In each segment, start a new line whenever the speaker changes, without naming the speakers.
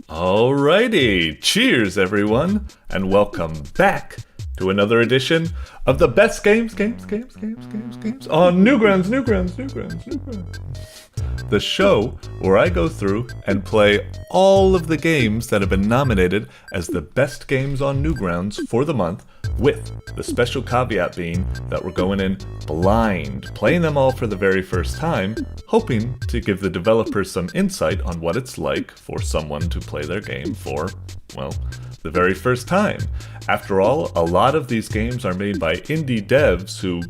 Alrighty, cheers everyone, and welcome back to another edition of the best games on Newgrounds. The show where I go through and play all of the games that have been nominated as the best games on Newgrounds for the month, with the special caveat being that we're going in blind, playing them all for the very first time, hoping to give the developers some insight on what it's like for someone to play their game for, well, the very first time. After all, a lot of these games are made by indie devs who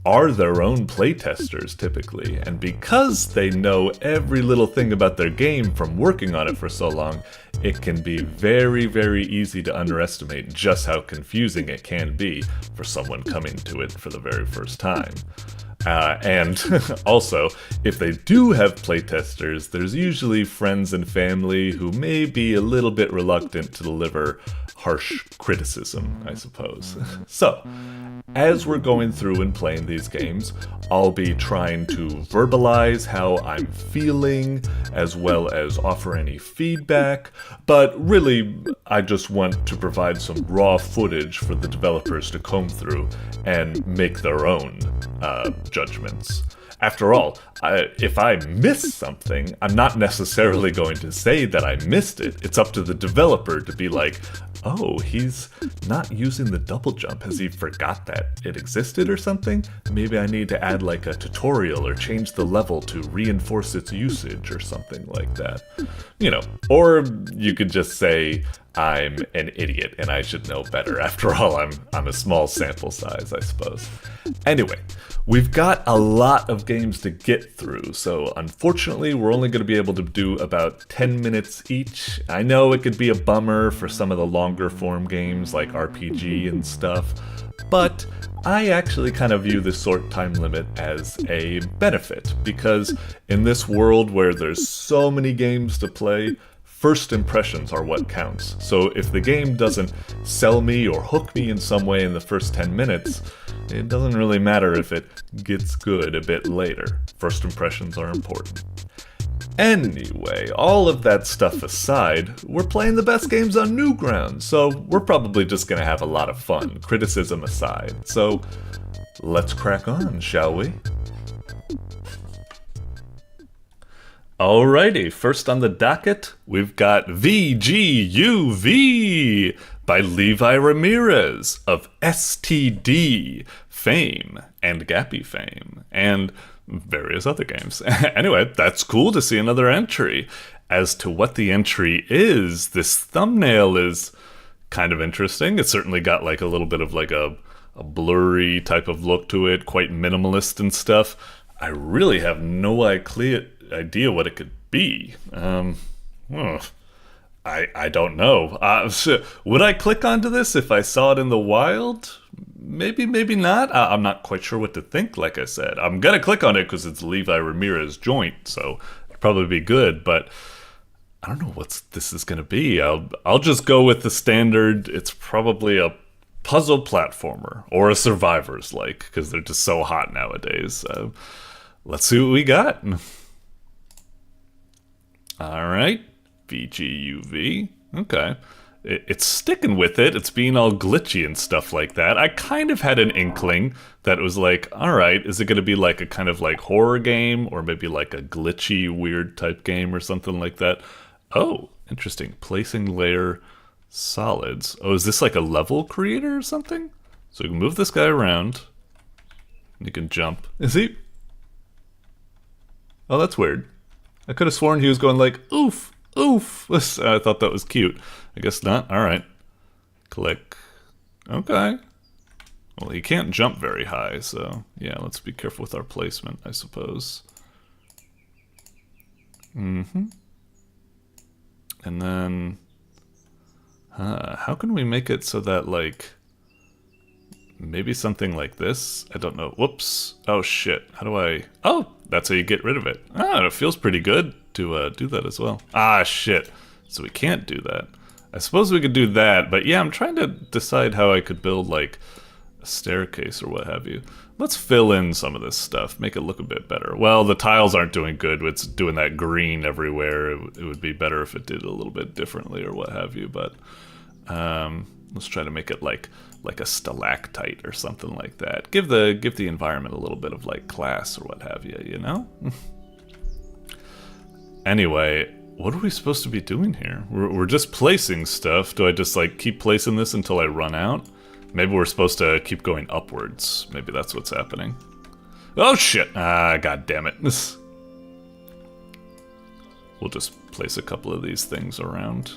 are their own playtesters typically, and because they know every little thing about their game from working on it for so long, it can be very, very easy to underestimate just how confusing it can be for someone coming to it for the very first time. And also, if they do have playtesters, there's usually friends and family who may be a little bit reluctant to deliver harsh criticism, I suppose. So, as we're going through and playing these games, I'll be trying to verbalize how I'm feeling, as well as offer any feedback, but really, I just want to provide some raw footage for the developers to comb through and make their own judgments. After all, if I miss something, I'm not necessarily going to say that I missed it. It's up to the developer to be like, oh, he's not using the double jump. Has he forgot that it existed or something? Maybe I need to add like a tutorial or change the level to reinforce its usage or something like that. You know, or you could just say, I'm an idiot and I should know better. After all, I'm a small sample size, I suppose. Anyway, we've got a lot of games to get through, so unfortunately we're only going to be able to do about 10 minutes each. I know it could be a bummer for some of the longer form games like RPG and stuff, but I actually kind of view this short time limit as a benefit, because in this world where there's so many games to play, first impressions are what counts. So if the game doesn't sell me or hook me in some way in the first 10 minutes, it doesn't really matter if it gets good a bit later. First impressions are important. Anyway, all of that stuff aside, we're playing the best games on Newgrounds, so we're probably just gonna have a lot of fun, criticism aside. So let's crack on, shall we? Alrighty, first on the docket, we've got VGUV by LeviRamirez of STD fame and Gappy fame, and various other games. Anyway, that's cool to see another entry. As to what the entry is, this thumbnail is kind of interesting. It's certainly got like a little bit of like a blurry type of look to it, quite minimalist and stuff. I really have no idea what it could be. I don't know. Would I click onto this if I saw it in the wild? Maybe, maybe not. I'm not quite sure what to think, like I said. I'm gonna click on it because it's LeviRamirez joint, so it'll probably be good, but I don't know what this is gonna be. I'll just go with the standard. It's probably a puzzle platformer or a survivors like, because they're just so hot nowadays. Let's see what we got. Alright, VGUV. Okay. It's sticking with it. It's being all glitchy and stuff like that. I kind of had an inkling that it was like, alright, is it going to be like a kind of like horror game or maybe like a glitchy, weird type game or something like that? Oh, interesting. Placing layer solids. Oh, is this like a level creator or something? So we can move this guy around. You can jump. Is he? Oh, that's weird. I could have sworn he was going like, oof, oof. I thought that was cute. I guess not. Alright. Click. Okay. Well, he can't jump very high, so yeah, let's be careful with our placement, I suppose. And then... how can we make it so that, like... maybe something like this? I don't know. Whoops. Oh, shit. How do I... Oh! That's how you get rid of it. Ah, it feels pretty good to do that as well. Ah, shit. So we can't do that. I suppose we could do that, but yeah, I'm trying to decide how I could build, like, a staircase or what have you. Let's fill in some of this stuff, make it look a bit better. Well, the tiles aren't doing good. It's doing that green everywhere. It would be better if it did a little bit differently or what have you, but let's try to make it like a stalactite or something like that. Give the environment a little bit of like class or what have you, you know? Anyway, what are we supposed to be doing here? We're just placing stuff. Do I just like keep placing this until I run out? Maybe we're supposed to keep going upwards. Maybe that's what's happening. Oh shit! Ah, god damn it. We'll just place a couple of these things around.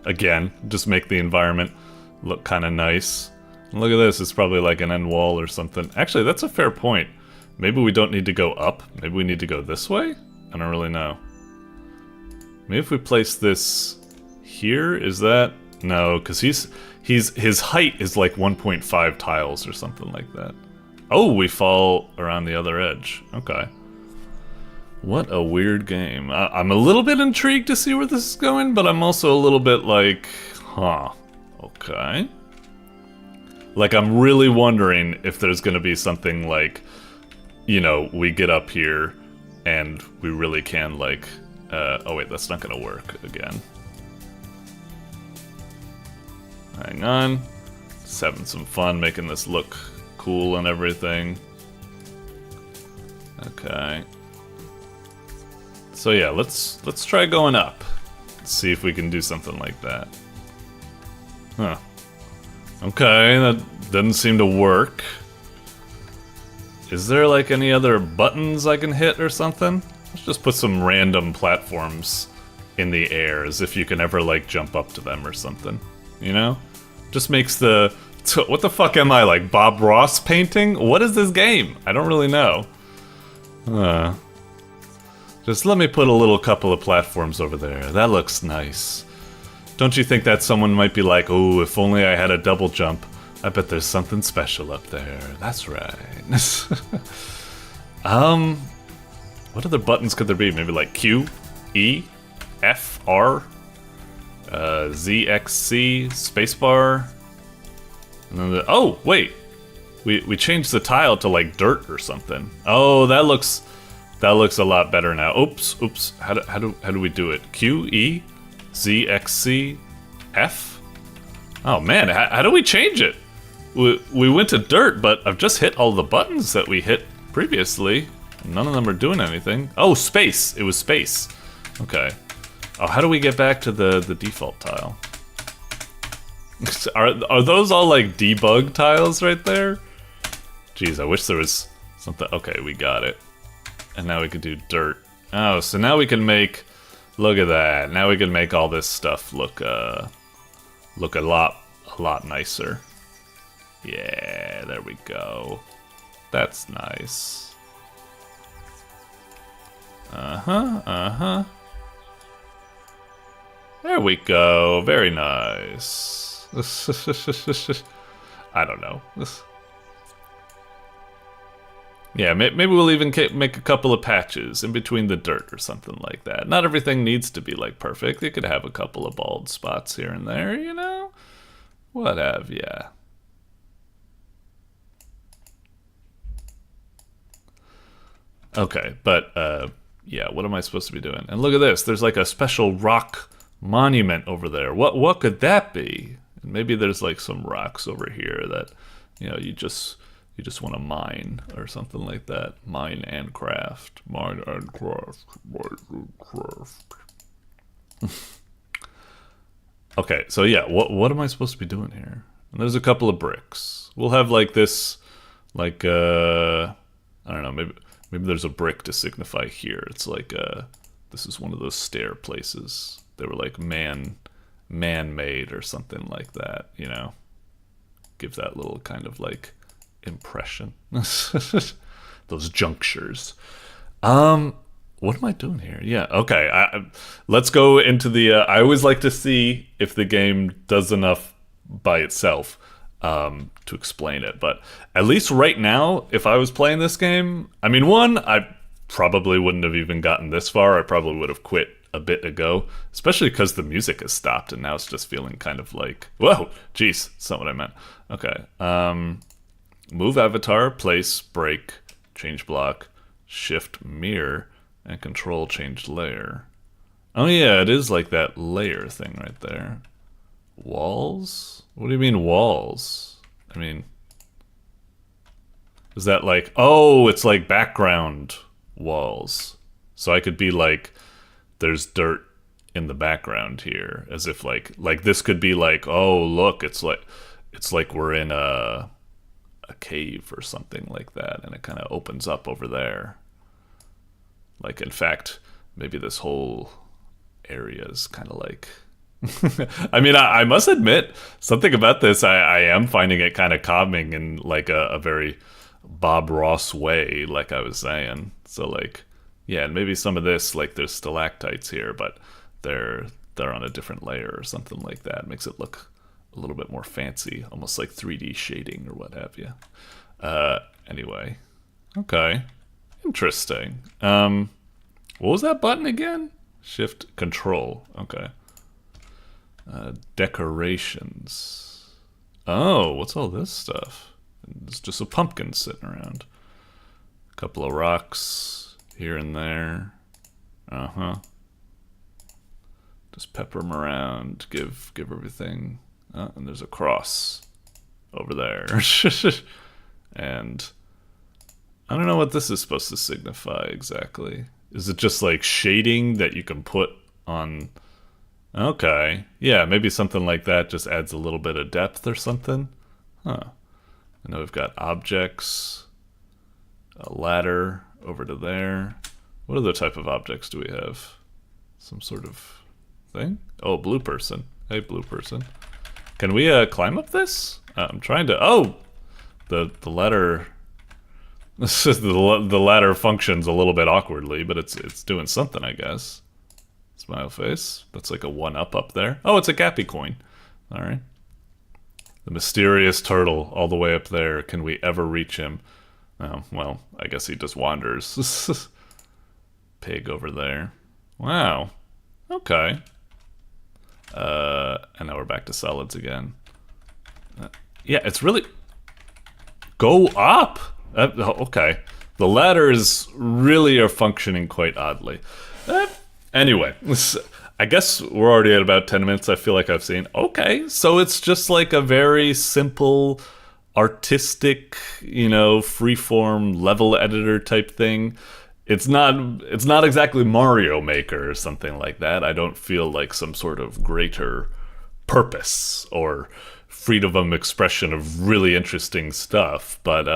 Again, just make the environment look kind of nice. And look at this, it's probably like an end wall or something. Actually, that's a fair point. Maybe we don't need to go up. Maybe we need to go this way? I don't really know. Maybe if we place this here, is that... No, because his height is like 1.5 tiles or something like that. Oh, we fall around the other edge. Okay. What a weird game. I'm a little bit intrigued to see where this is going, but I'm also a little bit like, huh, okay. Like, I'm really wondering if there's gonna be something like, you know, we get up here and we really can like, oh wait, that's not gonna work again. Hang on. Just having some fun making this look cool and everything. Okay. So yeah, let's try going up. Let's see if we can do something like that. Huh. Okay, that doesn't seem to work. Is there like any other buttons I can hit or something? Let's just put some random platforms in the air as if you can ever like jump up to them or something. You know? Just makes the... What the fuck am I, like Bob Ross painting? What is this game? I don't really know. Just let me put a little couple of platforms over there. That looks nice. Don't you think that someone might be like, oh, if only I had a double jump. I bet there's something special up there. That's right. What other buttons could there be? Maybe like Q, E, F, R? Z, X, C, spacebar. And then oh, wait. We changed the tile to like dirt or something. Oh, that looks a lot better now. Oops. How do we do it? Q, E, Z, X, C, F? Oh man, how do we change it? We went to dirt, but I've just hit all the buttons that we hit previously. None of them are doing anything. Oh, space. It was space. Okay. Oh, how do we get back to the default tile? Are those all like debug tiles right there? Jeez, I wish there was something. Okay, we got it. And now we can do dirt. Oh, so now we can make... Look at that. Now we can make all this stuff look a lot nicer. Yeah, there we go. That's nice. There we go. Very nice. I don't know. Yeah, maybe we'll even make a couple of patches in between the dirt or something like that. Not everything needs to be like perfect. You could have a couple of bald spots here and there, you know? What have ya? Okay, but yeah, what am I supposed to be doing? And look at this. There's like a special rock monument over there. What could that be? And maybe there's like some rocks over here that, you know, you just want to mine or something like that. Mine and craft. Mine and craft. Mine and craft. Okay, so yeah, what am I supposed to be doing here? And there's a couple of bricks. We'll have like this, like I don't know, maybe there's a brick to signify here. It's like this is one of those stair places. They were like man-made or something like that, you know. Give that little kind of like impression. Those junctures. What am I doing here? Yeah, okay. Let's go into the... I always like to see if the game does enough by itself to explain it. But at least right now, if I was playing this game... I mean, one, I probably wouldn't have even gotten this far. I probably would have quit a bit ago, especially because the music has stopped and now it's just feeling kind of like, whoa, geez, that's not what I meant. Okay, move avatar, place, break, change block, shift mirror, and control change layer. Oh yeah, it is like that layer thing right there. Walls? What do you mean walls? I mean, is that like, oh, it's like background walls. So I could be like, there's dirt in the background here, as if like this could be like, oh look, it's like we're in a cave or something like that, and it kind of opens up over there. Like, in fact, maybe this whole area is kind of like I mean, I must admit, something about this, I am finding it kind of calming in like a very Bob Ross way, like I was saying. So like, yeah, and maybe some of this, like there's stalactites here, but they're on a different layer or something like that. It makes it look a little bit more fancy, almost like 3D shading or what have you. Anyway, okay, interesting. What was that button again? Shift Control. Okay. Decorations. Oh, what's all this stuff? It's just a pumpkin sitting around. A couple of rocks here and there. Just pepper them around. Give everything. Oh, and there's a cross over there. And I don't know what this is supposed to signify exactly. Is it just like shading that you can put on? Okay, yeah, maybe something like that just adds a little bit of depth or something. Huh. I know we've got objects, a ladder over to there. What other type of objects do we have? Some sort of thing? Oh, blue person. Hey, blue person. Can we climb up this? I'm trying to. Oh, the ladder. The ladder functions a little bit awkwardly, but it's doing something, I guess. Smile face. That's like a 1-up up there. Oh, it's a Gappy coin. All right. The mysterious turtle all the way up there. Can we ever reach him? Oh, well, I guess he just wanders. Pig over there. Wow. Okay. And now we're back to solids again. Yeah, it's really... Go up! Okay. The ladders really are functioning quite oddly. Anyway, I guess we're already at about 10 minutes. I feel like I've seen. Okay, so it's just like a very simple, artistic, freeform level editor type thing. It's not exactly Mario Maker or something like that. I don't feel like some sort of greater purpose or freedom of expression of really interesting stuff. But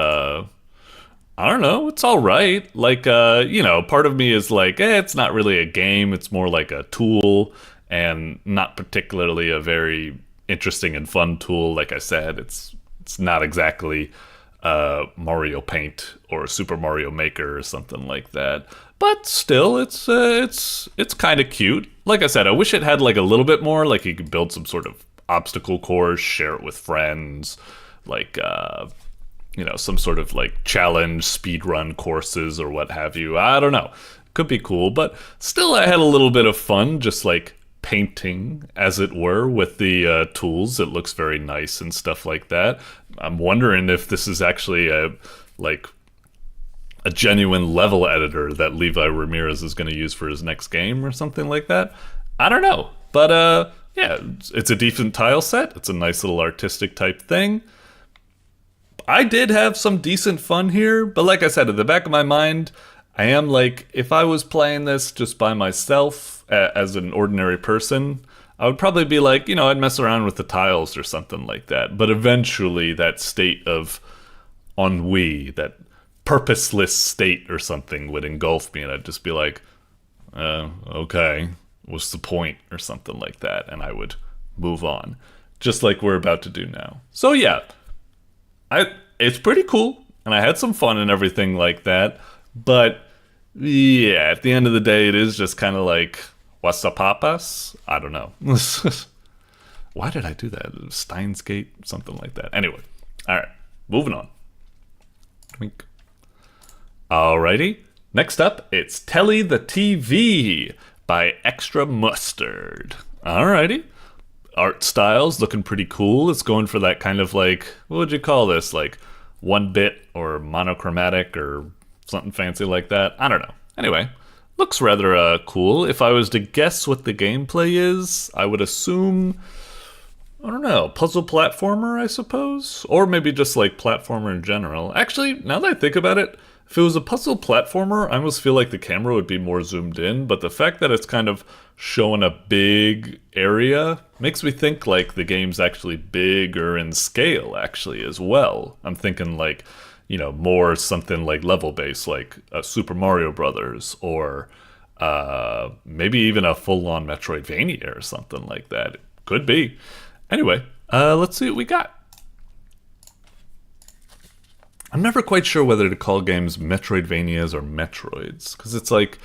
I don't know, it's all right. Like, part of me is like, it's not really a game. It's more like a tool, and not particularly a very interesting and fun tool. Like I said, it's not exactly Mario Paint or Super Mario Maker or something like that. But still, it's kind of cute. Like I said, I wish it had like a little bit more. Like you could build some sort of obstacle course, share it with friends, like some sort of like challenge, speedrun courses or what have you. I don't know. Could be cool, but still I had a little bit of fun just like painting, as it were, with the tools. It looks very nice and stuff like that. I'm wondering if this is actually a genuine level editor that LeviRamirez is going to use for his next game or something like that. I don't know. But yeah, it's a decent tile set. It's a nice little artistic type thing. I did have some decent fun here, but like I said, at the back of my mind, I am like, if I was playing this just by myself as an ordinary person, I would probably be like, I'd mess around with the tiles or something like that. But eventually that state of ennui, that purposeless state or something would engulf me, and I'd just be like, okay, what's the point or something like that, and I would move on, just like we're about to do now. So yeah, it's pretty cool, and I had some fun and everything like that, but yeah, at the end of the day, it is just kind of like, what's the papas? I don't know. Why did I do that? Steins Gate? Something like that. Anyway, alright, moving on. Twink. Alrighty, next up, it's Telly the TV. by ExtraMustard. Alrighty. Art style's looking pretty cool. It's going for that kind of like, what would you call this? Like 1-bit or monochromatic or something fancy like that. I don't know. Anyway, looks rather cool. If I was to guess what the gameplay is, I would assume, I don't know, puzzle platformer, I suppose? Or maybe just like platformer in general. Actually, now that I think about it, if it was a puzzle platformer, I almost feel like the camera would be more zoomed in, but the fact that it's kind of showing a big area makes me think like the game's actually bigger in scale, actually, as well. I'm thinking like, you know, more something like level-based, like Super Mario Brothers, or maybe even a full-on Metroidvania or something like that. It could be. Anyway, let's see what we got. I'm never quite sure whether to call games Metroidvanias or Metroids, because it's like,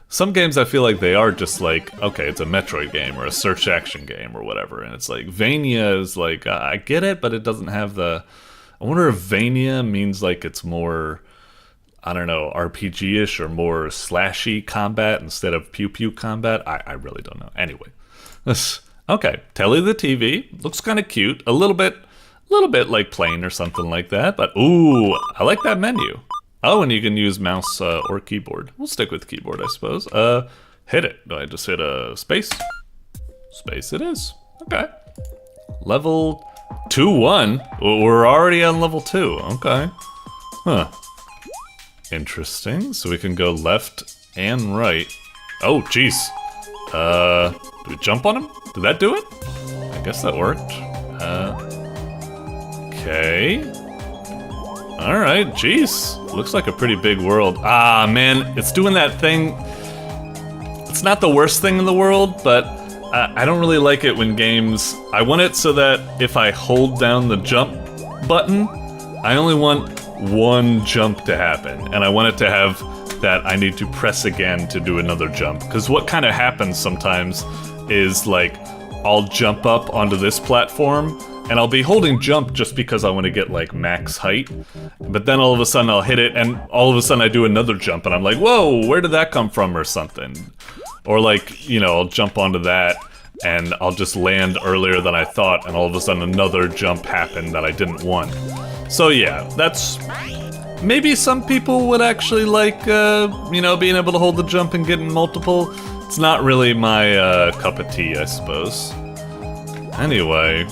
some games I feel like they are just like, okay, it's a Metroid game or a search action game or whatever, and it's like, Vania is like, I get it, but it doesn't have the, I wonder if Vania means like it's more, I don't know, RPG-ish or more slashy combat instead of pew-pew combat. I really don't know. Anyway, okay, Telly the TV, looks kind of cute, a little bit like plain or something like that, but ooh, I like that menu. Oh, and you can use mouse or keyboard. We'll stick with keyboard, I suppose. Hit it. Do I just hit a space? Space it is. Okay. Level 2-1. We're already on level 2. Okay. Huh. Interesting. So we can go left and right. Oh, jeez. Do we jump on him? Did that do it? I guess that worked. Okay. Alright, jeez. Looks like a pretty big world. Ah, man, it's doing that thing. It's not the worst thing in the world, but I don't really like it when games... I want it so that if I hold down the jump button, I only want one jump to happen. And I want it to have that I need to press again to do another jump. Because what kind of happens sometimes is, like, I'll jump up onto this platform, and I'll be holding jump just because I want to get, like, max height. But then all of a sudden I'll hit it, and all of a sudden I do another jump, and I'm like, whoa, where did that come from, or something? Or, like, you know, I'll jump onto that, and I'll just land earlier than I thought, and all of a sudden another jump happened that I didn't want. So yeah, that's... Maybe some people would actually like, you know, being able to hold the jump and getting multiple. It's not really my, cup of tea, I suppose. Anyway...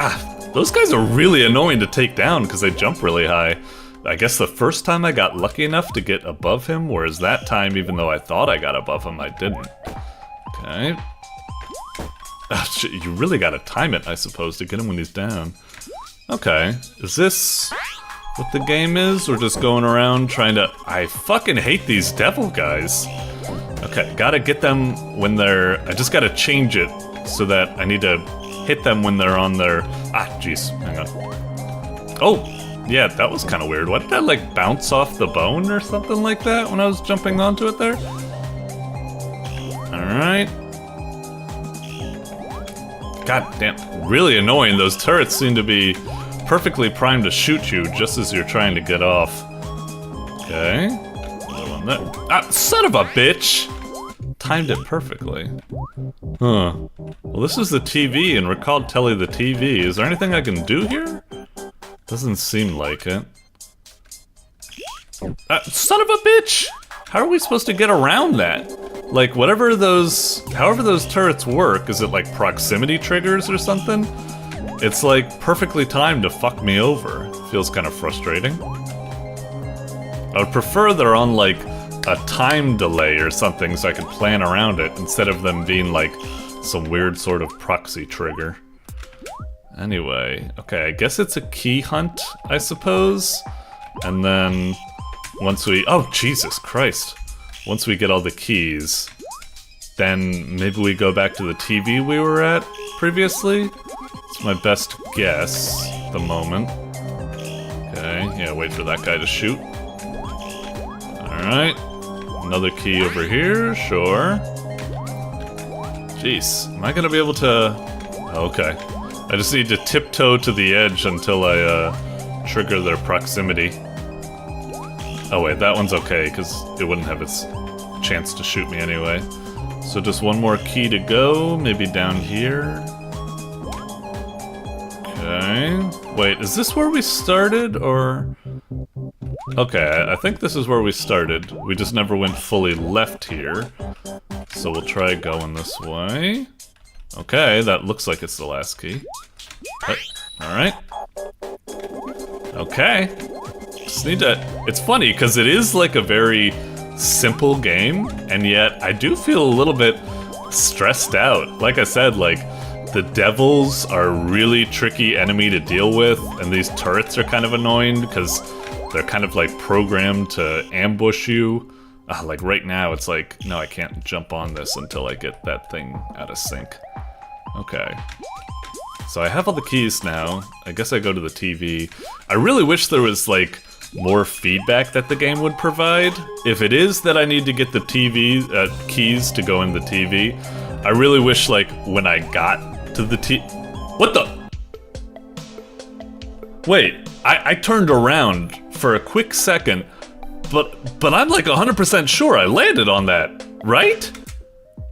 Ah, those guys are really annoying to take down because they jump really high. I guess the first time I got lucky enough to get above him, whereas that time, even though I thought I got above him, I didn't. Okay. Ah, shit, you really gotta time it, I suppose, to get him when he's down. Okay, is this what the game is? Or just going around trying to... I fucking hate these devil guys. Okay, gotta get them when they're... I just gotta change it so that I need to... hit them when they're on their... Ah, jeez, hang on. Oh, yeah, that was kind of weird. Why did I, like, bounce off the bone or something like that when I was jumping onto it there? Alright. God damn, really annoying. Those turrets seem to be perfectly primed to shoot you just as you're trying to get off. Okay. Another one there. Ah, son of a bitch! Timed it perfectly. Huh. Well, this is the TV, and we're called Telly the TV. Is there anything I can do here? Doesn't seem like it. Son of a bitch! How are we supposed to get around that? Like, whatever those... However those turrets work, is it like proximity triggers or something? It's like perfectly timed to fuck me over. Feels kind of frustrating. I would prefer they're on like a time delay or something so I could plan around it instead of them being like some weird sort of proxy trigger. Anyway, okay, I guess it's a key hunt, I suppose. And then once we... Oh, Jesus Christ. Once we get all the keys, then maybe we go back to the TV we were at previously? It's my best guess at the moment. Okay, yeah, wait for that guy to shoot. Alright. Another key over here, sure. Jeez, am I gonna be able to... Okay. I just need to tiptoe to the edge until I, trigger their proximity. Oh wait, that one's okay, because it wouldn't have its chance to shoot me anyway. So just one more key to go, maybe down here. Okay. Wait, is this where we started, or... Okay, I think this is where we started. We just never went fully left here. So we'll try going this way. Okay, that looks like it's the last key. Alright. Okay. Just need to... It's funny, because it is like a very simple game, and yet I do feel a little bit stressed out. Like I said, like, the devils are a really tricky enemy to deal with, and these turrets are kind of annoying because they're kind of like programmed to ambush you. Like right now, it's like, no, I can't jump on this until I get that thing out of sync. Okay. So I have all the keys now. I guess I go to the TV. I really wish there was like more feedback that the game would provide. If it is that I need to get the TV keys to go in the TV, I really wish like when I got to the What the? Wait, I turned around for a quick second, but I'm like 100% sure I landed on that, right?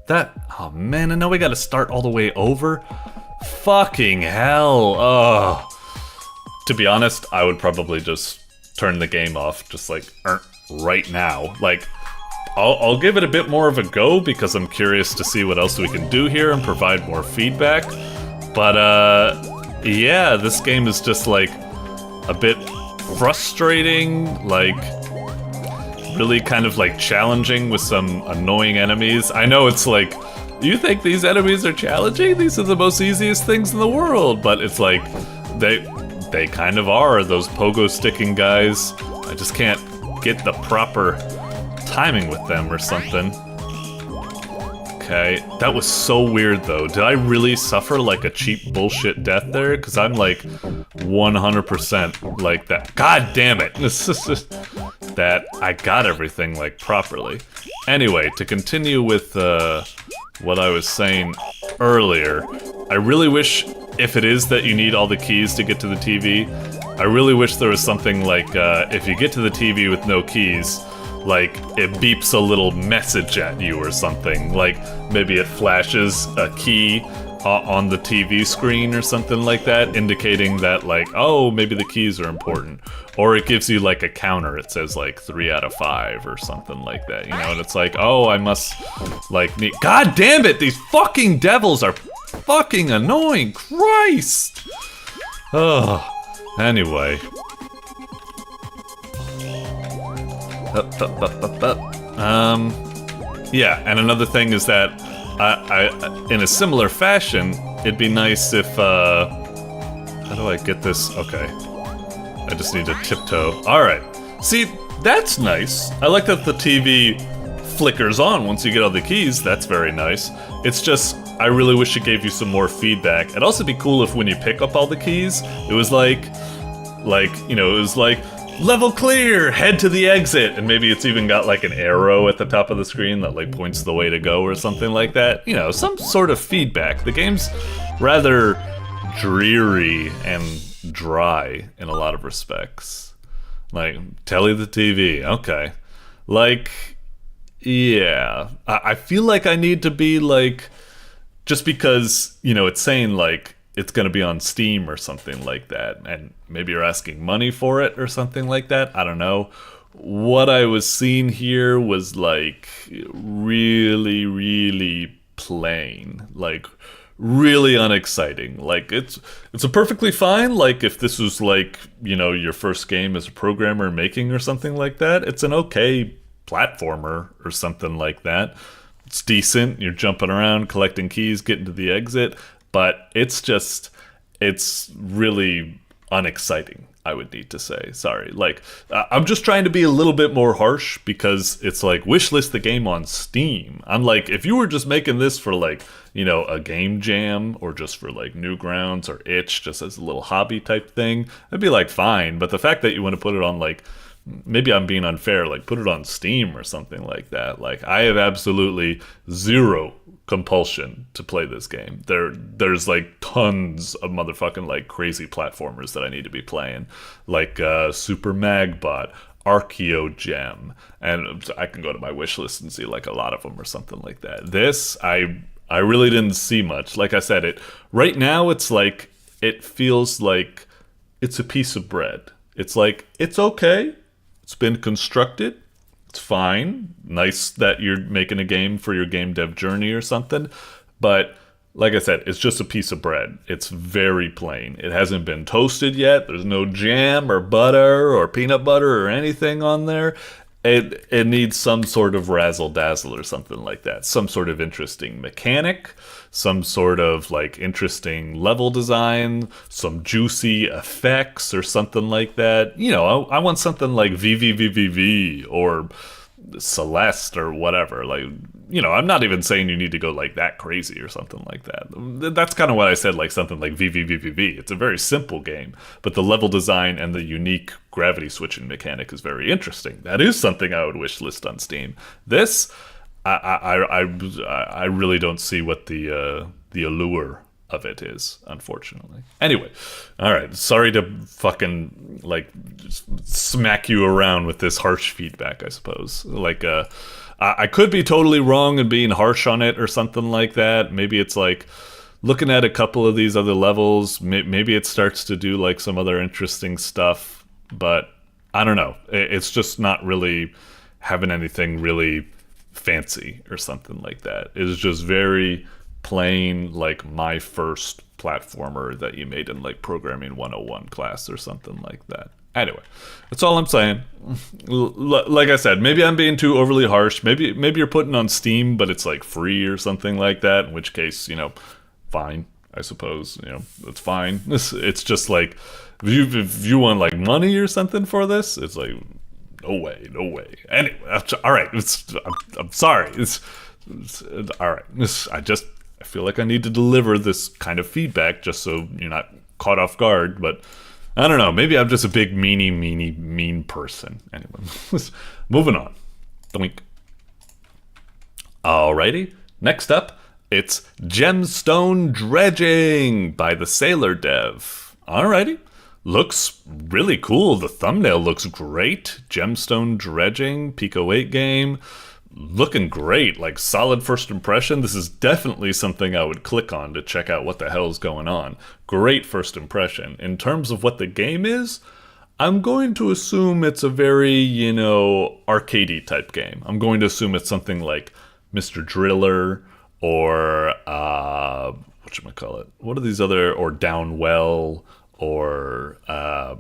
Oh man, and now we gotta start all the way over? Fucking hell, oh. To be honest, I would probably just turn the game off, just like, right now. Like, I'll give it a bit more of a go because I'm curious to see what else we can do here and provide more feedback. But, yeah, this game is just like a bit frustrating, like really kind of like challenging with some annoying enemies. I know it's like, you think these enemies are challenging? These are the most easiest things in the world, but it's like, they kind of are, those pogo sticking guys. I just can't get the proper timing with them or something. Okay, that was so weird though. Did I really suffer like a cheap bullshit death there? Because I'm like 100% like that. God damn it! That I got everything like properly. Anyway, to continue with what I was saying earlier, I really wish, if it is that you need all the keys to get to the TV, I really wish there was something like, if you get to the TV with no keys, like, it beeps a little message at you or something. Like, maybe it flashes a key on the TV screen or something like that, indicating that, like, oh, maybe the keys are important. Or it gives you, like, a counter. It says, like, 3 out of 5 or something like that, you know? And it's like, oh, I must, like, need... God damn it! These fucking devils are fucking annoying! Christ! Oh, anyway. Yeah, and another thing is that I in a similar fashion, it'd be nice if, how do I get this? Okay. I just need to tiptoe. Alright. See, that's nice. I like that the TV flickers on once you get all the keys. That's very nice. It's just, I really wish it gave you some more feedback. It'd also be cool if when you pick up all the keys, it was like, you know, it was like, level clear, head to the exit, and maybe it's even got like an arrow at the top of the screen that like points the way to go or something like that. You know, some sort of feedback. The game's rather dreary and dry in a lot of respects. Like, Telly the TV, okay. Like, yeah. I feel like I need to be like, just because, you know, it's saying like, it's gonna be on Steam or something like that, and maybe you're asking money for it or something like that, I don't know. What I was seeing here was like really, really plain, like really unexciting. Like it's a perfectly fine, like if this was like, you know, your first game as a programmer making or something like that, it's an okay platformer or something like that. It's decent, you're jumping around, collecting keys, getting to the exit. But it's just, it's really unexciting, I would need to say. Sorry. Like, I'm just trying to be a little bit more harsh because it's like, wishlist the game on Steam. I'm like, if you were just making this for like, you know, a game jam or just for like Newgrounds or Itch, just as a little hobby type thing, I'd be like, fine. But the fact that you want to put it on like, maybe I'm being unfair, like put it on Steam or something like that. Like, I have absolutely zero compulsion to play this game. There's like tons of motherfucking like crazy platformers that I need to be playing, like Super Magbot, Archaeogem, and I can go to my wish list and see like a lot of them or something like that. This, I really didn't see much. Like I said, it right now it's like, it feels like it's a piece of bread. It's like, it's okay, it's been constructed, it's fine, nice that you're making a game for your game dev journey or something, but like I said, it's just a piece of bread. It's very plain. It hasn't been toasted yet. There's no jam or butter or peanut butter or anything on there. It needs some sort of razzle-dazzle or something like that. Some sort of interesting mechanic, some sort of like interesting level design, some juicy effects or something like that. You know, I want something like VVVVV or Celeste or whatever. Like, you know, I'm not even saying you need to go like that crazy or something like that. That's kind of what I said, like something like VVVVV. It's a very simple game, but the level design and the unique gravity switching mechanic is very interesting. That is something I would wish list on Steam. This, I really don't see what the allure of it is, unfortunately. Anyway, all right, sorry to fucking like just smack you around with this harsh feedback, I suppose. Like I could be totally wrong and being harsh on it or something like that. Maybe it's like looking at a couple of these other levels, maybe it starts to do like some other interesting stuff, but I don't know. It's just not really having anything really fancy or something like that. It's just very plain, like my first platformer that you made in like Programming 101 class or something like that. Anyway, that's all I'm saying. Like I said, maybe I'm being too overly harsh. Maybe you're putting on Steam, but it's like free or something like that. In which case, you know, fine. I suppose, you know, it's fine. It's just like if you want like money or something for this, it's like no way. Anyway, all right. I'm sorry. It's all right. I feel like I need to deliver this kind of feedback just so you're not caught off guard, but I don't know. Maybe I'm just a big mean person. Anyway, moving on. Doink. Alrighty. Next up, it's Gemstone Dredging by TheSailorDev. Alrighty. Looks really cool. The thumbnail looks great. Gemstone Dredging, Pico 8 game. Looking great, like solid first impression. This is definitely something I would click on to check out what the hell's going on. Great first impression. In terms of what the game is, I'm going to assume it's a very, you know, arcadey type game. I'm going to assume it's something like Mr. Driller or whatchamacallit? What are these other, or Downwell, or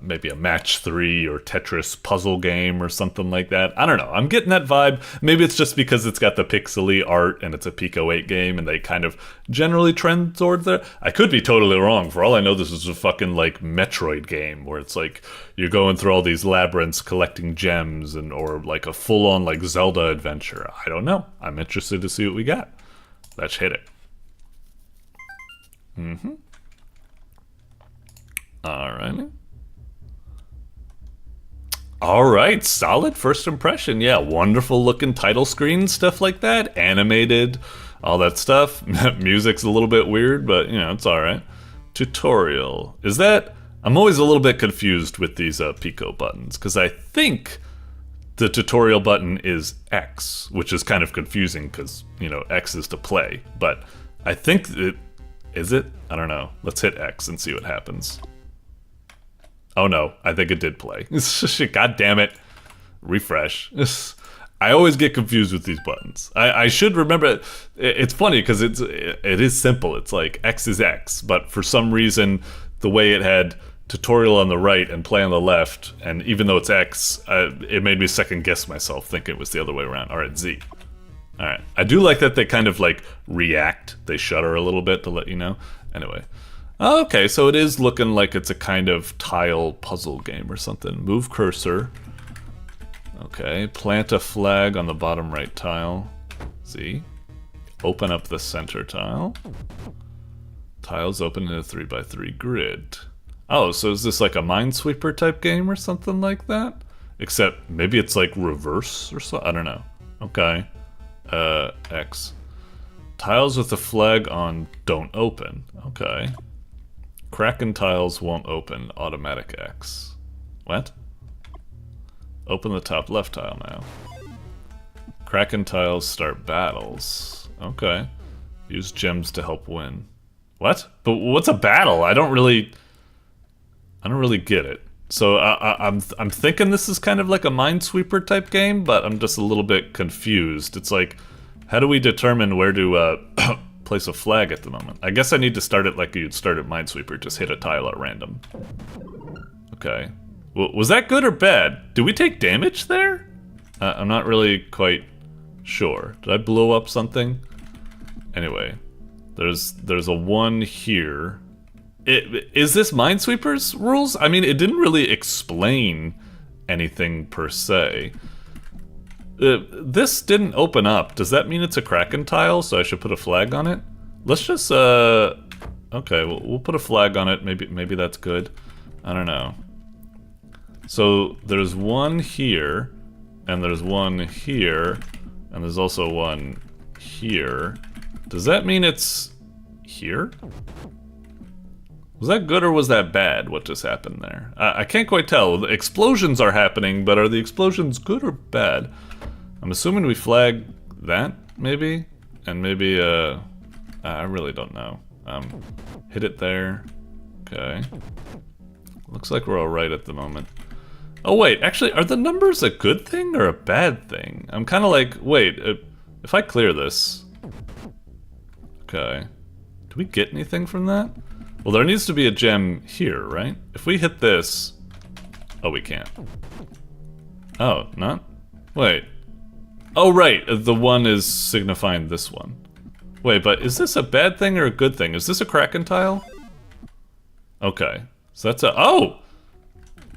maybe a Match 3 or Tetris puzzle game or something like that. I don't know. I'm getting that vibe. Maybe it's just because it's got the pixely art and it's a Pico 8 game and they kind of generally trend towards there. I could be totally wrong. For all I know, this is a fucking like Metroid game where it's like you're going through all these labyrinths collecting gems, and or like a full-on like Zelda adventure. I don't know. I'm interested to see what we got. Let's hit it. Alright, solid first impression. Yeah, wonderful looking title screen, stuff like that. Animated, all that stuff. Music's a little bit weird, but you know, it's alright. Tutorial. Is that... I'm always a little bit confused with these Pico buttons, because I think the tutorial button is X, which is kind of confusing because, you know, X is to play. But I think it... Is it? I don't know. Let's hit X and see what happens. Oh no, I think it did play. God damn it. Refresh. I always get confused with these buttons. I should remember, it's funny because it is simple. It's like X is X, but for some reason, the way it had tutorial on the right and play on the left, and even though it's X, it made me second guess myself, thinking it was the other way around. All right, Z. All right. I do like that they kind of like react. They shudder a little bit to let you know. Anyway. Okay, so it is looking like it's a kind of tile puzzle game or something. Move cursor. Okay, plant a flag on the bottom right tile. Z. Open up the center tile. Tiles open in a 3x3 grid. Oh, so is this like a Minesweeper type game or something like that? Except maybe it's like reverse or so. I don't know. Okay. X. Tiles with the flag on don't open. Okay. Kraken tiles won't open. Automatic X. What? Open the top left tile now. Kraken tiles start battles. Okay. Use gems to help win. What? But what's a battle? I don't really get it. So I'm thinking this is kind of like a Minesweeper type game, but I'm just a little bit confused. It's like, how do we determine where to place a flag at the moment? I guess I need to start it like you'd start at Minesweeper, just hit a tile at random. Okay. Was that good or bad? Did we take damage there? I'm not really quite sure. Did I blow up something? Anyway, there's a 1 here. Is this Minesweeper's rules? I mean, it didn't really explain anything per se. This didn't open up. Does that mean it's a Kraken tile, so I should put a flag on it? Let's just, okay, we'll put a flag on it. Maybe that's good. I don't know. So there's 1 here, and there's 1 here, and there's also 1 here. Does that mean it's here? Was that good or was that bad, what just happened there? I can't quite tell. The explosions are happening, but are the explosions good or bad? I'm assuming we flag that, maybe? And maybe, I really don't know. Hit it there. Okay. Looks like we're alright at the moment. Oh wait, actually, are the numbers a good thing or a bad thing? I'm kind of like, wait, if I clear this... Okay. Do we get anything from that? Well, there needs to be a gem here, right? If we hit this... Oh, we can't. Oh, not? Wait. Oh, right, the 1 is signifying this one. Wait, but is this a bad thing or a good thing? Is this a Kraken tile? Okay. So that's a... Oh!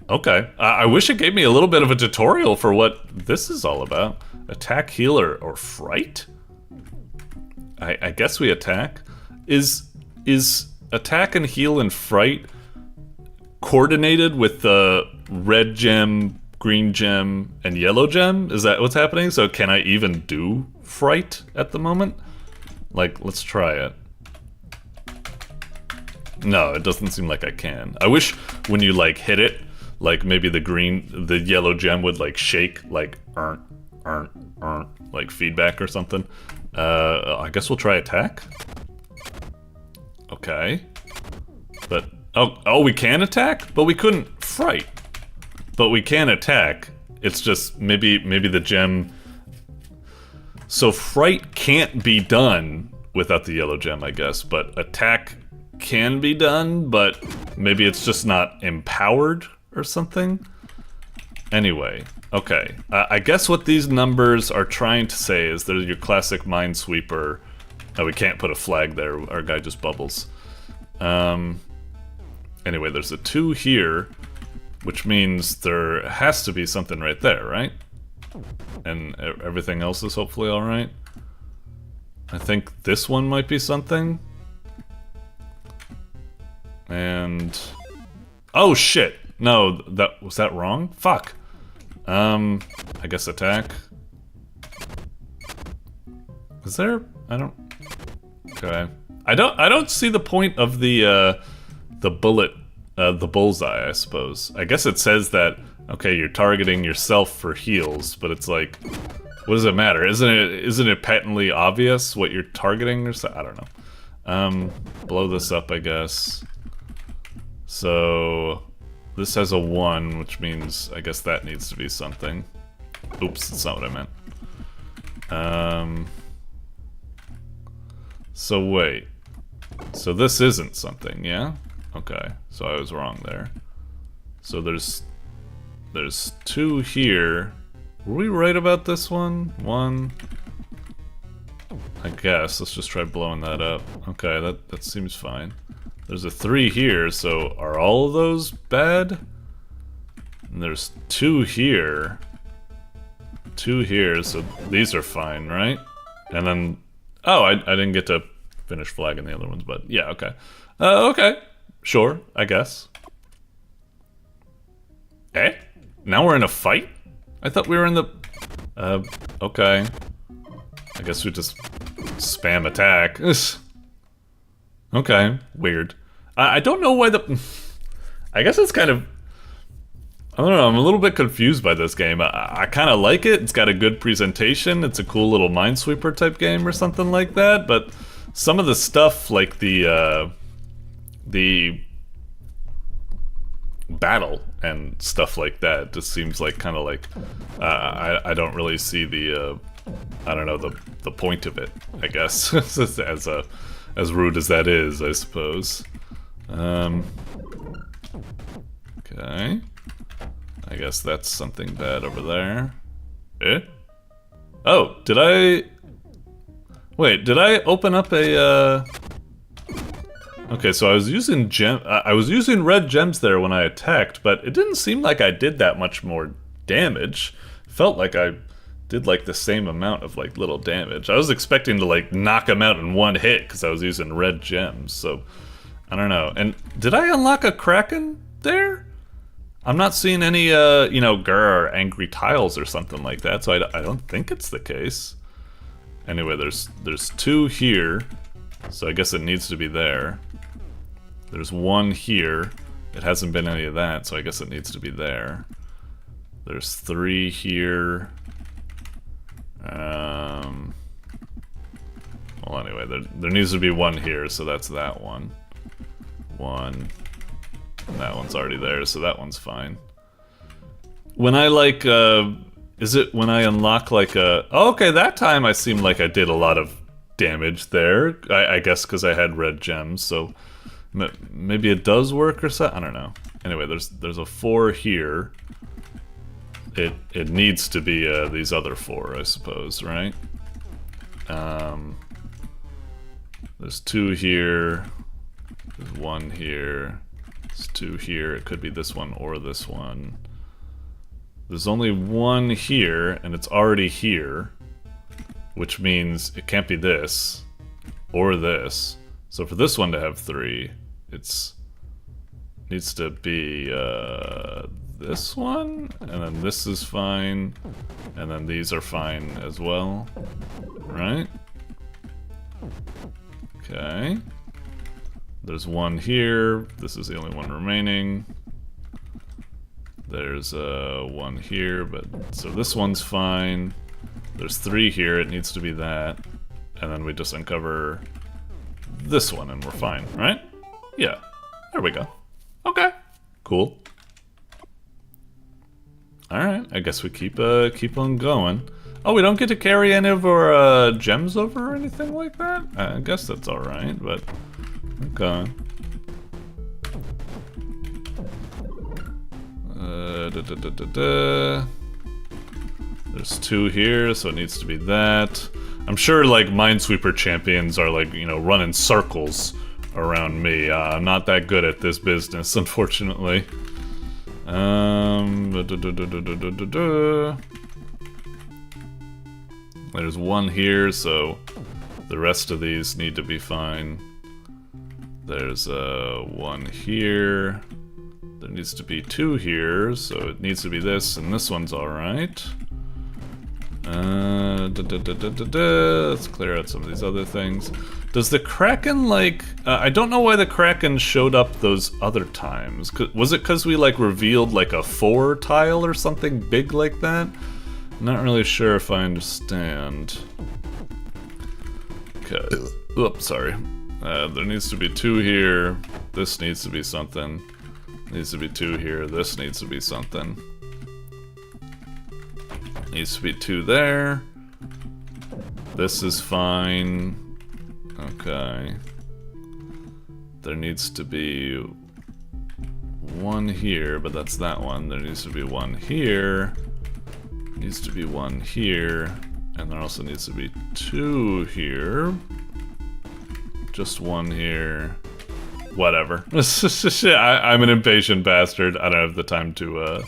Okay. I wish it gave me a little bit of a tutorial for what this is all about. Attack, healer, or fright? I guess we attack. Is attack and heal and fright coordinated with the red gem, green gem, and yellow gem? Is that what's happening? So can I even do fright at the moment? Like, let's try it. No, it doesn't seem like I can. I wish when you like hit it, like maybe the yellow gem would like shake, like like feedback or something. I guess we'll try attack. Okay. But, oh, we can attack? But we couldn't fright. But we can attack. It's just, maybe the gem... So fright can't be done without the yellow gem, I guess. But attack can be done, but maybe it's just not empowered or something? Anyway, okay. I guess what these numbers are trying to say is they're your classic Minesweeper. Oh, we can't put a flag there. Our guy just bubbles. Anyway, there's a 2 here, which means there has to be something right there, right? And everything else is hopefully alright. I think this one might be something. And... Oh, shit! No, was that wrong? Fuck. I guess attack. Is there... I don't... Okay. I don't see the point of the bullet, the bullseye, I suppose. I guess it says that, okay, you're targeting yourself for heals, but it's like, what does it matter? Isn't it patently obvious what you're targeting or so? I don't know. Blow this up, I guess. So, this has a 1, which means I guess that needs to be something. Oops, that's not what I meant. So wait. So this isn't something, yeah? Okay, so I was wrong there. So there's 2 here. Were we right about this one? 1. I guess. Let's just try blowing that up. Okay, that seems fine. There's a 3 here, so are all of those bad? And there's 2 here. 2 here, so these are fine, right? And then... Oh, I didn't get to finish flagging the other ones, but yeah, okay. Okay. Sure, I guess. Eh? Now we're in a fight? I thought we were in the... okay. I guess we just spam attack. Okay, weird. I don't know why the... I guess it's kind of... I don't know, I'm a little bit confused by this game. I kind of like it. It's got a good presentation. It's a cool little Minesweeper type game or something like that, but some of the stuff, like the battle and stuff like that, just seems like kind of like I don't really see the I don't know, the point of it, I guess. as rude as that is, I suppose. Okay. I guess that's something bad over there. Eh? Oh, did I... Wait, did I open up a, Okay, so I was using I was using red gems there when I attacked, but it didn't seem like I did that much more damage. Felt like I did like the same amount of like little damage. I was expecting to like knock him out in one hit because I was using red gems, so I don't know. And did I unlock a Kraken there? I'm not seeing any, you know, grr, angry tiles or something like that, so I don't think it's the case. Anyway, there's 2 here, so I guess it needs to be there. There's 1 here. It hasn't been any of that, so I guess it needs to be there. There's 3 here. Well, anyway, there needs to be 1 here, so that's that one. 1. That one's already there, so that one's fine. When I like, is it when I unlock like a... Oh, okay, that time I seemed like I did a lot of damage there. I guess because I had red gems, so maybe it does work or something. I don't know. Anyway, there's a 4 here. It needs to be these other 4, I suppose, right? There's 2 here. There's 1 here. 2 here. It could be this one or this one. There's only 1 here, and it's already here, which means it can't be this or this. So for this one to have 3, it's needs to be this one, and then this is fine, and then these are fine as well, right? Okay. There's 1 here. This is the only one remaining. There's 1 here, but so this one's fine. There's 3 here. It needs to be that, and then we just uncover this one, and we're fine, right? Yeah. There we go. Okay. Cool. All right. I guess we keep on going. Oh, we don't get to carry any of our gems over or anything like that? I guess that's all right, but. Okay. There's 2 here, so it needs to be that. I'm sure, like, Minesweeper champions are, like, you know, running circles around me. I'm not that good at this business, unfortunately. There's 1 here, so the rest of these need to be fine. There's 1 here. There needs to be 2 here, so it needs to be this, and this one's alright. Let's clear out some of these other things. Does the Kraken, like... I don't know why the Kraken showed up those other times. Was it because we, like, revealed, like, a 4 tile or something big like that? I'm not really sure if I understand. Okay. Oops, sorry. There needs to be 2 here. This needs to be something. Needs to be 2 here. This needs to be something. Needs to be 2 there. This is fine. Okay. There needs to be 1 here, but that's that one. There needs to be 1 here. Needs to be 1 here. And there also needs to be 2 here. Just 1 here. Whatever. I'm an impatient bastard. I don't have the time to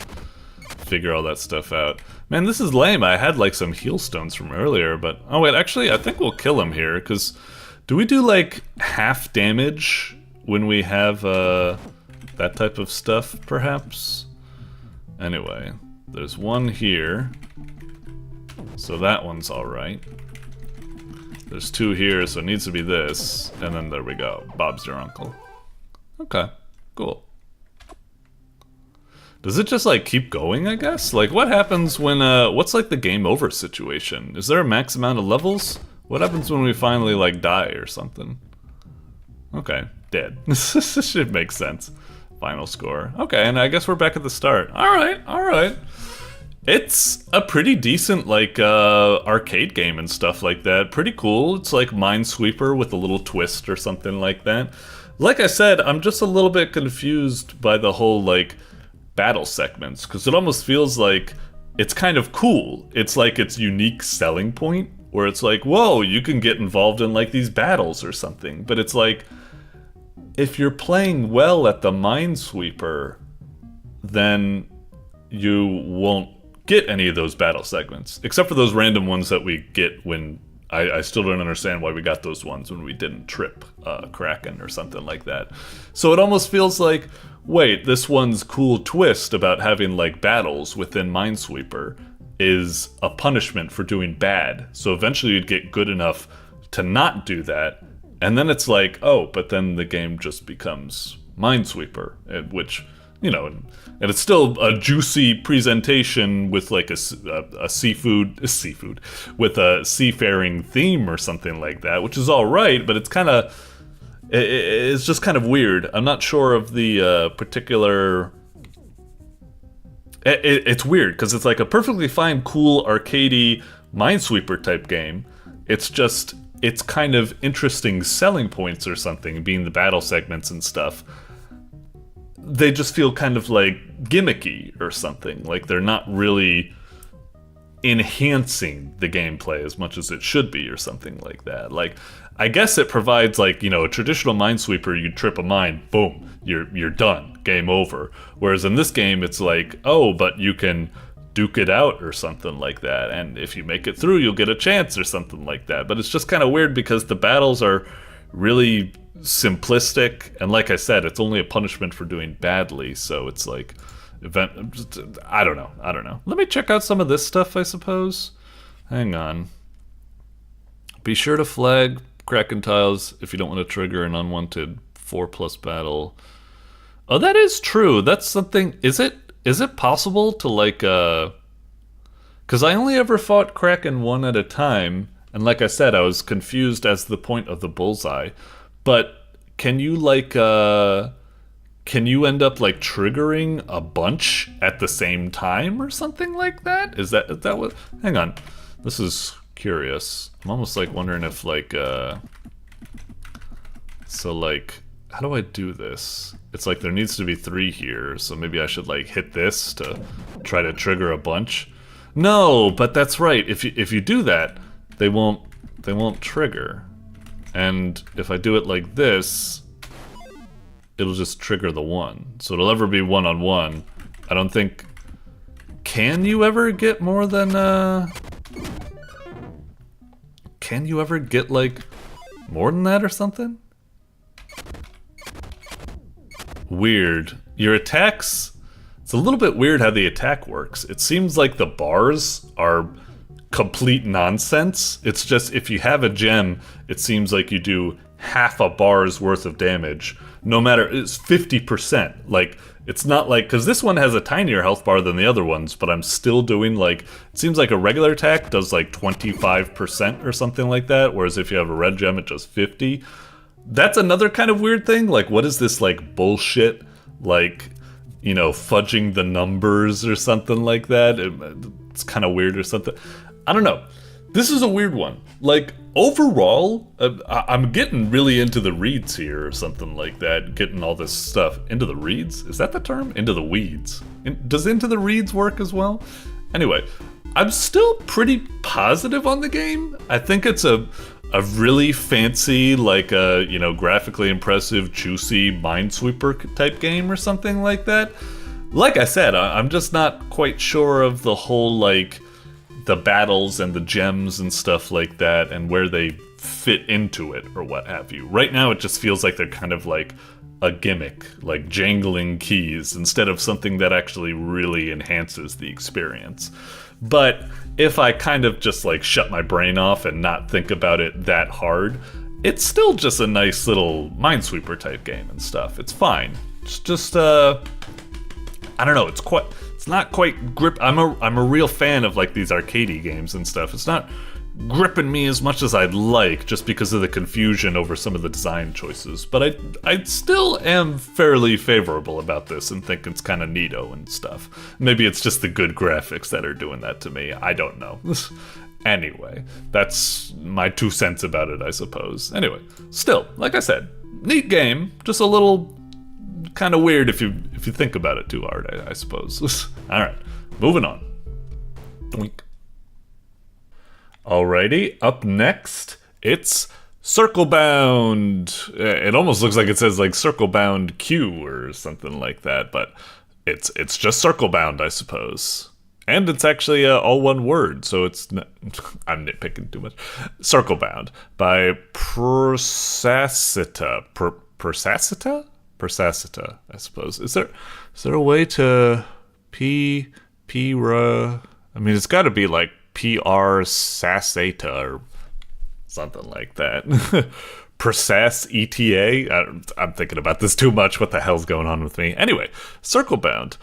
figure all that stuff out. Man, this is lame. I had like some heal stones from earlier, but... Oh wait, actually I think we'll kill him here, because... Do we do like half damage when we have that type of stuff, perhaps? Anyway, there's 1 here. So that one's alright. There's 2 here, so it needs to be this. And then there we go. Bob's your uncle. Okay, cool. Does it just like keep going, I guess? Like what happens when, what's like the game over situation? Is there a max amount of levels? What happens when we finally like die or something? Okay, dead. This should make sense. Final score. Okay, and I guess we're back at the start. Alright, alright. It's a pretty decent like arcade game and stuff like that. Pretty cool. It's like Minesweeper with a little twist or something like that. Like I said, I'm just a little bit confused by the whole like battle segments, because it almost feels like it's kind of cool. It's like its unique selling point, where it's like, whoa, you can get involved in like these battles or something. But it's like, if you're playing well at the Minesweeper, then you won't get any of those battle segments, except for those random ones that we get when I still don't understand why we got those ones when we didn't trip Kraken or something like that. So it almost feels like, wait, this one's cool twist about having like battles within Minesweeper is a punishment for doing bad. So eventually you'd get good enough to not do that, and then it's like, oh, but then the game just becomes Minesweeper, which, you know, and it's still a juicy presentation with like a seafood with a seafaring theme or something like that, which is all right, but it's kind of, it's just kind of weird. I'm not sure of the particular. It's weird because it's like a perfectly fine, cool, arcadey Minesweeper type game. It's just, it's kind of interesting selling points or something, being the battle segments and stuff. They just feel kind of like gimmicky or something. Like they're not really enhancing the gameplay as much as it should be or something like that. Like, I guess it provides like, you know, a traditional Minesweeper, you trip a mine, boom, you're done, game over. Whereas in this game, it's like, oh, but you can duke it out or something like that. And if you make it through, you'll get a chance or something like that. But it's just kind of weird because the battles are really simplistic, and like I said, it's only a punishment for doing badly, so it's like I don't know. Let me check out some of this stuff, I suppose. Hang on. Be sure to flag Kraken tiles if you don't want to trigger an unwanted 4+ battle. Oh, that is true. That's something. Is it possible to like because I only ever fought Kraken one at a time, and like I said, I was confused as to the point of the bullseye. But can you like can you end up like triggering a bunch at the same time or something like that? Is that what? Hang on, this is curious. I'm almost like wondering if like so like, how do I do this? It's like there needs to be 3 here, so maybe I should like hit this to try to trigger a bunch. No, but that's right. If you do that, they won't trigger. And if I do it like this, it'll just trigger the 1. So it'll ever be 1-on-1. I don't think... Can you ever get more than, Can you ever get, like, more than that or something? Weird. Your attacks... It's a little bit weird how the attack works. It seems like the bars are complete nonsense. It's just, if you have a gem, it seems like you do half a bar's worth of damage. No matter, it's 50%. Like, it's not like, because this one has a tinier health bar than the other ones, but I'm still doing like, it seems like a regular attack does like 25% or something like that, whereas if you have a red gem, it does 50. That's another kind of weird thing. Like, what is this like bullshit? Like, you know, fudging the numbers or something like that. It's kind of weird or something. I don't know. This is a weird one. Like, overall, I'm getting really into the reeds here or something like that. Getting all this stuff. Into the reeds? Is that the term? Into the weeds. Does into the reeds work as well? Anyway, I'm still pretty positive on the game. I think it's a really fancy, like a, you know, graphically impressive, juicy Minesweeper type game or something like that. Like I said, I'm just not quite sure of the whole, like, the battles and the gems and stuff like that and where they fit into it or what have you. Right now it just feels like they're kind of like a gimmick, like jangling keys instead of something that actually really enhances the experience. But if I kind of just like shut my brain off and not think about it that hard, it's still just a nice little Minesweeper type game and stuff. It's fine. It's just I don't know, it's not quite grip. I'm a real fan of like these arcadey games and stuff. It's not gripping me as much as I'd like, just because of the confusion over some of the design choices. But I still am fairly favorable about this and think it's kind of neato and stuff. Maybe it's just the good graphics that are doing that to me. I don't know. Anyway, that's my 2 cents about it, I suppose. Anyway, still, like I said, neat game. Just a little kind of weird if you think about it too hard, I suppose. All right, moving on. Doink. Alrighty, up next, it's Circlebound. It almost looks like it says like Circlebound Q or something like that, but it's just Circlebound, I suppose. And it's actually all one word, so it's not, I'm nitpicking too much. Circlebound by prsaseta. Prsaseta, I suppose. Is there a way to I mean, it's got to be like prsaseta or something like that. Prsaseta. I'm thinking about this too much. What the hell's going on with me? Anyway, Circlebound.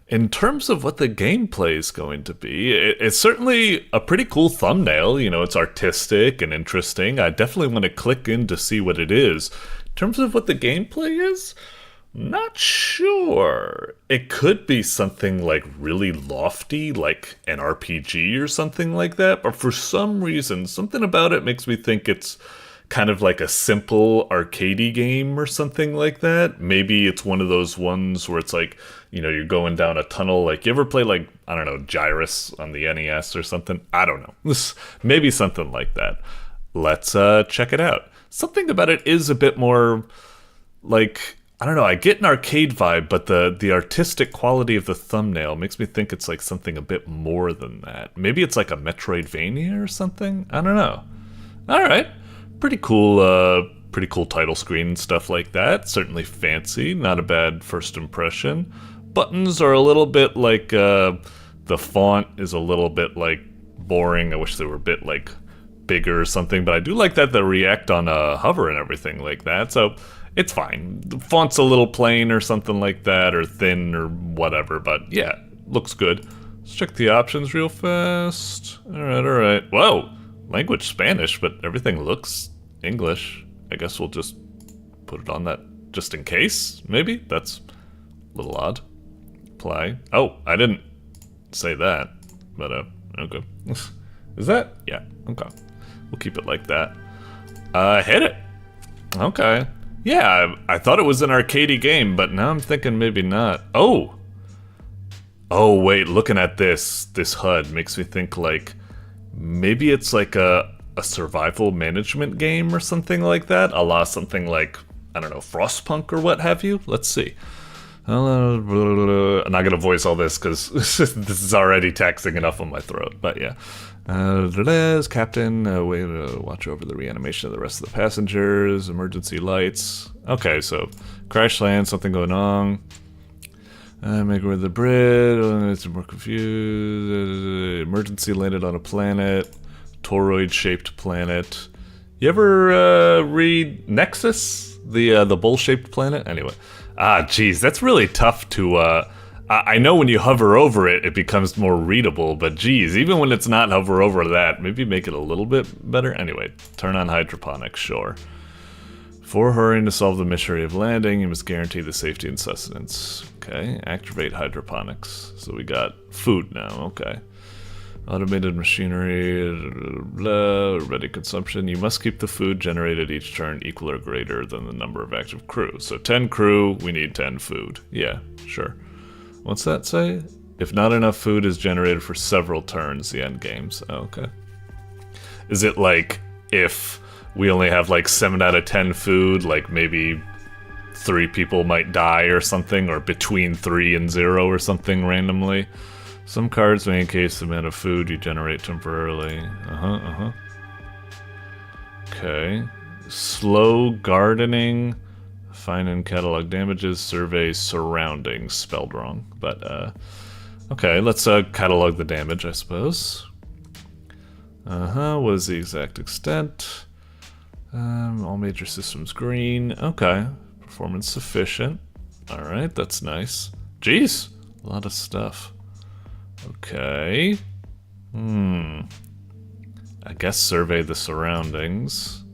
In terms of what the gameplay is going to be, it's certainly a pretty cool thumbnail. You know, it's artistic and interesting. I definitely want to click in to see what it is. In terms of what the gameplay is, not sure. It could be something like really lofty, like an RPG or something like that, but for some reason, something about it makes me think it's kind of like a simple arcadey game or something like that. Maybe it's one of those ones where it's like, you know, you're going down a tunnel. Like, you ever play like, I don't know, Gyrus on the NES or something? I don't know. Maybe something like that. Let's check it out. Something about it is a bit more like, I don't know, I get an arcade vibe, but the artistic quality of the thumbnail makes me think it's like something a bit more than that. Maybe it's like a Metroidvania or something? I don't know. All right. Pretty cool title screen and stuff like that. Certainly fancy, not a bad first impression. Buttons are a little bit like, the font is a little bit like boring. I wish they were a bit like bigger or something, but I do like that they react on hover and everything like that, so it's fine. The font's a little plain or something like that, or thin or whatever, but yeah, looks good. Let's check the options real fast. Alright. Whoa! Language Spanish, but everything looks English. I guess we'll just put it on that just in case, maybe? That's a little odd. Apply. Oh, I didn't say that, but okay. Is that? Yeah, okay. We'll keep it like that. Hit it! Okay. Yeah, I thought it was an arcadey game, but now I'm thinking maybe not. Oh! Oh, wait, looking at this HUD makes me think like, maybe it's like a survival management game or something like that, a la something like, I don't know, Frostpunk or what have you. Let's see. I'm not gonna voice all this because this is already taxing enough on my throat, but yeah. Captain, way to watch over the reanimation of the rest of the passengers, emergency lights. Okay, so crash land, something going on. Make way to the bridge, it's more confused. Emergency landed on a planet, toroid-shaped planet. You ever read Nexus, the bowl-shaped planet? Anyway, geez, that's really tough to. I know when you hover over it, it becomes more readable, but geez, even when it's not hover over that, maybe make it a little bit better. Anyway, turn on hydroponics, sure. Before hurrying to solve the mystery of landing, you must guarantee the safety and sustenance. Okay, activate hydroponics. So we got food now, okay. Automated machinery, ready consumption. You must keep the food generated each turn equal or greater than the number of active crew. So 10 crew, we need 10 food. Yeah, sure. What's that say? If not enough food is generated for several turns, the end games. Oh, okay. Is it like if we only have like 7 out of 10 food, like maybe 3 people might die or something, or between 3 and 0 or something randomly? Some cards may increase the amount of food you generate temporarily. Okay. Slow gardening. Find and catalog damages. Survey surroundings. Spelled wrong. But, okay, let's catalog the damage, I suppose. What is the exact extent? All major systems green. Okay. Performance sufficient. Alright, that's nice. Jeez. A lot of stuff. Okay. I guess survey the surroundings.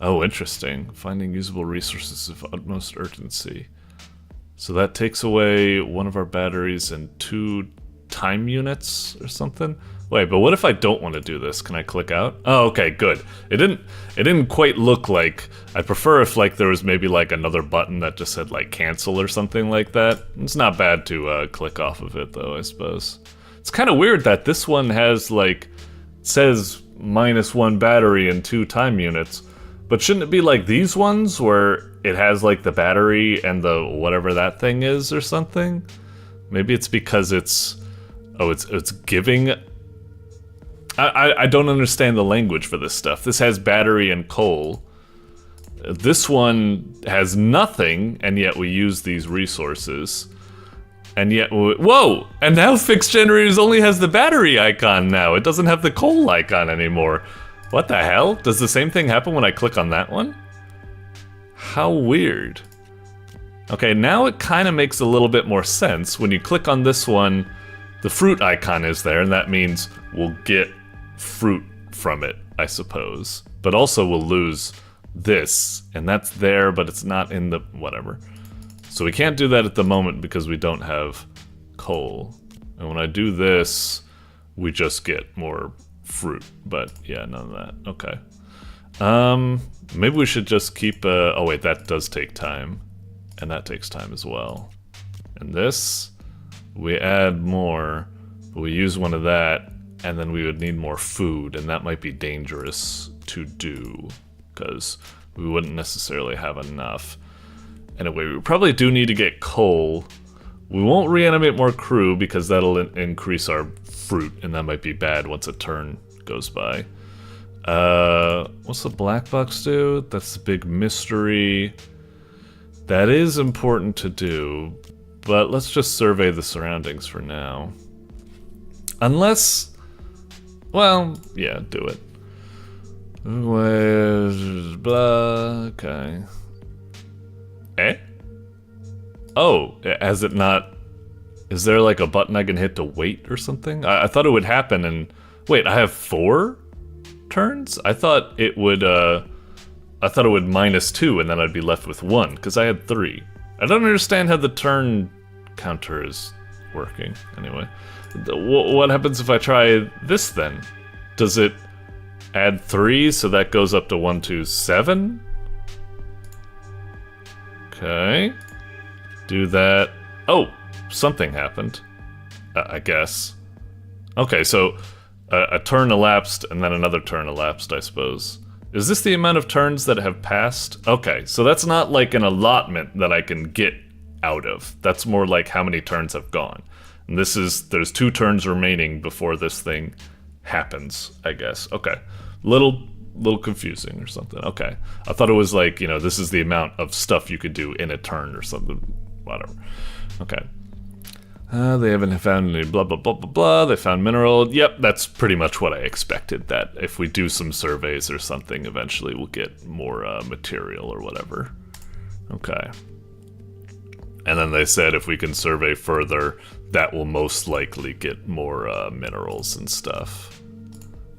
Oh, interesting. Finding usable resources of utmost urgency. So that takes away one of our batteries and 2 time units or something? Wait, but what if I don't want to do this? Can I click out? Oh, okay, good. It didn't quite look like... I prefer if like there was maybe like another button that just said like cancel or something like that. It's not bad to click off of it though, I suppose. It's kind of weird that this one has like... says -1 battery and 2 time units. But shouldn't it be like these ones where it has like the battery and the whatever that thing is or something? Maybe it's because it's... Oh, it's giving... I don't understand the language for this stuff. This has battery and coal. This one has nothing, and yet we use these resources. And yet, whoa! And now Fixed Generators only has the battery icon now. It doesn't have the coal icon anymore. What the hell? Does the same thing happen when I click on that one? How weird. Okay, now it kind of makes a little bit more sense. When you click on this one, the fruit icon is there, and that means we'll get fruit from it, I suppose. But also we'll lose this, and that's there, but it's not in the... whatever. So we can't do that at the moment because we don't have coal. And when I do this, we just get more fruit. But yeah, none of that. Okay. Maybe we should just keep... oh wait, that does take time. And that takes time as well. And this, we add more, but we use one of that, and then we would need more food, and that might be dangerous to do, because we wouldn't necessarily have enough. Anyway, we probably do need to get coal. We won't reanimate more crew, because that'll increase our fruit, and that might be bad once a turn goes by. What's the black box do? That's the big mystery. That is important to do, but let's just survey the surroundings for now. Unless... well, yeah, do it. Blah, okay. Eh? Oh, has it not... is there like a button I can hit to wait or something? I thought it would happen and... wait, I have 4 turns? I thought it would, -2 and then I'd be left with 1, because I had 3. I don't understand how the turn counter is working, anyway. What happens if I try this then? Does it add 3, so that goes up to 1, 2, 7? Okay. Do that. Oh, something happened. I guess. Okay, so a turn elapsed and then another turn elapsed, I suppose. Is this the amount of turns that have passed? Okay, so that's not like an allotment that I can get out of. That's more like how many turns have gone. And this is, there's 2 turns remaining before this thing happens, I guess. Okay, little confusing or something. Okay, I thought it was like, you know, this is the amount of stuff you could do in a turn or something, whatever. Okay. They haven't found any blah blah blah blah blah. They found mineral. Yep, that's pretty much what I expected. That if we do some surveys or something, eventually we'll get more material or whatever. Okay. And then they said if we can survey further, that will most likely get more minerals and stuff.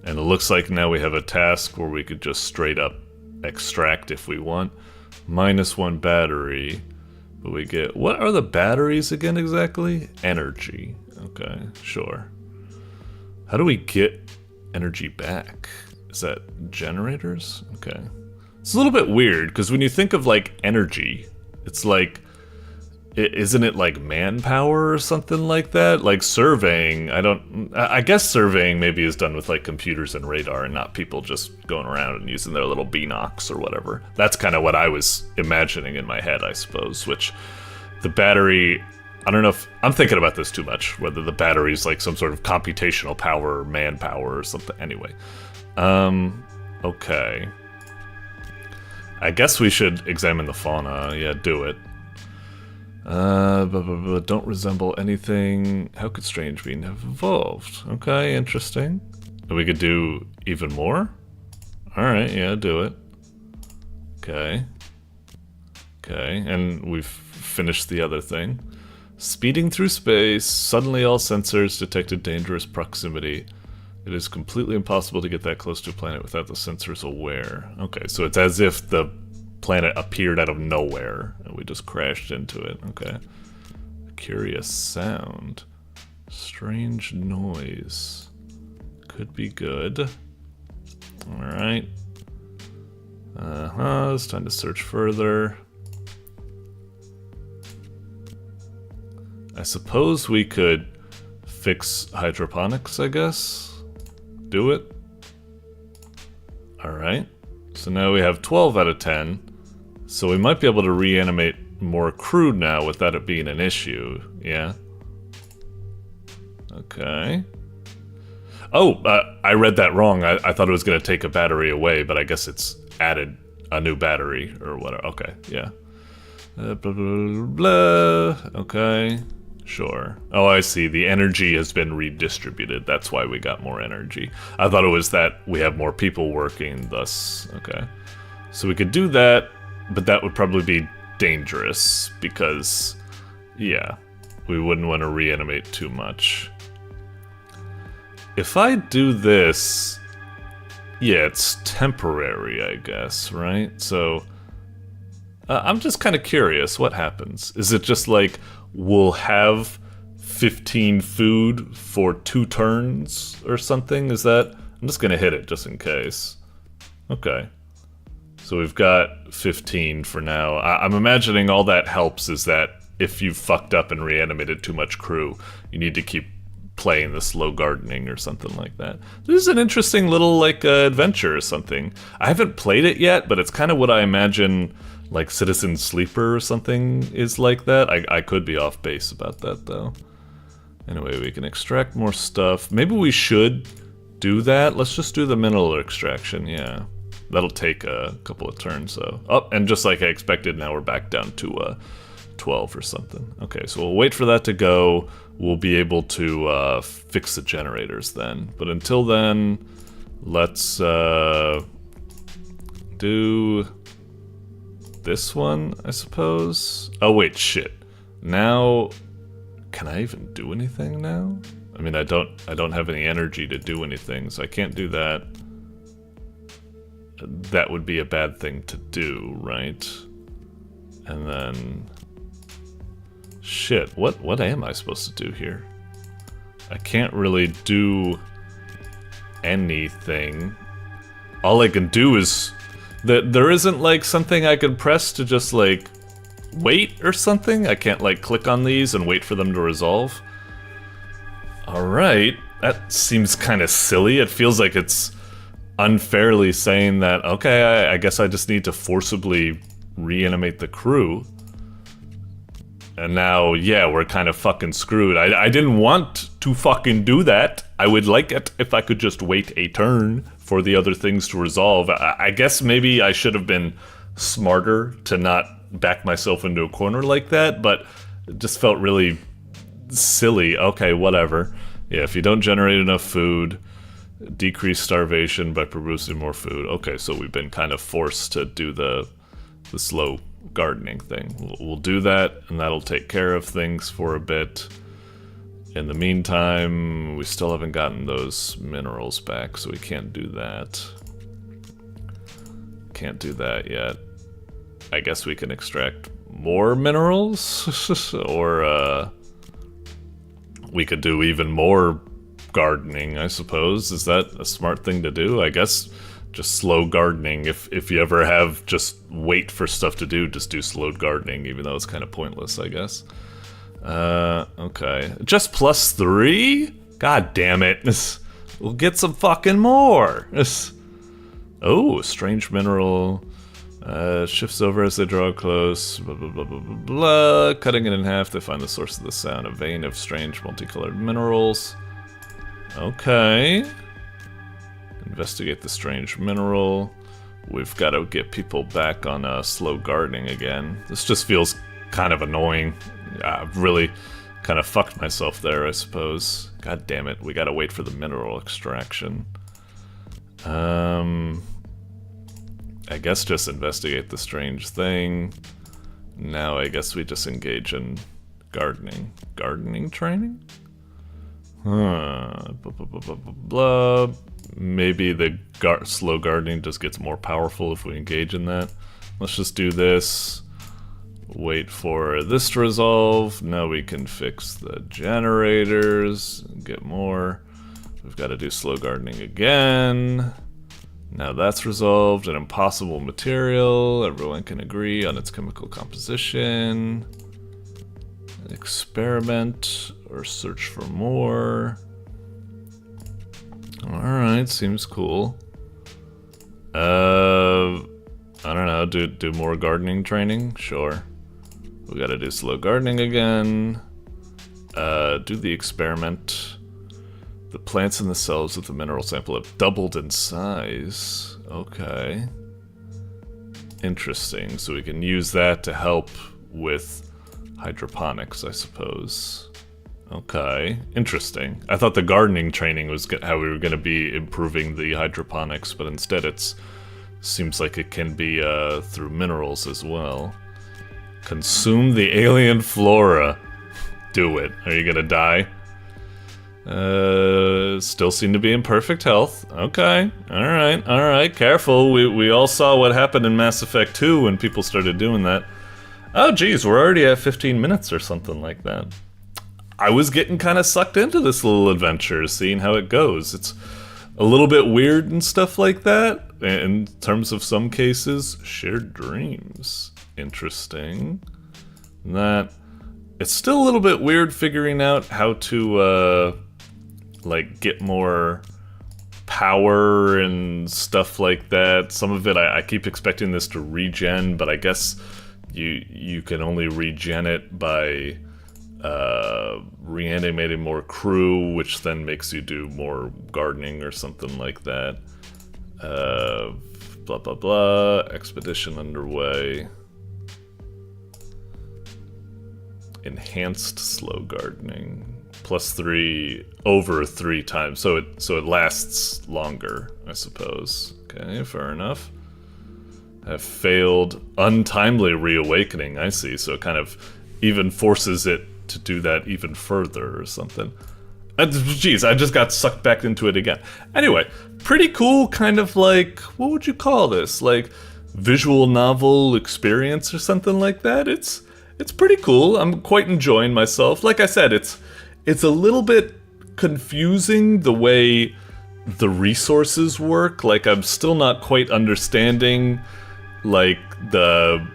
And it looks like now we have a task where we could just straight up extract if we want. -1 battery. But we get, what are the batteries again exactly? Energy. Okay, sure. How do we get energy back? Is that generators? Okay. It's a little bit weird, because when you think of like energy, it's like, isn't it like manpower or something like that? Like surveying, I guess surveying maybe is done with like computers and radar and not people just going around and using their little binocs or whatever. That's kind of what I was imagining in my head, I suppose, which the battery, I don't know if, I'm thinking about this too much, whether the battery is like some sort of computational power or manpower or something. Anyway, okay. I guess we should examine the fauna. Yeah, do it. Don't resemble anything. How could strange being have evolved? Okay, interesting. We could do even more? Alright, yeah, do it. Okay. Okay, and we've finished the other thing. Speeding through space, suddenly all sensors detected dangerous proximity. It is completely impossible to get that close to a planet without the sensors aware. Okay, so it's as if the planet appeared out of nowhere and we just crashed into it. Okay. A curious sound. Strange noise. Could be good. Alright. It's time to search further. I suppose we could fix hydroponics, I guess. Do it. Alright. So now we have 12 out of 10. So we might be able to reanimate more crude now without it being an issue. Yeah. Okay. Oh, I read that wrong. I thought it was going to take a battery away, but I guess it's added a new battery or whatever. Okay, yeah. Blah, blah, blah, blah. Okay, sure. Oh, I see. The energy has been redistributed. That's why we got more energy. I thought it was that we have more people working, thus. Okay. So we could do that, but that would probably be dangerous because, yeah, we wouldn't want to reanimate too much. If I do this, yeah, it's temporary, I guess, right? So, I'm just kind of curious, what happens? Is it just like, we'll have 15 food for 2 turns or something? Is that... I'm just gonna hit it just in case. Okay. So we've got 15 for now. I'm imagining all that helps is that if you fucked up and reanimated too much crew, you need to keep playing the slow gardening or something like that. This is an interesting little, like, adventure or something. I haven't played it yet, but it's kind of what I imagine, like, Citizen Sleeper or something is like that. I could be off base about that, though. Anyway, we can extract more stuff. Maybe we should do that. Let's just do the mineral extraction, yeah. That'll take a couple of turns, though. Oh, and just like I expected, now we're back down to 12 or something. Okay, so we'll wait for that to go. We'll be able to fix the generators then. But until then, let's do this one, I suppose. Oh wait, shit. Now, can I even do anything now? I mean, I don't have any energy to do anything, so I can't do that. That would be a bad thing to do, right? And then... shit, what am I supposed to do here? I can't really do anything. All I can do is... there isn't, like, something I can press to just, like, wait or something? I can't, like, click on these and wait for them to resolve? Alright, that seems kind of silly. It feels like it's unfairly saying that, okay, I guess I just need to forcibly reanimate the crew. And now, yeah, we're kind of fucking screwed. I didn't want to fucking do that. I would like it if I could just wait a turn for the other things to resolve. I guess maybe I should have been smarter to not back myself into a corner like that, but it just felt really silly. Okay, whatever. Yeah, if you don't generate enough food, decrease starvation by producing more food. Okay, so we've been kind of forced to do the slow gardening thing. We'll do that, and that'll take care of things for a bit. In the meantime, we still haven't gotten those minerals back, so we can't do that. Can't do that yet. I guess we can extract more minerals, or we could do even more gardening, I suppose. Is that a smart thing to do? I guess just slow gardening. If you ever have just wait for stuff to do, just do slow gardening, even though it's kind of pointless, I guess. Okay. Just +3? God damn it. We'll get some fucking more. Oh, strange mineral. Shifts over as they draw close. Blah, blah, blah, blah, blah, blah. Cutting it in half, they find the source of the sound. A vein of strange multicolored minerals. Okay. Investigate the strange mineral. We've got to get people back on slow gardening again. This just feels kind of annoying. I've really kind of fucked myself there, I suppose. God damn it, we gotta wait for the mineral extraction. I guess just investigate the strange thing. Now I guess we just engage in Gardening training? Huh. Blah. Maybe the slow gardening just gets more powerful if we engage in that. Let's just do this. Wait for this to resolve. Now we can fix the generators. Get more. We've got to do slow gardening again. Now that's resolved. An impossible material. Everyone can agree on its chemical composition. Experiment or search for more. Alright, seems cool. I don't know, do more gardening training? Sure. We gotta do slow gardening again. Do the experiment. The plants in the cells of the mineral sample have doubled in size. Okay. Interesting, so we can use that to help with hydroponics, I suppose. Okay, interesting. I thought the gardening training was how we were going to be improving the hydroponics, but instead it seems like it can be through minerals as well. Consume the alien flora. Do it. Are you going to die? Still seem to be in perfect health. Okay, alright, careful. We all saw what happened in Mass Effect 2 when people started doing that. Oh geez, we're already at 15 minutes or something like that. I was getting kind of sucked into this little adventure, seeing how it goes. It's a little bit weird and stuff like that. In terms of some cases, shared dreams. Interesting. That it's still a little bit weird figuring out how to like get more power and stuff like that. Some of it I keep expecting this to regen, but I guess you can only regen it by reanimating more crew, which then makes you do more gardening or something like that. Blah blah blah. Expedition underway. Enhanced slow gardening. +3 over 3 times, so it lasts longer, I suppose. Okay, fair enough. Have failed untimely reawakening. I see. So it kind of even forces it to do that even further or something. Jeez, I just got sucked back into it again. Anyway, pretty cool, kind of like, what would you call this? Like visual novel experience or something like that. It's pretty cool. I'm quite enjoying myself. Like I said, it's a little bit confusing the way the resources work. Like I'm still not quite understanding like the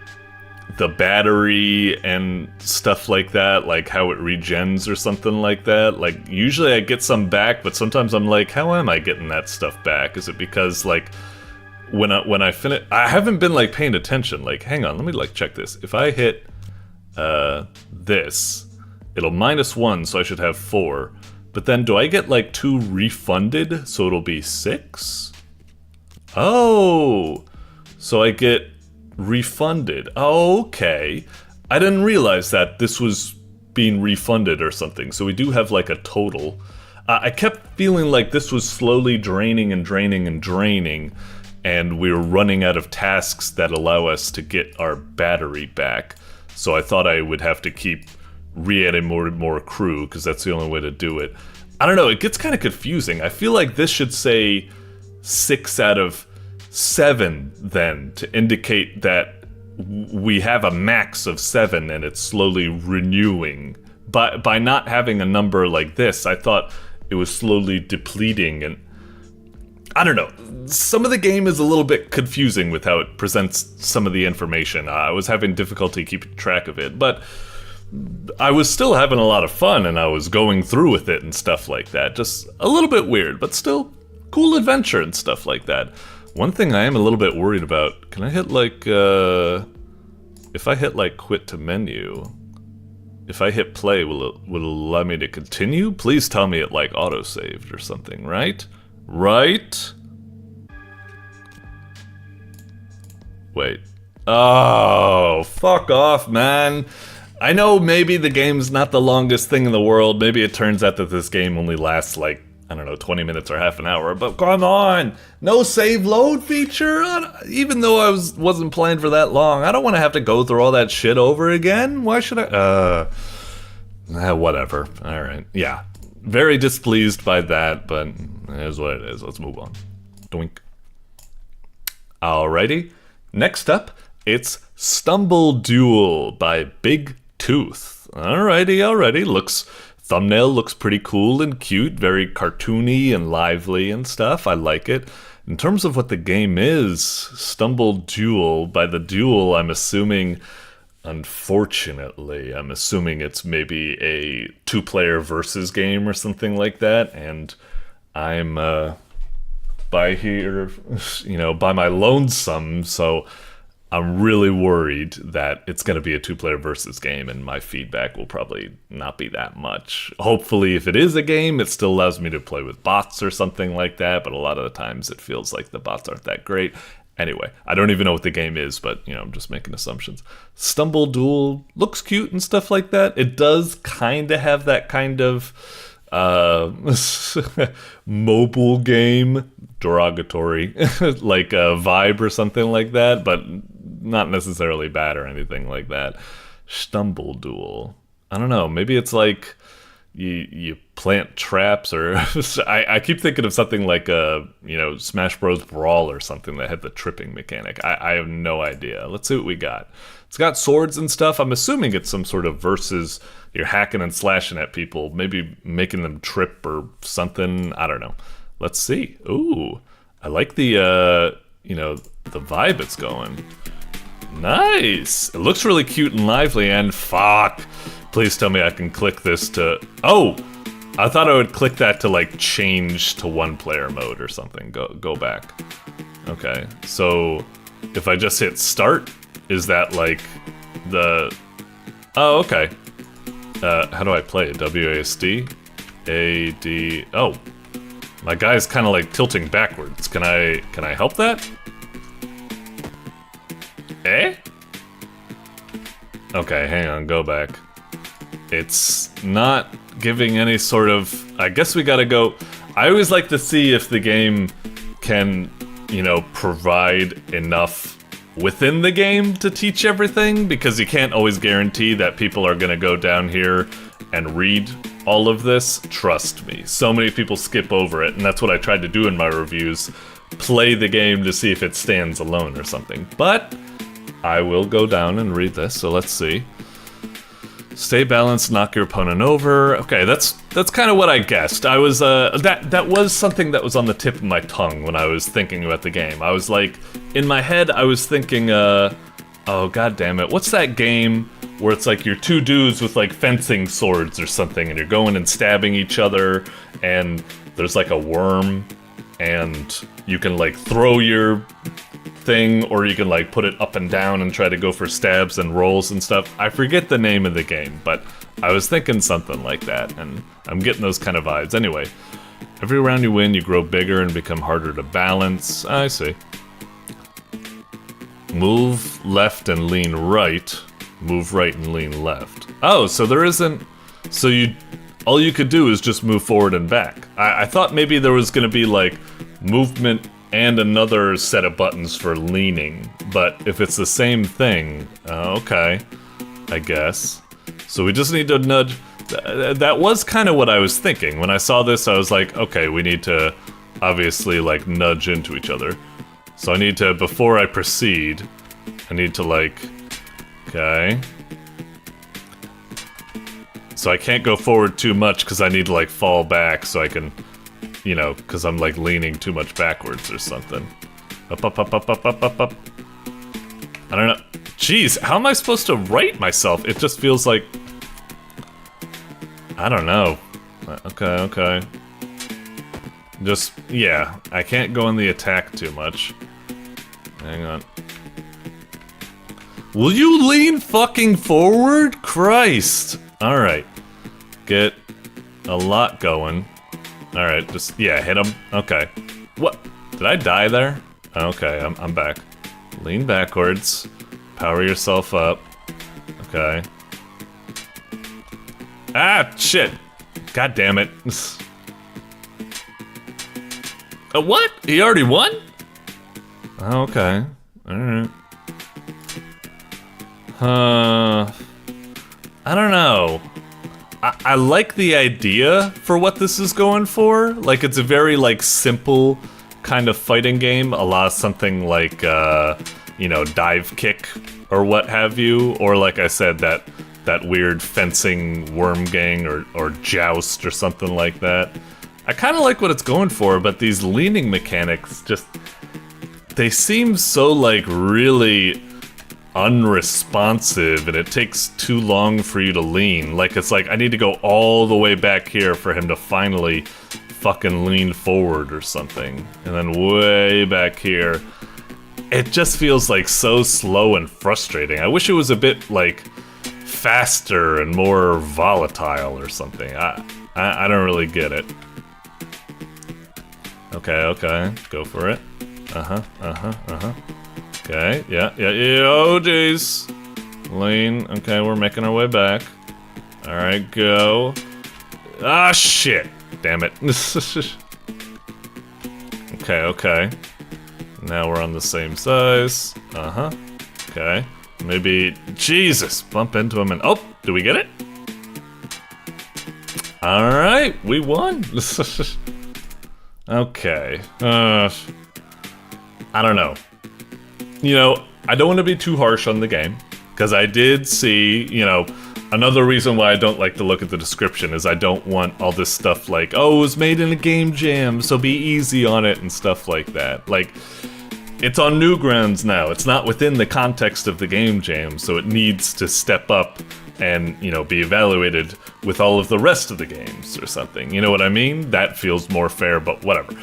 battery and stuff like that, like how it regens or something like that. Like usually I get some back, but sometimes I'm like, how am I getting that stuff back? Is it because like when I finish, I haven't been like paying attention. Like hang on, let me like check this. If I hit this, it'll -1, so I should have 4. But then do I get like 2 refunded, so it'll be 6? Oh, so I get refunded. Oh, okay. I didn't realize that this was being refunded or something, so we do have like a total. I kept feeling like this was slowly draining and draining and draining, and we were running out of tasks that allow us to get our battery back. So I thought I would have to keep re-adding more crew, because that's the only way to do it. I don't know, it gets kind of confusing. I feel like this should say 6 out of 7 then, to indicate that we have a max of 7 and it's slowly renewing. But by not having a number like this, I thought it was slowly depleting, and I don't know. Some of the game is a little bit confusing with how it presents some of the information. I was having difficulty keeping track of it, but I was still having a lot of fun, and I was going through with it and stuff like that. Just a little bit weird, but still cool adventure and stuff like that. One thing I am a little bit worried about, can I hit like, if I hit like quit to menu, if I hit play, will it allow me to continue? Please tell me it like auto-saved or something, right? Right? Wait. Oh, fuck off, man. I know maybe the game's not the longest thing in the world. Maybe it turns out that this game only lasts like, I don't know, 20 minutes or half an hour, but come on! No save load feature? Even though I wasn't playing for that long, I don't want to have to go through all that shit over again. Why should I? Whatever. Alright, yeah. Very displeased by that, but it is what it is. Let's move on. Doink. Alrighty. Next up, it's Stumble Duel by BigTooth. Alrighty. Thumbnail looks pretty cool and cute, very cartoony and lively and stuff. I like it. In terms of what the game is, Stumble Duel, by the duel, I'm assuming, unfortunately, it's maybe a 2-player versus game or something like that, and I'm, by my lonesome, so I'm really worried that it's going to be a 2-player versus game, and my feedback will probably not be that much. Hopefully, if it is a game, it still allows me to play with bots or something like that, but a lot of the times it feels like the bots aren't that great. Anyway, I don't even know what the game is, but, I'm just making assumptions. Stumble Duel looks cute and stuff like that. It does kind of have that kind of mobile game, derogatory, like a vibe or something like that, but not necessarily bad or anything like that. Stumble Duel. I don't know, maybe it's like you plant traps, or I keep thinking of something like Smash Bros. Brawl or something that had the tripping mechanic. I have no idea. Let's see what we got. It's got swords and stuff. I'm assuming it's some sort of versus. You're hacking and slashing at people, maybe making them trip or something. I don't know. Let's see. Ooh, I like the the vibe it's going. Nice. It looks really cute and lively. And fuck. Please tell me I can click this to... Oh! I thought I would click that to, like, change to 1-player mode or something. Go back. Okay. So, if I just hit start, is that, like, the... Oh, okay. How do I play it? WASD? AD... Oh. My guy's kind of, like, tilting backwards. Can I help that? Eh? Okay, hang on. Go back. It's not giving any sort of... I guess we gotta go... I always like to see if the game can, provide enough within the game to teach everything, because you can't always guarantee that people are gonna go down here and read all of this. Trust me. So many people skip over it, and that's what I tried to do in my reviews. Play the game to see if it stands alone or something. But I will go down and read this, so let's see. Stay balanced, knock your opponent over. Okay, that's kind of what I guessed. I was that was something that was on the tip of my tongue when I was thinking about the game. I was like, in my head, I was thinking, oh god damn it, what's that game where it's like you're two dudes with like fencing swords or something, and you're going and stabbing each other, and there's like a worm, and you can like throw your thing, or you can like put it up and down and try to go for stabs and rolls and stuff. I forget the name of the game, but I was thinking something like that, and I'm getting those kind of vibes. Anyway, every round you win, you grow bigger and become harder to balance. I see. Move left and lean right. Move right and lean left. Oh, so there isn't... So all you could do is just move forward and back. I thought maybe there was gonna be like movement and another set of buttons for leaning, but if it's the same thing, okay, I guess. So we just need to nudge. That was kind of what I was thinking. When I saw this, I was like, okay, we need to obviously like nudge into each other. So I need to, before I proceed, I need to like, okay. So I can't go forward too much because I need to like fall back so I can, because I'm like leaning too much backwards or something. Up, up, up, up, up, up, up, up. I don't know. Jeez, how am I supposed to write myself? It just feels like... I don't know. Okay. Just, yeah, I can't go in the attack too much. Hang on. Will you lean fucking forward? Christ! Alright. Get a lot going. Alright, just, yeah, hit him. Okay. What? Did I die there? Okay, I'm back. Lean backwards. Power yourself up. Okay. Ah, shit! God damn it. What? He already won? Okay. Alright. I don't know. I like the idea for what this is going for. Like, it's a very, like, simple kind of fighting game, a la something like, you know, dive kick or what have you, or like I said, that weird fencing worm gang or joust or something like that. I kind of like what it's going for, but these leaning mechanics just, they seem so like really unresponsive, and it takes too long for you to lean. Like, it's like I need to go all the way back here for him to finally fucking lean forward or something, and then way back here. It just feels like so slow and frustrating. I wish it was a bit like faster and more volatile or something. I don't really get it. Okay, go for it. Okay, yeah, oh jeez. Lean, okay, we're making our way back. Alright, go. Ah, shit! Damn it. Okay. Now we're on the same size. Okay. Maybe, Jesus, bump into him and, oh, do we get it? Alright, we won. Okay. I don't know. You know, I don't want to be too harsh on the game, because I did see, you know, another reason why I don't like to look at the description is I don't want all this stuff like, oh, it was made in a game jam, so be easy on it and stuff like that. Like, it's on Newgrounds now. It's not within the context of the game jam, so it needs to step up and, you know, be evaluated with all of the rest of the games or something. You know what I mean? That feels more fair, but whatever.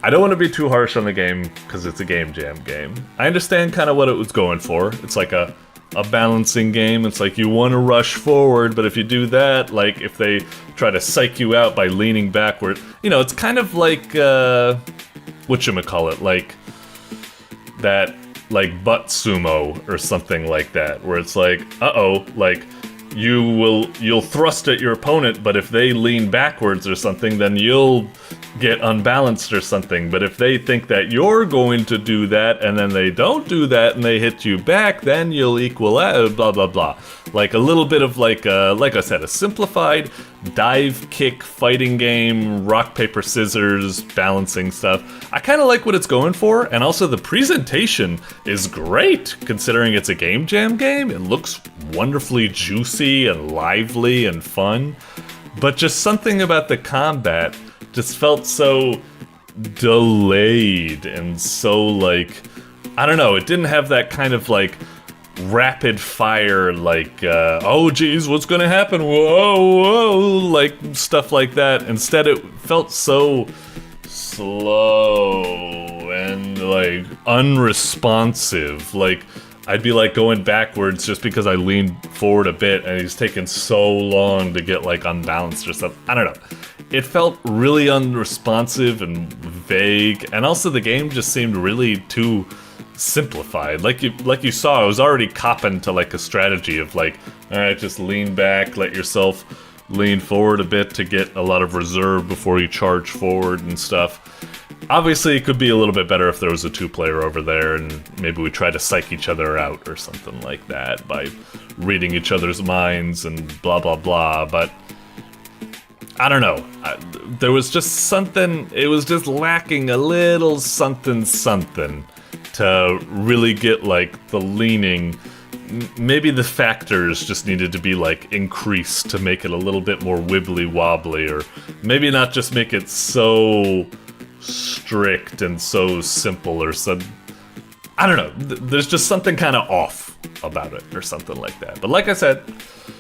I don't want to be too harsh on the game because it's a game jam game. I understand kind of what it was going for. It's like a balancing game. It's like you want to rush forward, but if you do that, like if they try to psych you out by leaning backward, you know, it's kind of like, whatchamacallit, like that, like butt sumo or something like that, where it's like, uh-oh, like you'll thrust at your opponent, but if they lean backwards or something, then you'll get unbalanced or something. But if they think that you're going to do that and then they don't do that and they hit you back, then you'll equal out, blah blah blah. Like a little bit of like I said, a simplified dive kick fighting game, rock paper scissors balancing stuff. I kind of like what it's going for, and also the presentation is great considering it's a game jam game. It looks wonderfully juicy and lively and fun, but just something about the combat just felt so delayed and so like, I don't know, it didn't have that kind of like rapid fire, like, oh geez, what's gonna happen, whoa, like stuff like that. Instead it felt so slow and like unresponsive. Like I'd be like going backwards just because I leaned forward a bit and he's taking so long to get like unbalanced or something. I don't know. It felt really unresponsive and vague, and also the game just seemed really too simplified. Like you saw, I was already copping to like a strategy of like, alright, just lean back, let yourself lean forward a bit to get a lot of reserve before you charge forward and stuff. Obviously, it could be a little bit better if there was a two-player over there, and maybe we try to psych each other out or something like that by reading each other's minds and blah blah blah, but I don't know. There was just something, it was just lacking a little something to really get like the leaning. Maybe the factors just needed to be like increased to make it a little bit more wibbly wobbly, or maybe not just make it so strict and so simple or some, I don't know. There's just something kind of off about it or something like that. But like I said,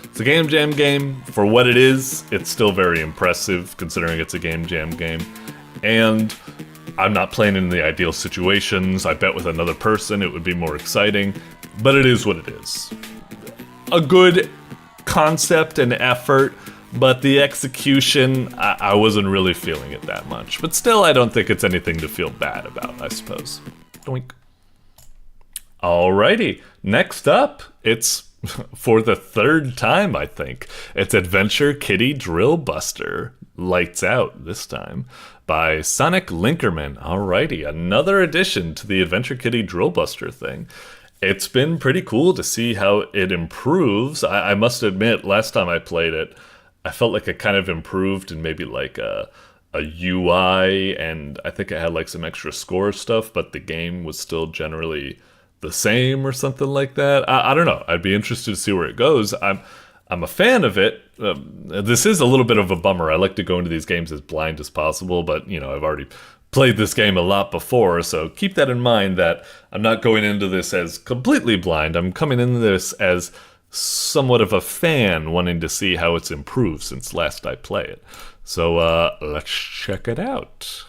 it's a game jam game. For what it is, it's still very impressive considering it's a game jam game. And I'm not playing in the ideal situations. I bet with another person it would be more exciting. But it is what it is. A good concept and effort, but the execution, I wasn't really feeling it that much. But still, I don't think it's anything to feel bad about, I suppose. Doink. Alrighty, next up, it's for the third time, I think. It's Adventure Kitty Drill Buster. Lights Out this time. By soniclinkerman. Alrighty, another addition to the Adventure Kitty Drill Buster thing. It's been pretty cool to see how it improves. I must admit, last time I played it, I felt like it kind of improved in maybe like a UI, and I think it had like some extra score stuff, but the game was still generally the same or something like that. I don't know. I'd be interested to see where it goes. I'm a fan of it. This is a little bit of a bummer. I like to go into these games as blind as possible, but you know, I've already played this game a lot before, so keep that in mind that I'm not going into this as completely blind. I'm coming into this as somewhat of a fan wanting to see how it's improved since last I played it. So let's check it out.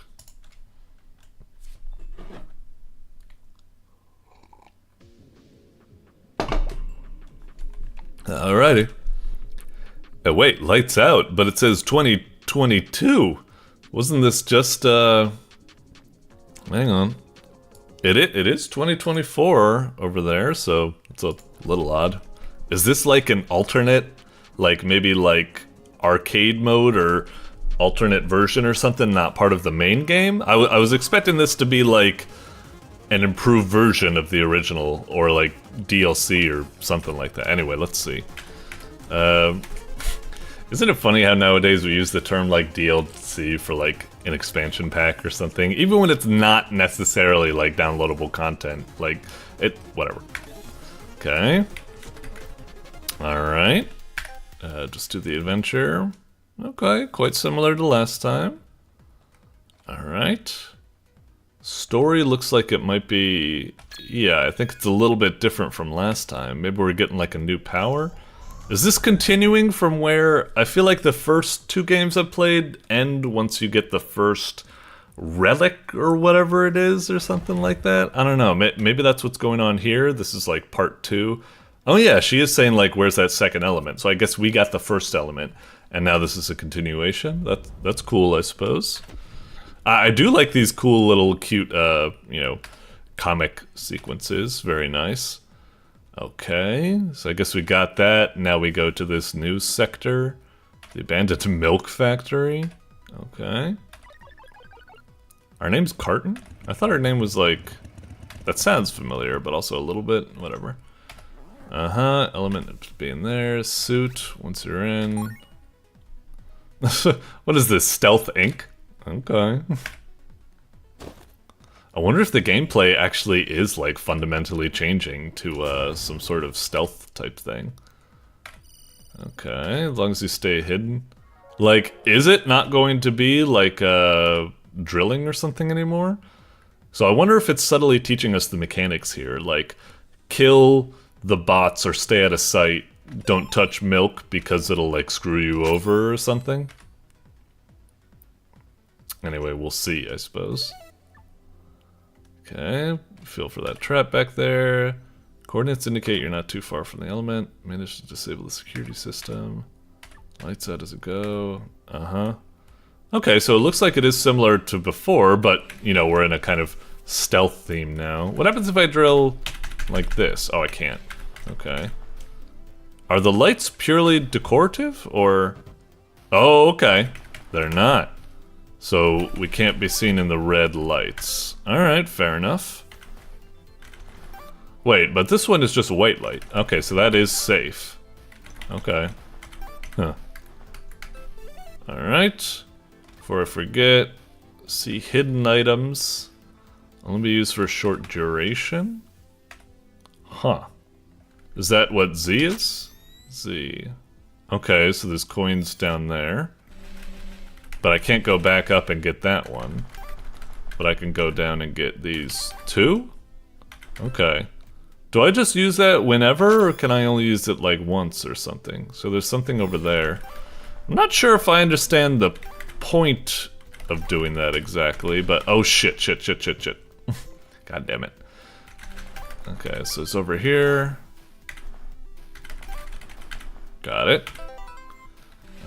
Alrighty. Oh, wait, lights out, but it says 2022. Wasn't this just, hang on. It is 2024 over there, so it's a little odd. Is this like an alternate, like maybe like arcade mode or alternate version or something, not part of the main game? I was expecting this to be like an improved version of the original, or like DLC or something like that. Anyway, let's see. Isn't it funny how nowadays we use the term like DLC for like an expansion pack or something, even when it's not necessarily like downloadable content, like it, whatever. Okay. Alright. Just do the adventure. Okay, quite similar to last time. Alright. Story looks like it might be... yeah, I think it's a little bit different from last time. Maybe we're getting like a new power? Is this continuing from where... I feel like the first two games I've played end once you get the first relic or whatever it is or something like that? I don't know. Maybe that's what's going on here. This is like part 2. Oh yeah, she is saying like, where's that second element? So I guess we got the first element, and now this is a continuation. That's cool, I suppose. I do like these cool little cute, you know, comic sequences. Very nice. Okay, so I guess we got that. Now we go to this new sector. The abandoned milk factory. Okay. Our name's Carton? I thought our name was like... that sounds familiar, but also a little bit, whatever. Uh-huh, element being there. Suit, once you're in. What is this, Stealth Inc? Okay. I wonder if the gameplay actually is like fundamentally changing to some sort of stealth type thing. Okay, as long as you stay hidden. Like, is it not going to be like drilling or something anymore? So I wonder if it's subtly teaching us the mechanics here, like kill the bots or stay out of sight, don't touch milk because it'll like screw you over or something. Anyway, we'll see, I suppose. Okay, feel for that trap back there. Coordinates indicate you're not too far from the element. Manage to disable the security system. Lights out as it go. Uh-huh. Okay, so it looks like it is similar to before, but, you know, we're in a kind of stealth theme now. What happens if I drill like this? Oh, I can't. Okay. Are the lights purely decorative, or... oh, okay. They're not. So we can't be seen in the red lights. Alright, fair enough. Wait, but this one is just a white light. Okay, so that is safe. Okay. Huh. Alright. Before I forget, see hidden items. Only be used for a short duration. Huh. Is that what Z is? Z. Okay, so there's coins down there. But I can't go back up and get that one. But I can go down and get these two? Okay. Do I just use that whenever, or can I only use it like once or something? So there's something over there. I'm not sure if I understand the point of doing that exactly, but oh shit. God damn it. Okay, so it's over here. Got it.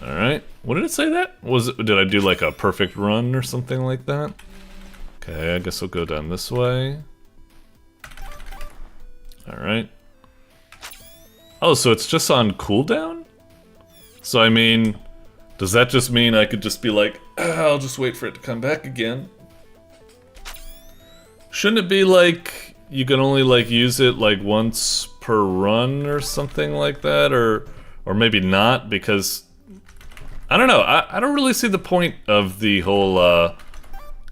Alright. What did it say that? Did I do like a perfect run or something like that? Okay, I guess we'll go down this way. Alright. Oh, so it's just on cooldown? So I mean, does that just mean I could just be like, I'll just wait for it to come back again? Shouldn't it be like, you can only like use it like once per run or something like that? Or maybe not, because I don't know. I don't really see the point of the whole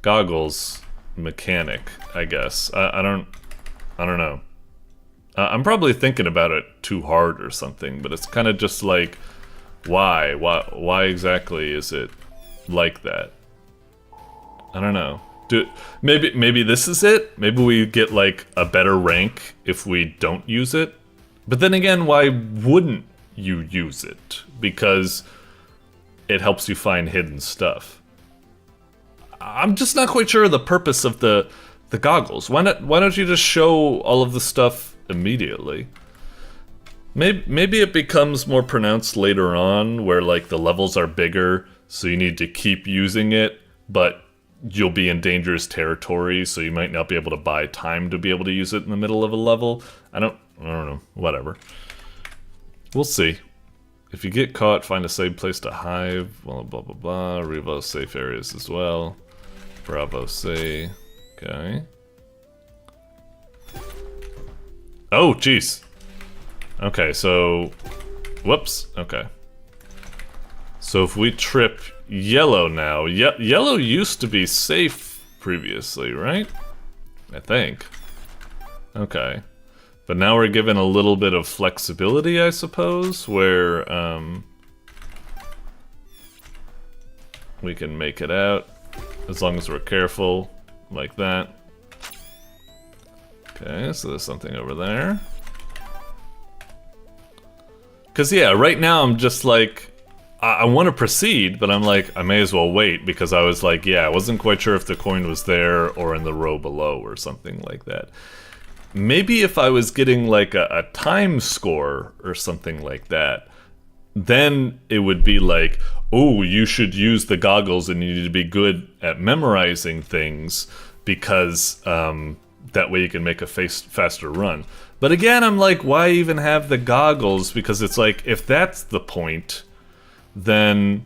goggles mechanic, I guess. I don't know. I'm probably thinking about it too hard or something, but it's kind of just like, why? Why exactly is it like that? I don't know. Maybe this is it? Maybe we get like a better rank if we don't use it? But then again, why wouldn't you use it? Because it helps you find hidden stuff. I'm just not quite sure of the purpose of the goggles. Why don't you just show all of the stuff immediately? Maybe it becomes more pronounced later on, where like the levels are bigger, so you need to keep using it, but you'll be in dangerous territory, so you might not be able to buy time to be able to use it in the middle of a level. I don't know. Whatever. We'll see. If you get caught, find a safe place to hide. Blah blah blah blah. Revo safe areas as well. Bravo say. Okay. Oh, jeez. Okay, so... Whoops. Okay. So if we trip yellow now... Yellow used to be safe previously, right? I think. Okay. But now we're given a little bit of flexibility, I suppose, where we can make it out as long as we're careful, like that. Okay, so there's something over there. Cause yeah, right now I'm just like, I want to proceed, but I'm like, I may as well wait, because I was like, yeah, I wasn't quite sure if the coin was there or in the row below or something like that. Maybe if I was getting like a time score or something like that, then it would be like, oh, you should use the goggles and you need to be good at memorizing things, because that way you can make a faster run. But again, I'm like, why even have the goggles? Because it's like, if that's the point, then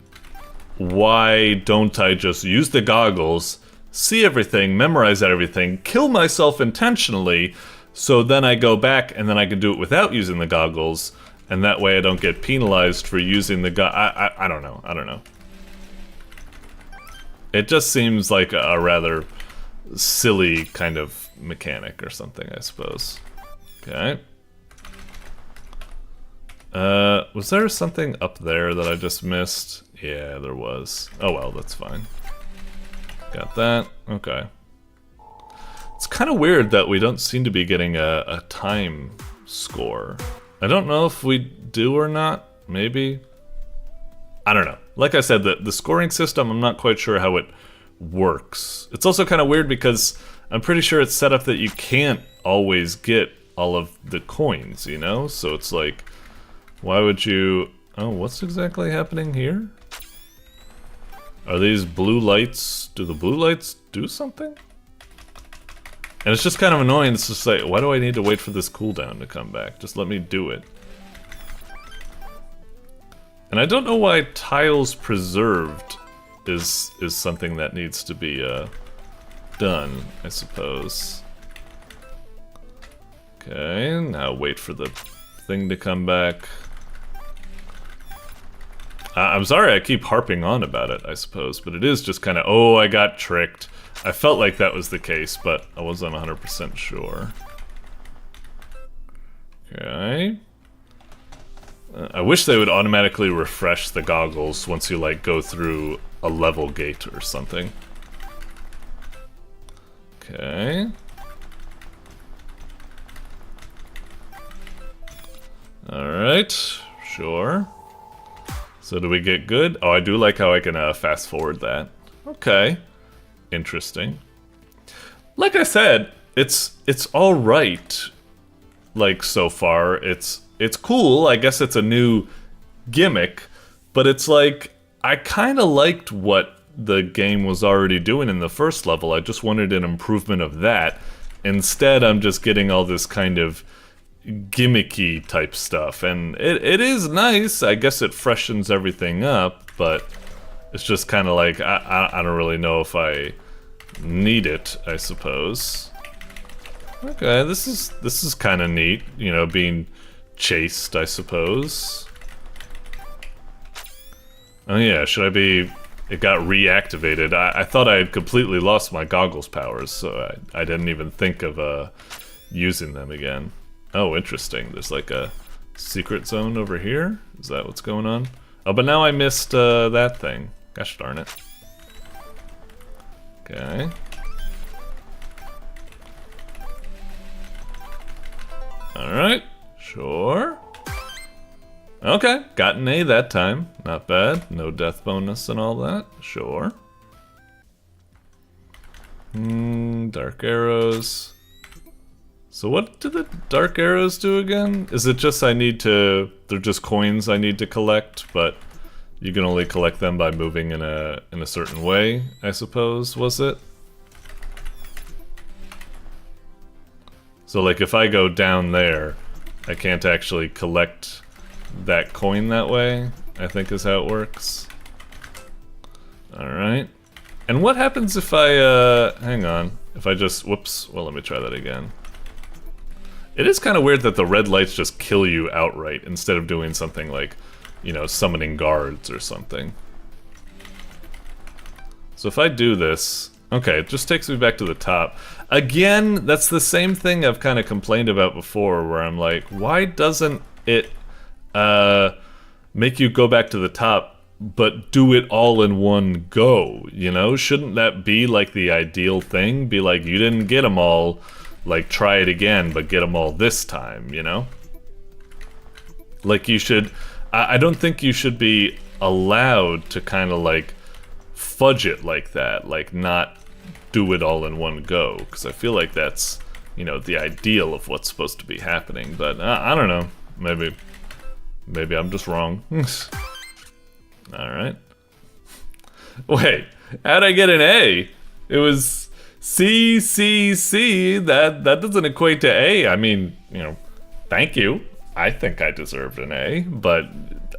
why don't I just use the goggles, see everything, memorize everything, kill myself intentionally, so then I go back and then I can do it without using the goggles, and that way I don't get penalized for using the I don't know. It just seems like a rather silly kind of mechanic or something, I suppose. Okay. Was there something up there that I just missed? Yeah, there was. Oh well, that's fine. Got that. Okay. It's kind of weird that we don't seem to be getting a time score. I don't know if we do or not. Maybe. I don't know. Like I said, the scoring system, I'm not quite sure how it works. It's also kind of weird because I'm pretty sure it's set up that you can't always get all of the coins, you know? So it's like, why would you... Oh, what's exactly happening here? Are these blue lights... Do the blue lights do something? And it's just kind of annoying. It's just like, why do I need to wait for this cooldown to come back? Just let me do it. And I don't know why tiles preserved is something that needs to be done, I suppose. Okay, now wait for the thing to come back. I'm sorry I keep harping on about it, I suppose, but it is just kind of, oh, I got tricked. I felt like that was the case, but I wasn't 100% sure. Okay. I wish they would automatically refresh the goggles once you, like, go through a level gate or something. Okay. Alright, sure. So do we get good? Oh, I do like how I can fast forward that. Okay. Interesting. Like I said, it's all right. Like so far, it's cool. I guess it's a new gimmick, but it's like I kind of liked what the game was already doing in the first level. I just wanted an improvement of that. Instead, I'm just getting all this kind of gimmicky type stuff, and it is nice. I guess it freshens everything up, but it's just kind of like I don't really know if I need it, I suppose. Okay, this is kind of neat, you know, being chased, I suppose. Oh yeah, should I be... It got reactivated. I thought I had completely lost my goggles powers, so I didn't even think of using them again. Oh, interesting. There's like a secret zone over here? Is that what's going on? Oh, but now I missed that thing. Gosh darn it. Okay. Alright, sure. Okay, got an A that time. Not bad. No death bonus and all that. Sure. Dark arrows. So what do the dark arrows do again? Is it just I need to... They're just coins I need to collect, but you can only collect them by moving in a certain way, I suppose, was it? So like if I go down there, I can't actually collect that coin that way, I think is how it works. Alright. And what happens if I, hang on, if I just, whoops, well let me try that again. It is kind of weird that the red lights just kill you outright instead of doing something like, you know, summoning guards or something. So if I do this, okay, it just takes me back to the top. Again, that's the same thing I've kind of complained about before, where I'm like, why doesn't it make you go back to the top, but do it all in one go, you know? Shouldn't that be like the ideal thing? Be like, you didn't get them all, like try it again, but get them all this time, you know? Like you should, I don't think you should be allowed to kind of like fudge it like that, like not do it all in one go, because I feel like that's, you know, the ideal of what's supposed to be happening, but I don't know, maybe I'm just wrong. Alright. Wait, how'd I get an A? It was C, C, C, that doesn't equate to A. I mean, you know, thank you. I think I deserved an A, but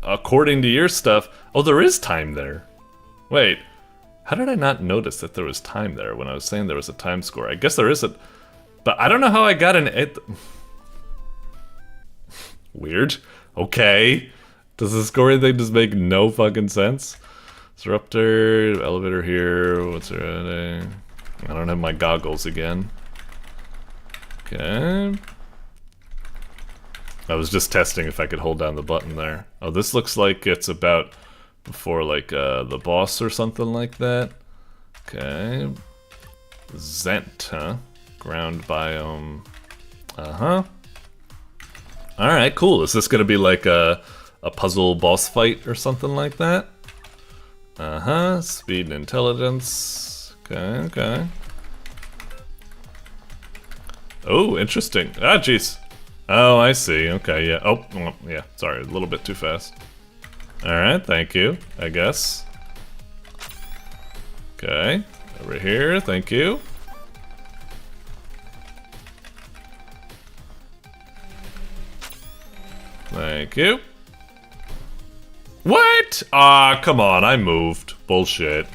according to your stuff, oh, there is time there. Wait, how did I not notice that there was time there when I was saying there was a time score? I guess there isn't, but I don't know how I got an A. Weird. Okay. Does the scoring thing just make no fucking sense? Disruptor, elevator here, what's there? I don't have my goggles again. Okay. I was just testing if I could hold down the button there. Oh, this looks like it's about before like the boss or something like that. Okay. Zent, huh? Ground biome. Uh-huh. Alright, cool. Is this gonna be like a puzzle boss fight or something like that? Uh-huh. Speed and intelligence. Okay, okay. Oh, interesting. Ah, jeez. Oh, I see. Okay, yeah. Oh, yeah. Sorry, a little bit too fast. Alright, thank you, I guess. Okay. Over here, thank you. Thank you. What? Ah, come on, I moved. Bullshit.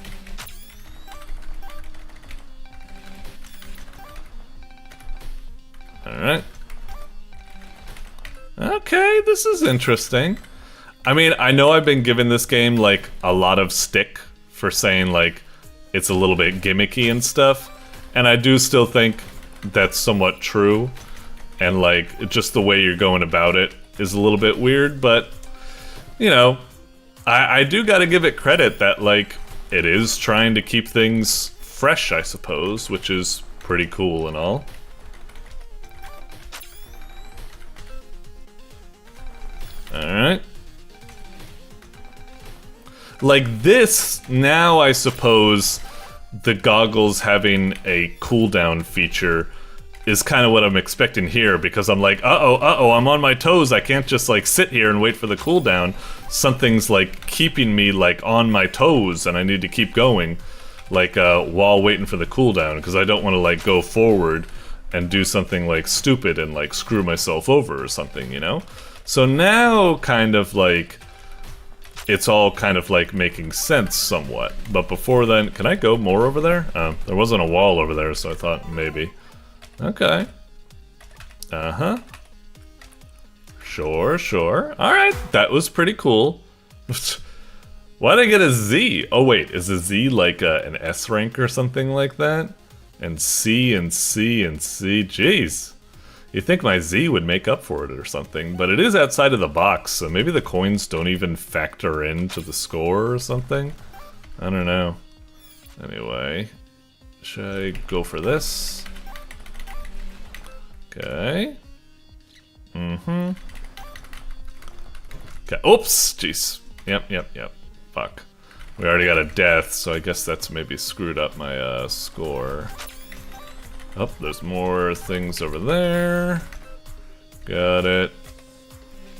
Alright. Okay, this is interesting. I mean, I know I've been giving this game, like, a lot of stick for saying, like, it's a little bit gimmicky and stuff. And I do still think that's somewhat true. And, like, just the way you're going about it is a little bit weird, but, you know, I do gotta give it credit that, like, it is trying to keep things fresh, I suppose, which is pretty cool and all. Alright. Like this, now I suppose the goggles having a cooldown feature is kind of what I'm expecting here, because I'm like, uh-oh, I'm on my toes, I can't just like sit here and wait for the cooldown. Something's like keeping me like on my toes and I need to keep going, like while waiting for the cooldown, because I don't want to like go forward and do something like stupid and like screw myself over or something, you know? So now kind of like it's all kind of like making sense somewhat. But before then, can I go more over there? There wasn't a wall over there, so I thought maybe. Okay. Uh-huh. Sure, sure. Alright, that was pretty cool. Why did I get a Z? Oh wait, is a Z like an S rank or something like that? And C and C and C, jeez. You'd think my Z would make up for it or something, but it is outside of the box, so maybe the coins don't even factor into the score or something? I don't know. Anyway, should I go for this? Okay. Mm-hmm. Okay, oops, jeez. Yep. Fuck. We already got a death, so I guess that's maybe screwed up my score. Oh, there's more things over there. Got it.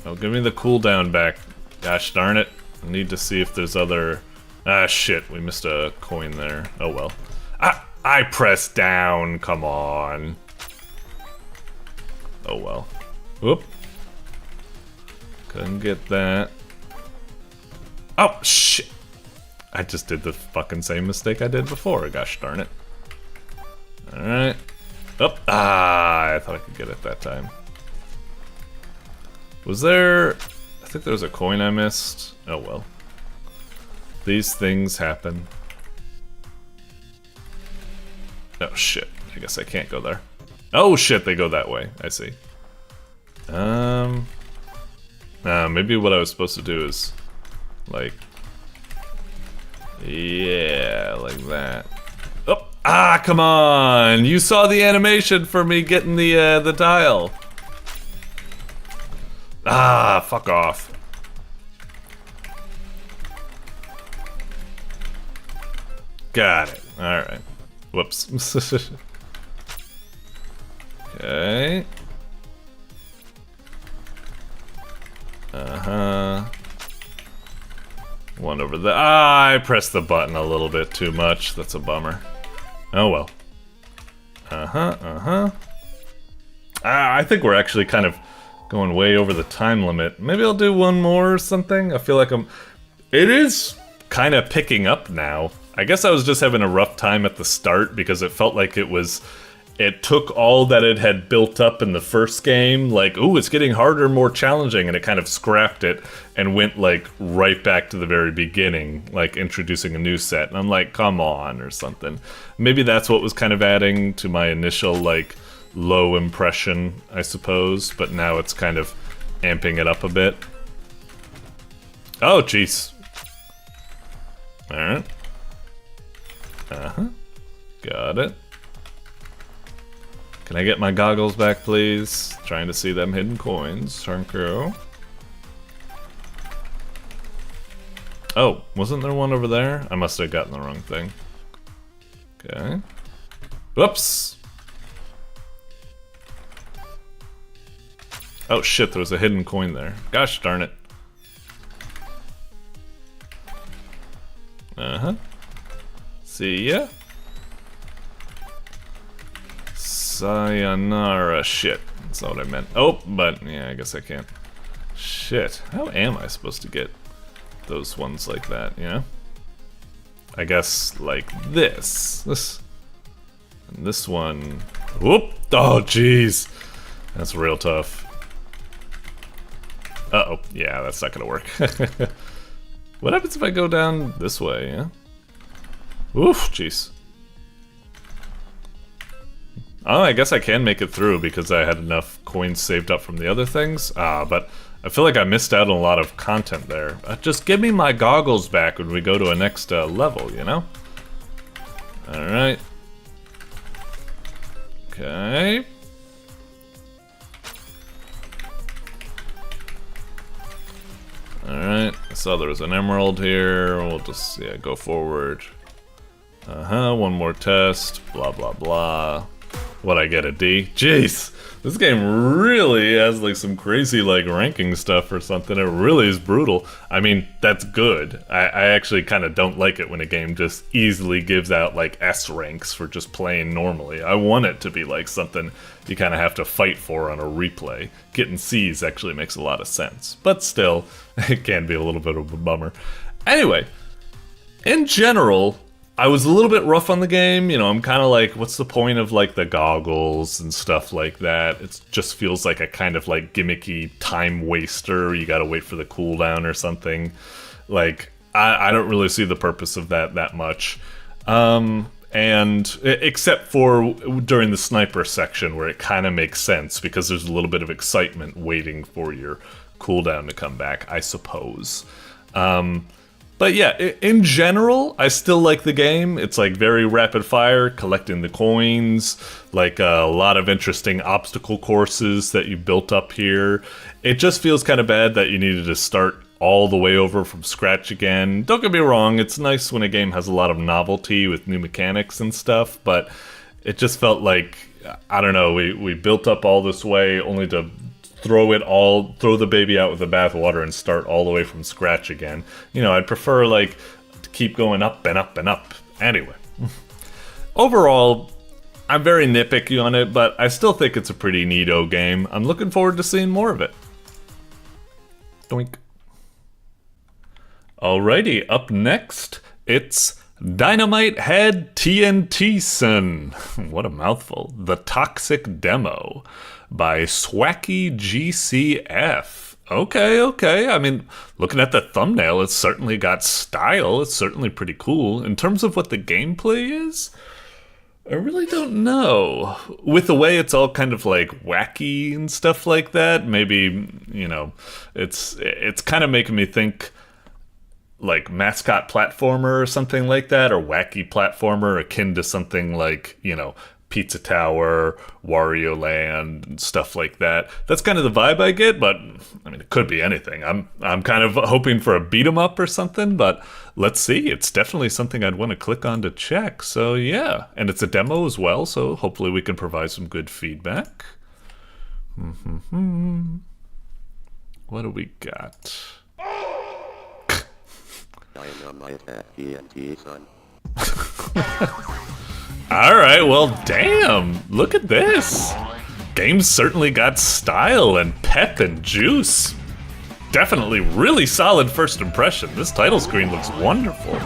Oh, give me the cooldown back. Gosh darn it. I need to see if there's other... Ah, shit. We missed a coin there. Oh, well. Ah, I pressed down. Come on. Oh, well. Whoop. Couldn't get that. Oh, shit. I just did the fucking same mistake I did before. Gosh darn it. Alright. Oh, I thought I could get it that time. Was there... I think there was a coin I missed. Oh well. These things happen. Oh shit. I guess I can't go there. Oh shit, they go that way. I see. Maybe what I was supposed to do is... like... yeah, like that. Oh! Ah, come on! You saw the animation for me getting the tile. Ah, fuck off. Got it. Alright. Whoops. Okay. Uh-huh. One over there. Ah, I pressed the button a little bit too much. That's a bummer. Oh well. I think we're actually kind of going way over the time limit. Maybe I'll do one more or something. I feel like it is kind of picking up now. I guess I was just having a rough time at the start because it felt like it took all that it had built up in the first game, like, ooh, it's getting harder, more challenging, and it kind of scrapped it and went, like, right back to the very beginning, like, introducing a new set. And I'm like, come on, or something. Maybe that's what was kind of adding to my initial, like, low impression, I suppose, but now it's kind of amping it up a bit. Oh, jeez. Alright. Uh-huh. Got it. Can I get my goggles back, please? Trying to see them hidden coins. Thank you. Oh, wasn't there one over there? I must have gotten the wrong thing. Okay. Whoops! Oh shit, there was a hidden coin there. Gosh darn it. Uh-huh. See ya. Sayonara shit. That's not what I meant. Oh, but yeah, I guess I can't. Shit. How am I supposed to get those ones like that, you know? I guess like this. And this one. Whoop! Oh, jeez. That's real tough. Uh-oh. Yeah, that's not gonna work. What happens if I go down this way, yeah? Oof, jeez. Oh, I guess I can make it through because I had enough coins saved up from the other things. But I feel like I missed out on a lot of content there. Just give me my goggles back when we go to a next level, you know? Alright. Okay. Alright, I saw there was an emerald here. We'll just, yeah, go forward. One more test. Blah, blah, blah. What, I get a D? Jeez! This game really has like some crazy like ranking stuff or something. It really is brutal. I mean, that's good. I actually kind of don't like it when a game just easily gives out like S ranks for just playing normally. I want it to be like something you kind of have to fight for on a replay. Getting C's actually makes a lot of sense. But still, it can be a little bit of a bummer. Anyway, in general, I was a little bit rough on the game, you know, I'm kind of like, what's the point of like the goggles and stuff like that? It just feels like a kind of like gimmicky time waster, you gotta wait for the cooldown or something. Like, I don't really see the purpose of that much. And except for during the sniper section where it kind of makes sense because there's a little bit of excitement waiting for your cooldown to come back, I suppose. But yeah, in general, I still like the game. It's like very rapid fire, collecting the coins, like a lot of interesting obstacle courses that you built up here. It just feels kind of bad that you needed to start all the way over from scratch again. Don't get me wrong, it's nice when a game has a lot of novelty with new mechanics and stuff, but it just felt like, I don't know, we built up all this way only to throw the baby out with the bathwater and start all the way from scratch again. You know, I'd prefer like to keep going up and up and up. Anyway, overall, I'm very nitpicky on it, but I still think it's a pretty neato game. I'm looking forward to seeing more of it. Doink. Alrighty, up next, it's DYNAMITEHEAD TNTSON. What a mouthful. The Toxic Demo by swackyGCF. Okay. I mean, looking at the thumbnail, it's certainly got style. It's certainly pretty cool. In terms of what the gameplay is, I really don't know. With the way it's all kind of like wacky and stuff like that, maybe, you know, it's kind of making me think like mascot platformer or something like that, or wacky platformer akin to something like, you know, Pizza Tower, Wario Land, and stuff like that. That's kind of the vibe I get, but I mean, it could be anything. I'm kind of hoping for a beat 'em up or something, but let's see. It's definitely something I'd want to click on to check. So yeah, and it's a demo as well, so hopefully we can provide some good feedback. What do we got?
DYNAMITEHEAD TNTSON.
Alright, well damn, look at this. Game's certainly got style and pep and juice. Definitely really solid first impression. This title screen looks wonderful.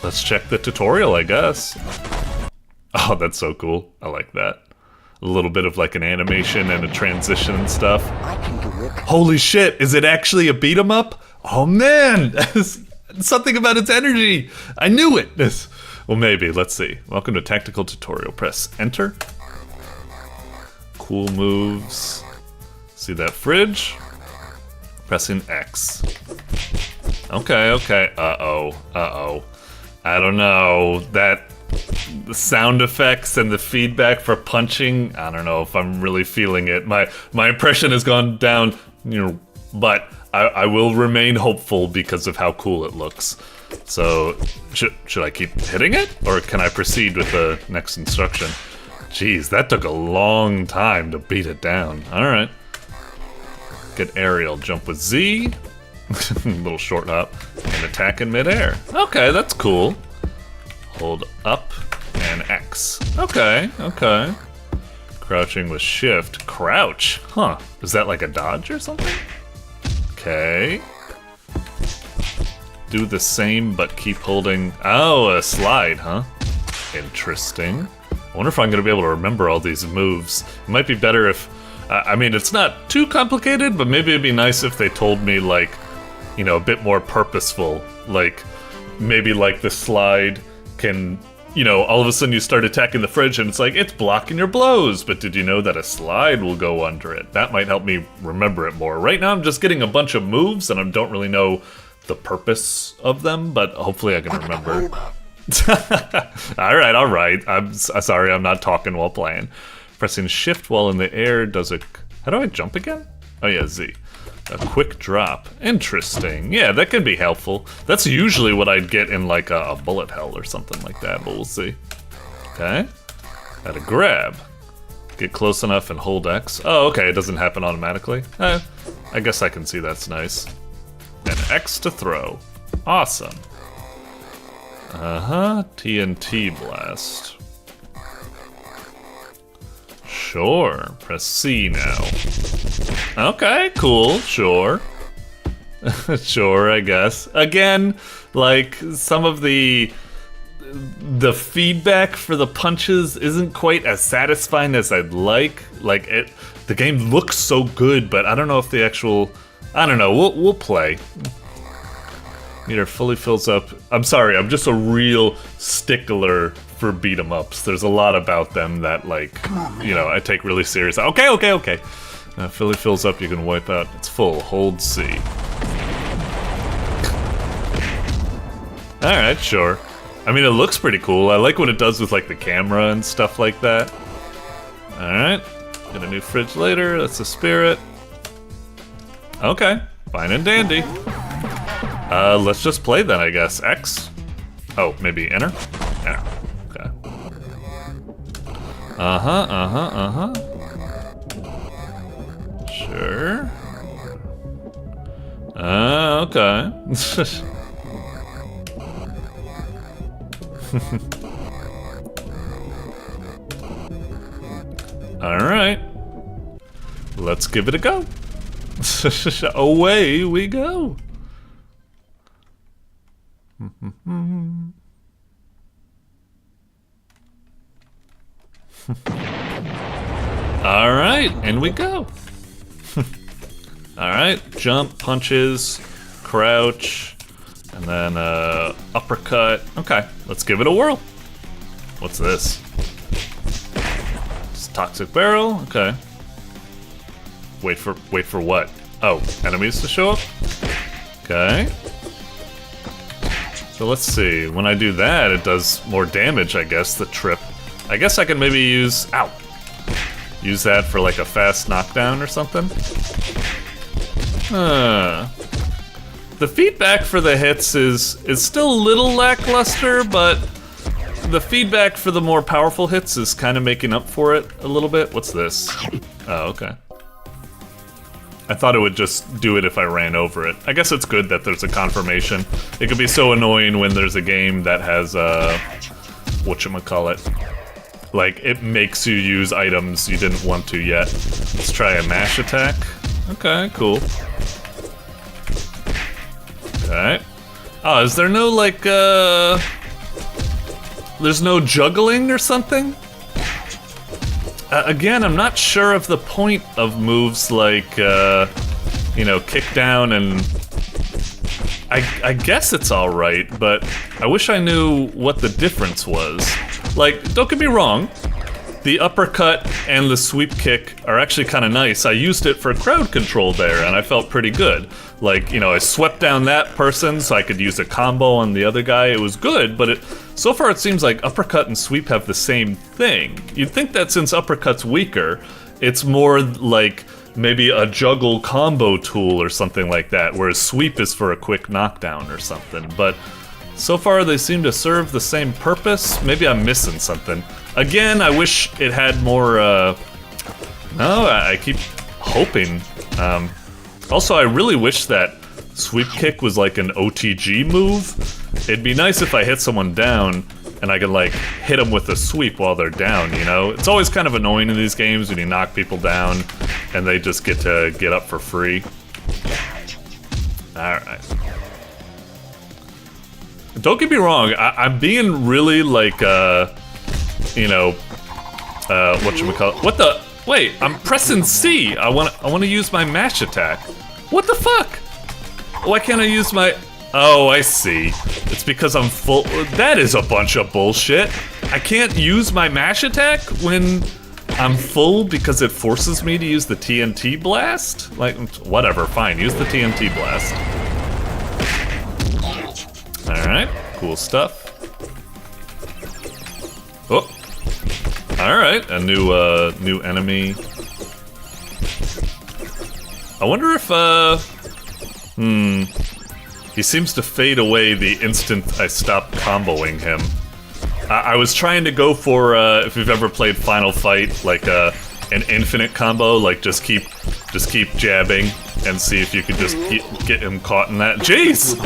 Let's check the tutorial, I guess. Oh, that's so cool. I like that. A little bit of like an animation and a transition and stuff. Holy shit, is it actually a beat 'em up? Oh man, something about its energy. I knew it. Well, maybe. Let's see. Welcome to Tactical Tutorial. Press Enter. Cool moves. See that fridge? Pressing X. Okay. Uh-oh. I don't know. The sound effects and the feedback for punching, I don't know if I'm really feeling it. My impression has gone down, you know, but I will remain hopeful because of how cool it looks. So, should I keep hitting it? Or can I proceed with the next instruction? Jeez, that took a long time to beat it down. Alright. Get aerial, jump with Z. Little short hop. And attack in midair. Okay, that's cool. Hold up and X. Okay. Crouching with shift. Crouch. Huh. Is that like a dodge or something? Okay. Do the same, but keep holding. Oh, a slide, huh? Interesting. I wonder if I'm gonna be able to remember all these moves. It might be better if, I mean, it's not too complicated, but maybe it'd be nice if they told me, like, you know, a bit more purposeful. Like, maybe like the slide can, you know, all of a sudden you start attacking the fridge and it's like, it's blocking your blows, but did you know that a slide will go under it? That might help me remember it more. Right now I'm just getting a bunch of moves and I don't really know the purpose of them, but hopefully I can remember. All right. I'm sorry, I'm not talking while playing. Pressing shift while in the air does a... How do I jump again? Oh yeah, Z. A quick drop. Interesting. Yeah, that can be helpful. That's usually what I'd get in like a bullet hell or something like that, but we'll see. Okay. Got a grab. Get close enough and hold X. Oh, okay, it doesn't happen automatically. I guess I can see that's nice. And X to throw. Awesome. TNT blast. Sure. Press C now. Okay, cool. Sure. Sure, I guess. Again, like, some of the feedback for the punches isn't quite as satisfying as I'd like. Like, the game looks so good, but I don't know if the actual... I don't know, we'll play. Meter fully fills up. I'm sorry, I'm just a real stickler for beat 'em ups. There's a lot about them that, like, you know, I take really serious. Okay. Fully fills up, you can wipe out. It's full. Hold C. Alright, sure. I mean, it looks pretty cool. I like what it does with, like, the camera and stuff like that. Alright. Get a new fridge later. That's a spirit. Okay. Fine and dandy. Let's just play then, I guess. X? Oh, maybe enter? Enter. Okay. Uh-huh. Sure. Okay. Alright. Let's give it a go. Away we go. Alright, and we go. Alright, jump, punches, crouch, and then uppercut. Okay, let's give it a whirl. What's this? It's toxic barrel, okay. Wait for what? Oh, enemies to show up? Okay. So let's see, when I do that, it does more damage, I guess, the trip. I guess I can maybe use, ow. Use that for like a fast knockdown or something? The feedback for the hits is still a little lackluster, but the feedback for the more powerful hits is kind of making up for it a little bit. What's this? Oh, okay. I thought it would just do it if I ran over it. I guess it's good that there's a confirmation. It could be so annoying when there's a game that has, whatchamacallit. Like, it makes you use items you didn't want to yet. Let's try a mash attack. Okay, cool. Okay. Oh, is there no, like, there's no juggling or something? Again, I'm not sure of the point of moves like, you know, kick down and... I guess it's alright, but I wish I knew what the difference was. Like, don't get me wrong, the uppercut and the sweep kick are actually kind of nice. I used it for crowd control there, and I felt pretty good. Like, you know, I swept down that person so I could use a combo on the other guy. It was good, but so far it seems like uppercut and sweep have the same thing. You'd think that since uppercut's weaker, it's more like maybe a juggle combo tool or something like that, whereas sweep is for a quick knockdown or something. But so far they seem to serve the same purpose. Maybe I'm missing something. Again, I wish it had more, no, I keep hoping. Also, I really wish that sweep kick was like an OTG move. It'd be nice if I hit someone down and I could like hit them with a sweep while they're down, you know? It's always kind of annoying in these games when you knock people down and they just get to get up for free. Alright. Don't get me wrong, I'm being really like, you know, whatchamacallit. What the? Wait, I'm pressing C. I wanna use my mash attack. What the fuck? Why can't I use my... Oh, I see. It's because I'm full... That is a bunch of bullshit. I can't use my mash attack when I'm full because it forces me to use the TNT blast? Like, whatever, fine, use the TNT blast. Alright, cool stuff. Oh. Alright, a new enemy. I wonder if, he seems to fade away the instant I stop comboing him. I was trying to go for, if you've ever played Final Fight, like an infinite combo, like just keep jabbing and see if you could just get him caught in that. Jeez!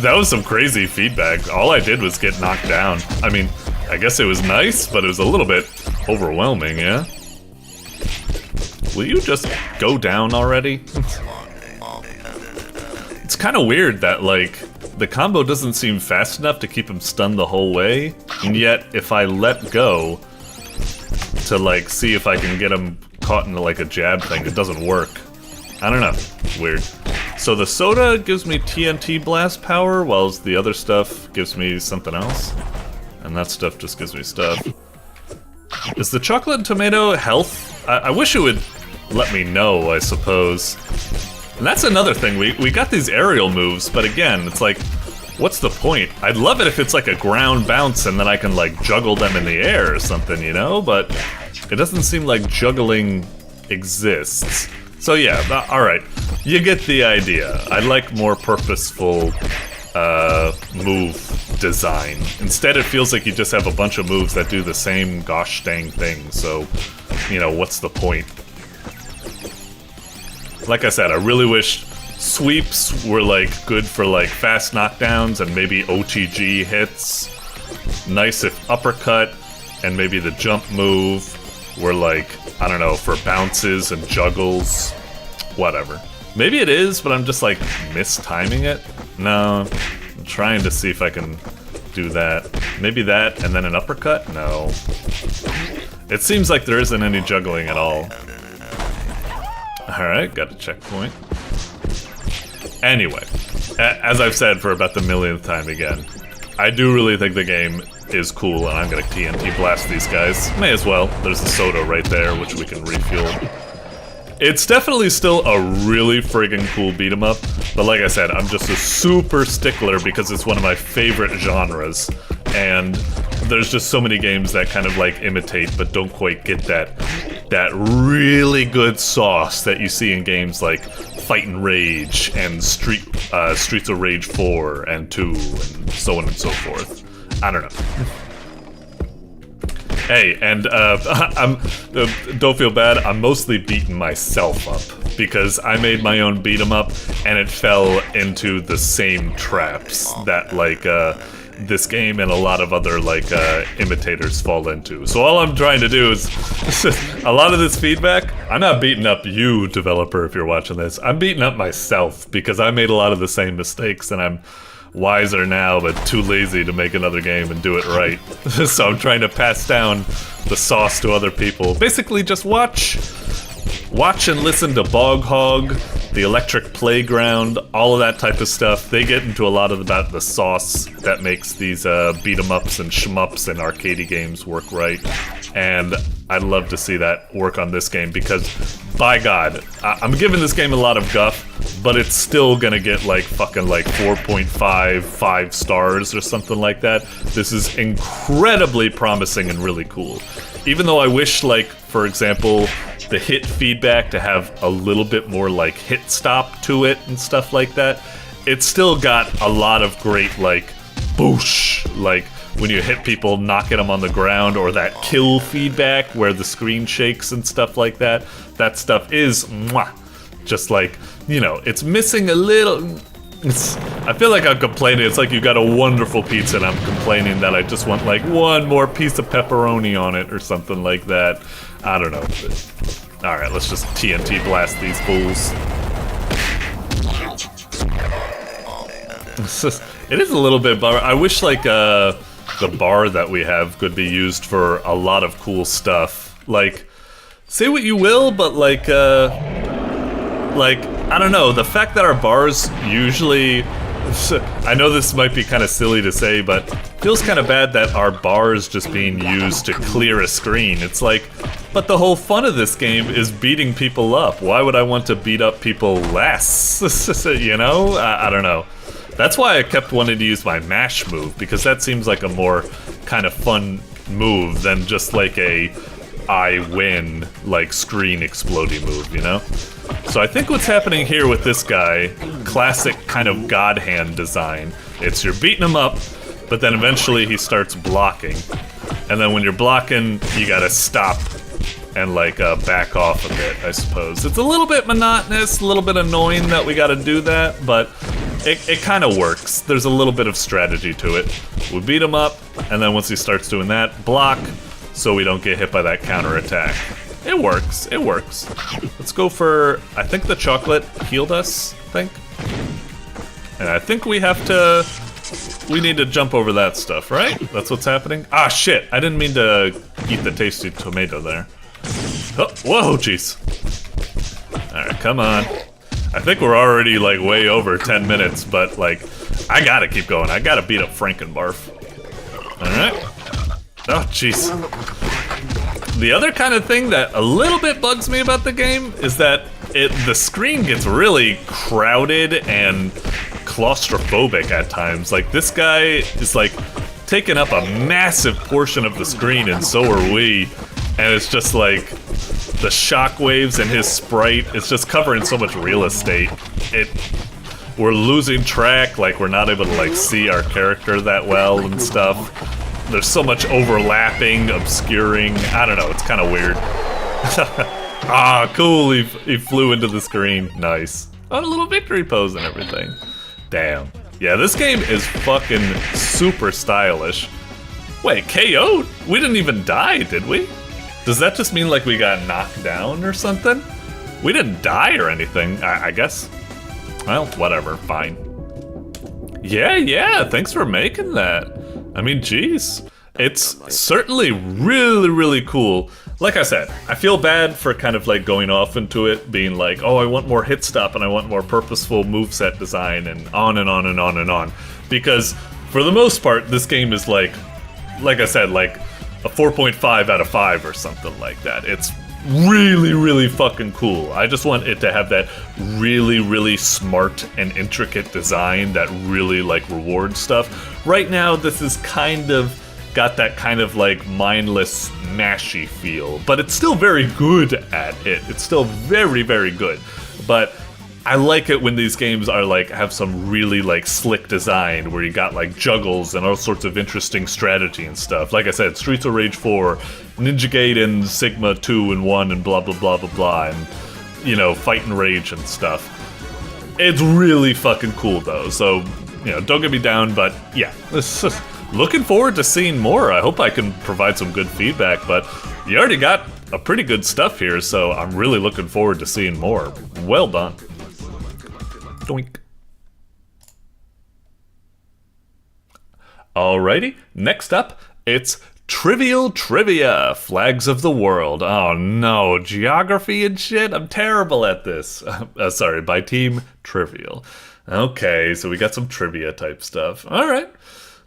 That was some crazy feedback. All I did was get knocked down. I mean, I guess it was nice, but it was a little bit overwhelming, yeah? Will you just go down already? It's kind of weird that, like, the combo doesn't seem fast enough to keep him stunned the whole way, and yet if I let go to, like, see if I can get him caught in, like, a jab thing, it doesn't work. I don't know. Weird. So the soda gives me TNT blast power, while the other stuff gives me something else. And that stuff just gives me stuff. Is the chocolate and tomato health? I wish it would let me know, I suppose. And that's another thing, we got these aerial moves, but again, it's like, what's the point? I'd love it if it's like a ground bounce and then I can like juggle them in the air or something, you know? But it doesn't seem like juggling exists. So yeah, alright. You get the idea. I like more purposeful move design. Instead it feels like you just have a bunch of moves that do the same gosh dang thing, so, you know, what's the point? Like I said, I really wish sweeps were like good for like fast knockdowns and maybe OTG hits. Nice if uppercut and maybe the jump move were like, I don't know, for bounces and juggles. Whatever. Maybe it is, but I'm just like mistiming it. No, I'm trying to see if I can do that. Maybe that and then an uppercut? No. It seems like there isn't any juggling at all. Alright, got a checkpoint. Anyway, as I've said for about the millionth time again, I do really think the game is cool, and I'm gonna TNT blast these guys. May as well. There's the soda right there, which we can refuel. It's definitely still a really friggin' cool beat 'em up, but like I said, I'm just a super stickler because it's one of my favorite genres, and there's just so many games that kind of like imitate but don't quite get that really good sauce that you see in games like Fight and Rage and Streets of Rage 4 and 2 and so on and so forth. I don't know. Hey, and don't feel bad, I'm mostly beating myself up, because I made my own beat 'em up, and it fell into the same traps that, like, this game and a lot of other, like, imitators fall into. So all I'm trying to do is, a lot of this feedback, I'm not beating up you, developer, if you're watching this, I'm beating up myself, because I made a lot of the same mistakes, and I'm wiser now, but too lazy to make another game and do it right. So I'm trying to pass down the sauce to other people. Basically just watch and listen to Bog Hog, the Electric Playground, all of that type of stuff. They get into a lot of about the sauce that makes these beat 'em ups and shmups and arcadey games work right. And I'd love to see that work on this game, because by God, I'm giving this game a lot of guff, but it's still gonna get like fucking like 4.5 stars or something like that. This is incredibly promising and really cool. Even though I wish, like, for example, the hit feedback to have a little bit more like hit stop to it and stuff like that, it's still got a lot of great like boosh, like when you hit people, knocking them on the ground, or that kill feedback where the screen shakes and stuff like that. That stuff is mwah, just like, you know, it's missing a little. I feel like I'm complaining. It's like you got a wonderful pizza and I'm complaining that I just want like one more piece of pepperoni on it or something like that. I don't know. Alright, let's just TNT blast these fools. It is a little bit bummer. I wish like the bar that we have could be used for a lot of cool stuff. Like, say what you will, but like I don't know, the fact that our bars usually, I know this might be kind of silly to say, but it feels kind of bad that our bar is just being used to clear a screen. It's like, but the whole fun of this game is beating people up. Why would I want to beat up people less? You know? I don't know. That's why I kept wanting to use my mash move, because that seems like a more kind of fun move than just like a I win, like, screen exploding move, you know? So I think what's happening here with this guy, classic kind of god hand design, it's you're beating him up, but then eventually he starts blocking. And then when you're blocking, you gotta stop and like back off a bit, I suppose. It's a little bit monotonous, a little bit annoying that we gotta do that, but it kind of works. There's a little bit of strategy to it. We beat him up, and then once he starts doing that, block, so we don't get hit by that counter attack. It works, it works. Let's go for, I think the chocolate healed us, I think. And I think we have to, we need to jump over that stuff, right? That's what's happening? Ah, shit, I didn't mean to eat the tasty tomato there. Oh, whoa, jeez. Alright, come on. I think we're already like way over 10 minutes, but like, I gotta keep going. I gotta beat up Frankenbarf. Alright. Oh, jeez. The other kind of thing that a little bit bugs me about the game is that the screen gets really crowded and claustrophobic at times. Like, this guy is like taking up a massive portion of the screen, and so are we. And it's just like the shockwaves and his sprite, it's just covering so much real estate. We're losing track, like we're not able to like see our character that well and stuff. There's so much overlapping, obscuring, I don't know, it's kind of weird. Ah, cool, he flew into the screen, nice. Oh, a little victory pose and everything. Damn. Yeah, this game is fucking super stylish. Wait, KO'd? We didn't even die, did we? Does that just mean like we got knocked down or something? We didn't die or anything, I guess. Well, whatever, fine. Yeah, thanks for making that. I mean, geez. It's certainly really, really cool. Like I said, I feel bad for kind of like going off into it, being like, oh, I want more hit stop and I want more purposeful moveset design and on and on and on and on. Because for the most part, this game is like I said, like a 4.5 out of 5 or something like that. It's really, really fucking cool. I just want it to have that really, really smart and intricate design that really like rewards stuff. Right now, this is kind of got that kind of like mindless mashy feel, but it's still very good at it. It's still very, very good. But I like it when these games are like have some really like slick design where you got like juggles and all sorts of interesting strategy and stuff. Like I said, Streets of Rage 4, Ninja Gaiden, Sigma 2 and 1 and blah blah blah blah blah, and you know, Fight and Rage and stuff. It's really fucking cool though, so you know, don't get me down, but yeah, looking forward to seeing more. I hope I can provide some good feedback, but you already got a pretty good stuff here, so I'm really looking forward to seeing more. Well done. Doink. Alrighty, next up, it's Trivial Trivia, Flags of the World. Oh no, geography and shit? I'm terrible at this. Sorry, by TeamTrivial. Okay, so we got some trivia type stuff. Alright,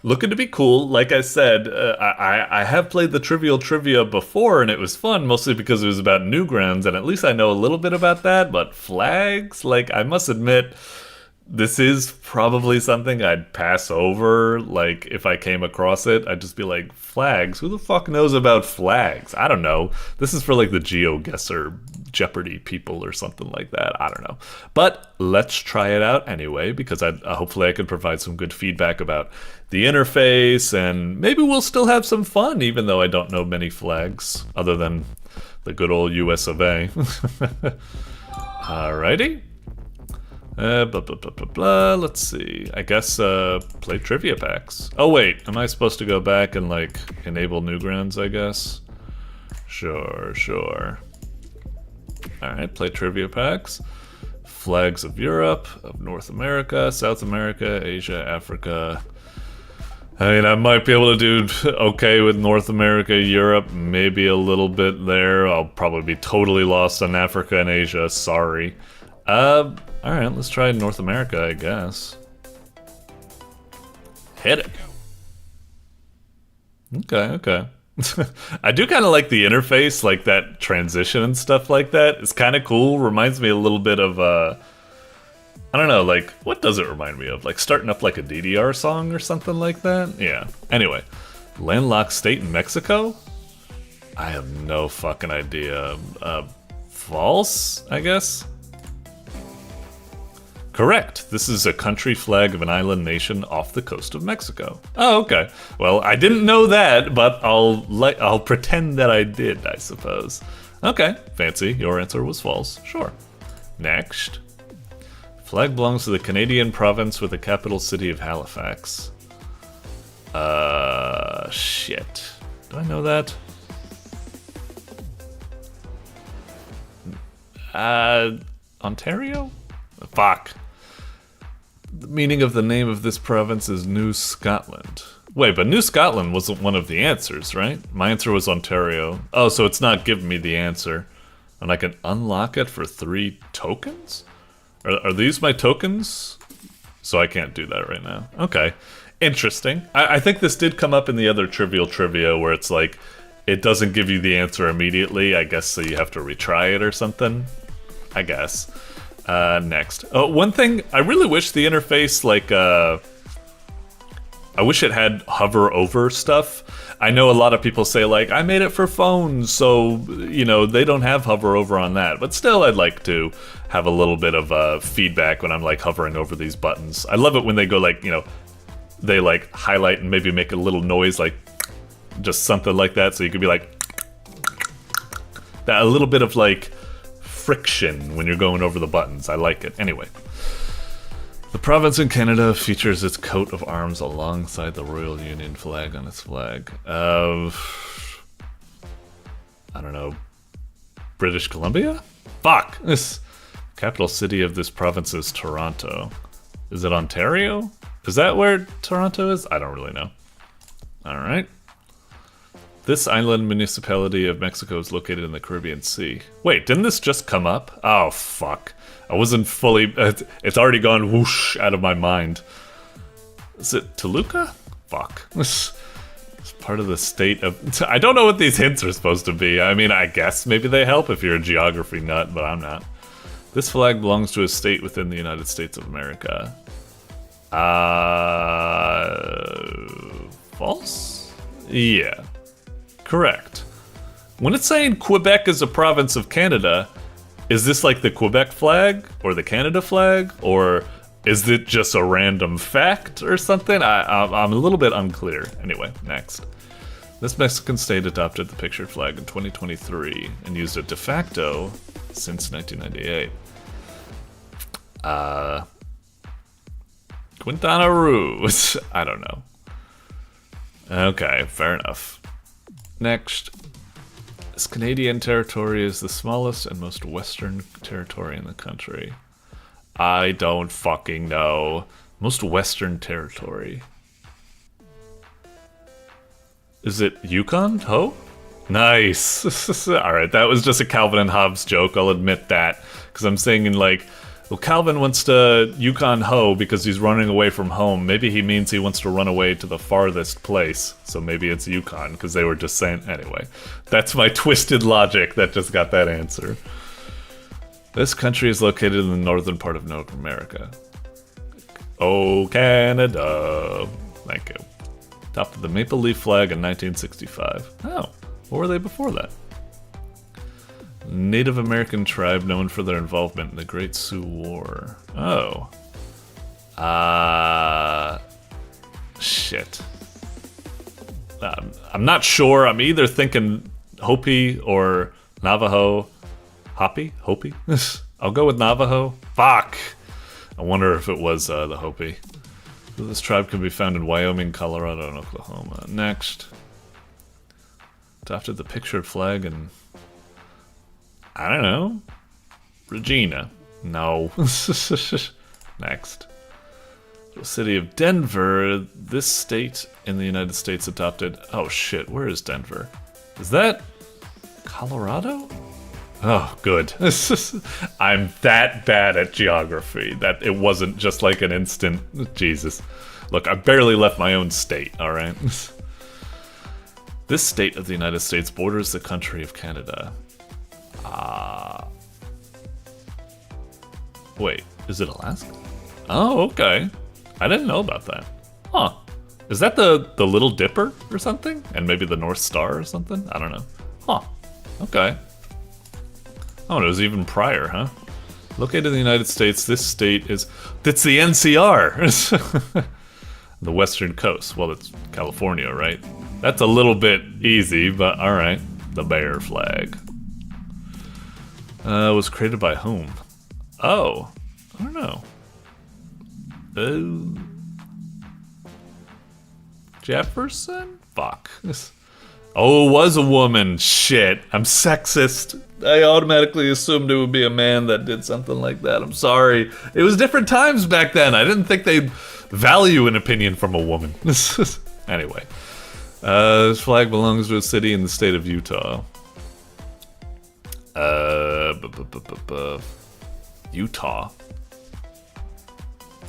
looking to be cool. Like I said, I have played the Trivial Trivia before and it was fun, mostly because it was about Newgrounds, and at least I know a little bit about that, but flags? Like, I must admit, this is probably something I'd pass over. Like, if I came across it, I'd just be like, flags? Who the fuck knows about flags? I don't know. This is for like the GeoGuessr Jeopardy people or something like that. I don't know. But let's try it out anyway, because hopefully I can provide some good feedback about the interface, and maybe we'll still have some fun, even though I don't know many flags, other than the good old US of A. Alrighty. Blah, blah, blah, blah, blah. Let's see. I guess, play trivia packs. Oh, wait. Am I supposed to go back and, like, enable Newgrounds, I guess? Sure. Alright, play trivia packs. Flags of Europe, of North America, South America, Asia, Africa. I mean, I might be able to do okay with North America, Europe, maybe a little bit there. I'll probably be totally lost on Africa and Asia, sorry. Alright, let's try North America, I guess. Hit it. Okay. I do kind of like the interface, like that transition and stuff like that. It's kind of cool. Reminds me a little bit of, I don't know, like, what does it remind me of? Like starting up like a DDR song or something like that? Yeah. Anyway, landlocked state in Mexico? I have no fucking idea. False, I guess? Correct. This is a country flag of an island nation off the coast of Mexico. Oh, okay. Well, I didn't know that, but I'll pretend that I did, I suppose. Okay, fancy. Your answer was false. Sure. Next. Flag belongs to the Canadian province with the capital city of Halifax. Shit. Do I know that? Ontario? Fuck. The meaning of the name of this province is New Scotland. Wait, but New Scotland wasn't one of the answers, right? My answer was Ontario. Oh, so it's not giving me the answer. And I can unlock it for 3 tokens? Are these my tokens? So I can't do that right now. Okay. Interesting. I think this did come up in the other trivial trivia where it's like, it doesn't give you the answer immediately, I guess, so you have to retry it or something. I guess. Next. Oh, one thing, I really wish the interface, like, I wish it had hover over stuff. I know a lot of people say, like, I made it for phones, so, you know, they don't have hover over on that. But still, I'd like to have a little bit of feedback when I'm, like, hovering over these buttons. I love it when they go, like, you know, they, like, highlight and maybe make a little noise, like, just something like that, so you could be like... that, a little bit of, like, friction when you're going over the buttons. I like it. Anyway. The province in Canada features its coat of arms alongside the Royal Union flag on its flag. I don't know. British Columbia? Fuck! This capital city of this province is Toronto. Is it Ontario? Is that where Toronto is? I don't really know. Alright. This island municipality of Mexico is located in the Caribbean Sea. Wait, didn't this just come up? Oh, fuck. I wasn't fully... it's already gone whoosh out of my mind. Is it Toluca? Fuck. It's part of the state of... I don't know what these hints are supposed to be. I mean, I guess maybe they help if you're a geography nut, but I'm not. This flag belongs to a state within the United States of America. False? Yeah. Correct. When it's saying Quebec is a province of Canada, is this like the Quebec flag or the Canada flag, or is it just a random fact or something? I'm a little bit unclear. Anyway, next. This Mexican state adopted the pictured flag in 2023 and used it de facto since 1998. Quintana Roo. I don't know. Okay, fair enough. Next. This Canadian territory is the smallest and most western territory in the country. I don't fucking know. Most western territory. Is it Yukon? Ho? Nice. Alright, that was just a Calvin and Hobbes joke, I'll admit that. Because I'm saying, like, well, Calvin wants to Yukon Ho because he's running away from home. Maybe he means he wants to run away to the farthest place. So maybe it's Yukon, because they were just saying... Anyway, that's my twisted logic that just got that answer. This country is located in the northern part of North America. Oh, Canada. Thank you. Adopted the Maple Leaf flag in 1965. Oh, what were they before that? Native American tribe known for their involvement in the Great Sioux War. Oh. Shit. I'm not sure. I'm either thinking Hopi or Navajo. Hopi? Hopi? I'll go with Navajo. Fuck! I wonder if it was the Hopi. This tribe can be found in Wyoming, Colorado, and Oklahoma. Next. Adopted the pictured flag and... I don't know. Regina. No. Next. The city of Denver. This state in the United States adopted... Oh shit, where is Denver? Is that... Colorado? Oh, good. I'm that bad at geography that it wasn't just like an instant... Jesus. Look, I barely left my own state, alright? This state of the United States borders the country of Canada. Wait, is it Alaska? Oh, okay. I didn't know about that. Huh. Is that the Little Dipper or something? And maybe the North Star or something? I don't know. Huh. Okay. Oh, it was even prior, huh? Located in the United States, this state is... It's the NCR! The Western Coast. Well, it's California, right? That's a little bit easy, but alright. The bear flag. Was created by whom? Oh, I don't know. Jefferson? Fuck. Oh, it was a woman. Shit. I'm sexist. I automatically assumed it would be a man that did something like that. I'm sorry. It was different times back then. I didn't think they'd value an opinion from a woman. Anyway. This flag belongs to a city in the state of Utah. Utah.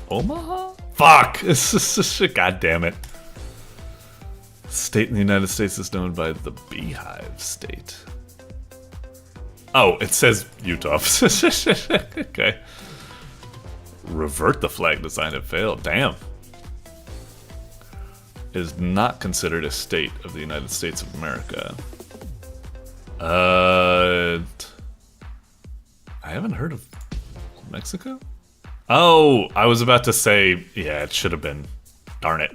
Omaha? Fuck! God damn it. State in the United States is known by the Beehive State. Oh, it says Utah. Okay. Revert the flag design had failed. Damn. Is not considered a state of the United States of America. I haven't heard of Mexico? Oh, I was about to say, yeah, it should have been. Darn it.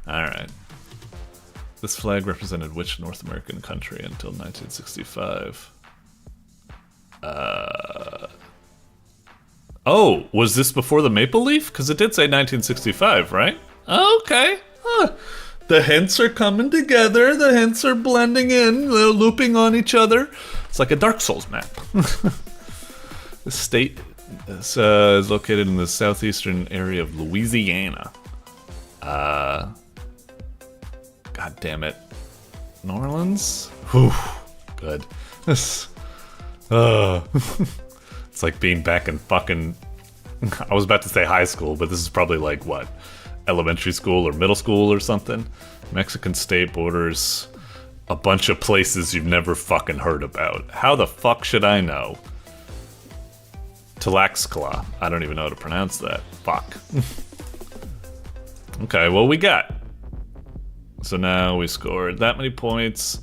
Alright. This flag represented which North American country until 1965? Oh, was this before the maple leaf? Because it did say 1965, right? Okay. Huh. The hints are coming together. The hints are blending in. They're looping on each other. It's like a Dark Souls map. The state is located in the southeastern area of Louisiana. God damn it. New Orleans? Whew. Good. It's like being back in fucking... I was about to say high school, but this is probably like, what? Elementary school or middle school or something? Mexican state borders a bunch of places you've never fucking heard about. How the fuck should I know? Tlaxcala. I don't even know how to pronounce that. Fuck. Okay, well, we got. So now we scored that many points.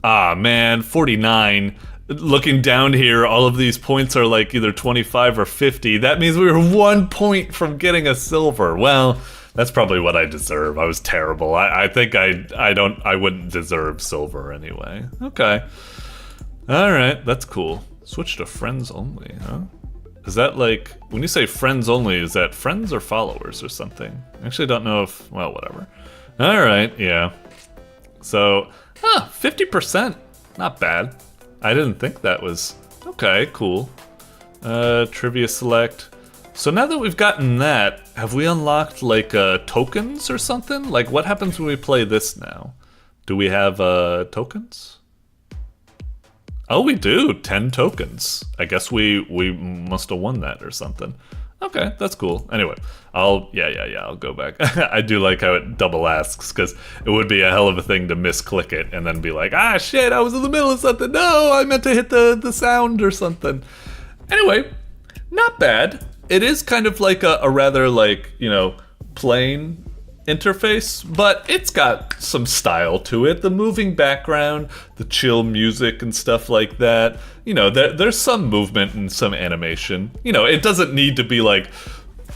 Ah, man, 49. Looking down here, all of these points are like either 25 or 50. That means we were 1 point from getting a silver. Well, that's probably what I deserve. I was terrible. I think I wouldn't deserve silver anyway. Okay. Alright, that's cool. Switch to friends only, huh? Is that like, when you say friends only, is that friends or followers or something? I actually don't know if, well, whatever. Alright, yeah. So, 50%. Not bad. I didn't think that was... Okay, cool. Trivia select. So now that we've gotten that, have we unlocked, like, tokens or something? Like, what happens when we play this now? Do we have, tokens? Oh, we do! 10 tokens. I guess we must have won that or something. Okay, that's cool. Anyway, I'll go back. I do like how it double asks, because it would be a hell of a thing to misclick it and then be like, ah, shit, I was in the middle of something. No, I meant to hit the sound or something. Anyway, not bad. It is kind of like a rather, like, you know, plain interface, but it's got some style to it. The moving background, the chill music and stuff like that. You know, there's some movement and some animation. You know, it doesn't need to be like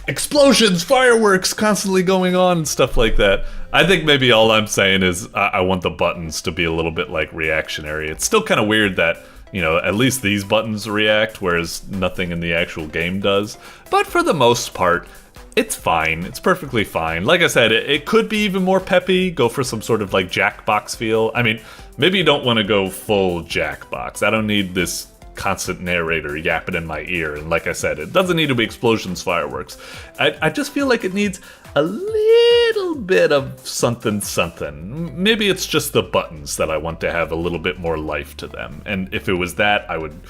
explosions, fireworks constantly going on and stuff like that. I think maybe all I'm saying is I want the buttons to be a little bit like reactionary. It's still kind of weird that, you know, at least these buttons react, whereas nothing in the actual game does. But for the most part, it's fine. It's perfectly fine. Like I said, it could be even more peppy, go for some sort of like Jackbox feel. I mean, maybe you don't want to go full Jackbox. I don't need this constant narrator yapping in my ear. And like I said, it doesn't need to be explosions, fireworks. I just feel like it needs a little bit of something. Maybe it's just the buttons that I want to have a little bit more life to them. And if it was that, I would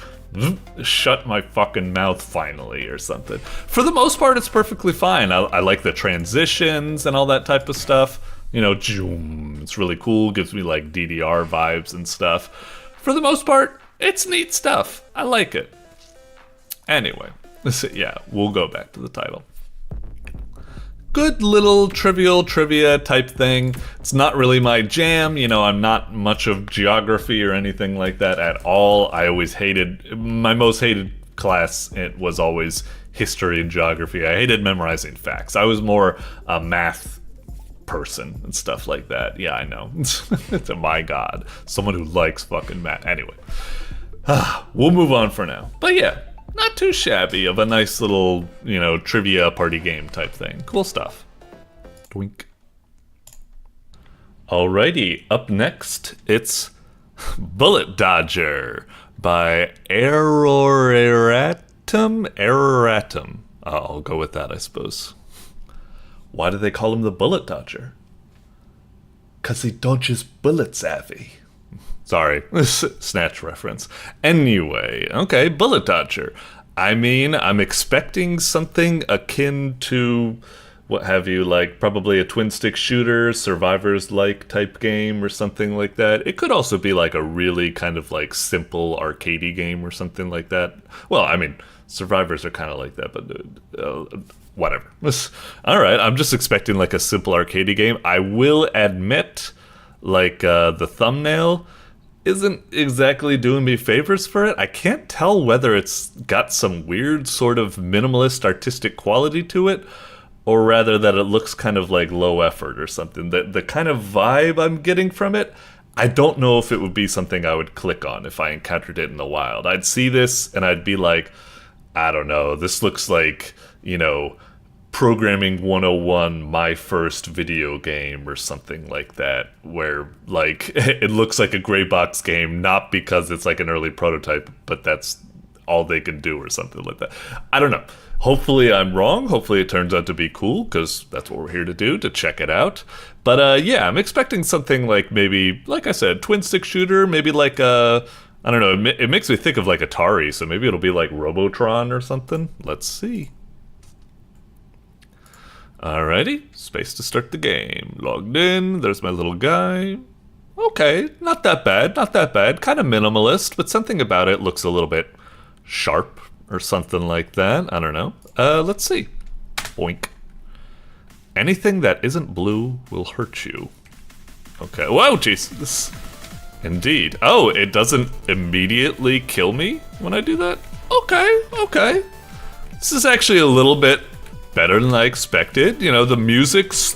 shut my fucking mouth finally or something. For the most part, it's perfectly fine. I like the transitions and all that type of stuff. You know, it's really cool, gives me like DDR vibes and stuff. For the most part, it's neat stuff. I like it. Anyway, yeah, we'll go back to the title. Good little trivial trivia type thing. It's not really my jam, you know, I'm not much of geography or anything like that at all. I always hated, my most hated class, it was always history and geography. I hated memorizing facts. I was more a math person and stuff like that. Yeah, I know. It's my god. Someone who likes fucking math. Anyway, we'll move on for now. But yeah, not too shabby of a nice little, you know, trivia party game type thing. Cool stuff. Twink. Alrighty, up next, it's Bullet Dodger by errorerratum. I'll go with that, I suppose. Why do they call him the Bullet Dodger? 'Cause he dodges bullets, Avi. Sorry, Snatch reference. Anyway, okay, Bullet Dodger. I mean, I'm expecting something akin to, what have you, like probably a twin-stick shooter, Survivors-like type game or something like that. It could also be like a really kind of like simple arcadey game or something like that. Well, I mean, Survivors are kind of like that, but whatever. All right, I'm just expecting like a simple arcadey game. I will admit, like the thumbnail isn't exactly doing me favors for it. I can't tell whether it's got some weird sort of minimalist artistic quality to it, or rather that it looks kind of like low effort or something. The kind of vibe I'm getting from it, I don't know if it would be something I would click on if I encountered it in the wild. I'd see this and I'd be like, I don't know, this looks like, you know, Programming 101, my first video game or something like that, where like it looks like a gray box game, not because it's like an early prototype, but that's all they can do or something like that. I don't know. Hopefully I'm wrong. Hopefully it turns out to be cool, because that's what we're here to do, to check it out. But yeah, I'm expecting something like maybe, like I said, twin stick shooter, maybe like a, I don't know, it makes me think of like Atari, so maybe it'll be like Robotron or something. Let's see. Alrighty, space to start the game. Logged in, there's my little guy. Okay, not that bad, not that bad. Kind of minimalist, but something about it looks a little bit sharp or something like that. I don't know. Let's see. Boink. Anything that isn't blue will hurt you. Okay, whoa, jeez. Indeed. Oh, it doesn't immediately kill me when I do that? Okay, okay. This is actually a little bit better than I expected. You know, the music's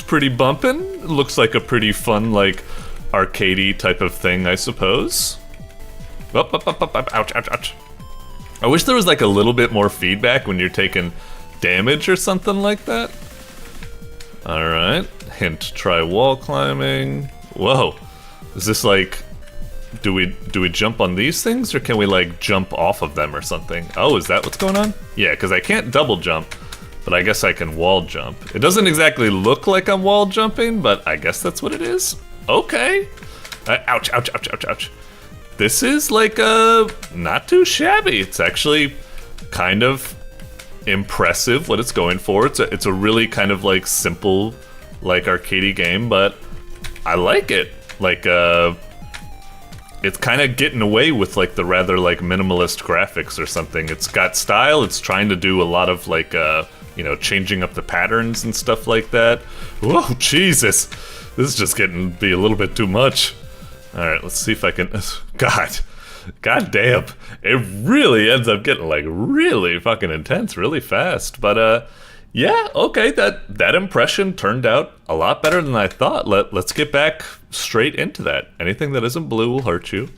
pretty bumpin'. It looks like a pretty fun, like, arcadey type of thing, I suppose. Up, up, up, up, up. Ouch, ouch, ouch. I wish there was like a little bit more feedback when you're taking damage or something like that. Alright. Hint, try wall climbing. Whoa. Is this like, do we jump on these things, or can we like jump off of them or something? Oh, is that what's going on? Yeah, because I can't double jump, but I guess I can wall jump. It doesn't exactly look like I'm wall jumping, but I guess that's what it is. Okay. Ouch, ouch, ouch, ouch, ouch. This is like not too shabby. It's actually kind of impressive what it's going for. It's a really kind of like simple, like arcadey game, but I like it. Like it's kind of getting away with like the rather like minimalist graphics or something. It's got style. It's trying to do a lot of like you know, changing up the patterns and stuff like that. Whoa, Jesus! This is just getting to be a little bit too much. All right, let's see if I can. God damn! It really ends up getting like really fucking intense, really fast. But yeah, okay. That impression turned out a lot better than I thought. Let's get back straight into that. Anything that isn't blue will hurt you.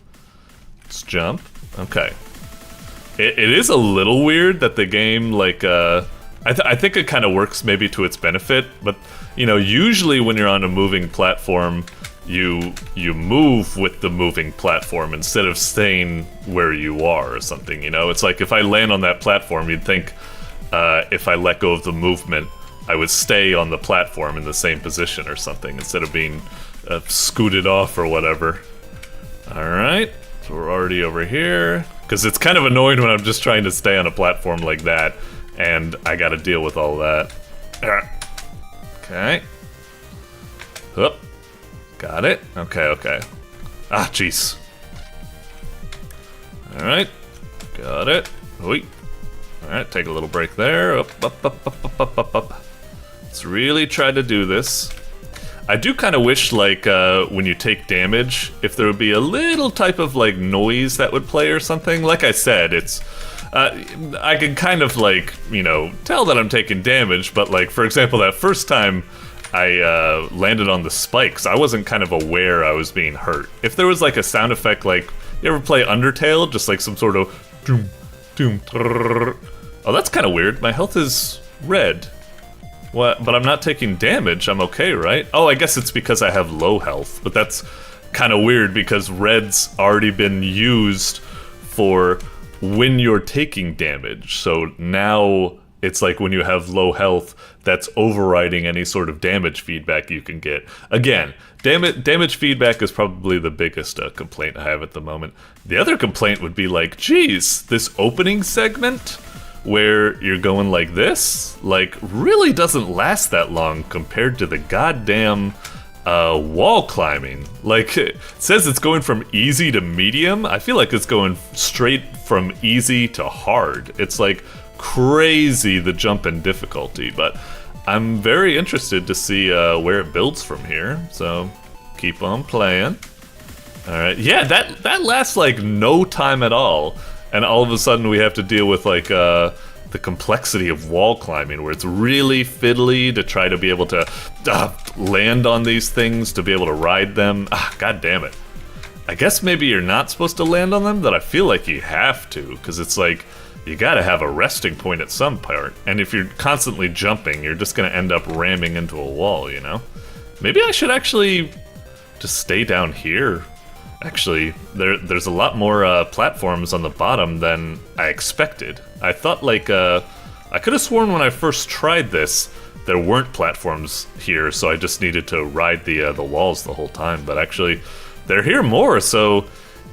Let's jump. Okay. It is a little weird that the game like I think it kind of works maybe to its benefit, but you know, usually when you're on a moving platform, you move with the moving platform instead of staying where you are or something, you know? It's like if I land on that platform, you'd think if I let go of the movement, I would stay on the platform in the same position or something instead of being scooted off or whatever. Alright, so we're already over here. Because it's kind of annoying when I'm just trying to stay on a platform like that, and I gotta deal with all that. Okay. Hup. Got it. Okay, okay. Ah, jeez. Alright. Got it. Oi. Alright, take a little break there. Up, up, up, up, up, up, up, up. Let's really try to do this. I do kind of wish, like, when you take damage, if there would be a little type of, like, noise that would play or something. Like I said, it's... I can kind of, like, you know, tell that I'm taking damage, but, like, for example, that first time I landed on the spikes, I wasn't kind of aware I was being hurt. If there was, like, a sound effect, like, you ever play Undertale? Just, like, some sort of... doom, doom, trrrr. Oh, that's kind of weird. My health is red. What? But I'm not taking damage. I'm okay, right? Oh, I guess it's because I have low health. But that's kind of weird because red's already been used for when you're taking damage. So now It's like when you have low health, that's overriding any sort of damage feedback you can get. Again, damage feedback is probably the biggest complaint I have at the moment. The other complaint would be like, geez, this opening segment where you're going like this, like, really doesn't last that long compared to the goddamn wall climbing. Like, it says it's going from easy to medium. I feel like it's going straight from easy to hard. It's like crazy, the jump in difficulty, but I'm very interested to see where it builds from here, so keep on playing. Alright, yeah, that lasts like no time at all, and all of a sudden we have to deal with like the complexity of wall climbing, where it's really fiddly to try to be able to land on these things, to be able to ride them. God damn it. I guess maybe you're not supposed to land on them, but I feel like you have to, because it's like, you gotta have a resting point at some part, and if you're constantly jumping, you're just gonna end up ramming into a wall, you know? Maybe I should actually just stay down here. Actually, there's a lot more platforms on the bottom than I expected. I thought like, I could have sworn when I first tried this, there weren't platforms here, so I just needed to ride the walls the whole time, but actually, they're here more, so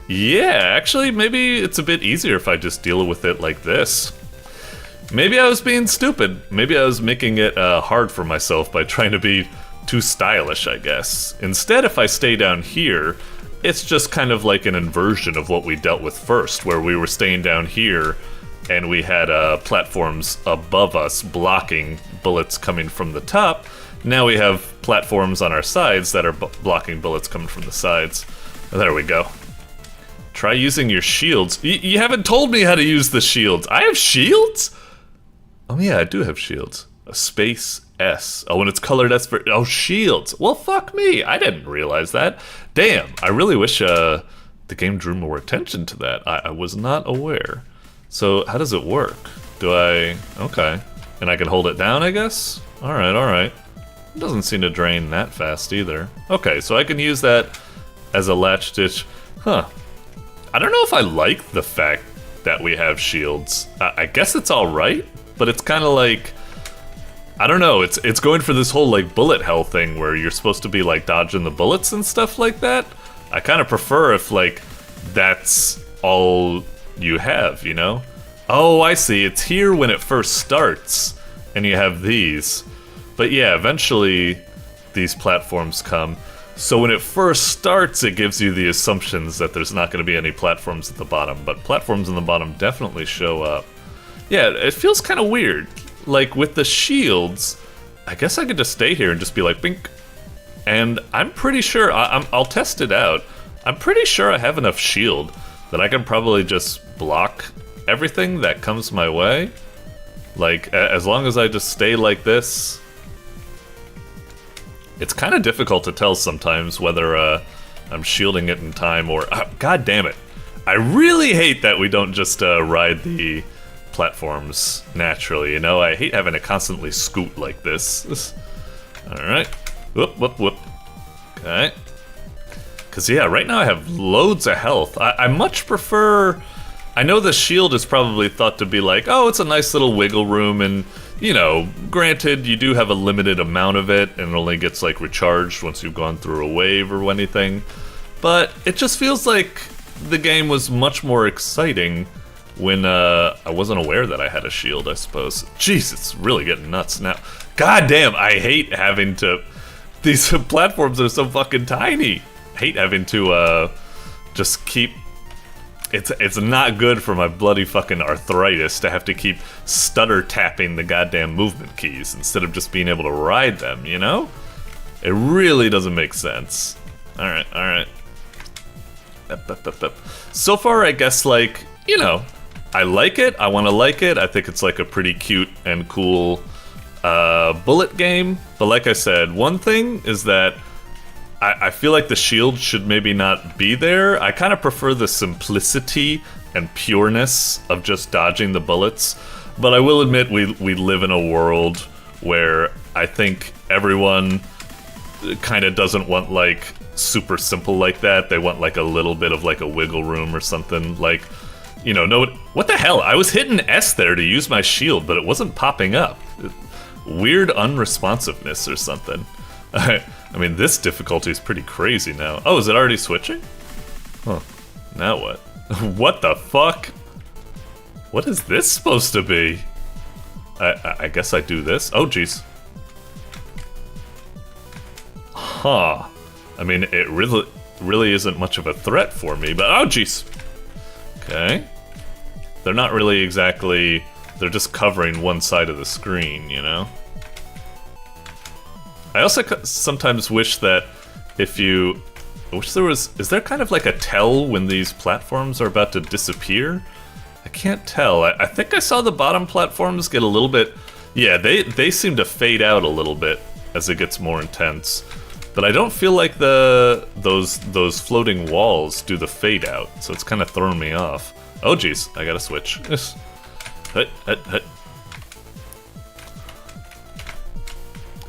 yeah, actually, maybe it's a bit easier if I just deal with it like this. Maybe I was being stupid. Maybe I was making it hard for myself by trying to be too stylish, I guess. Instead, if I stay down here, it's just kind of like an inversion of what we dealt with first, where we were staying down here and we had platforms above us blocking bullets coming from the top. Now we have platforms on our sides that are blocking bullets coming from the sides. There we go. Try using your shields. You haven't told me how to use the shields. I have shields? Oh yeah, I do have shields. A space S. Oh, and it's colored S for... Oh, shields. Well, fuck me. I didn't realize that. Damn, I really wish the game drew more attention to that. I was not aware. So, how does it work? Do I... Okay. And I can hold it down, I guess? Alright, alright. It doesn't seem to drain that fast either. Okay, so I can use that as a latch stitch. Huh. I don't know if I like the fact that we have shields. I guess it's alright, but it's kind of like... I don't know, it's going for this whole like bullet hell thing where you're supposed to be like dodging the bullets and stuff like that. I kind of prefer if like that's all you have, you know? Oh, I see, it's here when it first starts and you have these. But yeah, eventually these platforms come. So when it first starts, it gives you the assumptions that there's not going to be any platforms at the bottom, but platforms in the bottom definitely show up. Yeah, it feels kind of weird. Like, with the shields, I guess I could just stay here and just be like, bink. And I'm pretty sure, I'll test it out. I'm pretty sure I have enough shield that I can probably just block everything that comes my way. Like, as long as I just stay like this. It's kind of difficult to tell sometimes whether I'm shielding it in time or... God damn it. I really hate that we don't just ride the platforms naturally, you know? I hate having to constantly scoot like this. Alright. Whoop, whoop, whoop. Okay. Because, yeah, right now I have loads of health. I much prefer... I know the shield is probably thought to be like, oh, it's a nice little wiggle room, and, you know, granted, you do have a limited amount of it, and it only gets, like, recharged once you've gone through a wave or anything. But it just feels like the game was much more exciting when I wasn't aware that I had a shield, I suppose. Jeez, it's really getting nuts now. God damn, I hate having to... These platforms are so fucking tiny. I hate having to just keep... It's not good for my bloody fucking arthritis to have to keep stutter tapping the goddamn movement keys instead of just being able to ride them, you know? It really doesn't make sense. Alright, alright. So far, I guess, like, you know, I like it, I want to like it, I think it's like a pretty cute and cool bullet game, but like I said, one thing is that I feel like the shield should maybe not be there. I kind of prefer the simplicity and pureness of just dodging the bullets, but I will admit we live in a world where I think everyone kind of doesn't want like super simple like that. They want like a little bit of like a wiggle room or something. Like, you know, What the hell? I was hitting S there to use my shield, but it wasn't popping up. Weird unresponsiveness or something. I mean, this difficulty is pretty crazy now. Oh, is it already switching? Huh. Now what? What the fuck? What is this supposed to be? I guess I do this. Oh, jeez. Huh. I mean, it really isn't much of a threat for me, but oh, jeez. Okay. They're not really exactly... They're just covering one side of the screen, you know? I also sometimes wish that if you... I wish there was... Is there kind of like a tell when these platforms are about to disappear? I can't tell. I think I saw the bottom platforms get a little bit... Yeah, they seem to fade out a little bit as it gets more intense. But I don't feel like those floating walls do the fade out, so it's kind of throwing me off. Oh jeez, I gotta switch.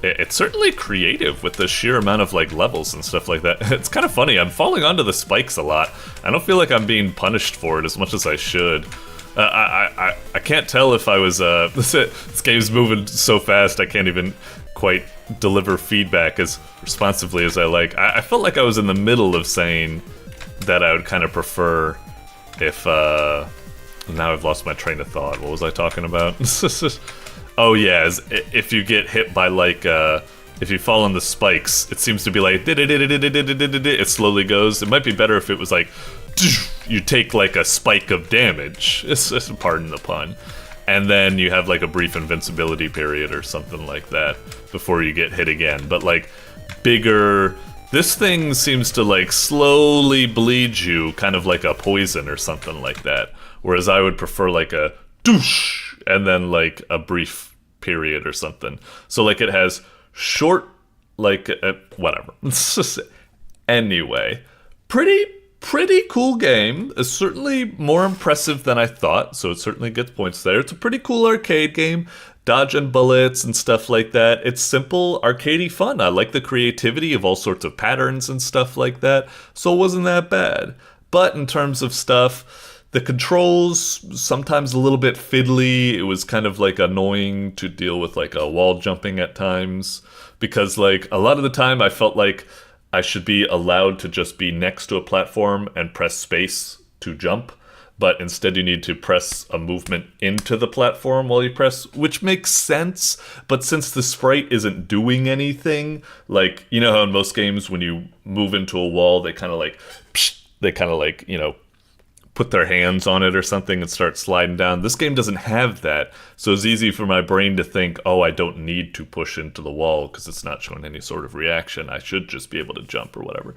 It's certainly creative with the sheer amount of like levels and stuff like that. It's kind of funny, I'm falling onto the spikes a lot. I don't feel like I'm being punished for it as much as I should. I can't tell if I was, this game's moving so fast I can't even quite deliver feedback as responsively as I like. I felt like I was in the middle of saying that I would kind of prefer if, now I've lost my train of thought. What was I talking about? Oh yeah, if you get hit by like, if you fall on the spikes, it seems to be like, it slowly goes. It might be better if it was like, you take like a spike of damage, pardon the pun, and then you have like a brief invincibility period or something like that before you get hit again. But like, bigger... This thing seems to like slowly bleed you, kind of like a poison or something like that. Whereas I would prefer like a douche and then like a brief period or something. So like it has short, like whatever. Anyway, pretty cool game. It's certainly more impressive than I thought, so it certainly gets points there. It's a pretty cool arcade game. Dodging bullets and stuff like that. It's simple, arcadey fun. I like the creativity of all sorts of patterns and stuff like that, so it wasn't that bad. But in terms of stuff, the controls, sometimes a little bit fiddly. It was kind of like annoying to deal with like a wall jumping at times, because like a lot of the time I felt like I should be allowed to just be next to a platform and press space to jump. But instead you need to press a movement into the platform while you press, which makes sense. But since the sprite isn't doing anything, like, you know how in most games when you move into a wall, they kind of like, you know, put their hands on it or something and start sliding down. This game doesn't have that. So it's easy for my brain to think, oh, I don't need to push into the wall because it's not showing any sort of reaction. I should just be able to jump or whatever.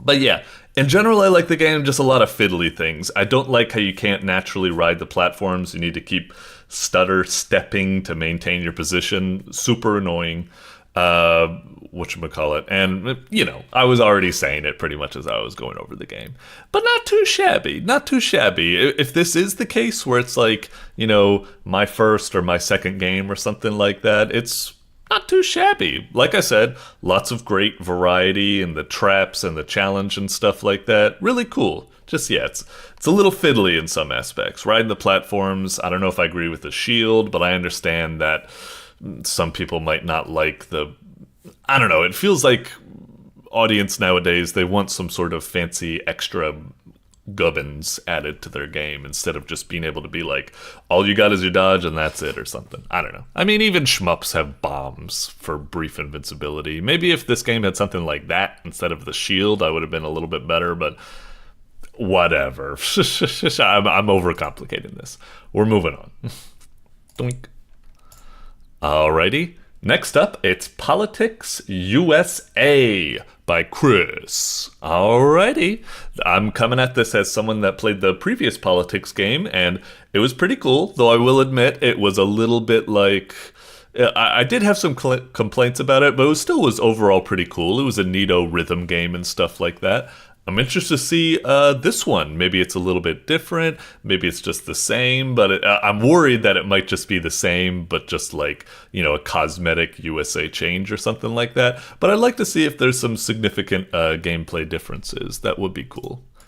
But yeah, in general, I like the game, just a lot of fiddly things. I don't like how you can't naturally ride the platforms. You need to keep stutter stepping to maintain your position. Super annoying. Whatchamacallit. And, you know, I was already saying it pretty much as I was going over the game. But not too shabby. Not too shabby. If this is the case where it's like, you know, my first or my second game or something like that, it's not too shabby. Like I said, lots of great variety in the traps and the challenge and stuff like that. Really cool. Just, yeah, it's a little fiddly in some aspects. Riding the platforms, I don't know if I agree with the shield, but I understand that some people might not like the... I don't know, it feels like audience nowadays, they want some sort of fancy extra gubbins added to their game instead of just being able to be like, all you got is your dodge and that's it or something. I don't know. I mean, even shmups have bombs for brief invincibility. Maybe if this game had something like that instead of the shield, I would have been a little bit better, but whatever. I'm overcomplicating this. We're moving on. Doink. Alrighty. Next up, it's Politics USA by Chris. Alrighty. I'm coming at this as someone that played the previous Politics game, and it was pretty cool, though I will admit it was a little bit like... I did have some complaints about it, but it still was overall pretty cool. It was a neato rhythm game and stuff like that. I'm interested to see this one. Maybe it's a little bit different. Maybe it's just the same, but I'm worried that it might just be the same, but just like, you know, a cosmetic USA change or something like that. But I'd like to see if there's some significant gameplay differences. That would be cool.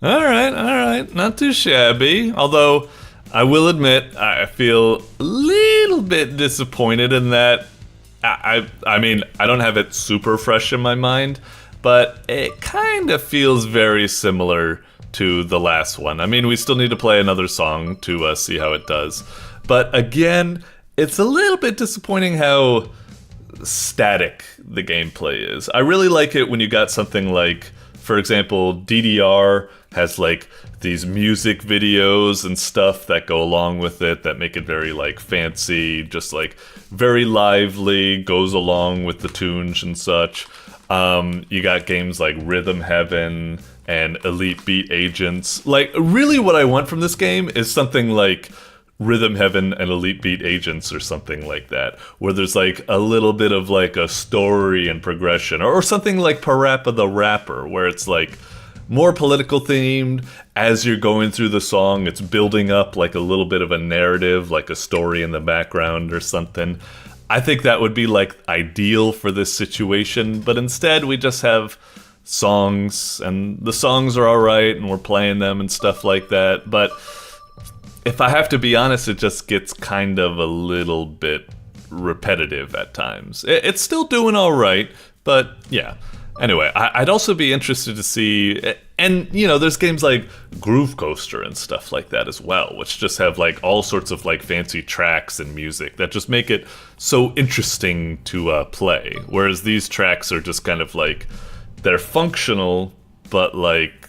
Alright, not too shabby. Although, I will admit, I feel a little bit disappointed in that. I mean, I don't have it super fresh in my mind, but it kind of feels very similar to the last one. I mean, we still need to play another song to see how it does. But again, it's a little bit disappointing how static the gameplay is. I really like it when you got something like, for example, DDR has like these music videos and stuff that go along with it that make it very like fancy, just like very lively, goes along with the tunes and such. You got games like Rhythm Heaven and Elite Beat Agents. Like, really what I want from this game is something like Rhythm Heaven and Elite Beat Agents or something like that, where there's like a little bit of like a story and progression, or something like Parappa the Rapper, where it's like more political themed. As you're going through the song, it's building up like a little bit of a narrative, like a story in the background or something. I think that would be like ideal for this situation, but instead we just have songs, and the songs are alright, and we're playing them and stuff like that, but if I have to be honest, it just gets kind of a little bit repetitive at times. It's still doing alright, but yeah. Anyway, I'd also be interested to see, and you know, there's games like Groove Coaster and stuff like that as well, which just have like all sorts of like fancy tracks and music that just make it so interesting to play. Whereas these tracks are just kind of like, they're functional, but like,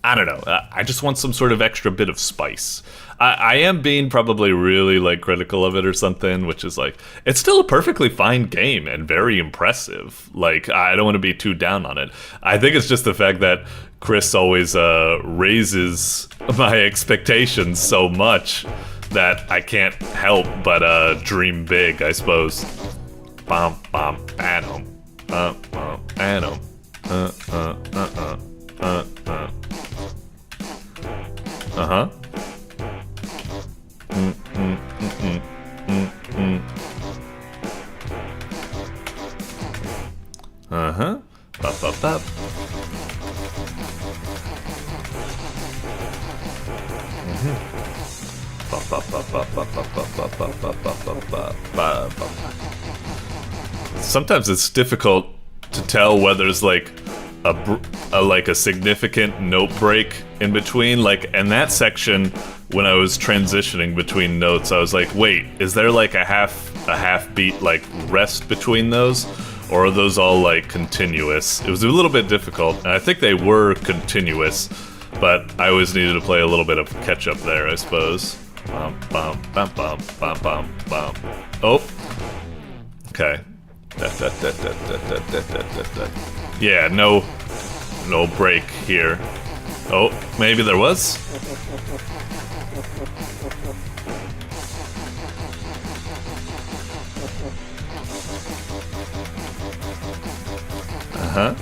I don't know, I just want some sort of extra bit of spice. I am being probably really like critical of it or something, which is like, it's still a perfectly fine game and very impressive. Like, I don't want to be too down on it. I think it's just the fact that Chris always raises my expectations so much that I can't help but dream big, I suppose. Bum bum anom, anom, uh-huh. Uh-huh. Bop, bop, bop. Bop, bop, bop, bop, bop, bop, bop, bop, bop, bop, bop, bop, bop, bop. Sometimes it's difficult to tell whether it's like a significant note break in between. Like, in that section, when I was transitioning between notes, I was like, wait, is there like a half beat like rest between those? Or are those all like continuous? It was a little bit difficult, and I think they were continuous, but I always needed to play a little bit of catch up there, I suppose. Bum, bum, bum, bum, bum, bum, bum. Oh. Okay. Yeah, no break here. Oh, maybe there was? Uh-huh.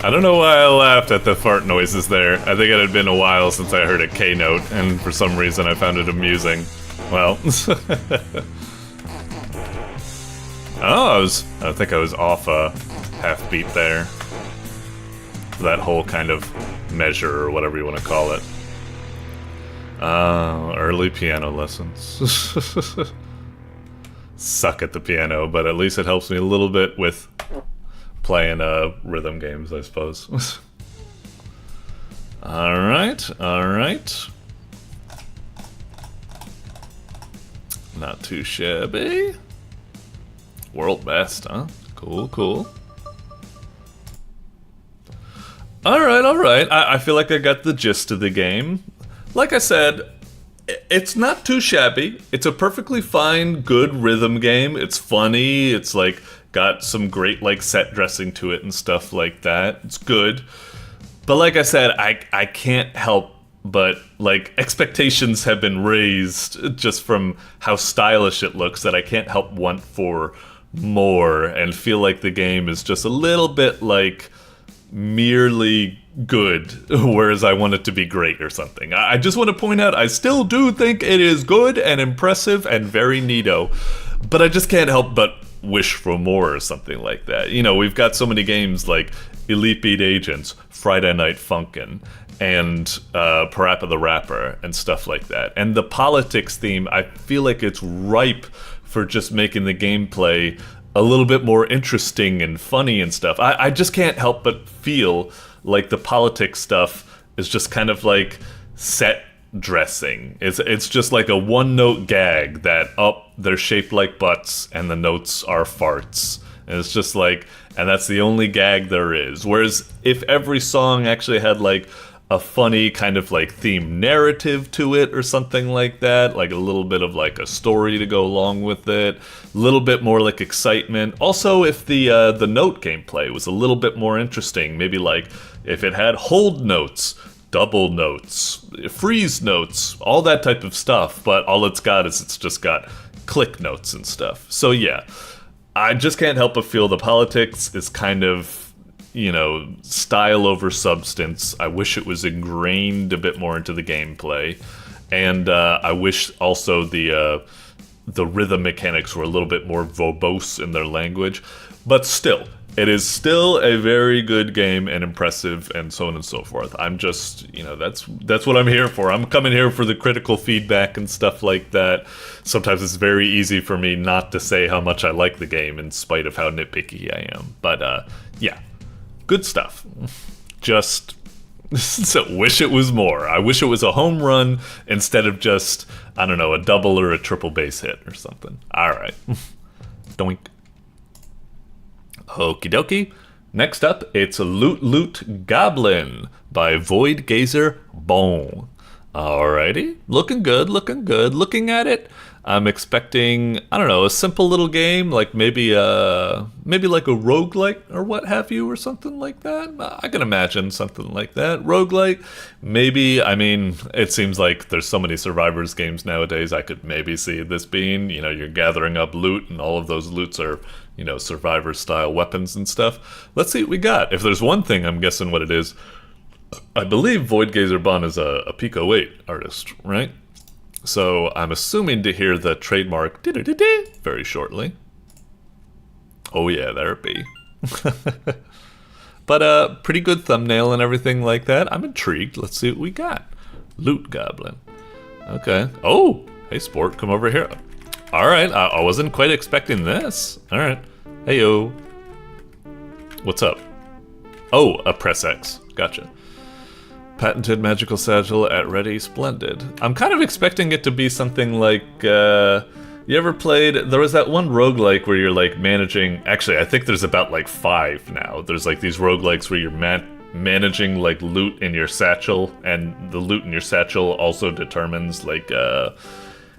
I don't know why I laughed at the fart noises there. I think it had been a while since I heard a K note, and for some reason I found it amusing. Well, I think I was off a half beat there. That whole kind of measure, or whatever you want to call it. Early piano lessons. Suck at the piano, but at least it helps me a little bit with playing rhythm games, I suppose. Alright. Not too shabby. World best, huh? Cool. Alright. I feel like I got the gist of the game. Like I said, it's not too shabby. It's a perfectly fine, good rhythm game. It's funny. It's like got some great like set dressing to it and stuff like that. It's good. But like I said, I can't help but like expectations have been raised just from how stylish it looks that I can't help want for more and feel like the game is just a little bit like merely good, whereas I want it to be great or something. I just want to point out I still do think it is good and impressive and very neato, but I just can't help but wish for more or something like that. You know, we've got so many games like Elite Beat Agents, Friday Night Funkin', and Parappa the Rapper and stuff like that. And the politics theme, I feel like it's ripe for just making the gameplay a little bit more interesting and funny and stuff. I just can't help but feel like the politics stuff is just kind of like set dressing. It's just like a one-note gag that, they're shaped like butts and the notes are farts. And it's just like, and that's the only gag there is. Whereas if every song actually had like a funny kind of like theme narrative to it or something like that, like a little bit of like a story to go along with it, a little bit more like excitement. Also, if the note gameplay was a little bit more interesting, maybe like if it had hold notes, double notes, freeze notes, all that type of stuff, but all it's got is it's just got click notes and stuff. So yeah, I just can't help but feel the politics is kind of, you know, style over substance. I wish it was ingrained a bit more into the gameplay, and I wish also the rhythm mechanics were a little bit more verbose in their language. But still, it is still a very good game and impressive and so on and so forth. I'm just, you know, that's what I'm here for. I'm coming here for the critical feedback and stuff like that. Sometimes it's very easy for me not to say how much I like the game in spite of how nitpicky I am. But yeah, good stuff. Just wish it was more. I wish it was a home run instead of just, I don't know, a double or a triple base hit or something. All right. Doink. Okie dokie. Next up, it's Loot Goblin by voidgazerBon. Alrighty. Looking good. Looking at it, I'm expecting, I don't know, a simple little game, like maybe like a roguelike or what have you, or something like that. I can imagine something like that. Roguelike, maybe. I mean, it seems like there's so many Survivors games nowadays, I could maybe see this being, you know, you're gathering up loot, and all of those loots are, you know, Survivor-style weapons and stuff. Let's see what we got. If there's one thing, I'm guessing what it is. I believe voidgazerBon is a Pico 8 artist, right? So I'm assuming to hear the trademark very shortly. Oh yeah, there it be. But pretty good thumbnail and everything like that. I'm intrigued. Let's see what we got. Loot Goblin. Okay. Oh, hey sport, come over here. All right, I wasn't quite expecting this. All right. Heyo. What's up? Oh, a press X. Gotcha. Patented magical satchel at ready. Splendid. I'm kind of expecting it to be something like, you ever played, there was that one roguelike where you're like managing, actually I think there's about like 5 now. There's like these roguelikes where you're managing like loot in your satchel, and the loot in your satchel also determines like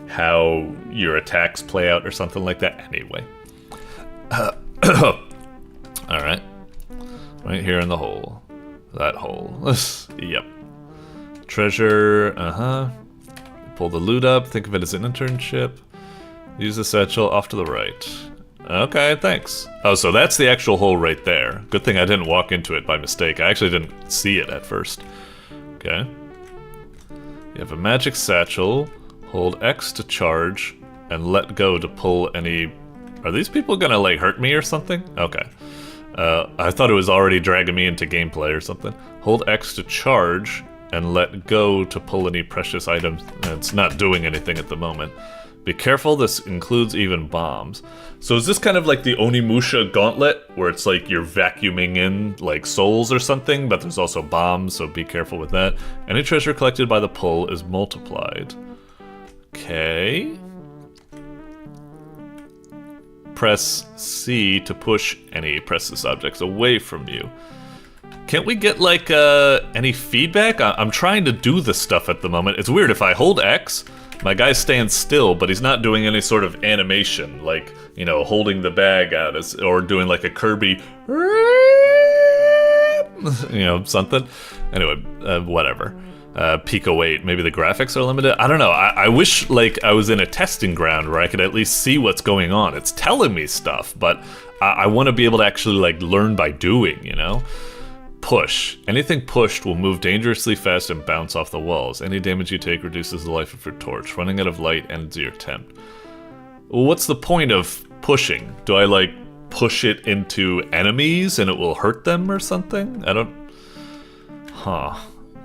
how your attacks play out or something like that. Anyway. Alright. Right here in the hole. That hole. Yep. Treasure, Pull the loot up, think of it as an internship. Use the satchel off to the right. Okay, thanks. Oh, so that's the actual hole right there. Good thing I didn't walk into it by mistake. I actually didn't see it at first. Okay. You have a magic satchel. Hold X to charge, and let go to pull any... Are these people gonna, like, hurt me or something? Okay. I thought it was already dragging me into gameplay or something. Hold X to charge, and let go to pull any precious items. It's not doing anything at the moment. Be careful, this includes even bombs. So is this kind of like the Onimusha gauntlet, where it's like you're vacuuming in like souls or something, but there's also bombs, so be careful with that. Any treasure collected by the pull is multiplied. Okay. Press C to push any precious objects away from you. Can't we get, like, any feedback? I'm trying to do this stuff at the moment. It's weird, if I hold X, my guy stands still, but he's not doing any sort of animation, like, you know, holding the bag out, or doing, like, a Kirby, you know, something. Anyway, whatever. Pico 8, maybe the graphics are limited? I don't know, I wish, like, I was in a testing ground where I could at least see what's going on. It's telling me stuff, but I want to be able to actually, like, learn by doing, you know? Push. Anything pushed will move dangerously fast and bounce off the walls. Any damage you take reduces the life of your torch. Running out of light ends your attempt. What's the point of pushing? Do I, like, push it into enemies and it will hurt them or something? I don't... Huh.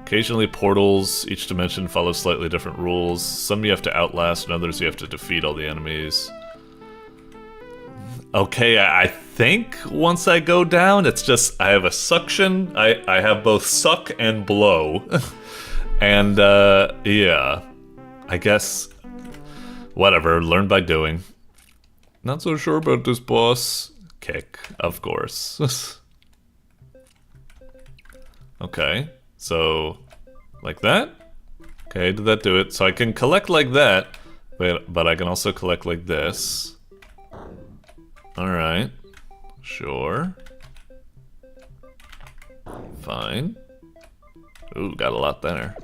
Occasionally portals, each dimension follows slightly different rules. Some you have to outlast and others you have to defeat all the enemies. Okay, I think once I go down, it's just, I have a suction, I have both suck and blow. And, yeah. I guess, whatever, learn by doing. Not so sure about this boss. Kick, of course. Okay, so, like that? Okay, did that do it? So I can collect like that, but I can also collect like this. Alright, sure. Fine. Ooh, got a lot there.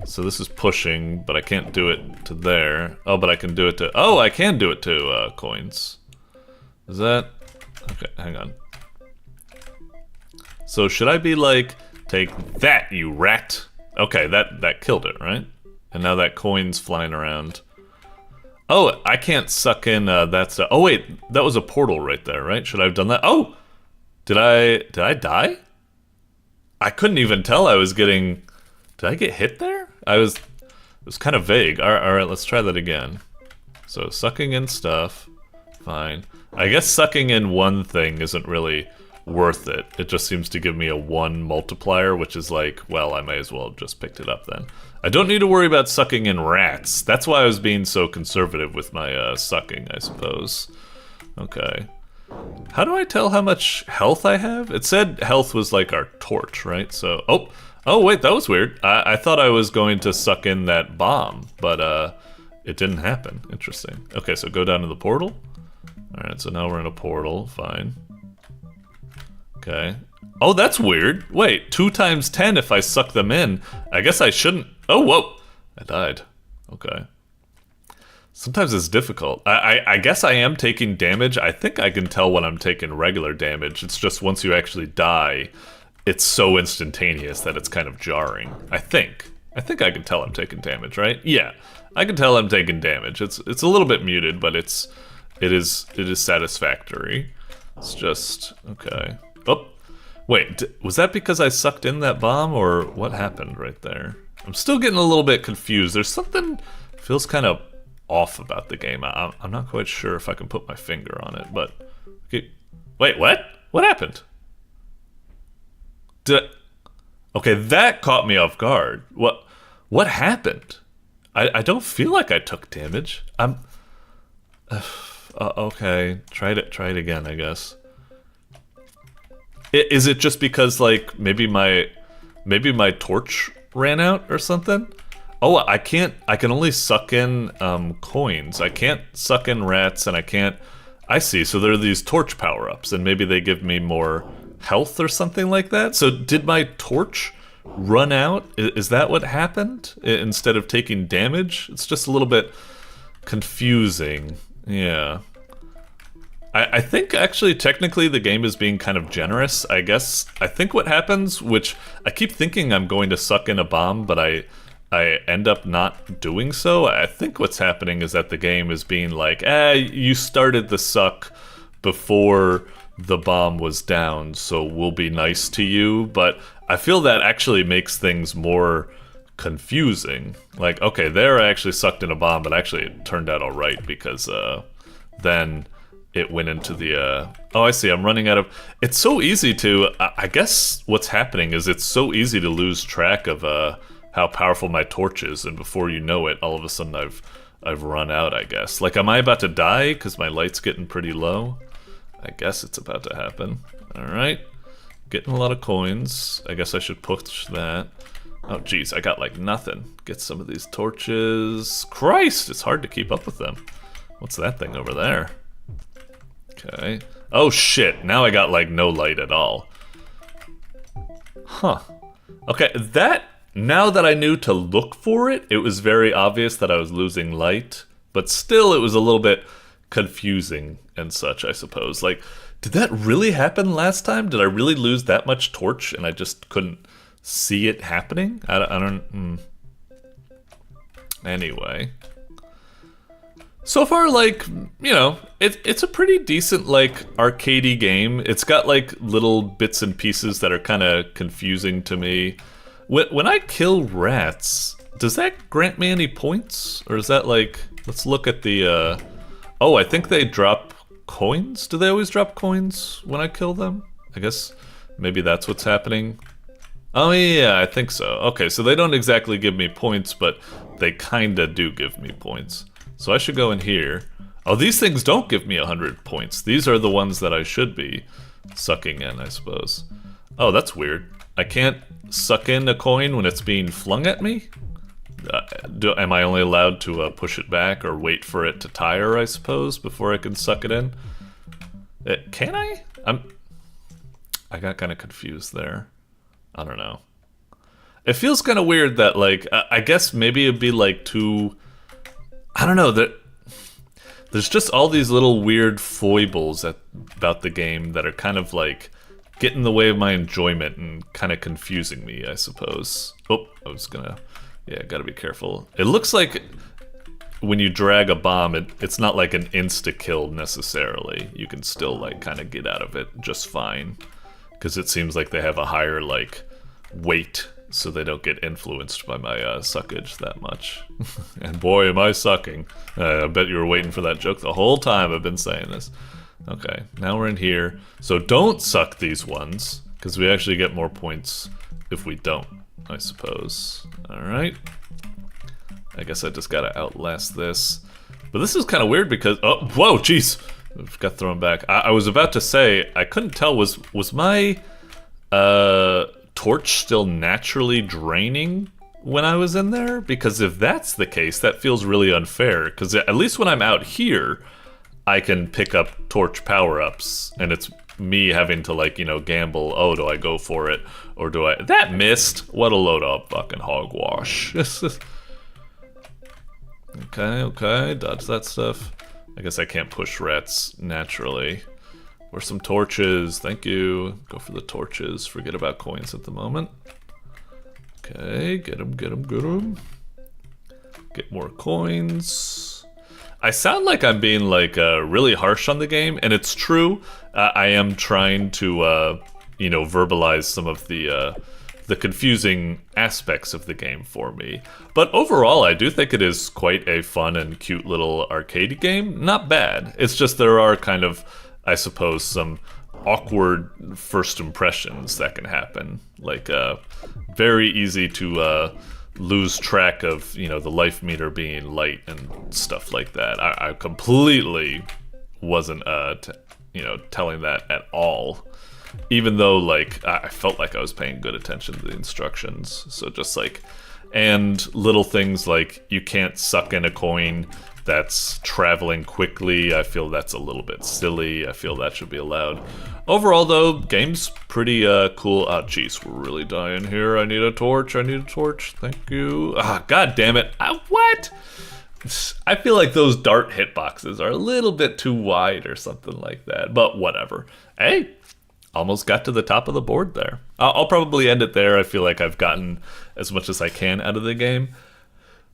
So this is pushing, but I can't do it to there. Oh, but I can do it to... Oh, I can do it to coins. Is that... Okay, hang on. So should I be like, take that, you rat? Okay, that killed it, right? And now that coin's flying around. Oh, I can't suck in that stuff. Oh wait, that was a portal right there, right? Should I have done that? Oh! Did I die? I couldn't even tell I was getting... Did I get hit there? It was kind of vague. Alright, let's try that again. So, sucking in stuff. Fine. I guess sucking in one thing isn't really worth it. It just seems to give me a 1 multiplier, which is like, well, I may as well have just picked it up then. I don't need to worry about sucking in rats. That's why I was being so conservative with my sucking, I suppose. Okay. How do I tell how much health I have? It said health was like our torch, right? So, oh wait, that was weird. I thought I was going to suck in that bomb, but it didn't happen. Interesting. Okay, so go down to the portal. Alright, so now we're in a portal. Fine. Okay. Oh, that's weird. Wait, 2 times 10 if I suck them in. I guess I shouldn't... Oh, whoa! I died. Okay. Sometimes it's difficult. I guess I am taking damage. I think I can tell when I'm taking regular damage. It's just once you actually die, it's so instantaneous that it's kind of jarring. I think I can tell I'm taking damage, right? Yeah, I can tell I'm taking damage. It's a little bit muted, but it is satisfactory. It's just okay. Oh, wait, was that because I sucked in that bomb, or what happened right there? I'm still getting a little bit confused. There's something feels kind of off about the game. I'm not quite sure if I can put my finger on it, but okay. Wait, what? What happened? Okay, that caught me off guard. What happened? I don't feel like I took damage. Okay, try it again, I guess. Is it just because, like, maybe my torch ran out or something? Oh, I can only suck in coins. I can't suck in rats, and I can't... I see, so there are these torch power-ups, and maybe they give me more health or something like that? So did my torch run out? Is that what happened? Instead of taking damage? It's just a little bit confusing. Yeah. I think actually technically the game is being kind of generous, I guess. I think what happens, which I keep thinking I'm going to suck in a bomb, but I end up not doing so. I think what's happening is that the game is being like, you started the suck before the bomb was down, so we'll be nice to you. But I feel that actually makes things more confusing. Like, okay, there I actually sucked in a bomb, but actually it turned out alright because then it went into the, oh, I see, I'm running out of... It's so easy to... I guess what's happening is it's so easy to lose track of how powerful my torch is, and before you know it, all of a sudden I've run out, I guess. Like, am I about to die because my light's getting pretty low? I guess it's about to happen. Alright. Getting a lot of coins. I guess I should push that. Oh, geez, I got like nothing. Get some of these torches. Christ, it's hard to keep up with them. What's that thing over there? Okay. Oh, shit. Now I got like no light at all. Huh. Okay, now that I knew to look for it, it was very obvious that I was losing light. But still, it was a little bit confusing and such, I suppose. Like, did that really happen last time? Did I really lose that much torch and I just couldn't see it happening? I don't. Anyway. So far, like, you know, it's a pretty decent, like, arcadey game. It's got, like, little bits and pieces that are kind of confusing to me. When I kill rats, does that grant me any points? Or is that, like, let's look at the, oh, I think they drop coins? Do they always drop coins when I kill them? I guess maybe that's what's happening. Oh, yeah, I think so. Okay, so they don't exactly give me points, but they kinda do give me points. So I should go in here. Oh, these things don't give me 100 points. These are the ones that I should be sucking in, I suppose. Oh, that's weird. I can't suck in a coin when it's being flung at me? Am I only allowed to push it back or wait for it to tire, I suppose, before I can suck it in? Can I? I got kind of confused there. I don't know. It feels kind of weird that, like, I guess maybe it'd be, like, too... I don't know, there's just all these little weird foibles about the game that are kind of, like, get in the way of my enjoyment and kind of confusing me, I suppose. Oh, I was gonna... Yeah, gotta be careful. It looks like when you drag a bomb, it's not like an insta-kill necessarily. You can still, like, kind of get out of it just fine. Because it seems like they have a higher, like, weight, so they don't get influenced by my suckage that much. And boy, am I sucking. I bet you were waiting for that joke the whole time I've been saying this. Okay, now we're in here. So don't suck these ones, because we actually get more points if we don't, I suppose. Alright. I guess I just gotta outlast this. But this is kind of weird because... Oh, whoa, jeez! Got thrown back. I was about to say, I couldn't tell, was my torch still naturally draining when I was in there? Because if that's the case, that feels really unfair. Because at least when I'm out here, I can pick up torch power-ups, and it's me having to, like, you know, gamble, oh, do I go for it, or do I... That missed! What a load of fucking hogwash. Okay, dodge that stuff. I guess I can't push rats naturally. Where's some torches? Thank you. Go for the torches. Forget about coins at the moment. Okay, get them. Get more coins. I sound like I'm being, like, really harsh on the game, and it's true. I am trying to, you know, verbalize some of the confusing aspects of the game for me. But overall, I do think it is quite a fun and cute little arcade game. Not bad. It's just there are kind of, I suppose, some awkward first impressions that can happen. Like, very easy to lose track of, you know, the life meter being light and stuff like that. I completely wasn't, you know, telling that at all. Even though, like, I felt like I was paying good attention to the instructions. So just, like, and little things like you can't suck in a coin that's traveling quickly. I feel that's a little bit silly. I feel that should be allowed. Overall, though, game's pretty cool. Ah, jeez, we're really dying here. I need a torch. Thank you. Ah, god damn it. What? I feel like those dart hitboxes are a little bit too wide or something like that. But whatever. Hey. Almost got to the top of the board there. I'll probably end it there. I feel like I've gotten as much as I can out of the game.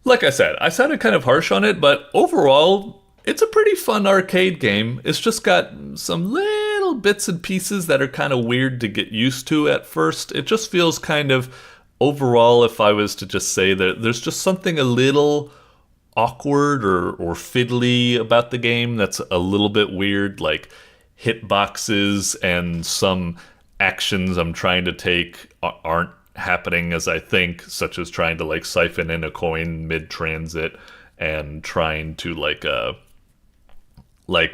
Like I said, I sounded kind of harsh on it, but overall, it's a pretty fun arcade game. It's just got some little bits and pieces that are kind of weird to get used to at first. It just feels kind of, overall, if I was to just say that there's just something a little awkward or fiddly about the game that's a little bit weird, like hitboxes and some actions I'm trying to take aren't happening as I think, such as trying to, like, siphon in a coin mid-transit and trying to, like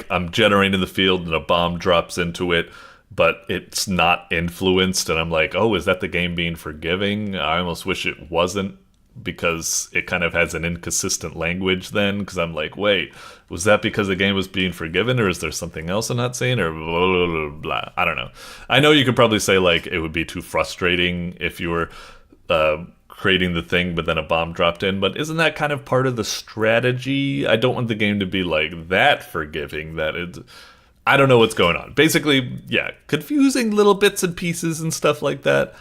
I'm generating the field and a bomb drops into it, but it's not influenced, and I'm like, oh, is that the game being forgiving? I almost wish it wasn't, because it kind of has an inconsistent language then, because I'm like, wait, was that because the game was being forgiven, or is there something else I'm not saying, or blah, blah, blah, blah. I don't know. I know you could probably say, like, it would be too frustrating if you were creating the thing, but then a bomb dropped in, but isn't that kind of part of the strategy? I don't want the game to be, like, that forgiving, that it's... I don't know what's going on. Basically, yeah, confusing little bits and pieces and stuff like that.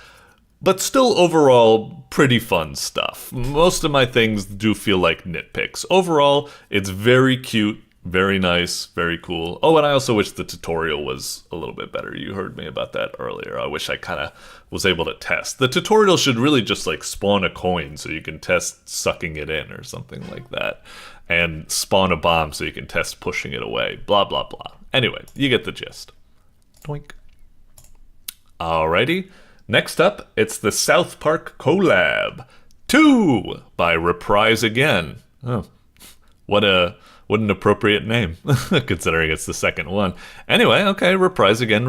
But still, overall, pretty fun stuff. Most of my things do feel like nitpicks. Overall, it's very cute, very nice, very cool. Oh, and I also wish the tutorial was a little bit better. You heard me about that earlier. I wish I kind of was able to test. The tutorial should really just, like, spawn a coin so you can test sucking it in or something like that. And spawn a bomb so you can test pushing it away. Blah, blah, blah. Anyway, you get the gist. Doink. Alrighty. Next up, it's the South Park Collab 2 by RepriseAgain. Oh, what an appropriate name, considering it's the second one. Anyway, okay, RepriseAgain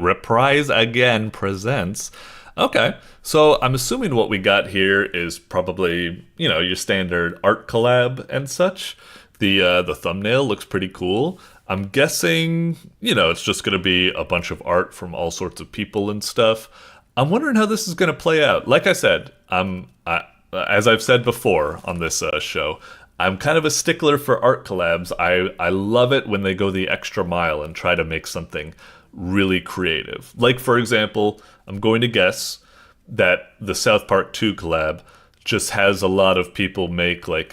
RepriseAgain presents. Okay, so I'm assuming what we got here is probably, you know, your standard art collab and such. The thumbnail looks pretty cool. I'm guessing, you know, it's just going to be a bunch of art from all sorts of people and stuff. I'm wondering how this is going to play out. Like I said, as I've said before on this show, I'm kind of a stickler for art collabs. I love it when they go the extra mile and try to make something really creative. Like, for example, I'm going to guess that the South Park 2 collab just has a lot of people make like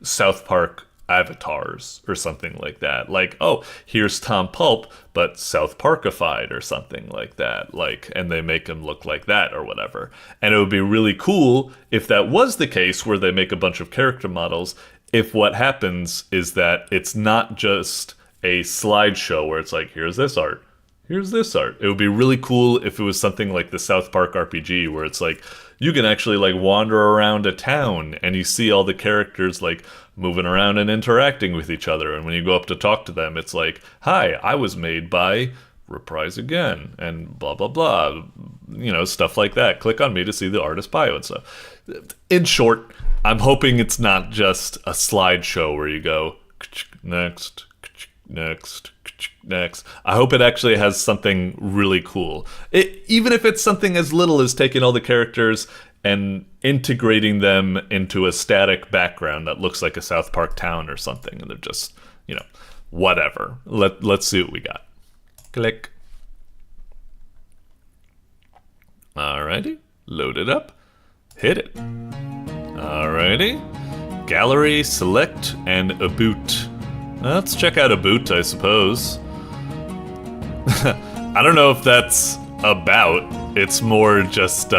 South Park avatars or something like that. Like, oh, here's Tom Pulp, but South Parkified or something like that. Like, and they make him look like that or whatever. And it would be really cool if that was the case, where they make a bunch of character models, if what happens is that it's not just a slideshow where it's like, here's this art, here's this art. It would be really cool if it was something like the South Park RPG, where it's like, you can actually like wander around a town and you see all the characters like moving around and interacting with each other. And when you go up to talk to them, it's like, hi, I was made by RepriseAgain and blah, blah, blah. You know, stuff like that. Click on me to see the artist bio and stuff. In short, I'm hoping it's not just a slideshow where you go, next, next, next. I hope it actually has something really cool. Even if it's something as little as taking all the characters and integrating them into a static background that looks like a South Park town or something, and they're just, you know, whatever. Let's see what we got. Click. Alrighty, load it up. Hit it. Alrighty. Gallery, select, and about. Let's check out about, I suppose. I don't know if that's about. It's more just,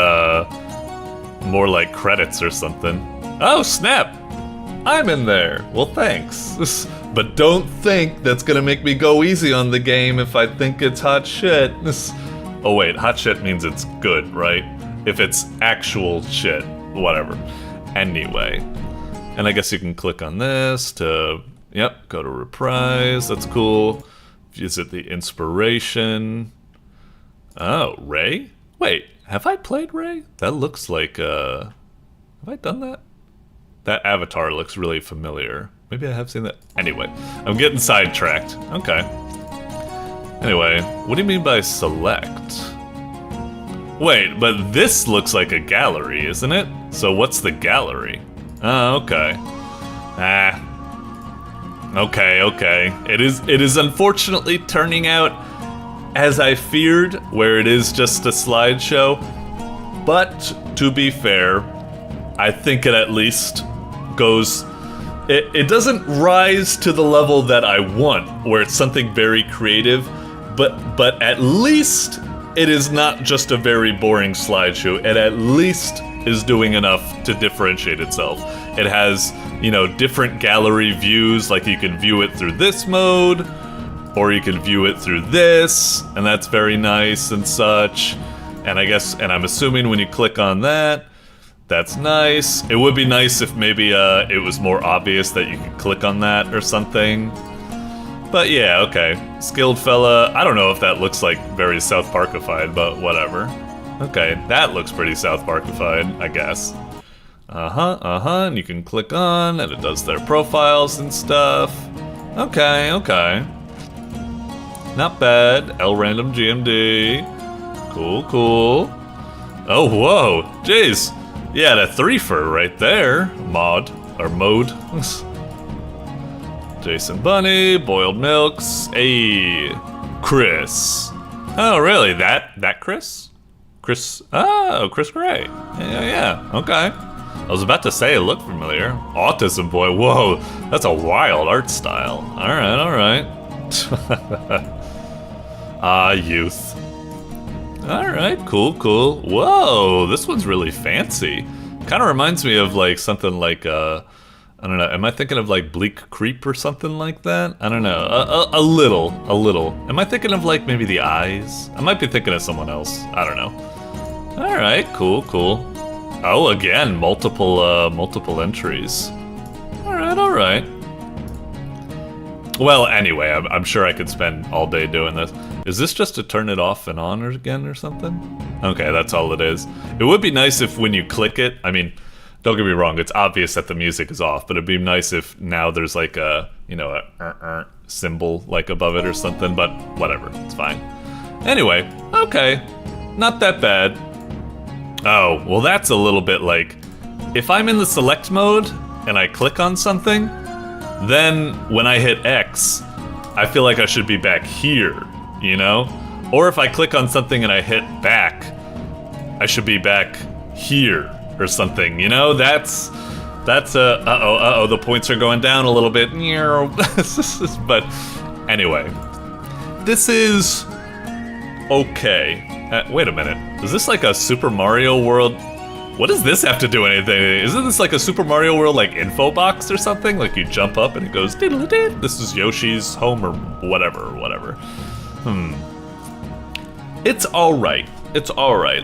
more like credits or something. Oh, snap! I'm in there. Well, thanks. But don't think that's gonna make me go easy on the game if I think it's hot shit. Oh wait, hot shit means it's good, right? If it's actual shit, whatever. Anyway. And I guess you can click on this to, yep, go to Reprise. That's cool. Visit the inspiration. Oh, Ray? Wait, have I played Ray? That looks like, have I done that? That avatar looks really familiar. Maybe I have seen that. Anyway, I'm getting sidetracked. Okay. Anyway, what do you mean by select? Wait, but this looks like a gallery, isn't it? So what's the gallery? Oh, okay. Okay. It is unfortunately turning out as I feared, where it is just a slideshow. But to be fair, I think it at least goes... It doesn't rise to the level that I want, where it's something very creative, but at least it is not just a very boring slideshow. It at least is doing enough to differentiate itself. It has, you know, different gallery views, like you can view it through this mode, or you can view it through this, and that's very nice and such. And I guess, and I'm assuming when you click on that, that's nice. It would be nice if maybe it was more obvious that you could click on that or something. But yeah, okay. Skilled fella. I don't know if that looks like very South Parkified, but whatever. Okay, that looks pretty South Parkified, I guess. And you can click on, and it does their profiles and stuff. Okay, okay. Not bad. L random GMD. Cool, cool. Oh, whoa. Jeez. Yeah, the threefer right there. Mode. Jason Bunny, Boiled Milks, hey, Chris. Oh, really? That Chris? Chris, oh, Chris Gray. Yeah, okay. I was about to say it looked familiar. Autism Boy, whoa, that's a wild art style. All right. Youth. All right, cool. Whoa, this one's really fancy. Kind of reminds me of like something like, I don't know, am I thinking of like Bleak Creep or something like that? I don't know, a little. Am I thinking of like maybe The Eyes? I might be thinking of someone else, I don't know. All right, cool. Oh, again, multiple entries. All right. Well, anyway, I'm sure I could spend all day doing this. Is this just to turn it off and on again or something? Okay, that's all it is. It would be nice if when you click it, I mean, don't get me wrong, it's obvious that the music is off, but it'd be nice if now there's like a, you know, a symbol like above it or something, but whatever, it's fine. Anyway, okay, not that bad. Oh, well that's a little bit like, if I'm in the select mode and I click on something, then when I hit X, I feel like I should be back here, you know? Or if I click on something and I hit back, I should be back here or something, you know? That's uh-oh, the points are going down a little bit. But anyway, this is okay. Wait a minute, is this like a Super Mario World? What does this have to do with anything? Isn't this like a Super Mario World like info box or something? Like you jump up and it goes diddle-a-did. This is Yoshi's home or whatever. It's alright.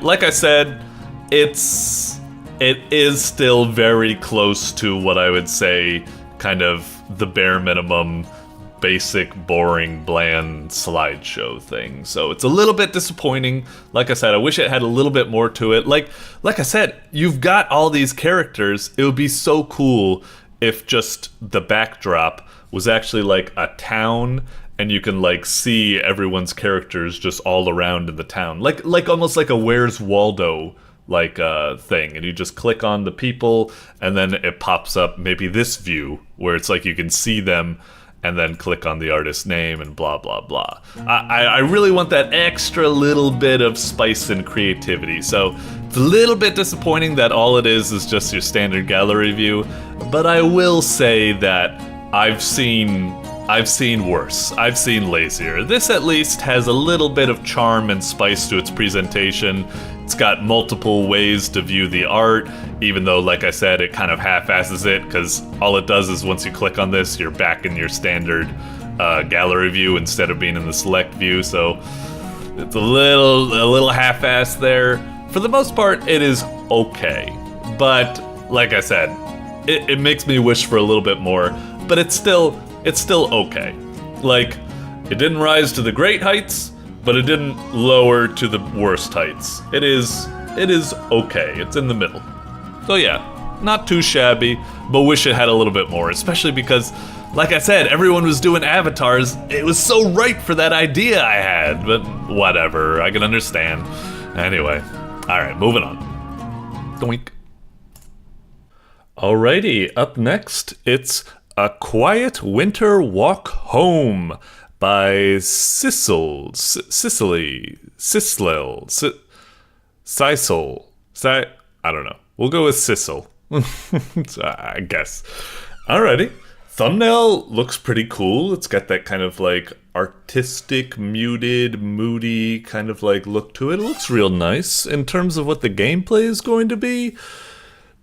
Like I said, it is still very close to what I would say kind of the bare minimum basic, boring, bland slideshow thing. So it's a little bit disappointing. Like I said, I wish it had a little bit more to it. Like I said, you've got all these characters. It would be so cool if just the backdrop was actually like a town and you can like see everyone's characters just all around in the town. Like almost like a Where's Waldo like thing, and you just click on the people and then it pops up maybe this view where it's like you can see them and then click on the artist's name and blah, blah, blah. I really want that extra little bit of spice and creativity. So it's a little bit disappointing that all it is just your standard gallery view, but I will say that I've seen worse. I've seen lazier. This at least has a little bit of charm and spice to its presentation. It's got multiple ways to view the art, even though, like I said, it kind of half-asses it, because all it does is once you click on this, you're back in your standard gallery view instead of being in the select view, so it's a little half-assed there. For the most part, it is okay, but like I said, it makes me wish for a little bit more, but it's still okay. Like, it didn't rise to the great heights, but it didn't lower to the worst heights. It is okay. It's in the middle. So yeah, not too shabby, but wish it had a little bit more, especially because, like I said, everyone was doing avatars. It was so ripe for that idea I had, but whatever, I can understand. Anyway, all right, moving on. Doink. Alrighty, up next, it's A Quiet Winter Walk Home by sysl. I don't know. We'll go with sysl. I guess. Alrighty. Thumbnail looks pretty cool. It's got that kind of like artistic, muted, moody kind of like look to it. It looks real nice. In terms of what the gameplay is going to be,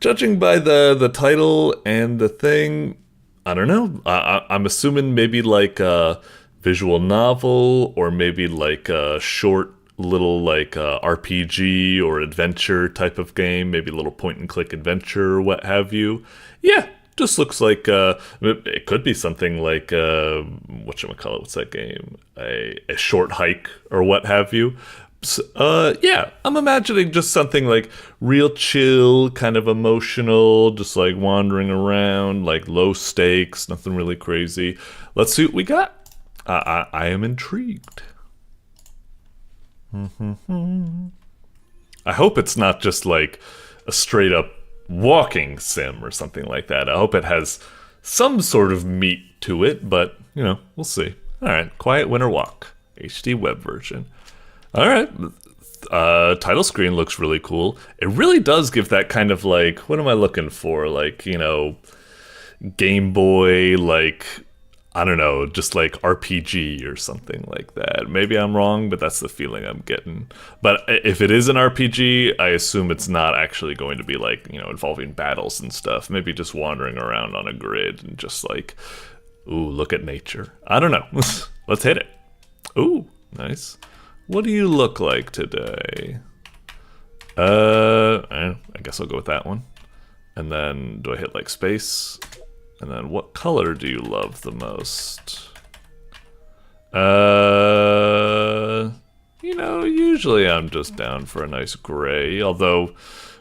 judging by the title and the thing, I don't know. I'm assuming maybe like a visual novel, or maybe like a short little like RPG or adventure type of game, maybe a little point and click adventure or what have you. Yeah, just looks like it could be something like whatchamacallit, what's that game? A short hike or what have you. So, yeah, I'm imagining just something like real chill, kind of emotional, just like wandering around, like low stakes, nothing really crazy. Let's see what we got. I am intrigued. I hope it's not just like a straight up walking sim or something like that. I hope it has some sort of meat to it, but you know, we'll see. All right, Quiet Winter Walk, HD web version. All right, title screen looks really cool. It really does give that kind of like, what am I looking for? Like, you know, Game Boy, like, I don't know, just like RPG or something like that. Maybe I'm wrong, but that's the feeling I'm getting. But if it is an RPG, I assume it's not actually going to be like, you know, involving battles and stuff. Maybe just wandering around on a grid and just like, ooh, look at nature. I don't know. Let's hit it. Ooh, nice. What do you look like today? I guess I'll go with that one. And then do I hit like space? And then what color do you love the most? You know, usually I'm just down for a nice gray, although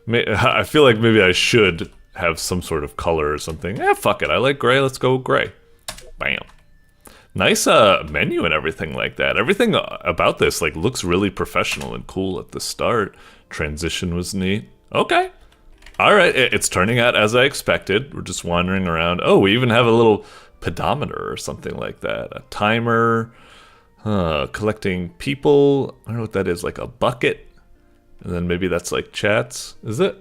I feel like maybe I should have some sort of color or something. Fuck it, I like gray, let's go gray. Bam. Nice menu and everything like that. Everything about this like looks really professional and cool at the start. Transition was neat. Okay. All right, it's turning out as I expected. We're just wandering around. Oh, we even have a little pedometer or something like that. A timer. Collecting people. I don't know what that is, like a bucket. And then maybe that's like chats. Is it?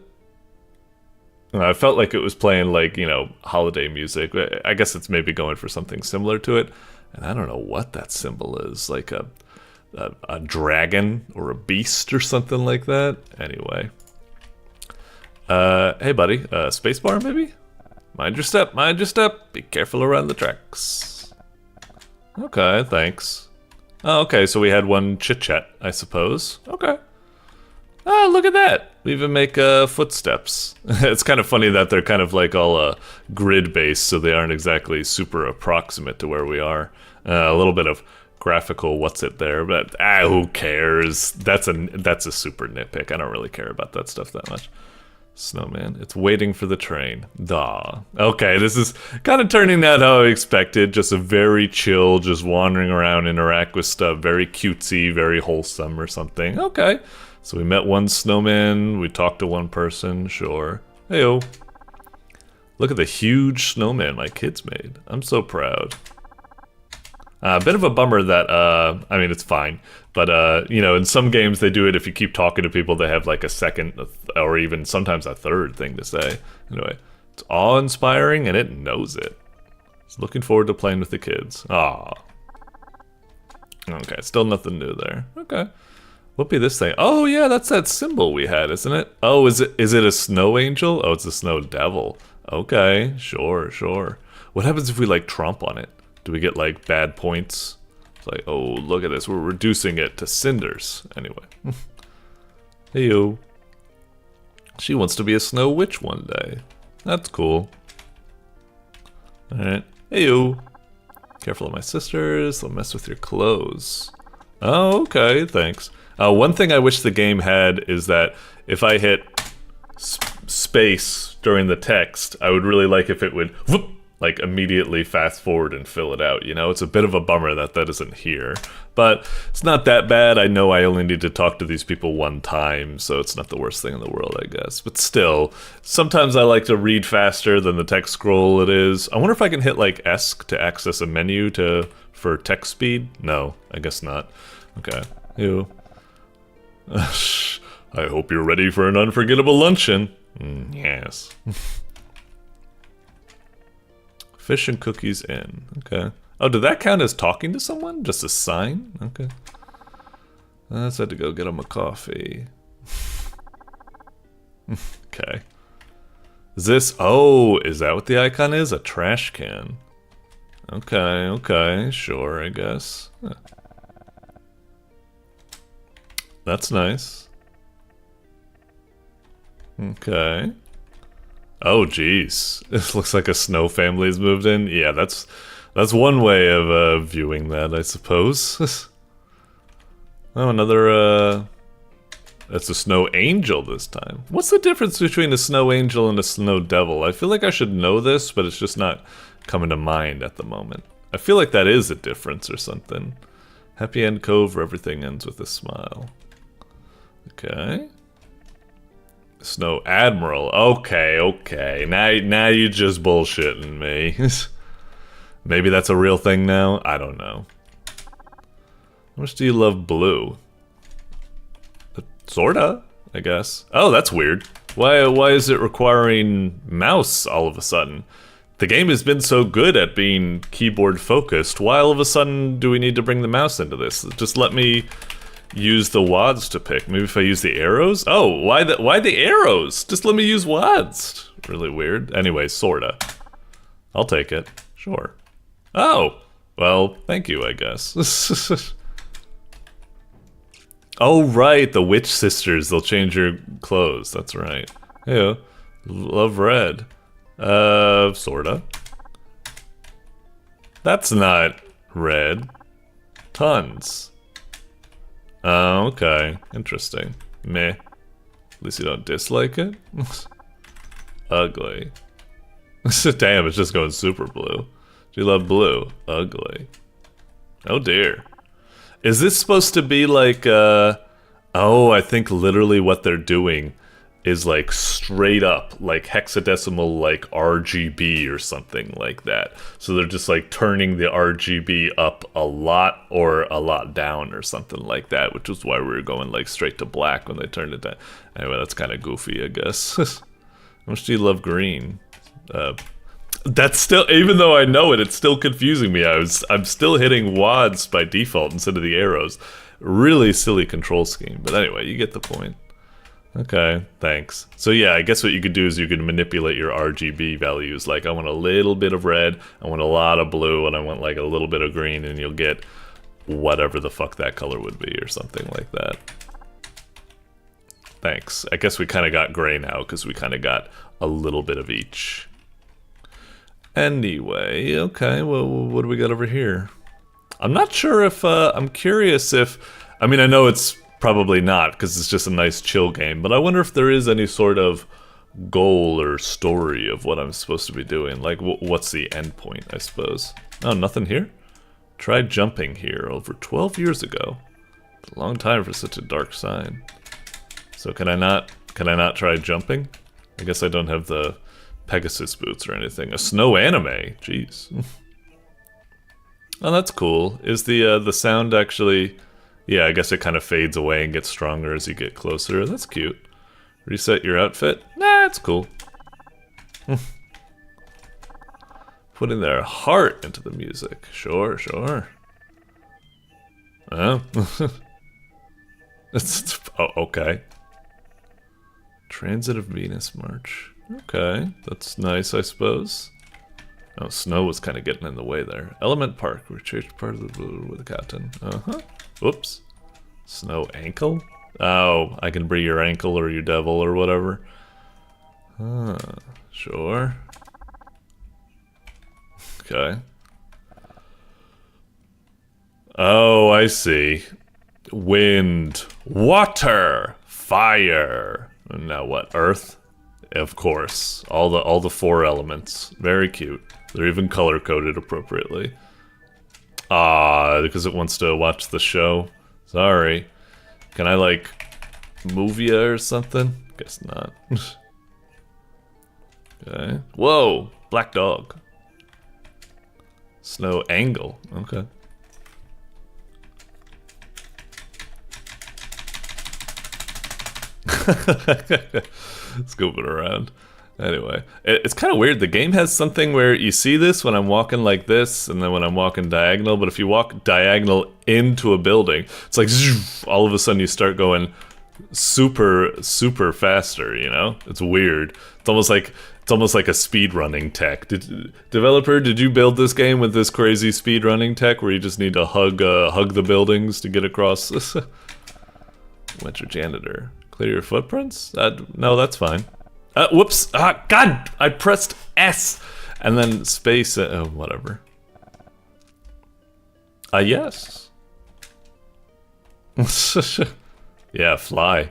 I felt like it was playing like, you know, holiday music. I guess it's maybe going for something similar to it. And I don't know what that symbol is. Like a dragon or a beast or something like that. Anyway. Hey buddy, spacebar maybe? Mind your step, mind your step. Be careful around the tracks. Okay, thanks. Oh, okay, so we had one chit-chat, I suppose. Okay. Oh, look at that. We even make footsteps. It's kind of funny that they're kind of like all grid-based, so they aren't exactly super approximate to where we are. A little bit of graphical what's it there, but who cares? That's a super nitpick. I don't really care about that stuff that much. Snowman, it's waiting for the train. Duh. Okay, this is kind of turning out how I expected. Just a very chill, just wandering around, interact with stuff. Very cutesy, very wholesome or something. Okay. So we met one snowman, we talked to one person, sure. Heyo. Look at the huge snowman my kids made. I'm so proud. A bit of a bummer that, I mean, it's fine. But, you know, in some games they do it if you keep talking to people, they have like a second or even sometimes a third thing to say. Anyway, it's awe-inspiring and it knows it. It's looking forward to playing with the kids. Aw. Okay, still nothing new there. Okay. What be this thing? Oh yeah, that's that symbol we had, isn't it? Oh, is it a snow angel? Oh, it's a snow devil. Okay, sure, sure. What happens if we like tromp on it? Do we get like bad points? It's like, oh, look at this. We're reducing it to cinders. Anyway. Heyo. She wants to be a snow witch one day. That's cool. Alright. Heyo. Careful of my sisters. They'll mess with your clothes. Oh, okay. Thanks. One thing I wish the game had is that if I hit space during the text, I would really like if it would whoop, like immediately fast forward and fill it out, you know? It's a bit of a bummer that that isn't here. But it's not that bad. I know I only need to talk to these people one time, so it's not the worst thing in the world, I guess. But still, sometimes I like to read faster than the text scroll it is. I wonder if I can hit like ESC to access a menu for text speed? No, I guess not. Okay. Ew. I hope you're ready for an unforgettable luncheon. Yes. Fish and cookies in. Okay. Oh, did that count as talking to someone? Just a sign? Okay. I just had to go get him a coffee. Okay. Is this... Oh, is that what the icon is? A trash can. Okay, okay. Sure, I guess. Huh. That's nice. Okay. Oh, geez. It looks like a snow family's moved in. Yeah, that's one way of viewing that, I suppose. Oh, another, that's a snow angel this time. What's the difference between a snow angel and a snow devil? I feel like I should know this, but it's just not coming to mind at the moment. I feel like that is a difference or something. Happy End Cove where everything ends with a smile. Okay. Snow Admiral. Okay. Now you're just bullshitting me. Maybe that's a real thing now? I don't know. How much do you love blue? Sorta, I guess. Oh, that's weird. Why is it requiring mouse all of a sudden? The game has been so good at being keyboard focused. Why all of a sudden do we need to bring the mouse into this? Just let me use the WADs to pick. Maybe if I use the arrows? Oh, why the arrows? Just let me use WADs. Really weird. Anyway, sorta. I'll take it. Sure. Oh, well, thank you, I guess. Oh, right, the witch sisters. They'll change your clothes. That's right. Yeah, love red. Sorta. That's not red. Tons. Oh, okay. Interesting. Meh. At least you don't dislike it? Ugly. Damn, it's just going super blue. Do you love blue? Ugly. Oh dear. Is this supposed to be like, oh, I think literally what they're doing is like straight up, like hexadecimal, like RGB or something like that. So they're just like turning the RGB up a lot or a lot down or something like that, which is why we were going like straight to black when they turned it down. Anyway, that's kind of goofy, I guess. How much do you love green? That's still, even though I know it, it's still confusing me. I'm still hitting WADs by default instead of the arrows. Really silly control scheme. But anyway, you get the point. Okay, thanks. So yeah, I guess what you could do is you could manipulate your RGB values. Like, I want a little bit of red, I want a lot of blue, and I want like a little bit of green, and you'll get whatever the fuck that color would be or something like that. Thanks. I guess we kind of got gray now because we kind of got a little bit of each. Anyway, okay, well, what do we got over here? I'm not sure if, I'm curious if, I mean, I know it's probably not, because it's just a nice chill game, but I wonder if there is any sort of goal or story of what I'm supposed to be doing. Like, what's the end point, I suppose? Oh, nothing here? Tried jumping here over 12 years ago. A long time for such a dark sign. So can I not try jumping? I guess I don't have the Pegasus boots or anything. A snow anime, jeez. Oh, that's cool. Is the sound actually... Yeah, I guess it kind of fades away and gets stronger as you get closer. That's cute. Reset your outfit? Nah, it's cool. Putting their heart into the music. Sure, sure. Oh. Oh, okay. Transit of Venus March. Okay, that's nice, I suppose. Oh, snow was kind of getting in the way there. Element Park, retrieved part of the blue with a captain. Uh-huh. Whoops. Snow ankle? Oh, I can be your ankle or your devil or whatever. Huh, sure. Okay. Oh, I see. Wind, water, fire. And now what? Earth? Of course. All the four elements. Very cute. They're even color coded appropriately. Ah, because it wants to watch the show. Sorry. Can I like move ya or something? Guess not. Okay. Whoa! Black dog. Snow angle. Okay. Scooping around. Anyway, it's kind of weird. The game has something where you see this when I'm walking like this, and then when I'm walking diagonal, but if you walk diagonal into a building, it's like zoom, all of a sudden you start going super faster, you know? It's weird. It's almost like a speed running tech. Developer, did you build this game with this crazy speed running tech where you just need to hug the buildings to get across? Winter janitor. Clear your footprints? No, that's fine. Whoops. God, I pressed S and then space. Whatever. Yes. Yeah, fly.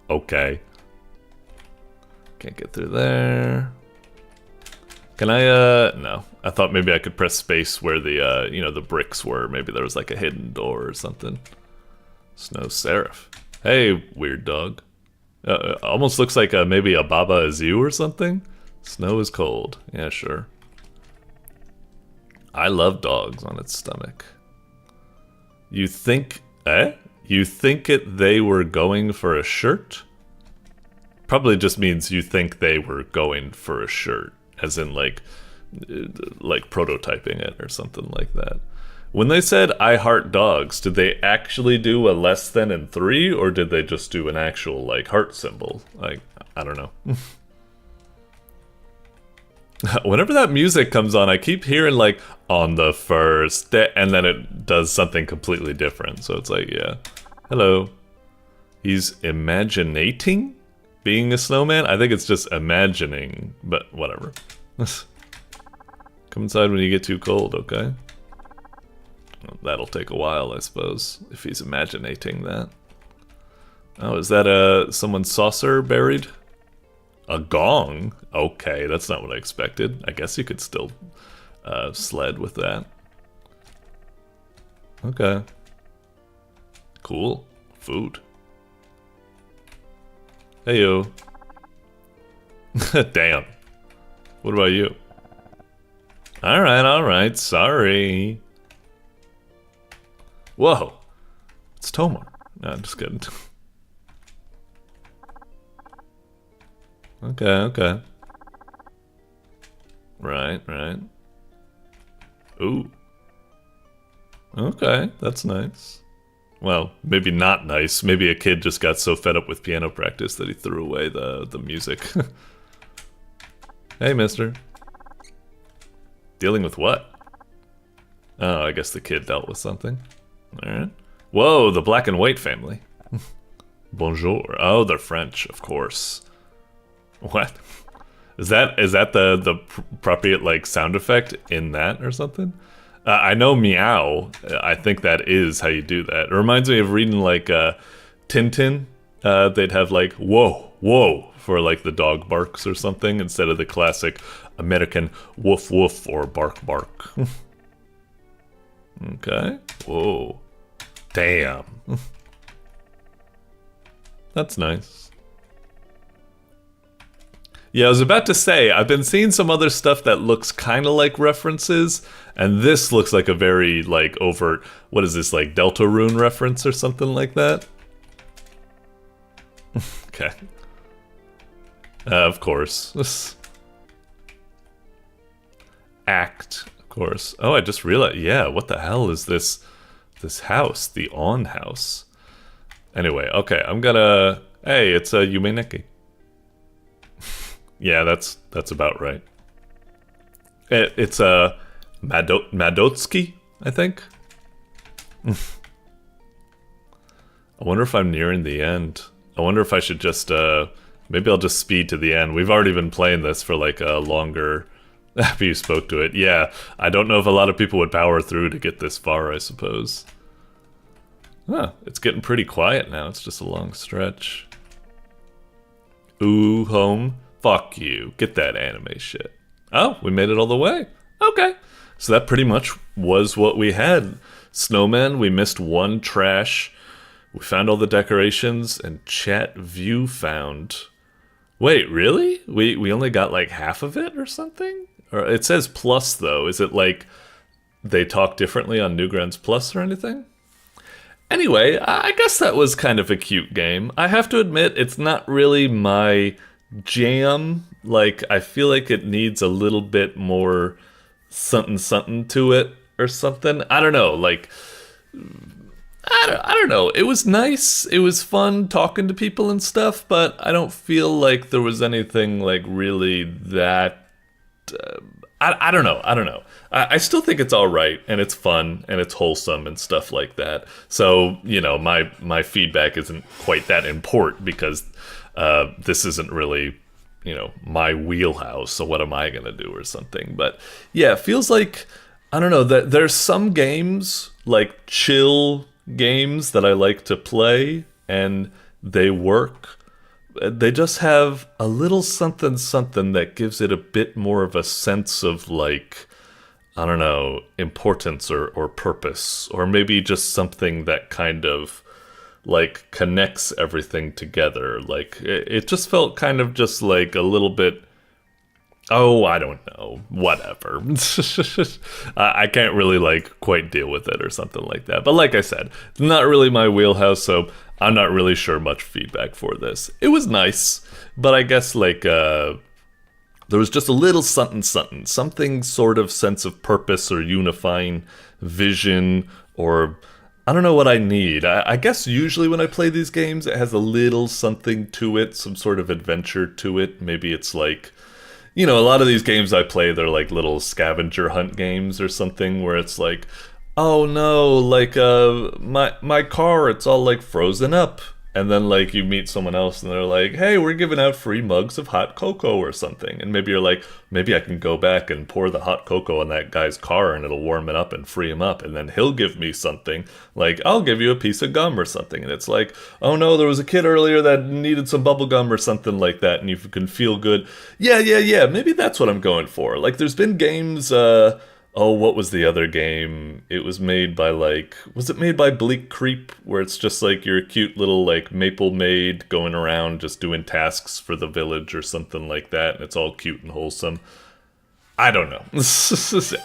Okay. Can't get through there. Can I, no. I thought maybe I could press space where the, you know, the bricks were. Maybe there was like a hidden door or something. Snow Sherrif. Hey, weird dog. Almost looks like maybe a Baba is you or something. Snow is cold. Yeah, sure. I love dogs on its stomach. You think, You think they were going for a shirt? Probably just means you think they were going for a shirt. As in, like prototyping it or something like that. When they said, I heart dogs, did they actually do a less than in 3, or did they just do an actual, like, heart symbol? Like, I don't know. Whenever that music comes on, I keep hearing, like, on the first day, and then it does something completely different. So it's like, yeah. Hello. He's imaginating? Being a snowman? I think it's just imagining, but whatever. Come inside when you get too cold, okay? Well, that'll take a while, I suppose, if he's imaginating that. Oh, is that someone's saucer buried? A gong? Okay, that's not what I expected. I guess you could still sled with that. Okay. Cool. Food. Heyo. Damn. What about you? Alright, sorry. Whoa. It's Tomar. No, I'm just kidding. Okay. Right. Ooh. Okay, that's nice. Well, maybe not nice. Maybe a kid just got so fed up with piano practice that he threw away the music. Hey, mister. Dealing with what? Oh, I guess the kid dealt with something. Alright. Whoa, the black and white family. Bonjour. Oh, they're French, of course. What? Is that the appropriate, like, sound effect in that or something? I know meow. I think that is how you do that. It reminds me of reading, like, Tintin. They'd have, like, whoa, for, like, the dog barks or something, instead of the classic American woof woof or bark bark. Okay. Whoa. Damn. That's nice. Yeah, I was about to say, I've been seeing some other stuff that looks kind of like references, and this looks like a very, like, overt, what is this, like, Deltarune reference or something like that? Okay. Of course. Act, of course. Oh, I just realized, yeah, what the hell is this house? The on house. Anyway, okay, I'm gonna, hey, it's a Yumeneki. Yeah, that's about right. It's a Madotsky, I think. I wonder if I'm nearing the end. I wonder if I should just, maybe I'll just speed to the end. We've already been playing this for like a longer, after you spoke to it. Yeah, I don't know if a lot of people would power through to get this far, I suppose. Huh, it's getting pretty quiet now. It's just a long stretch. Ooh, home. Fuck you. Get that anime shit. Oh, we made it all the way. Okay. So that pretty much was what we had. Snowman, we missed one trash. We found all the decorations, and chat view found... Wait, really? We only got like half of it or something? Or it says plus, though. Is it like they talk differently on Newgrounds Plus or anything? Anyway, I guess that was kind of a cute game. I have to admit, it's not really my jam. Like, I feel like it needs a little bit more something to it or something. I don't know, like... I don't know. It was nice. It was fun talking to people and stuff, but I don't feel like there was anything like really that... I don't know. I still think it's all right, and it's fun, and it's wholesome, and stuff like that. So, you know, my feedback isn't quite that important, because this isn't really, you know, my wheelhouse, so what am I gonna do or something. But yeah, it feels like, I don't know, that there's some games, like chill games, that I like to play, and they work. They just have a little something that gives it a bit more of a sense of, like, I don't know, importance or purpose, or maybe just something that kind of, like, connects everything together. Like, it just felt kind of just like a little bit, oh, I don't know, whatever. I can't really, like, quite deal with it or something like that. But like I said, it's not really my wheelhouse, so I'm not really sure much feedback for this. It was nice, but I guess, like, there was just a little something, something sort of sense of purpose or unifying vision, or I don't know what I need. I guess usually when I play these games, it has a little something to it, some sort of adventure to it. Maybe it's like, you know, a lot of these games I play, they're like little scavenger hunt games or something, where it's like, oh no, like, my car, it's all, like, frozen up. And then, like, you meet someone else and they're like, hey, we're giving out free mugs of hot cocoa or something. And maybe you're like, maybe I can go back and pour the hot cocoa on that guy's car and it'll warm it up and free him up. And then he'll give me something, like, I'll give you a piece of gum or something. And it's like, oh no, there was a kid earlier that needed some bubble gum or something like that. And you can feel good. Yeah, maybe that's what I'm going for. Like, there's been games, oh, what was the other game? It was made by, like, was it made by Bleak Creep? Where it's just like you're a cute little, like, maple maid going around just doing tasks for the village or something like that. And it's all cute and wholesome. I don't know.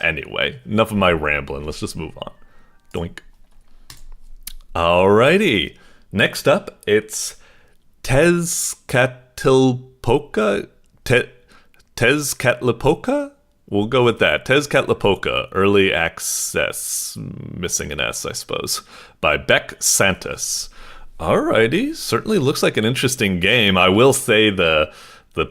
Anyway, enough of my rambling. Let's just move on. Doink. Alrighty. Next up, it's Tezcatlipoca? Tezcatlipoca? We'll go with that. Tezcatlipoca, Early Access, missing an S, I suppose, by BecSantus. Alrighty, certainly looks like an interesting game. I will say the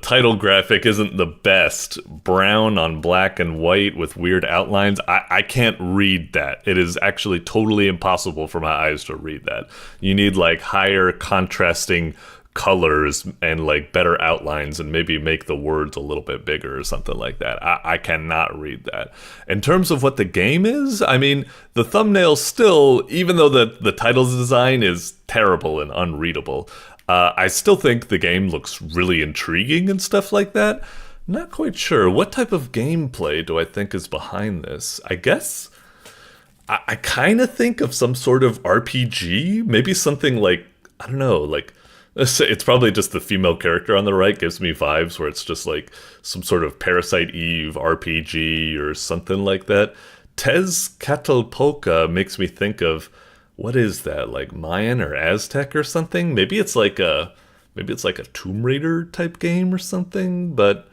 title graphic isn't the best. Brown on black and white with weird outlines. I can't read that. It is actually totally impossible for my eyes to read that. You need, like, higher contrasting colors and, like, better outlines, and maybe make the words a little bit bigger or something like that. I cannot read that. In terms of what the game is, I mean, the thumbnail still, even though the title's design is terrible and unreadable, I still think the game looks really intriguing and stuff like that. Not quite sure. What type of gameplay do I think is behind this? I guess I kind of think of some sort of RPG, maybe something like, I don't know, like, it's probably just the female character on the right gives me vibes where it's just like some sort of Parasite Eve RPG or something like that. Tezcatlipoca makes me think of, what is that, like Mayan or Aztec or something? Maybe it's like a Tomb Raider type game or something, but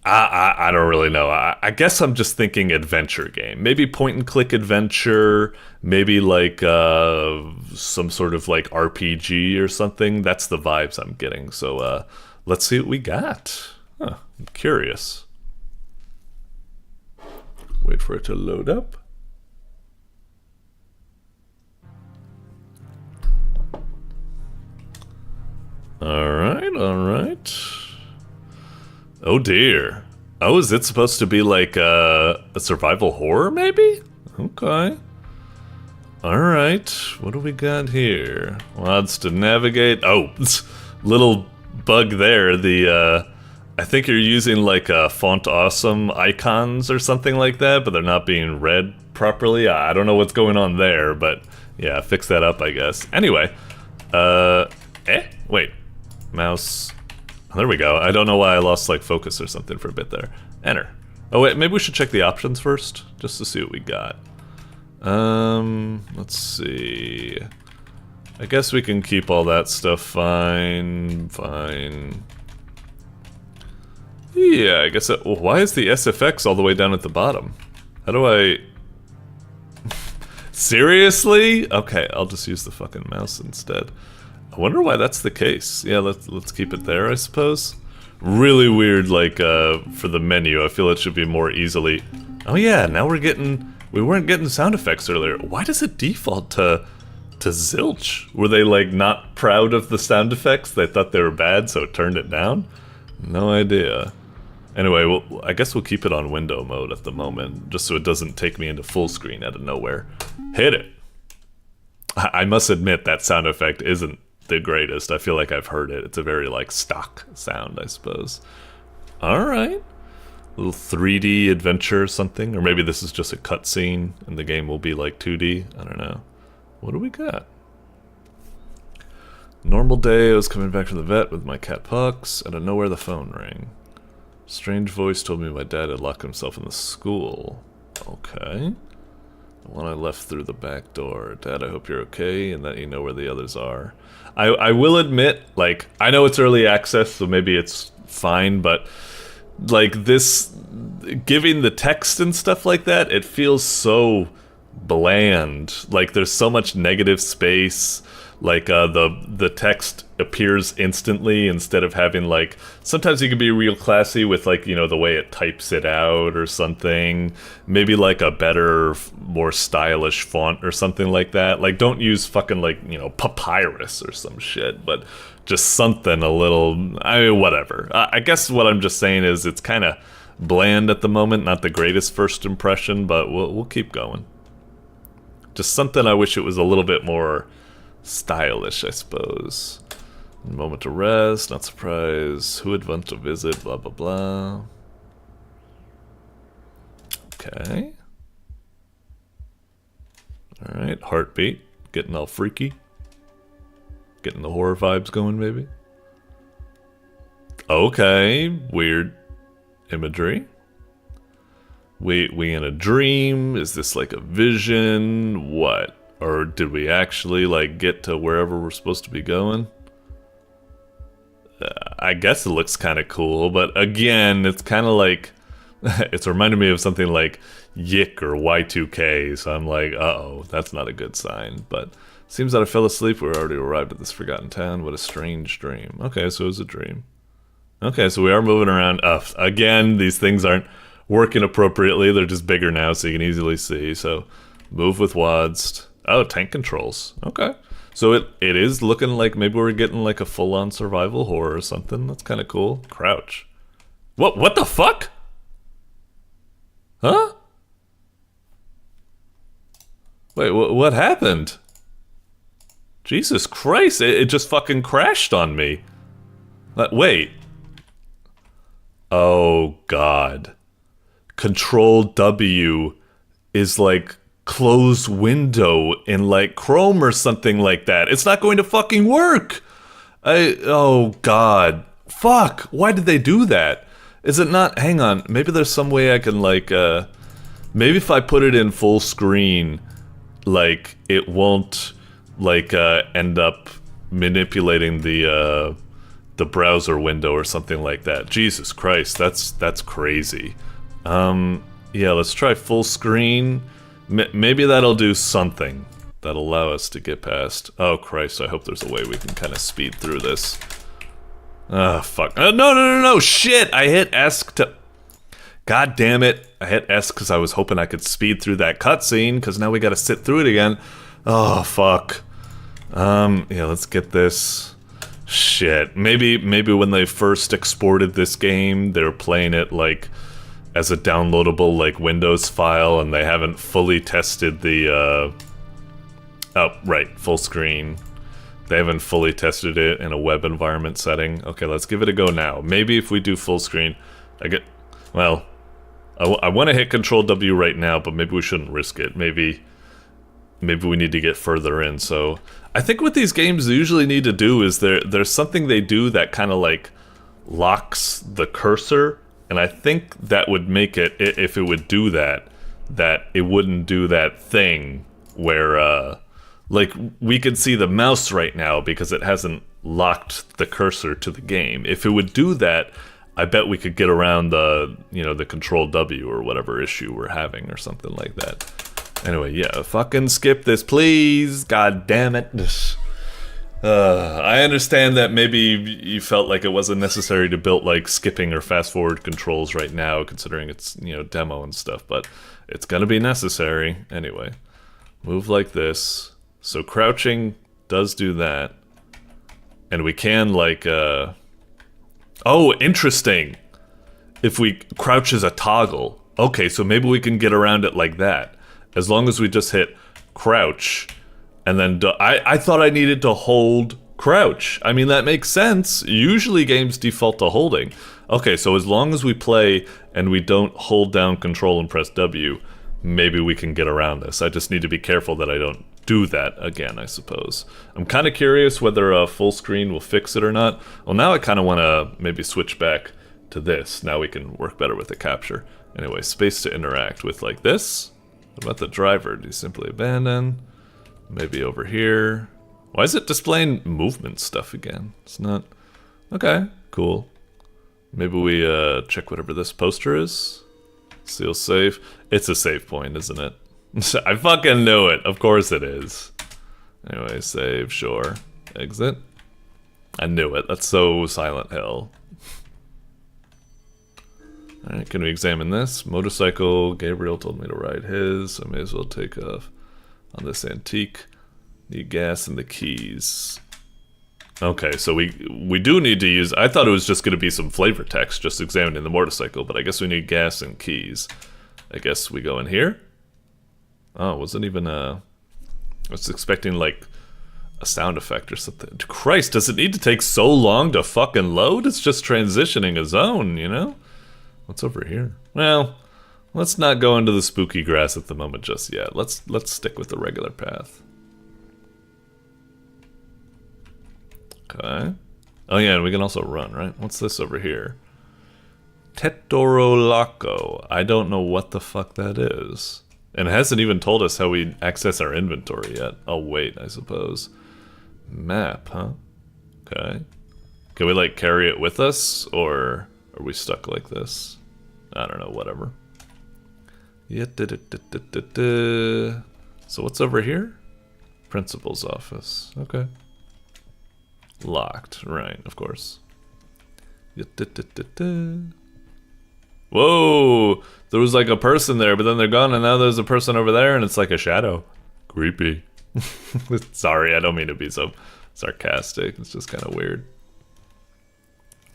I don't really know. I guess I'm just thinking adventure game. Maybe point and click adventure, maybe like some sort of like RPG or something. That's the vibes I'm getting. So let's see what we got. I'm curious. Wait for it to load up. All right. Oh dear. Oh, is it supposed to be like a survival horror, maybe? Okay. Alright, what do we got here? Mods to navigate. Oh, little bug there. I think you're using like font awesome icons or something like that, but they're not being read properly. I don't know what's going on there, but yeah, fix that up, I guess. Anyway, wait. Mouse. There we go. I don't know why I lost like focus or something for a bit there. Enter. Oh wait, maybe we should check the options first, just to see what we got. Let's see. I guess we can keep all that stuff fine. Yeah, I guess that, well, why is the SFX all the way down at the bottom? How do I... Seriously? Okay, I'll just use the fucking mouse instead. I wonder why that's the case. Yeah, let's keep it there, I suppose. Really weird, like, for the menu. I feel it should be more easily... Oh yeah, now we're getting... We weren't getting sound effects earlier. Why does it default to zilch? Were they, like, not proud of the sound effects? They thought they were bad, so it turned it down? No idea. Anyway, well, I guess we'll keep it on window mode at the moment, just so it doesn't take me into full screen out of nowhere. Hit it! I must admit that sound effect isn't the greatest. I feel like I've heard it. It's a very, like, stock sound, I suppose. Alright. Little 3D adventure or something. Or maybe this is just a cutscene and the game will be like 2D. I don't know. What do we got? Normal day, I was coming back from the vet with my cat Pucks. Out of nowhere the phone rang. Strange voice told me my dad had locked himself in the school. Okay. The one I left through the back door. Dad, I hope you're okay and that you know where the others are. I will admit, like, I know it's early access, so maybe it's fine, but like this, giving the text and stuff like that, it feels so bland. Like there's so much negative space. Like the text appears instantly instead of having like, sometimes you can be real classy with like, you know, the way it types it out or something. Maybe like a better, more stylish font or something like that. Like don't use fucking like, you know, papyrus or some shit, but just something a little, I mean, whatever. I guess what I'm just saying is it's kind of bland at the moment, not the greatest first impression, but we'll keep going. Just something I wish it was a little bit more stylish, I suppose. Moment to rest, not surprised. Who would want to visit, blah blah blah. Okay. Alright, heartbeat. Getting all freaky. Getting the horror vibes going, maybe. Okay, weird imagery. We in a dream? Is this like a vision? What? Or did we actually, like, get to wherever we're supposed to be going? I guess it looks kind of cool, but again, it's kind of like... it's reminding me of something like Yik or Y2K, so I'm like, uh-oh, that's not a good sign. But seems that I fell asleep. We already arrived at this forgotten town. What a strange dream. Okay, so it was a dream. Okay, so we are moving around. Again, these things aren't working appropriately. They're just bigger now, so you can easily see. So, move with WASD. Oh, tank controls. Okay. So it is looking like maybe we're getting like a full-on survival horror or something. That's kind of cool. Crouch. What the fuck? Huh? Wait, what happened? Jesus Christ, it just fucking crashed on me. Wait. Oh, God. Control W is like close window in like Chrome or something like that. It's not going to fucking work. Oh God. Fuck. Why did they do that? Is it not, hang on, maybe there's some way I can like, maybe if I put it in full screen, like it won't like end up manipulating the browser window or something like that. Jesus Christ, that's crazy. Yeah, let's try full screen. Maybe that'll do something that'll allow us to get past. Oh Christ, I hope there's a way we can kind of speed through this. Ah, fuck. No, shit! I hit S to... God damn it. I hit S because I was hoping I could speed through that cutscene, because now we gotta sit through it again. Oh, fuck. Yeah, let's get this. Shit. Maybe when they first exported this game, they were playing it, like, as a downloadable, like, Windows file, and they haven't fully tested the, oh, right, full screen. They haven't fully tested it in a web environment setting. Okay, let's give it a go now. Maybe if we do full screen, well, I want to hit Control W right now, but maybe we shouldn't risk it. Maybe we need to get further in. So I think what these games usually need to do is there's something they do that kind of like locks the cursor. And I think that would make it, if it would do that it wouldn't do that thing where, like, we can see the mouse right now because it hasn't locked the cursor to the game. If it would do that, I bet we could get around the, you know, the Control W or whatever issue we're having or something like that. Anyway, yeah, fucking skip this, please. God damn it. I understand that maybe you felt like it wasn't necessary to build like skipping or fast forward controls right now, considering it's, you know, demo and stuff, but it's gonna be necessary anyway. Move like this. So crouching does do that. And we can like, oh, interesting. If we crouch as a toggle. Okay, so maybe we can get around it like that. As long as we just hit crouch. And then I thought I needed to hold crouch. I mean, that makes sense. Usually games default to holding. Okay, so as long as we play and we don't hold down control and press W, maybe we can get around this. I just need to be careful that I don't do that again, I suppose. I'm kind of curious whether a full screen will fix it or not. Well, now I kind of want to maybe switch back to this. Now we can work better with the capture. Anyway, space to interact with like this. What about the driver? Do you simply abandon? Maybe over here. Why is it displaying movement stuff again? It's not... Okay, cool. Maybe we check whatever this poster is. Seal save. It's a save point, isn't it? I fucking knew it. Of course it is. Anyway, save, sure. Exit. I knew it. That's so Silent Hill. Alright, can we examine this? Motorcycle. Gabriel told me to ride his, so I may as well take off on this antique. Need gas and the keys. Okay, so we do need to use... I thought it was just going to be some flavor text, just examining the motorcycle, but I guess we need gas and keys. I guess we go in here? Oh, it wasn't even a... I was expecting, like, a sound effect or something. Christ, does it need to take so long to fucking load? It's just transitioning a zone, you know? What's over here? Well, let's not go into the spooky grass at the moment just yet. Let's stick with the regular path. Okay. Oh yeah, and we can also run, right? What's this over here? Tetorolaco. I don't know what the fuck that is. And it hasn't even told us how we access our inventory yet. Oh wait, I suppose. Map, huh? Okay. Can we like carry it with us? Or are we stuck like this? I don't know, whatever. So what's over here? Principal's office. Okay. Locked, right, of course. Whoa! There was like a person there, but then they're gone, and now there's a person over there, and it's like a shadow. Creepy. Sorry, I don't mean to be so sarcastic. It's just kind of weird.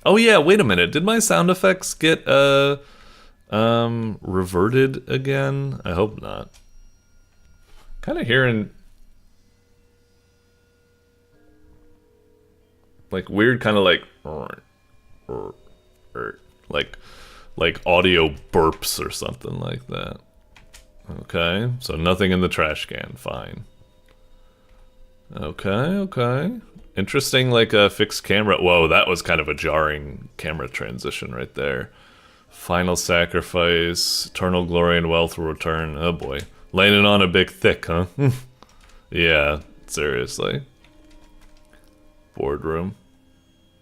Oh yeah, wait a minute. Did my sound effects get reverted again? I hope not. Kind of hearing like weird kind of like audio burps or something like that. Okay, so nothing in the trash can, fine. Okay. Interesting, like a fixed camera. Whoa, that was kind of a jarring camera transition right there. Final sacrifice, eternal glory and wealth will return. Oh boy. Laying it on a big thick, huh? Yeah, seriously. Boardroom.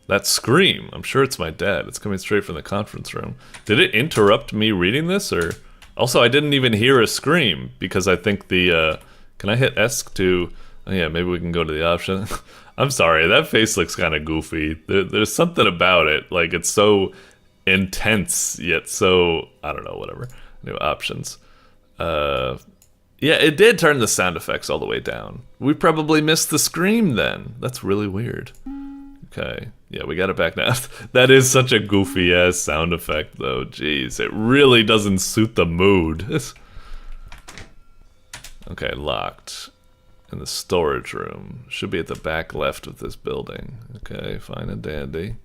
That scream, I'm sure it's my dad. It's coming straight from the conference room. Did it interrupt me reading this, or... Also, I didn't even hear a scream, because I think the, Can I hit ESC to... Oh yeah, maybe we can go to the option. I'm sorry, that face looks kind of goofy. There's something about it, like it's so intense, yet so... I don't know, whatever. New options. Yeah, it did turn the sound effects all the way down. We probably missed the scream then. That's really weird. Okay, yeah, we got it back now. That is such a goofy ass sound effect though, jeez. It really doesn't suit the mood. Okay, locked. In the storage room. Should be at the back left of this building. Okay, fine and dandy.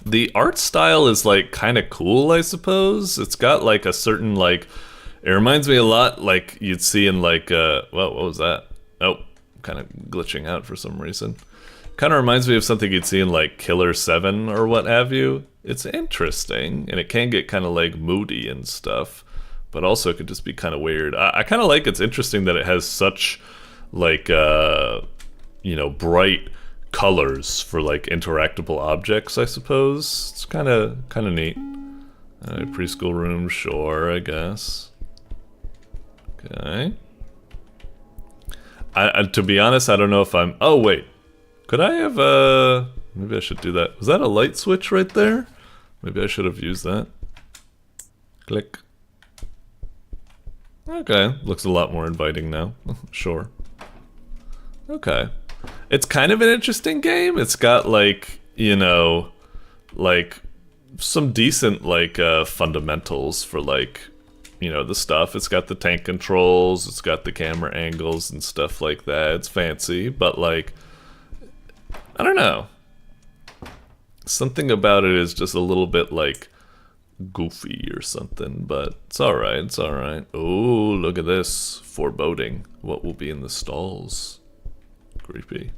The art style is like kind of cool, I suppose. It's got like a certain like... It reminds me a lot like you'd see in like, well, what was that? Oh. Kind of glitching out for some reason. Kind of reminds me of something you'd see in like Killer 7 or what have you. It's interesting, and it can get kind of like moody and stuff, but also it could just be kind of weird. I kind of like it's interesting that it has such like you know, bright colors for like interactable objects, I suppose. It's kind of neat. Preschool room, sure, I guess. Okay. To be honest, I don't know if I'm... Oh, wait. Could I have, maybe I should do that. Was that a light switch right there? Maybe I should have used that. Click. Okay, looks a lot more inviting now. Sure. Okay. It's kind of an interesting game. It's got, like, you know, like, some decent, like, fundamentals for, like, you know, the stuff. It's got the tank controls, it's got the camera angles and stuff like that. It's fancy, but, like, I don't know. Something about it is just a little bit, like, goofy or something, but it's alright, it's alright. Oh, look at this. Foreboding. What will be in the stalls? Creepy.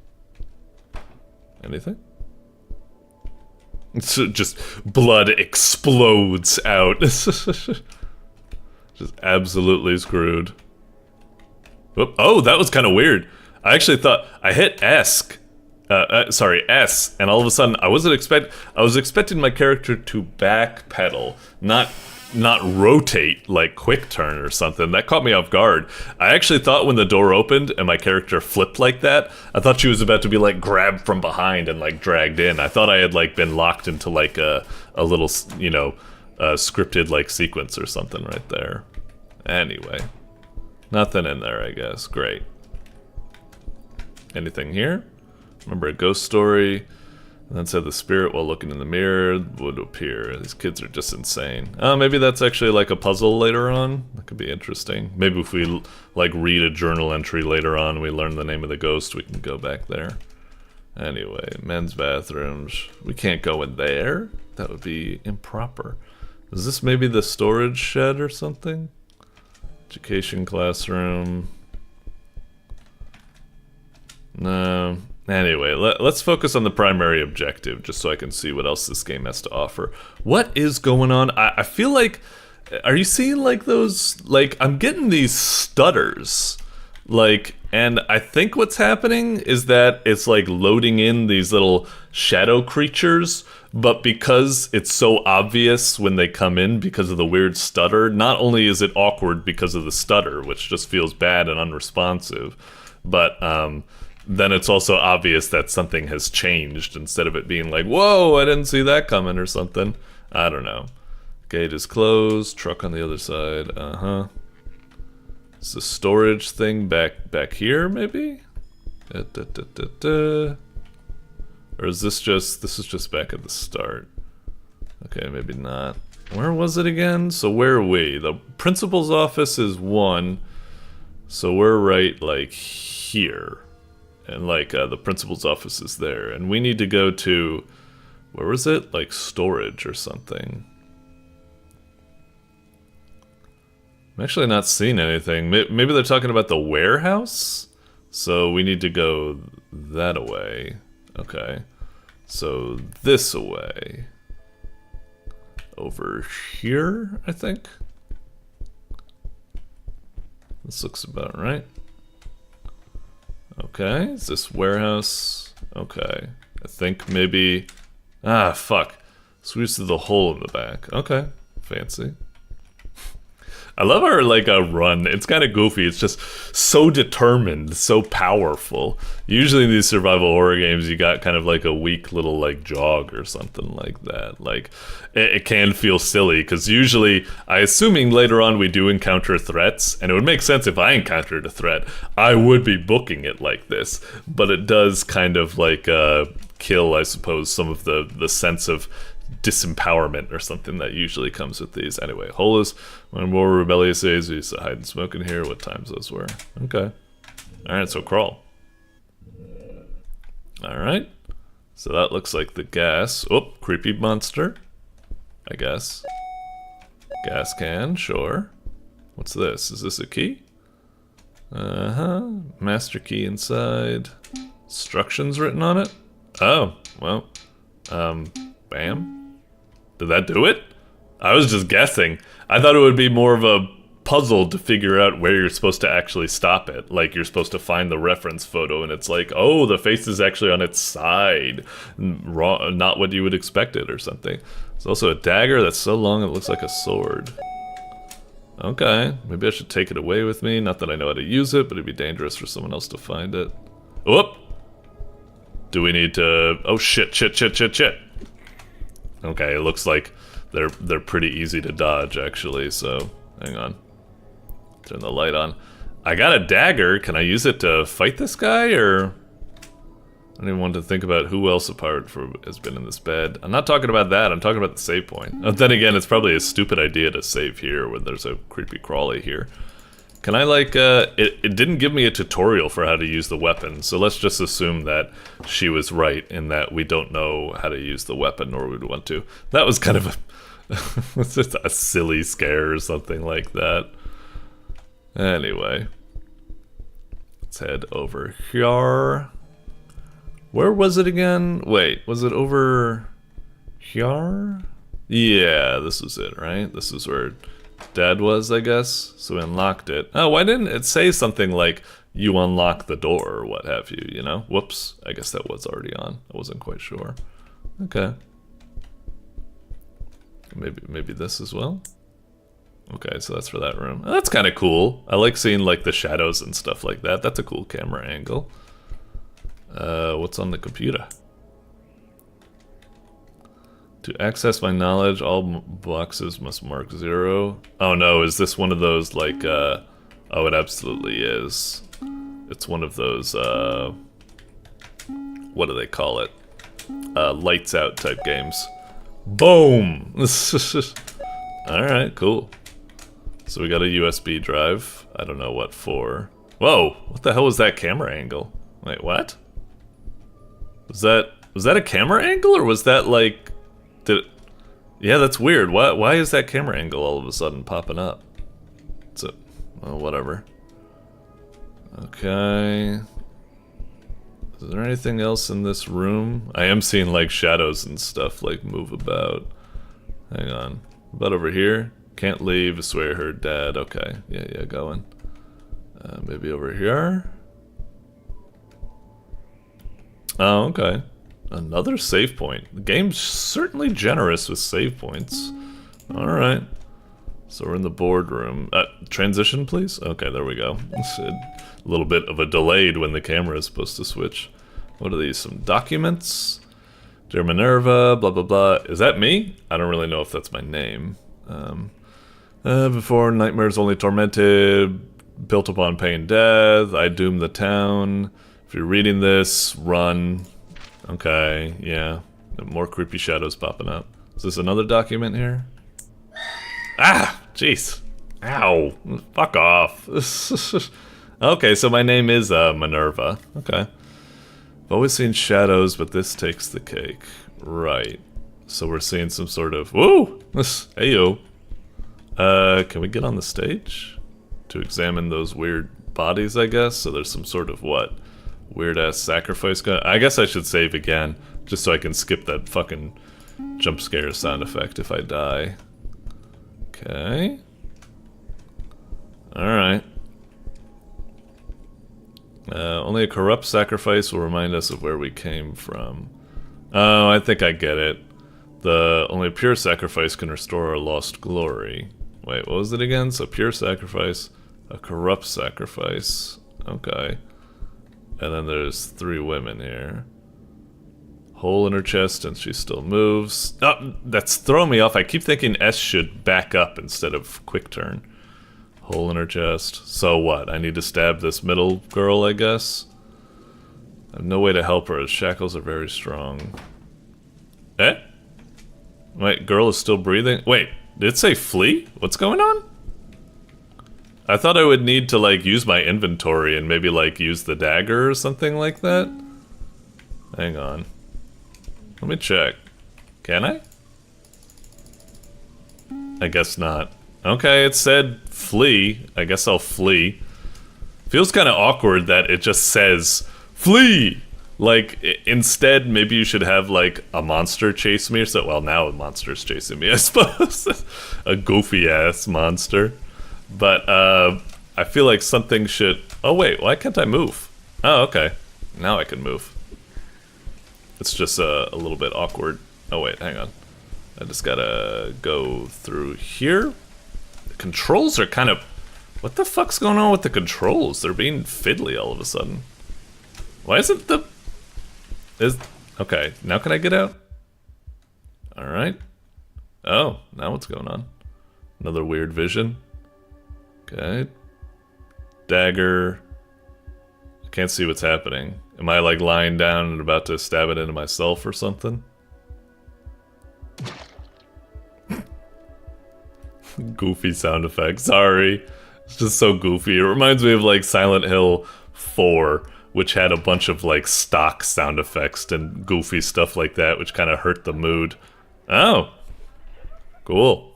Anything? So just blood explodes out. Just absolutely screwed. Oh, that was kind of weird. I actually thought I hit S, and all of a sudden I was expecting my character to backpedal, not rotate like quick turn or something. That caught me off guard. I actually thought when the door opened and my character flipped like that, I thought she was about to be like grabbed from behind and like dragged in. I thought I had like been locked into like a little, you know, scripted like sequence or something right there. Anyway, nothing in there, I guess. Great. Anything here? Remember a ghost story, and then said the spirit while looking in the mirror would appear. These kids are just insane. Oh, maybe that's actually like a puzzle later on. That could be interesting. Maybe if we like read a journal entry later on, we learn the name of the ghost, we can go back there. Anyway, men's bathrooms. We can't go in there. That would be improper. Is this maybe the storage shed or something? Education classroom. No. Anyway, let's focus on the primary objective, just so I can see what else this game has to offer. What is going on? I feel like... Are you seeing, like, those... Like, I'm getting these stutters. Like, and I think what's happening is that it's, like, loading in these little shadow creatures, but because it's so obvious when they come in because of the weird stutter, not only is it awkward because of the stutter, which just feels bad and unresponsive, but, then it's also obvious that something has changed instead of it being like, whoa, I didn't see that coming or something. I don't know. Gate is closed, truck on the other side, Is the storage thing back here, maybe? Or is this is just back at the start? Okay, maybe not. Where was it again? So where are we? The principal's office is 1, so we're right, like, here. And, like, the principal's office is there. And we need to go to... Where was it? Like, storage or something. I'm actually not seeing anything. Maybe they're talking about the warehouse? So we need to go that away. Okay. So this away. Over here, I think? This looks about right. Okay, is this warehouse? Okay, I think maybe... Ah, fuck. Sweeps to the hole in the back. Okay, fancy. I love our, like, run. It's kind of goofy. It's just so determined, so powerful. Usually in these survival horror games, you got kind of like a weak little, like, jog or something like that. Like, it can feel silly, because usually, assuming later on we do encounter threats, and it would make sense if I encountered a threat, I would be booking it like this. But it does kind of, like, kill, I suppose, some of the sense of disempowerment or something that usually comes with these. Anyway, hole is when more rebellious days we used to hide and smoke in here. What times those were? Okay. Alright, so crawl. Alright. So that looks like the gas. Oh, creepy monster. I guess. Gas can, sure. What's this? Is this a key? Master key inside. Instructions written on it? Oh, well. Bam. Did that do it? I was just guessing. I thought it would be more of a puzzle to figure out where you're supposed to actually stop it. Like, you're supposed to find the reference photo, and it's like, oh, the face is actually on its side. Not what you would expect it or something. There's also a dagger that's so long it looks like a sword. Okay, maybe I should take it away with me. Not that I know how to use it, but it'd be dangerous for someone else to find it. Whoop! Do we need to... Oh shit, shit, shit, shit, shit! Okay, it looks like they're pretty easy to dodge, actually, so... Hang on. Turn the light on. I got a dagger. Can I use it to fight this guy, or... I don't even want to think about who else apart from has been in this bed. I'm not talking about that, I'm talking about the save point. Then again, it's probably a stupid idea to save here when there's a creepy crawly here. Can I, like, it didn't give me a tutorial for how to use the weapon, so let's just assume that she was right in that we don't know how to use the weapon, or we'd want to. That was kind of a... it's just a silly scare or something like that. Anyway. Let's head over here. Where was it again? Wait, was it over here? Yeah, this was it, right? This is where Dad was, I guess. So we unlocked it. Oh, why didn't it say something like, you unlock the door, or what have you, you know? Whoops, I guess that was already on. I wasn't quite sure. Okay. Maybe this as well? Okay, so that's for that room. Oh, that's kind of cool. I like seeing, like, the shadows and stuff like that. That's a cool camera angle. What's on the computer? To access my knowledge, all boxes must mark 0. Oh no, is this one of those, like, oh, it absolutely is. It's one of those, what do they call it? Lights out type games. Boom! Alright, cool. So we got a USB drive. I don't know what for. Whoa! What the hell was that camera angle? Wait, what? Was that a camera angle, or was that like... Yeah, that's weird. Why is that camera angle all of a sudden popping up? It's a... Well, whatever. Okay... Is there anything else in this room? I am seeing like shadows and stuff like move about. Hang on. About over here? Can't leave, I swear I heard Dad. Okay, yeah, going. Maybe over here? Oh, okay. Another save point. The game's certainly generous with save points. Alright. So we're in the boardroom. Transition, please? Okay, there we go. A little bit of a delayed when the camera is supposed to switch. What are these? Some documents? Dear Minerva, blah blah blah. Is that me? I don't really know if that's my name. Before nightmares only tormented, built upon pain death, I doom the town. If you're reading this, run. Okay, yeah. More creepy shadows popping up. Is this another document here? Ah! Jeez. Ow. Fuck off. Okay, so my name is Minerva. Okay. I've always seen shadows, but this takes the cake. Right. So we're seeing some sort of... Woo! Heyo. Can we get on the stage? To examine those weird bodies, I guess? So there's some sort of what? Weird-ass sacrifice going... I guess I should save again, just so I can skip that fucking jump scare sound effect if I die. Okay. Alright. Only a corrupt sacrifice will remind us of where we came from. Oh, I think I get it. Only a pure sacrifice can restore our lost glory. Wait, what was it again? So pure sacrifice, a corrupt sacrifice. Okay. And then there's 3 women here. Hole in her chest and she still moves. Oh, that's throwing me off. I keep thinking S should back up instead of quick turn. Hole in her chest. So what? I need to stab this middle girl, I guess? I have no way to help her. Her shackles are very strong. Eh? Wait, girl is still breathing? Wait, did it say flee? What's going on? I thought I would need to, like, use my inventory and maybe, like, use the dagger or something like that. Hang on. Let me check. Can I? I guess not. Okay, it said flee. I guess I'll flee. Feels kind of awkward that it just says flee! Like, instead, maybe you should have, like, a monster chase me or so. Well, now a monster's chasing me, I suppose. A goofy-ass monster. But, I feel like something should... Oh, wait, why can't I move? Oh, okay. Now I can move. It's just a little bit awkward. Oh, wait, hang on. I just gotta go through here. controls are kind of... What the fuck's going on with the controls? They're being fiddly all of a sudden. Why isn't the... Okay, now can I get out? Alright. Oh, now what's going on? Another weird vision. Okay. Dagger. I can't see what's happening. Am I like lying down and about to stab it into myself or something? Goofy sound effect. Sorry. It's just so goofy. It reminds me of like Silent Hill 4, which had a bunch of like stock sound effects and goofy stuff like that, which kind of hurt the mood. Oh. Cool.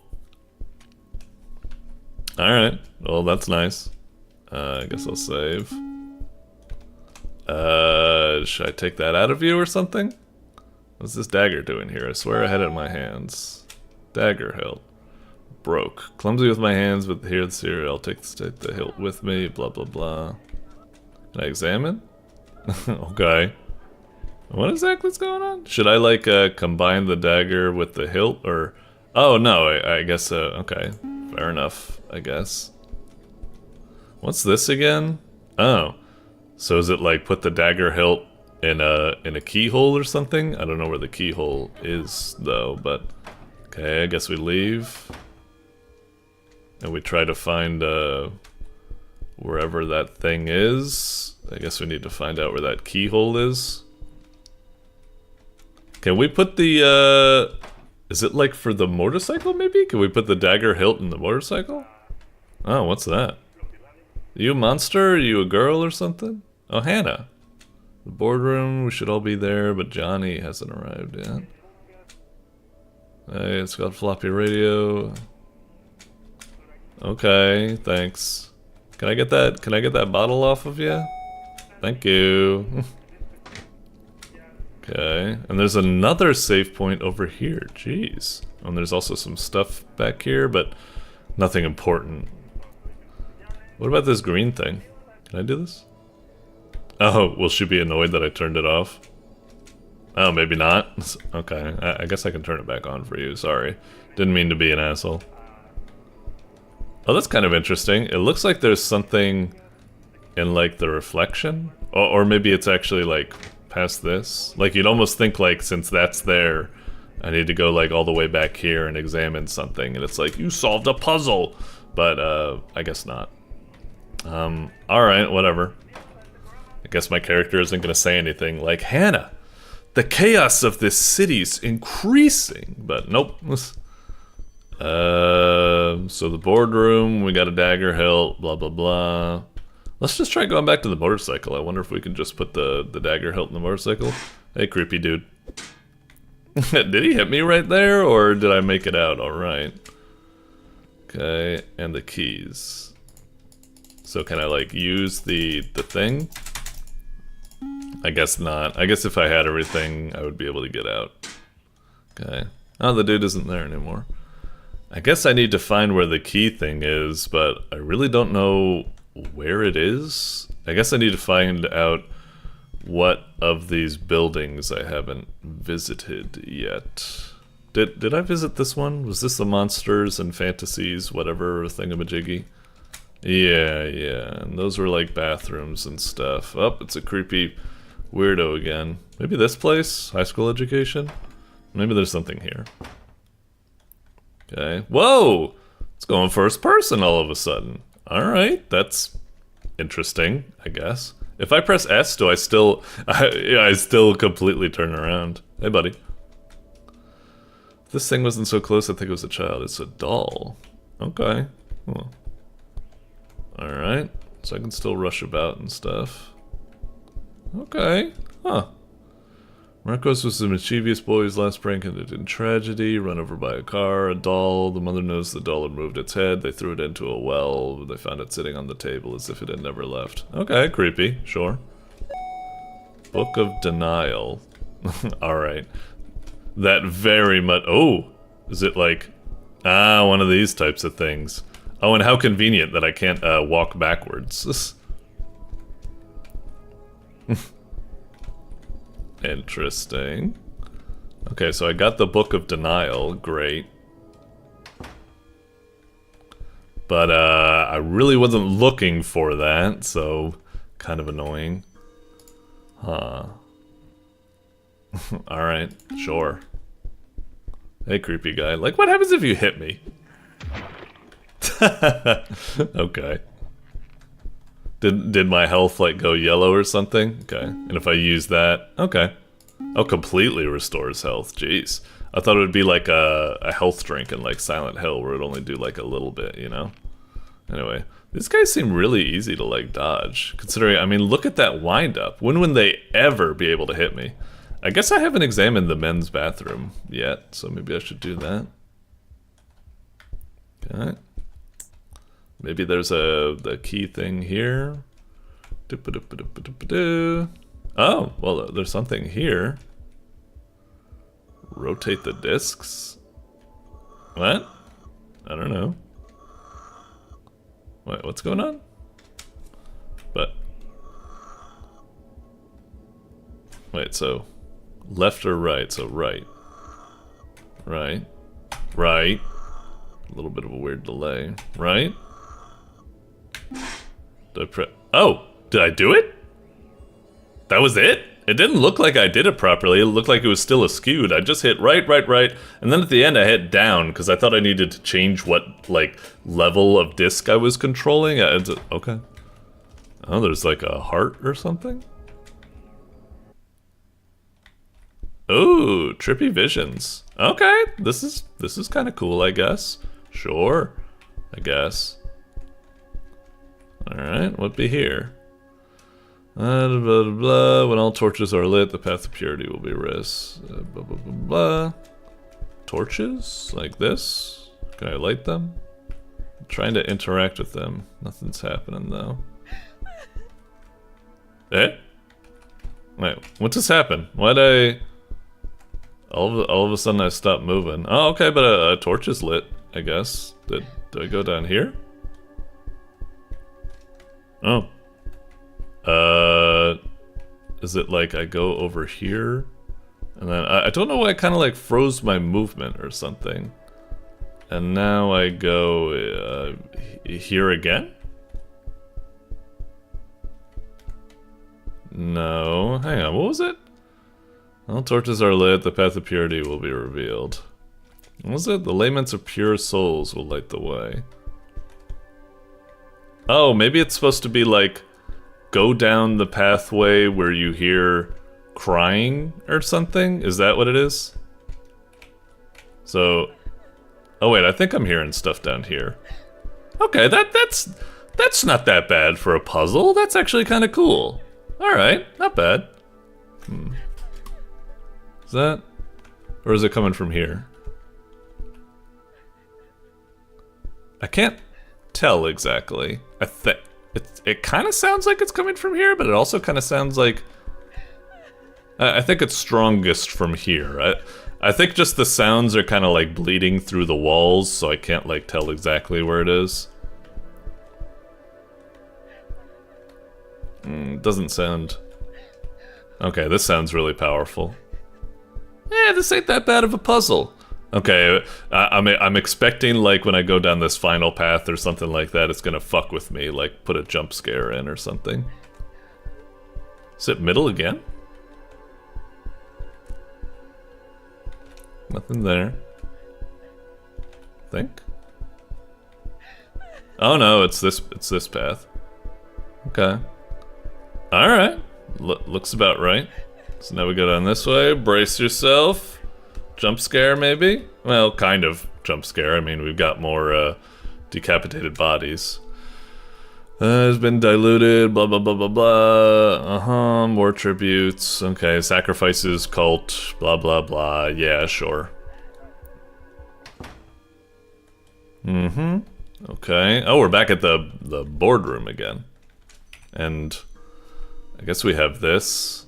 Alright. Well, that's nice. I guess I'll save. Should I take that out of you or something? What's this dagger doing here? I swear I had it in my hands. Dagger hilt. Broke. Clumsy with my hands, but here I'll take the hilt with me, blah blah blah. Can I examine? Okay. What exactly is going on? Should I like combine the dagger with the hilt or... Oh no, I guess, okay. Fair enough, I guess. What's this again? Oh. So is it like put the dagger hilt in a keyhole or something? I don't know where the keyhole is though, but... Okay, I guess we leave. And we try to find wherever that thing is. I guess we need to find out where that keyhole is. Can we put the is it like for the motorcycle maybe? Can we put the dagger hilt in the motorcycle? Oh, what's that? Are you a monster? Are you a girl or something? Oh, Hannah. The boardroom, we should all be there, but Johnny hasn't arrived yet. Hey, it's got a floppy radio. Okay, thanks. Can I get that? Can I get that bottle off of you? Thank you. Okay, and there's another save point over here. Jeez. And there's also some stuff back here, but nothing important. What about this green thing? Can I do this? Oh, will she be annoyed that I turned it off? Oh, maybe not. Okay, I guess I can turn it back on for you. Sorry. Didn't mean to be an asshole. Oh, that's kind of interesting. It looks like there's something in, like, the reflection. Or maybe it's actually, like, past this. Like, you'd almost think, like, since that's there, I need to go, like, all the way back here and examine something. And it's like, you solved a puzzle! But, I guess not. Alright, whatever. I guess my character isn't gonna say anything like, Hannah, the chaos of this city's increasing! But, nope. So the boardroom, we got a dagger hilt, blah blah blah. Let's just try going back to the motorcycle. I wonder if we can just put the dagger hilt in the motorcycle. Hey, creepy dude. Did he hit me right there, or did I make it out alright? Okay, and the keys. So can I, like, use the thing? I guess not. I guess if I had everything, I would be able to get out. Okay. Oh, the dude isn't there anymore. I guess I need to find where the key thing is, but I really don't know where it is. I guess I need to find out what of these buildings I haven't visited yet. Did I visit this one? Was this the Monsters and Fantasies, whatever thingamajiggy? Yeah, and those were like bathrooms and stuff. Oh, it's a creepy weirdo again. Maybe this place? High school education? Maybe there's something here. Okay. Whoa! It's going first person all of a sudden. Alright, that's interesting, I guess. If I press S, do I still... I still completely turn around. Hey, buddy. If this thing wasn't so close, I think it was a child. It's a doll. Okay. Well. Alright. So I can still rush about and stuff. Okay. Huh. Marcos was a mischievous boy whose last prank ended in tragedy, run over by a car, a doll. The mother noticed the doll had moved its head. They threw it into a well. They found it sitting on the table as if it had never left. Okay, creepy. Sure. Book of Denial. Alright. That very much... Oh! Is it like... Ah, one of these types of things. Oh, and how convenient that I can't walk backwards. Interesting. Okay, so I got the Book of Denial. Great. But I really wasn't looking for that, so kind of annoying. Huh. Alright, sure. Hey, creepy guy. Like, what happens if you hit me? Okay. Did my health, like, go yellow or something? Okay. And if I use that... Okay. Oh, completely restores health. Jeez. I thought it would be like a health drink in, like, Silent Hill, where it'd only do, like, a little bit, you know? Anyway. These guys seem really easy to, like, dodge. Considering, I mean, look at that wind-up. When would they ever be able to hit me? I guess I haven't examined the men's bathroom yet, so maybe I should do that. Okay. Maybe there's the key thing here. Oh, well, there's something here. Rotate the discs? What? I don't know. Wait, what's going on? But... Wait, so... Left or right? So right. Right. Right. A little bit of a weird delay. Right? Did I oh! Did I do it? That was it? It didn't look like I did it properly. It looked like it was still askewed. I just hit right, right, right, and then at the end I hit down because I thought I needed to change what, like, level of disc I was controlling. Okay. Oh, there's like a heart or something? Ooh, trippy visions. Okay, this is kind of cool, I guess. Sure, I guess. All right, what be here? Blah, blah, blah, blah. When all torches are lit, the path of purity will be ris. Blah, blah, blah, blah. Torches like this? Can I light them? I'm trying to interact with them. Nothing's happening though. Eh? Wait, what just happened? Why'd I? All of a sudden I stopped moving. Oh, okay, but a torch is lit, I guess. Did I go down here? Oh. Is it like I go over here? And then, I don't know why it kind of like froze my movement or something. And now I go, here again? No, hang on, what was it? All torches are lit, the path of purity will be revealed. What was it? The laments of pure souls will light the way. Oh, maybe it's supposed to be like, go down the pathway where you hear crying or something? Is that what it is? So, oh wait, I think I'm hearing stuff down here. Okay, that's not that bad for a puzzle. That's actually kind of cool. Alright, not bad. Is that? Or is it coming from here? I can't tell exactly. It kind of sounds like it's coming from here, but it also kind of sounds like... I think it's strongest from here. I think just the sounds are kind of like bleeding through the walls, so I can't like tell exactly where it is. Doesn't sound... Okay, this sounds really powerful. Yeah, this ain't that bad of a puzzle. Okay, I'm expecting like when I go down this final path or something like that, it's gonna fuck with me, like put a jump scare in or something. Is it middle again? Nothing there. Think? Oh no, it's this path. Okay. Alright. Looks about right. So now we go down this way. Brace yourself. Jump scare, maybe? Well, kind of jump scare. I mean, we've got more decapitated bodies. Has been diluted, blah, blah, blah, blah, blah. More tributes. Okay, sacrifices, cult, blah, blah, blah. Yeah, sure. Okay. Oh, we're back at the boardroom again. And I guess we have this.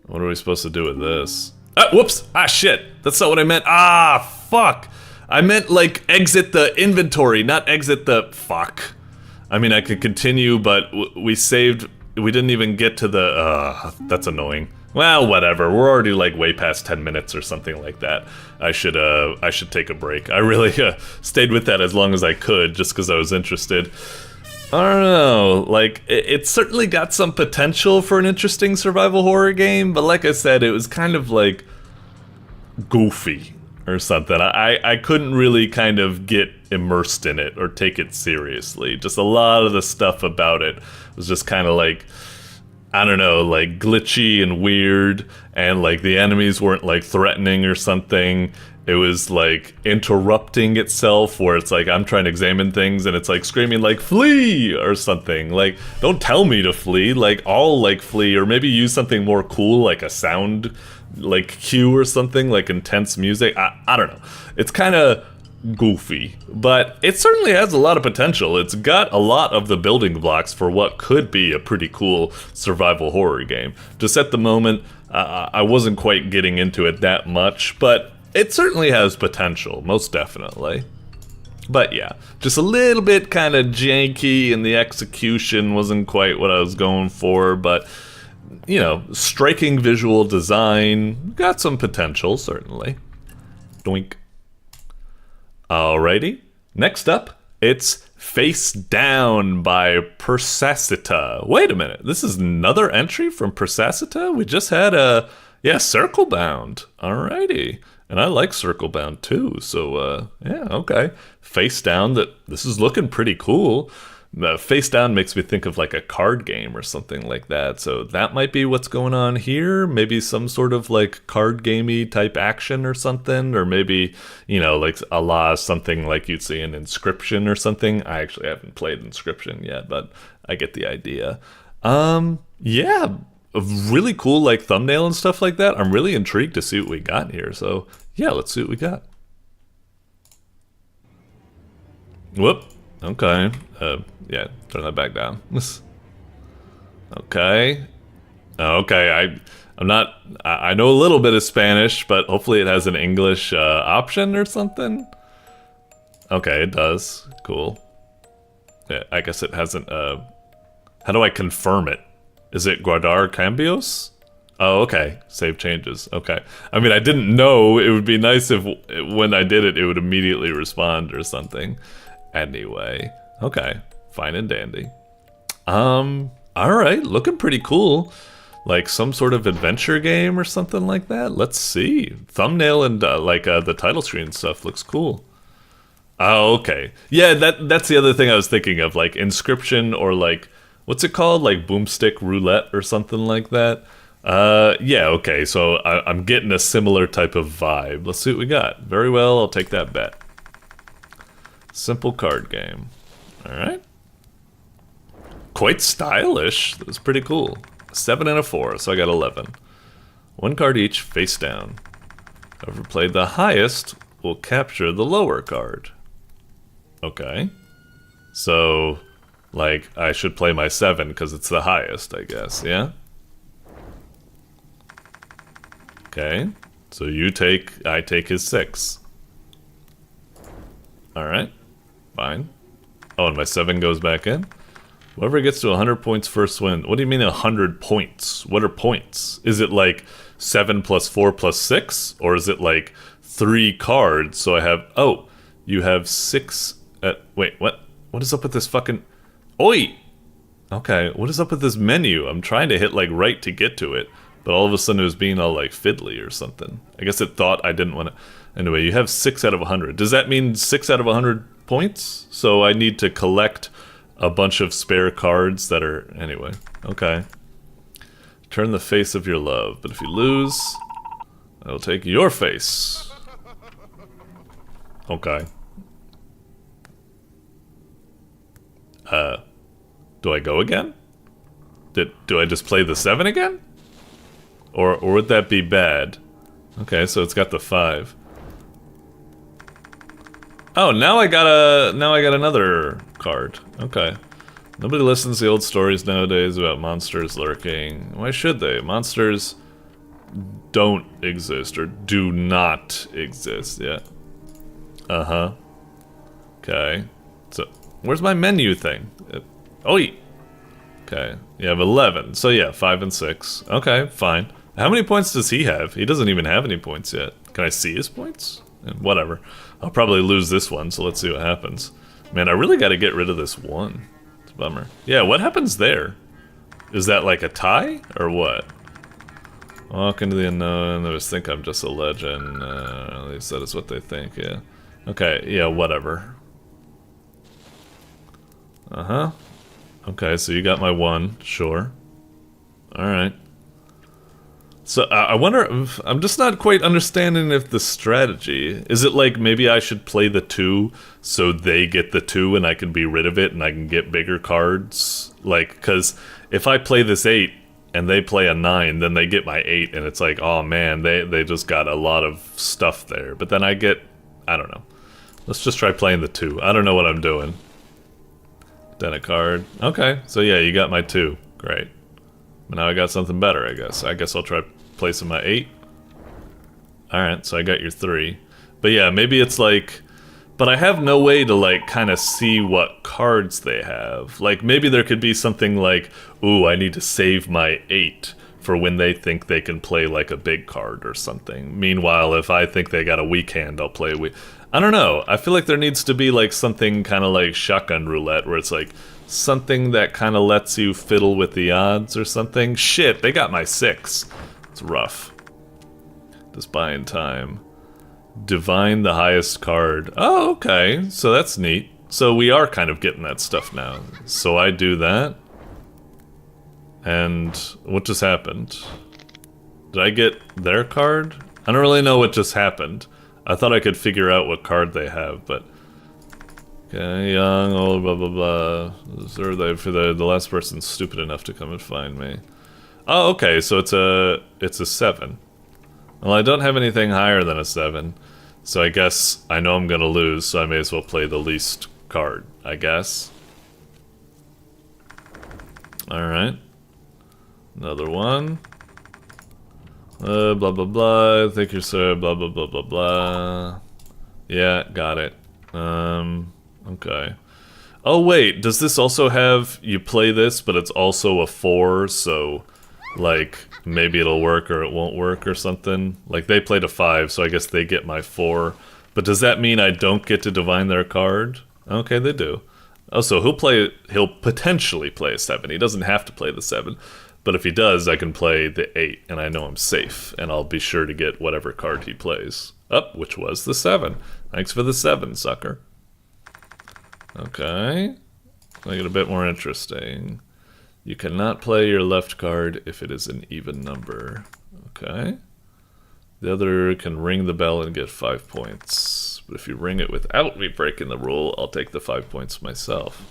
What are we supposed to do with this? Ah, whoops! Ah, shit! That's not what I meant. Ah, fuck! I meant, like, exit the inventory, not exit the... Fuck. I mean, I could continue, but we saved... We didn't even get to the... That's annoying. Well, whatever. We're already like way past 10 minutes or something like that. I should take a break. I really stayed with that as long as I could just because I was interested. I don't know, like, it certainly got some potential for an interesting survival horror game, but like I said, it was kind of like goofy or something. I couldn't really kind of get immersed in it or take it seriously. Just a lot of the stuff about it was just kind of like, I don't know, like glitchy and weird, and like the enemies weren't like threatening or something. It was like interrupting itself, where it's like I'm trying to examine things and it's like screaming like flee or something. Like, don't tell me to flee, like I'll like flee, or maybe use something more cool like a sound like cue or something, like intense music. I don't know. It's kind of goofy, but it certainly has a lot of potential. It's got a lot of the building blocks for what could be a pretty cool survival horror game. Just at the moment, I wasn't quite getting into it that much, but it certainly has potential, most definitely. But yeah, just a little bit kind of janky, and the execution wasn't quite what I was going for, but you know, striking visual design, got some potential, certainly. Doink. Alrighty, next up, it's Face Down by prsaseta. Wait a minute, this is another entry from prsaseta? We just had a, yeah, Circlebound. Alrighty, and I like Circlebound too, so yeah, okay. Face Down, this is looking pretty cool. Face Down makes me think of like a card game or something like that, so that might be what's going on here. Maybe some sort of like card gamey type action or something, or maybe, you know, like a la something like you'd see in Inscription or something. I actually haven't played Inscription yet, but I get the idea. Yeah, a really cool like thumbnail and stuff like that. I'm really intrigued to see what we got here, so yeah, let's see what we got. Whoop. Okay. Yeah, turn that back down. Okay. Okay, I'm not, I know a little bit of Spanish, but hopefully it has an English option or something. Okay, it does. Cool. Yeah, I guess it hasn't, how do I confirm it? Is it guardar cambios? Oh, okay. Save changes. Okay. I mean, I didn't know. It would be nice if when I did it, it would immediately respond or something. Anyway. Okay. Fine and dandy. Alright. Looking pretty cool. Like some sort of adventure game or something like that. Let's see. Thumbnail and the title screen stuff looks cool. Oh, okay. Yeah, that's the other thing I was thinking of. Like Inscription, or like, what's it called? Like Boomstick Roulette or something like that. Yeah, okay, so I'm getting a similar type of vibe. Let's see what we got. Very well, I'll take that bet. Simple card game. Alright. Quite stylish. That's pretty cool. 7 and a 4, so I got 11. One card each, face down. Whoever played the highest will capture the lower card. Okay. So, like, I should play my 7 because it's the highest, I guess, yeah? Okay, so I take his 6. Alright, fine. Oh, and my 7 goes back in? Whoever gets to 100 points first win. What do you mean 100 points? What are points? Is it like 7 plus 4 plus 6? Or is it like 3 cards, so I have... Oh, you have 6... wait, what? What is up with this fucking... Oi! Okay, what is up with this menu? I'm trying to hit like right to get to it. But all of a sudden it was being all like fiddly or something. I guess it thought I didn't want to... Anyway, you have 6 out of 100. Does that mean 6 out of 100 points? So I need to collect a bunch of spare cards that are... Anyway, okay. Turn the face of your love. But if you lose, I'll take your face. Okay. Do I go again? Do I just play the 7 again? Or would that be bad? Okay, so it's got the 5. Oh, now I got another card. Okay. Nobody listens to the old stories nowadays about monsters lurking. Why should they? Monsters don't exist, or do not exist, yeah. Uh-huh. Okay. So, where's my menu thing? Oh, okay. You have 11. So yeah, 5 and 6. Okay, fine. How many points does he have? He doesn't even have any points yet. Can I see his points? Whatever. I'll probably lose this one, so let's see what happens. Man, I really gotta get rid of this one. It's a bummer. Yeah, what happens there? Is that like a tie, or what? Walk into the unknown, they just think I'm just a legend. At least that is what they think, yeah. Okay, yeah, whatever. Uh-huh. Okay, so you got my one, sure. Alright. So, I wonder if, I'm just not quite understanding if the strategy, is it like maybe I should play the 2 so they get the 2 and I can be rid of it and I can get bigger cards? Like, because if I play this 8 and they play a 9, then they get my 8 and it's like, oh man, they just got a lot of stuff there. But then I get, I don't know. Let's just try playing the 2. I don't know what I'm doing. Then a card. Okay, so yeah, you got my 2. Great. But now I got something better, I guess. I guess I'll try placing my 8. Alright, so I got your 3. But yeah, maybe it's like... But I have no way to, like, kind of see what cards they have. Like, maybe there could be something like, ooh, I need to save my 8 for when they think they can play, like, a big card or something. Meanwhile, if I think they got a weak hand, I'll play a weak... I don't know. I feel like there needs to be, like, something kind of like shotgun roulette, where it's like, something that kind of lets you fiddle with the odds or something. Shit, they got my 6. It's rough. Just buying time. Divine the highest card. Oh, okay. So that's neat. So we are kind of getting that stuff now. So I do that. And what just happened? Did I get their card? I don't really know what just happened. I thought I could figure out what card they have, but... Okay, young, old, blah, blah, blah. For the last person stupid enough to come and find me. Oh, okay, so it's a 7. Well, I don't have anything higher than a 7, so I guess I know I'm gonna lose, so I may as well play the least card, I guess. Alright. Another one. Blah, blah, blah. I think you're so blah, blah, blah, blah, blah. Yeah, got it. Okay. Oh, wait, does this also have, you play this, but it's also a 4, so, like, maybe it'll work or it won't work or something? Like, they played a 5, so I guess they get my 4. But does that mean I don't get to divine their card? Okay, they do. Oh, so he'll potentially play a 7. He doesn't have to play the 7. But if he does, I can play the 8, and I know I'm safe, and I'll be sure to get whatever card he plays. Which was the 7. Thanks for the 7, sucker. Okay. Make it a bit more interesting. You cannot play your left card if it is an even number. Okay. The other can ring the bell and get 5 points. But if you ring it without me breaking the rule, I'll take the 5 points myself.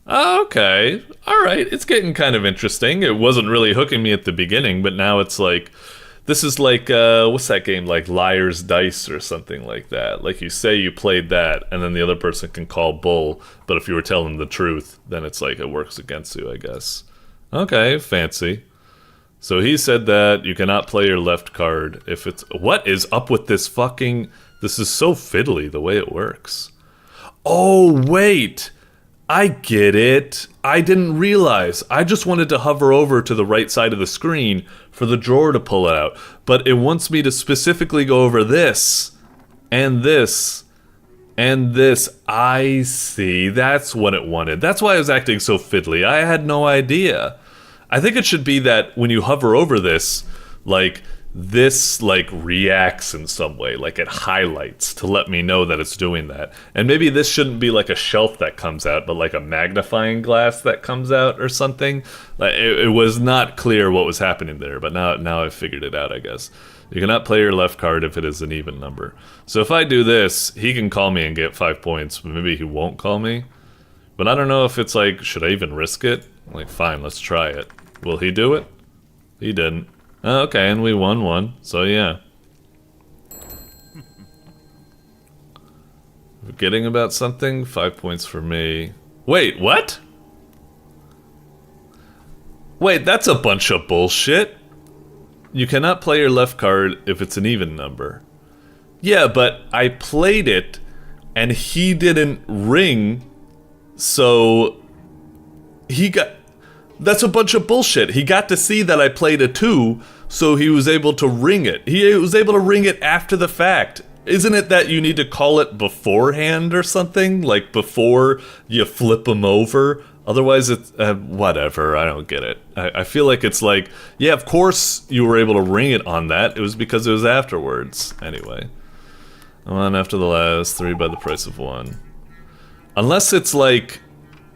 Okay. Alright, it's getting kind of interesting. It wasn't really hooking me at the beginning, but now it's like... This is like, what's that game? Like Liar's Dice or something like that. Like you say you played that, and then the other person can call bull, but if you were telling the truth, then it's like it works against you, I guess. Okay, fancy. So he said that you cannot play your left card if it's... What is up with this fucking... This is so fiddly, the way it works. Oh, wait! I get it. I didn't realize. I just wanted to hover over to the right side of the screen for the drawer to pull it out. But it wants me to specifically go over this, and this, and this. I see. That's what it wanted. That's why I was acting so fiddly. I had no idea. I think it should be that when you hover over this, like... This, like, reacts in some way, like it highlights to let me know that it's doing that. And maybe this shouldn't be like a shelf that comes out, but like a magnifying glass that comes out or something. Like, it was not clear what was happening there, but now I've figured it out, I guess. You cannot play your left card if it is an even number. So if I do this, he can call me and get 5 points, but maybe he won't call me. But I don't know if it's like, should I even risk it? Like, fine, let's try it. Will he do it? He didn't. Okay, and we won one, so yeah. Forgetting about something? 5 points for me. Wait, what? Wait, that's a bunch of bullshit. You cannot play your left card if it's an even number. Yeah, but I played it, and he didn't ring, so... He got... That's a bunch of bullshit. He got to see that I played a 2, so he was able to ring it. He was able to ring it after the fact. Isn't it that you need to call it beforehand or something? Like before you flip him over? Otherwise it's, whatever, I don't get it. I feel like it's like, yeah, of course you were able to ring it on that. It was because it was afterwards. Anyway. I'm on after the last 3 by the price of 1. Unless it's like,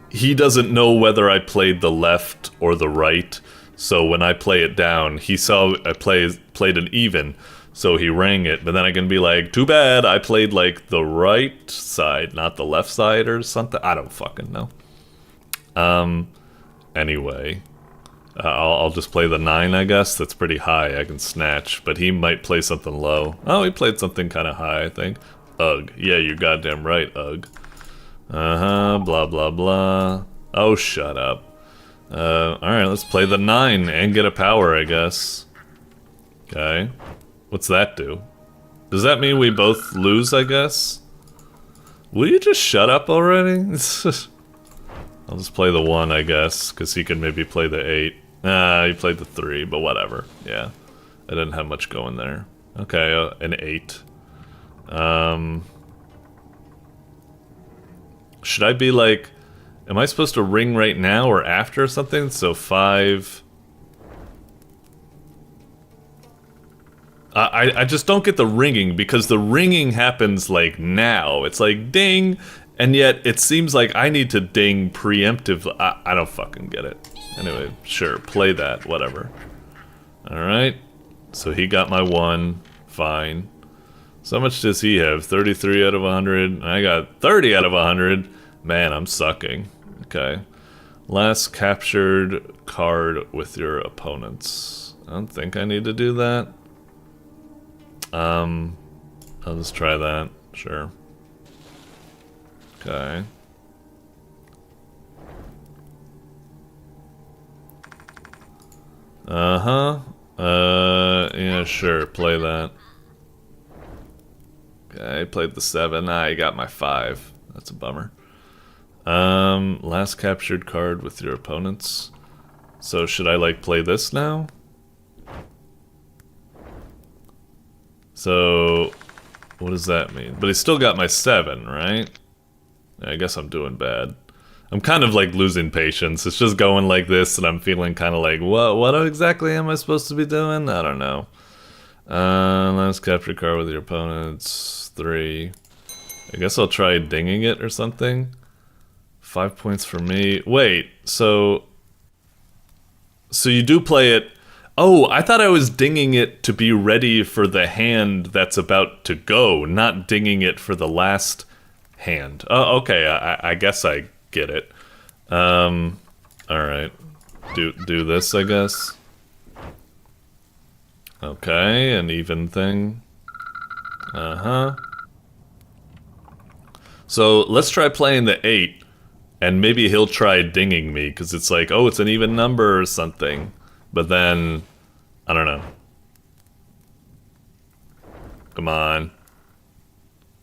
he doesn't know whether I played the left or the right. So when I play it down, he saw I played an even. So he rang it, but then I can be like, too bad, I played like the right side, not the left side or something. I don't fucking know. Anyway, I'll just play the 9, I guess. That's pretty high, I can snatch, but he might play something low. Oh, he played something kind of high, I think. Ugh, yeah, you're goddamn right, ugh. Blah blah blah. Oh, shut up. Alright, let's play the 9 and get a power, I guess. Okay. What's that do? Does that mean we both lose, I guess? Will you just shut up already? I'll just play the 1, I guess, because he can maybe play the 8. Nah, he played the 3, but whatever. Yeah, I didn't have much going there. Okay, an 8. Should I be like... Am I supposed to ring right now or after or something? So 5... I just don't get the ringing, because the ringing happens like now. It's like ding, and yet it seems like I need to ding preemptively. I don't fucking get it. Anyway, sure, play that, whatever. Alright, so he got my 1, fine. So how much does he have? 33 out of 100. I got 30 out of 100. Man, I'm sucking. Okay. Last captured card with your opponents. I don't think I need to do that. I'll just try that, sure. Okay. Yeah, sure, play that. Okay, I played the 7. I got my 5. That's a bummer. Last captured card with your opponents. So should I, like, play this now? So, what does that mean? But he still got my 7, right? I guess I'm doing bad. I'm kind of like losing patience. It's just going like this, and I'm feeling kind of like, what exactly am I supposed to be doing? I don't know. Last capture card with your opponents. 3. I guess I'll try dinging it or something. 5 points for me. Wait, so you do play it. Oh, I thought I was dinging it to be ready for the hand that's about to go, not dinging it for the last hand. Oh, okay, I guess I get it. Alright. Do this, I guess. Okay, an even thing. So, let's try playing the 8, and maybe he'll try dinging me, because it's like, oh, it's an even number or something. But then, I don't know. Come on.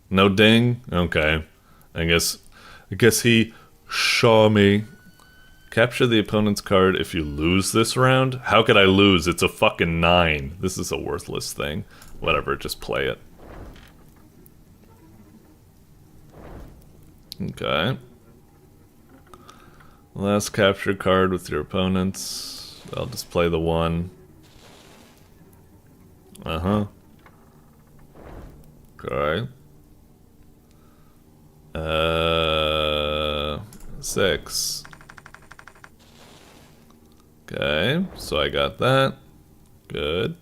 No ding? Okay. I guess he saw me. Capture the opponent's card if you lose this round? How could I lose? It's a fucking 9. This is a worthless thing. Whatever, just play it. Okay. Last captured card with your opponents. I'll just play the 1. Okay. 6. Okay, so I got that. Good.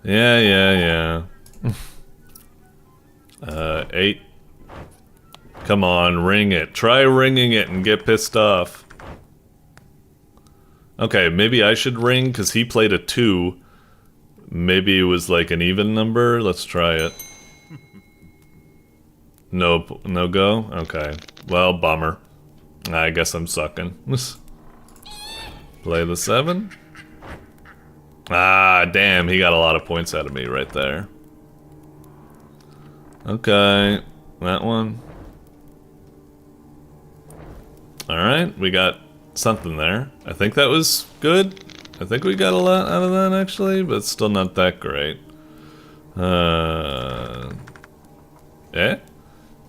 Yeah. 8. Come on, ring it. Try ringing it and get pissed off. Okay, maybe I should ring, because he played a 2. Maybe it was like an even number. Let's try it. Nope, no go? Okay. Well, bummer. I guess I'm sucking. Play the 7. Ah, damn, he got a lot of points out of me right there. Okay, that one. Alright, we got something there. I think that was good. I think we got a lot out of that actually, but still not that great.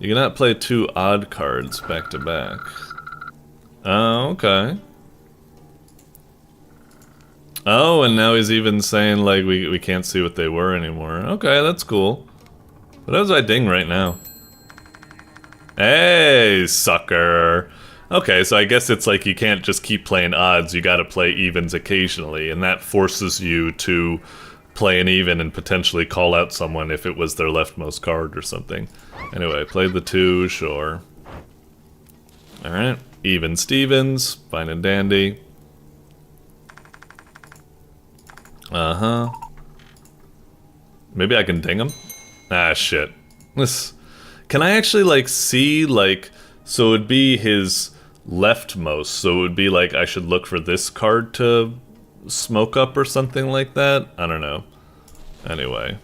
You cannot play 2 odd cards back to back. Oh, okay. Oh, and now he's even saying like we can't see what they were anymore. Okay, that's cool. What else do I ding right now? Hey, sucker. Okay, so I guess it's like you can't just keep playing odds, you gotta play evens occasionally, and that forces you to play an even and potentially call out someone if it was their leftmost card or something. Anyway, played the 2, sure. Alright, even Stevens, fine and dandy. Uh-huh. Maybe I can ding him? Ah, shit. Can I actually, like, see, like... So it would be his leftmost, so it would be like I should look for this card to smoke up or something like that? I don't know. Anyway.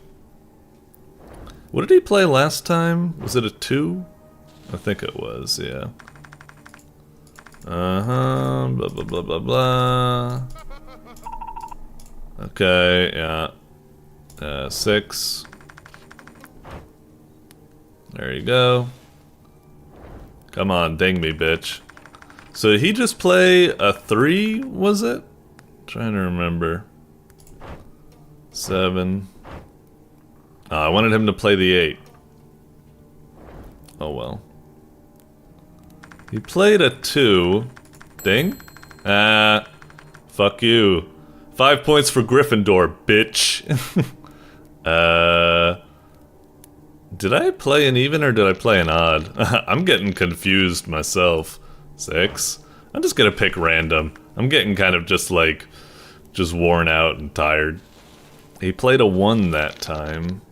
What did he play last time? Was it a 2? I think it was, yeah. Uh-huh, blah blah blah blah blah. Okay, yeah. 6. There you go. Come on, ding me, bitch. So did he just play a 3, was it? Trying to remember. 7. Oh, I wanted him to play the 8. Oh well. He played a 2. Ding? Ah, fuck you. 5 points for Gryffindor, bitch. Did I play an even or did I play an odd? I'm getting confused myself. 6. I'm just gonna pick random. I'm getting kind of just like, just worn out and tired. He played a 1 that time.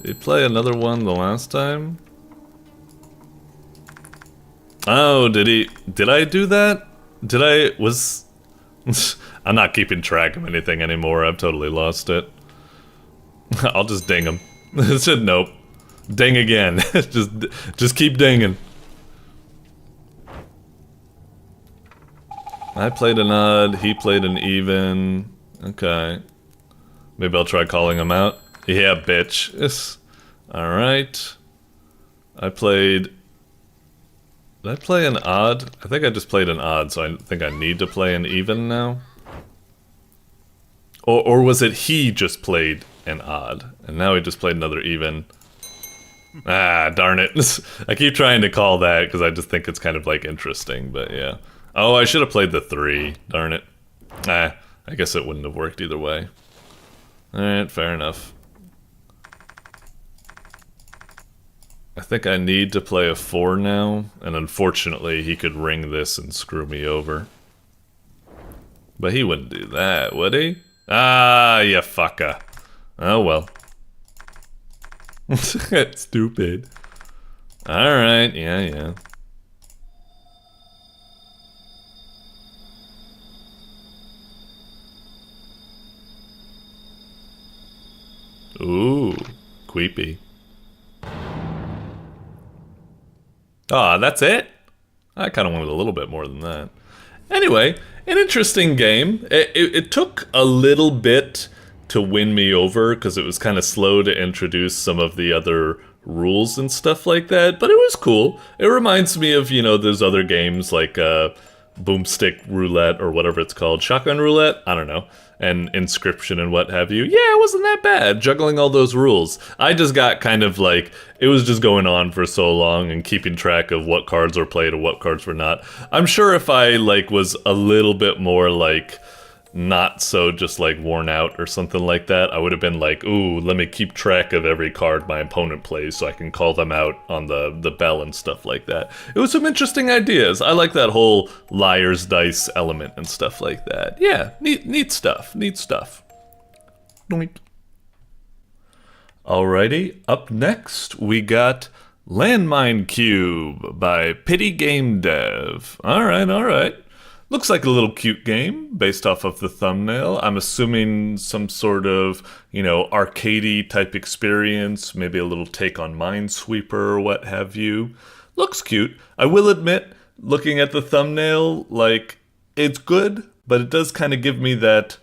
Did he play another 1 the last time? Oh, did he? Did I do that? Did I? Was... I'm not keeping track of anything anymore. I've totally lost it. I'll just ding him. Nope. Ding again. just keep dinging. I played an odd, he played an even. Okay. Maybe I'll try calling him out. Yeah, bitch. Yes. Alright. I played... Did I play an odd? I think I just played an odd, so I think I need to play an even now. Or was it he just played an odd, and now he just played another even? Ah, darn it. I keep trying to call that, because I just think it's kind of, like, interesting, but yeah. Oh, I should have played the 3. Darn it. Ah, I guess it wouldn't have worked either way. Alright, fair enough. I think I need to play a 4 now, and unfortunately he could ring this and screw me over. But he wouldn't do that, would he? Ah, you fucker. Oh well. Stupid. Alright, yeah. Ooh, creepy. Ah, that's it? I kind of wanted a little bit more than that. Anyway, an interesting game. It took a little bit to win me over, because it was kind of slow to introduce some of the other rules and stuff like that, but it was cool. It reminds me of, you know, those other games like Boomstick Roulette or whatever it's called. Shotgun Roulette? I don't know. And Inscription and what have you. Yeah, it wasn't that bad, juggling all those rules. I just got kind of like, it was just going on for so long and keeping track of what cards were played and what cards were not. I'm sure if I like was a little bit more like, not so just like worn out or something like that, I would have been like, ooh, let me keep track of every card my opponent plays so I can call them out on the bell and stuff like that. It was some interesting ideas. I like that whole liar's dice element and stuff like that. Yeah, neat stuff, neat stuff. Doink. Alrighty, up next we got Landmine Cube by Pitigamedev. Alright. Looks like a little cute game, based off of the thumbnail. I'm assuming some sort of, you know, arcadey type experience, maybe a little take on Minesweeper or what have you. Looks cute. I will admit, looking at the thumbnail, like, it's good, but it does kind of give me that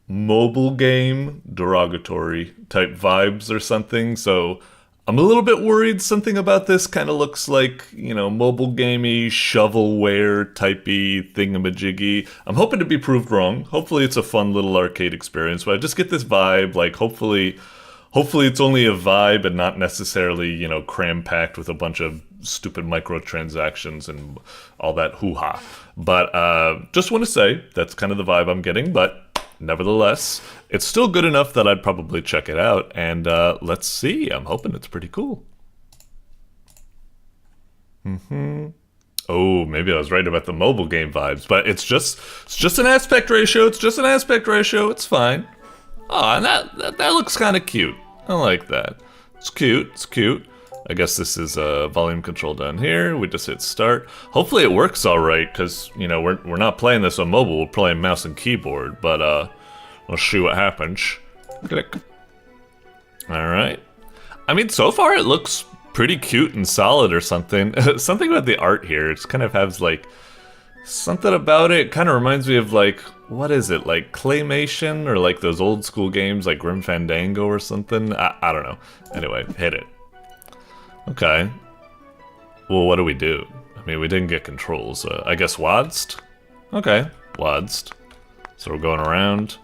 mobile game derogatory type vibes or something, so I'm a little bit worried something about this kind of looks like, you know, mobile gamey, shovelware typey thingamajiggy. I'm hoping to be proved wrong. Hopefully it's a fun little arcade experience, but I just get this vibe, like hopefully it's only a vibe and not necessarily, you know, cram-packed with a bunch of stupid microtransactions and all that hoo-ha. But just want to say, that's kind of the vibe I'm getting, but nevertheless, it's still good enough that I'd probably check it out, and let's see. I'm hoping it's pretty cool. Oh, maybe I was right about the mobile game vibes, but it's just an aspect ratio. It's just an aspect ratio. It's fine. Oh, and that looks kind of cute. I like that. It's cute. It's cute. I guess this is volume control down here. We just hit start. Hopefully it works all right, because, you know, we're not playing this on mobile. We're playing mouse and keyboard, but we'll see what happens. Click. All right. I mean, so far it looks pretty cute and solid or something. Something about the art here. It kind of has, like, something about it. Kind of reminds me of, like, what is it? Like claymation or like those old school games like Grim Fandango or something? I don't know. Anyway, hit it. Okay. Well, what do we do? I mean, we didn't get controls. I guess wadsed? Okay, wadsed. So we're going around.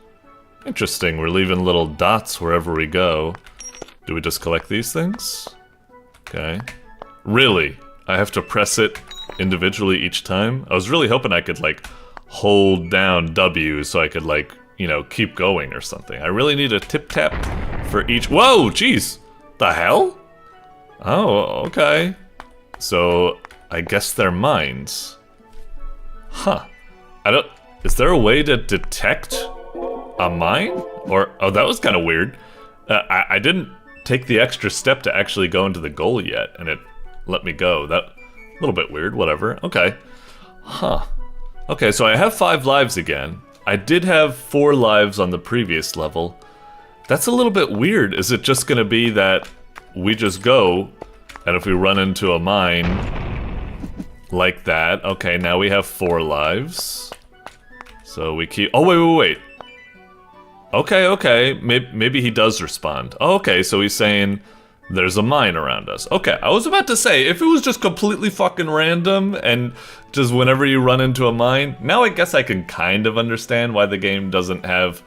Interesting, we're leaving little dots wherever we go. Do we just collect these things? Okay. Really? I have to press it individually each time? I was really hoping I could, like, hold down W so I could, like, you know, keep going or something. I really need a tip-tap for each— Whoa, jeez! The hell? Oh, okay. So, I guess they're mines. Huh. Is there a way to detect a mine? Or— oh, that was kind of weird. I didn't take the extra step to actually go into the goal yet, and it let me go. That— a little bit weird, whatever. Okay. Huh. Okay, so I have 5 lives again. I did have 4 lives on the previous level. That's a little bit weird. Is it just gonna be that we just go, and if we run into a mine like that, okay, now we have 4 lives. So we keep— oh, wait. Okay, maybe he does respond. Oh, okay, so he's saying there's a mine around us. Okay, I was about to say, if it was just completely fucking random and just whenever you run into a mine, now I guess I can kind of understand why the game doesn't have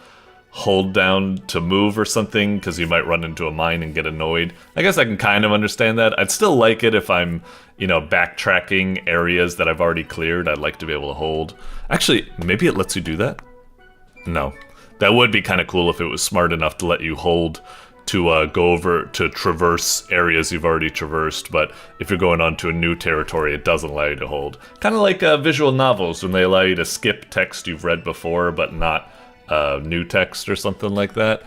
hold down to move or something, because you might run into a mine and get annoyed. I guess I can kind of understand that. I'd still like it if I'm, you know, backtracking areas that I've already cleared. I'd like to be able to hold. Actually, maybe it lets you do that? No. That would be kind of cool if it was smart enough to let you hold to go over to traverse areas you've already traversed, but if you're going on to a new territory, it doesn't allow you to hold. Kind of like visual novels, when they allow you to skip text you've read before, but not new text or something like that.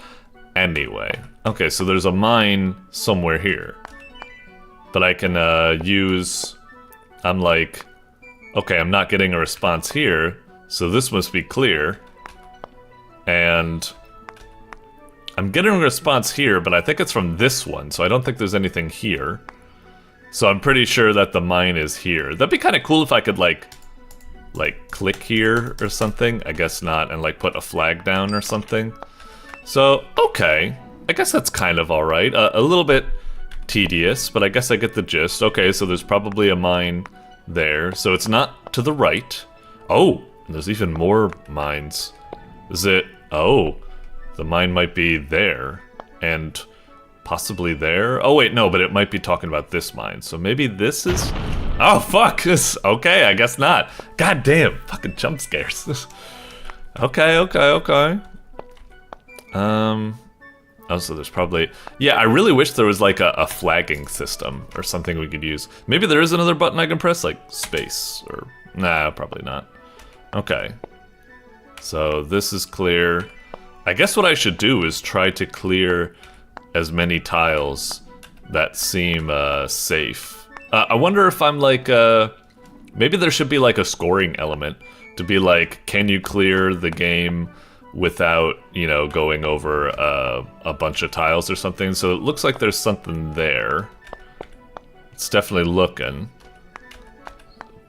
Anyway, okay, so there's a mine somewhere here, but I can use— I'm like, okay, I'm not getting a response here, so this must be clear, and I'm getting a response here, but I think it's from this one, so I don't think there's anything here. So I'm pretty sure that the mine is here. That'd be kind of cool if I could, like click here or something. I guess not, and, like, put a flag down or something. So, okay. I guess that's kind of alright. A little bit tedious, but I guess I get the gist. Okay, so there's probably a mine there. So it's not to the right. Oh, there's even more mines. Is it— oh. The mine might be there, and possibly there. Oh wait, no, but it might be talking about this mine. So maybe this is— oh fuck, okay, I guess not. God damn, fucking jump scares. Okay. Oh, so there's probably— yeah, I really wish there was like a flagging system or something we could use. Maybe there is another button I can press, like space, or— nah, probably not. Okay. So this is clear. I guess what I should do is try to clear as many tiles that seem safe. I wonder if I'm like— maybe there should be like a scoring element to be like, can you clear the game without, you know, going over a bunch of tiles or something? So it looks like there's something there. It's definitely looking.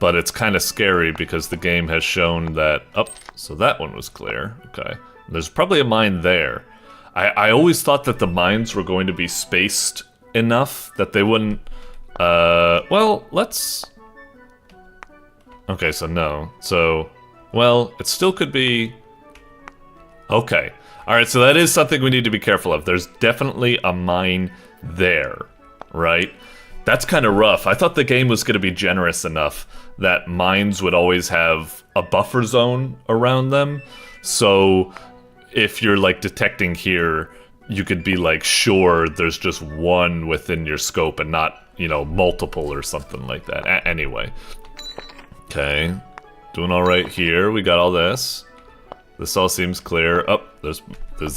but it's kind of scary because the game has shown that... Oh, so that one was clear. Okay. There's probably a mine there. I always thought that the mines were going to be spaced enough that they wouldn't... well, let's... Okay, so no. So, well, it still could be... Okay. Alright, so that is something we need to be careful of. There's definitely a mine there, right? That's kind of rough. I thought the game was going to be generous enough that mines would always have a buffer zone around them. So if you're like detecting here, you could be like sure there's just one within your scope and not, you know, multiple or something like that. Anyway. Okay. Doing all right here. We got all this. This all seems clear. Oh, there's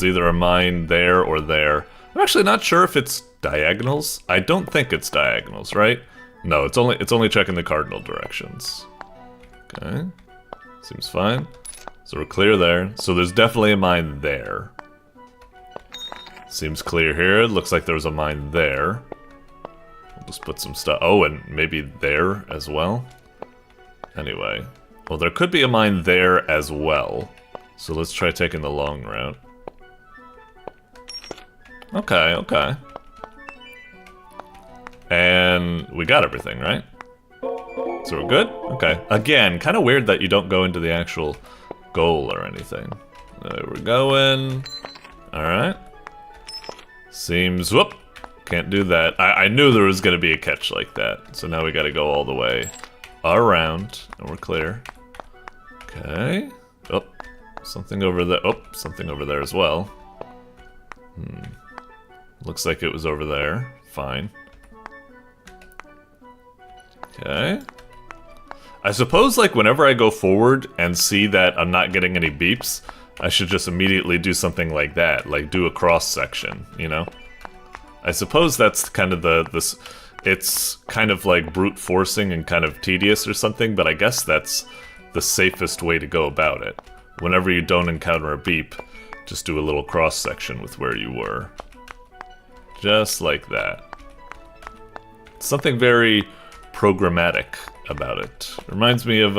either a mine there or there. I'm actually not sure if it's diagonals. I don't think it's diagonals, right? No, it's only checking the cardinal directions. Okay. Seems fine. So we're clear there. So there's definitely a mine there. Seems clear here. Looks like there was a mine there. We'll just put some stuff. Oh, and maybe there as well. Anyway. Well, there could be a mine there as well. So let's try taking the long route. Okay, okay. And we got everything, right? So we're good? Okay. Again, kind of weird that you don't go into the actual goal or anything. There we're going. Alright. Seems... Whoop! Can't do that. I knew there was going to be a catch like that. So now we got to go all the way around. And we're clear. Okay. Oh. Something over there. Oh, something over there as well. Looks like it was over there. Fine. Okay. I suppose, like, whenever I go forward and see that I'm not getting any beeps, I should just immediately do something like that. Like, do a cross-section, you know? I suppose that's kind of this... It's kind of like brute forcing and kind of tedious or something, but I guess that's the safest way to go about it. Whenever you don't encounter a beep, just do a little cross-section with where you were. Just like that. Something very programmatic about it. Reminds me of,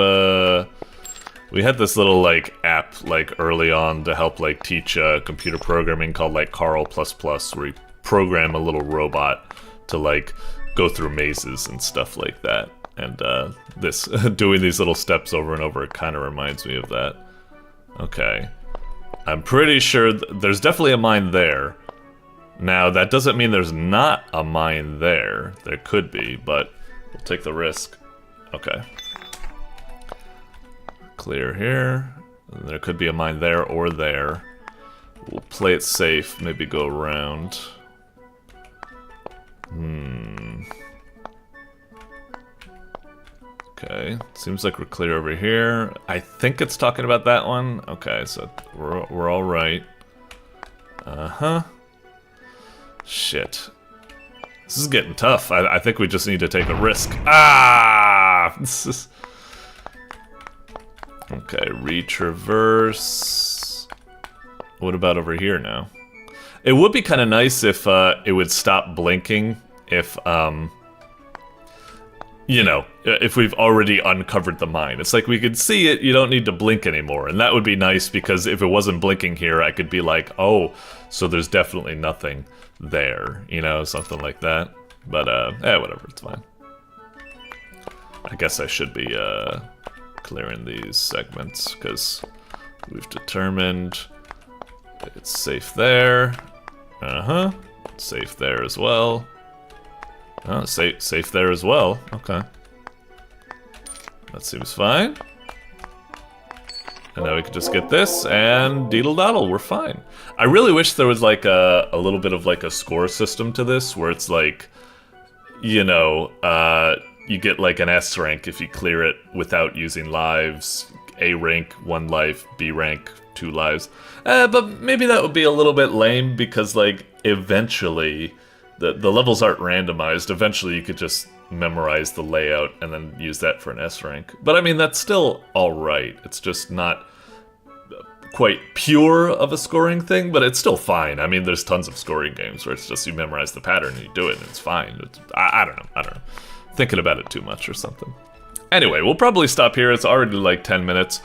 we had this little, like, app, like, early on to help, like, teach computer programming called, like, Carl++, where you program a little robot to, like, go through mazes and stuff like that. And, this, doing these little steps over and over, it kind of reminds me of that. Okay. I'm pretty sure there's definitely a mine there. Now, that doesn't mean there's not a mine there. There could be, but we'll take the risk. Okay. Clear here. There could be a mine there or there. We'll play it safe, maybe go around. Okay, seems like we're clear over here. I think it's talking about that one. Okay, so we're all right. Uh-huh. Shit. This is getting tough. I think we just need to take a risk. Ah! This is... Okay, retraverse. What about over here now? It would be kind of nice if it would stop blinking if, you know, if we've already uncovered the mine. It's like we could see it, you don't need to blink anymore. And that would be nice because if it wasn't blinking here, I could be like, oh, so there's definitely nothing there, you know, something like that. But, whatever, it's fine. I guess I should be, clearing these segments because we've determined it's safe there. Uh-huh. Safe there as well. Oh, safe there as well. Okay. That seems fine. And now we can just get this, and deedle-doddle, we're fine. I really wish there was like a little bit of like a score system to this, where it's like, you know, you get like an S rank if you clear it without using lives, A rank, 1 life, B rank, 2 lives. But maybe that would be a little bit lame, because like, eventually, the levels aren't randomized. Eventually you could just memorize the layout and then use that for an S rank. But I mean, that's still alright. It's just not quite pure of a scoring thing, but it's still fine. I mean, there's tons of scoring games where it's just you memorize the pattern and you do it and it's fine. I don't know. Thinking about it too much or something. Anyway, we'll probably stop here. It's already like 10 minutes.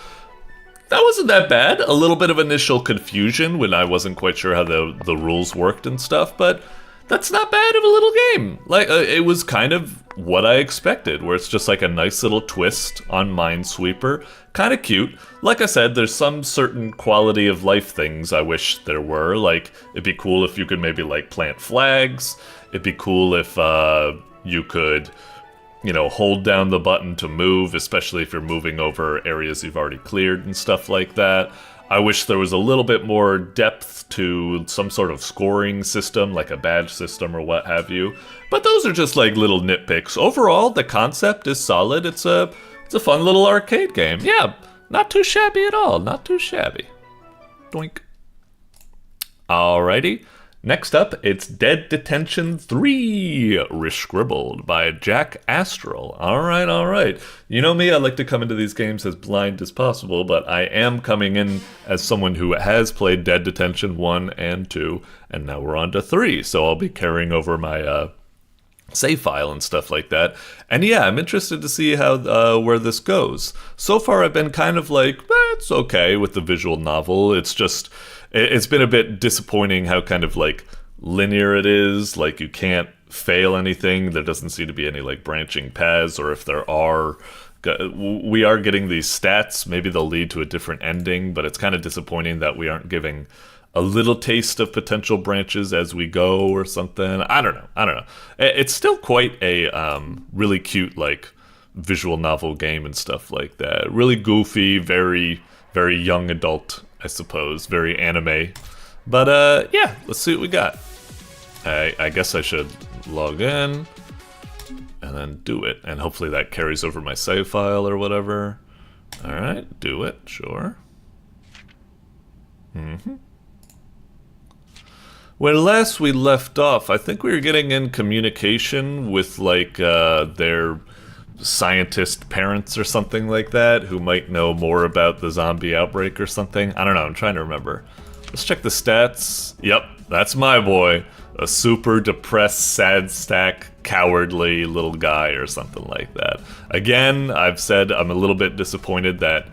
That wasn't that bad. A little bit of initial confusion when I wasn't quite sure how the rules worked and stuff, but that's not bad of a little game. Like, it was kind of what I expected, where it's just like a nice little twist on Minesweeper. Kind of cute. Like I said, there's some certain quality of life things I wish there were. Like, it'd be cool if you could maybe, like, plant flags. It'd be cool if you could, you know, hold down the button to move, especially if you're moving over areas you've already cleared and stuff like that. I wish there was a little bit more depth to some sort of scoring system, like a badge system or what have you. But those are just like little nitpicks. Overall, the concept is solid. It's a fun little arcade game. Yeah, not too shabby at all. Not too shabby. Doink. Alrighty. Next up, it's Dead Detention 3, rescribbled by JackAstral. Alright. You know me, I like to come into these games as blind as possible, but I am coming in as someone who has played Dead Detention 1 and 2, and now we're on to 3, so I'll be carrying over my save file and stuff like that. And yeah, I'm interested to see how where this goes. So far, I've been kind of like, it's okay with the visual novel. It's just... It's been a bit disappointing how kind of, like, linear it is. Like, you can't fail anything. There doesn't seem to be any, like, branching paths. Or if there are, we are getting these stats. Maybe they'll lead to a different ending. But it's kind of disappointing that we aren't giving a little taste of potential branches as we go or something. I don't know. It's still quite a really cute, like, visual novel game and stuff like that. Really goofy, very, very young adult, I suppose, very anime. But yeah, let's see what we got. I guess I should log in and then do it, and hopefully that carries over my save file or whatever. Alright, do it, sure. Where last we left off, I think we were getting in communication with, like, their scientist parents or something like that, who might know more about the zombie outbreak or something. I don't know, I'm trying to remember. Let's check the stats. Yep, that's my boy. A super depressed, sad stack, cowardly little guy or something like that. Again, I've said I'm a little bit disappointed that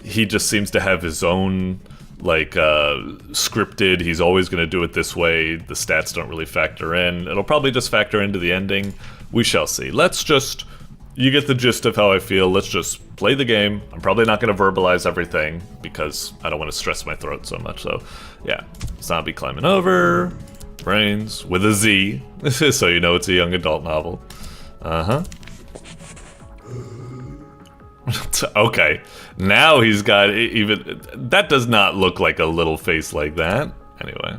he just seems to have his own, like, scripted, he's always going to do it this way. The stats don't really factor in. It'll probably just factor into the ending. We shall see. Let's just... You get the gist of how I feel. Let's just play the game. I'm probably not going to verbalize everything because I don't want to stress my throat so much. So, yeah. Zombie climbing over. Brains with a Z. So you know it's a young adult novel. Okay. Now he's got even... That does not look like a little face like that. Anyway.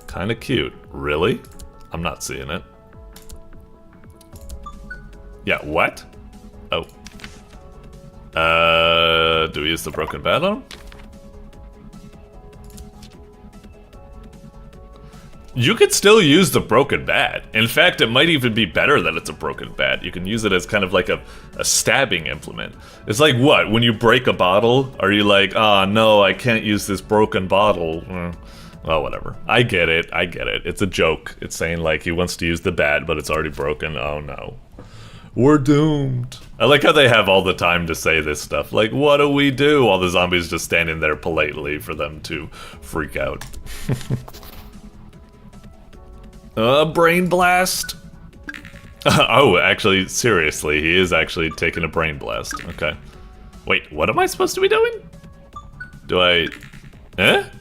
Kind of cute. Really? I'm not seeing it. Yeah, what? Oh. Do we use the broken bat on him? You could still use the broken bat. In fact, it might even be better that it's a broken bat. You can use it as kind of like a stabbing implement. It's like what? When you break a bottle, are you like, oh no, I can't use this broken bottle? Well, whatever. I get it. It's a joke. It's saying like he wants to use the bat, but it's already broken. Oh no. We're doomed. I like how they have all the time to say this stuff. Like, what do we do? While the zombies just standing there politely for them to freak out. Brain blast. Oh, actually, seriously, he is actually taking a brain blast. Okay. Wait, what am I supposed to be doing? Do I... Am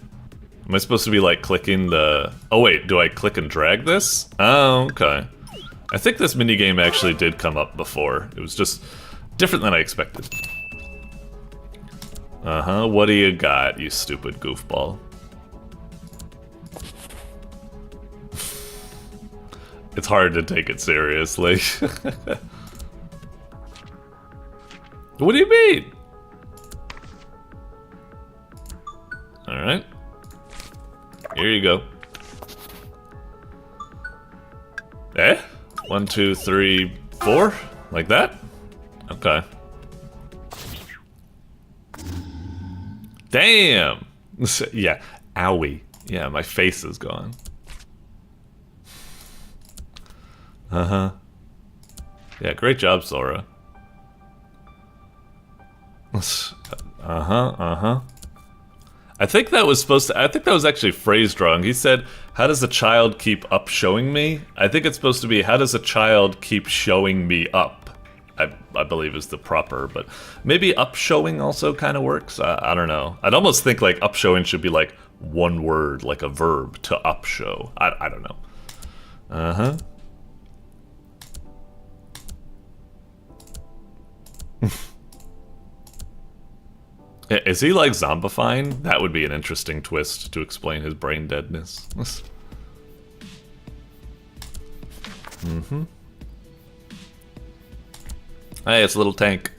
I supposed to be, like, clicking the... Oh, wait, do I click and drag this? Oh, okay. I think this minigame actually did come up before. It was just different than I expected. What do you got, you stupid goofball? It's hard to take it seriously. What do you mean? Alright. Here you go. 1, 2, 3, 4? Like that? Okay. Damn! Yeah, owie. Yeah, my face is gone. Yeah, great job, Sora. Uh-huh. I think that was I think that was actually phrased wrong. He said, how does a child keep up showing me? I think it's supposed to be, how does a child keep showing me up? I believe is the proper, but maybe up showing also kind of works. I don't know. I'd almost think like up showing should be like one word, like a verb to up show. I don't know. Uh-huh. Is he like zombifying? That would be an interesting twist to explain his brain deadness. Mm-hmm. Hey, it's a little tank.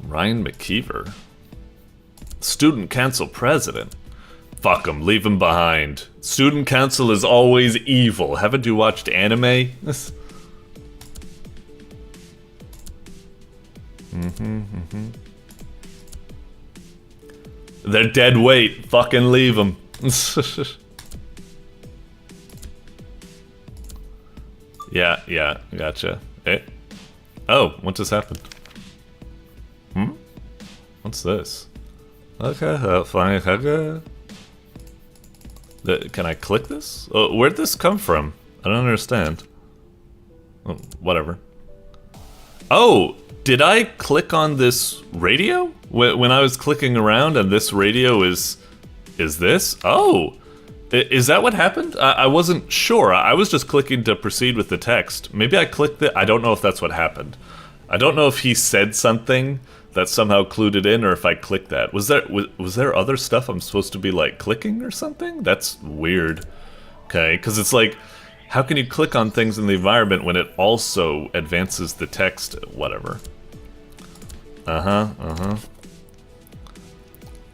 Ryan McKeever. Student council president. Fuck him, leave him behind. Student council is always evil. Haven't you watched anime? They're dead weight. Fucking leave them. Yeah, gotcha. Eh? Oh, what just happened? What's this? Okay, fine. Can I click this? Oh, where'd this come from? I don't understand. Oh, whatever. Oh, did I click on this radio? When I was clicking around and this radio is this? Oh, is that what happened? I wasn't sure. I was just clicking to proceed with the text. Maybe I clicked it. I don't know if that's what happened. I don't know if he said something that somehow clued it in or if I clicked that. Was there other stuff I'm supposed to be like clicking or something? That's weird. Okay, because it's like, how can you click on things in the environment when it also advances the text? Whatever.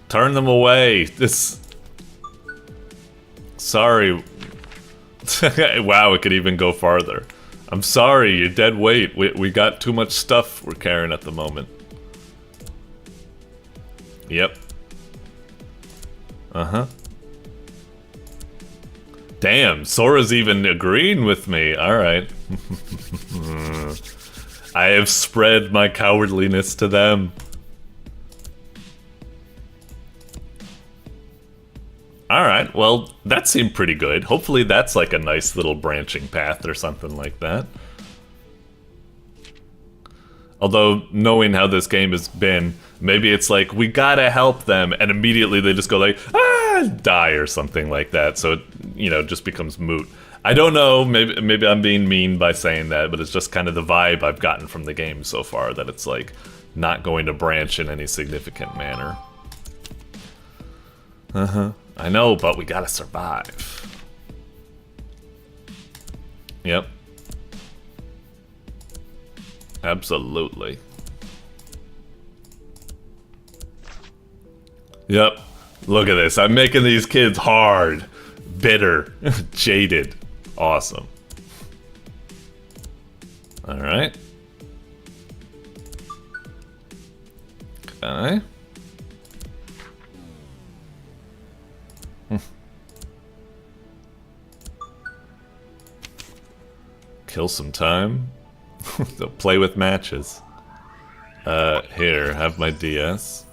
Turn them away. Sorry. Wow, it could even go farther. I'm sorry, you're dead weight. We got too much stuff we're carrying at the moment. Yep. Damn, Sora's even agreeing with me. Alright. I have spread my cowardliness to them. Alright, well, that seemed pretty good. Hopefully that's like a nice little branching path or something like that. Although, knowing how this game has been, maybe it's like, we gotta help them, and immediately they just go like, ah, die or something like that, so it, you know, just becomes moot. I don't know, maybe I'm being mean by saying that, but it's just kind of the vibe I've gotten from the game so far, that it's like, not going to branch in any significant manner. I know, but we gotta survive. Yep. Absolutely. Yep. Look at this. I'm making these kids hard, bitter, jaded. Awesome. Alright. Okay. Kill some time. Play with matches. Here, have my DS.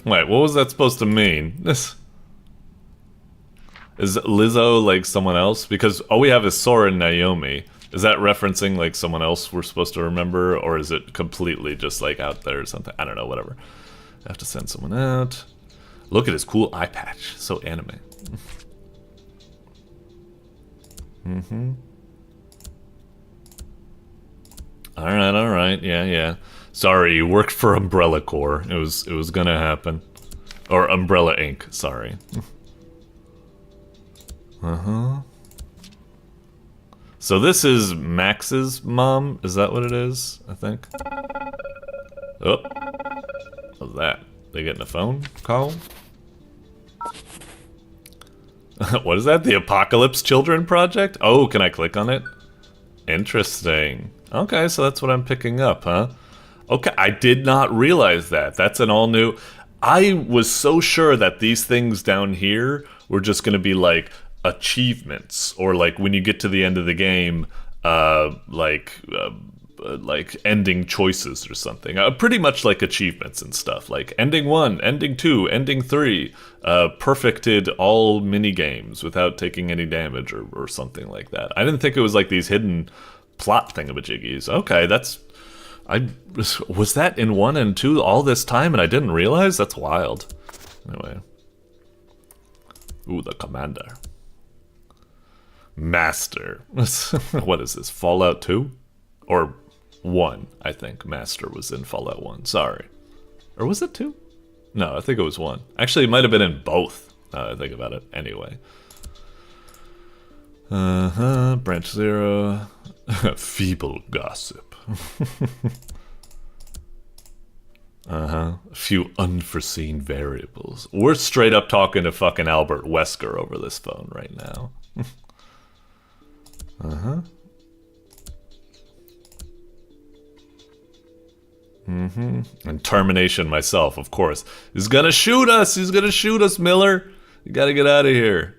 Wait, what was that supposed to mean? This is Lizzo like someone else? Because all we have is Sora and Naomi. Is that referencing like someone else we're supposed to remember, or is it completely just like out there or something? I don't know, whatever. I have to send someone out. Look at his cool eye patch. So anime. Alright. Yeah. Sorry, you worked for Umbrella Corps. It was gonna happen. Or Umbrella Inc., sorry. So this is Max's mom? Is that what it is? I think. Oh. What's that? They getting a phone call? What is that? The Apocalypse Children Project? Oh, can I click on it? Interesting. Okay, so that's what I'm picking up, huh? Okay, I did not realize that. That's an all new... I was so sure that these things down here were just going to be like achievements, or like when you get to the end of the game, like ending choices or something. Pretty much like achievements and stuff, like ending 1, ending 2, ending 3, perfected all mini games without taking any damage or something like that. I didn't think it was like these hidden plot thingamajiggies. Okay, was that in 1 and 2 all this time and I didn't realize? That's wild. Anyway. Ooh, the commander. Master. What is this, Fallout 2? Or 1, I think. Master was in Fallout 1, sorry. Or was it 2? No, I think it was 1. Actually, it might have been in both, now that I think about it. Anyway. Branch 0. Feeble gossip. A few unforeseen variables. We're straight up talking to fucking Albert Wesker over this phone right now. And termination myself, of course. He's gonna shoot us! He's gonna shoot us, Miller! You gotta get out of here.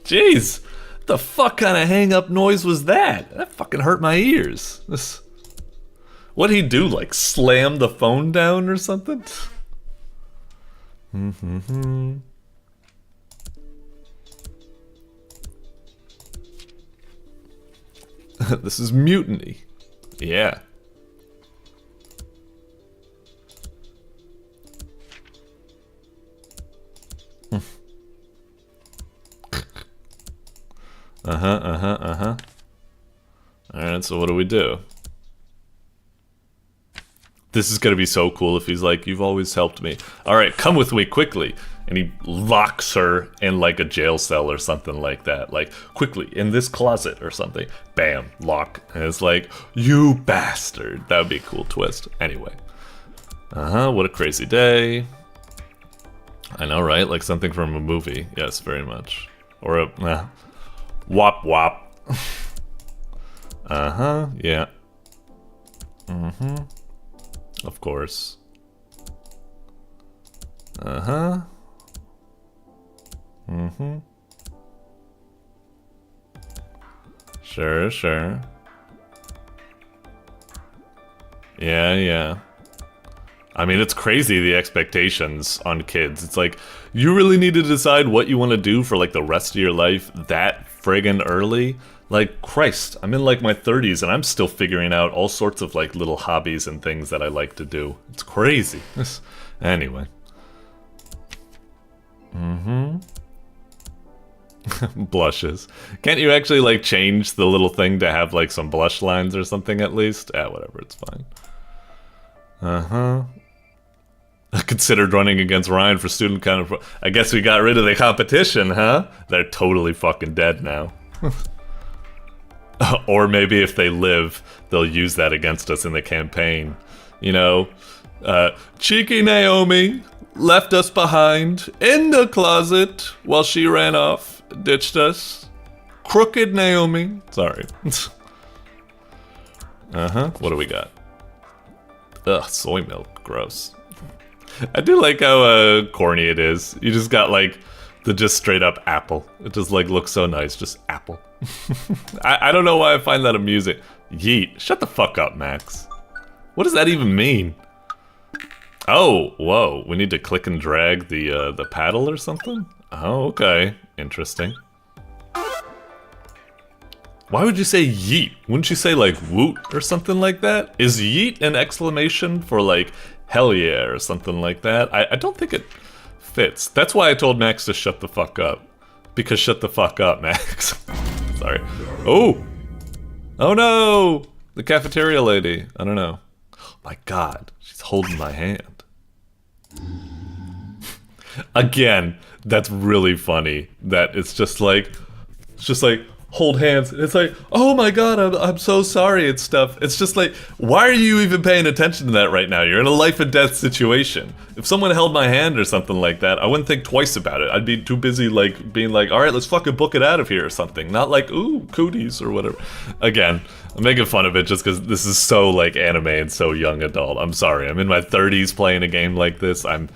Jeez! What the fuck kind of hang-up noise was that? That fucking hurt my ears. What'd he do, like slam the phone down or something? This is mutiny. Yeah. Alright, so what do we do? This is gonna be so cool if he's like, you've always helped me. Alright, come with me quickly. And he locks her in like a jail cell or something like that. Like, quickly, in this closet or something. Bam, lock. And it's like, you bastard. That would be a cool twist. Anyway. What a crazy day. I know, right? Like something from a movie. Yes, very much. Or a, wop wop. Yeah. Of course. Sure. Yeah. I mean, it's crazy, the expectations on kids. It's like, you really need to decide what you want to do for like the rest of your life that friggin' early? Like, Christ, I'm in like my 30s and I'm still figuring out all sorts of like little hobbies and things that I like to do. It's crazy. Anyway. Blushes. Can't you actually like change the little thing to have like some blush lines or something at least? Whatever, it's fine. I considered running against Ryan for student council. I guess we got rid of the competition, huh? They're totally fucking dead now. Or maybe if they live, they'll use that against us in the campaign. You know, cheeky Naomi left us behind in the closet while she ran off, ditched us. Crooked Naomi. Sorry. What do we got? Ugh, soy milk. Gross. I do like how corny it is. You just got like the just straight up apple. It just like looks so nice. Just apple. I don't know why I find that amusing. Yeet. Shut the fuck up, Max. What does that even mean? Oh, whoa. We need to click and drag the paddle or something? Oh, okay. Interesting. Why would you say yeet? Wouldn't you say like woot or something like that? Is yeet an exclamation for like hell yeah or something like that? I don't think it fits. That's why I told Max to shut the fuck up. Because shut the fuck up, Max. Sorry. Oh! Oh no! The cafeteria lady. I don't know. Oh my god. She's holding my hand. Again, that's really funny. That it's just like hold hands. It's like, oh my god, I'm so sorry and stuff. It's just like, why are you even paying attention to that right now? You're in a life and death situation. If someone held my hand or something like that, I wouldn't think twice about it. I'd be too busy like being like, all right, let's fucking book it out of here or something. Not like, ooh, cooties or whatever. Again, I'm making fun of it just because this is so like anime and so young adult. I'm sorry. I'm in my 30s playing a game like this. I'm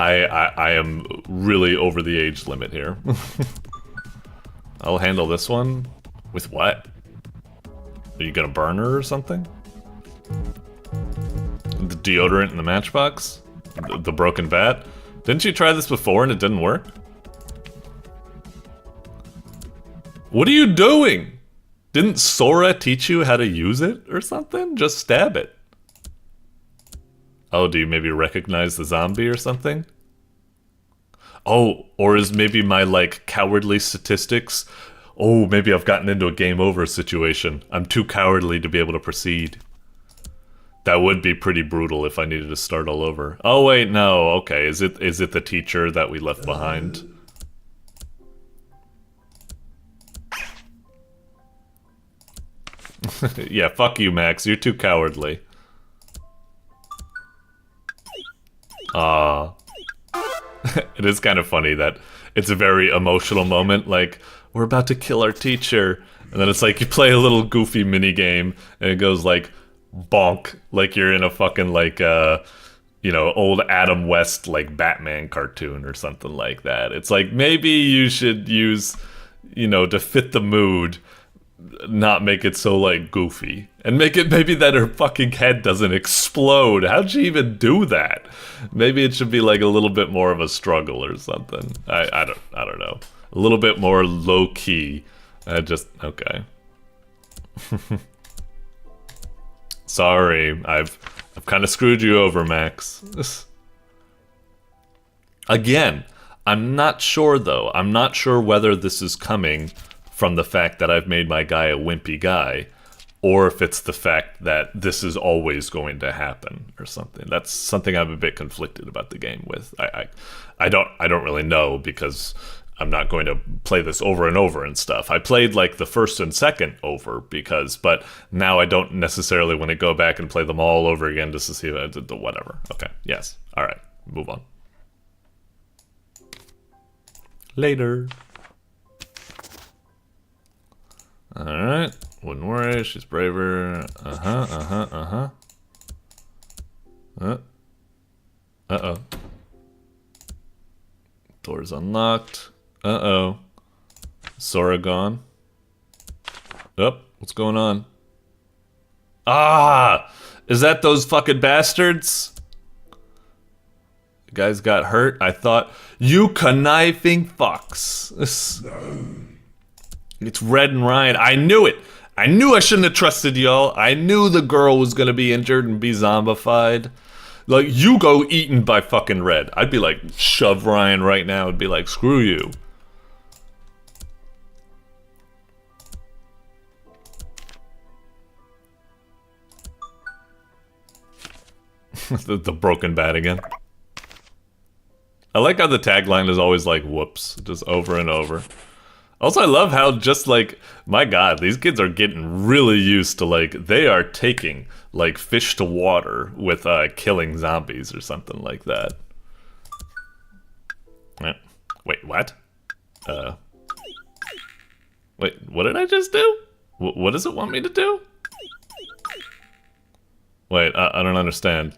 I am really over the age limit here. I'll handle this one. With what? Are you gonna burn her or something? The deodorant in the matchbox? The broken bat? Didn't you try this before and it didn't work? What are you doing? Didn't Sora teach you how to use it or something? Just stab it. Oh, do you maybe recognize the zombie or something? Oh, or is maybe my, like, cowardly statistics... Oh, maybe I've gotten into a game over situation. I'm too cowardly to be able to proceed. That would be pretty brutal if I needed to start all over. Oh, wait, no. Okay, is it the teacher that we left behind? Yeah, fuck you, Max. You're too cowardly. It is kind of funny that it's a very emotional moment, like, we're about to kill our teacher, and then it's like, you play a little goofy mini game, and it goes like, bonk, like you're in a fucking, like, you know, old Adam West, like, Batman cartoon or something like that. It's like, maybe you should use, you know, to fit the mood, not make it so, like, goofy. And make it maybe that her fucking head doesn't explode. How'd she even do that? Maybe it should be, like, a little bit more of a struggle or something. I don't know. A little bit more low-key. Okay. Sorry, I've kind of screwed you over, Max. Again, I'm not sure, though. I'm not sure whether this is coming from the fact that I've made my guy a wimpy guy, or if it's the fact that this is always going to happen or something. That's something I'm a bit conflicted about the game with. I don't really know, because I'm not going to play this over and over and stuff. I played like the first and second over but now I don't necessarily want to go back and play them all over again just to see if I did the whatever. Okay, yes. All right, move on. Later. All right, wouldn't worry, she's braver. Uh-oh. Door's unlocked. Uh-oh. Sora gone. Oh, what's going on? Ah! Is that those fucking bastards? The guys got hurt. I thought, you conniving fucks. It's Red and Ryan. I knew it. I knew I shouldn't have trusted y'all. I knew the girl was gonna be injured and be zombified. Like, you go eaten by fucking Red. I'd be like, shove Ryan right now. I'd be like, screw you. the broken bat again. I like how the tagline is always like, whoops, just over and over. Also, I love how just like, my god, these kids are getting really used to like, they are taking like fish to water with killing zombies or something like that. Wait, what? Wait, what did I just do? What does it want me to do? Wait, I don't understand.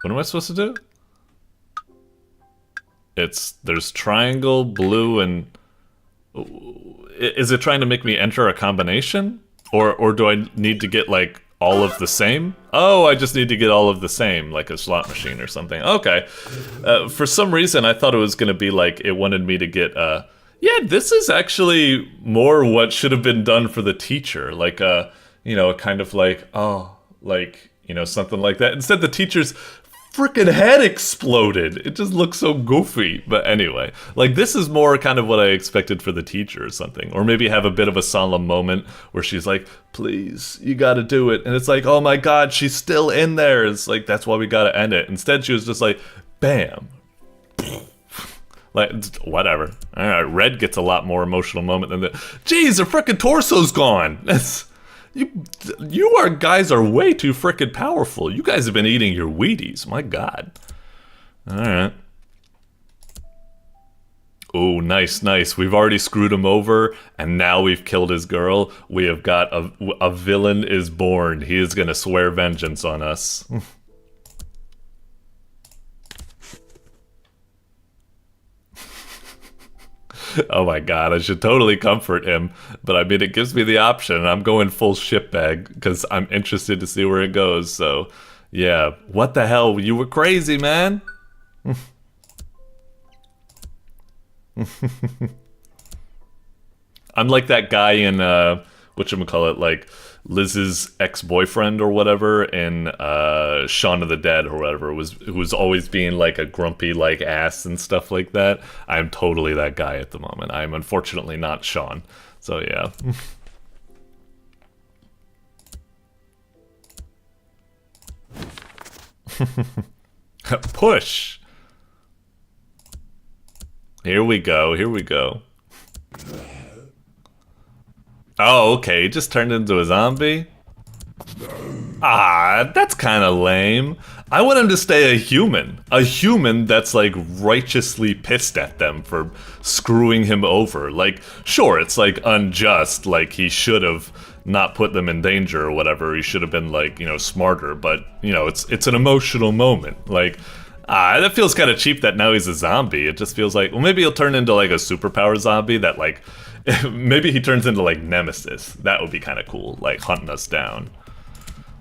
What am I supposed to do? There's triangle, blue, and... Is it trying to make me enter a combination? Or do I need to get, like, all of the same? Oh, I just need to get all of the same, like a slot machine or something. Okay. For some reason, I thought it was gonna be, like, it wanted me to get, yeah, this is actually more what should have been done for the teacher. Like, you know, kind of like, oh, like, you know, something like that. Instead, the teacher's freaking head exploded. It just looks so goofy. But anyway, like, this is more kind of what I expected for the teacher or something. Or maybe have a bit of a solemn moment where she's like, please, you gotta do it. And it's like, oh my god, she's still in there. It's like, that's why we gotta end it. Instead, she was just like, bam. Like, whatever. Alright, Red gets a lot more emotional moment than the... Jeez, her frickin' torso's gone! You guys are way too frickin' powerful. You guys have been eating your Wheaties, my god. Alright. Oh, nice, nice. We've already screwed him over, and now we've killed his girl. We have got a villain is born. He is gonna swear vengeance on us. Oh my god, I should totally comfort him. But I mean, it gives me the option, and I'm going full shitbag because I'm interested to see where it goes. So, yeah. What the hell? You were crazy, man. I'm like that guy in, whatchamacallit, like, Liz's ex-boyfriend or whatever in Shaun of the Dead or whatever, who was always being like a grumpy like ass and stuff like that. I'm totally that guy at the moment. I'm unfortunately not Shaun. So yeah. Push! Here we go, here we go. Oh, okay, he just turned into a zombie? Ah, that's kind of lame. I want him to stay a human. A human that's, like, righteously pissed at them for screwing him over. Like, sure, it's, like, unjust. Like, he should have not put them in danger or whatever. He should have been, like, you know, smarter. But, you know, it's an emotional moment. Like, that feels kind of cheap that now he's a zombie. It just feels like, well, maybe he'll turn into, like, a superpower zombie that, like, maybe he turns into, like, Nemesis. That would be kind of cool, like, hunting us down.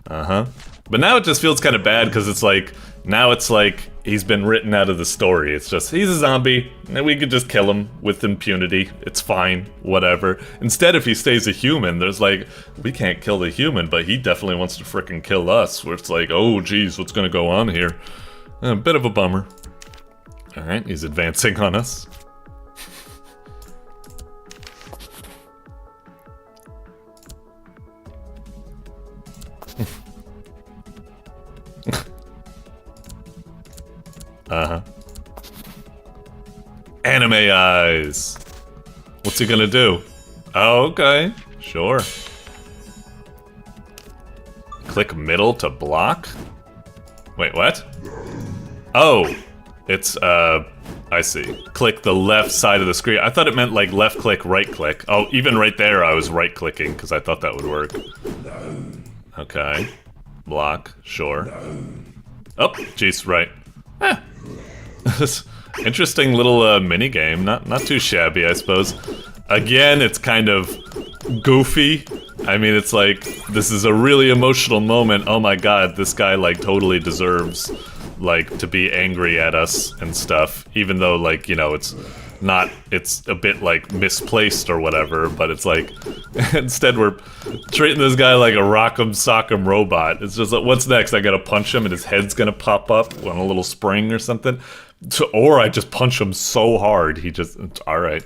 Uh-huh. But now it just feels kind of bad, because it's like, now it's like, he's been written out of the story. It's just, he's a zombie, and we could just kill him with impunity. It's fine, whatever. Instead, if he stays a human, there's like, we can't kill the human, but he definitely wants to frickin' kill us, where it's like, oh, geez, what's gonna go on here? A bit of a bummer. Alright, he's advancing on us. Uh-huh. Anime eyes! What's he gonna do? Oh, okay. Sure. Click middle to block? Wait, what? Oh! It's, I see. Click the left side of the screen. I thought it meant, like, left click, right click. Oh, even right there I was right clicking, because I thought that would work. Okay. Block. Sure. Oh, jeez, right. Eh. Interesting little mini game. Not too shabby, I suppose. Again, it's kind of goofy. I mean, it's like, this is a really emotional moment. Oh my god, this guy, like, totally deserves, like, to be angry at us and stuff. Even though, like, you know, it's a bit, like, misplaced or whatever, but it's like, instead we're treating this guy like a rock'em sock'em robot. It's just like, what's next? I gotta punch him and his head's gonna pop up on a little spring or something? Or I just punch him so hard, he just, alright.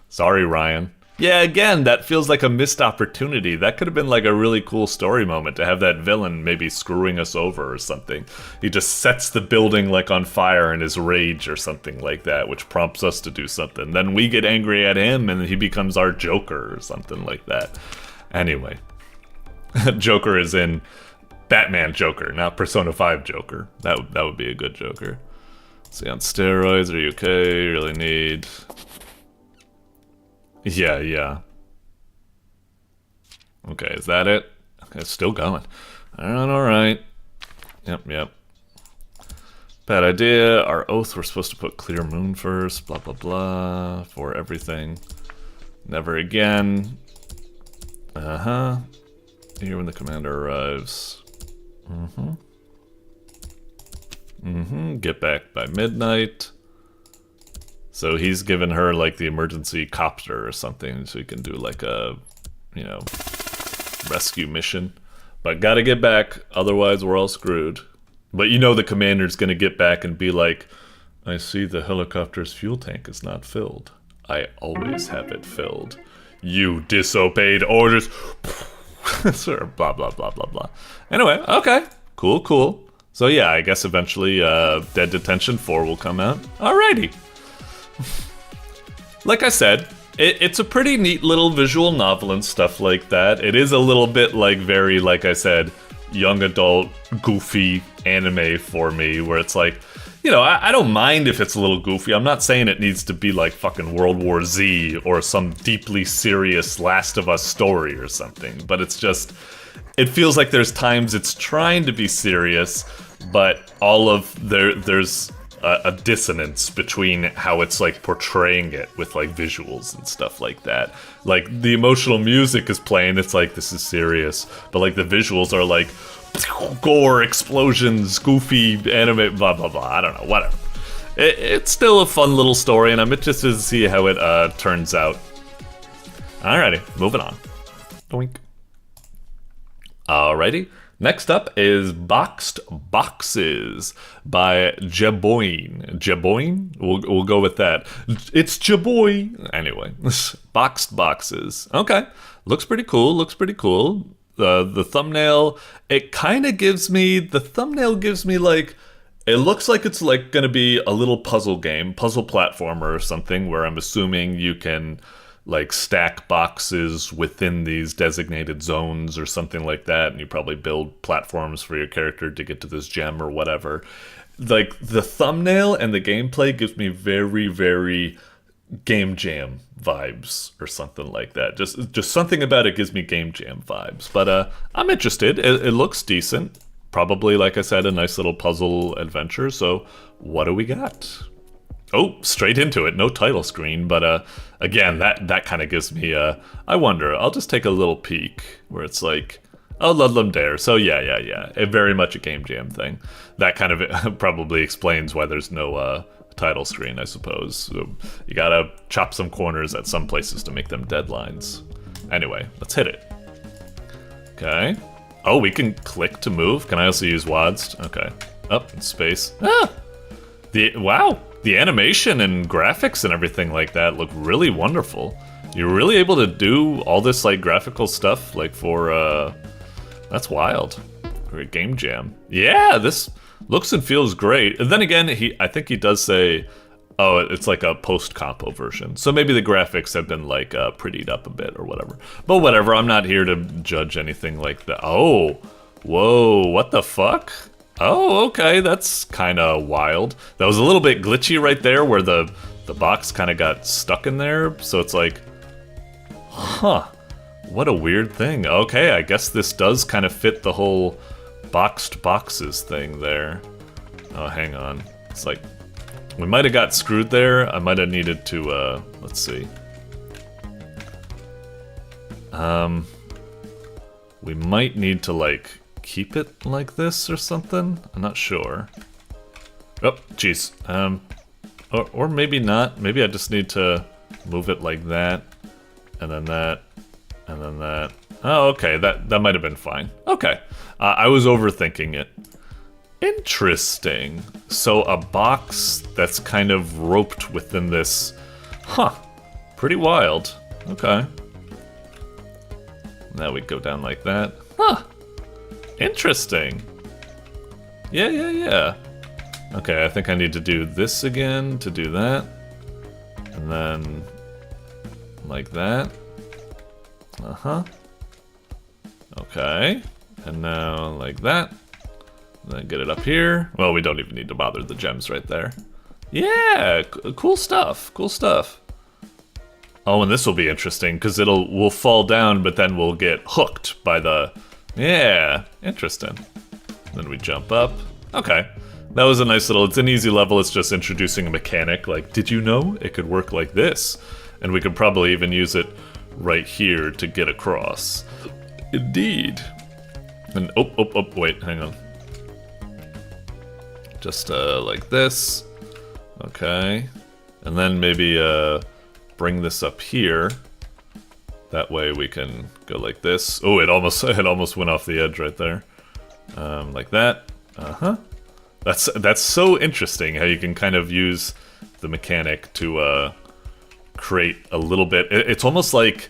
Sorry, Ryan. Yeah, again, that feels like a missed opportunity. That could have been like a really cool story moment to have that villain maybe screwing us over or something. He just sets the building like on fire in his rage or something like that, which prompts us to do something. Then we get angry at him and he becomes our Joker or something like that. Anyway. Joker is in Batman Joker, not Persona 5 Joker. That would be a good Joker. See, on steroids, are you okay? You really need... Yeah. Okay, is that it? Okay, it's still going. Alright. Yep. Bad idea. Our oath, we're supposed to put clear moon first, blah blah blah, for everything. Never again. Uh-huh. Here when the commander arrives. Get back by midnight. So he's given her, like, the emergency copter or something, so he can do, like, a, you know, rescue mission. But gotta get back, otherwise we're all screwed. But you know the commander's gonna get back and be like, I see the helicopter's fuel tank is not filled. I always have it filled. You disobeyed orders. Sort of blah, blah, blah, blah, blah. Anyway, okay. Cool. So yeah, I guess eventually Dead Detention 4 will come out. Alrighty. Like I said, it's a pretty neat little visual novel and stuff like that. It is a little bit like very, like I said, young adult, goofy anime for me, where it's like, you know, I don't mind if it's a little goofy. I'm not saying it needs to be like fucking World War Z or some deeply serious Last of Us story or something, but it's just, it feels like there's times it's trying to be serious, but all of there's a dissonance between how it's like portraying it with like visuals and stuff like that. Like the emotional music is playing, it's like this is serious, but like the visuals are like gore, explosions, goofy anime, blah blah blah. I don't know, whatever. It's still a fun little story, and I'm interested to see how it turns out. Alrighty, moving on. Doink. Alrighty. Next up is Boxed Boxes by jebouin. Jebouin? We'll go with that. It's jebouin. Anyway, Boxed Boxes. Okay, looks pretty cool. Looks pretty cool. The thumbnail, it kind of gives me. The thumbnail gives me like. It looks like it's like going to be a little puzzle game, puzzle platformer or something, where I'm assuming you can like stack boxes within these designated zones or something like that, and you probably build platforms for your character to get to this gem or whatever. Like the thumbnail and the gameplay gives me very, very Game Jam vibes or something like that. Just something about it gives me Game Jam vibes. But I'm interested. It looks decent. Probably, like I said, a nice little puzzle adventure. So what do we got? Oh, straight into it. No title screen, but again, that kind of gives me I wonder. I'll just take a little peek where it's like, oh, Ludlum Dare. So yeah. Very much a Game Jam thing. That kind of probably explains why there's no title screen, I suppose. So you gotta chop some corners at some places to make them deadlines. Anyway, let's hit it. Okay. Oh, we can click to move. Can I also use WASD? Okay. Up in space. Ah! Wow! The animation and graphics and everything like that look really wonderful. You're really able to do all this like graphical stuff like for that's wild. For a Game Jam. Yeah, this looks and feels great. And then again, I think he does say, oh, it's like a post-compo version. So maybe the graphics have been like prettied up a bit or whatever. But whatever, I'm not here to judge anything like that. Oh, whoa, what the fuck? Oh, okay, that's kind of wild. That was a little bit glitchy right there where the box kind of got stuck in there. So it's like, huh, what a weird thing. Okay, I guess this does kind of fit the whole boxed boxes thing there. Oh, hang on. It's like, we might have got screwed there. I might have needed to, let's see. We might need to, like, keep it like this or something? I'm not sure. Oh, jeez. Or maybe not. Maybe I just need to move it like that, and then that, and then that. Oh, okay, that might have been fine. Okay, I was overthinking it. Interesting. So a box that's kind of roped within this. Huh, pretty wild. Okay. Now we go down like that. Huh. Interesting. Yeah. Okay, I think I need to do this again to do that. And then like that. Uh-huh. Okay. And now like that. And then get it up here. Well, we don't even need to bother the gems right there. Yeah, cool stuff. Cool stuff. Oh, and this will be interesting because we'll fall down, but then we'll get hooked by the. Yeah, interesting. Then we jump up. Okay, that was a nice little. It's an easy level. It's just introducing a mechanic. Like, did you know it could work like this? And we could probably even use it right here to get across. Indeed. And oh, wait, hang on. Just like this. Okay. And then maybe bring this up here. That way we can go like this. Oh, it almost went off the edge right there. Like that. Uh-huh. That's so interesting how you can kind of use the mechanic to create a little bit. It's almost like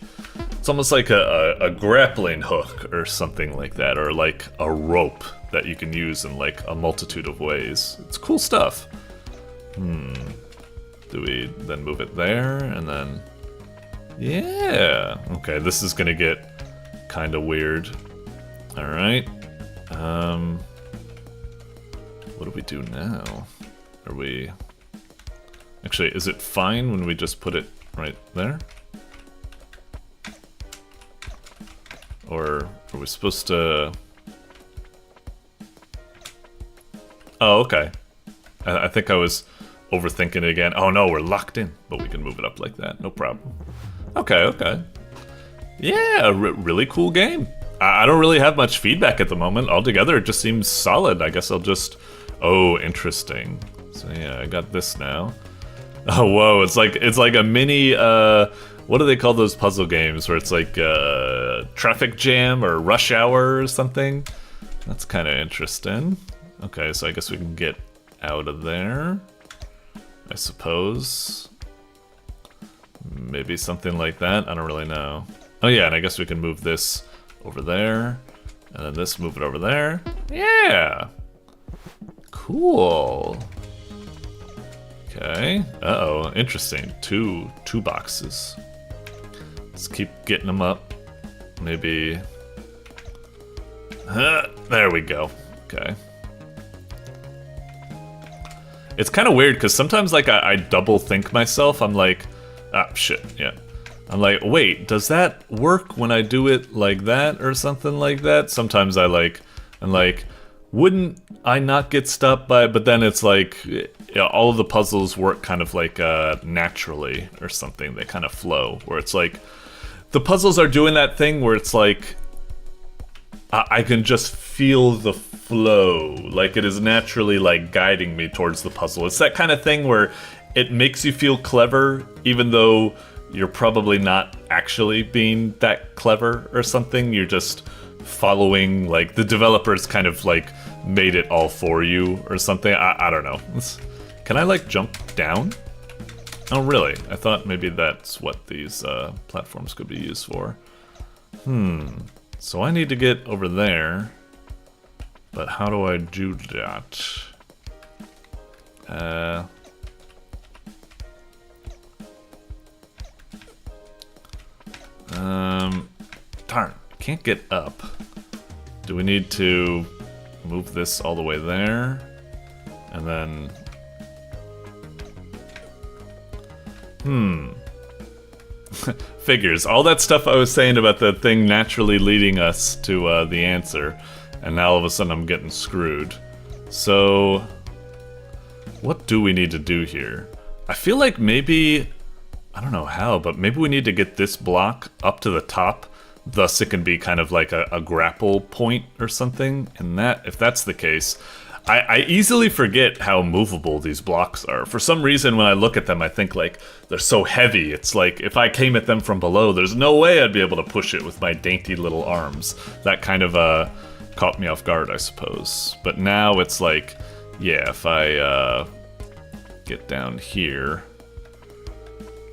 a grappling hook or something like that, or like a rope that you can use in like a multitude of ways. It's cool stuff. Do we then move it there and then? Yeah. Okay, this is gonna get kind of weird. All right. What do we do now? Are we? Actually, is it fine when we just put it right there? Or are we supposed to? Oh, okay. I think I was overthinking it again. Oh no, we're locked in, but we can move it up like that, no problem. Okay, okay. Yeah, really cool game. I don't really have much feedback at the moment. Altogether, it just seems solid. I guess I'll just... Oh, interesting. So yeah, I got this now. Oh, whoa, it's like a mini, what do they call those puzzle games where it's like traffic jam or rush hour or something? That's kind of interesting. Okay, so I guess we can get out of there, I suppose. Maybe something like that, I don't really know. Oh yeah, and I guess we can move this over there, and then this, move it over there. Yeah! Cool. Okay. Uh-oh, interesting. Two boxes. Let's keep getting them up. Maybe... there we go. Okay. It's kind of weird, because sometimes, like, I double think myself. I'm like, ah, shit, yeah. I'm like, wait, does that work when I do it like that or something like that? Sometimes I'm like, wouldn't I not get stopped by it? But then it's like, yeah, all of the puzzles work kind of like naturally or something. They kind of flow, where it's like, the puzzles are doing that thing where it's like, I can just feel the flow. Like it is naturally like guiding me towards the puzzle. It's that kind of thing where it makes you feel clever, even though you're probably not actually being that clever or something. You're just following, like, the developers kind of like made it all for you or something. I don't know. Can I like jump down? Oh really? I thought maybe that's what these platforms could be used for. So I need to get over there, but how do I do that? Darn, can't get up. Do we need to move this all the way there? And then... Figures. All that stuff I was saying about the thing naturally leading us to the answer, and now all of a sudden I'm getting screwed. So... what do we need to do here? I feel like maybe... I don't know how, but maybe we need to get this block up to the top, thus it can be kind of like a grapple point or something. And that, if that's the case, I easily forget how movable these blocks are. For some reason, when I look at them, I think like they're so heavy. It's like if I came at them from below, there's no way I'd be able to push it with my dainty little arms. That kind of caught me off guard, I suppose. But now it's like, yeah, if I get down here...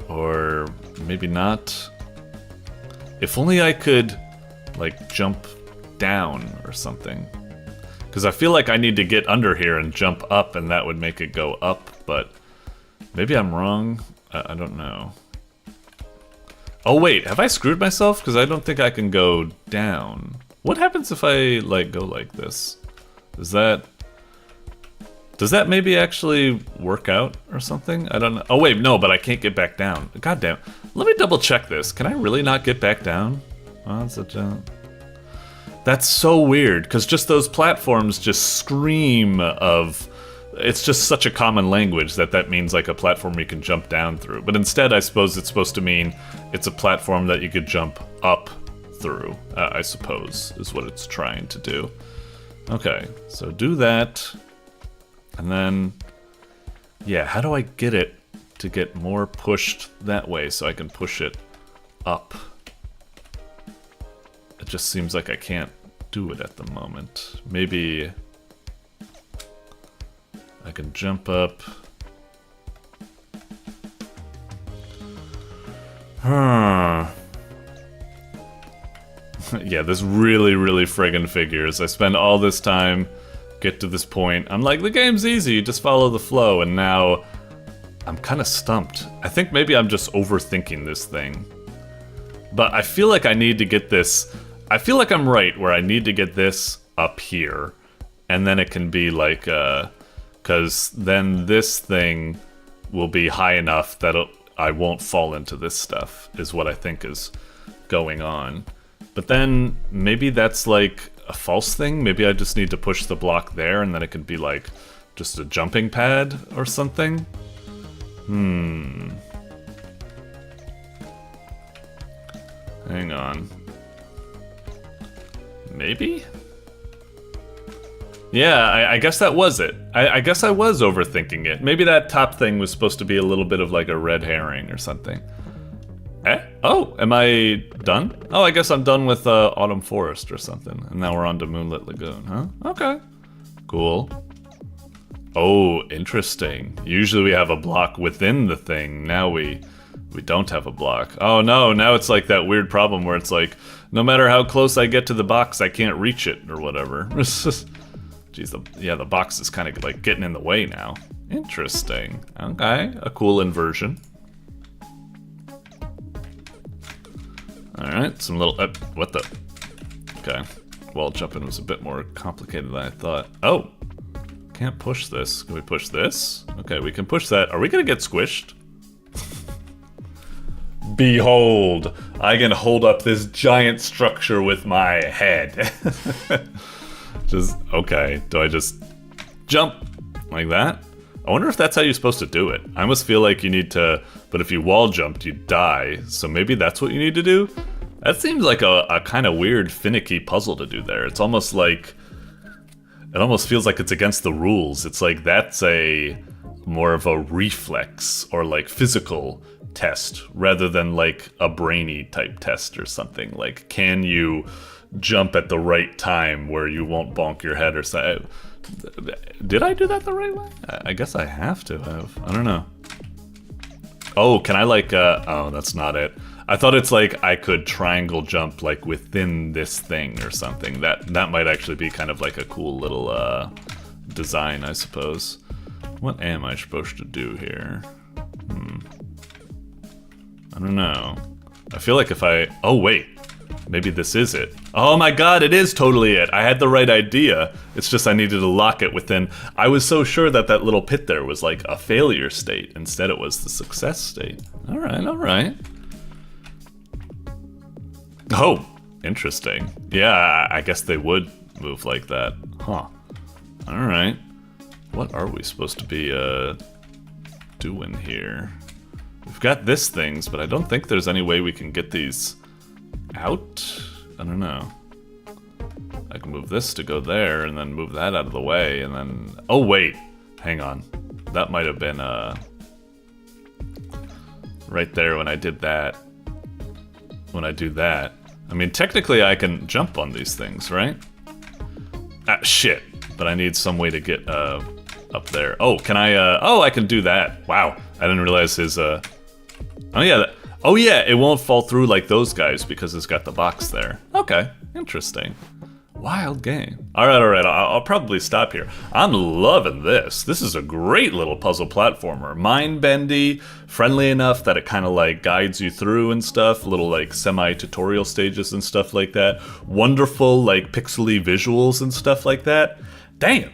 or maybe not. If only I could, like, jump down or something. Because I feel like I need to get under here and jump up, and that would make it go up, but maybe I'm wrong. I don't know. Oh wait, have I screwed myself? Because I don't think I can go down. What happens if I, like, go like this? Does that maybe actually work out or something? I don't know. Oh wait, no, but I can't get back down. God damn. Let me double check this. Can I really not get back down? Oh, that's such a... That's so weird, because just those platforms just scream of... It's just such a common language that means like a platform you can jump down through. But instead, I suppose it's supposed to mean it's a platform that you could jump up through, I suppose, is what it's trying to do. Okay, so do that. And then, yeah, how do I get it to get more pushed that way so I can push it up? It just seems like I can't do it at the moment. Maybe I can jump up. Yeah, this really friggin' figures. I spend all this time, get to this point. I'm like, the game's easy, you just follow the flow, and now I'm kind of stumped. I think maybe I'm just overthinking this thing. But I feel like I need to get this... I feel like I'm right, where I need to get this up here. And then it can be like, because then this thing will be high enough that I won't fall into this stuff, is what I think is going on. But then, maybe that's like a false thing? Maybe I just need to push the block there, and then it can be like Just a jumping pad or something? Hang on. Maybe? Yeah, I guess that was it. I guess I was overthinking it. Maybe that top thing was supposed to be a little bit of like a red herring or something. Oh, am I done? Oh, I guess I'm done with Autumn Forest or something. And now we're on to Moonlit Lagoon, huh? Okay. Cool. Oh, interesting. Usually we have a block within the thing. Now we don't have a block. Oh no, now it's like that weird problem where it's like, no matter how close I get to the box, I can't reach it or whatever. Jeez, the box is kind of like getting in the way now. Interesting. Okay, a cool inversion. Alright, some little... what the... Okay. Wall jumping was a bit more complicated than I thought. Oh! Can't push this. Can we push this? Okay, we can push that. Are we gonna get squished? Behold! I can hold up this giant structure with my head. Just... okay. Do I just... jump? Like that? I wonder if that's how you're supposed to do it. I almost feel like you need to... but if you wall jumped, you die. So maybe that's what you need to do? That seems like a kind of weird, finicky puzzle to do there. It's almost like... it almost feels like it's against the rules. It's like that's a... more of a reflex or like physical test rather than like a brainy type test or something. Like, can you jump at the right time where you won't bonk your head or something? Did I do that the right way? I guess I have to have. I don't know. Oh, can I like, oh, that's not it. I thought it's like I could triangle jump like within this thing or something. That might actually be kind of like a cool little design, I suppose. What am I supposed to do here? I don't know. I feel like if I... oh, wait. Maybe this is it. Oh my god, it is totally it. I had the right idea. It's just I needed to lock it within... I was so sure that that little pit there was like a failure state. Instead it was the success state. Alright, alright. Oh, interesting. Yeah, I guess they would move like that. Huh. Alright. What are we supposed to be, doing here? We've got this things, but I don't think there's any way we can get these out? I don't know. I can move this to go there, and then move that out of the way, and then... oh, wait! Hang on. That might have been, right there when I did that. When I do that. I mean, technically I can jump on these things, right? Ah, shit. But I need some way to get, up there. Oh, can I, oh, I can do that. Wow. I didn't realize his, oh yeah, oh yeah, it won't fall through like those guys because it's got the box there. Okay, interesting. Wild game. Alright, I'll probably stop here. I'm loving this. This is a great little puzzle platformer. Mind-bendy, friendly enough that it kind of like guides you through and stuff. Little like semi-tutorial stages and stuff like that. Wonderful like pixely visuals and stuff like that. Damn,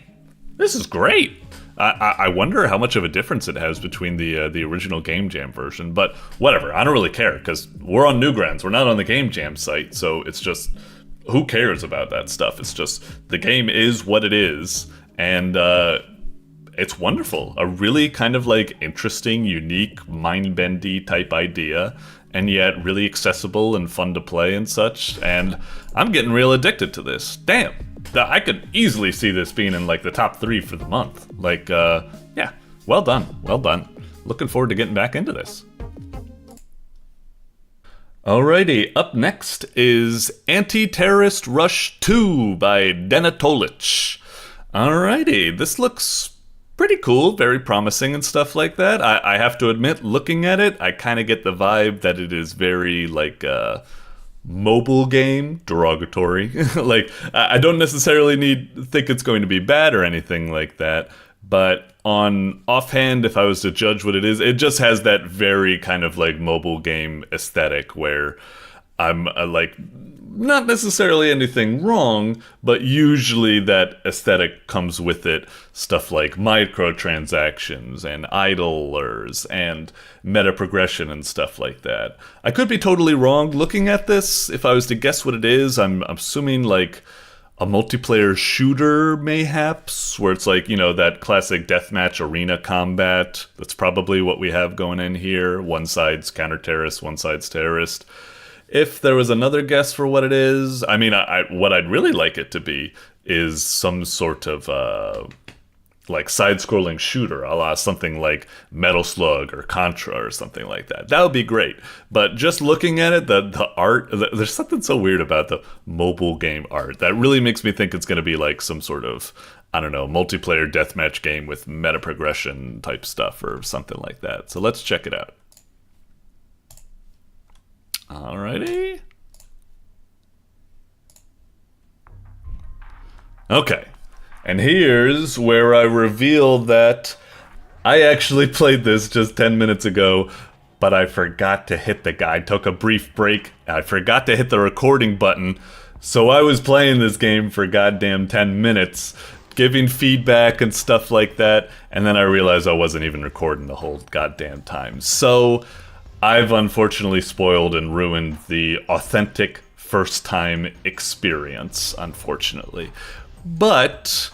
this is great. I wonder how much of a difference it has between the original Game Jam version, but whatever, I don't really care, because we're on Newgrounds, we're not on the Game Jam site, so it's just, who cares about that stuff? It's just, the game is what it is, and it's wonderful. A really kind of like interesting, unique, mind-bendy type idea, and yet really accessible and fun to play and such, and I'm getting real addicted to this. Damn! I could easily see this being in like the top 3 for the month. Like, yeah, well done, well done. Looking forward to getting back into this. Alrighty, up next is Anti-Terrorist Rush 2 by dennatolich. Alrighty, this looks pretty cool, very promising and stuff like that. I have to admit, looking at it, I kind of get the vibe that it is very like, mobile game, derogatory. Like, I don't necessarily think it's going to be bad or anything like that, but on offhand, if I was to judge what it is, it just has that very kind of like mobile game aesthetic where I'm like, not necessarily anything wrong, but usually that aesthetic comes with it stuff like microtransactions and idlers and meta progression and stuff like that. I could be totally wrong looking at this. If I was to guess what it is, I'm assuming like a multiplayer shooter, mayhaps, where it's like, you know, that classic deathmatch arena combat. That's probably what we have going in here. One side's counter-terrorist, one side's terrorist. If there was another guess for what it is, I mean, what I'd really like it to be is some sort of like side-scrolling shooter, a la something like Metal Slug or Contra or something like that. That would be great. But just looking at it, the art, there's something so weird about the mobile game art that really makes me think it's going to be like some sort of, I don't know, multiplayer deathmatch game with meta progression type stuff or something like that. So let's check it out. Alrighty. Okay. And here's where I reveal that I actually played this just 10 minutes ago, but I forgot to hit the guy. I took a brief break. I forgot to hit the recording button. So I was playing this game for goddamn 10 minutes, giving feedback and stuff like that, and then I realized I wasn't even recording the whole goddamn time. So I've unfortunately spoiled and ruined the authentic first-time experience, unfortunately. But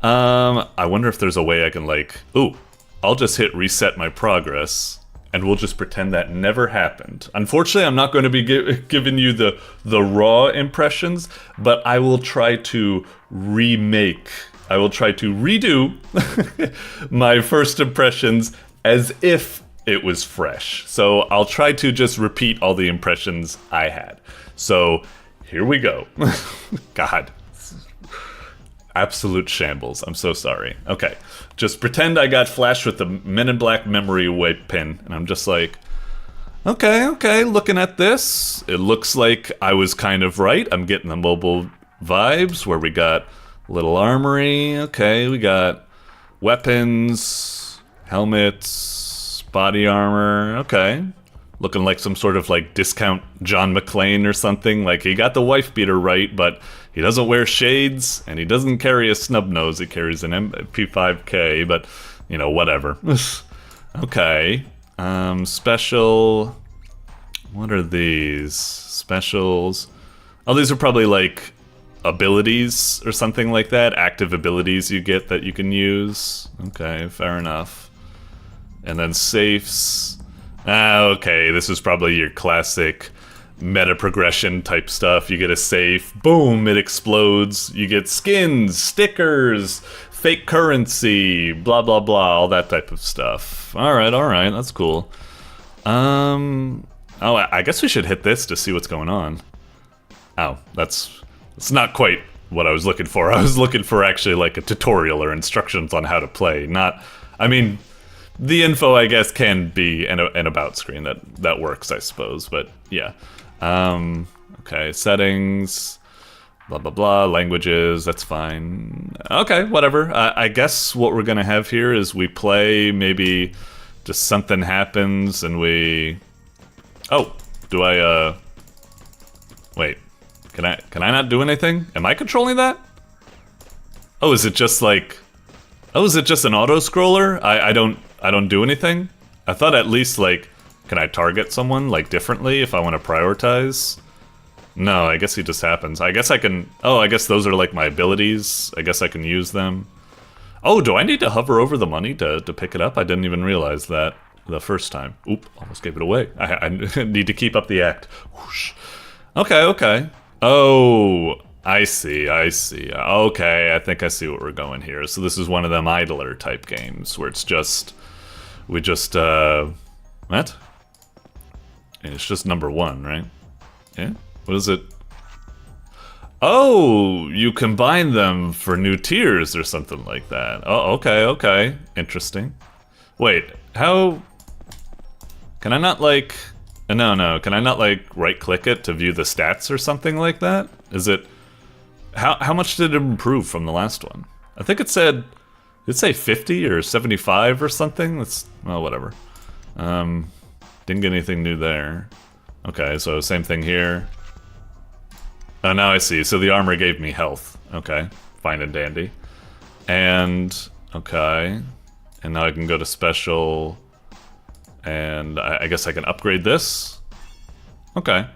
I wonder if there's a way I can, like, ooh, I'll just hit reset my progress and we'll just pretend that never happened. Unfortunately, I'm not going to be giving you the raw impressions, but I will try to redo my first impressions as if it was fresh. So I'll try to just repeat all the impressions I had. So here we go. God. Absolute shambles. I'm so sorry. Okay. Just pretend I got flashed with the Men in Black memory wipe pin. And I'm just like, okay, looking at this. It looks like I was kind of right. I'm getting the mobile vibes where we got little armory. Okay, we got weapons, helmets, body armor. Okay. Looking like some sort of like discount John McClane or something. Like he got the wife beater right, but he doesn't wear shades and he doesn't carry a snub nose. He carries an MP5K, but you know, whatever. Okay. Special. What are these? Specials. Oh, these are probably like abilities or something like that. Active abilities you get that you can use. Okay, fair enough. And then safes. Okay, this is probably your classic meta progression type stuff. You get a safe, boom, it explodes. You get skins, stickers, fake currency, blah blah blah, all that type of stuff. All right, that's cool. Oh, I guess we should hit this to see what's going on. Oh, it's not quite what I was looking for. I was looking for actually like a tutorial or instructions on how to play. Not, I mean, the info, I guess, can be an about screen that works, I suppose, but yeah. Okay, settings, blah, blah, blah, languages, that's fine. Okay, whatever. I guess what we're gonna have here is we play, maybe just something happens and we... Oh, do I, wait, can I not do anything? Am I controlling that? Oh, is it just like... Oh, is it just an auto-scroller? I don't do anything? I thought at least, like, can I target someone, like, differently if I want to prioritize? No, I guess he just happens. I guess I can... Oh, I guess those are, like, my abilities. I guess I can use them. Oh, do I need to hover over the money to pick it up? I didn't even realize that the first time. Oop, almost gave it away. I need to keep up the act. Whoosh. Okay. Oh... I see. Okay, I think I see what we're going here. So this is one of them idler type games where it's just... We just, what? And it's just number one, right? Yeah? What is it? Oh, you combine them for new tiers or something like that. Oh, okay. Interesting. Wait, how... Can I not, like... No. Can I not, like, right-click it to view the stats or something like that? Is it... How much did it improve from the last one? I think it said... Did it say 50 or 75 or something? That's... Well, whatever. Didn't get anything new there. Okay, so same thing here. Oh, now I see. So the armor gave me health. Okay, fine and dandy. And... Okay. And now I can go to special... And I guess I can upgrade this? Okay.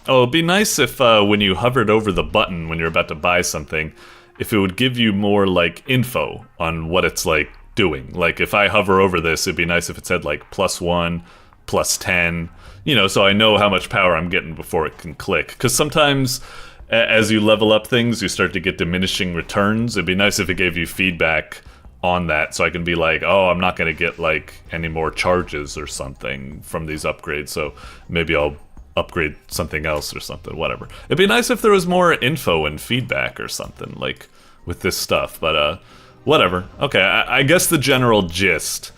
Oh, it'd be nice if when you hovered over the button when you're about to buy something, if it would give you more, like, info on what it's, like, doing. Like, if I hover over this, it'd be nice if it said, like, +1, +10, you know, so I know how much power I'm getting before it can click. Because sometimes, as you level up things, you start to get diminishing returns. It'd be nice if it gave you feedback on that, so I can be like, oh, I'm not going to get, like, any more charges or something from these upgrades, so maybe I'll upgrade something else or something, whatever. It'd be nice if there was more info and feedback or something, like, with this stuff, but, whatever. Okay, I guess the general gist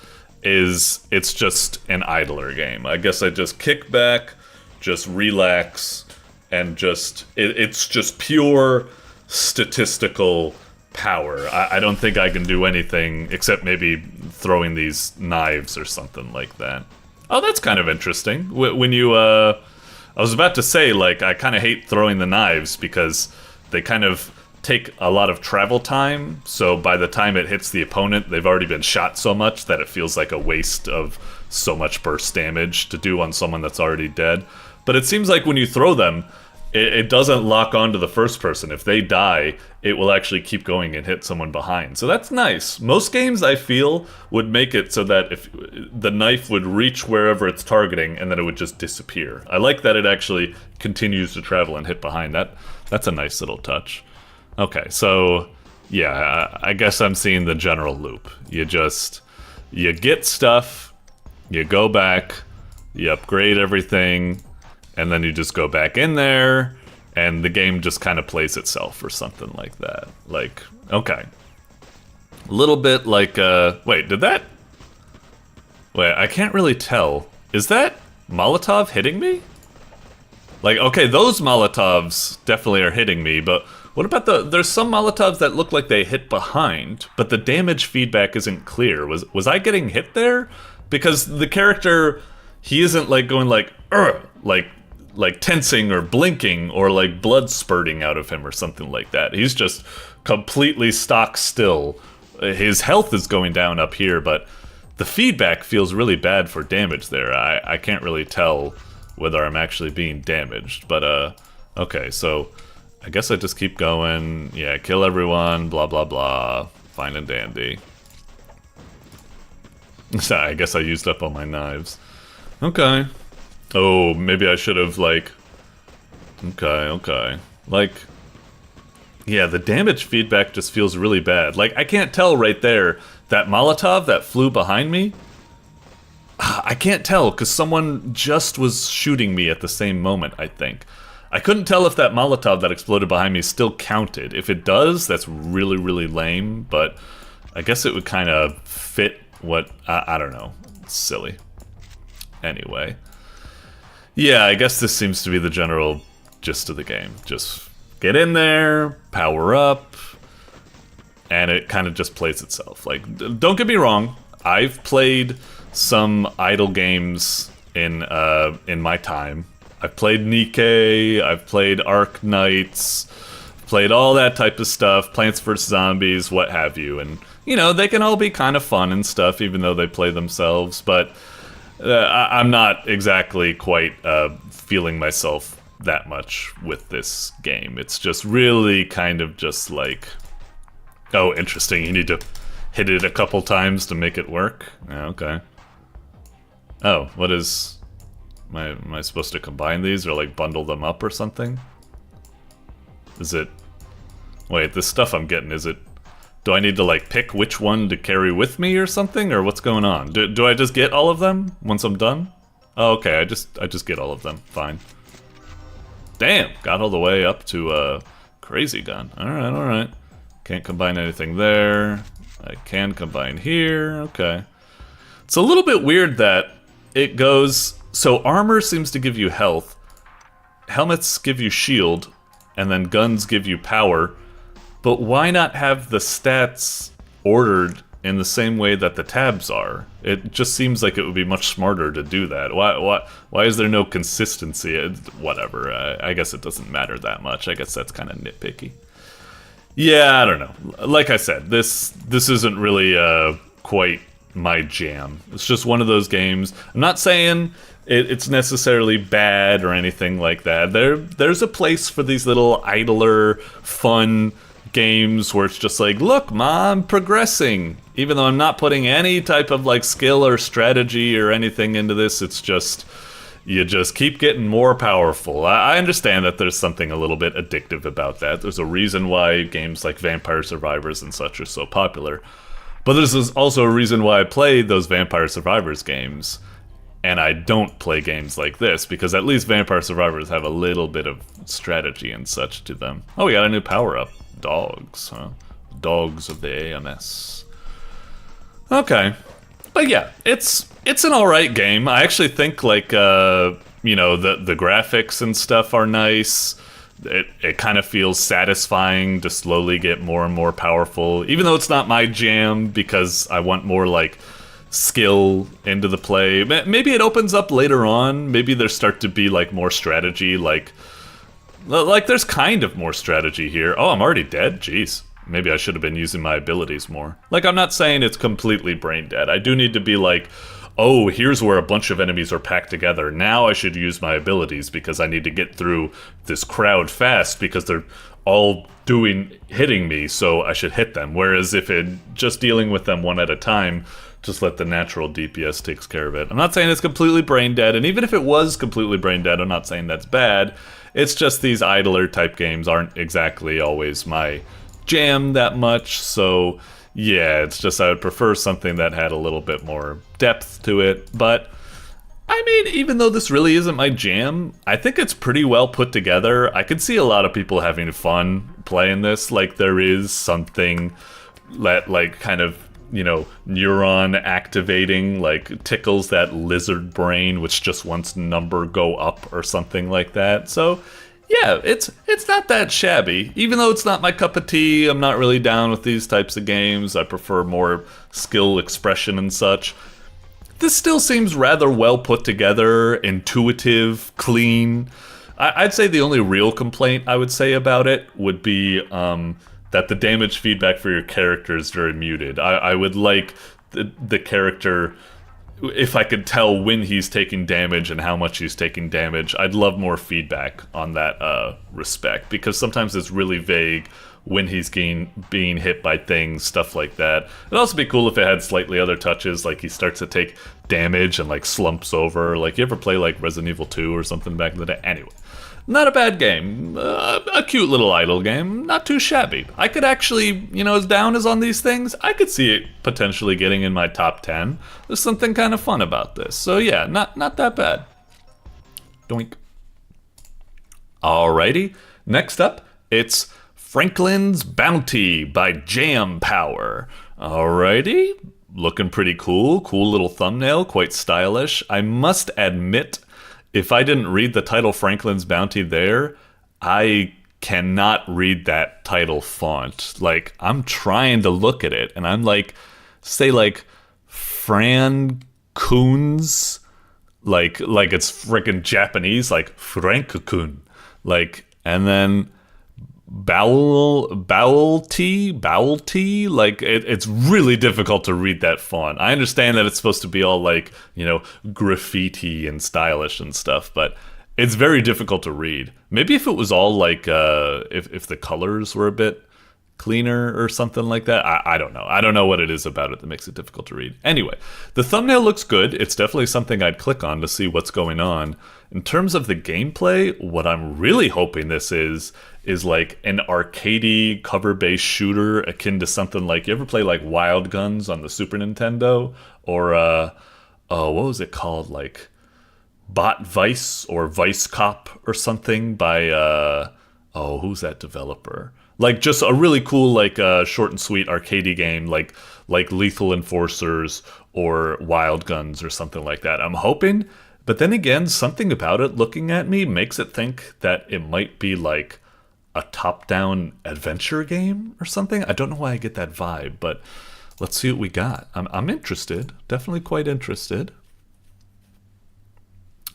is it's just an idler game. I guess I just kick back, just relax, and just, it's just pure statistical power. I don't think I can do anything except maybe throwing these knives or something like that. Oh, that's kind of interesting. When you, I was about to say, like, I kind of hate throwing the knives because they kind of take a lot of travel time, so by the time it hits the opponent, they've already been shot so much that it feels like a waste of so much burst damage to do on someone that's already dead. But it seems like when you throw them, it doesn't lock onto the first person. If they die, it will actually keep going and hit someone behind. So that's nice. Most games, I feel, would make it so that if the knife would reach wherever it's targeting and then it would just disappear. I like that it actually continues to travel and hit behind. That's a nice little touch. Okay, so yeah, I guess I'm seeing the general loop. You get stuff, you go back, you upgrade everything, and then you just go back in there, and the game just kind of plays itself or something like that. Like, okay. A little bit like, wait, Wait, I can't really tell. Is that Molotov hitting me? Like, okay, those Molotovs definitely are hitting me, but what about there's some Molotovs that look like they hit behind, but the damage feedback isn't clear. Was I getting hit there? Because the character, he isn't like going like, like tensing or blinking or like blood spurting out of him or something like that. He's just completely stock still. His health is going down up here, but the feedback feels really bad for damage there. I can't really tell whether I'm actually being damaged, but okay, so I guess I just keep going. Yeah, kill everyone, blah blah blah, fine and dandy. I guess I used up all my knives. Okay. Oh, maybe I should have, like... Okay. Like... Yeah, the damage feedback just feels really bad. Like, I can't tell right there. That Molotov that flew behind me? I can't tell, because someone just was shooting me at the same moment, I think. I couldn't tell if that Molotov that exploded behind me still counted. If it does, that's really, really lame, but I guess it would kind of fit what... I don't know. It's silly. Anyway... Yeah, I guess this seems to be the general gist of the game. Just get in there, power up, and it kind of just plays itself. Like, don't get me wrong, I've played some idle games in my time. I've played Nikke, I've played Ark Knights, played all that type of stuff, Plants vs. Zombies, what have you, and, you know, they can all be kind of fun and stuff, even though they play themselves, but... I'm not exactly quite feeling myself that much with this game. It's just really kind of just like, oh, interesting, you need to hit it a couple times to make it work? Yeah, okay. Oh, what is... Am I supposed to combine these or like bundle them up or something? Is it... Wait, this stuff I'm getting, is it... Do I need to, like, pick which one to carry with me or something? Or what's going on? Do I just get all of them once I'm done? Oh, okay, I just get all of them. Fine. Damn! Got all the way up to, Crazy Gun. Alright. Can't combine anything there. I can combine here. Okay. It's a little bit weird that it goes... So armor seems to give you health. Helmets give you shield. And then guns give you power. But why not have the stats ordered in the same way that the tabs are? It just seems like it would be much smarter to do that. Why is there no consistency? Whatever. I guess it doesn't matter that much. I guess that's kind of nitpicky. Yeah, I don't know. Like I said, this isn't really quite my jam. It's just one of those games. I'm not saying it's necessarily bad or anything like that. There's a place for these little idler, fun games where it's just like, look, Ma, I'm progressing. Even though I'm not putting any type of like skill or strategy or anything into this, it's just, you just keep getting more powerful. I understand that there's something a little bit addictive about that. There's a reason why games like Vampire Survivors and such are so popular. But there's also a reason why I play those Vampire Survivors games, and I don't play games like this, because at least Vampire Survivors have a little bit of strategy and such to them. Oh, we got a new power-up. Dogs, huh? Dogs of the AMS. Okay. But yeah, it's an alright game. I actually think, like, you know, the graphics and stuff are nice. It kind of feels satisfying to slowly get more and more powerful, even though it's not my jam, because I want more, like, skill into the play. Maybe it opens up later on. Maybe there start to be, like, more strategy, like there's kind of more strategy here. Oh, I'm already dead? Jeez. Maybe I should have been using my abilities more. Like, I'm not saying it's completely brain dead. I do need to be like, oh, here's where a bunch of enemies are packed together. Now I should use my abilities because I need to get through this crowd fast because they're all hitting me, so I should hit them. Whereas if just dealing with them one at a time, just let the natural DPS takes care of it. I'm not saying it's completely brain dead, and even if it was completely brain dead, I'm not saying that's bad. It's just these idler type games aren't exactly always my jam that much, so yeah, it's just I would prefer something that had a little bit more depth to it. But I mean, even though this really isn't my jam, I think it's pretty well put together. I could see a lot of people having fun playing this. Like, there is something that, like, kind of, you know, neuron activating, like, tickles that lizard brain, which just wants number go up or something like that. So yeah, it's not that shabby. Even though it's not my cup of tea, I'm not really down with these types of games. I prefer more skill expression and such. This still seems rather well put together, intuitive, clean. I'd say the only real complaint I would say about it would be that the damage feedback for your character is very muted. I would like the character, if I could tell when he's taking damage and how much he's taking damage. I'd love more feedback on that respect, because sometimes it's really vague when he's being hit by things, stuff like that. It'd also be cool if it had slightly other touches, like he starts to take damage and like slumps over. Like, you ever play like Resident Evil 2 or something back in the day? Anyway, not a bad game. A cute little idle game. Not too shabby. I could actually, you know, as down as on these things, I could see it potentially getting in my top 10. There's something kind of fun about this. So yeah, not that bad. Doink. Alrighty. Next up, it's Franklin's Bounty by Jam Power. Alrighty. Looking pretty cool. Cool little thumbnail. Quite stylish. I must admit, if I didn't read the title Franklin's Bounty there, I cannot read that title font. Like, I'm trying to look at it, and I'm like, say like Fran Coons, like it's freaking Japanese, like Frankukun, like, and then bowel tea, like it's really difficult to read that font. I understand that it's supposed to be all like, you know, graffiti and stylish and stuff, but it's very difficult to read. Maybe if it was all like if the colors were a bit cleaner or something like that. I don't know. I don't know what it is about it that makes it difficult to read. Anyway, the thumbnail looks good. It's definitely something I'd click on to see what's going on. In terms of the gameplay, what I'm really hoping this is like an arcadey cover-based shooter akin to something like, you ever play like Wild Guns on the Super Nintendo? Or, what was it called? Like Bot Vice or Vice Cop or something by, who's that developer? Like, just a really cool, like, short and sweet arcadey game, like Lethal Enforcers or Wild Guns or something like that. I'm hoping, but then again, something about it looking at me makes it think that it might be like a top-down adventure game or something. I don't know why I get that vibe, but let's see what we got. I'm interested, definitely quite interested.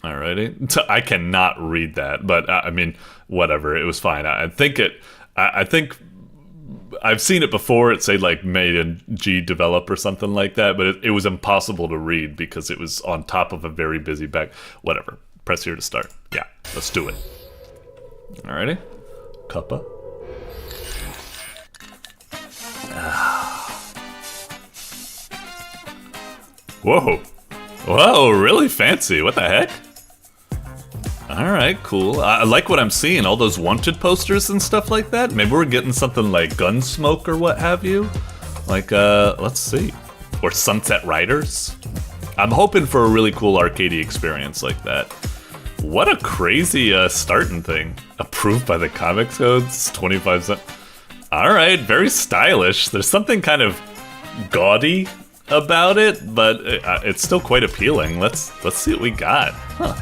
Alrighty, so I cannot read that, but I mean, whatever, it was fine. I think I've seen it before. It say like made in G develop or something like that, but it was impossible to read because it was on top of a very busy back. Whatever. Press here to start. Yeah, let's do it. Alrighty. Cuppa. Whoa. Whoa, really fancy. What the heck? Alright, cool. I like what I'm seeing. All those wanted posters and stuff like that. Maybe we're getting something like Gunsmoke or what have you. Like, let's see. Or Sunset Riders. I'm hoping for a really cool arcadey experience like that. What a crazy starting thing. Approved by the Comics Codes, 25 cents. Alright, very stylish. There's something kind of gaudy about it, but it's still quite appealing. Let's see what we got. Huh.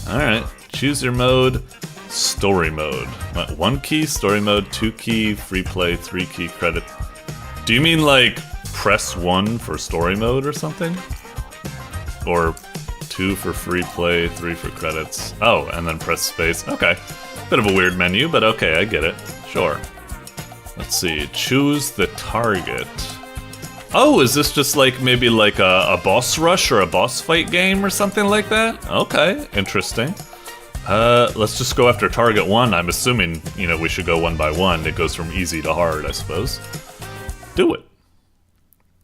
Alright, choose your mode, story mode. 1 key, story mode, 2 key, free play, 3 key, credit. Do you mean like press 1 for story mode or something? Or 2 for free play, 3 for credits. Oh, and then press space. Okay. Bit of a weird menu, but okay, I get it. Sure. Let's see, choose the target. Oh, is this just like maybe like a boss rush or a boss fight game or something like that? Okay, interesting. Let's just go after target 1. I'm assuming, you know, we should go 1 by 1. It goes from easy to hard, I suppose. Do it.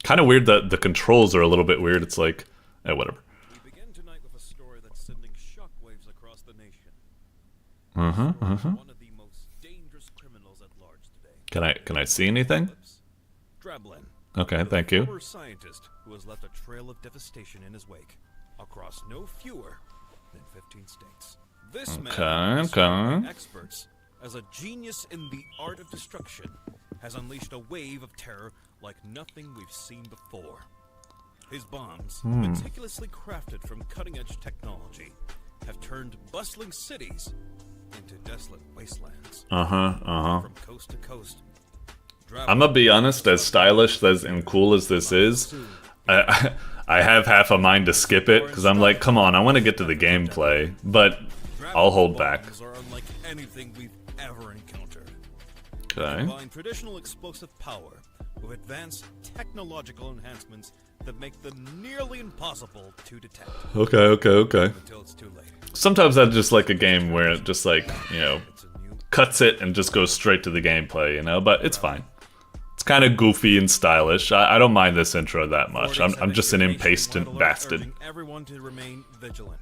Kind of weird that the controls are a little bit weird. It's like, whatever.
We begin tonight with a story that's sending shockwaves across the nation.
One
of the most dangerous criminals at large
Can
today.
I see anything?
Dreblin.
Okay, thank you.
A scientist who has left a trail of devastation in his wake across no fewer than 15 states. This man, described by experts as a genius in the art of destruction, has unleashed a wave of terror like nothing we've seen before. His bombs, meticulously crafted from cutting-edge technology, have turned bustling cities into desolate wastelands. From coast to coast.
I'm gonna be honest, as stylish as and cool as this is, I have half a mind to skip it, because I'm like, come on, I want to get to the gameplay, but I'll hold back.
Are unlike anything we've ever encountered.
Okay.
Combine traditional explosive power with advanced technological enhancements that make them nearly impossible to detect.
Okay.
Until it's too late.
Sometimes I just like a game where it just like, you know, cuts it and just goes straight to the gameplay, you know, but it's fine. It's kind of goofy and stylish. I don't mind this intro that much. I'm just an impatient bastard.
Everyone to remain vigilant.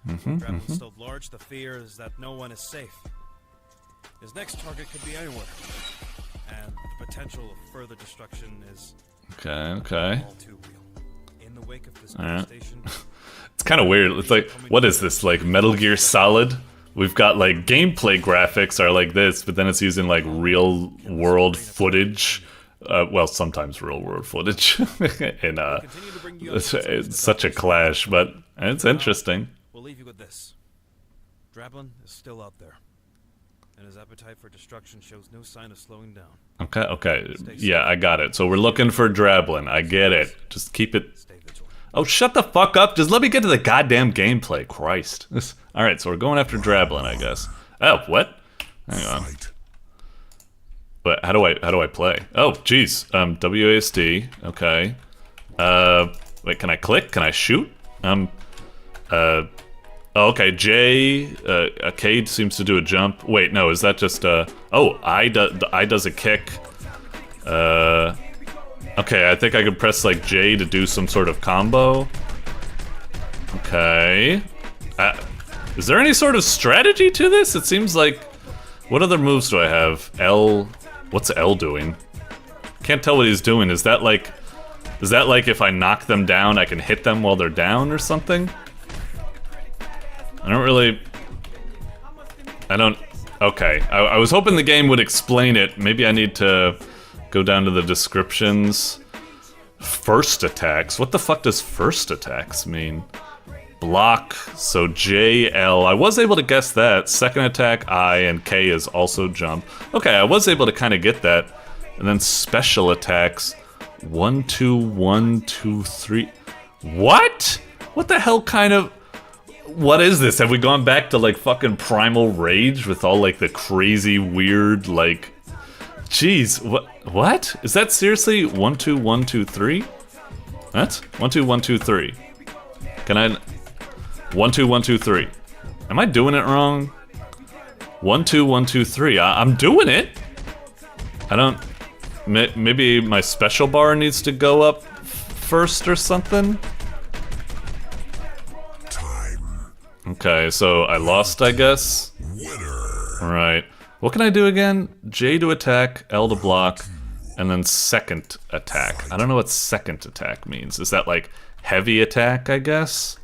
Drablin's so large, the fear is that no one is safe. His next target could be anywhere, and the potential of further destruction is
Okay.
all too real. In the wake of this
Alright.
devastation,
It's kind of weird. It's like, what is this, like Metal Gear Solid? We've got like gameplay graphics are like this, but then it's using like real world footage. Well, sometimes real world footage. And it's such a clash, but it's interesting.
we'll leave you with this. Drablin is still out there, and his appetite for destruction shows no sign of slowing down.
Okay. Yeah, I got it. So we're looking for Drablin. I get it. Just keep it.
Stay vigilant.
Oh, shut the fuck up. Just let me get to the goddamn gameplay. Christ. Alright, so we're going after Drablin, I guess. Oh, what? Hang on. But how do I play? Oh, jeez. WASD. Okay. Wait, can I click? Can I shoot? Oh, okay. J. K seems to do a jump. Wait, no. Is that just oh, I does a kick. Okay. I think I could press like J to do some sort of combo. Okay. Is there any sort of strategy to this? It seems like. What other moves do I have? L. What's L doing? Can't tell what he's doing. Is that like if I knock them down, I can hit them while they're down or something? I don't... Okay. I was hoping the game would explain it. Maybe I need to go down to the descriptions. First attacks? What the fuck does first attacks mean? Block, so J, L. I was able to guess that. Second attack, I, and K is also jump. Okay, I was able to kind of get that. And then special attacks, 1, 2, 1, 2, 3. What? What the hell kind of... What is this? Have we gone back to like fucking Primal Rage with all like the crazy, weird, like Jeez, what? Is that seriously 1 2 1 2 3? What? 1 2 1 2 3. Can I 1 2 1 2 3? Am I doing it wrong? 1 2 1 2 3. I'm doing it. I don't. Maybe my special bar needs to go up first or something. Okay, so I lost, I guess. Right. What can I do again? J to attack, L to block, and then second attack. I don't know what second attack means. Is that like heavy attack, I guess?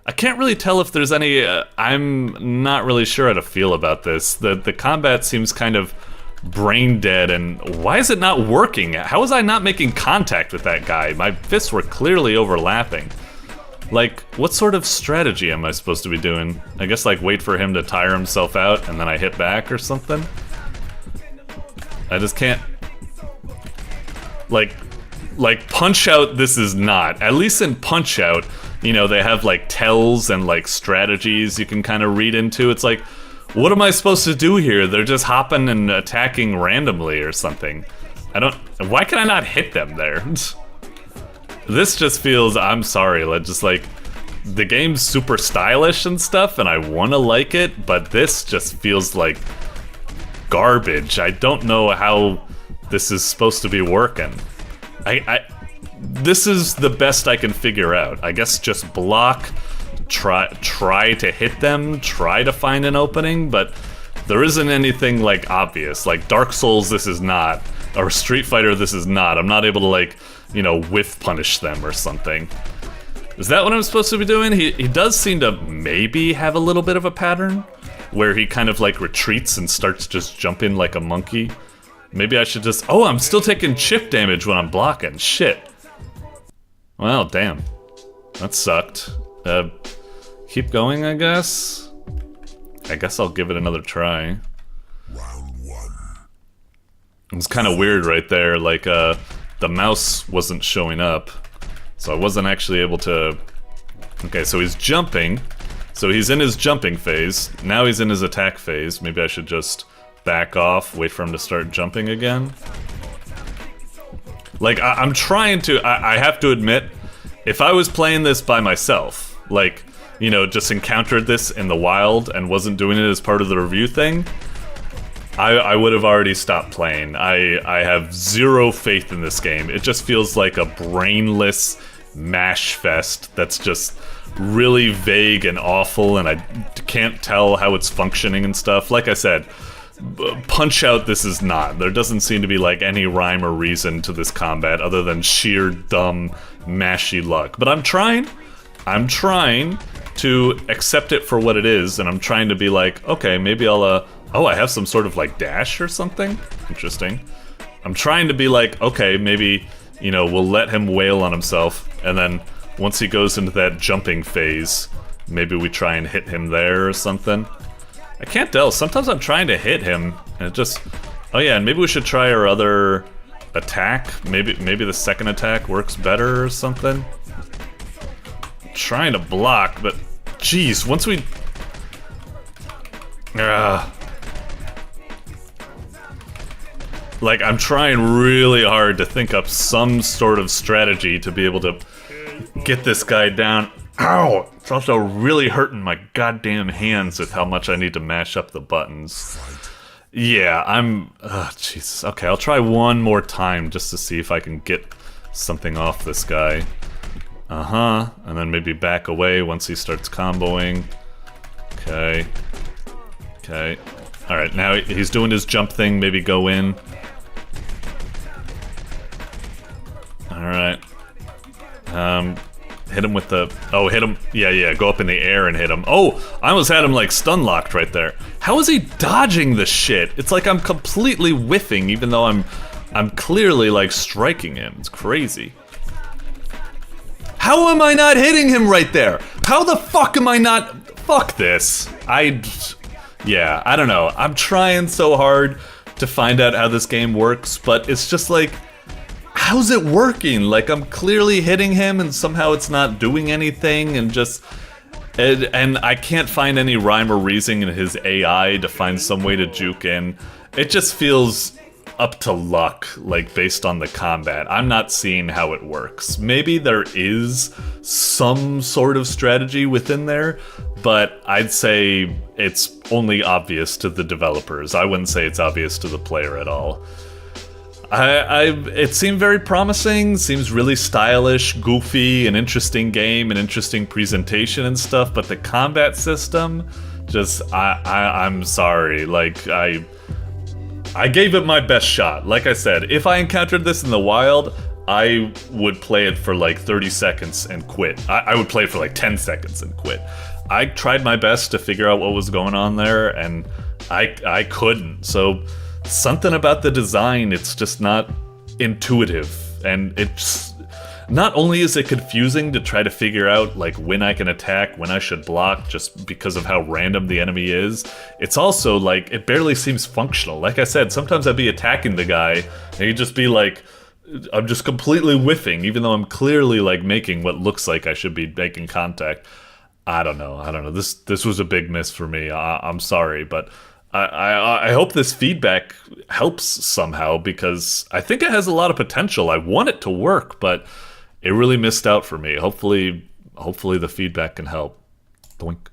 I can't really tell if there's any... I'm not really sure how to feel about this. The combat seems kind of brain dead, and why is it not working? How was I not making contact with that guy? My fists were clearly overlapping. Like, what sort of strategy am I supposed to be doing? I guess, like, wait for him to tire himself out and then I hit back or something? I just can't... Like, Punch-Out this is not. At least in Punch-Out, you know, they have, like, tells and, like, strategies you can kind of read into. It's like, what am I supposed to do here? They're just hopping and attacking randomly or something. I don't... Why can I not hit them there? This just feels, I'm sorry, just like, the game's super stylish and stuff, and I wanna like it, but this just feels like garbage. I don't know how this is supposed to be working. This is the best I can figure out. I guess just block, try to hit them, try to find an opening, but there isn't anything, like, obvious. Like, Dark Souls, this is not. Or Street Fighter, this is not. I'm not able to, like, you know, whiff punish them or something. Is that what I'm supposed to be doing? He does seem to maybe have a little bit of a pattern where he kind of like retreats and starts just jumping like a monkey. Maybe I should just... Oh, I'm still taking chip damage when I'm blocking. Shit. Well, damn. That sucked. Keep going, I guess? I guess I'll give it another try.
Round 1.
It's kind of weird right there, like, the mouse wasn't showing up, so I wasn't actually able to... Okay, so he's jumping. So he's in his jumping phase. Now he's in his attack phase. Maybe I should just back off, wait for him to start jumping again. Like, I'm trying to... I have to admit, if I was playing this by myself, like, you know, just encountered this in the wild and wasn't doing it as part of the review thing, I would have already stopped playing. I have zero faith in this game. It just feels like a brainless mash fest that's just really vague and awful, and I can't tell how it's functioning and stuff. Like I said, Punch-Out this is not. There doesn't seem to be like any rhyme or reason to this combat other than sheer dumb mashy luck. But I'm trying to accept it for what it is, and I'm trying to be like, okay, maybe I'll oh, I have some sort of, like, dash or something? Interesting. I'm trying to be like, okay, maybe, you know, we'll let him wail on himself, and then once he goes into that jumping phase, maybe we try and hit him there or something. I can't tell. Sometimes I'm trying to hit him, and it just... Oh yeah, and maybe we should try our other attack. Maybe the second attack works better or something. I'm trying to block, but... Jeez, once we... Like, I'm trying really hard to think up some sort of strategy to be able to get this guy down. Ow! It's also really hurting my goddamn hands with how much I need to mash up the buttons. Yeah, Jesus. Okay, I'll try one more time just to see if I can get something off this guy. Uh-huh. And then maybe back away once he starts comboing. Okay. Okay. Alright, now he's doing his jump thing. Maybe go in. Alright. Hit him with the... Oh, hit him... Yeah, go up in the air and hit him. Oh, I almost had him, like, stun-locked right there. How is he dodging the shit? It's like I'm completely whiffing, even though I'm clearly, like, striking him. It's crazy. How am I not hitting him right there? How the fuck am I not... Fuck this. Yeah, I don't know. I'm trying so hard to find out how this game works, but it's just like... How's it working? Like, I'm clearly hitting him and somehow it's not doing anything, and just... And I can't find any rhyme or reason in his AI to find some way to juke in. It just feels up to luck, like based on the combat. I'm not seeing how it works. Maybe there is some sort of strategy within there, but I'd say it's only obvious to the developers. I wouldn't say it's obvious to the player at all. It seemed very promising, seems really stylish, goofy, an interesting game, an interesting presentation and stuff, but the combat system, just, I'm sorry, like, I gave it my best shot. Like I said, if I encountered this in the wild, I would play it for like 30 seconds and quit. I would play it for like 10 seconds and quit. I tried my best to figure out what was going on there, and I couldn't, so something about the design, it's just not intuitive, and it's not only is it confusing to try to figure out like when I can attack, when I should block, just because of how random the enemy is, it's also like it barely seems functional. Like I said, sometimes I'd be attacking the guy and he'd just be like, I'm just completely whiffing, even though I'm clearly like making what looks like I should be making contact. I don't know. This was a big miss for me. I'm sorry, but I hope this feedback helps somehow, because I think it has a lot of potential. I want it to work, but it really missed out for me. Hopefully the feedback can help. Doink.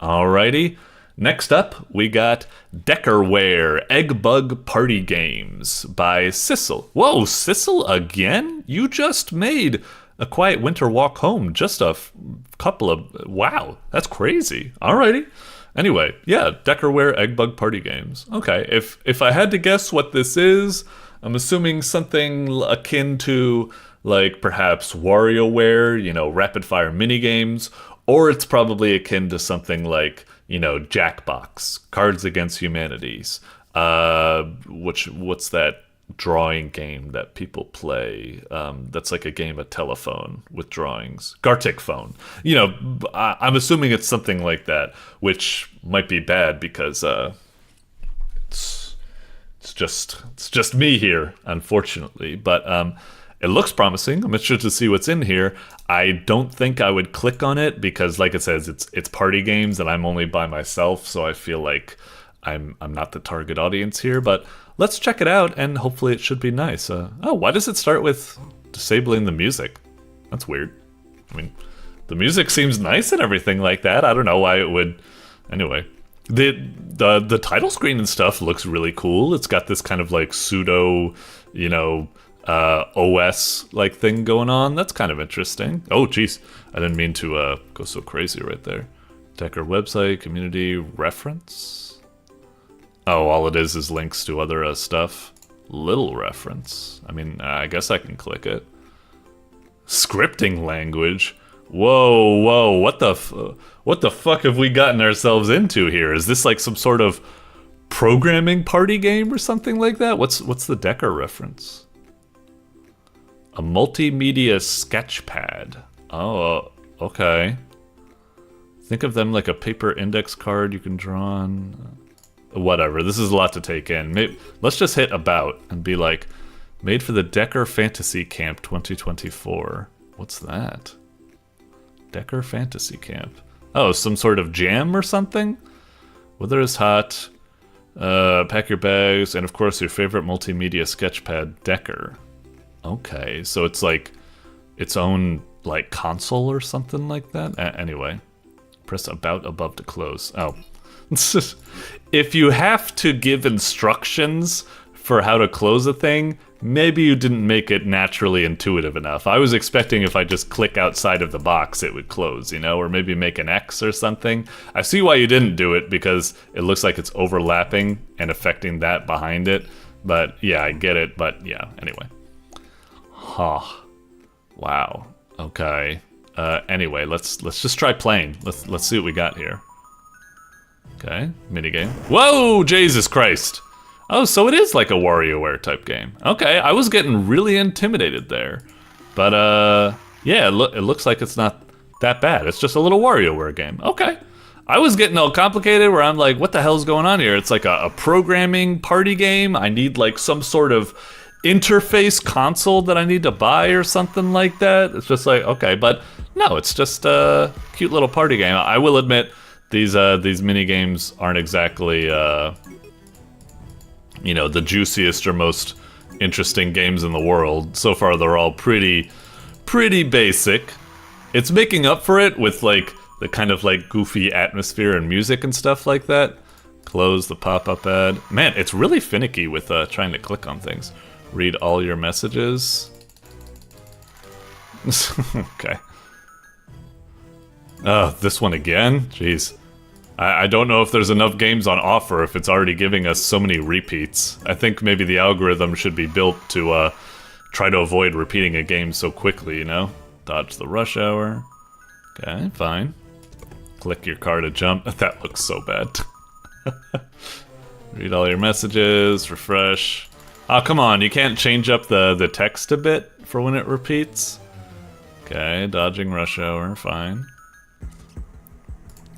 Alrighty. Next up, we got Deckerware Eggbug Party Games by sysl. Whoa, sysl again? You just made A Quiet Winter Walk Home just a couple of... Wow, that's crazy. Alrighty. Anyway, yeah, Deckerware Eggbug Party Games. Okay, if I had to guess what this is, I'm assuming something akin to, like, perhaps WarioWare, you know, rapid-fire minigames, or it's probably akin to something like, you know, Jackbox, Cards Against Humanities, what's that drawing game that people play, that's like a game of telephone with drawings, Gartic Phone. You know, I'm assuming it's something like that, which might be bad because it's just me here, unfortunately. But it looks promising. I'm interested to see what's in here. I don't think I would click on it because, like it says, it's party games and I'm only by myself, so I feel like I'm not the target audience here. But let's check it out, and hopefully it should be nice. Oh, why does it start with disabling the music? That's weird. I mean, the music seems nice and everything like that. I don't know why it would. Anyway, the title screen and stuff looks really cool. It's got this kind of like pseudo, you know, OS like thing going on. That's kind of interesting. Oh, geez, I didn't mean to go so crazy right there. Decker website, community reference. Oh, all it is links to other stuff. Little reference. I mean, I guess I can click it. Scripting language. Whoa, what the fuck have we gotten ourselves into here? Is this like some sort of programming party game or something like that? What's the Decker reference? A multimedia sketchpad. Oh, okay. Think of them like a paper index card you can draw on. Whatever, this is a lot to take in. Maybe, let's just hit about and be like, made for the Decker Fantasy Camp 2024. What's that? Decker Fantasy Camp. Oh, some sort of jam or something? Weather is hot. Pack your bags, and of course your favorite multimedia sketchpad, Decker. Okay, so it's like its own like console or something like that? Anyway, press about above to close. Oh. If you have to give instructions for how to close a thing, maybe you didn't make it naturally intuitive enough. I was expecting if I just click outside of the box, it would close, you know, or maybe make an X or something. I see why you didn't do it, because it looks like it's overlapping and affecting that behind it. But yeah, I get it. But yeah, anyway. Huh. Wow. Okay. Anyway, let's just try playing. Let's see what we got here. Okay, minigame. Whoa, Jesus Christ. Oh, so it is like a WarioWare type game. Okay, I was getting really intimidated there. But, yeah, it looks like it's not that bad. It's just a little WarioWare game. Okay. I was getting all complicated where I'm like, what the hell's going on here? It's like a programming party game. I need like some sort of interface console that I need to buy or something like that. It's just like, okay, but no, it's just a cute little party game. I will admit, these mini games aren't exactly you know, the juiciest or most interesting games in the world. So far, they're all pretty basic. It's making up for it with, like, the kind of, like, goofy atmosphere and music and stuff like that. Close the pop-up ad. Man, it's really finicky with trying to click on things. Read all your messages. Okay. Oh, this one again? Jeez. I don't know if there's enough games on offer if it's already giving us so many repeats. I think maybe the algorithm should be built to try to avoid repeating a game so quickly, you know? Dodge the rush hour. Okay, fine. Click your car to jump. That looks so bad. Read all your messages, refresh. Oh, come on, you can't change up the text a bit for when it repeats? Okay, dodging rush hour, fine.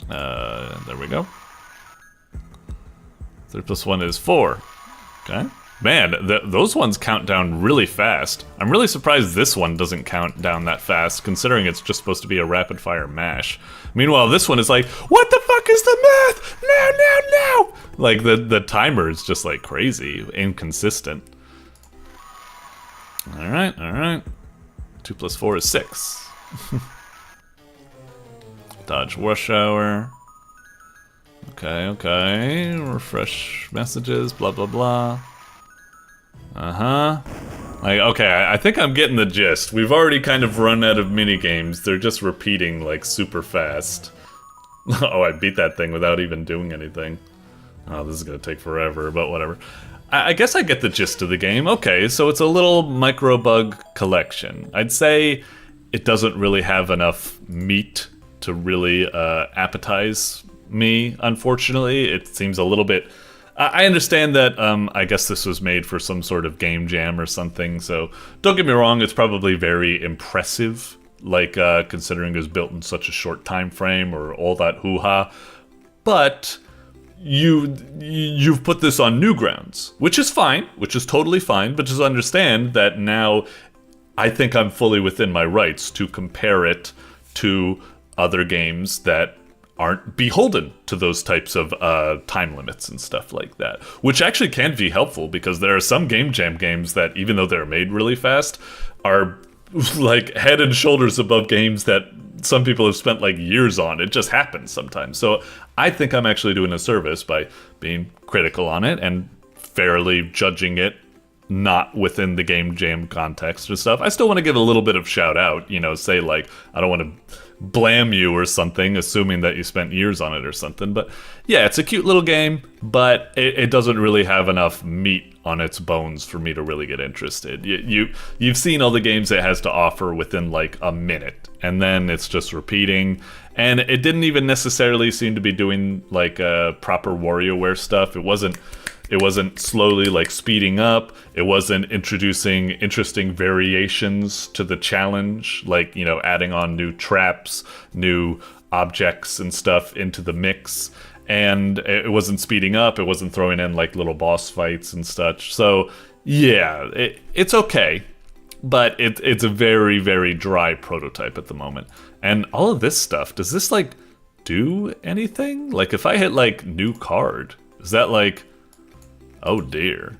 There we go. 3 + 1 is 4. Okay. Man, those ones count down really fast. I'm really surprised this one doesn't count down that fast, considering it's just supposed to be a rapid-fire mash. Meanwhile, this one is like, what the fuck is the math? No! Like, the timer is just, like, crazy, inconsistent. Alright. 2 + 4 is 6. Dodge rush hour. Okay. Refresh messages, blah, blah, blah. Like, okay, I think I'm getting the gist. We've already kind of run out of minigames. They're just repeating, like, super fast. Oh, I beat that thing without even doing anything. Oh, this is gonna take forever, but whatever. I guess I get the gist of the game. Okay, so it's a little micro-bug collection. I'd say it doesn't really have enough meat to really appetize me, unfortunately. It seems a little bit... I understand that, I guess this was made for some sort of game jam or something, so don't get me wrong, it's probably very impressive, like, considering it was built in such a short time frame or all that hoo-ha, but you've put this on Newgrounds, which is fine, which is totally fine, but just understand that now I think I'm fully within my rights to compare it to other games that aren't beholden to those types of time limits and stuff like that. Which actually can be helpful, because there are some game jam games that, even though they're made really fast, are like head and shoulders above games that some people have spent like years on. It just happens sometimes. So I think I'm actually doing a service by being critical on it and fairly judging it not within the game jam context or stuff. I still want to give a little bit of shout out, you know, say like, I don't want to blame you or something, assuming that you spent years on it or something. But yeah, it's a cute little game, but it doesn't really have enough meat on its bones for me to really get interested. You've seen all the games it has to offer within like a minute, and then it's just repeating. And it didn't even necessarily seem to be doing like proper WarioWare stuff. It wasn't slowly like speeding up. It wasn't introducing interesting variations to the challenge, like, you know, adding on new traps, new objects and stuff into the mix. And it wasn't speeding up. It wasn't throwing in like little boss fights and such. So yeah, it's okay, but it's a very, very dry prototype at the moment. And all of this stuff, does this like do anything? Like if I hit like new card, is that like... Oh dear.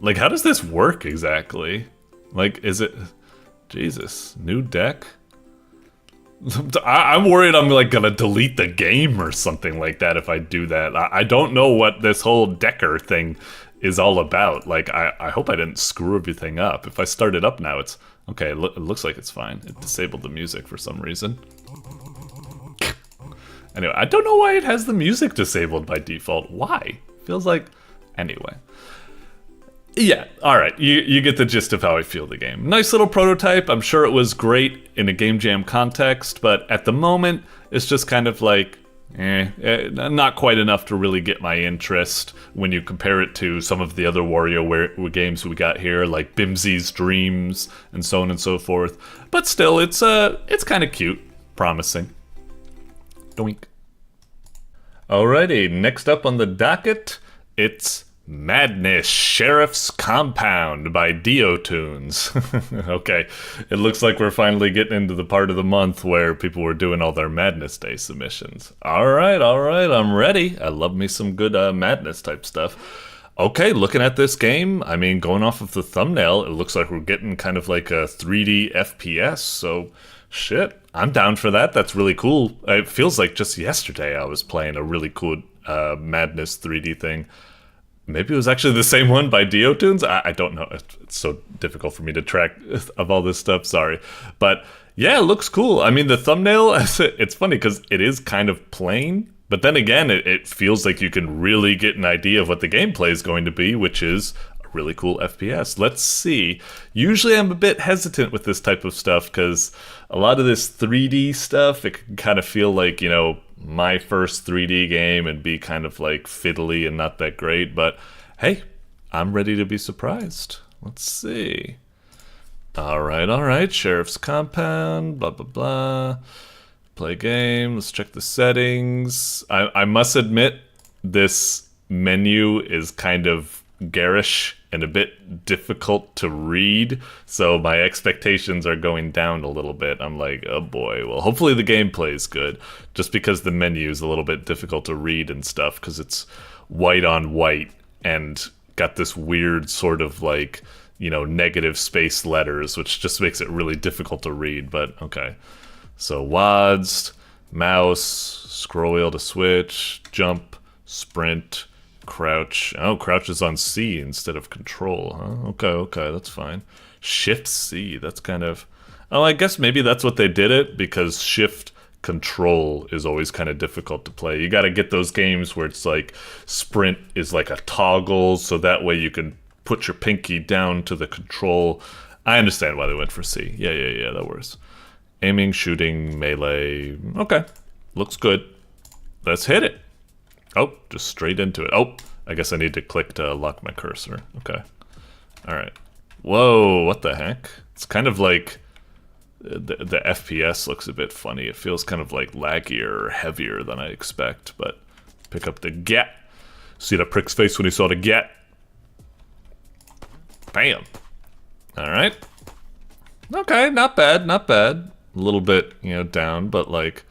Like, how does this work exactly? Like, is it... Jesus. New deck? I'm worried I'm, like, gonna delete the game or something like that if I do that. I don't know what this whole Decker thing is all about. Like, I hope I didn't screw everything up. If I start it up now, it's... Okay, it looks like it's fine. It disabled the music for some reason. Anyway, I don't know why it has the music disabled by default. Why? Feels like... Anyway. Yeah, alright, you get the gist of how I feel the game. Nice little prototype, I'm sure it was great in a game jam context, but at the moment, it's just kind of like, not quite enough to really get my interest when you compare it to some of the other WarioWare games we got here, like Bimsy's Dreams, and so on and so forth. But still, it's kind of cute, promising. Doink. Alrighty, next up on the docket, it's Madness Sherrif's Compound by DioTunes. Okay, it looks like we're finally getting into the part of the month where people were doing all their Madness Day submissions. Alright, I'm ready. I love me some good Madness type stuff. Okay, looking at this game, I mean, going off of the thumbnail, it looks like we're getting kind of like a 3D FPS, so shit, I'm down for that. That's really cool. It feels like just yesterday I was playing a really cool Madness 3D thing. Maybe it was actually the same one by DioTunes? I don't know. It's so difficult for me to track of all this stuff, sorry. But yeah, it looks cool. I mean, the thumbnail, it's funny because it is kind of plain, but then again, it feels like you can really get an idea of what the gameplay is going to be, which is a really cool FPS. Let's see. Usually I'm a bit hesitant with this type of stuff because a lot of this 3D stuff, it can kind of feel like, you know, my first 3D game and be kind of like fiddly and not that great. But hey, I'm ready to be surprised. Let's see. All right. Sheriff's compound, blah, blah, blah. Play game, let's check the settings. I must admit, this menu is kind of garish and a bit difficult to read, so my expectations are going down a little bit. I'm like, oh boy, well hopefully the gameplay is good, just because the menu is a little bit difficult to read and stuff, because it's white on white and got this weird sort of like, you know, negative space letters, which just makes it really difficult to read, but okay. So WASD, mouse, scroll wheel to switch, jump, sprint, crouch. Oh, crouch is on C instead of control, huh? Okay, that's fine. Shift C, that's kind of... Oh, I guess maybe that's what they did it, because shift control is always kind of difficult to play. You gotta get those games where it's like sprint is like a toggle, so that way you can put your pinky down to the control. I understand why they went for C. Yeah, that works. Aiming, shooting, melee. Okay, looks good. Let's hit it. Oh, just straight into it. Oh, I guess I need to click to lock my cursor. Okay. Alright. Whoa, what the heck? It's kind of like... The FPS looks a bit funny. It feels kind of like laggier or heavier than I expect, but... Pick up the get. See that prick's face when he saw the get? Bam. Alright. Okay, not bad. A little bit, you know, down, but like...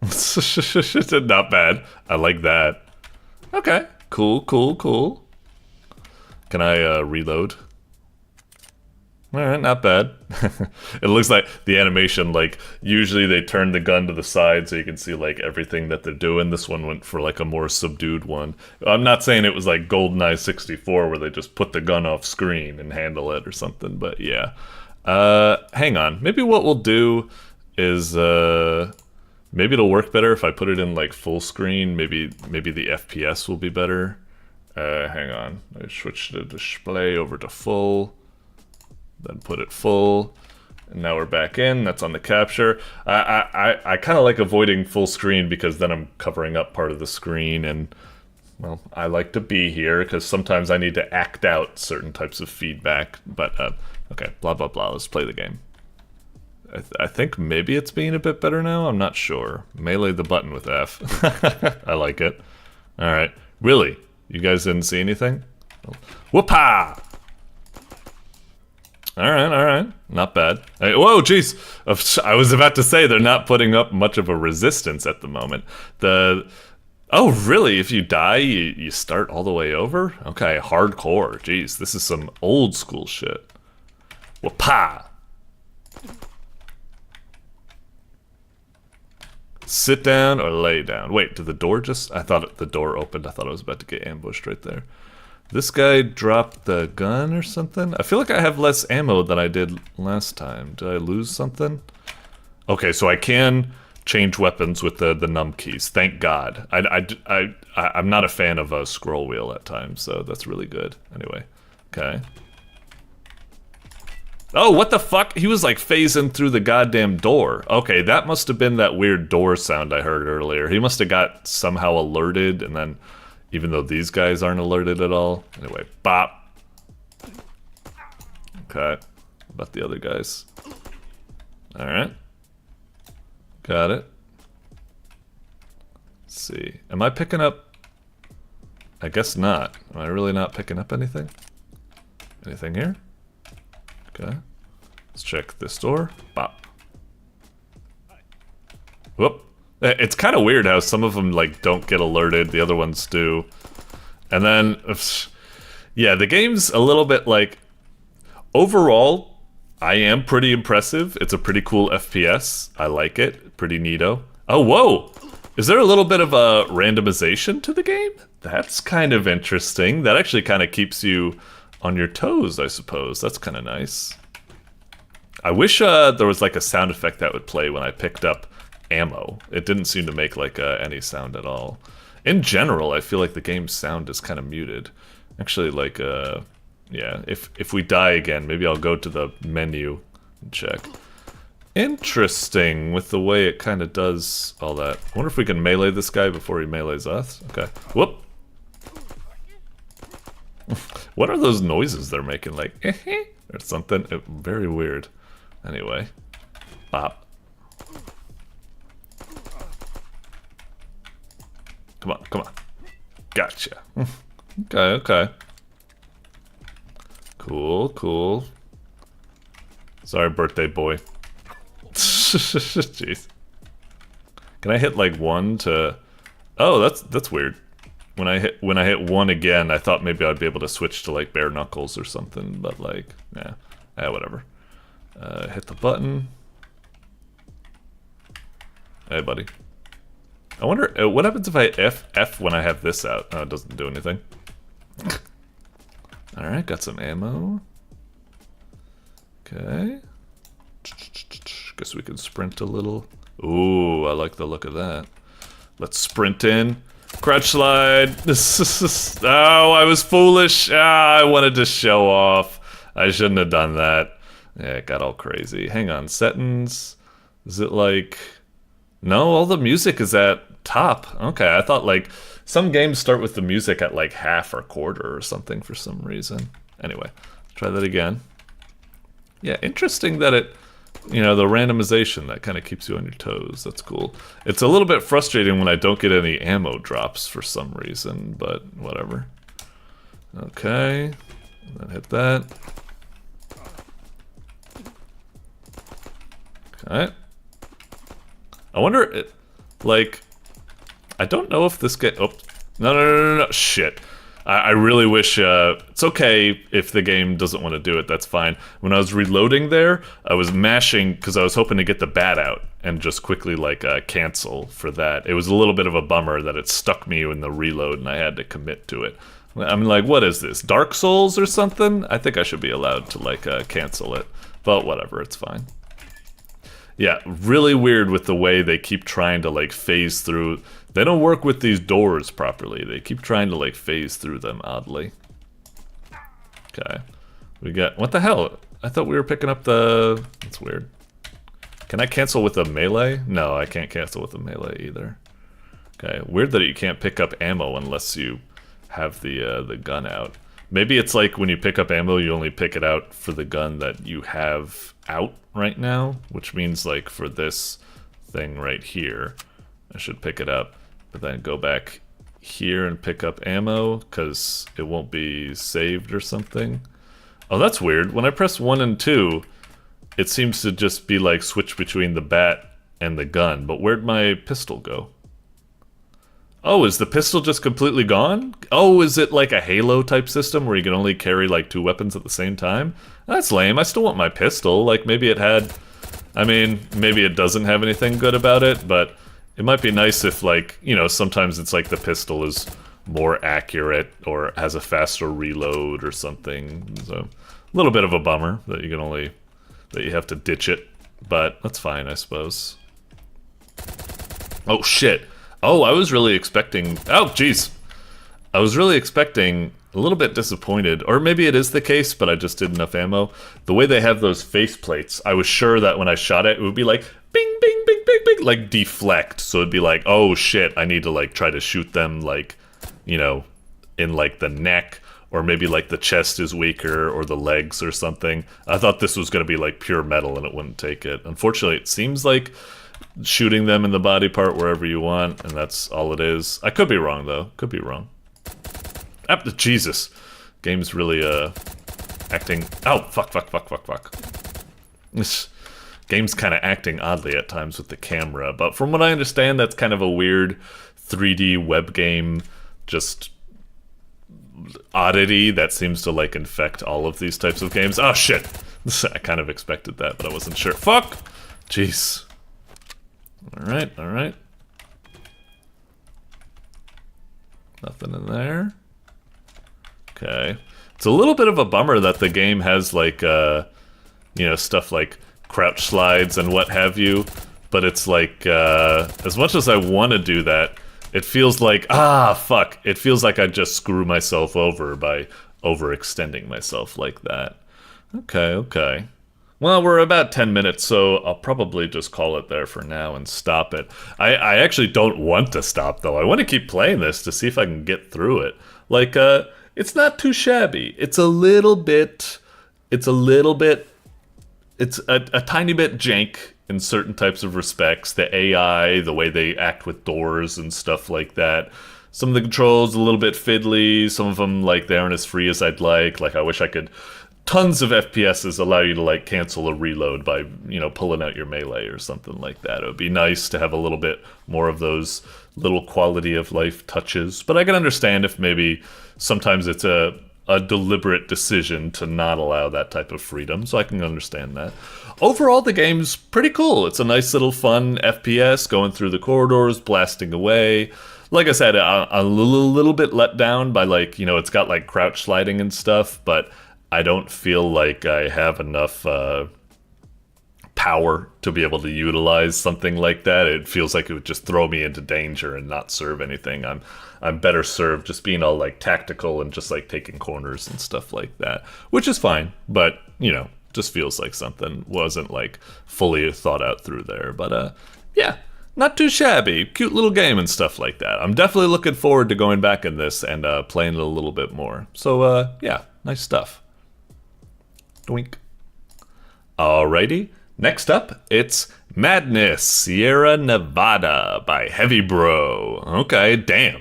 not bad. I like that. Okay, cool. Can I reload? Alright, not bad. It looks like the animation, like, usually they turn the gun to the side so you can see, like, everything that they're doing. This one went for, like, a more subdued one. I'm not saying it was like GoldenEye 64 where they just put the gun off screen and handle it or something, but yeah. Hang on. Maybe what we'll do is, maybe it'll work better if I put it in, like, full screen. Maybe the FPS will be better. Hang on. I switch the display over to full. Then put it full. And now we're back in. That's on the capture. I kind of like avoiding full screen because then I'm covering up part of the screen, and, well, I like to be here because sometimes I need to act out certain types of feedback. But, okay, blah, blah, blah. Let's play the game. I think maybe it's being a bit better now. I'm not sure. Melee the button with F. I like it. Alright. Really? You guys didn't see anything? Whoop-ha! Alright. Not bad. Hey, whoa, jeez! I was about to say they're not putting up much of a resistance at the moment. Oh, really? If you die, you start all the way over? Okay, hardcore. Jeez, this is some old school shit. Whoop-ha! Sit down or lay down. Wait, did the door just... I thought the door opened. I thought I was about to get ambushed right there. This guy dropped the gun or something? I feel like I have less ammo than I did last time. Did I lose something? Okay, so I can change weapons with the num keys. Thank God. I'm not a fan of a scroll wheel at times, so that's really good. Anyway, okay. Oh, what the fuck? He was like phasing through the goddamn door. Okay, that must have been that weird door sound I heard earlier. He must have got somehow alerted, and then, even though these guys aren't alerted at all. Anyway, bop. Okay. What about the other guys? Alright. Got it. Let's see. Am I picking up? I guess not. Am I really not picking up anything? Anything here? Okay. Let's check this door. Bop. Whoop. It's kind of weird how some of them, like, don't get alerted. The other ones do. And then, yeah, the game's a little bit like, overall, I am pretty impressive. It's a pretty cool FPS. I like it. Pretty neato. Oh, whoa! Is there a little bit of a randomization to the game? That's kind of interesting. That actually kind of keeps you on your toes, I suppose. That's kind of nice. I wish there was like a sound effect that would play when I picked up ammo. It didn't seem to make like any sound at all. In general, I feel like the game's sound is kind of muted. Actually, like, yeah, if we die again, maybe I'll go to the menu and check. Interesting with the way it kind of does all that. I wonder if we can melee this guy before he melees us. Okay. Whoop. What are those noises they're making? Like, or something? Very weird. Anyway. Bop. Come on, come on. Gotcha. Okay, okay. Cool, cool. Sorry, birthday boy. Jeez. Can I hit like one to... Oh, that's weird. When I hit one again, I thought maybe I'd be able to switch to like bare knuckles or something, but like, yeah, whatever. Hit the button. Hey, buddy. I wonder what happens if I F when I have this out. Oh, it doesn't do anything. All right, got some ammo. Okay. Guess we can sprint a little. Ooh, I like the look of that. Let's sprint in. Crouch slide. Oh, I was foolish. I wanted to show off. I shouldn't have done that. Yeah, it got all crazy. Hang on, settings. Is it like... No, all the music is at top. Okay, I thought like some games start with the music at like half or quarter or something for some reason. Anyway, try that again. Yeah, interesting that it, you know, the randomization that kind of keeps you on your toes. That's cool. It's a little bit frustrating when I don't get any ammo drops for some reason, but whatever. Okay, and then hit that. Okay. I wonder, like, I don't know if this get. Oh, no, shit. I really wish, it's okay if the game doesn't want to do it, that's fine. When I was reloading there, I was mashing, because I was hoping to get the bat out, and just quickly, like, cancel for that. It was a little bit of a bummer that it stuck me in the reload, and I had to commit to it. I'm like, what is this, Dark Souls or something? I think I should be allowed to, like, cancel it. But whatever, it's fine. Yeah, really weird with the way they keep trying to, like, phase through. They don't work with these doors properly. They keep trying to, like, phase through them oddly. Okay. We got... What the hell? I thought we were picking up the... That's weird. Can I cancel with a melee? No, I can't cancel with a melee either. Okay. Weird that you can't pick up ammo unless you have the gun out. Maybe it's like when you pick up ammo, you only pick it out for the gun that you have out right now, which means like for this thing right here, I should pick it up, but then go back here and pick up ammo because it won't be saved or something. Oh, that's weird. When I press 1 and 2, it seems to just be like switch between the bat and the gun, but where'd my pistol go? Oh, is the pistol just completely gone? Oh, is it like a Halo type system where you can only carry like 2 weapons at the same time? That's lame. I still want my pistol. Like maybe it had... I mean, maybe it doesn't have anything good about it, but it might be nice if like, you know, sometimes it's like the pistol is more accurate or has a faster reload or something. So, a little bit of a bummer that you can only... that you have to ditch it, but that's fine, I suppose. Oh, shit. Oh, I was really expecting... Oh, jeez. I was really expecting... A little bit disappointed. Or maybe it is the case, but I just did enough ammo. The way they have those face plates, I was sure that when I shot it, it would be like... Bing, bing, bing, bing, bing. Like, deflect. So it'd be like, oh, shit, I need to, like, try to shoot them, like, you know, in, like, the neck. Or maybe, like, the chest is weaker, or the legs or something. I thought this was going to be, like, pure metal, and it wouldn't take it. Unfortunately, it seems like... shooting them in the body part wherever you want, and that's all it is. I could be wrong, though. Could be wrong. Jesus. Game's really, acting... Oh, fuck. This game's kind of acting oddly at times with the camera, but from what I understand, that's kind of a weird 3D web game, just oddity that seems to like infect all of these types of games. Oh shit! I kind of expected that, but I wasn't sure. Fuck! Jeez. Alright, alright. Nothing in there. Okay. It's a little bit of a bummer that the game has like, you know, stuff like crouch slides and what have you, but it's like, as much as I want to do that, it feels like, fuck, it feels like I just screw myself over by overextending myself like that. Okay, okay. Well, we're about 10 minutes, so I'll probably just call it there for now and stop it. I actually don't want to stop, though. I want to keep playing this to see if I can get through it. Like, it's not too shabby. It's a tiny bit jank in certain types of respects. The AI, the way they act with doors and stuff like that. Some of the controls a little bit fiddly. Some of them, like, they aren't as free as I'd like. Like, I wish I could... Tons of FPSs allow you to, like, cancel a reload by, you know, pulling out your melee or something like that. It would be nice to have a little bit more of those little quality of life touches. But I can understand if maybe sometimes it's a deliberate decision to not allow that type of freedom, so I can understand that. Overall, the game's pretty cool. It's a nice little fun FPS, going through the corridors, blasting away. Like I said, a little bit let down by, like, you know, it's got, like, crouch sliding and stuff, but I don't feel like I have enough power to be able to utilize something like that. It feels like it would just throw me into danger and not serve anything. I'm better served just being all like tactical and just like taking corners and stuff like that, which is fine. But you know, just feels like something wasn't like fully thought out through there. But yeah, not too shabby, cute little game and stuff like that. I'm definitely looking forward to going back in this and playing it a little bit more. So yeah, nice stuff. Doink. Alrighty, next up, it's Madness Sierra Nevada by Heavy Bro. Okay, damn.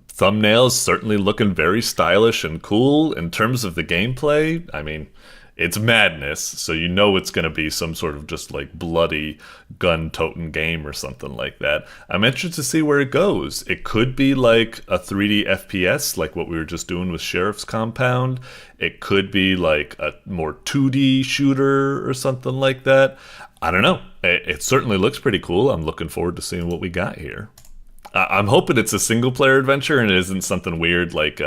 Thumbnail's certainly looking very stylish and cool in terms of the gameplay. I mean, it's Madness, so you know it's going to be some sort of just like bloody gun-toting game or something like that. I'm interested to see where it goes. It could be like a 3D FPS, like what we were just doing with Sherrif's Compound. It could be like a more 2D shooter or something like that. I don't know. It certainly looks pretty cool. I'm looking forward to seeing what we got here. I'm hoping it's a single-player adventure and it isn't something weird like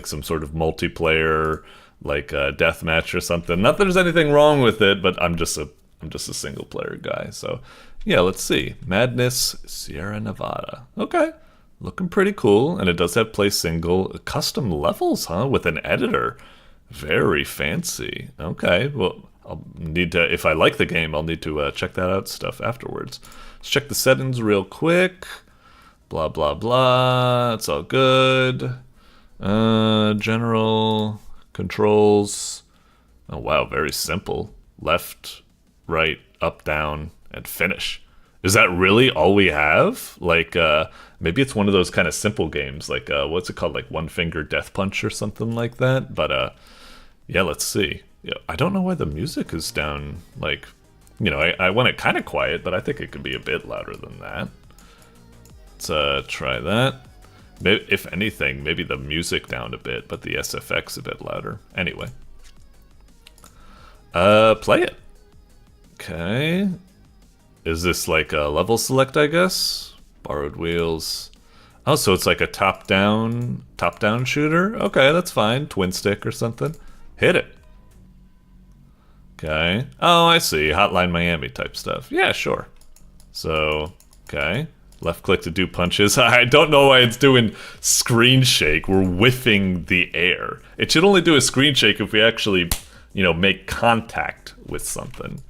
some sort of multiplayer, like a deathmatch or something. Not that there's anything wrong with it, but I'm just a single-player guy. So yeah, let's see. Madness Sierra Nevada. Okay, looking pretty cool, and it does have play single. Custom levels, huh? With an editor. Very fancy. Okay, well, I'll need to, if I like the game, I'll need to check that out stuff afterwards. Let's check the settings real quick. Blah, blah, blah. It's all good. General controls. Oh, wow, very simple. Left, right, up, down, and finish. Is that really all we have? Like, maybe it's one of those kind of simple games, like, what's it called? Like One Finger Death Punch or something like that? But, yeah, let's see. Yeah, I don't know why the music is down, like, you know, I want it kind of quiet, but I think it could be a bit louder than that. Let's try that. Maybe, if anything, maybe the music down a bit, but the SFX a bit louder. Anyway. Play it. Okay. Is this like a level select, I guess? Borrowed wheels. Oh, so it's like a top-down shooter? Okay, that's fine. Twin stick or something. Hit it. Okay. Oh, I see. Hotline Miami type stuff. Yeah, sure. So, okay. Left click to do punches. I don't know why it's doing screen shake. We're whiffing the air. It should only do a screen shake if we actually, you know, make contact with something.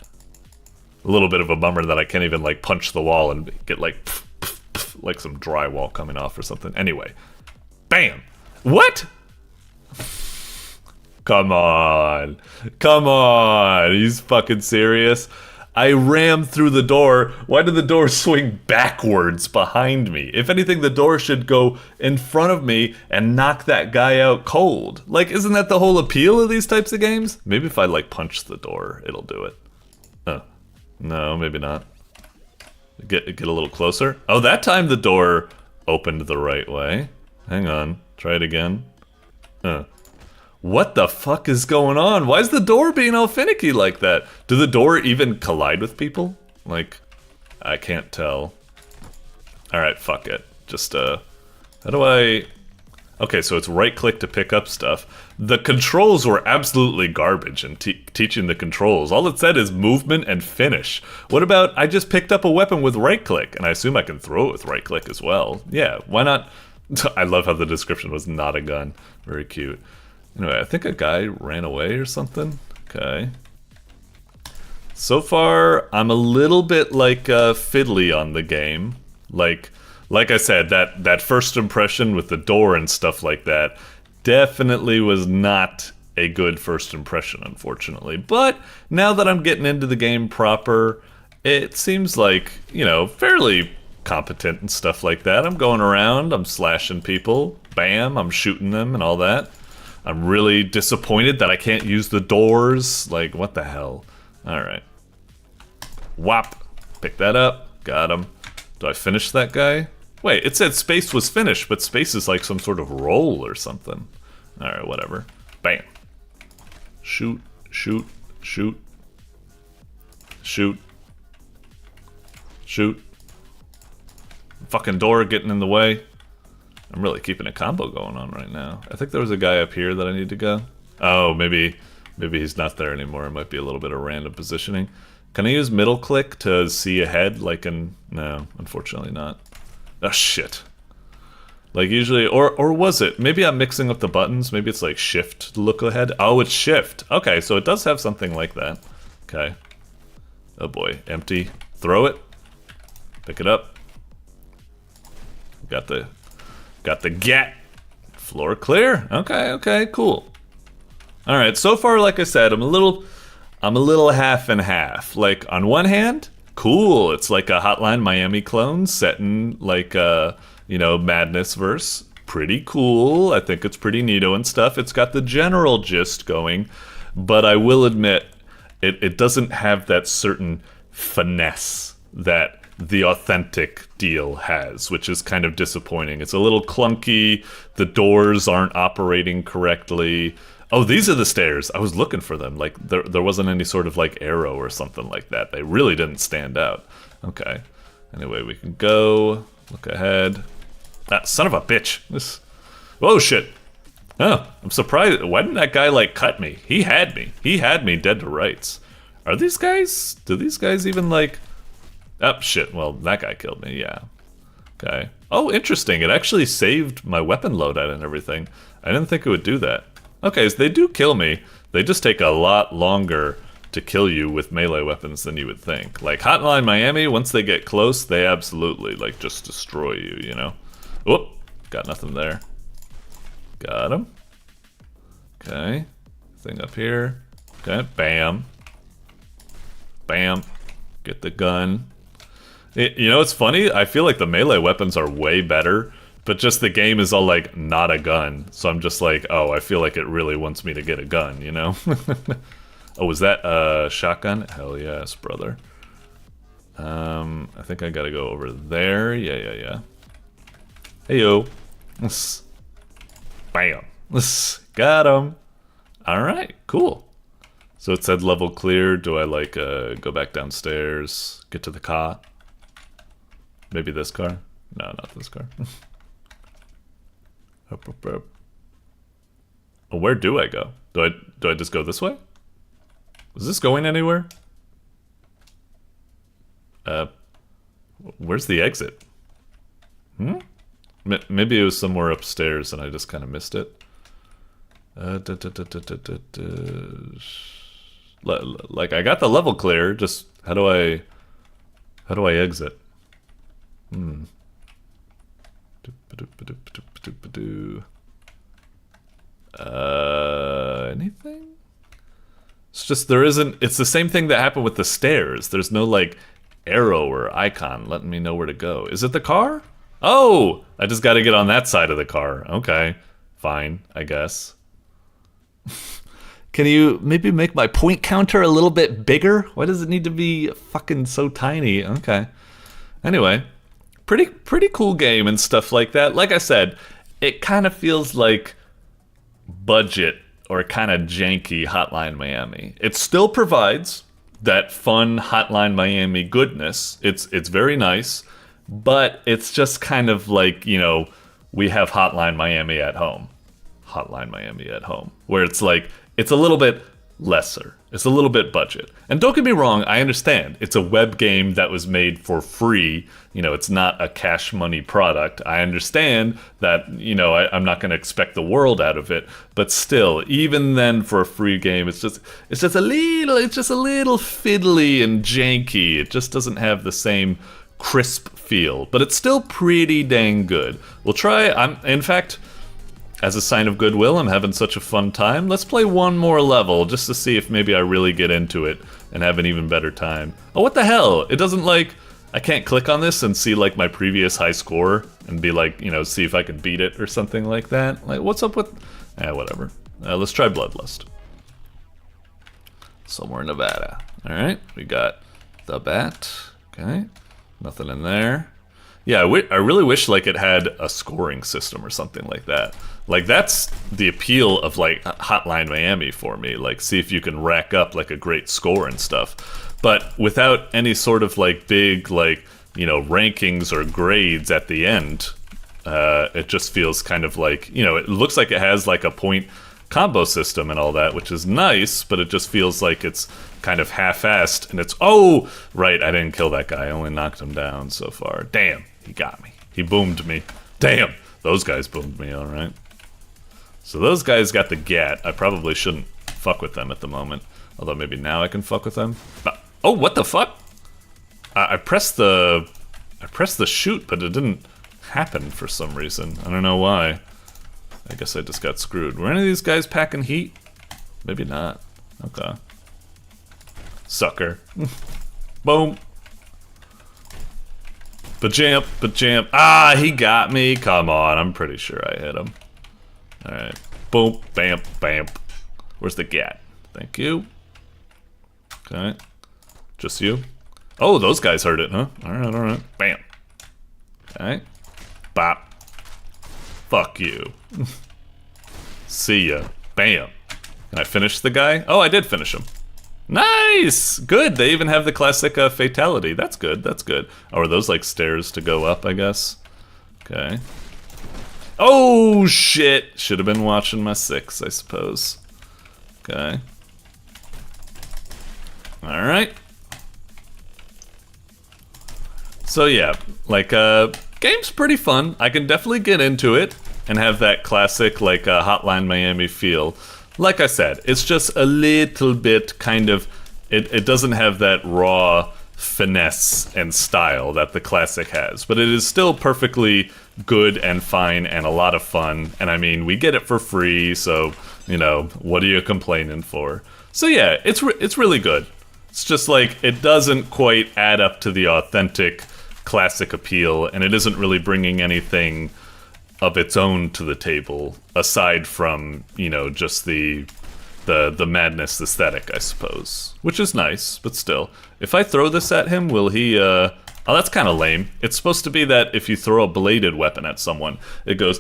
A little bit of a bummer that I can't even like punch the wall and get like pff, pff, pff, like some drywall coming off or something. Anyway. Bam! What? Come on. Come on. He's fucking serious. I rammed through the door. Why did the door swing backwards behind me? If anything, the door should go in front of me and knock that guy out cold. Like, isn't that the whole appeal of these types of games? Maybe if I, like, punch the door, it'll do it. Oh. No, maybe not. Get a little closer. Oh, that time the door opened the right way. Hang on. Try it again. What the fuck is going on? Why is the door being all finicky like that? Do the door even collide with people? Like, I can't tell. Alright, fuck it. Just, how do I... Okay, so it's right-click to pick up stuff. The controls were absolutely garbage in teaching the controls. All it said is movement and finish. What about I just picked up a weapon with right-click, and I assume I can throw it with right-click as well. Yeah, why not? I love how the description was not a gun. Very cute. Anyway, I think a guy ran away or something. Okay. So far, I'm a little bit like fiddly on the game. Like I said, that first impression with the door and stuff like that definitely was not a good first impression, unfortunately. But now that I'm getting into the game proper, it seems like, you know, fairly competent and stuff like that. I'm going around, I'm slashing people, bam, I'm shooting them and all that. I'm really disappointed that I can't use the doors. Like, what the hell? Alright. Whop. Pick that up. Got him. Do I finish that guy? Wait, it said space was finished, but space is like some sort of roll or something. Alright, whatever. Bam. Shoot, shoot, shoot. Shoot. Shoot. Fucking door getting in the way. I'm really keeping a combo going on right now. I think there was a guy up here that I need to go. Oh, maybe he's not there anymore. It might be a little bit of random positioning. Can I use middle click to see ahead like in... No, unfortunately not. Oh, shit. Like usually, or was it? Maybe I'm mixing up the buttons. Maybe it's like shift to look ahead. Oh, it's shift. Okay, so it does have something like that. Okay. Oh boy, empty. Throw it. Pick it up. Got the get. Floor clear. Okay, cool. All right, so far, like I said, I'm a little half and half. Like on one hand, cool. It's like a Hotline Miami clone set in like you know, Madness verse. Pretty cool. I think it's pretty neato and stuff. It's got the general gist going, but I will admit it doesn't have that certain finesse that the authentic deal has, which is kind of disappointing. It's a little clunky. The doors aren't operating correctly. Oh, these are the stairs. I was looking for them. Like, there wasn't any sort of, like, arrow or something like that. They really didn't stand out. Okay. Anyway, we can go. Look ahead. Ah, son of a bitch. This... Oh, shit. Oh, I'm surprised. Why didn't that guy, like, cut me? He had me. He had me dead to rights. Are these guys... Do these guys even, like... Oh, shit. Well, that guy killed me, yeah. Okay. Oh, interesting. It actually saved my weapon loadout and everything. I didn't think it would do that. Okay, so they do kill me. They just take a lot longer to kill you with melee weapons than you would think. Like, Hotline Miami, once they get close, they absolutely, like, just destroy you, you know? Whoop. Got nothing there. Got him. Okay. Thing up here. Okay, bam. Bam. Get the gun. You know, it's funny, I feel like the melee weapons are way better, but just the game is all like, not a gun. So I'm just like, oh, I feel like it really wants me to get a gun, you know? Oh, was that a shotgun? Hell yes, brother. I think I gotta go over there. Yeah. Heyo. Bam. Got him. Alright, cool. So it said level clear. Do I like go back downstairs, get to the car? Maybe this car? No, not this car. Up. Oh, where do I go? Do I just go this way? Is this going anywhere? Where's the exit? Maybe it was somewhere upstairs and I just kind of missed it. Like, I got the level clear, just how do I exit? Anything? It's just there isn't. It's the same thing that happened with the stairs. There's no like arrow or icon letting me know where to go. Is it the car? Oh, I just got to get on that side of the car. Okay, fine, I guess. Can you maybe make my point counter a little bit bigger? Why does it need to be fucking so tiny? Okay. Anyway, pretty cool game and stuff like that. Like I said, it kind of feels like budget or kind of janky Hotline Miami. It still provides that fun Hotline Miami goodness. It's very nice, but it's just kind of like, you know, we have Hotline Miami at home. Hotline Miami at home. Where it's like, it's a little bit lesser. It's a little bit budget. And don't get me wrong, I understand. It's a web game that was made for free. You know, it's not a cash money product. I understand that, you know, I'm not going to expect the world out of it. But still, even then for a free game, it's just a little fiddly and janky. It just doesn't have the same crisp feel. But it's still pretty dang good. We'll try, in fact, as a sign of goodwill, I'm having such a fun time. Let's play one more level just to see if maybe I really get into it and have an even better time. Oh, what the hell? It doesn't like... I can't click on this and see like my previous high score and be like, you know, see if I can beat it or something like that. Like, what's up with... whatever. Let's try Bloodlust. Somewhere in Nevada. Alright, we got the bat. Okay. Nothing in there. Yeah, I really wish like it had a scoring system or something like that. Like that's the appeal of like Hotline Miami for me. Like see if you can rack up like a great score and stuff. But without any sort of like big like, you know, rankings or grades at the end, it just feels kind of like, you know, it looks like it has like a point combo system and all that, which is nice, but it just feels like it's kind of half-assed and it's, oh, right, I didn't kill that guy. I only knocked him down so far. Damn. He got me. He boomed me. Damn! Those guys boomed me, alright. So those guys got the gat. I probably shouldn't fuck with them at the moment. Although maybe now I can fuck with them. Oh, what the fuck? I pressed the shoot, but it didn't happen for some reason. I don't know why. I guess I just got screwed. Were any of these guys packing heat? Maybe not. Okay. Sucker. Boom. But jump. Ah, he got me. Come on, I'm pretty sure I hit him. Alright. Boom, bam, bam. Where's the gat? Thank you. Okay. Just you? Oh, those guys heard it, huh? Alright. Bam. Okay. Bop. Fuck you. See ya. Bam. Can I finish the guy? Oh, I did finish him. Nice! Good, they even have the classic fatality. That's good, that's good. Oh, are those like stairs to go up, I guess? Okay. Oh, shit! Should have been watching my 6, I suppose. Okay. Alright. So yeah, like, game's pretty fun. I can definitely get into it and have that classic, like, Hotline Miami feel. Like I said, it's just a little bit kind of, it doesn't have that raw finesse and style that the classic has, but it is still perfectly good and fine and a lot of fun. And I mean, we get it for free, so, you know, what are you complaining for? So yeah, it's really good. It's just like, it doesn't quite add up to the authentic classic appeal, and it isn't really bringing anything of its own to the table, aside from, you know, just the madness aesthetic, I suppose. Which is nice, but still. If I throw this at him, will he, oh, that's kind of lame. It's supposed to be that if you throw a bladed weapon at someone, it goes,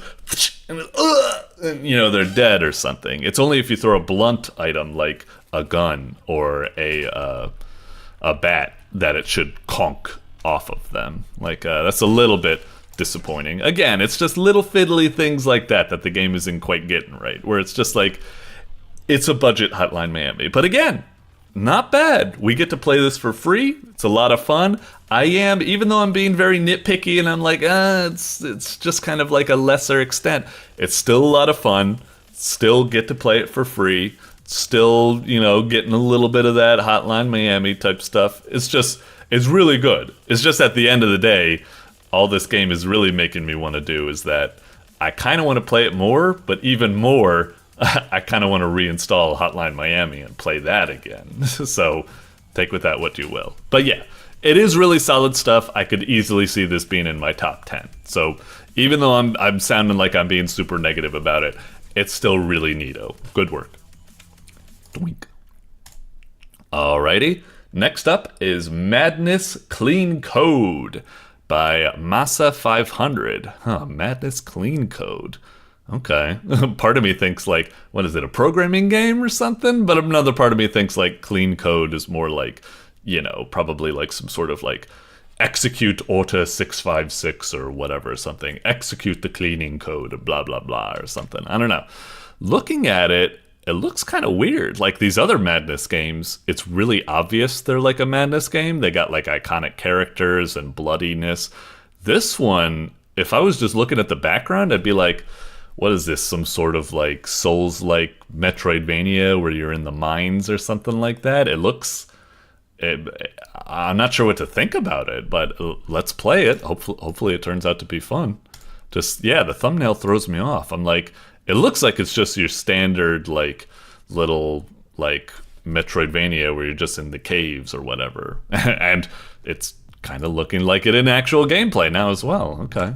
and you know, they're dead or something. It's only if you throw a blunt item, like a gun or a bat, that it should conk off of them. Like, that's a little bit disappointing. Again, it's just little fiddly things like that the game isn't quite getting right, where it's just like, it's a budget Hotline Miami. But again, not bad. We get to play this for free. It's a lot of fun. I am, even though I'm being very nitpicky and I'm like, it's just kind of like a lesser extent, it's still a lot of fun. Still get to play it for free. Still, you know, getting a little bit of that Hotline Miami type stuff. It's really good. It's just at the end of the day, all this game is really making me want to do is that I kind of want to play it more, but even more, I kind of want to reinstall Hotline Miami and play that again. So take with that what you will. But yeah, it is really solid stuff. I could easily see this being in my top 10. So even though I'm sounding like I'm being super negative about it, it's still really neato. Good work. Twink. Alrighty. Next up is Madness Clean Code by Massa500. Madness Clean Code. Okay. Part of me thinks like, what is it, a programming game or something? But another part of me thinks like clean code is more like, you know, probably like some sort of like execute order 656 or whatever, something. Execute the cleaning code, blah, blah, blah, or something. I don't know. Looking at it, it looks kind of weird. Like these other Madness games, it's really obvious they're like a Madness game. They got like iconic characters and bloodiness. This one, if I was just looking at the background, I'd be like, what is this? Some sort of like Souls-like Metroidvania where you're in the mines or something like that? It looks... I'm not sure what to think about it, but let's play it. Hopefully it turns out to be fun. Just, yeah, the thumbnail throws me off. I'm like... It looks like it's just your standard, like, little, like, Metroidvania where you're just in the caves or whatever. And it's kind of looking like it in actual gameplay now as well. Okay.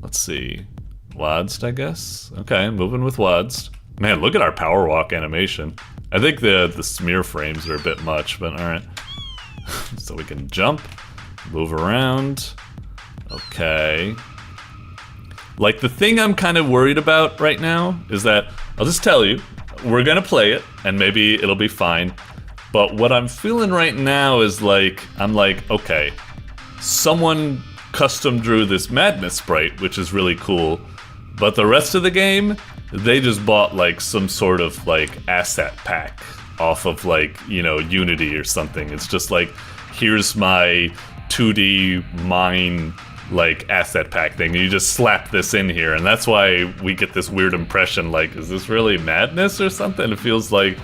Let's see. Wadsed, I guess? Okay, moving with Wadsed. Man, look at our power walk animation. I think the smear frames are a bit much, but alright. So we can jump, move around. Okay. Like, the thing I'm kind of worried about right now is that, I'll just tell you, we're gonna play it, and maybe it'll be fine, but what I'm feeling right now is like, I'm like, okay, someone custom drew this Madness sprite, which is really cool, but the rest of the game, they just bought like some sort of like asset pack off of like, you know, Unity or something. It's just like, here's my 2D mine like asset pack thing, you just slap this in here, and that's why we get this weird impression like, is this really Madness or something? It feels like,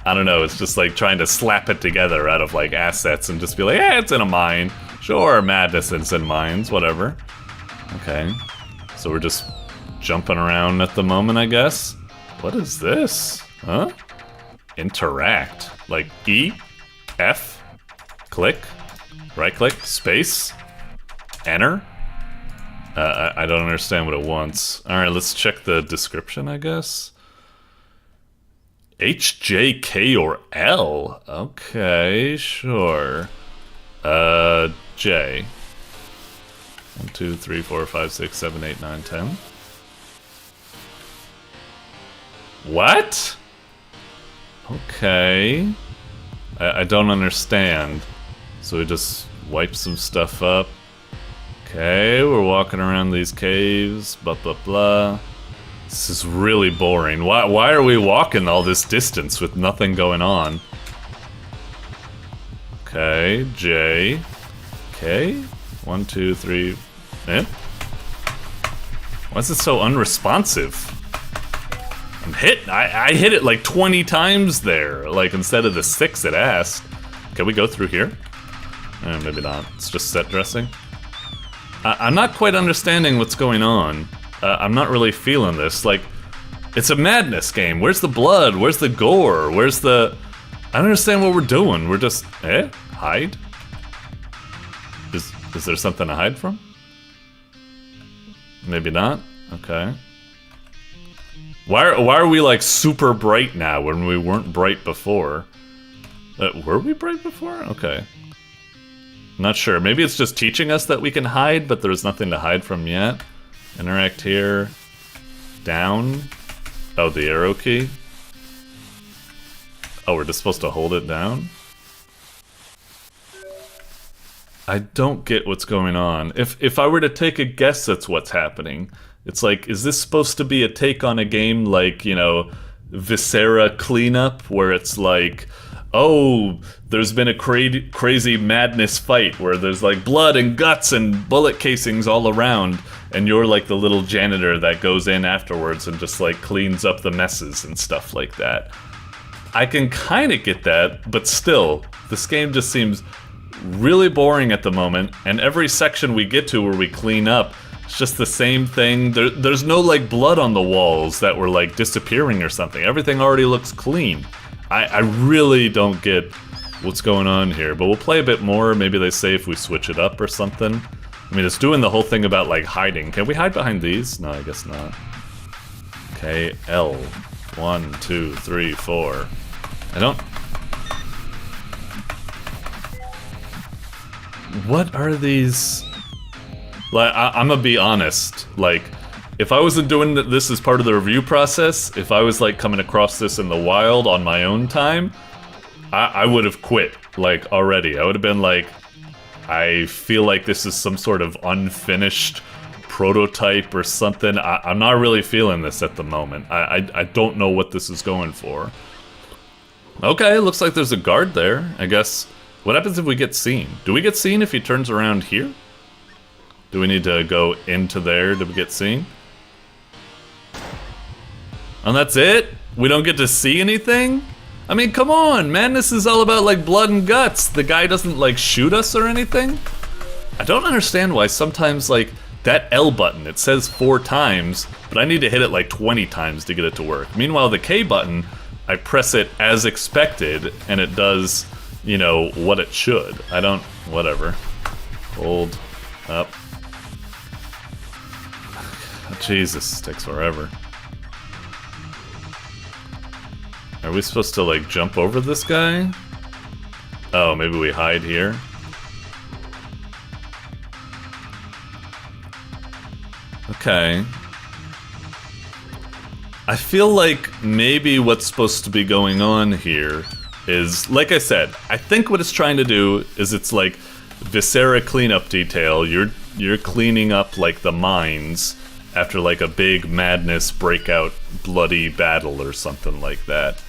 I don't know, it's just like trying to slap it together out of like assets and just be like, hey, it's in a mine. Sure, Madness is in mines, whatever. Okay, so we're just jumping around at the moment, I guess. What is this? Huh? Interact. Like E, F, click, right click, space, enter. I don't understand what it wants. Alright, let's check the description, I guess. H, J, K, or L? Okay, sure. J. 1, 2, 3, 4, 5, 6, 7, 8, 9, 10. What? Okay. I don't understand. So we just wipe some stuff up. Okay, we're walking around these caves, blah blah blah. This is really boring. Why are we walking all this distance with nothing going on? Okay, J. Okay, 1, 2, 3. Eh? Why is it so unresponsive? I'm hit. I hit it like 20 times there, like instead of the 6 it asked. Can we go through here? Maybe not. It's just set dressing. I'm not quite understanding what's going on. I'm not really feeling this. Like, it's a Madness game. Where's the blood? Where's the gore? Where's the... I don't understand what we're doing. We're just... Hide? Is there something to hide from? Maybe not? Okay. Why are we, like, super bright now when we weren't bright before? Were we bright before? Okay. Not sure. Maybe it's just teaching us that we can hide, but there's nothing to hide from yet. Interact here. Down. Oh, the arrow key. Oh, we're just supposed to hold it down? I don't get what's going on. If I were to take a guess, that's what's happening. It's like, is this supposed to be a take on a game like, you know, Viscera Cleanup, where it's like, oh, there's been a crazy Madness fight where there's like blood and guts and bullet casings all around, and you're like the little janitor that goes in afterwards and just like cleans up the messes and stuff like that. I can kind of get that, but still, this game just seems really boring at the moment, and every section we get to where we clean up, it's just the same thing. There's no like blood on the walls that were like disappearing or something. Everything already looks clean. I really don't get what's going on here, but we'll play a bit more. Maybe they say if we switch it up or something. I mean, it's doing the whole thing about like hiding. Can we hide behind these? No, I guess not. Okay, L. 1, 2, 3, 4. I don't... What are these... Like, I'm gonna be honest, like, if I wasn't doing this as part of the review process, if I was like coming across this in the wild on my own time, I would have quit, like, already. I would have been like, I feel like this is some sort of unfinished prototype or something. I'm not really feeling this at the moment. I don't know what this is going for. Okay, looks like there's a guard there, I guess. What happens if we get seen? Do we get seen if he turns around here? Do we need to go into there to get seen? And that's it? We don't get to see anything? I mean, come on, man, this is all about, like, blood and guts. The guy doesn't, like, shoot us or anything? I don't understand why sometimes, like, that L button, it says 4 times, but I need to hit it, like, 20 times to get it to work. Meanwhile, the K button, I press it as expected, and it does, you know, what it should. I don't... whatever. Hold up. Jesus, this takes forever. Are we supposed to, like, jump over this guy? Oh, maybe we hide here? Okay. I feel like maybe what's supposed to be going on here is, like I said, I think what it's trying to do is it's like Viscera cleanup detail. You're cleaning up, like, the mines after, like, a big madness breakout bloody battle or something like that.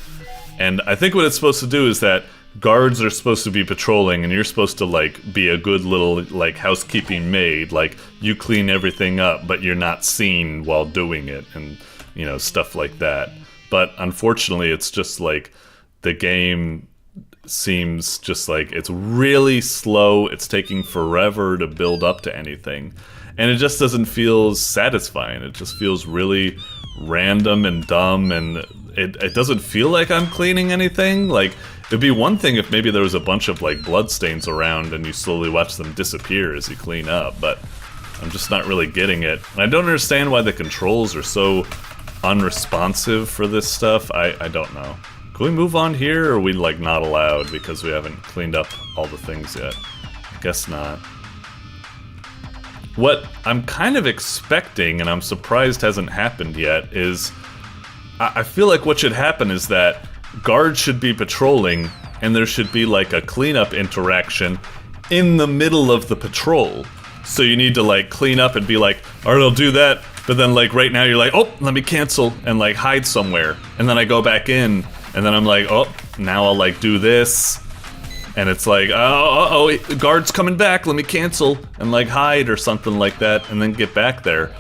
And I think what it's supposed to do is that guards are supposed to be patrolling and you're supposed to, like, be a good little, like, housekeeping maid. Like, you clean everything up, but you're not seen while doing it and, you know, stuff like that. But unfortunately, it's just, like, the game seems just like it's really slow. It's taking forever to build up to anything. And it just doesn't feel satisfying. It just feels really random and dumb, and it doesn't feel like I'm cleaning anything. Like, it'd be one thing if maybe there was a bunch of, like, bloodstains around and you slowly watch them disappear as you clean up, but I'm just not really getting it. And I don't understand why the controls are so unresponsive for this stuff. I don't know. Can we move on here, or are we, like, not allowed because we haven't cleaned up all the things yet? Guess not. What I'm kind of expecting, and I'm surprised hasn't happened yet, is I feel like what should happen is that guards should be patrolling, and there should be, like, a cleanup interaction in the middle of the patrol. So you need to, like, clean up and be like, alright, I'll do that, but then, like, right now you're like, oh, let me cancel, and, like, hide somewhere. And then I go back in, and then I'm like, oh, now I'll, like, do this. And it's like, oh, guard's coming back, let me cancel, and, like, hide or something like that, and then get back there.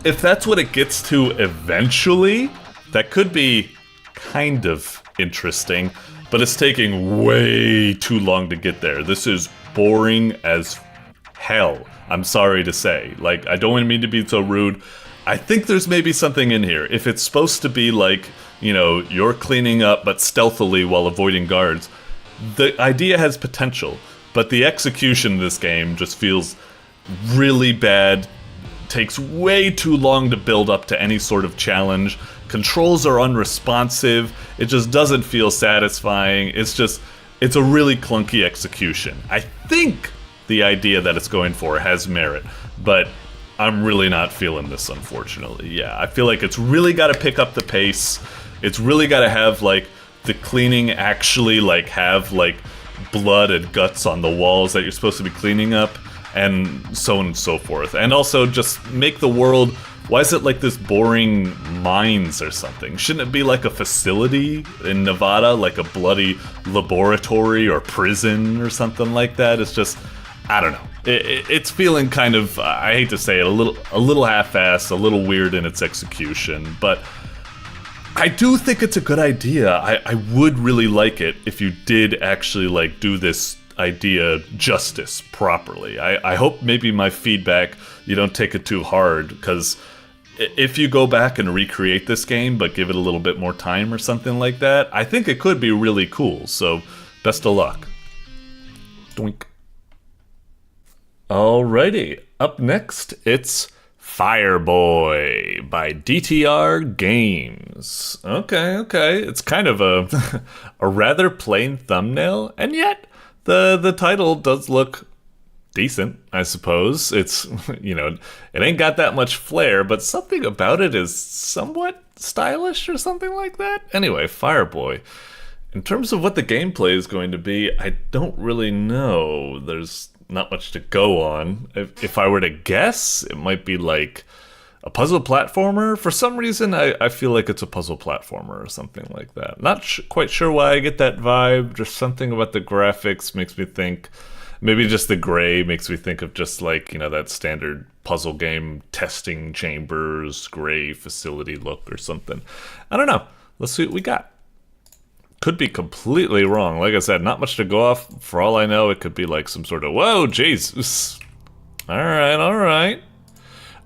If that's what it gets to eventually, that could be kind of interesting, but it's taking way too long to get there. This is boring as hell, I'm sorry to say. Like, I don't mean to be so rude. I think there's maybe something in here. If it's supposed to be like, you know, you're cleaning up but stealthily while avoiding guards, the idea has potential, but the execution of this game just feels really bad, takes way too long to build up to any sort of challenge, controls are unresponsive, it just doesn't feel satisfying, it's a really clunky execution. I think the idea that it's going for has merit, but I'm really not feeling this, unfortunately. Yeah, I feel like it's really got to pick up the pace, it's really got to have, like, the cleaning actually, like, have, like, blood and guts on the walls that you're supposed to be cleaning up, and so on and so forth. And also just make the world, why is it like this boring mines or something? Shouldn't it be like a facility in Nevada, like a bloody laboratory or prison or something like that? It's just, I don't know. It's feeling kind of, I hate to say it, a little half-assed, a little weird in its execution, but I do think it's a good idea. I would really like it if you did actually, like, do this idea justice properly. I hope maybe my feedback, you don't take it too hard, because if you go back and recreate this game but give it a little bit more time or something like that, I think it could be really cool, so best of luck. Doink. Alrighty, up next, it's Fireboy by DTR Games. Okay. It's kind of a a rather plain thumbnail, and yet the title does look decent, I suppose. It's, you know, it ain't got that much flair, but something about it is somewhat stylish or something like that. Anyway, Fireboy. In terms of what the gameplay is going to be, I don't really know. There's not much to go on. If I were to guess, it might be like a puzzle platformer. For some reason, I feel like it's a puzzle platformer or something like that. Not quite sure why I get that vibe. Just something about the graphics makes me think, maybe just the gray makes me think of just like, you know, that standard puzzle game testing chambers, gray facility look or something. I don't know. Let's see what we got. Could be completely wrong. Like I said, not much to go off. For all I know, it could be like some sort of, whoa, jeez. All right.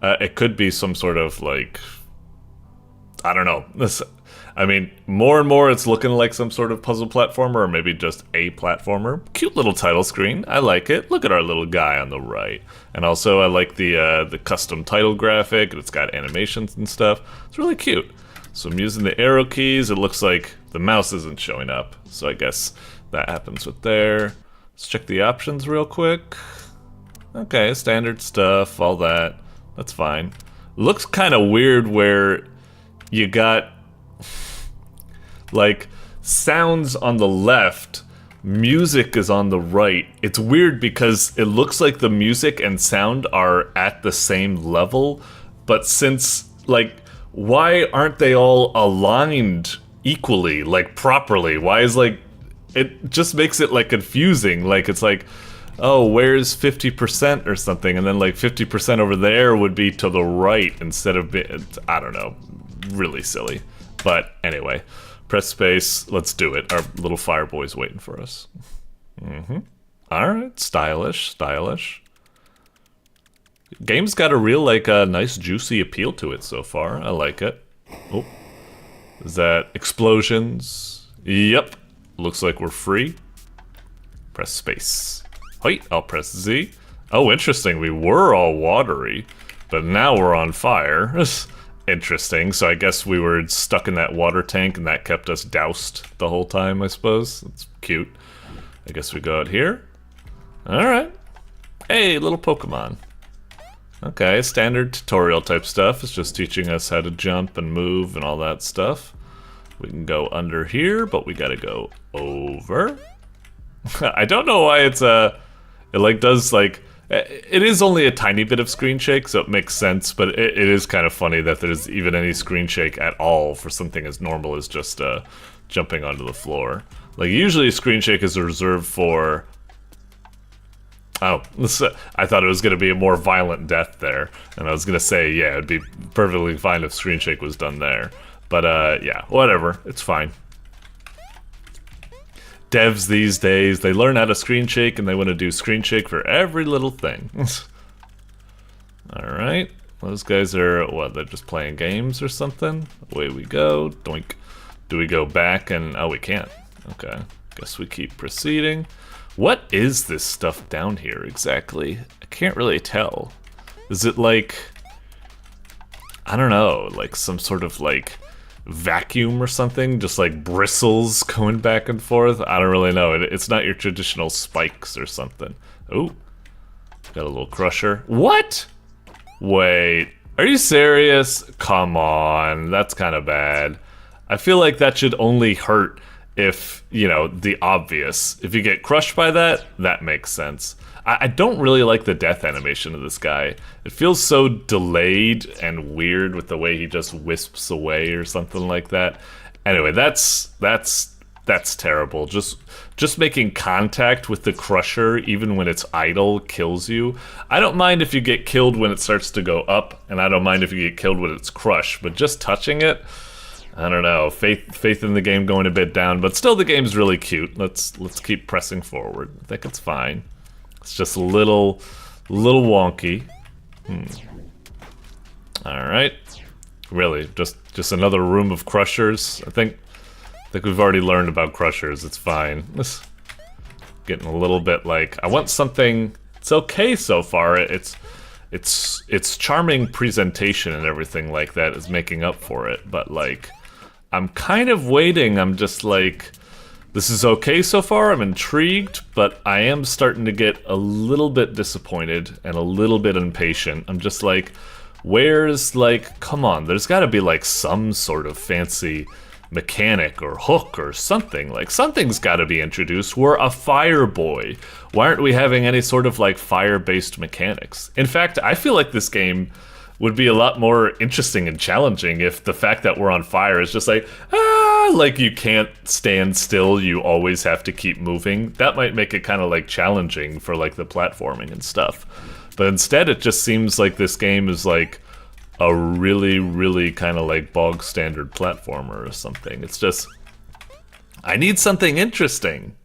It could be some sort of like, I don't know. I mean, more and more it's looking like some sort of puzzle platformer, or maybe just a platformer. Cute little title screen. I like it. Look at our little guy on the right. And also I like the custom title graphic. It's got animations and stuff. It's really cute. So I'm using the arrow keys. It looks like the mouse isn't showing up. So I guess that happens with there. Let's check the options real quick. Okay, standard stuff, all that. That's fine. Looks kind of weird where you got like sounds on the left, music is on the right. It's weird because it looks like the music and sound are at the same level, but since like, why aren't they all aligned equally, like properly? Why is like, it just makes it like confusing. Like it's like, oh, where's 50% or something? And then like 50% over there would be to the right instead of, I don't know, really silly. But anyway, press space, let's do it. Our little Fireboy's waiting for us. All right, stylish. Game's got a real like nice juicy appeal to it so far. I like it. Oh, is that explosions? Yep, looks like we're free. Press space. Wait, I'll press Z. Oh, interesting, we were all watery, but now we're on fire. Interesting, so I guess we were stuck in that water tank and that kept us doused the whole time, I suppose. That's cute. I guess we go out here. Alright. Hey, little Pokemon. Okay, standard tutorial type stuff. It's just teaching us how to jump and move and all that stuff. We can go under here, but we gotta go over. I don't know why it's it like does like, it is only a tiny bit of screen shake, so it makes sense, but it is kind of funny that there's even any screen shake at all for something as normal as just jumping onto the floor. Like usually screen shake is reserved for, oh, I thought it was going to be a more violent death there, and I was going to say, yeah, it'd be perfectly fine if screen shake was done there. But yeah, whatever, it's fine. Devs these days, they learn how to screen shake and they want to do screen shake for every little thing. Alright, those guys are, what, they're just playing games or something? Away we go, doink. Do we go back and, oh, we can't. Okay, guess we keep proceeding. What is this stuff down here exactly? I can't really tell. Is it like, I don't know, like some sort of like vacuum or something, just like bristles going back and forth? I don't really know. It's not your traditional spikes or something. Ooh, got a little crusher. What? Wait, are you serious? Come on, that's kind of bad. I feel like that should only hurt if, you know, the obvious. If you get crushed by that, that makes sense. I don't really like the death animation of this guy. It feels so delayed and weird with the way he just wisps away or something like that. Anyway, that's terrible. Just making contact with the crusher, even when it's idle, kills you. I don't mind if you get killed when it starts to go up, and I don't mind if you get killed when it's crushed, but just touching it, I don't know. Faith in the game going a bit down, but still the game's really cute. Let's keep pressing forward. I think it's fine. It's just a little wonky. Alright. Really, just another room of crushers. I think we've already learned about crushers. It's fine. Getting a little bit like, I want something. It's okay so far. It's charming presentation and everything like that is making up for it, but like, I'm kind of waiting. I'm just like, This is okay so far, I'm intrigued, but I am starting to get a little bit disappointed and a little bit impatient. I'm just like, where's, like, come on, there's gotta be like some sort of fancy mechanic or hook or something. Like, something's gotta be introduced. We're a fire boy. Why aren't we having any sort of like fire-based mechanics? In fact, I feel like this game would be a lot more interesting and challenging if the fact that we're on fire is just like you can't stand still, you always have to keep moving. That might make it kind of like challenging for like the platforming and stuff. But instead it just seems like this game is like a really, really kind of like bog standard platformer or something. It's just, I need something interesting.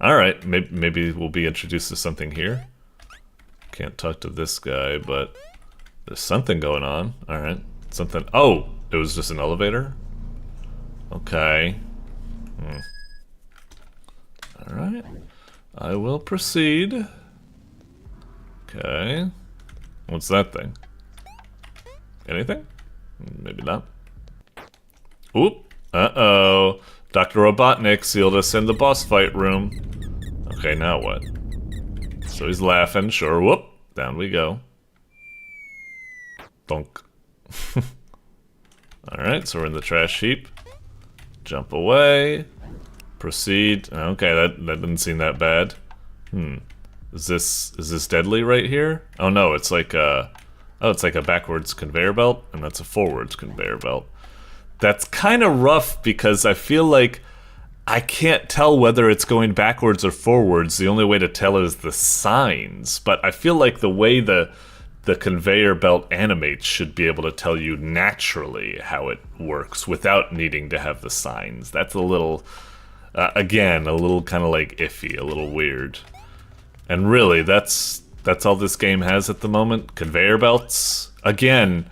Alright, maybe we'll be introduced to something here. Can't talk to this guy, but there's something going on. Alright, something. Oh, it was just an elevator? Okay. Alright, I will proceed. Okay. What's that thing? Anything? Maybe not. Oop. Uh-oh. Dr. Robotnik sealed us in the boss fight room. Okay, now what? So he's laughing, sure. Whoop. Down we go. Bonk. Alright, so we're in the trash heap. Jump away. Proceed. Okay, that didn't seem that bad. Is this deadly right here? Oh no, it's like a backwards conveyor belt, and that's a forwards conveyor belt. That's kind of rough because I feel like I can't tell whether it's going backwards or forwards. The only way to tell is the signs, but I feel like the way the conveyor belt animates should be able to tell you naturally how it works without needing to have the signs. That's a little, again, a little kind of like iffy, a little weird. And really, that's all this game has at the moment. Conveyor belts. Again,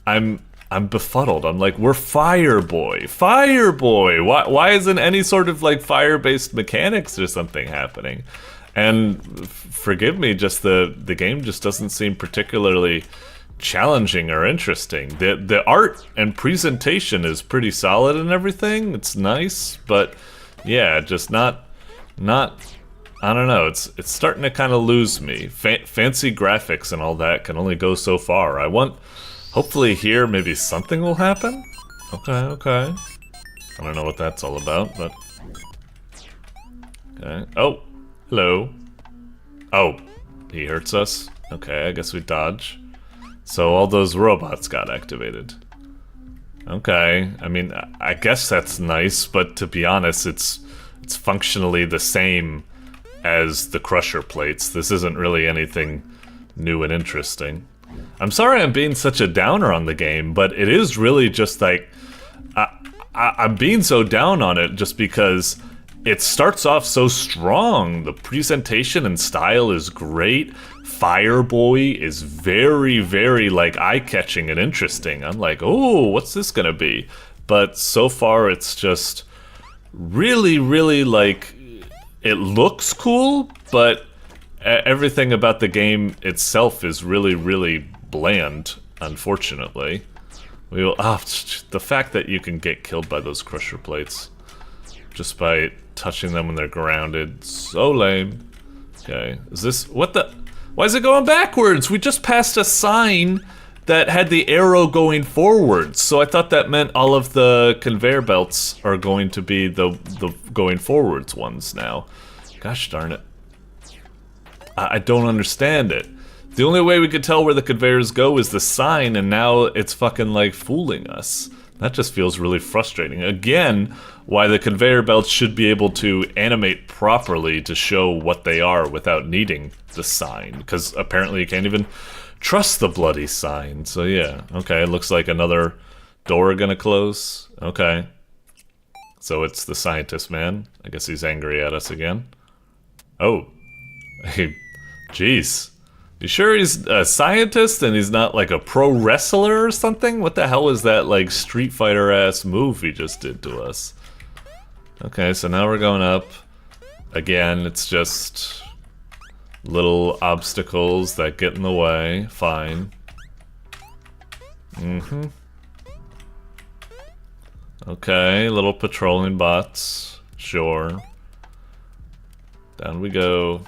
I'm befuddled. I'm like, we're fire boy. Why isn't any sort of like fire-based mechanics or something happening? And forgive me, just the game just doesn't seem particularly challenging or interesting. The art and presentation is pretty solid and everything. It's nice, but yeah, just not. I don't know. It's starting to kind of lose me. Fancy graphics and all that can only go so far. Hopefully here maybe something will happen. Okay. I don't know what that's all about, but okay. Oh. Hello. Oh, he hurts us? Okay, I guess we dodge. So all those robots got activated. Okay, I mean, I guess that's nice, but to be honest, it's functionally the same as the crusher plates. This isn't really anything new and interesting. I'm sorry I'm being such a downer on the game, but it is really just like, I'm being so down on it just because it starts off so strong. The presentation and style is great. Fireboy is very, very like eye-catching and interesting. I'm like, oh, what's this gonna be? But so far it's just really, really like, it looks cool, but everything about the game itself is really, really bland, unfortunately. The fact that you can get killed by those crusher plates just by touching them when they're grounded, so lame. Okay, is this, what the, why is it going backwards? We just passed a sign that had the arrow going forwards, so I thought that meant all of the conveyor belts are going to be the going forwards ones now. Gosh darn it. I don't understand it. The only way we could tell where the conveyors go is the sign, and now it's fucking like fooling us. That just feels really frustrating. Again, why the conveyor belts should be able to animate properly to show what they are without needing the sign, because apparently you can't even trust the bloody sign. So yeah, okay, it looks like another door gonna close. Okay. So it's the scientist man. I guess he's angry at us again. Oh. Hey, jeez. You sure he's a scientist and he's not like a pro wrestler or something? What the hell was that like Street Fighter ass move he just did to us? Okay, so now we're going up. Again, it's just little obstacles that get in the way. Fine. Okay, little patrolling bots. Sure. Down we go.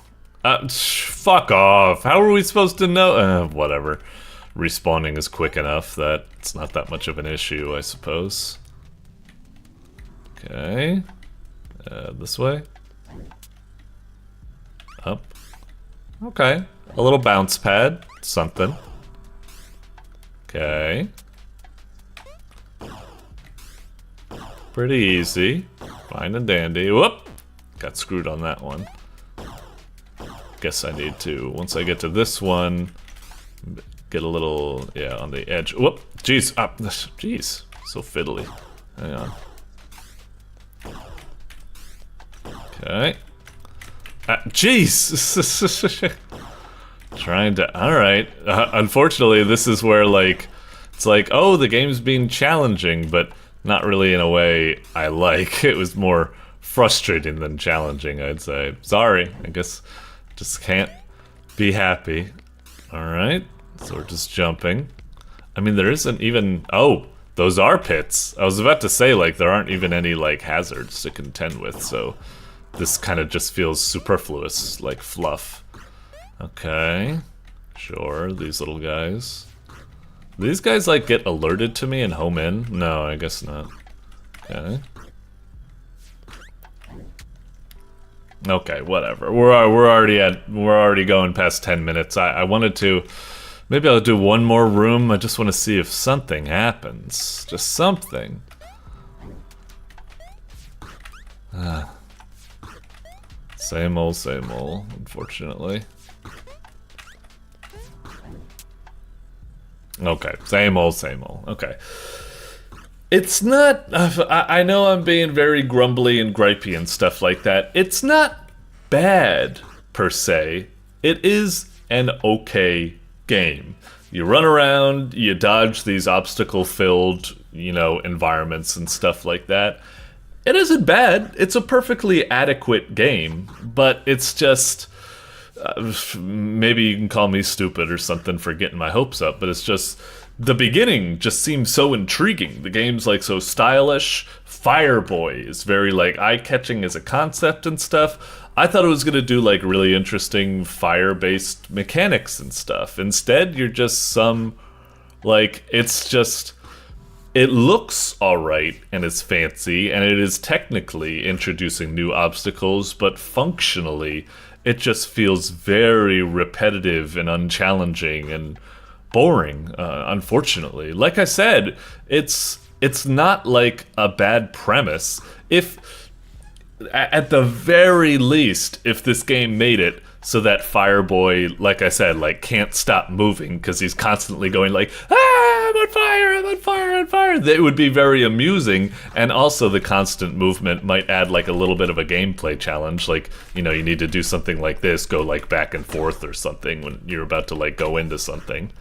Fuck off. How are we supposed to know? Whatever. Respawning is quick enough that it's not that much of an issue, I suppose. Okay. This way. Up. Okay. A little bounce pad. Something. Okay. Pretty easy. Fine and dandy. Whoop! Got screwed on that one. Guess I need to, once I get to this one, get a little, yeah, on the edge. Whoop! Jeez! Ah, jeez. So fiddly. Hang on. Okay. Jeez! Trying to, alright. Unfortunately, this is where, like, it's like, oh, the game's being challenging, but not really in a way I like. It was more frustrating than challenging, I'd say. Sorry, I guess just can't be happy. Alright, so we're just jumping. I mean, there isn't even, oh, those are pits. I was about to say, like, there aren't even any, like, hazards to contend with, so this kind of just feels superfluous, like fluff. Okay, sure, these little guys. These guys, like, get alerted to me and home in? No, I guess not. Okay. Okay, whatever. We're already going past 10 minutes. I wanted to, maybe I'll do one more room. I just want to see if something happens. Just something. Same old, unfortunately. Okay, same old. Okay. It's not, I know I'm being very grumbly and gripey and stuff like that. It's not bad, per se. It is an okay game. You run around, you dodge these obstacle-filled, you know, environments and stuff like that. It isn't bad. It's a perfectly adequate game, but it's just... maybe you can call me stupid or something for getting my hopes up, but it's just... the beginning just seems so intriguing. The game's, like, so stylish. Fireboy is very, like, eye-catching as a concept and stuff. I thought it was gonna do, like, really interesting fire-based mechanics and stuff. Instead, you're just some... like, it's just... it looks alright, and it's fancy, and it is technically introducing new obstacles, but functionally, it just feels very repetitive and unchallenging and boring, unfortunately. Like I said, it's not like a bad premise. If, at the very least, if this game made it so that Fireboy, like I said, like, can't stop moving because he's constantly going like, ah, I'm on fire, I'm on fire, I'm on fire. That would be very amusing, and also the constant movement might add, like, a little bit of a gameplay challenge. Like, you know, you need to do something like this, go, like, back and forth or something when you're about to, like, go into something.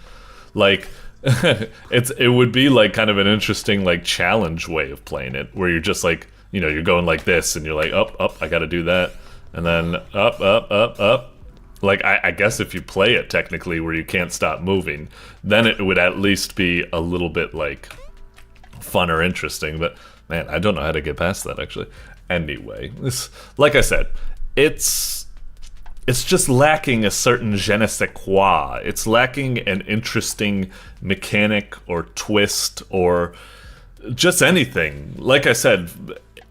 Like, it would be, like, kind of an interesting, like, challenge way of playing it, where you're just, like, you know, you're going like this, and you're like, up, I gotta do that. And then up. Like, I guess if you play it technically where you can't stop moving, then it would at least be a little bit, like, fun or interesting. But, man, I don't know how to get past that, actually. Anyway, like I said, it's just lacking a certain je ne sais quoi. It's lacking an interesting mechanic or twist or just anything. Like I said,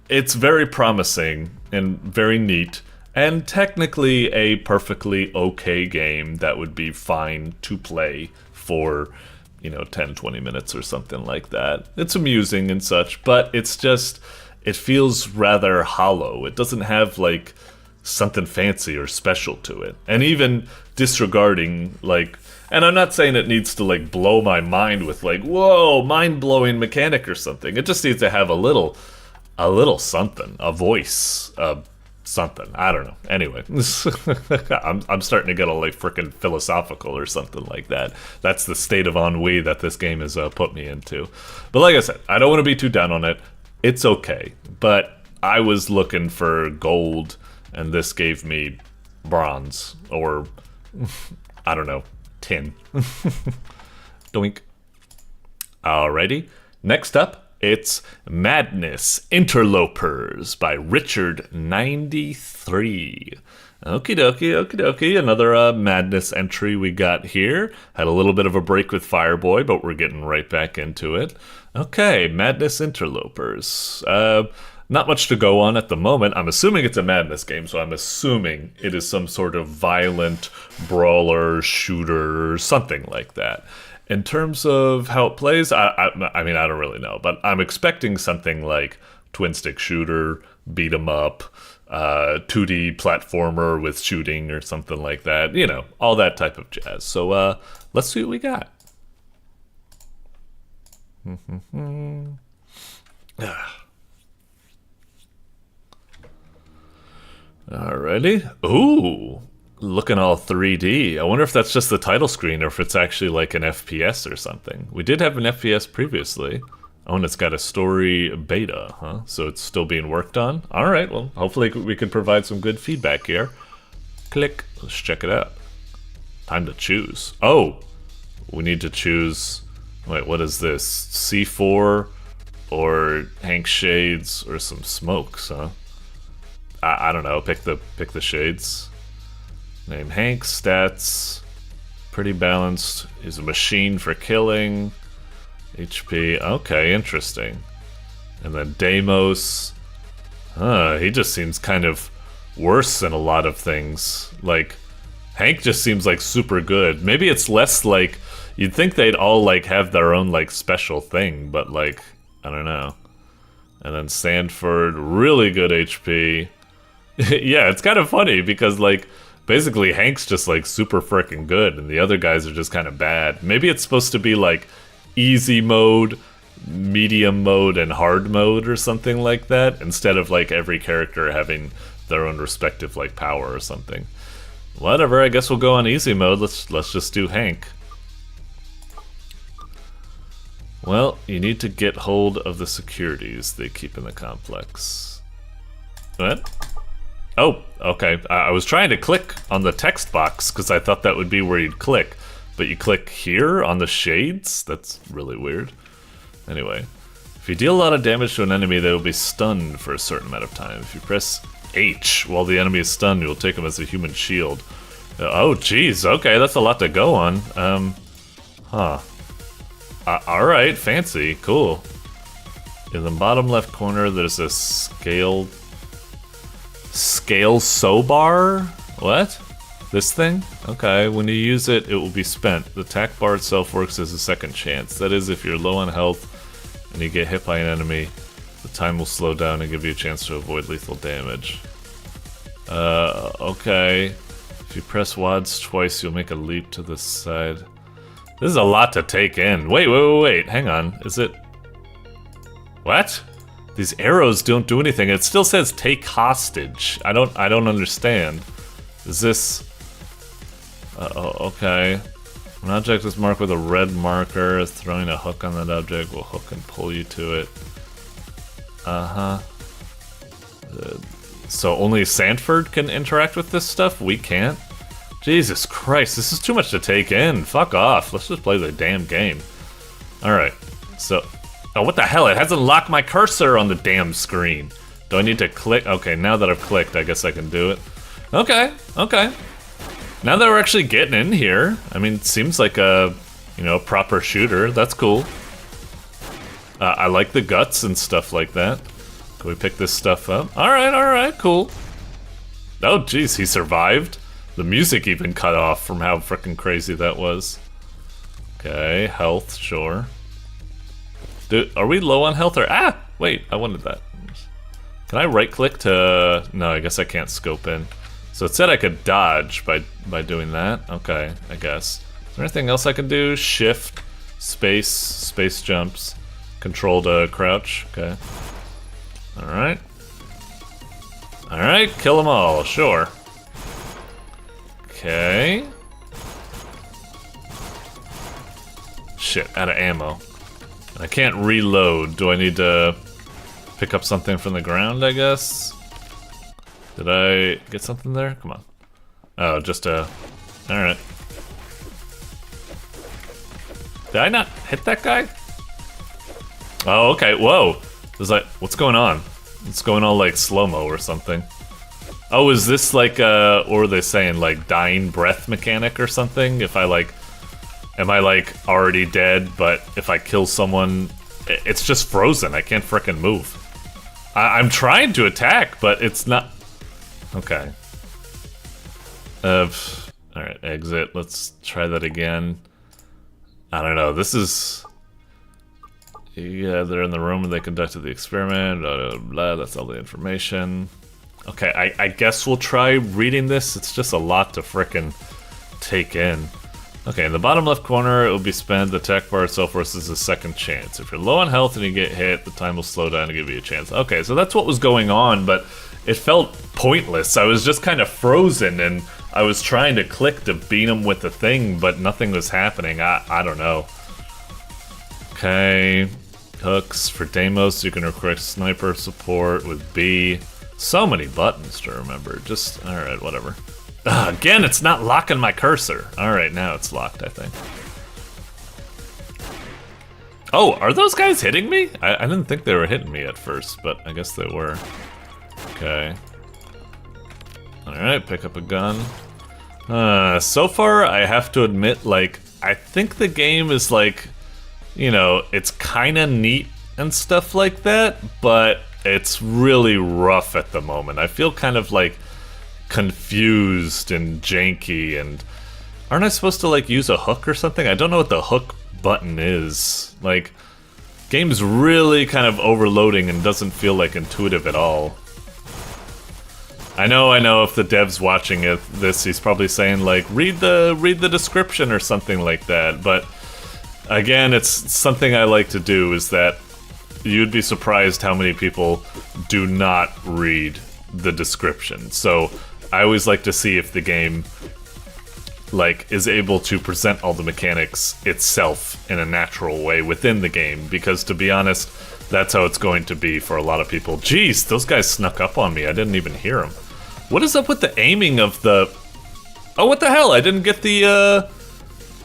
it's very promising and very neat, and technically a perfectly okay game that would be fine to play for, you know, 10-20 minutes or something like that. It's amusing and such, but it's just, it feels rather hollow. It doesn't have, like, something fancy or special to it. And even disregarding, like, and I'm not saying it needs to, like, blow my mind with, like, whoa, mind-blowing mechanic or something. It just needs to have a little something, a voice, something. I don't know. Anyway, I'm starting to get all, like, freaking philosophical or something like that. That's the state of ennui that this game has put me into. But like I said, I don't want to be too down on it. It's okay. But I was looking for gold, and this gave me bronze, or, I don't know, tin. Doink. Alrighty. Next up, It's Madness Interlopers by Richard93. Okie dokie. Another Madness entry we got here. Had a little bit of a break with Fireboy, but we're getting right back into it. Okay, Madness Interlopers. Not much to go on at the moment. I'm assuming it's a Madness game, so I'm assuming it is some sort of violent brawler, shooter, something like that. In terms of how it plays, I mean, I don't really know, but I'm expecting something like twin stick shooter, beat 'em up, 2D platformer with shooting or something like that. You know, all that type of jazz. So let's see what we got. Alrighty. Ooh. Looking all 3D. I wonder if that's just the title screen or if it's actually like an FPS or something. We did have an FPS previously. Oh, and it's got a story beta, huh? So it's still being worked on? Alright, well, hopefully we can provide some good feedback here. Click. Let's check it out. Time to choose. Oh! We need to choose... Wait, what is this? C4 or Hank Shades or some smokes, huh? I don't know. Pick the shades. Name Hank, stats, pretty balanced. He's a machine for killing. HP, okay, interesting. And then Deimos. He just seems kind of worse than a lot of things. Like, Hank just seems like super good. Maybe it's less like, you'd think they'd all like have their own like special thing, but like, I don't know. And then Sanford, really good HP. Yeah, it's kind of funny because like, basically, Hank's just like super freaking good, and the other guys are just kind of bad. Maybe it's supposed to be like easy mode, medium mode, and hard mode or something like that, instead of like every character having their own respective like power or something. Whatever, I guess we'll go on easy mode. Let's just do Hank. Well, you need to get hold of the securities they keep in the complex. What? Oh, okay. I was trying to click on the text box because I thought that would be where you'd click. But you click here on the shades? That's really weird. Anyway, if you deal a lot of damage to an enemy, they will be stunned for a certain amount of time. If you press H while the enemy is stunned, you'll take them as a human shield. Oh, jeez. Okay, that's a lot to go on. Alright, fancy. Cool. In the bottom left corner, there's a scale Sobar? What? This thing? Okay, when you use it, it will be spent. The attack bar itself works as a second chance. That is, if you're low on health and you get hit by an enemy, the time will slow down and give you a chance to avoid lethal damage. Okay. If you press WADS twice, you'll make a leap to the side. This is a lot to take in. Wait. Hang on. Is it... What? These arrows don't do anything. It still says take hostage. I don't understand. Is this... okay. An object is marked with a red marker. Throwing a hook on that object will hook and pull you to it. So only Sanford can interact with this stuff? We can't? Jesus Christ, this is too much to take in. Fuck off. Let's just play the damn game. Alright, so... Oh, what the hell? It hasn't locked my cursor on the damn screen. Do I need to click? Okay, now that I've clicked, I guess I can do it. Okay. Now that we're actually getting in here, I mean, it seems like a, you know, proper shooter. That's cool. I like the guts and stuff like that. Can we pick this stuff up? Alright, cool. Oh, jeez, he survived. The music even cut off from how freaking crazy that was. Okay, health, sure. Dude, are we low on health or... Ah! Wait, I wanted that. Can I right-click to... No, I guess I can't scope in. So it said I could dodge by doing that. Okay, I guess. Is there anything else I can do? Shift, space jumps, control to crouch. Okay. Alright. Alright, kill them all, sure. Okay. Shit, out of ammo. I can't reload. Do I need to pick up something from the ground, I guess? Did I get something there? Come on. Oh, just a... Alright. Did I not hit that guy? Oh, okay. Whoa. There's like, what's going on? It's going on like slow-mo or something. Oh, is this like or are they saying like dying breath mechanic or something? If I like, am I like already dead, but if I kill someone, it's just frozen. I can't frickin' move. I'm trying to attack, but it's not. Okay. Alright, exit. Let's try that again. I don't know. This is. Yeah, they're in the room and they conducted the experiment. Blah, blah, blah. That's all the information. Okay, I guess we'll try reading this. It's just a lot to frickin' take in. Okay, in the bottom left corner, it will be spent. The attack bar itself versus a second chance. If you're low on health and you get hit, the time will slow down and give you a chance. Okay, so that's what was going on, but it felt pointless. I was just kind of frozen, and I was trying to click to beat him with the thing, but nothing was happening. I don't know. Okay, hooks for Deimos. You can request sniper support with B. So many buttons to remember. Just, alright, whatever. Again, it's not locking my cursor. Alright, now it's locked, I think. Oh, are those guys hitting me? I didn't think they were hitting me at first, but I guess they were. Okay. Alright, pick up a gun. So far, I have to admit, like, I think the game is like, you know, it's kinda neat and stuff like that, but it's really rough at the moment. I feel kind of like confused and janky, and aren't I supposed to like use a hook or something? I don't know what the hook button is. Like, game's really kind of overloading and doesn't feel like intuitive at all. I know if the dev's watching this, he's probably saying like, read the description or something like that, but again, it's something I like to do, is that you'd be surprised how many people do not read the description. So I always like to see if the game like is able to present all the mechanics itself in a natural way within the game, because to be honest, that's how it's going to be for a lot of people. Jeez, those guys snuck up on me. I didn't even hear them. What is up with the aiming of the... Oh, what the hell? I didn't get the,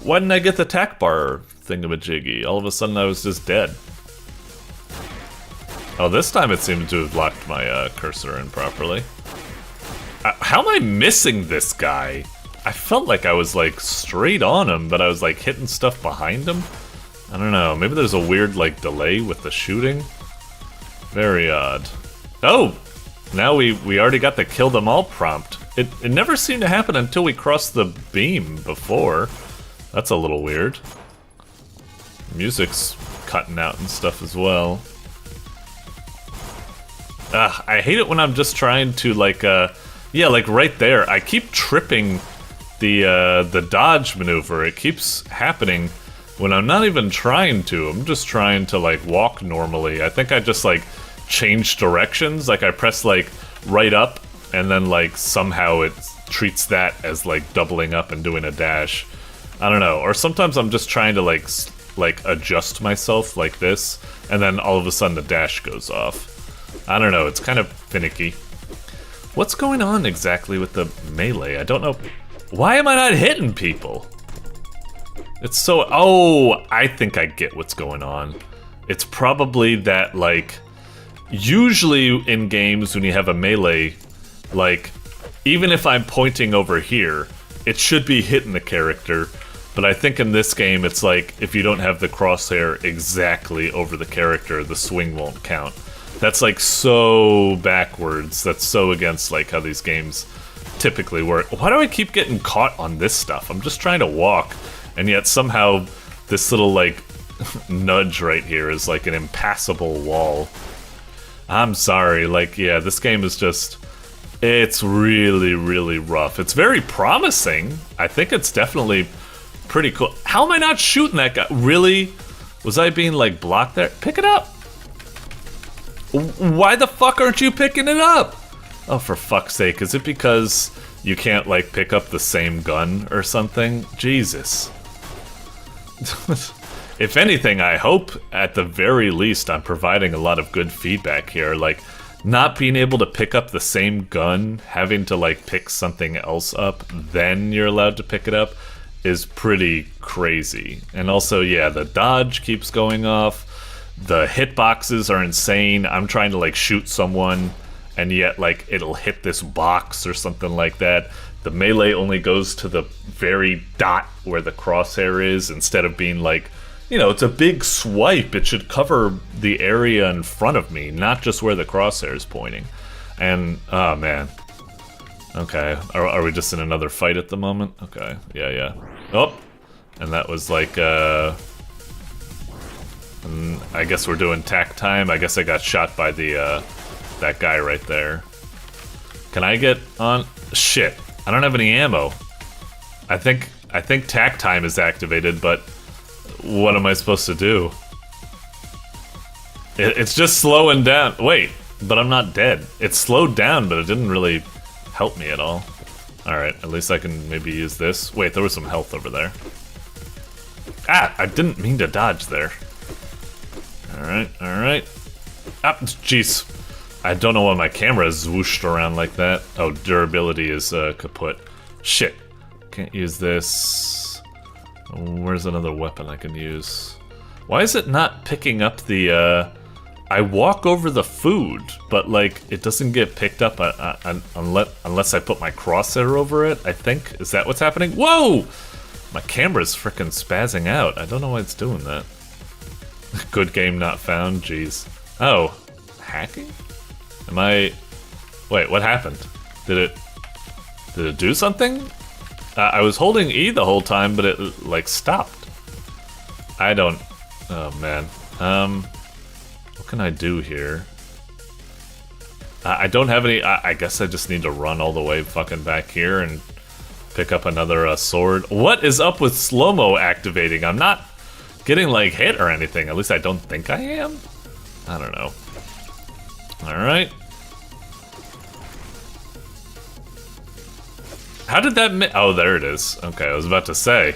why didn't I get the attack bar thingamajiggy? All of a sudden I was just dead. Oh, this time it seemed to have locked my cursor in properly. How am I missing this guy? I felt like I was like straight on him, but I was like hitting stuff behind him. I don't know, maybe there's a weird like delay with the shooting. Very odd. Oh! Now we already got the kill them all prompt. It never seemed to happen until we crossed the beam before. That's a little weird. Music's cutting out and stuff as well. I hate it when I'm just trying to like, yeah, like right there. I keep tripping the dodge maneuver. It keeps happening when I'm not even trying to. I'm just trying to like walk normally. I think I just like change directions. Like I press like right up, and then like somehow it treats that as like doubling up and doing a dash. I don't know. Or sometimes I'm just trying to like adjust myself like this, and then all of a sudden the dash goes off. I don't know, it's kind of finicky. What's going on exactly with the melee? I don't know. Why am I not hitting people? It's so... Oh, I think I get what's going on. It's probably that, like... Usually in games when you have a melee, like, even if I'm pointing over here, it should be hitting the character. But I think in this game, it's like, if you don't have the crosshair exactly over the character, the swing won't count. That's like so backwards. That's so against like how these games typically work. Why do I keep getting caught on this stuff? I'm just trying to walk, and yet somehow this little like nudge right here is like an impassable wall. I'm sorry, like, yeah, this game is just... It's really, really rough. It's very promising. I think it's definitely pretty cool. How am I not shooting that guy? Really? Was I being like blocked there? Pick it up! Why the fuck aren't you picking it up? Oh, for fuck's sake, is it because you can't, like, pick up the same gun or something? Jesus. If anything, I hope, at the very least, I'm providing a lot of good feedback here. Like, not being able to pick up the same gun, having to, like, pick something else up, then you're allowed to pick it up, is pretty crazy. And also, yeah, the dodge keeps going off. the hitboxes are insane. I'm trying to like shoot someone, and yet like it'll hit this box or something like that. The melee only goes to the very dot where the crosshair is, instead of being like, you know, it's a big swipe. It should cover the area in front of me, not just where the crosshair is pointing. And, oh man. Okay, are we just in another fight at the moment? Okay, yeah. Oh, and that was like, I guess we're doing tack time. I guess I got shot by the, that guy right there. Can I get on? Shit, I don't have any ammo. I think tack time is activated, but what am I supposed to do? It's just slowing down. Wait, but I'm not dead. It slowed down, but it didn't really help me at all. Alright, at least I can maybe use this. Wait, there was some health over there. Ah, I didn't mean to dodge there. Alright. Ah, jeez. I don't know why my camera is swooshed around like that. Oh, durability is kaput. Shit. Can't use this. Where's another weapon I can use? Why is it not picking up the, I walk over the food, but like, it doesn't get picked up unless I put my crosshair over it, I think. Is that what's happening? Whoa! My camera's frickin' spazzing out. I don't know why it's doing that. Good game not found, jeez. Oh, hacking? Am I... Wait, what happened? Did it do something? I was holding E the whole time, but it, like, stopped. I don't... Oh, man. What can I do here? I don't have any... I guess I just need to run all the way fucking back here and pick up another sword. What is up with slow-mo activating? I'm not getting, like, hit or anything. At least I don't think I am. I don't know. Alright. How did that oh, there it is. Okay, I was about to say.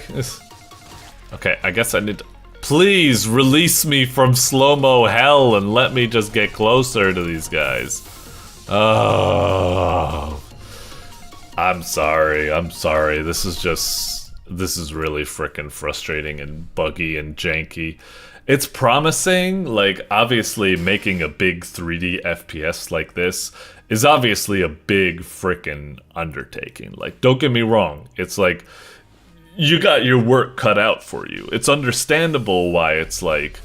Okay, I guess I need to... Please release me from slow-mo hell and let me just get closer to these guys. Oh. I'm sorry. This is really frickin' frustrating and buggy and janky. It's promising, like, obviously making a big 3D FPS like this is obviously a big frickin' undertaking. Like, don't get me wrong, it's like, you got your work cut out for you. It's understandable why it's, like,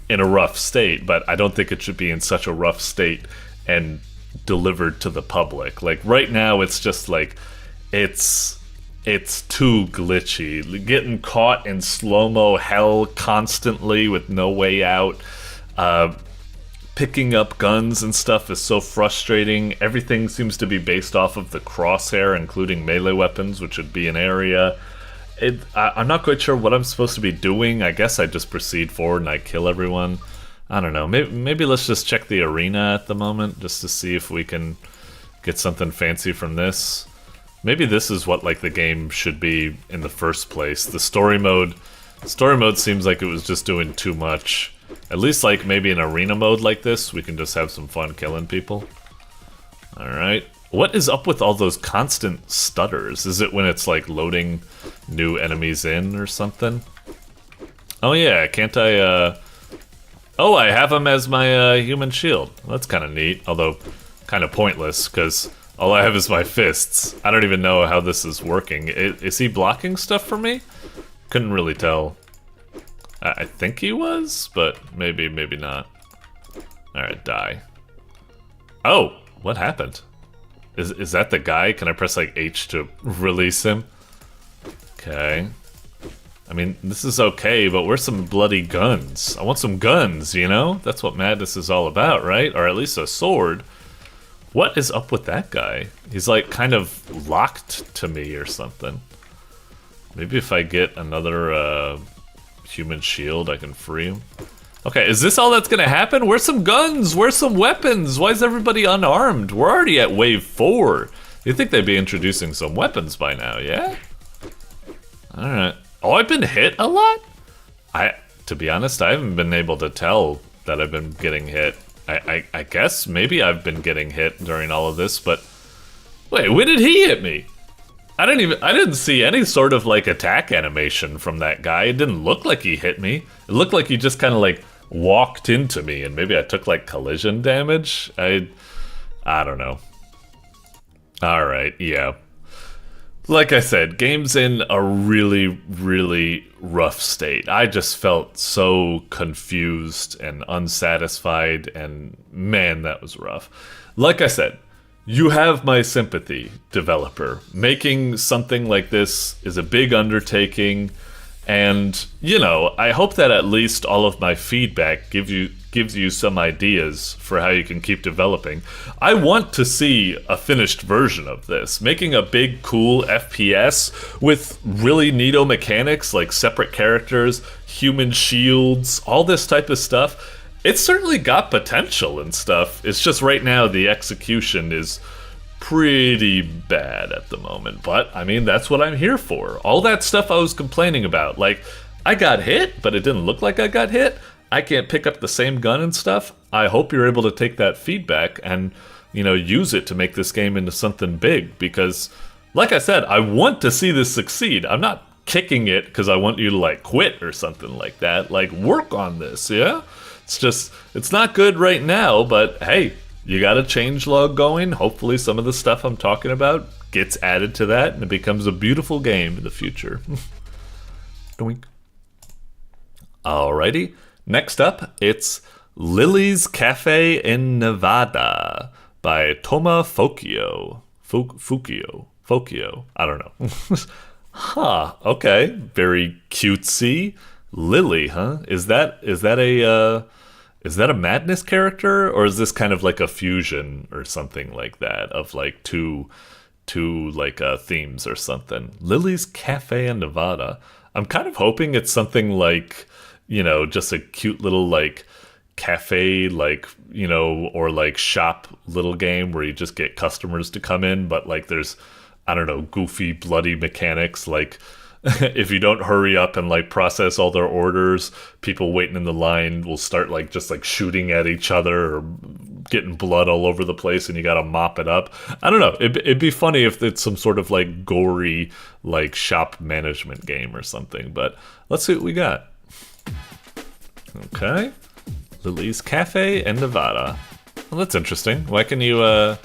in a rough state, but I don't think it should be in such a rough state and delivered to the public. Like, right now, it's just, like, it's too glitchy. Getting caught in slow-mo hell constantly with no way out. Picking up guns and stuff is so frustrating. Everything seems to be based off of the crosshair, including melee weapons, which would be an area. I'm not quite sure what I'm supposed to be doing. I guess I just proceed forward and I kill everyone. I don't know. Maybe let's just check the arena at the moment, just to see if we can get something fancy from this. Maybe this is what, like, the game should be in the first place. The story mode seems like it was just doing too much. At least, like, maybe an arena mode like this, we can just have some fun killing people. Alright. What is up with all those constant stutters? Is it when it's, like, loading new enemies in or something? Oh yeah, can't I, Oh, I have him as my, human shield. Well, that's kind of neat, although kind of pointless, because all I have is my fists. I don't even know how this is working. Is he blocking stuff for me? Couldn't really tell. I think he was, but maybe not. Alright, die. Oh, what happened? Is that the guy? Can I press, like, H to release him? Okay. I mean, this is okay, but where's some bloody guns? I want some guns, you know? That's what madness is all about, right? Or at least a sword. What is up with that guy? He's, like, kind of locked to me or something. Maybe if I get another, human shield, I can free him. Okay, is this all that's gonna happen? Where's some guns? Where's some weapons? Why is everybody unarmed? We're already at wave 4. You'd think they'd be introducing some weapons by now, yeah? Alright. Oh, I've been hit a lot? To be honest, I haven't been able to tell that I've been getting hit. I guess maybe I've been getting hit during all of this, but... Wait, when did he hit me? I didn't see any sort of, like, attack animation from that guy. It didn't look like he hit me. It looked like he just kind of, like, walked into me and maybe I took like collision damage. I don't know. Alright, yeah. Like I said, game's in a really, really rough state. I just felt so confused and unsatisfied, and man, that was rough. Like I said, you have my sympathy, developer. Making something like this is a big undertaking, and, you know, I hope that at least all of my feedback gives you some ideas for how you can keep developing. I want to see a finished version of this. Making a big, cool FPS with really neato mechanics like separate characters, human shields, all this type of stuff. It's certainly got potential and stuff. It's just right now the execution is pretty bad at the moment. But, I mean, that's what I'm here for. All that stuff I was complaining about. Like, I got hit, but it didn't look like I got hit. I can't pick up the same gun and stuff. I hope you're able to take that feedback and, you know, use it to make this game into something big. Because, like I said, I want to see this succeed. I'm not kicking it because I want you to, like, quit or something like that. Like, work on this, yeah? It's just, it's not good right now, but hey, you got a changelog going. Hopefully some of the stuff I'm talking about gets added to that and it becomes a beautiful game in the future. Doink. Alrighty. Next up, it's Lily's Cafe in Nevada by Toma Fokio. Fokio. I don't know. Huh, okay. Very cutesy. Lily, huh? Is that a Madness character, or is this kind of like a fusion or something like that of like two like themes or something? Lily's Cafe in Nevada. I'm kind of hoping it's something like, you know, just a cute little like cafe, like, you know, or like shop little game where you just get customers to come in, but like there's, I don't know, goofy bloody mechanics like if you don't hurry up and like process all their orders, people waiting in the line will start like just like shooting at each other or getting blood all over the place and you gotta mop it up. I don't know, it'd be funny if it's some sort of like gory like shop management game or something, but let's see what we got. Okay, Lily's Cafe in Nevada. Well, that's interesting. Why can you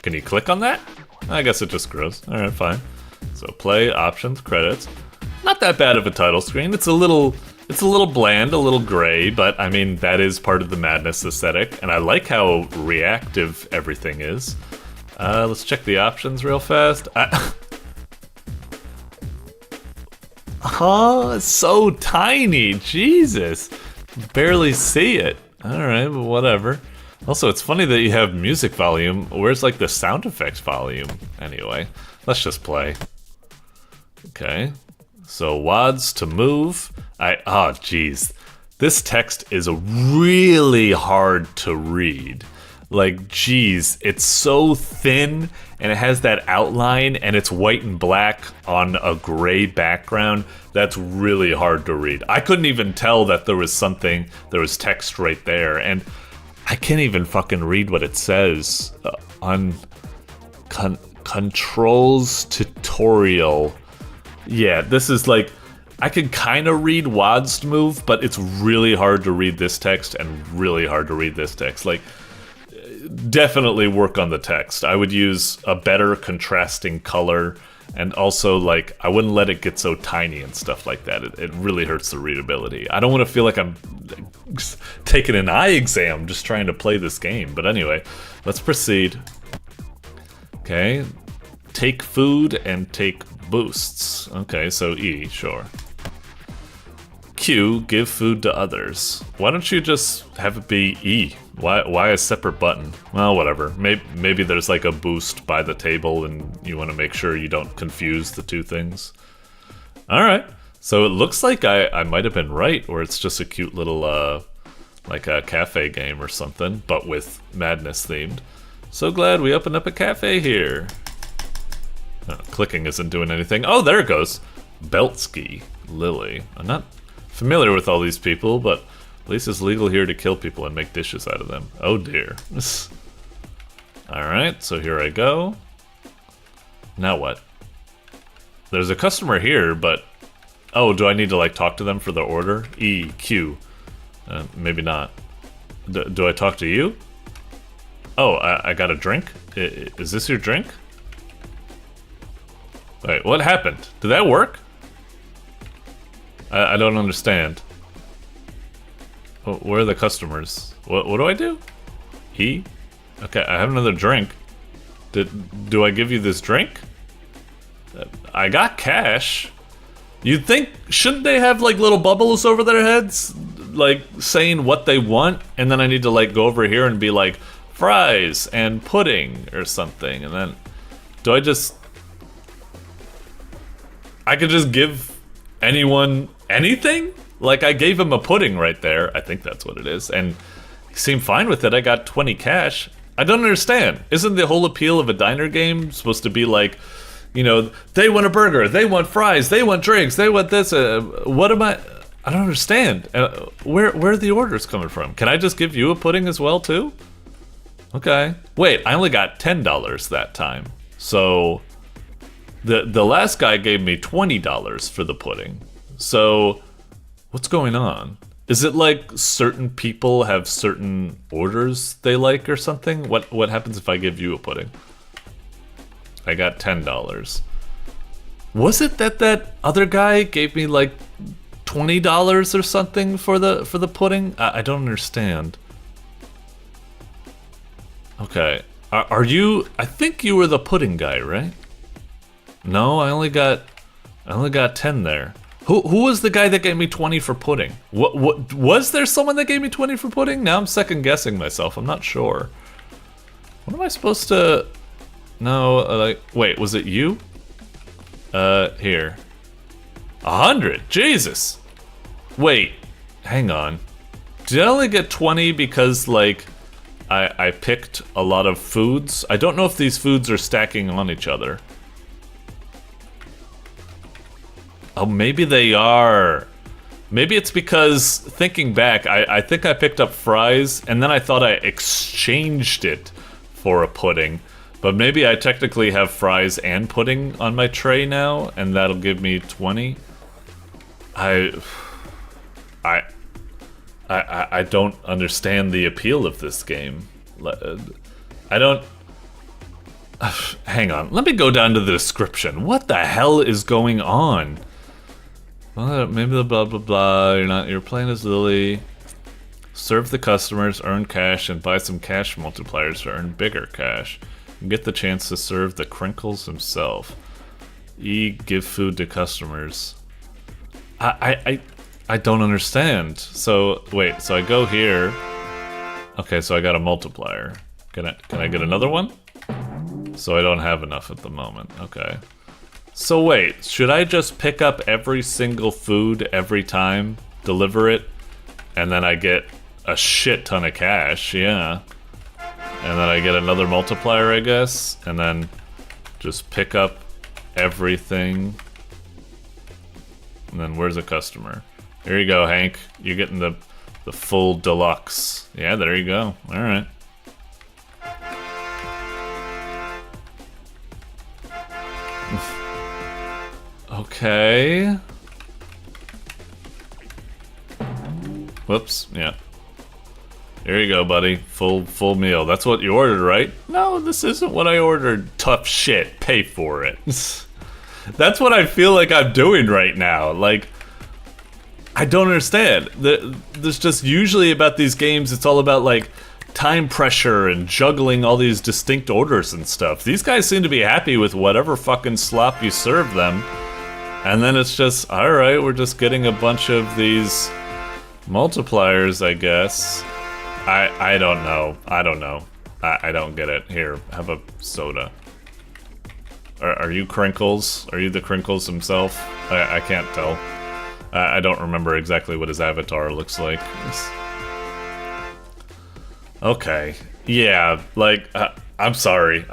click on that? I guess it just grows. Alright, fine. So play, options, credits. Not that bad of a title screen. It's a little bland, a little gray, but I mean, that is part of the Madness aesthetic, and I like how reactive everything is. Let's check the options real fast. Oh, it's so tiny, Jesus. Barely see it. Alright, but whatever. Also, it's funny that you have music volume. Where's like the sound effects volume? Anyway, let's just play. Okay, so WADs to move. Oh geez, this text is really hard to read. Like, geez, it's so thin and it has that outline and it's white and black on a gray background. That's really hard to read. I couldn't even tell that there was text right there, and I can't even fucking read what it says on controls tutorial. Yeah, this is like, I can kind of read WADs to move, but it's really hard to read this text and really hard to read this text. Like, definitely work on the text. I would use a better contrasting color, and also, like, I wouldn't let it get so tiny and stuff like that. It really hurts the readability. I don't want to feel like I'm taking an eye exam just trying to play this game. But anyway, let's proceed. Okay, take food and take boosts. Okay, so E, sure. Q, give food to others. Why don't you just have it be E? Why a separate button? Well, whatever. Maybe there's like a boost by the table and you want to make sure you don't confuse the two things. Alright, so it looks like I might have been right, or it's just a cute little, like a cafe game or something, but with Madness themed. So glad we opened up a cafe here. Oh, clicking isn't doing anything. Oh, there it goes. Beltsky, Lily. I'm not familiar with all these people, but at least it's legal here to kill people and make dishes out of them. Oh dear. Alright, so here I go. Now what? There's a customer here, but... Oh, do I need to like talk to them for the order? E, Q. Maybe not. Do I talk to you? Oh, I got a drink? Is this your drink? Wait, what happened? Did that work? I don't understand. Where are the customers? What do I do? E? Okay, I have another drink. Do I give you this drink? I got cash. You'd think, shouldn't they have like little bubbles over their heads? Like saying what they want, and then I need to like go over here and be like, fries and pudding or something, and then do I just... I could just give anyone anything? Like, I gave him a pudding right there. I think that's what it is. And he seemed fine with it. I got 20 cash. I don't understand. Isn't the whole appeal of a diner game supposed to be like, you know, they want a burger, they want fries, they want drinks, they want this. What am I don't understand. Where are the orders coming from? Can I just give you a pudding as well, too? Okay. Wait, I only got $10 that time. So... The last guy gave me $20 for the pudding. So, what's going on? Is it like certain people have certain orders they like or something? What happens if I give you a pudding? I got $10. Was it that other guy gave me like $20 or something for the pudding? I don't understand. Okay. Are you... I think you were the pudding guy, right? No, I only got 10 there. Who was the guy that gave me 20 for pudding? What was there someone that gave me 20 for pudding? Now I'm second guessing myself. I'm not sure. What am I supposed to... No, like, wait, was it you? Here. 100. Jesus. Wait, hang on. Did I only get 20 because like I picked a lot of foods? I don't know if these foods are stacking on each other. Oh, maybe they are. Maybe it's because, thinking back, I think I picked up fries, and then I thought I exchanged it for a pudding. But maybe I technically have fries and pudding on my tray now, and that'll give me 20. I don't understand the appeal of this game. I don't... Hang on, let me go down to the description. What the hell is going on? Well, maybe the blah blah blah. You're playing as Lily. Serve the customers, earn cash, and buy some cash multipliers to earn bigger cash. And get the chance to serve the Crinkles himself. E, give food to customers. I don't understand. So wait, so I go here. Okay, so I got a multiplier. Can I get another one? So I don't have enough at the moment. Okay. So wait, should I just pick up every single food every time, deliver it, and then I get a shit ton of cash, yeah. And then I get another multiplier, I guess, and then just pick up everything. And then where's the customer? Here you go, Hank. You're getting the full deluxe. Yeah, there you go. All right. Okay. Whoops, yeah. Here you go, buddy. Full meal. That's what you ordered, right? No, this isn't what I ordered. Tough shit. Pay for it. That's what I feel like I'm doing right now. Like, I don't understand. There's just usually about these games, it's all about like time pressure and juggling all these distinct orders and stuff. These guys seem to be happy with whatever fucking slop you serve them. And then it's just, alright, we're just getting a bunch of these multipliers, I guess. I don't know. I don't know. I don't get it. Here, have a soda. Are you Crinkles? Are you the Crinkles himself? I can't tell. I don't remember exactly what his avatar looks like. Okay. Yeah, like, I'm sorry.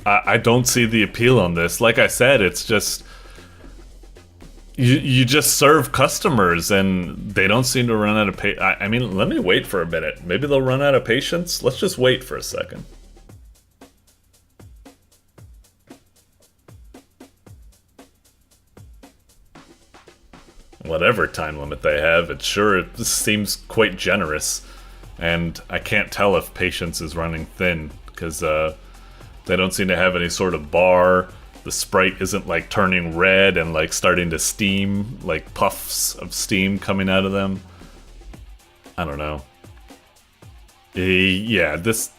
I don't see the appeal on this. Like I said, it's just... You just serve customers and they don't seem to run out of I mean, let me wait for a minute. Maybe they'll run out of patience. Let's just wait for a second. whatever time limit they have. It sure seems quite generous. And I can't tell if patience is running thin, because they don't seem to have any sort of bar. The sprite isn't like turning red and like starting to steam, like puffs of steam coming out of them. I don't know. Yeah, this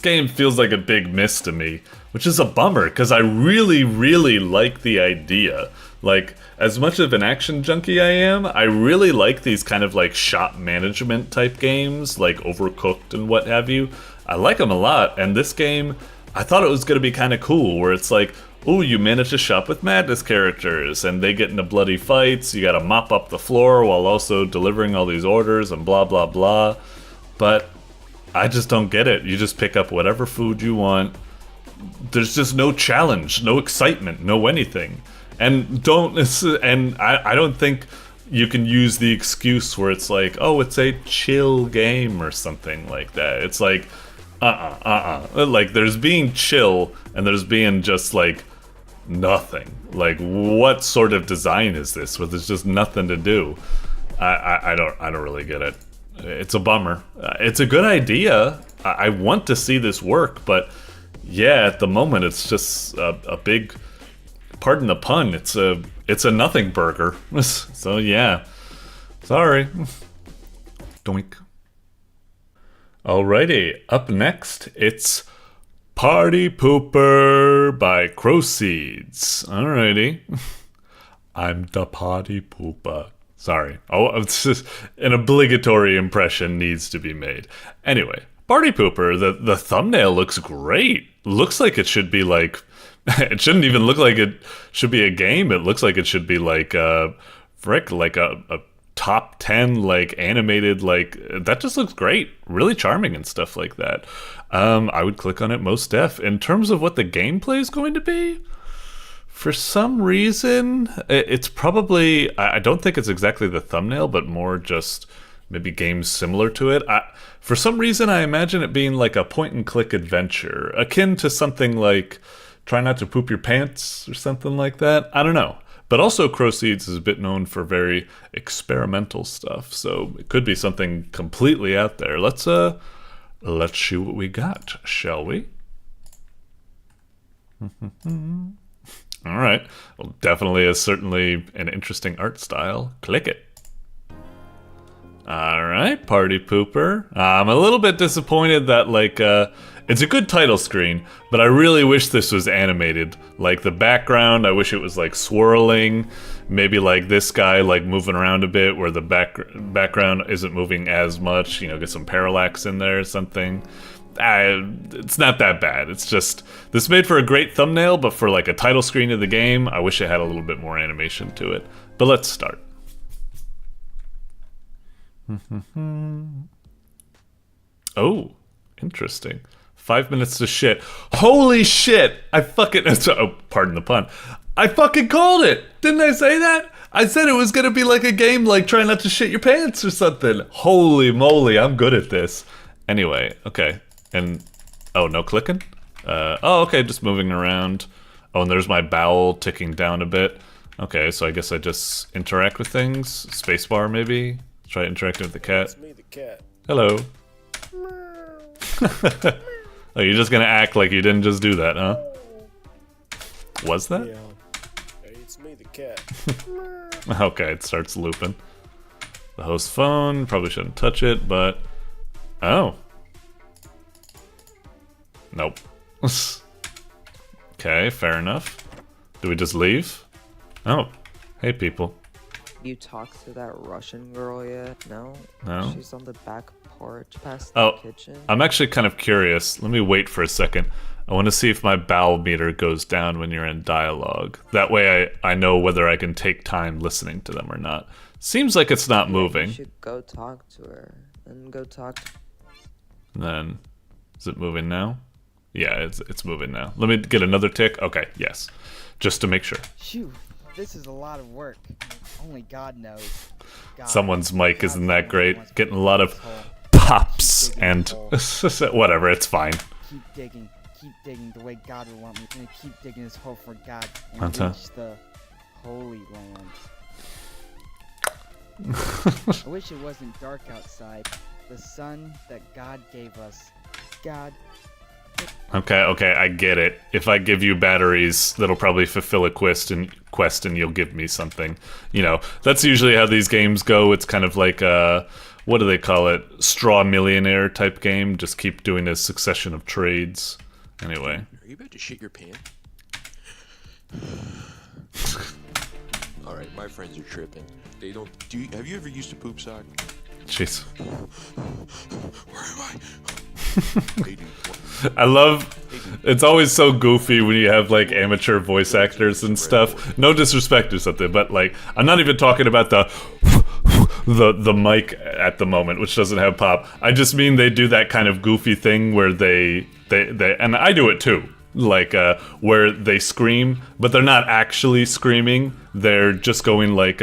game feels like a big miss to me, which is a bummer, because I really, really like the idea. Like, as much of an action junkie I am, I really like these kind of like shop management type games, like Overcooked and what have you. I like them a lot, and this game, I thought it was going to be kind of cool, where it's like, ooh, you manage to shop with Madness characters, and they get into bloody fights, you gotta mop up the floor while also delivering all these orders and blah blah blah. But I just don't get it. You just pick up whatever food you want. There's just no challenge, no excitement, no anything. And I don't think you can use the excuse where it's like, oh, it's a chill game or something like that. It's like, like, there's being chill and there's being just like nothing. Like, what sort of design is this where there's just nothing to do? I don't really get it. It's a bummer. It's a good idea. I want to see this work, but yeah, at the moment it's just a big, pardon the pun, it's a nothing burger. So yeah, sorry. Doink. Alrighty, up next it's Party Pooper by Crowseeds. Alrighty. I'm the Party Pooper. Sorry. Oh, it's just an obligatory impression needs to be made. Anyway, Party Pooper, the thumbnail looks great. Looks like it should be like, it shouldn't even look like it should be a game. It looks like it should be like a top 10 like animated, like that just looks great, really charming and stuff like that. I would click on it most def. In terms of what the gameplay is going to be, for some reason it's probably, I don't think it's exactly the thumbnail, but more just maybe games similar to it. For some reason I imagine it being like a point and click adventure akin to something like Try Not to Poop Your Pants or something like that. I don't know. But also Crowseeds is a bit known for very experimental stuff, so it could be something completely out there. Let's see what we got, shall we? Alright. Well, definitely is certainly an interesting art style. Click it. Alright, Party Pooper. I'm a little bit disappointed that, like, it's a good title screen, but I really wish this was animated. Like, the background, I wish it was, like, swirling. Maybe, like, this guy, like, moving around a bit where the background isn't moving as much. You know, get some parallax in there or something. It's not that bad. It's just, this made for a great thumbnail, but for, like, a title screen of the game, I wish it had a little bit more animation to it. But let's start. Oh, interesting. 5 minutes to shit. Holy shit! I fucking, oh, pardon the pun. I fucking called it! Didn't I say that? I said it was gonna be like a game like Try Not to Shit Your Pants or something. Holy moly, I'm good at this. Anyway, okay. And, oh, no clicking? Oh, okay, just moving around. Oh, and there's my bowel ticking down a bit. Okay, so I guess I just interact with things. Spacebar, maybe? Try interacting with the cat.
It's me, the cat.
Hello. Oh, you're just gonna act like you didn't just do that, huh? Was that?
Yeah. Hey, it's me, the cat.
Okay, it starts looping. The host phone, probably shouldn't touch it, but... Oh. Nope. Okay, fair enough. Do we just leave? Oh. Hey, people.
You talked to that Russian girl yet? No?
No.
She's on the back porch past
Oh,
the kitchen.
I'm actually kind of curious. Let me wait for a second. I want to see if my bowel meter goes down when you're in dialogue. That way I know whether I can take time listening to them or not. Seems like it's not moving.
You should go talk to her. And go talk to...
And then, is it moving now? Yeah, it's moving now. Let me get another tick. Okay, yes. Just to make sure.
Phew, this is a lot of work. Only God knows. God,
Someone's mic
God
isn't that great.
wants
Getting a
me
lot
in
of
this hole.
pops
Keep digging
and
this hole.
whatever, it's fine.
Keep digging the way God would want me. And keep digging this hole for God and
Uh-huh.
reach the Holy Land. I wish it wasn't dark outside. The sun that God gave us. God.
Okay, okay, I get it. If I give you batteries, that'll probably fulfill a quest and you'll give me something. You know, that's usually how these games go. It's kind of like a, what do they call it? Straw millionaire type game. Just keep doing a succession of trades. Anyway.
Are you about to shit your pants? Alright, my friends are tripping. They don't have you ever used a poop sock?
Jeez.
Where am I? They do.
I love, it's always so goofy when you have like amateur voice actors and stuff. No disrespect or something, but like, I'm not even talking about the mic at the moment, which doesn't have pop. I just mean they do that kind of goofy thing where they and I do it too. Like, where they scream, but they're not actually screaming. They're just going like,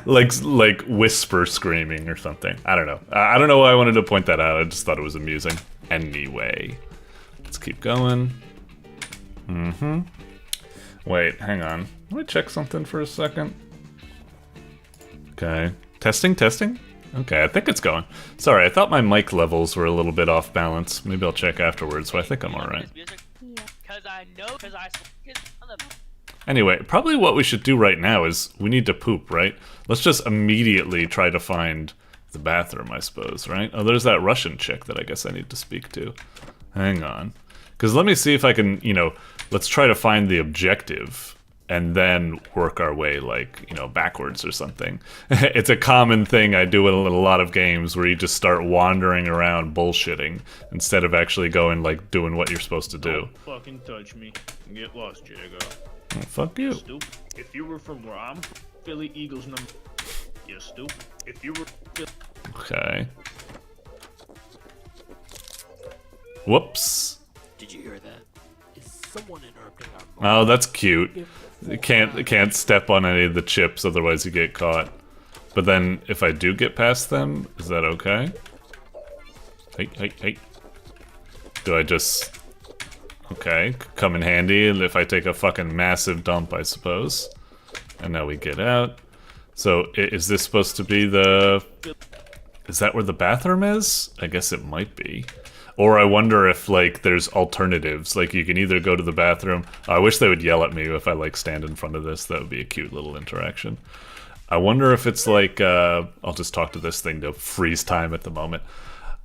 like whisper screaming or something. I don't know. I don't know why I wanted to point that out. I just thought it was amusing. Anyway, let's keep going. Wait, hang on. Let me check something for a second. Okay. Testing, testing? Okay, I think it's going. Sorry, I thought my mic levels were a little bit off balance. Maybe I'll check afterwards, so I think I'm alright. Anyway, probably what we should do right now is we need to poop, right? Let's just immediately try to find the bathroom, I suppose, right? Oh, there's that Russian chick that I guess I need to speak to. Hang on. Because let me see if I can, you know, let's try to find the objective and then work our way, like, you know, backwards or something. It's a common thing I do in a lot of games where you just start wandering around bullshitting instead of actually going, like, doing what you're supposed to do.
Don't fucking touch me. Get lost, Jago.
Oh, fuck you.
Stupid. If you were from where I'm from, Philly Eagles number. You're stupid. If you were.
Okay. Whoops.
Did you hear that? Is someone interrupting our
Oh, that's cute. You can't step on any of the chips, otherwise you get caught. But then, if I do get past them, is that okay? Hey, hey, hey. Do I just... Okay, come in handy if I take a fucking massive dump, I suppose. And now we get out. So, is this supposed to be the... Is that where the bathroom is? I guess it might be. Or I wonder if, like, there's alternatives. Like, you can either go to the bathroom... I wish they would yell at me if I, like, stand in front of this. That would be a cute little interaction. I wonder if it's like... I'll just talk to this thing to freeze time at the moment.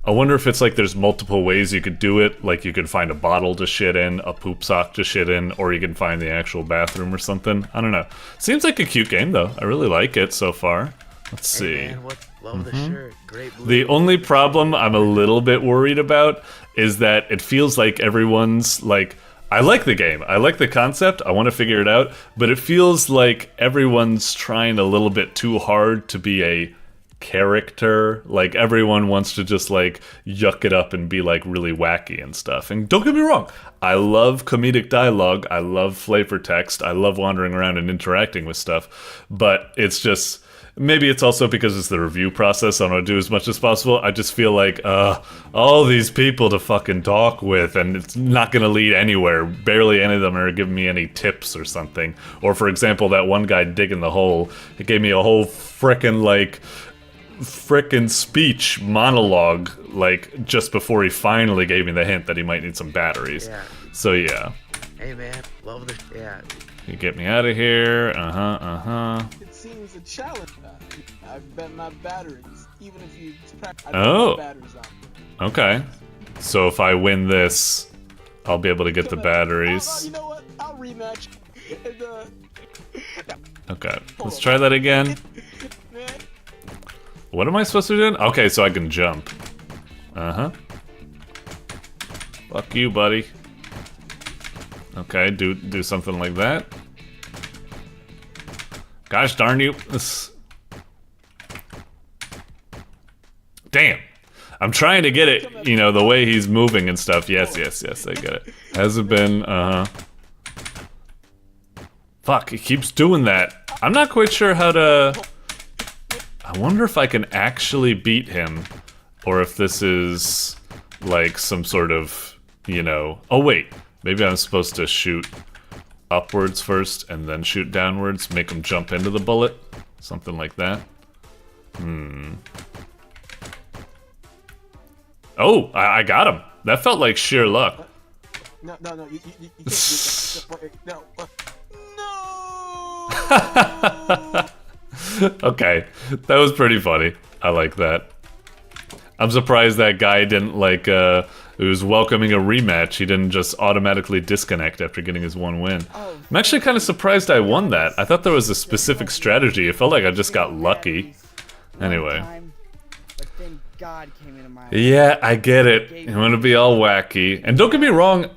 I wonder if it's like there's multiple ways you could do it. Like, you could find a bottle to shit in, a poop sock to shit in, or you can find the actual bathroom or something. I don't know. Seems like a cute game, though. I really like it so far. Let's see.
Hey man, love the shirt. Great blue.
The only problem I'm a little bit worried about is that it feels like everyone's like, I like the game, I like the concept, I want to figure it out, but it feels like everyone's trying a little bit too hard to be a character. Like, everyone wants to just like yuck it up and be like really wacky and stuff. And don't get me wrong, I love comedic dialogue, I love flavor text, I love wandering around and interacting with stuff, but it's just... Maybe it's also because it's the review process, I want to do as much as possible. I just feel like, all these people to fucking talk with, and it's not going to lead anywhere. Barely any of them are giving me any tips or something. Or, for example, that one guy digging the hole, it gave me a whole frickin' speech monologue, like, just before he finally gave me the hint that he might need some batteries.
Yeah.
So, yeah.
Hey man, love the yeah.
You get me out of here,
It seems a challenge. I bet my batteries, even if you
Oh.
batteries on.
Okay. So if I win this, I'll be able to get the batteries.
You know what? I'll rematch.
Okay, let's try that again. What am I supposed to be doing? Okay, so I can jump. Fuck you, buddy. Okay, do something like that. Gosh darn you. Damn. I'm trying to get it, you know, the way he's moving and stuff. Yes, I get it. Has it been, Fuck, he keeps doing that. I'm not quite sure how to... I wonder if I can actually beat him, or if this is, like, some sort of, you know... Oh, wait. Maybe I'm supposed to shoot upwards first, and then shoot downwards, make him jump into the bullet. Something like that. Oh, I got him. That felt like sheer luck.
No, you can't. No.
Okay, that was pretty funny. I like that. I'm surprised that guy didn't like, who was welcoming a rematch, he didn't just automatically disconnect after getting his one win. I'm actually kind of surprised I won that. I thought there was a specific strategy. It felt like I just got lucky. Anyway.
But then God came into my life.
Yeah, I get it. You want to be all wacky. And don't get me wrong,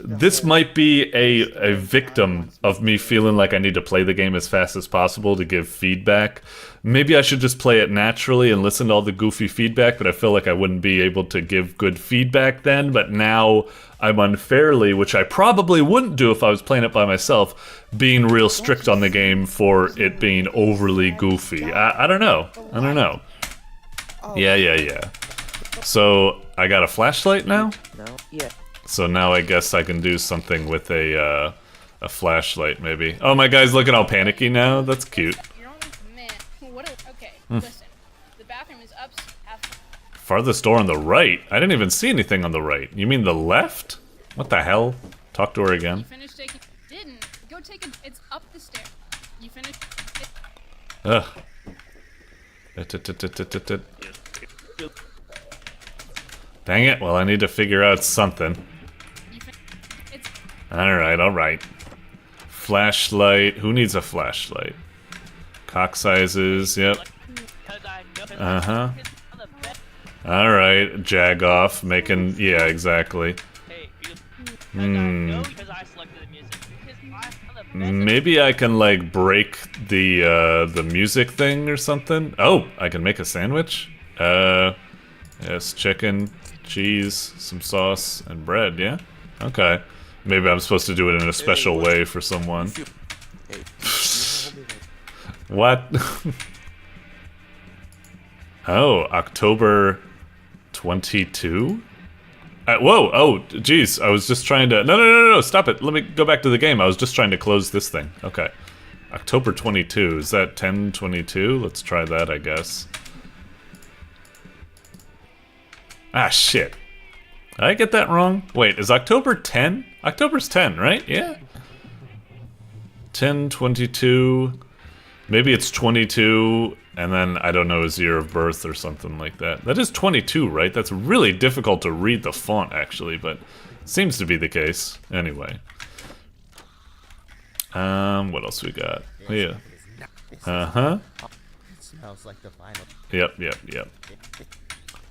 this might be a victim of me feeling like I need to play the game as fast as possible to give feedback. Maybe I should just play it naturally and listen to all the goofy feedback, but I feel like I wouldn't be able to give good feedback then. But now I'm unfairly, which I probably wouldn't do if I was playing it by myself, being real strict on the game for it being overly goofy. I don't know. I don't know. Yeah. So, I got a flashlight now?
No? Yeah.
So now I guess I can do something with a flashlight, maybe. Oh, my guy's looking all panicky now? That's cute.
Okay, listen. The bathroom is up.
Farthest door on the right? I didn't even see anything on the right. You mean the left? What the hell? Talk to her again.
You finished taking... Didn't. Go take it. It's up the stairs. You finished...
Ugh. Dang it, well I need to figure out something. Alright. Flashlight, who needs a flashlight? Cock sizes, yep. Uh-huh. Alright, jag off, making, yeah, exactly. Maybe I can, like, break the music thing or something? Oh, I can make a sandwich? Yes, chicken, cheese, some sauce, and bread, yeah? Okay. Maybe I'm supposed to do it in a special way for someone. What? Oh, October 22? Whoa, oh, jeez, I was just trying to... No, stop it, let me go back to the game. I was just trying to close this thing. Okay. October 22, is that 10/22? Let's try that, I guess. Ah, shit. Did I get that wrong? Wait, is October 10? October's 10, right? Yeah. 10/22... Maybe it's 22, and then, I don't know, his year of birth or something like that. That is 22, right? That's really difficult to read the font, actually, but seems to be the case. Anyway. What else we got? Oh, yeah. Uh-huh. Yep.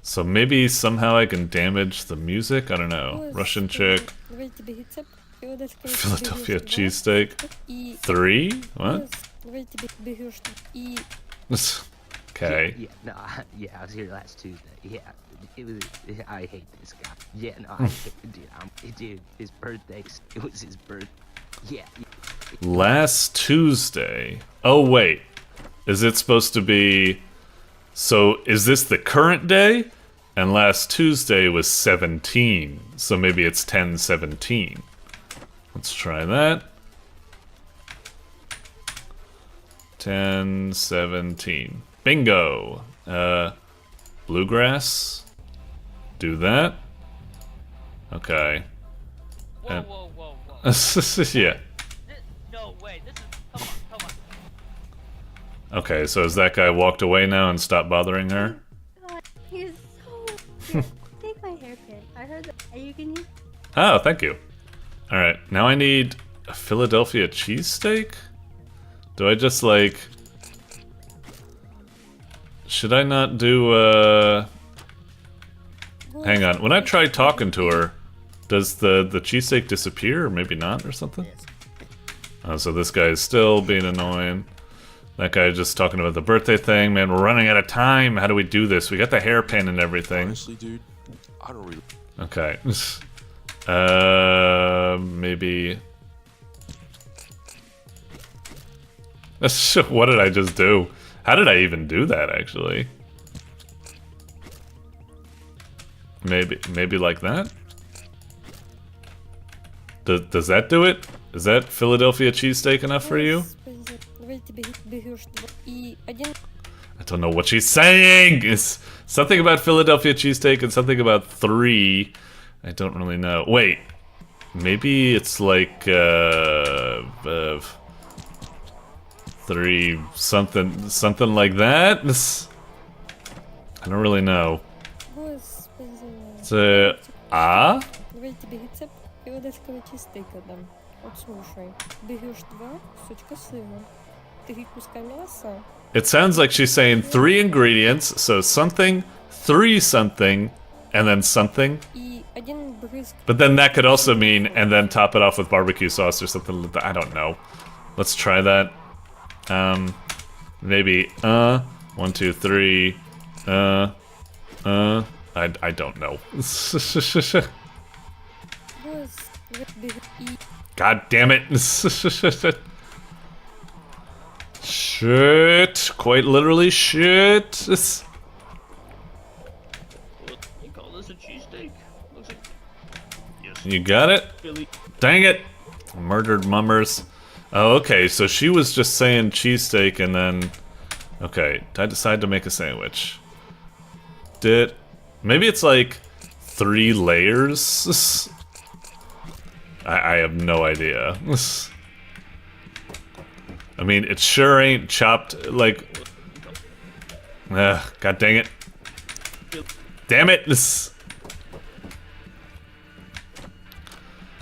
So maybe somehow I can damage the music? I don't know. Russian chick. Philadelphia cheesesteak. 3? What? Okay.
Yeah, no, I was here last Tuesday. Yeah, it was. I hate this guy. Yeah, no, I hate, dude, his birthday. It was his birthday. Yeah.
Last Tuesday. Oh wait, is it supposed to be? So is this the current day? And last Tuesday was 17, so maybe it's 10/17. Let's try that. 10/17. Bingo. Bluegrass. Do that. Okay.
Whoa.
Yeah.
No way. This is. Come on.
Okay, so has that guy walked away now and stopped bothering her?
God, he's so cute. Take my hairpin. I heard that. Are you gonna use?
Oh, thank you. Alright, now I need a Philadelphia cheesesteak? Do I just, like... Should I not do, Hang on, when I try talking to her, does the cheesesteak disappear, or maybe not, or something? Oh, so this guy is still being annoying. That guy just talking about the birthday thing. Man, we're running out of time. How do we do this? We got the hairpin and everything.
Honestly, dude, I don't really...
Okay. Maybe... What did I just do? How did I even do that, actually? Maybe like that? Does that do it? Is that Philadelphia cheesesteak enough for you? I don't know what she's saying! It's something about Philadelphia cheesesteak and something about 3. I don't really know. Wait. Maybe it's like, 3 something like that? I don't really know. It's a...
Давай тебе рецепт филадельфского чизстейка дам. Вот слушай. Берешь 2 кусочка сыра, 3 куска мяса.
It sounds like she's saying 3 ingredients, so something, 3 something, and then something.
И 1 брызг.
But then that could also mean, and then top it off with barbecue sauce or something like that. I don't know. Let's try that. Maybe, 1, 2, 3, I don't know. God damn it. Shit. Quite literally shit.
You call this a cheesesteak? Looks like... Yes.
You got it?
Philly.
Dang it. Murdered mummers. Oh, okay, so she was just saying cheesesteak and then... Okay, I decided to make a sandwich. Maybe it's like 3 layers? I have no idea. I mean, it sure ain't chopped, like... God dang it. Damn it!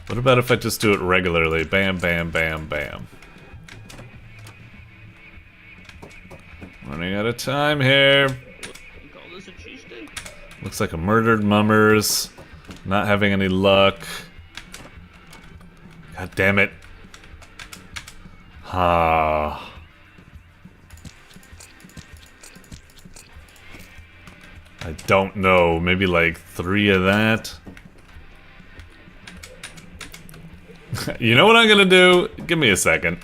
What about if I just do it regularly? Bam, bam, bam, bam. Running out of time here. Looks like a murdered mummers. Not having any luck. God damn it. Ah. I don't know. Maybe like 3 of that. You know what I'm gonna do? Give me a second.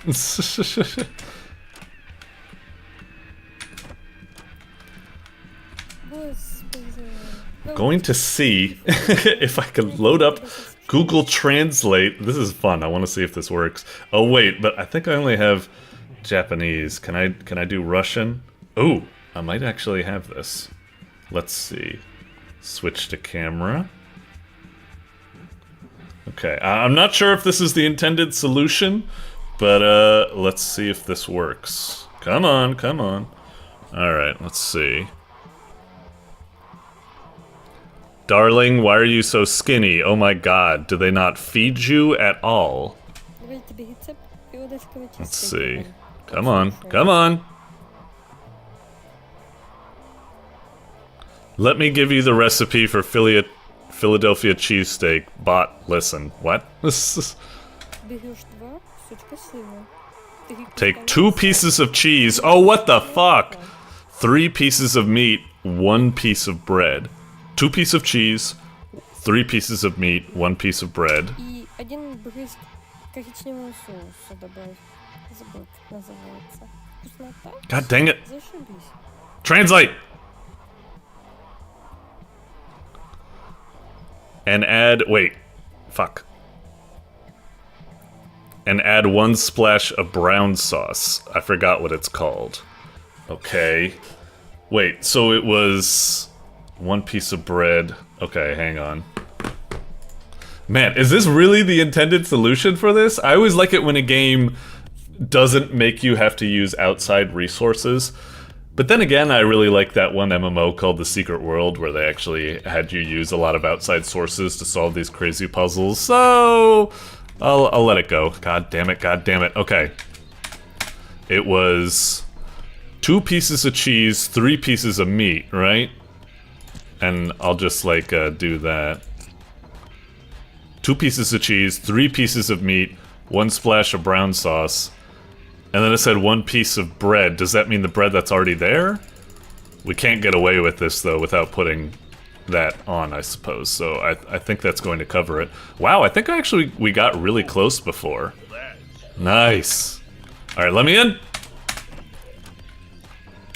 Going to see if I can load up Google Translate. This is fun. I want to see if this works. Oh wait, but I think I only have Japanese. Can I do Russian? Oh, I might actually have this. Let's see. Switch to camera. Okay, I'm not sure if this is the intended solution, but let's see if this works. Come on, come on. Alright, let's see. Darling, why are you so skinny? Oh my god, do they not feed you at all? Let's see. Come on, come on! Let me give you the recipe for Philadelphia cheesesteak. Bot, listen. What? Take 2 pieces of cheese. Oh, what the fuck? 3 pieces of meat, 1 piece of bread. 2 pieces of cheese, 3 pieces of meat, 1 piece of bread. God dang it! Translate! And add, wait, fuck. And add 1 splash of brown sauce. I forgot what it's called. Okay. Wait, so it was 1 piece of bread. Okay, hang on. Man, is this really the intended solution for this? I always like it when a game doesn't make you have to use outside resources. But then again, I really like that one MMO called The Secret World, where they actually had you use a lot of outside sources to solve these crazy puzzles. So I'll let it go. God damn it, god damn it. Okay. It was 2 pieces of cheese, 3 pieces of meat, right? And I'll just like do that. 2 pieces of cheese, 3 pieces of meat, 1 splash of brown sauce. And then it said 1 piece of bread. Does that mean the bread that's already there? We can't get away with this, though, without putting that on, I suppose. So I think that's going to cover it. Wow, I think we got really close before. Nice. Alright, let me in.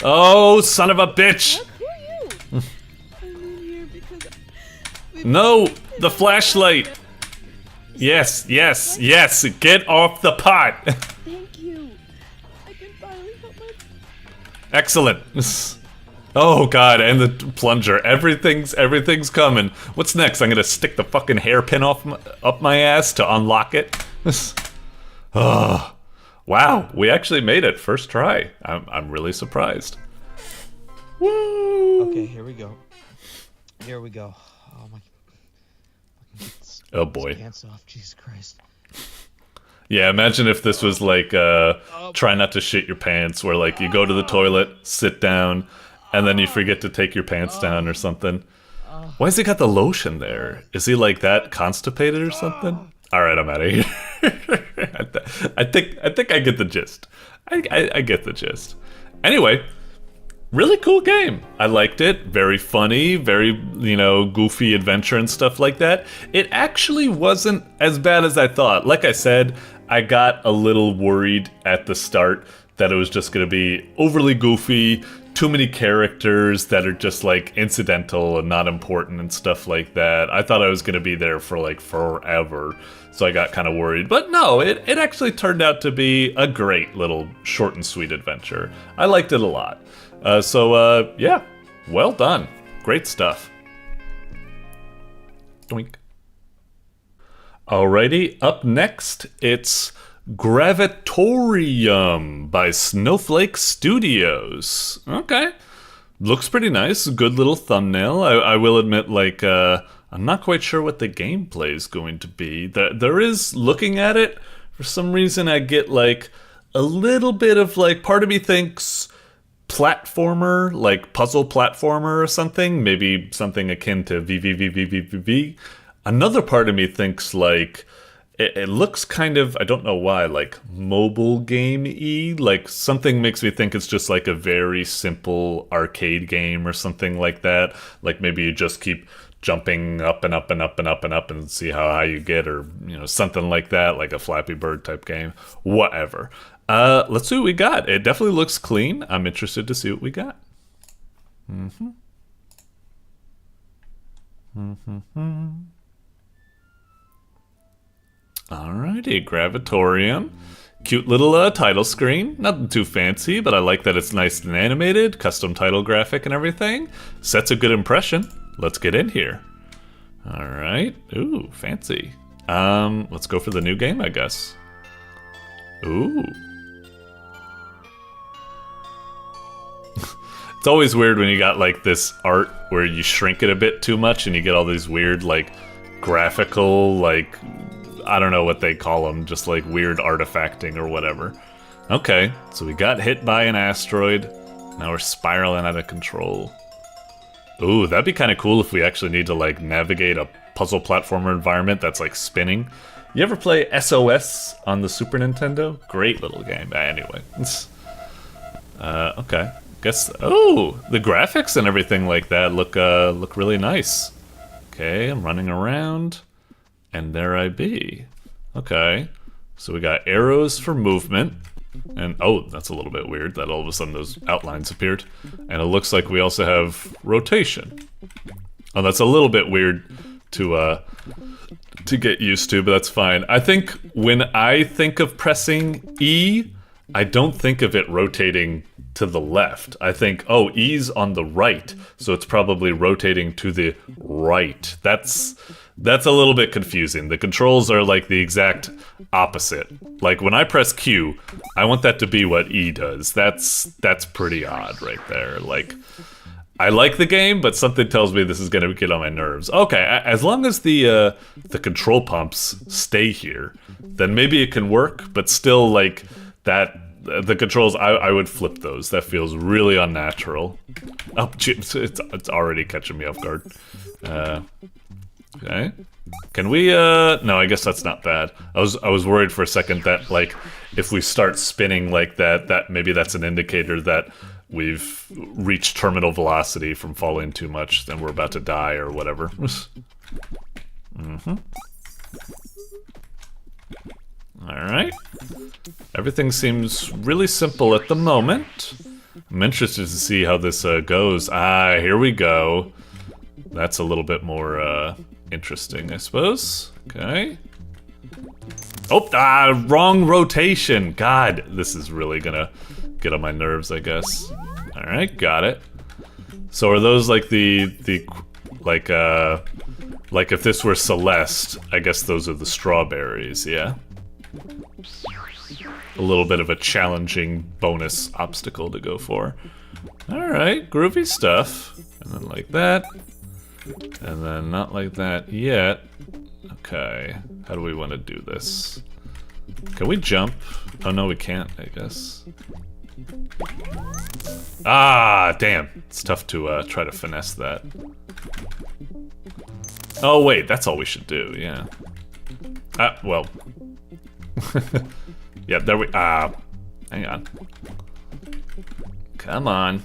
Oh, son of a bitch! No! The flashlight! Yes, yes, yes! Get off the pot!
Thank you. I can
Excellent. Oh god, and the plunger. Everything's coming. What's next? I'm gonna stick the fucking hairpin up my ass to unlock it. Oh, wow, we actually made it first try. I'm really surprised. Woo!
Okay, here we go. Here we go. Oh my.
Oh boy.
Pants off, Jesus Christ.
Yeah, imagine if this was like try not to shit your pants, where like you go to the toilet, sit down, and then you forget to take your pants down or something. Why has he got the lotion there? Is he like that constipated or something? All right, I'm out of here. I think I get the gist. I get the gist. Anyway, really cool game. I liked it. Very funny, very, you know, goofy adventure and stuff like that. It actually wasn't as bad as I thought. Like I said, I got a little worried at the start that it was just going to be overly goofy, too many characters that are just like incidental and not important and stuff like that. I thought I was going to be there for like forever, so I got kind of worried. But no, it actually turned out to be a great little short and sweet adventure. I liked it a lot. So yeah, well done. Great stuff. Doink. Alrighty, up next, it's Gravitorium by Snowflake Studios. Okay. Looks pretty nice. Good little thumbnail. I will admit, like, I'm not quite sure what the gameplay is going to be. There is, looking at it, for some reason I get, like, a little bit of, like, part of me thinks platformer, like puzzle platformer or something. Maybe something akin to VVVVVV. Another part of me thinks, like, it looks kind of, I don't know why, like mobile game-y. Like something makes me think it's just like a very simple arcade game or something like that. Like maybe you just keep jumping up and up and up and up and up and see how high you get, or, you know, something like that, like a Flappy Bird type game. Whatever. Let's see what we got. It definitely looks clean. I'm interested to see what we got. Alrighty, Gravitorium. Cute little title screen. Nothing too fancy, but I like that it's nice and animated, custom title graphic and everything. Sets a good impression. Let's get in here. Alright. Ooh, fancy. Let's go for the new game, I guess. Ooh. It's always weird when you got like this art where you shrink it a bit too much and you get all these weird like graphical, like, I don't know what they call them, just like weird artifacting or whatever. Okay, so we got hit by an asteroid. Now we're spiraling out of control. Ooh, that'd be kind of cool if we actually need to like navigate a puzzle platformer environment that's like spinning. You ever play SOS on the Super Nintendo? Great little game. Anyway. Okay. Guess, oh, the graphics and everything like that look really nice. Okay, I'm running around, and there I be. Okay, so we got arrows for movement, and oh, that's a little bit weird that all of a sudden those outlines appeared. And it looks like we also have rotation. Oh, that's a little bit weird to get used to, but that's fine. I think when I think of pressing E, I don't think of it rotating to the left. I think, oh, E's on the right, so it's probably rotating to the right. That's a little bit confusing. The controls are like the exact opposite. Like when I press Q, I want that to be what E does. That's pretty odd right there. Like, I like the game, but something tells me this is gonna get on my nerves. Okay, as long as the control pumps stay here, then maybe it can work, but still, like, that, the controls, I would flip those. That feels really unnatural. Oh, it's already catching me off guard. Okay. Can we, no, I guess that's not bad. I was worried for a second that, like, if we start spinning like that maybe that's an indicator that we've reached terminal velocity from falling too much, then we're about to die or whatever. Alright. Everything seems really simple at the moment. I'm interested to see how this goes. Ah, here we go. That's a little bit more interesting, I suppose. Okay. Oh, wrong rotation. God, this is really gonna get on my nerves, I guess. Alright, got it. So are those like like if this were Celeste, I guess those are the strawberries, yeah? A little bit of a challenging bonus obstacle to go for. Alright, groovy stuff. And then like that. And then not like that yet. Okay, how do we want to do this? Can we jump? Oh no, we can't, I guess. Ah, damn. It's tough to try to finesse that. Oh wait, that's all we should do, yeah. Ah, well. Yeah, there we... hang on. Come on.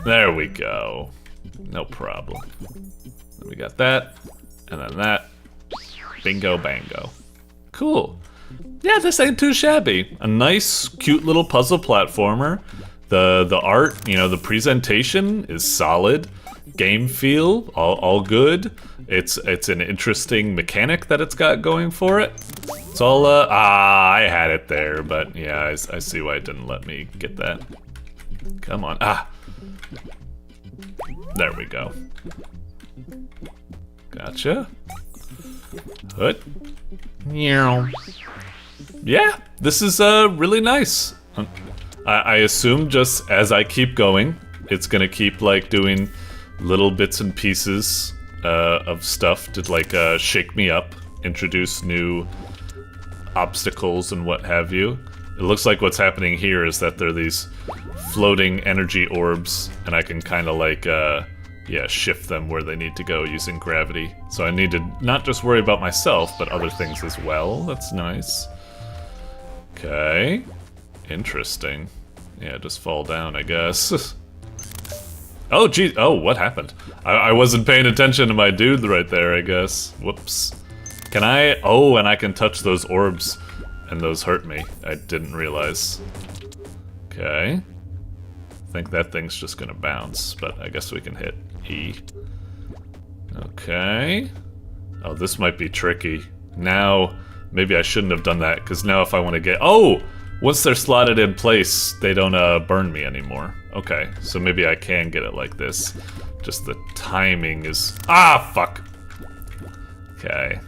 There we go. No problem. Then we got that, and then that. Bingo bango. Cool. Yeah, this ain't too shabby. A nice, cute little puzzle platformer. The art, you know, the presentation is solid. Game feel, all good. It's an interesting mechanic that it's got going for it. It's all, I had it there, but yeah, I see why it didn't let me get that. Come on, There we go. Gotcha. Hood. Yeah, this is really nice. I assume just as I keep going, it's gonna keep like doing little bits and pieces of stuff to like shake me up, introduce new obstacles and what have you. It looks like what's happening here is that there are these floating energy orbs, and I can kind of like yeah, shift them where they need to go using gravity. So I need to not just worry about myself, but other things as well. That's nice. Okay. Interesting. Yeah, just fall down, I guess. Oh, geez. Oh, what happened? I wasn't paying attention to my dude right there, I guess. Whoops. Can I... Oh, and I can touch those orbs, and those hurt me. I didn't realize. Okay. I think that thing's just gonna bounce, but I guess we can hit E. Okay. Oh, this might be tricky. Now, maybe I shouldn't have done that, because now if I want to get... Oh! Once they're slotted in place, they don't burn me anymore. Okay, so maybe I can get it like this. Just the timing is... Ah, fuck! Okay.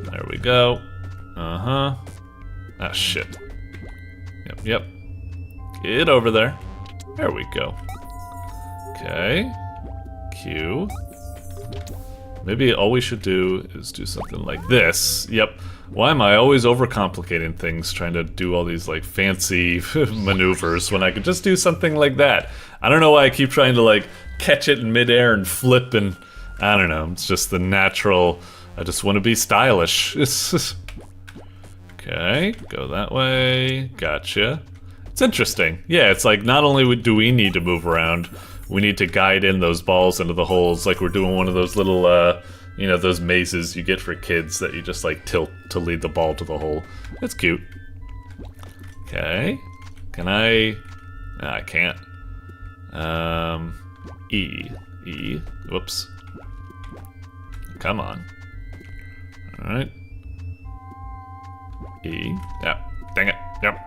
There we go. Uh-huh. Ah, shit. Yep. Get over there. There we go. Okay. Q. Maybe all we should do is do something like this. Yep. Why am I always overcomplicating things, trying to do all these like fancy maneuvers when I could just do something like that? I don't know why I keep trying to like catch it in midair and flip, and I don't know. It's just the natural. I just want to be stylish. Okay, go that way. Gotcha. It's interesting. Yeah, it's like not only do we need to move around, we need to guide in those balls into the holes, like we're doing one of those little, you know, those mazes you get for kids that you just like tilt to lead the ball to the hole. It's cute. Okay. Can I... No, I can't. E. Whoops. Come on. Alright. E. Yep. Dang it. Yep.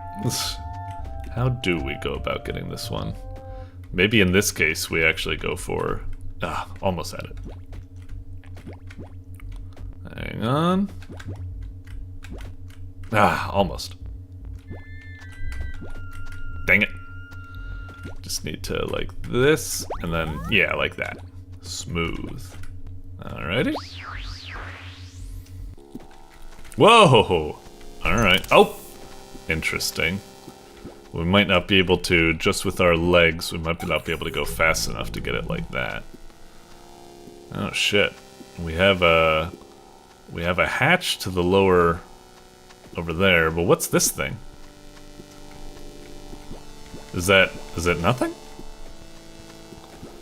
How do we go about getting this one? Maybe in this case we actually go for... Ah, almost had it. Hang on. Ah, almost. Dang it. Just need to like this, and then, yeah, like that. Smooth. Alrighty. Whoa! Alright. Oh! Interesting. We might not be able to, just with our legs, we might not be able to go fast enough to get it like that. Oh shit. We have a hatch to the lower over there, but what's this thing? Is it nothing?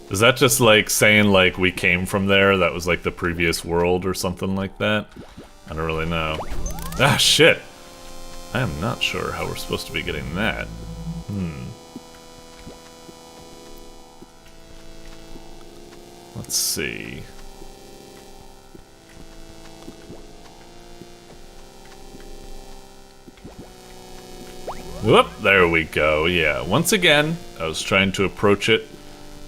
Is that just like saying like we came from there, that was like the previous world or something like that? I don't really know. Ah shit! I am not sure how we're supposed to be getting that. Let's see. Whoop, there we go. Yeah, once again, I was trying to approach it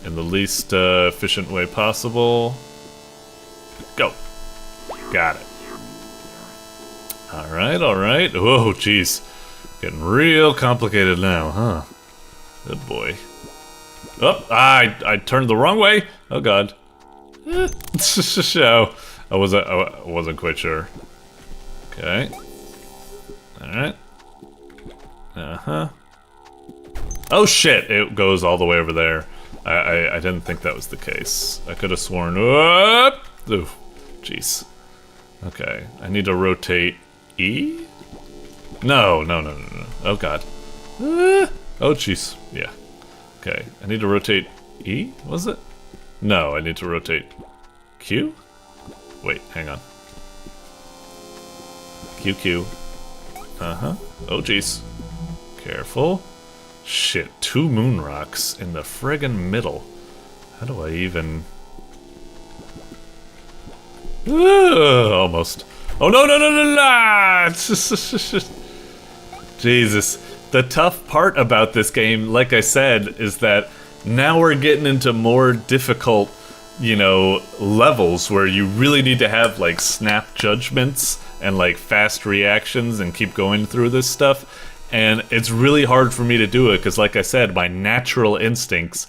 in the least efficient way possible. Go. Got it. Alright, alright. Whoa, jeez. Getting real complicated now, huh? Good boy. Oh, I turned the wrong way. Oh god. So, I wasn't quite sure. Okay. Alright. Uh-huh. Oh shit! It goes all the way over there. I didn't think that was the case. I could have sworn. Oof! Jeez. Okay. I need to rotate E? No. Oh god. Oh jeez. Yeah. Okay. I need to rotate E? Was it? No, I need to rotate Q? Wait, hang on. QQ. Uh-huh. Oh jeez. Careful. Shit, 2 moon rocks in the friggin' middle. How do I even... almost. Oh no! Jesus. The tough part about this game, like I said, is that now we're getting into more difficult, you know, levels where you really need to have, like, snap judgments and, like, fast reactions and keep going through this stuff. And it's really hard for me to do it because, like I said, my natural instincts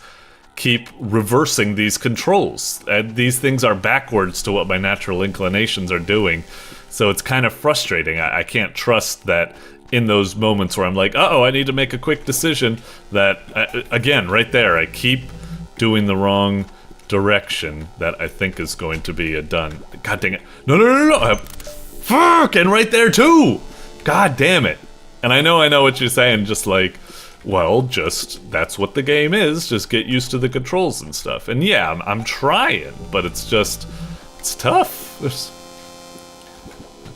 keep reversing these controls. And these things are backwards to what my natural inclinations are doing. So it's kind of frustrating. I can't trust that in those moments where I'm like, uh-oh, I need to make a quick decision, that, again, right there, I keep doing the wrong direction that I think is going to be a done. God dang it. No. Fuck! And right there, too! God damn it. And I know what you're saying, just like, well, just, that's what the game is, just get used to the controls and stuff. And yeah, I'm trying, but it's just, it's tough.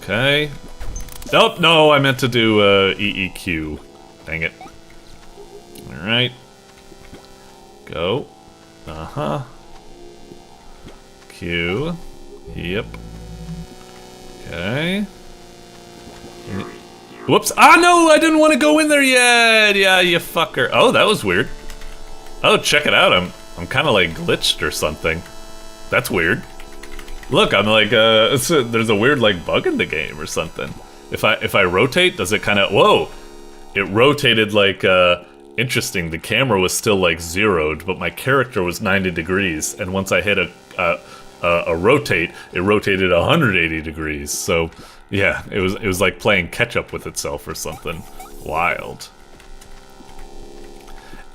Okay. Nope, no, I meant to do EEQ. Dang it. Alright. Go. Uh-huh. Q. Yep. Okay. Whoops. Ah, no, I didn't want to go in there yet. Yeah, you fucker. Oh, that was weird. Oh, check it out. I'm kind of like glitched or something. That's weird. Look, I'm like, there's a weird like bug in the game or something. If I rotate, does it kind of, whoa. It rotated like, interesting. The camera was still like zeroed, but my character was 90 degrees. And once I hit a rotate, it rotated 180 degrees. So, yeah, it was like playing catch up with itself or something. Wild.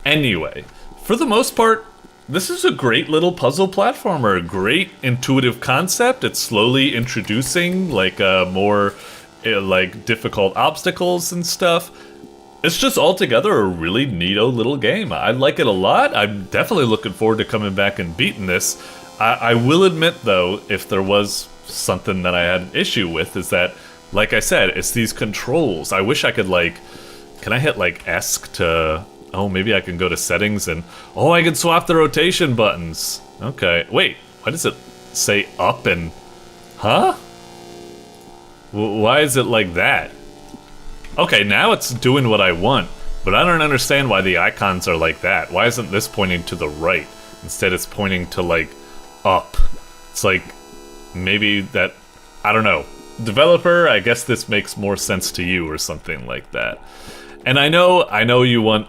Anyway, for the most part, this is a great little puzzle platformer. A great intuitive concept. It's slowly introducing like more like difficult obstacles and stuff. It's just altogether a really neato little game. I like it a lot. I'm definitely looking forward to coming back and beating this. I will admit though, if there was something that I had an issue with, is that, like I said, it's these controls. I wish I could like, can I hit like ESC to, oh, maybe I can go to settings and, oh, I can swap the rotation buttons. Okay, wait, why does it say up and, huh? Why is it like that? Okay, now it's doing what I want, but I don't understand why the icons are like that. Why isn't this pointing to the right? Instead it's pointing to like up. It's like, maybe that, I don't know. Developer, I guess this makes more sense to you or something like that. And I know you want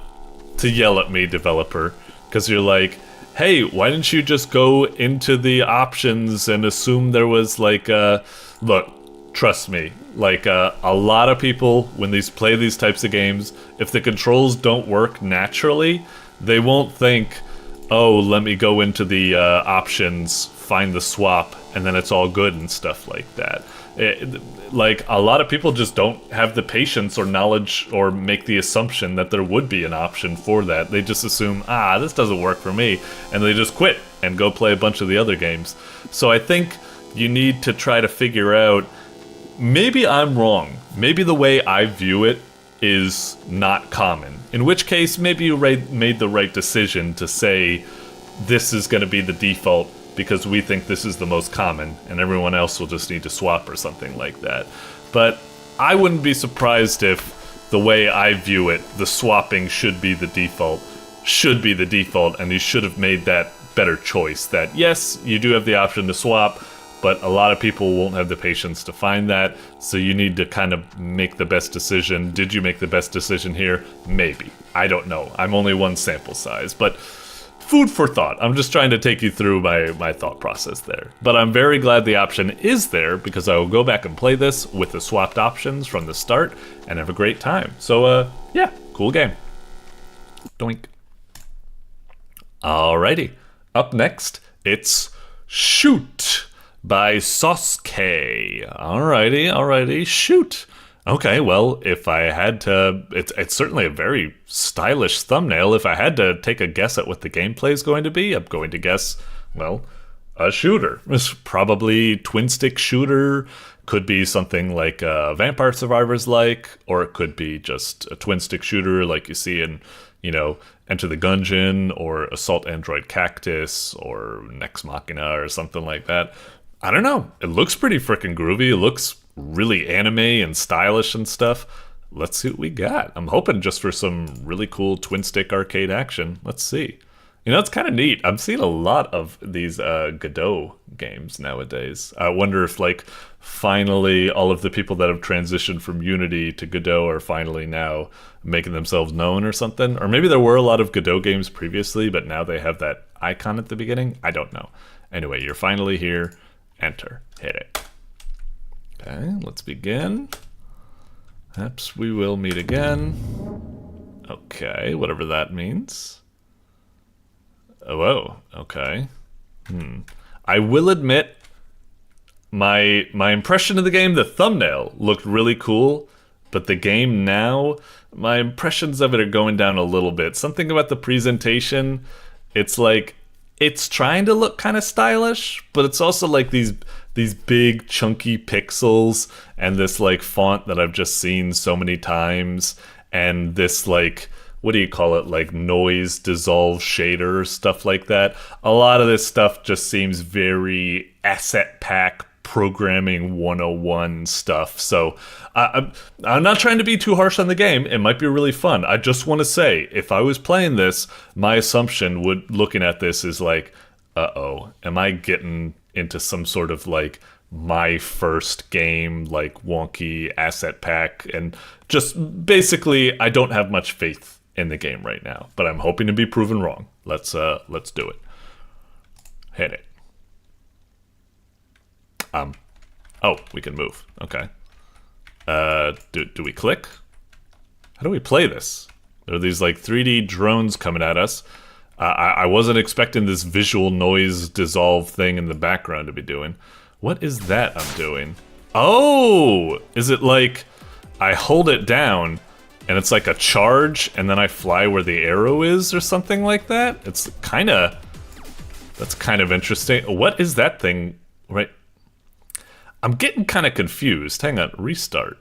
to yell at me, developer, because you're like, hey, why didn't you just go into the options and assume there was like look, trust me, like a lot of people when they play these types of games, if the controls don't work naturally, they won't think, oh, let me go into the options, find the swap, and then it's all good and stuff like that. Like, a lot of people just don't have the patience or knowledge or make the assumption that there would be an option for that. They just assume, this doesn't work for me, and they just quit and go play a bunch of the other games. So I think you need to try to figure out, maybe I'm wrong. Maybe the way I view it is not common. In which case, maybe you made the right decision to say, this is going to be the default because we think this is the most common, and everyone else will just need to swap or something like that. But I wouldn't be surprised if the way I view it, the swapping should be the default. And you should have made that better choice. That, yes, you do have the option to swap, but a lot of people won't have the patience to find that, so you need to kind of make the best decision. Did you make the best decision here? Maybe. I don't know. I'm only one sample size, but food for thought. I'm just trying to take you through my thought process there. But I'm very glad the option is there, because I will go back and play this with the swapped options from the start and have a great time. So, yeah, cool game. Doink. Alrighty. Up next, it's Shoot by Soske. Alrighty, Shoot. Okay, well, if I had to... It's certainly a very stylish thumbnail. If I had to take a guess at what the gameplay is going to be, I'm going to guess, well, a shooter. It's probably twin-stick shooter. Could be something like Vampire Survivors like, or it could be just a twin-stick shooter like you see in, you know, Enter the Gungeon, or Assault Android Cactus, or Nex Machina, or something like that. I don't know. It looks pretty freaking groovy. It looks really anime and stylish and stuff. Let's see what we got. I'm hoping just for some really cool twin-stick arcade action. Let's see. You know, it's kind of neat. I'm seeing a lot of these Godot games nowadays. I wonder if, like, finally all of the people that have transitioned from Unity to Godot are finally now making themselves known or something. Or maybe there were a lot of Godot games previously, but now they have that icon at the beginning. I don't know. Anyway, you're finally here. Enter. Hit it. Okay, let's begin. Perhaps we will meet again. Okay, whatever that means. Oh, whoa, okay. I will admit, my impression of the game, the thumbnail looked really cool, but the game now, my impressions of it are going down a little bit. Something about the presentation, it's like, it's trying to look kind of stylish, but it's also like these big chunky pixels and this like font that I've just seen so many times, and this like, what do you call it, like noise dissolve shader, stuff like that. A lot of this stuff just seems very asset pack programming 101 stuff. So I'm not trying to be too harsh on the game. It might be really fun. I just want to say, if I was playing this, my assumption looking at this is like, uh-oh, am I getting into some sort of like my first game, like wonky asset pack? And just basically, I don't have much faith in the game right now, but I'm hoping to be proven wrong. Let's do it. Hit it. Oh, we can move. Okay. Do we click? How do we play this? There are these like 3D drones coming at us. I wasn't expecting this visual noise dissolve thing in the background to be doing. What is that I'm doing? Oh! Is it like I hold it down and it's like a charge, and then I fly where the arrow is, or something like that? It's kind of... That's kind of interesting. What is that thing? Right. I'm getting kind of confused. Hang on. Restart.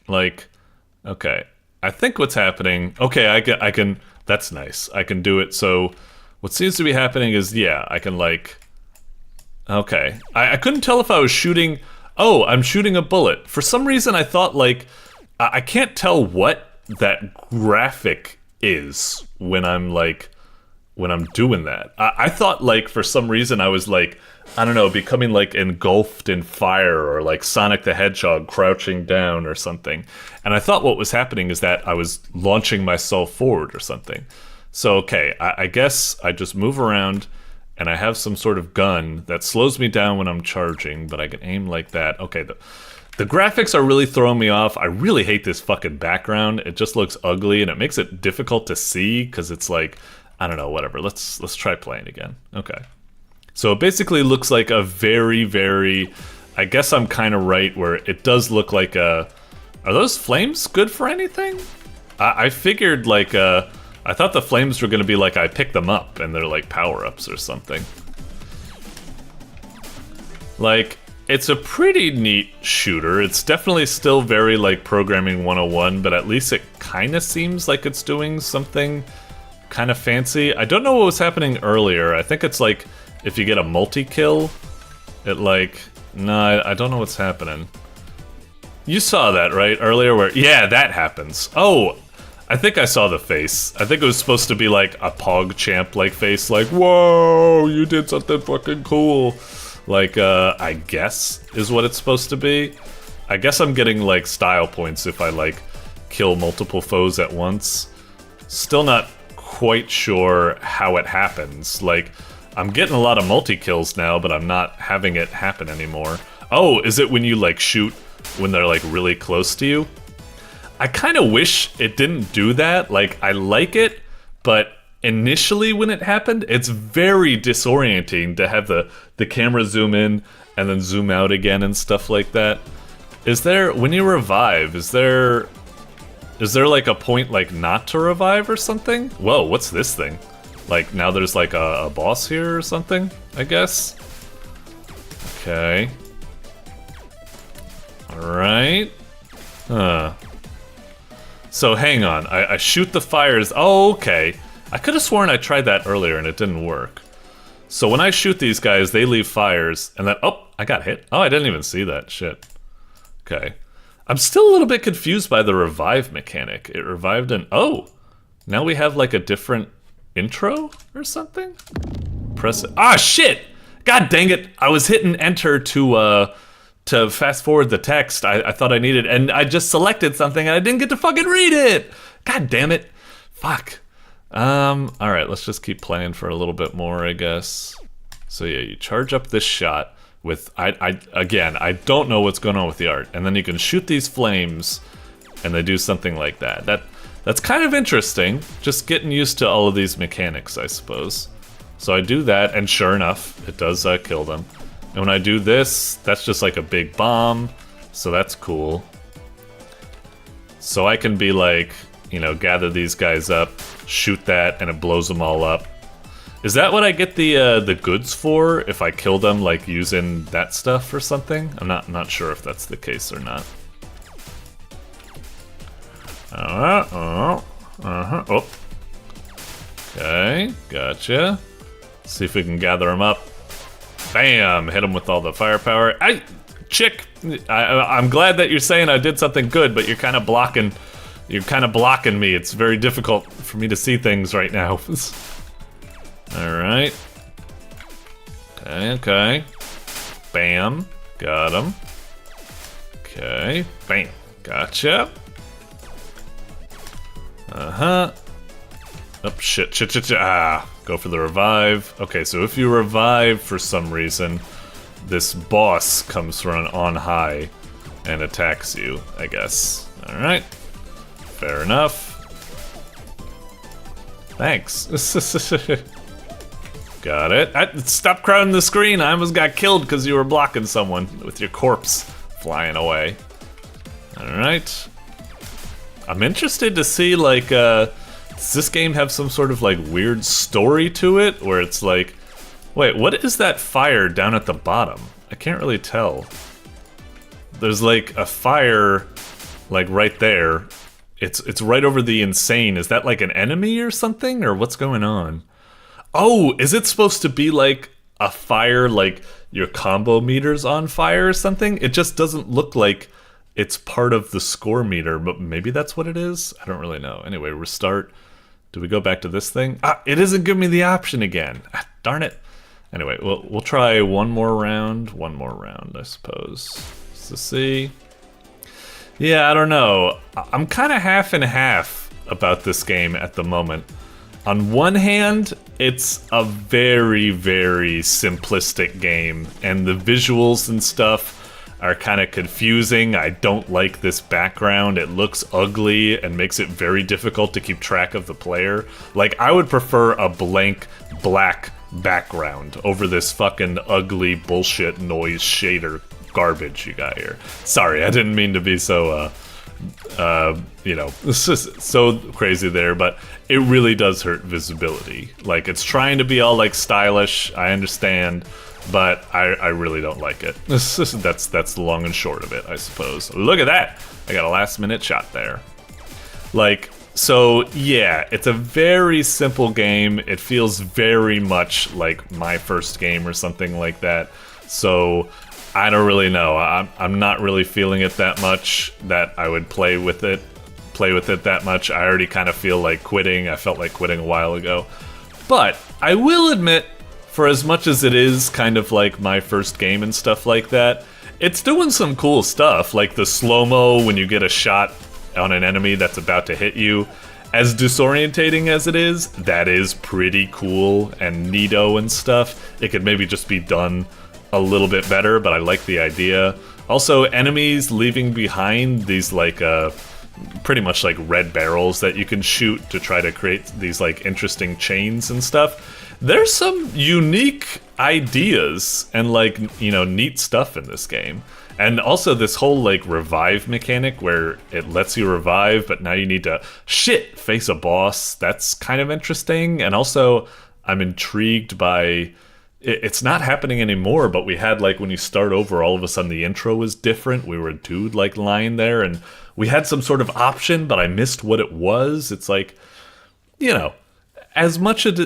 Like, okay. I think what's happening... Okay, I can... That's nice. I can do it. So what seems to be happening is, yeah, I can like... Okay. I couldn't tell if I was shooting... Oh, I'm shooting a bullet. For some reason, I thought like... I can't tell what that graphic is when I'm like, when I'm doing that. I thought like for some reason I was like, I don't know, becoming like engulfed in fire, or like Sonic the Hedgehog crouching down or something. And I thought what was happening is that I was launching myself forward or something. So, okay, I guess I just move around and I have some sort of gun that slows me down when I'm charging, but I can aim like that. Okay, the graphics are really throwing me off. I really hate this fucking background. It just looks ugly, and it makes it difficult to see, because it's like, I don't know, whatever. Let's try playing again. Okay. So it basically looks like a very, very... I guess I'm kind of right, where it does look like a... Are those flames good for anything? I figured, like, I thought the flames were going to be like I pick them up, and they're like power-ups or something. Like... It's a pretty neat shooter. It's definitely still very like programming 101, but at least it kind of seems like it's doing something kind of fancy. I don't know what was happening earlier. I think it's like if you get a multi-kill, it like... No, I don't know what's happening. You saw that, right, earlier where... Yeah, that happens. Oh, I think I saw the face. I think it was supposed to be like a PogChamp-like face, like, whoa, you did something fucking cool. Like, I guess is what it's supposed to be. I guess I'm getting, like, style points if I, like, kill multiple foes at once. Still not quite sure how it happens. Like, I'm getting a lot of multi-kills now, but I'm not having it happen anymore. Oh, is it when you, like, shoot when they're, like, really close to you? I kind of wish it didn't do that. Like, I like it, but initially when it happened, it's very disorienting to have the camera zoom in and then zoom out again and stuff like that. Is there, when you revive, is there like a point like not to revive or something? Whoa, what's this thing? Like now there's like a boss here or something, I guess? Okay. Alright. Huh. So hang on, I shoot the fires. Oh, okay. I could have sworn I tried that earlier and it didn't work. So when I shoot these guys, they leave fires, and then, oh, I got hit. Oh, I didn't even see that, shit. Okay. I'm still a little bit confused by the revive mechanic. It revived and, oh, now we have like a different intro or something? Press it. Ah, shit! God dang it! I was hitting enter to fast forward the text. I thought I needed, and I just selected something and I didn't get to fucking read it! God damn it. Fuck. Alright, let's just keep playing for a little bit more, I guess. So yeah, you charge up this shot with, again, I don't know what's going on with the art. And then you can shoot these flames, and they do something like that. That's kind of interesting, just getting used to all of these mechanics, I suppose. So I do that, and sure enough, it does kill them. And when I do this, that's just like a big bomb, so that's cool. So I can be like, you know, gather these guys up, shoot that, and it blows them all up. Is that what I get the goods for if I kill them, like using that stuff or something? I'm not sure if that's the case or not. Oh. Okay, gotcha. See if we can gather them up. Bam! Hit them with all the firepower. Chick! I'm glad that you're saying I did something good, but you're kind of blocking. You're kind of blocking me. It's very difficult for me to see things right now. Alright. Okay. Bam. Got him. Okay. Bam. Gotcha. Oh, shit. Ah. Go for the revive. Okay, so if you revive for some reason, this boss comes from on high and attacks you, I guess. Alright. Fair enough. Thanks. Got it. Stop crowding the screen. I almost got killed because you were blocking someone with your corpse flying away. Alright. I'm interested to see, like, does this game have some sort of, like, weird story to it? Where it's like, wait, what is that fire down at the bottom? I can't really tell. There's, like, a fire, like, right there. It's right over the insane. Is that like an enemy or something? Or what's going on? Oh, is it supposed to be like a fire, like your combo meter's on fire or something? It just doesn't look like it's part of the score meter, but maybe that's what it is? I don't really know. Anyway, restart. Do we go back to this thing? Ah, it isn't giving me the option again. Ah, darn it. Anyway, we'll try one more round, I suppose. So see. Yeah, I don't know. I'm kind of half and half about this game at the moment. On one hand, it's a very, very simplistic game, and the visuals and stuff are kind of confusing. I don't like this background. It looks ugly and makes it very difficult to keep track of the player. Like, I would prefer a blank black background over this fucking ugly bullshit noise shader garbage you got here. Sorry, I didn't mean to be so, you know, so crazy there, but it really does hurt visibility. Like, it's trying to be all, like, stylish, I understand, but I really don't like it. That's the long and short of it, I suppose. Look at that! I got a last-minute shot there. Like, so, yeah, it's a very simple game. It feels very much like my first game or something like that. So, I don't really know. I'm not really feeling it that much that I would play with it that much. I already kind of feel like quitting. I felt like quitting a while ago. But I will admit, for as much as it is kind of like my first game and stuff like that, it's doing some cool stuff, like the slow-mo when you get a shot on an enemy that's about to hit you. As disorientating as it is, that is pretty cool and neato and stuff. It could maybe just be done a little bit better, but I like the idea. Also, enemies leaving behind these like pretty much like red barrels that you can shoot to try to create these like interesting chains and stuff. There's some unique ideas and like, you know, neat stuff in this game. And also this whole like revive mechanic where it lets you revive, but now you need to face a boss. That's kind of interesting. And also I'm intrigued by, it's not happening anymore, but we had like when you start over, all of a sudden the intro was different. We were a dude like lying there and we had some sort of option, but I missed what it was. It's like, you know, as much as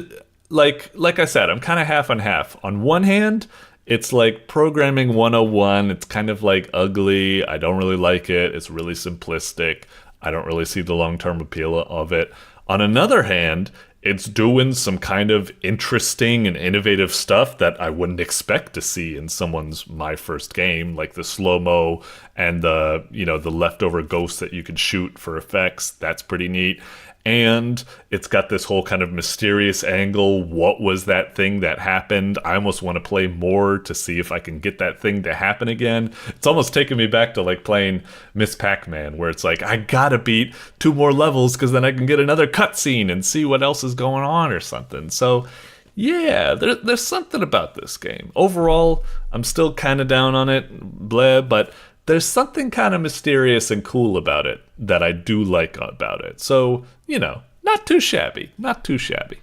like I said, I'm kind of half and half. On one hand, it's like programming 101. It's kind of like ugly. I don't really like it. It's really simplistic. I don't really see the long-term appeal of it. On another hand, it's doing some kind of interesting and innovative stuff that I wouldn't expect to see in someone's my first game, like the slow-mo and the, you know, the leftover ghosts that you can shoot for effects. That's pretty neat. And it's got this whole kind of mysterious angle. What was that thing that happened? I almost want to play more to see if I can get that thing to happen again. It's almost taking me back to like playing Miss Pac-Man, where it's like, I gotta beat 2 more levels because then I can get another cutscene and see what else is going on or something. So yeah, there's something about this game. Overall, I'm still kind of down on it, but there's something kind of mysterious and cool about it that I do like about it. So, you know, not too shabby. Not too shabby.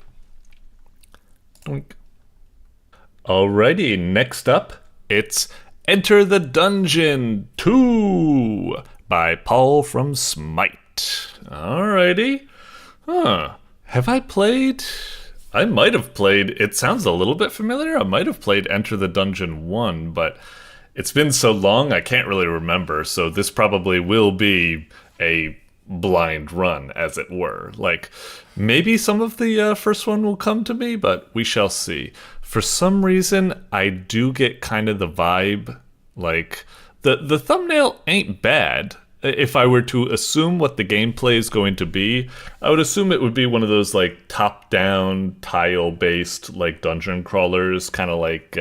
Doink. Alrighty, next up, it's Enter the Dungeon 2 by Paul from Smite. Alrighty. Have I played? I might have played, it sounds a little bit familiar. I might have played Enter the Dungeon 1, but it's been so long, I can't really remember, so this probably will be a blind run, as it were. Like, maybe some of the first one will come to me, but we shall see. For some reason, I do get kind of the vibe, like, the thumbnail ain't bad. If I were to assume what the gameplay is going to be, I would assume it would be one of those, like, top-down, tile-based, like, dungeon crawlers, kind of like,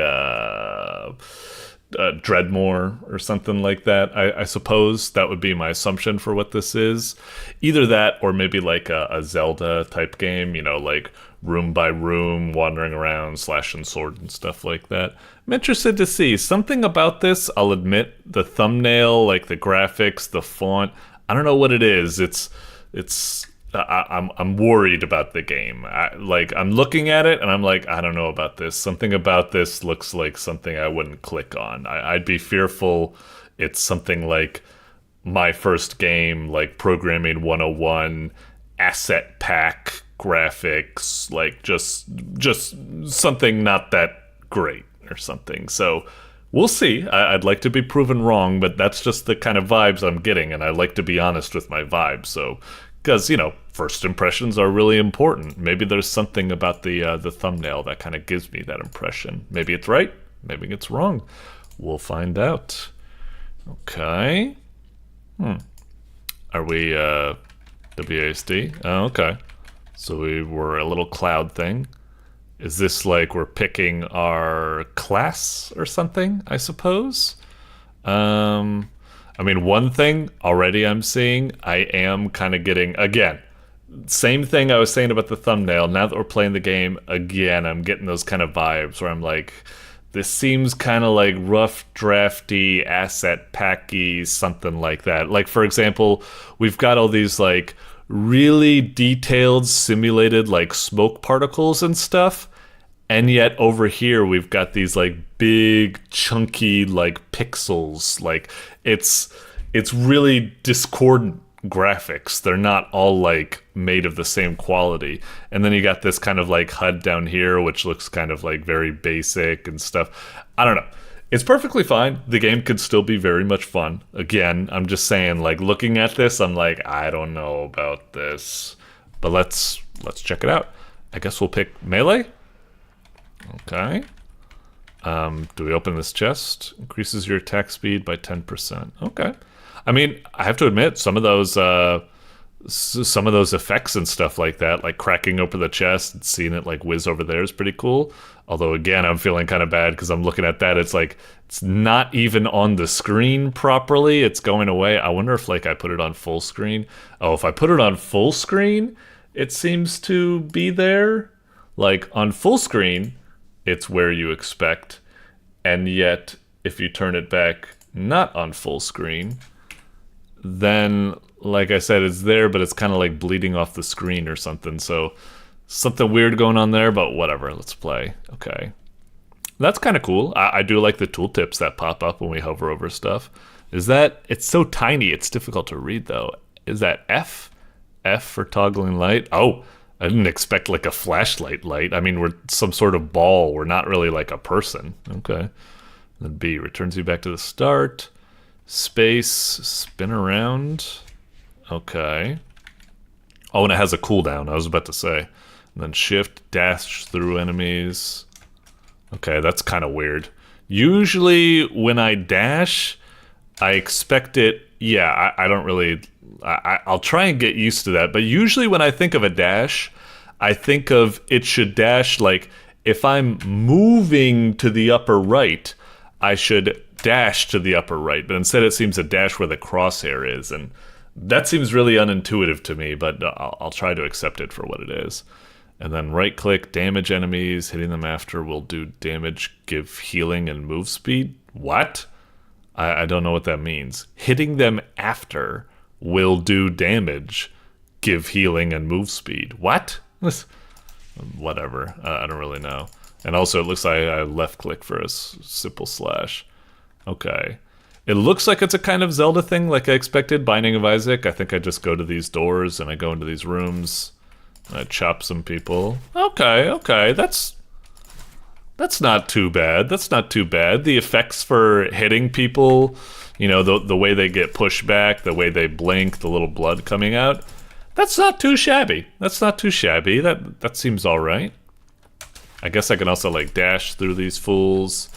Dreadmore or something like that. I suppose that would be my assumption for what this is. Either that or maybe like a Zelda type game, you know, like room by room, wandering around, slashing sword and stuff like that. I'm interested to see. Something about this, I'll admit, the thumbnail, like the graphics, the font, I don't know what it is. I'm worried about the game. I'm looking at it and I'm like, I don't know about this. Something about this looks like something I wouldn't click on. I'd be fearful it's something like my first game, like Programming 101, asset pack graphics, like just something not that great or something. So we'll see. I'd like to be proven wrong, but that's just the kind of vibes I'm getting, and I like to be honest with my vibes. So, because, you know, first impressions are really important. Maybe there's something about the thumbnail that kind of gives me that impression. Maybe it's right, maybe it's wrong. We'll find out. Okay. Are we WASD? Oh, okay. So we were a little cloud thing. Is this like we're picking our class or something, I suppose? I mean, one thing already I'm seeing, I am kind of getting, again, same thing I was saying about the thumbnail. Now that we're playing the game, again, I'm getting those kind of vibes where I'm like, this seems kind of like rough, drafty, asset packy, something like that. Like, for example, we've got all these like really detailed, simulated like smoke particles and stuff. And yet over here, we've got these like big, chunky like pixels. Like it's really discordant graphics. They're not all like made of the same quality. And then you got this kind of like HUD down here, which looks kind of like very basic and stuff. I don't know. It's perfectly fine. The game could still be very much fun. Again, I'm just saying, like, looking at this, I'm like, I don't know about this. But let's check it out. I guess we'll pick melee. Okay. Do we open this chest? Increases your attack speed by 10%. Okay. I mean, I have to admit, some of those effects and stuff like that, like cracking open the chest and seeing it like whiz over there is pretty cool. Although again, I'm feeling kind of bad because I'm looking at that. It's like, it's not even on the screen properly. It's going away. I wonder if like I put it on full screen. Oh, if I put it on full screen, it seems to be there. Like on full screen, it's where you expect. And yet, if you turn it back not on full screen, then, like I said, it's there, but it's kind of like bleeding off the screen or something. So something weird going on there, but whatever. Let's play. Okay. That's kind of cool. I do like the tooltips that pop up when we hover over stuff. Is that... It's so tiny, it's difficult to read, though. Is that F? F for toggling light? Oh, I didn't expect like a flashlight light. I mean, we're some sort of ball. We're not really like a person. Okay. Then B returns you back to the start. Space, spin around. Okay. Oh, and it has a cooldown, I was about to say. And then shift, dash through enemies. Okay, that's kind of weird. Usually when I dash, I expect it... Yeah, I don't really... I'll try and get used to that. But usually when I think of a dash, I think of it should dash like... If I'm moving to the upper right, I should dash to the upper right. But instead it seems to dash where the crosshair is. And that seems really unintuitive to me, but I'll try to accept it for what it is. And then right-click, damage enemies, hitting them after will do damage, give healing, and move speed? What? I don't know what that means. Hitting them after will do damage, give healing, and move speed. What? Whatever. I don't really know. And also it looks like I left-click for a simple slash. Okay. It looks like it's a kind of Zelda thing like I expected, Binding of Isaac. I think I just go to these doors and I go into these rooms and I chop some people. Okay, that's not too bad. That's not too bad. The effects for hitting people, you know, the way they get pushed back, the way they blink, the little blood coming out, that's not too shabby. That's not too shabby. That seems alright. I guess I can also like dash through these fools,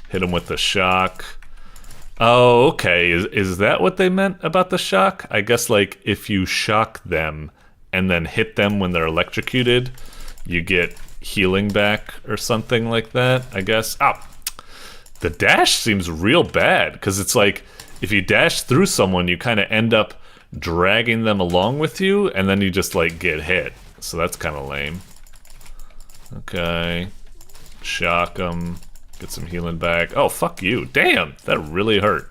hit them with the shock. Oh, okay. Is that what they meant about the shock? I guess like if you shock them and then hit them when they're electrocuted, you get healing back or something like that, I guess. Oh, the dash seems real bad because it's like if you dash through someone, you kind of end up dragging them along with you and then you just like get hit. So that's kind of lame. Okay. Shock them. Get some healing back. Oh, fuck you. Damn, that really hurt.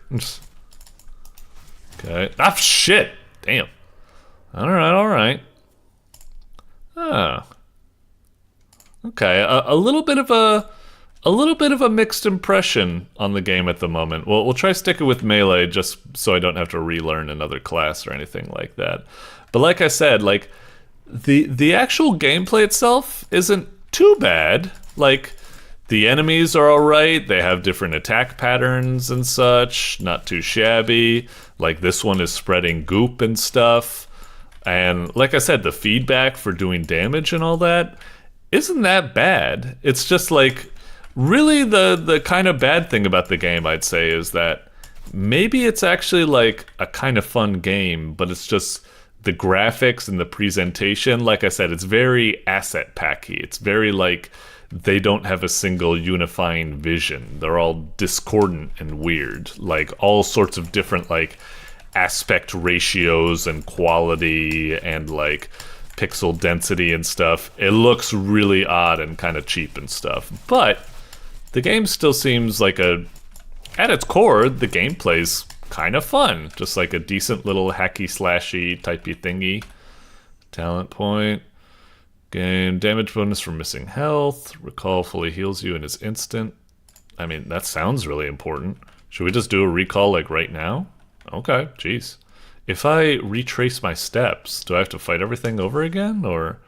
Okay. Ah, shit. Damn. Alright. Ah. Okay, a little bit of a mixed impression on the game at the moment. We'll try sticking with melee just so I don't have to relearn another class or anything like that. But like I said, like the actual gameplay itself isn't too bad. Like the enemies are alright, they have different attack patterns and such, not too shabby. Like this one is spreading goop and stuff. And like I said, the feedback for doing damage and all that isn't that bad. It's just like, really the kind of bad thing about the game, I'd say, is that maybe it's actually like a kind of fun game, but it's just the graphics and the presentation, like I said, it's very asset packy. It's very like they don't have a single unifying vision. They're all discordant and weird, like all sorts of different like aspect ratios and quality and like pixel density and stuff. It looks really odd and kind of cheap and stuff, but the game still seems like at its core, the gameplay's kind of fun. Just like a decent little hacky slashy typey thingy. Talent point. Gain damage bonus for missing health. Recall fully heals you and is instant. I mean, that sounds really important. Should we just do a recall like right now? Okay, jeez. If I retrace my steps, do I have to fight everything over again? Or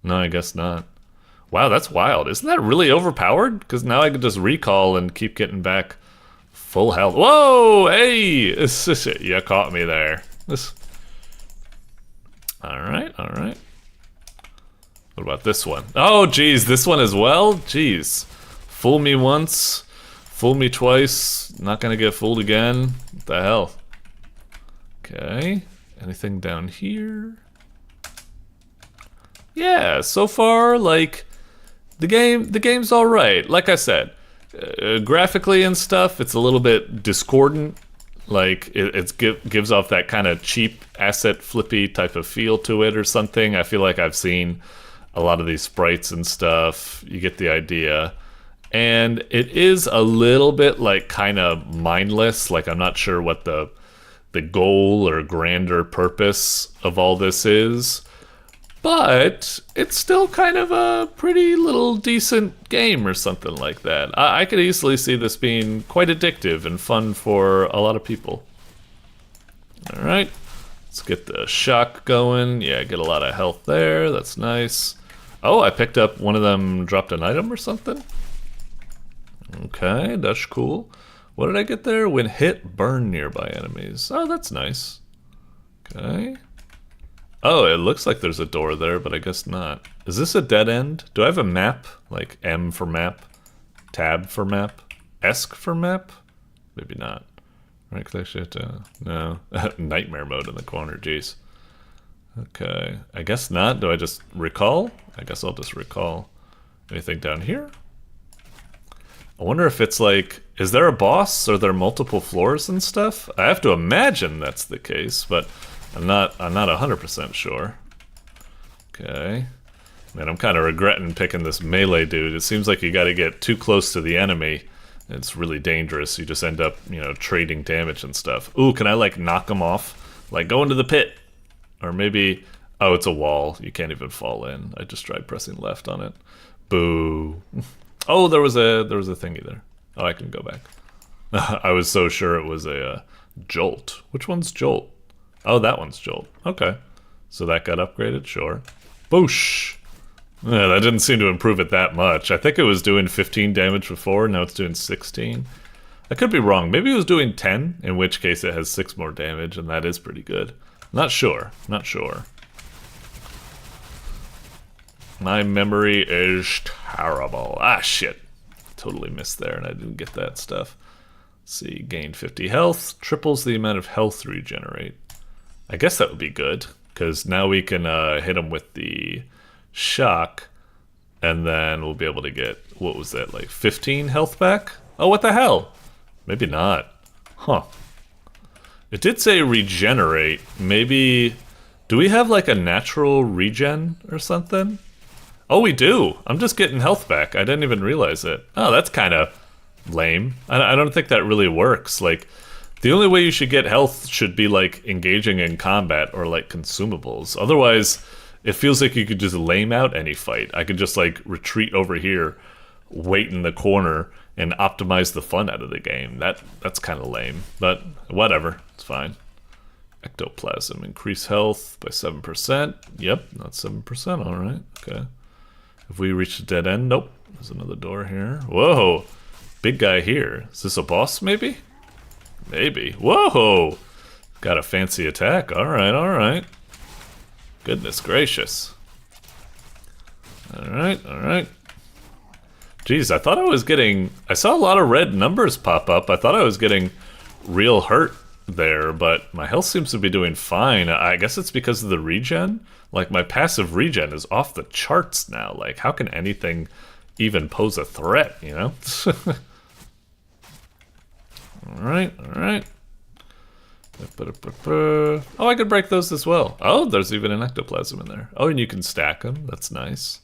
no, I guess not. Wow, that's wild. Isn't that really overpowered? Because now I can just recall and keep getting back Full health. Whoa! Hey! You caught me there. Alright, alright. What about this one? Oh, geez, this one as well? Jeez. Fool me once, fool me twice, not gonna get fooled again. What the hell? Okay, anything down here? Yeah, so far, like, the game's alright. Like I said, graphically and stuff, it's a little bit discordant. Like, it gives off that kind of cheap asset flippy type of feel to it or something. I feel like I've seen a lot of these sprites and stuff. You get the idea. And it is a little bit like kind of mindless. Like, I'm not sure what the goal or grander purpose of all this is. But it's still kind of a pretty little decent game or something like that. I could easily see this being quite addictive and fun for a lot of people. Alright, let's get the shock going. Yeah, get a lot of health there. That's nice. Oh, I picked up one of them, dropped an item or something? Okay, that's cool. What did I get there? When hit, burn nearby enemies. Oh, that's nice. Okay. Oh, it looks like there's a door there, but I guess not. Is this a dead end? Do I have a map? Like M for map? Tab for map? Esc for map? Maybe not. Right click shift, no. Nightmare mode in the corner, jeez. Okay, I guess not. Do I just recall? I guess I'll just recall. Anything down here? I wonder if it's like, is there a boss? Are there multiple floors and stuff? I have to imagine that's the case, but I'm not 100% sure. Okay. Man, I'm kind of regretting picking this melee dude. It seems like you gotta get too close to the enemy. It's really dangerous. You just end up, you know, trading damage and stuff. Ooh, can I like knock him off? Like go into the pit. Or maybe, oh, it's a wall. You can't even fall in. I just tried pressing left on it. Boo. Oh, there was a thingy there. Oh, I can go back. I was so sure it was a Jolt. Which one's Jolt? Oh, that one's Jolt. Okay. So that got upgraded? Sure. Boosh! Yeah, that didn't seem to improve it that much. I think it was doing 15 damage before, now it's doing 16. I could be wrong. Maybe it was doing 10, in which case it has 6 more damage, and that is pretty good. Not sure. Not sure. My memory is terrible. Ah, shit. Totally missed there, and I didn't get that stuff. Let's see, gain 50 health. Triples the amount of health regenerate. I guess that would be good, because now we can hit him with the shock, and then we'll be able to get, what was that, like 15 health back? Oh, what the hell? Maybe not. Huh. It did say regenerate. Maybe, do we have like a natural regen or something? Oh, we do. I'm just getting health back. I didn't even realize it. Oh, that's kind of lame. I don't think that really works. Like, the only way you should get health should be like engaging in combat or like consumables. Otherwise, it feels like you could just lame out any fight. I could just like retreat over here, wait in the corner, and optimize the fun out of the game. That's kind of lame, but whatever, it's fine. Ectoplasm, increase health by 7%. Yep, not 7%, all right, okay. Have we reached a dead end? Nope, there's another door here. Whoa, big guy here. Is this a boss, maybe? Maybe. Whoa, got a fancy attack, all right, all right. Goodness gracious. All right, all right. Jeez, I thought I was getting... I saw a lot of red numbers pop up. I thought I was getting real hurt there, but my health seems to be doing fine. I guess it's because of the regen. Like, my passive regen is off the charts now. Like, how can anything even pose a threat, you know? Alright, alright. Oh, I could break those as well. Oh, there's even an ectoplasm in there. Oh, and you can stack them. That's nice.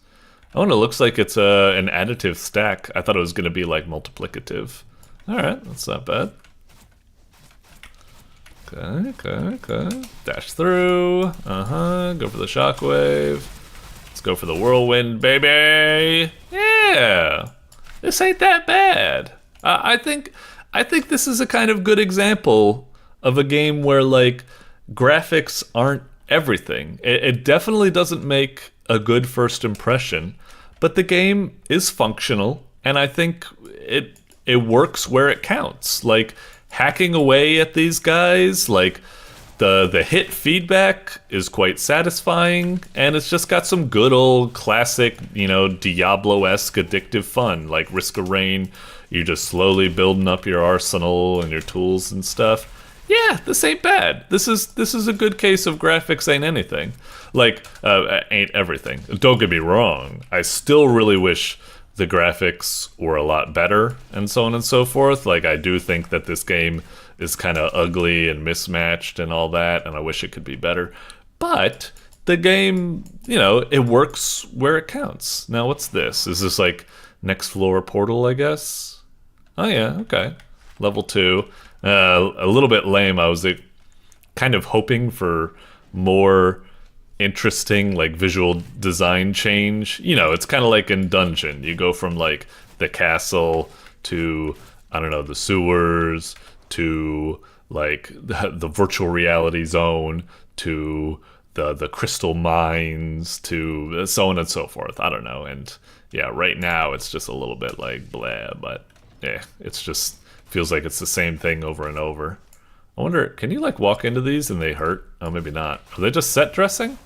Oh, and it looks like it's an additive stack. I thought it was going to be like multiplicative. Alright, that's not bad. Okay, okay, okay. Dash through. Go for the shockwave. Let's go for the whirlwind, baby! Yeah! This ain't that bad. I think this is a kind of good example of a game where, like, graphics aren't everything. It definitely doesn't make a good first impression, but the game is functional, and I think it works where it counts. Like, hacking away at these guys, like, the hit feedback is quite satisfying, and it's just got some good old classic, you know, Diablo-esque addictive fun, like Risk of Rain. You're just slowly building up your arsenal and your tools and stuff. Yeah, this ain't bad. This is a good case of graphics ain't anything. Like, ain't everything. Don't get me wrong. I still really wish the graphics were a lot better and so on and so forth. Like, I do think that this game is kind of ugly and mismatched and all that, and I wish it could be better. But the game, you know, it works where it counts. Now, what's this? Is this like next floor portal, I guess? Oh yeah, okay. Level 2. A little bit lame. I was kind of hoping for more interesting, like, visual design change. You know, it's kind of like in Dungeon. You go from, like, the castle to, I don't know, the sewers, to, like, the virtual reality zone, to the crystal mines, to so on and so forth. I don't know. And yeah, right now it's just a little bit like blah, but yeah, it's just feels like it's the same thing over and over. I wonder, can you like walk into these and they hurt? Oh, maybe not. Are they just set dressing?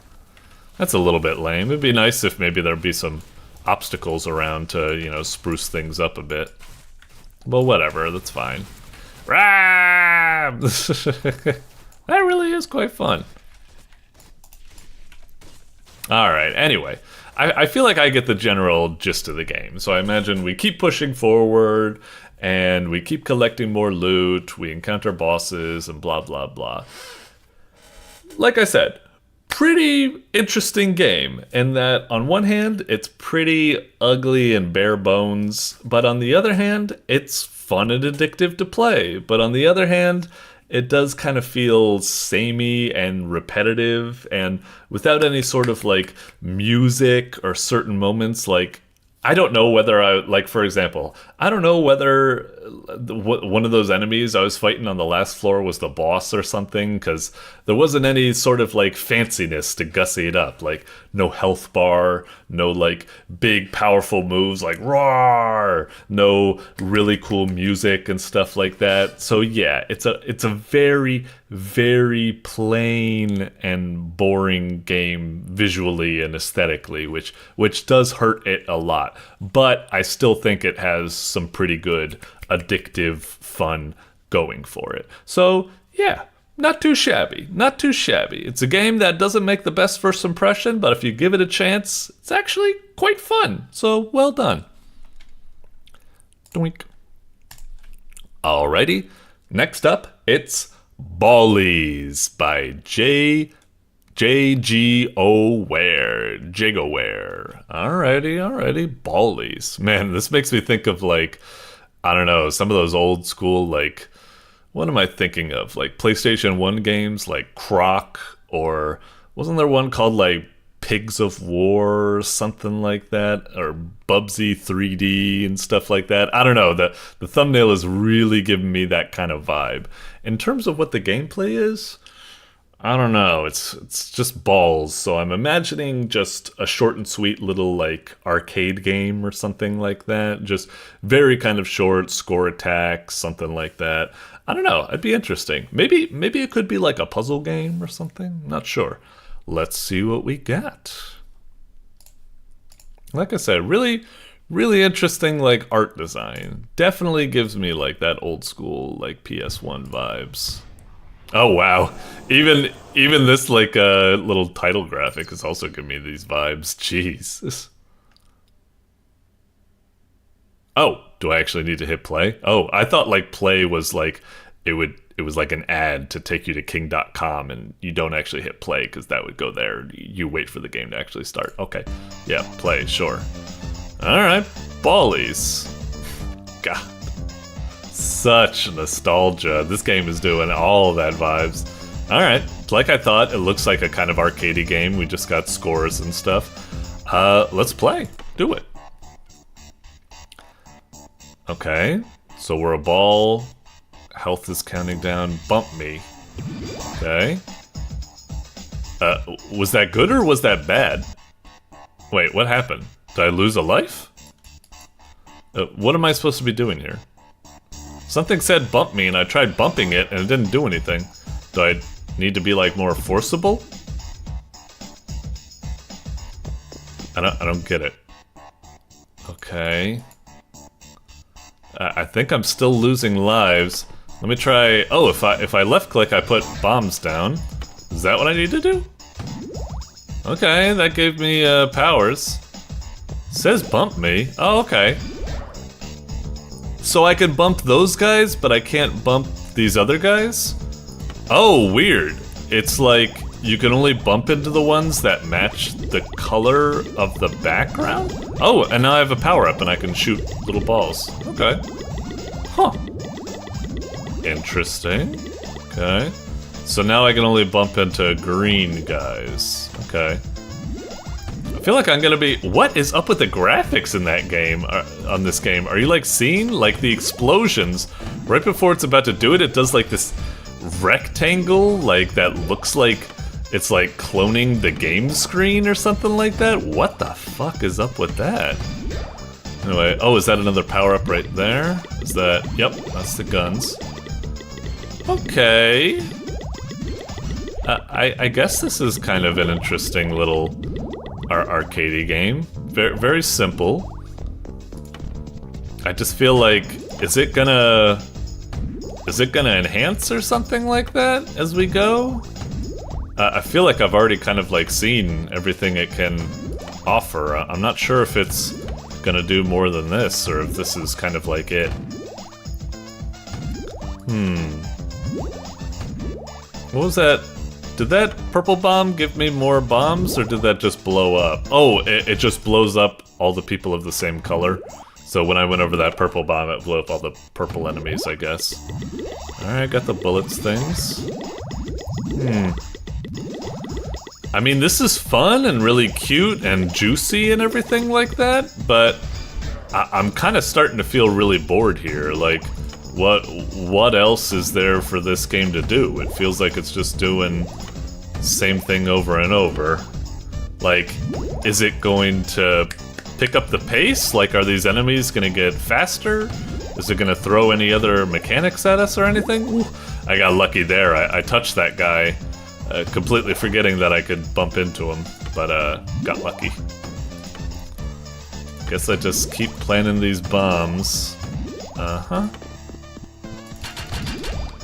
That's a little bit lame. It'd be nice if maybe there'd be some obstacles around to, you know, spruce things up a bit. Well, whatever, that's fine. Ram! That really is quite fun. Alright, anyway. I feel like I get the general gist of the game. So I imagine we keep pushing forward, and we keep collecting more loot, we encounter bosses, and blah, blah, blah. Like I said, pretty interesting game, in that on one hand, it's pretty ugly and bare bones, but on the other hand, it's fun and addictive to play. But on the other hand, it does kind of feel samey and repetitive, and without any sort of like music or certain moments, like, I don't know whether like, for example, I don't know whether one of those enemies I was fighting on the last floor was the boss or something, because there wasn't any sort of like fanciness to gussy it up. Like, no health bar, no like big powerful moves like roar, no really cool music and stuff like that. So yeah, it's a very, very plain and boring game visually and aesthetically, which does hurt it a lot. But I still think it has some pretty good addictive fun going for it. So yeah, not too shabby, not too shabby. It's a game that doesn't make the best first impression, but if you give it a chance, it's actually quite fun. So well done. Doink. Alrighty, next up, it's Ballies by JGOware. JGOware. Alrighty. Ballies. Man, this makes me think of like, I don't know, some of those old school, like, what am I thinking of? Like PlayStation 1 games like Croc, or wasn't there one called like Pigs of War or something like that? Or Bubsy 3D and stuff like that? I don't know. The thumbnail is really giving me that kind of vibe. In terms of what the gameplay is, I don't know. It's just balls. So I'm imagining just a short and sweet little like arcade game or something like that. Just very kind of short, score attacks, something like that. I don't know. It'd be interesting. Maybe it could be like a puzzle game or something. Not sure. Let's see what we got. Like I said, really, really interesting like art design. Definitely gives me like that old school like PS1 vibes. Oh wow, even this like little title graphic is also giving me these vibes. Jeez. Oh, do I actually need to hit play? Oh, I thought like play was like it was like an ad to take you to king.com, and you don't actually hit play because that would go there. You wait for the game to actually start. Okay, yeah, play, sure. All right, Ballies. God. Such nostalgia. This game is doing all that vibes. Alright, like I thought, it looks like a kind of arcadey game. We just got scores and stuff. Let's play. Do it. Okay, so we're a ball. Health is counting down. Bump me. Okay. Was that good or was that bad? Wait, what happened? Did I lose a life? What am I supposed to be doing here? Something said bump me, and I tried bumping it, and it didn't do anything. Do I need to be, like, more forcible? I don't get it. Okay. I think I'm still losing lives. Let me try... Oh, if I left-click, I put bombs down. Is that what I need to do? Okay, that gave me powers. Says bump me. Oh, okay. So I can bump those guys, but I can't bump these other guys? Oh, weird. It's like you can only bump into the ones that match the color of the background? Oh, and now I have a power-up and I can shoot little balls. Okay. Huh. Interesting. Okay. So now I can only bump into green guys. Okay. I feel like I'm gonna be... What is up with the graphics in that game, on this game? Are you, like, seeing? Like, the explosions, right before it's about to do it, it does, like, this rectangle, like, that looks like it's, like, cloning the game screen or something like that? What the fuck is up with that? Anyway, oh, is that another power-up right there? Is that... Yep, that's the guns. Okay. I guess this is kind of an interesting little arcadey game. Very, very simple. I just feel like, is it gonna enhance or something like that as we go? I feel like I've already kind of like seen everything it can offer. I'm not sure if it's gonna do more than this, or if this is kind of like it. What was that? Did that purple bomb give me more bombs, or did that just blow up? Oh, it just blows up all the people of the same color. So when I went over that purple bomb, it blew up all the purple enemies, I guess. Alright, got the bullets things. I mean, this is fun and really cute and juicy and everything like that, but I'm kind of starting to feel really bored here. Like, what else is there for this game to do? It feels like it's just doing same thing over and over. Like, is it going to pick up the pace? Like, are these enemies gonna get faster? Is it gonna throw any other mechanics at us or anything? Ooh, I got lucky there. I touched that guy, completely forgetting that I could bump into him, but got lucky. Guess I just keep planting these bombs.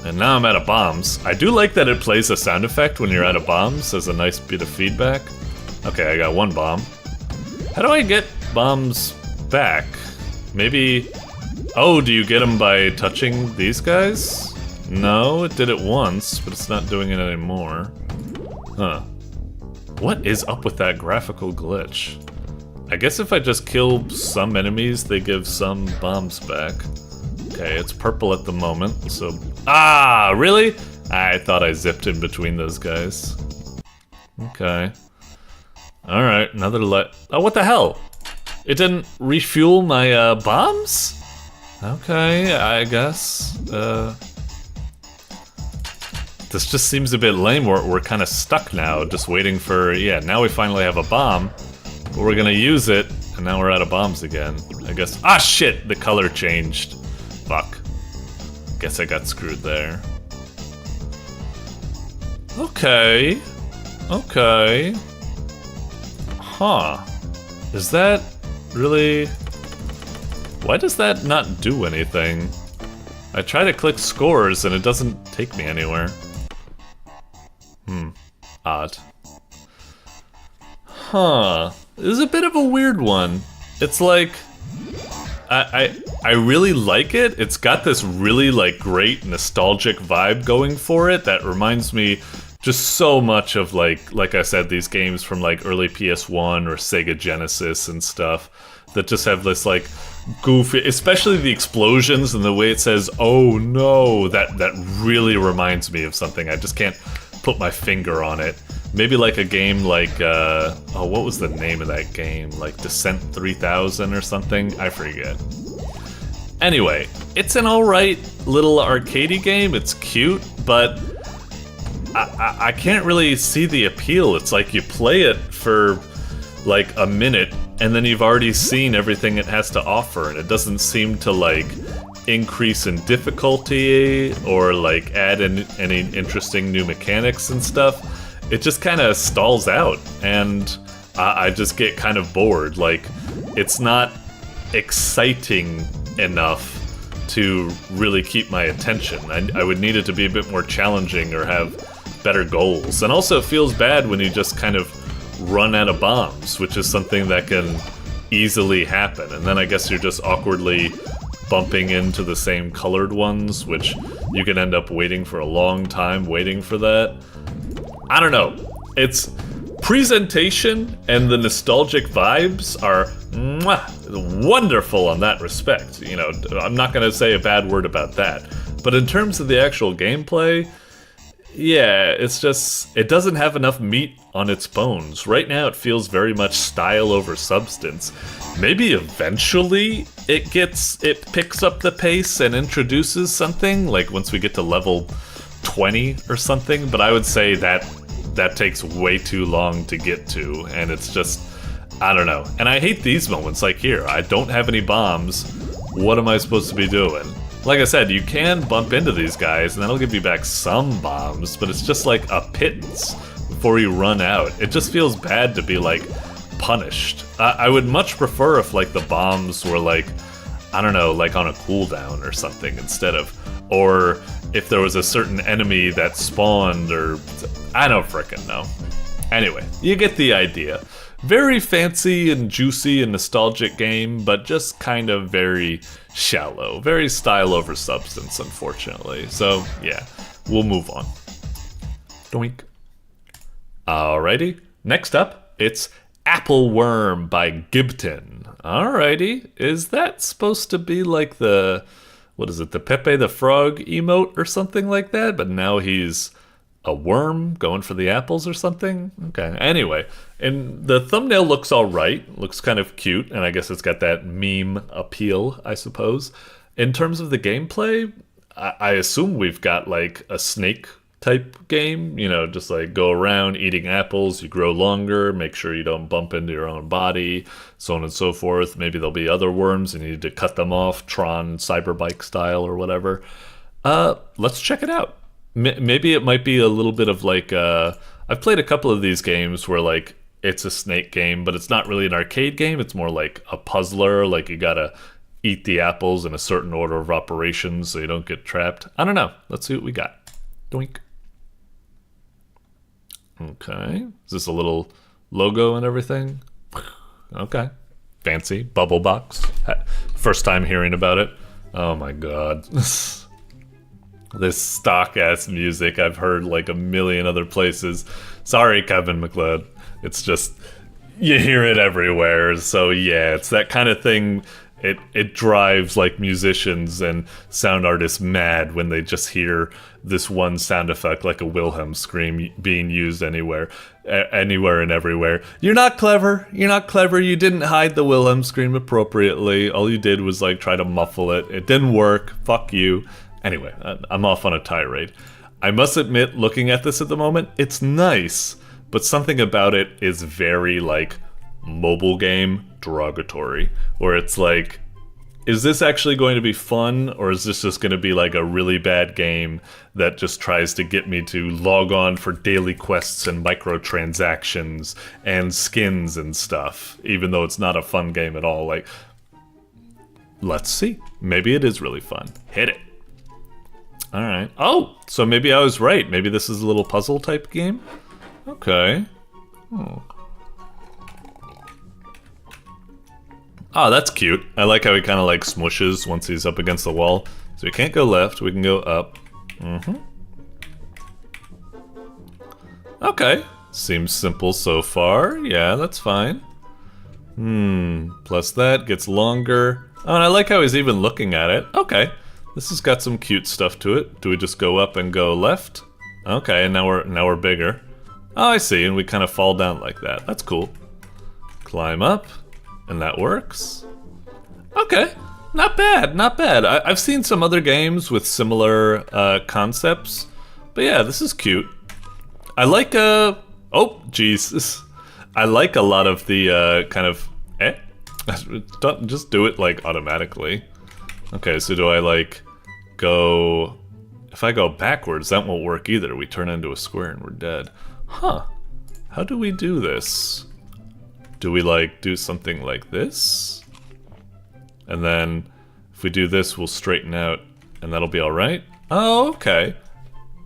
And now I'm out of bombs. I do like that it plays a sound effect when you're out of bombs as a nice bit of feedback. Okay, I got one bomb. How do I get bombs back? Maybe... Oh, do you get them by touching these guys? No, it did it once, but it's not doing it anymore. Huh. What is up with that graphical glitch? I guess if I just kill some enemies, they give some bombs back. Okay, it's purple at the moment, so... Ah, really? I thought I zipped in between those guys. Okay. Alright, another Oh, what the hell? It didn't refuel my, bombs? Okay, I guess. This just seems a bit lame. We're kind of stuck now, just waiting for... Yeah, now we finally have a bomb. But we're gonna use it, and now we're out of bombs again. I guess... Ah, shit! The color changed. Fuck. Guess I got screwed there. Okay. Okay. Huh. Is that really... Why does that not do anything? I try to click scores and it doesn't take me anywhere. Odd. Huh. This is a bit of a weird one. It's like... I really like it. It's got this really, like, great nostalgic vibe going for it that reminds me just so much of, like I said, these games from, like, early PS1 or Sega Genesis and stuff that just have this, like, goofy... Especially the explosions and the way it says, oh no, that really reminds me of something. I just can't put my finger on it. Maybe like a game like, oh, what was the name of that game? Like Descent 3000 or something? I forget. Anyway, it's an alright little arcadey game. It's cute, but I can't really see the appeal. It's like you play it for like a minute and then you've already seen everything it has to offer, and it doesn't seem to like increase in difficulty or like add any interesting new mechanics and stuff, it just kind of stalls out, and I just get kind of bored. Like, it's not exciting enough to really keep my attention. I would need it to be a bit more challenging or have better goals. And also it feels bad when you just kind of run out of bombs, which is something that can easily happen. And then I guess you're just awkwardly bumping into the same colored ones, which you can end up waiting for a long time waiting for that. I don't know. It's presentation and the nostalgic vibes are wonderful on that respect. You know, I'm not gonna say a bad word about that. But in terms of the actual gameplay, yeah, it's just, it doesn't have enough meat on its bones. Right now it feels very much style over substance. Maybe eventually it picks up the pace and introduces something, like once we get to level 20 or something, but I would say that takes way too long to get to, and it's just, I don't know. And I hate these moments, like here, I don't have any bombs, what am I supposed to be doing? Like I said, you can bump into these guys, and that'll give you back some bombs, but it's just like a pittance before you run out. It just feels bad to be, like, punished. I would much prefer if, like, the bombs were, like, I don't know, like on a cooldown or something instead of, or if there was a certain enemy that spawned, or I don't frickin' know. Anyway, you get the idea. Very fancy and juicy and nostalgic game, but just kind of very shallow. Very style over substance, unfortunately. So, yeah, we'll move on. Doink. Alrighty, next up, it's Apple Worm by Gibton. Alrighty, is that supposed to be like the, what is it, the Pepe the Frog emote or something like that? But now he's a worm going for the apples or something? Okay, anyway, and the thumbnail looks alright, looks kind of cute, and I guess it's got that meme appeal, I suppose. In terms of the gameplay, I assume we've got like a snake type game, you know, just like go around eating apples, you grow longer, make sure you don't bump into your own body, so on and so forth. Maybe there'll be other worms and you need to cut them off, Tron Cyberbike style or whatever. Let's check it out. Maybe it might be a little bit of like, I've played a couple of these games where like it's a snake game, but it's not really an arcade game. It's more like a puzzler, like you gotta eat the apples in a certain order of operations so you don't get trapped. I don't know. Let's see what we got. Doink. Okay. Is this a little logo and everything? Okay. Fancy. Bubble box. First time hearing about it. Oh my god. This stock-ass music I've heard like a million other places. Sorry, Kevin MacLeod. It's just, you hear it everywhere. So yeah, it's that kind of thing. It drives like musicians and sound artists mad when they just hear this one sound effect, like a Wilhelm scream, being used anywhere and everywhere. You're not clever. You're not clever. You didn't hide the Wilhelm scream appropriately. All you did was like try to muffle it. It didn't work. Fuck you. Anyway, I'm off on a tirade. I must admit, looking at this at the moment, it's nice, but something about it is very, like, mobile game derogatory, where it's like, is this actually going to be fun, or is this just going to be like a really bad game that just tries to get me to log on for daily quests and microtransactions and skins and stuff, even though it's not a fun game at all? Like, let's see. Maybe it is really fun. Hit it. Alright. Oh, so maybe I was right. Maybe this is a little puzzle type game? Okay. Oh, that's cute. I like how he kind of like smushes once he's up against the wall. So we can't go left, we can go up. Okay. Seems simple so far. Yeah, that's fine. Plus that gets longer. Oh, and I like how he's even looking at it. Okay. This has got some cute stuff to it. Do we just go up and go left? Okay, and now we're bigger. Oh, I see, and we kind of fall down like that. That's cool. Climb up, and that works. Okay, not bad, not bad. I've seen some other games with similar concepts, but yeah, this is cute. I like oh, Jesus. I like a lot of the kind of don't just do it like automatically. Okay, so do I like go... If I go backwards, that won't work either. We turn into a square and we're dead. Huh. How do we do this? Do we like do something like this? And then if we do this, we'll straighten out and that'll be alright? Oh, okay.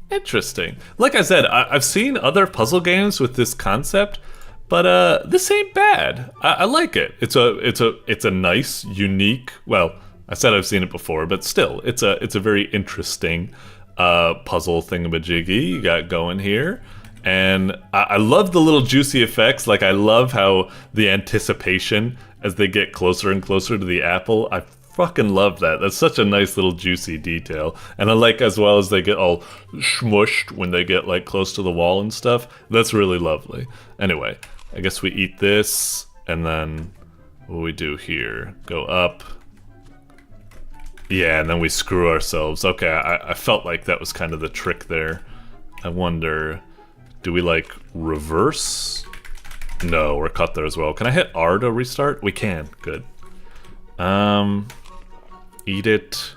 Interesting. Like I said, I've seen other puzzle games with this concept, but this ain't bad. I like it. It's a nice, unique. Well, I said I've seen it before, but still, it's a very interesting puzzle thingamajiggy you got going here. And I love the little juicy effects. Like I love how the anticipation as they get closer and closer to the apple. I fucking love that. That's such a nice little juicy detail. And I like as well as they get all smushed when they get like close to the wall and stuff. That's really lovely. Anyway, I guess we eat this and then what do we do here? Go up. Yeah, and then we screw ourselves. Okay, I felt like that was kind of the trick there. I wonder, do we like reverse? No, we're cut there as well. Can I hit R to restart? We can, good. Eat it,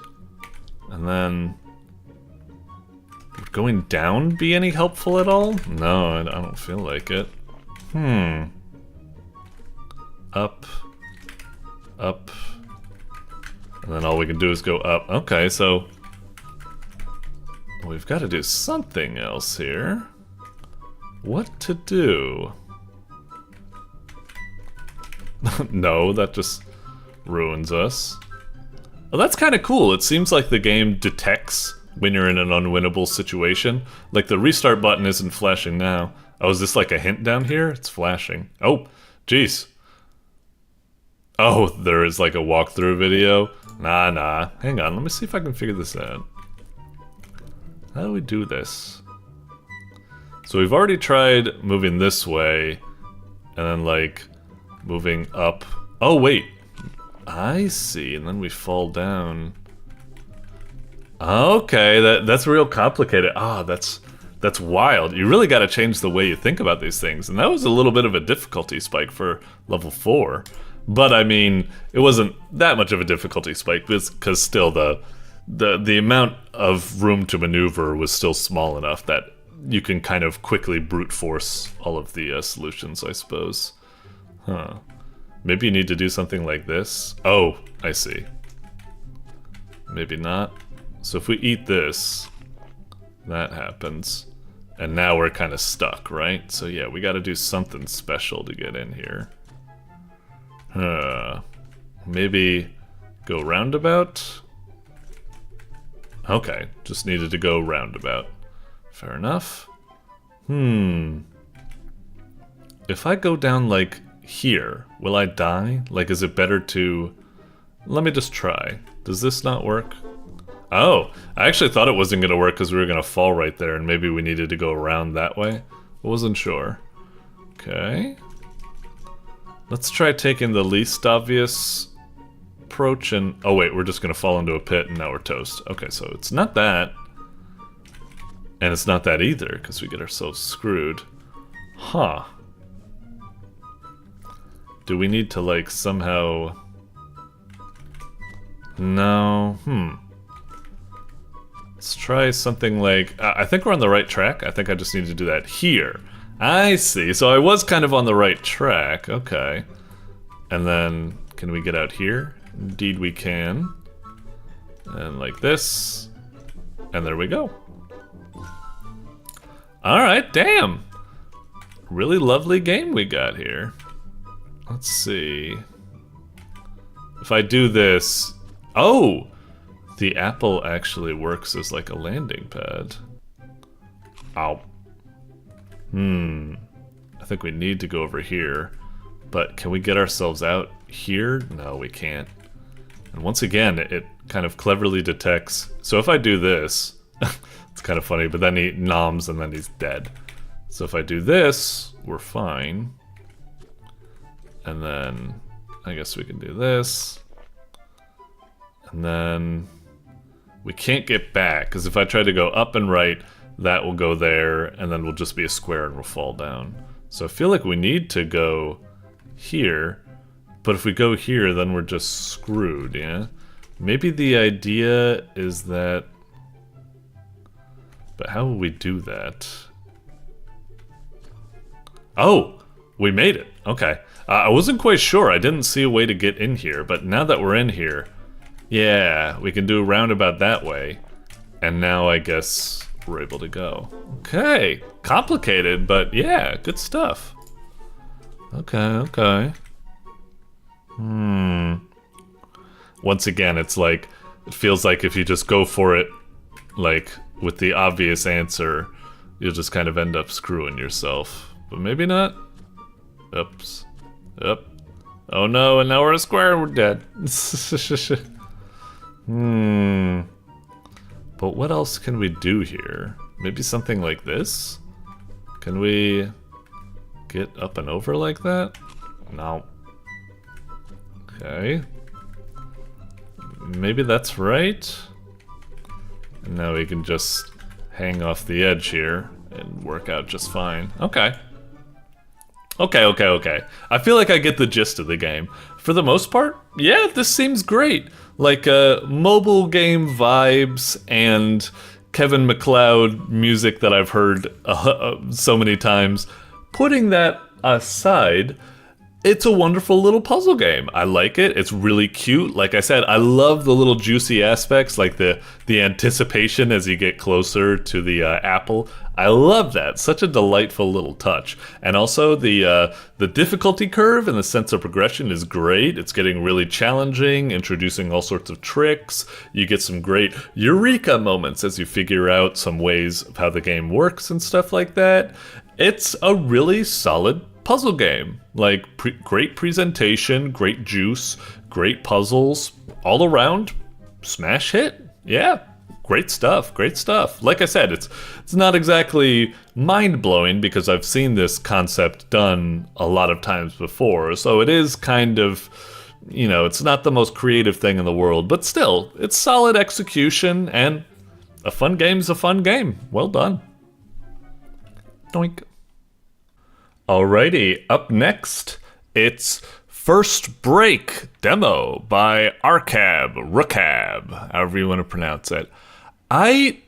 and then would going down be any helpful at all? No, I don't feel like it. Up, up, and then all we can do is go up. Okay, so we've got to do something else here. What to do? No, that just ruins us. Well, that's kind of cool. It seems like the game detects when you're in an unwinnable situation. Like the restart button isn't flashing now. Oh, is this like a hint down here? It's flashing. Oh, jeez. Oh, there is like a walkthrough video. Nah. Hang on, let me see if I can figure this out. How do we do this? So we've already tried moving this way, and then like moving up. Oh, wait. I see, and then we fall down. Okay, that's real complicated. Ah, that's wild. You really got to change the way you think about these things, and that was a little bit of a difficulty spike for level 4. But I mean, it wasn't that much of a difficulty spike because still the amount of room to maneuver was still small enough that you can kind of quickly brute force all of the solutions, I suppose. Huh. Maybe you need to do something like this. Oh, I see. Maybe not. So if we eat this, that happens. And now we're kind of stuck, right? So yeah, we got to do something special to get in here. Maybe go roundabout? Okay, just needed to go roundabout. Fair enough. If I go down like here, will I die? Like, is it better to... Let me just try. Does this not work? Oh, I actually thought it wasn't going to work because we were going to fall right there and maybe we needed to go around that way. I wasn't sure. Okay. Let's try taking the least obvious approach and... Oh wait, we're just going to fall into a pit and now we're toast. Okay, so it's not that. And it's not that either because we get ourselves screwed. Huh. Do we need to, like, somehow... No, Let's try something like... I think we're on the right track. I think I just need to do that here. I see. So I was kind of on the right track. Okay. And then, can we get out here? Indeed we can. And like this. And there we go. Alright, damn! Really lovely game we got here. Let's see. If I do this... Oh! The apple actually works as like a landing pad. Ow. I think we need to go over here. But can we get ourselves out here? No, we can't. And once again, it kind of cleverly detects... So if I do this... It's kind of funny, but then he noms and then he's dead. So if I do this, we're fine. And then I guess we can do this. And then we can't get back, because if I try to go up and right, that will go there, and then we'll just be a square and we'll fall down. So I feel like we need to go here, but if we go here, then we're just screwed, yeah? Maybe the idea is that... But how will we do that? Oh! We made it. Okay. I wasn't quite sure. I didn't see a way to get in here, but now that we're in here... Yeah, we can do a roundabout that way. And now I guess we're able to go. Okay. Complicated, but yeah, good stuff. Okay. Once again, it's like, it feels like if you just go for it, like, with the obvious answer, you'll just kind of end up screwing yourself. But maybe not. Oops. Yep. Oh no, and now we're a square and we're dead. But what else can we do here? Maybe something like this? Can we get up and over like that? No. Okay. Maybe that's right. And now we can just hang off the edge here and work out just fine. Okay. Okay. I feel like I get the gist of the game. For the most part, yeah, this seems great. Like, mobile game vibes and Kevin MacLeod music that I've heard so many times. Putting that aside, it's a wonderful little puzzle game. I like it. It's really cute. Like I said, I love the little juicy aspects, like the anticipation as you get closer to the apple. I love that. Such a delightful little touch. And also the difficulty curve and the sense of progression is great. It's getting really challenging, introducing all sorts of tricks. You get some great eureka moments as you figure out some ways of how the game works and stuff like that. It's a really solid puzzle game. Like, great presentation, great juice, great puzzles, all around, smash hit. Yeah, great stuff. Like I said, it's not exactly mind-blowing because I've seen this concept done a lot of times before, so it is kind of, you know, it's not the most creative thing in the world, but still, it's solid execution, and a fun game's a fun game. Well done. Doink. Alrighty, up next, it's First Break Demo by Rukab, however you want to pronounce it. I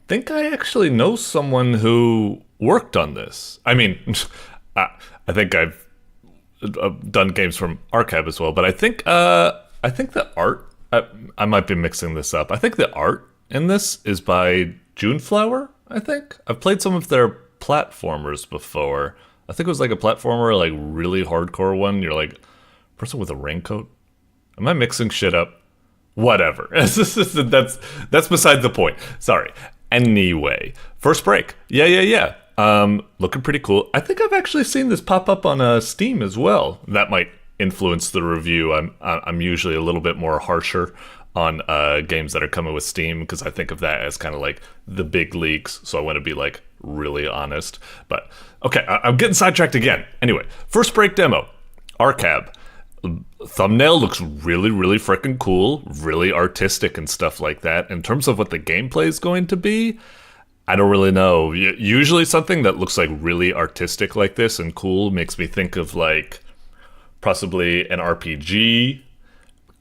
think I actually know someone who worked on this. I mean, I think I've done games from Rukab as well, but I think the art, I might be mixing this up. I think the art in this is by Juneflower, I think. I've played some of their platformers before. I think it was like a platformer, like really hardcore one. You're like, person with a raincoat? Am I mixing shit up? Whatever. That's beside the point. Sorry. Anyway, First Break. Yeah. Looking pretty cool. I think I've actually seen this pop up on Steam as well. That might influence the review. I'm usually a little bit more harsher on games that are coming with Steam because I think of that as kind of like the big leagues. So I want to be like really honest. But okay, I'm getting sidetracked again. Anyway, First Break Demo. Rukab. Thumbnail looks really freaking cool, really artistic and stuff like that. In terms of what the gameplay is going to be, I don't really know. Usually something that looks like really artistic like this and cool makes me think of like possibly an RPG.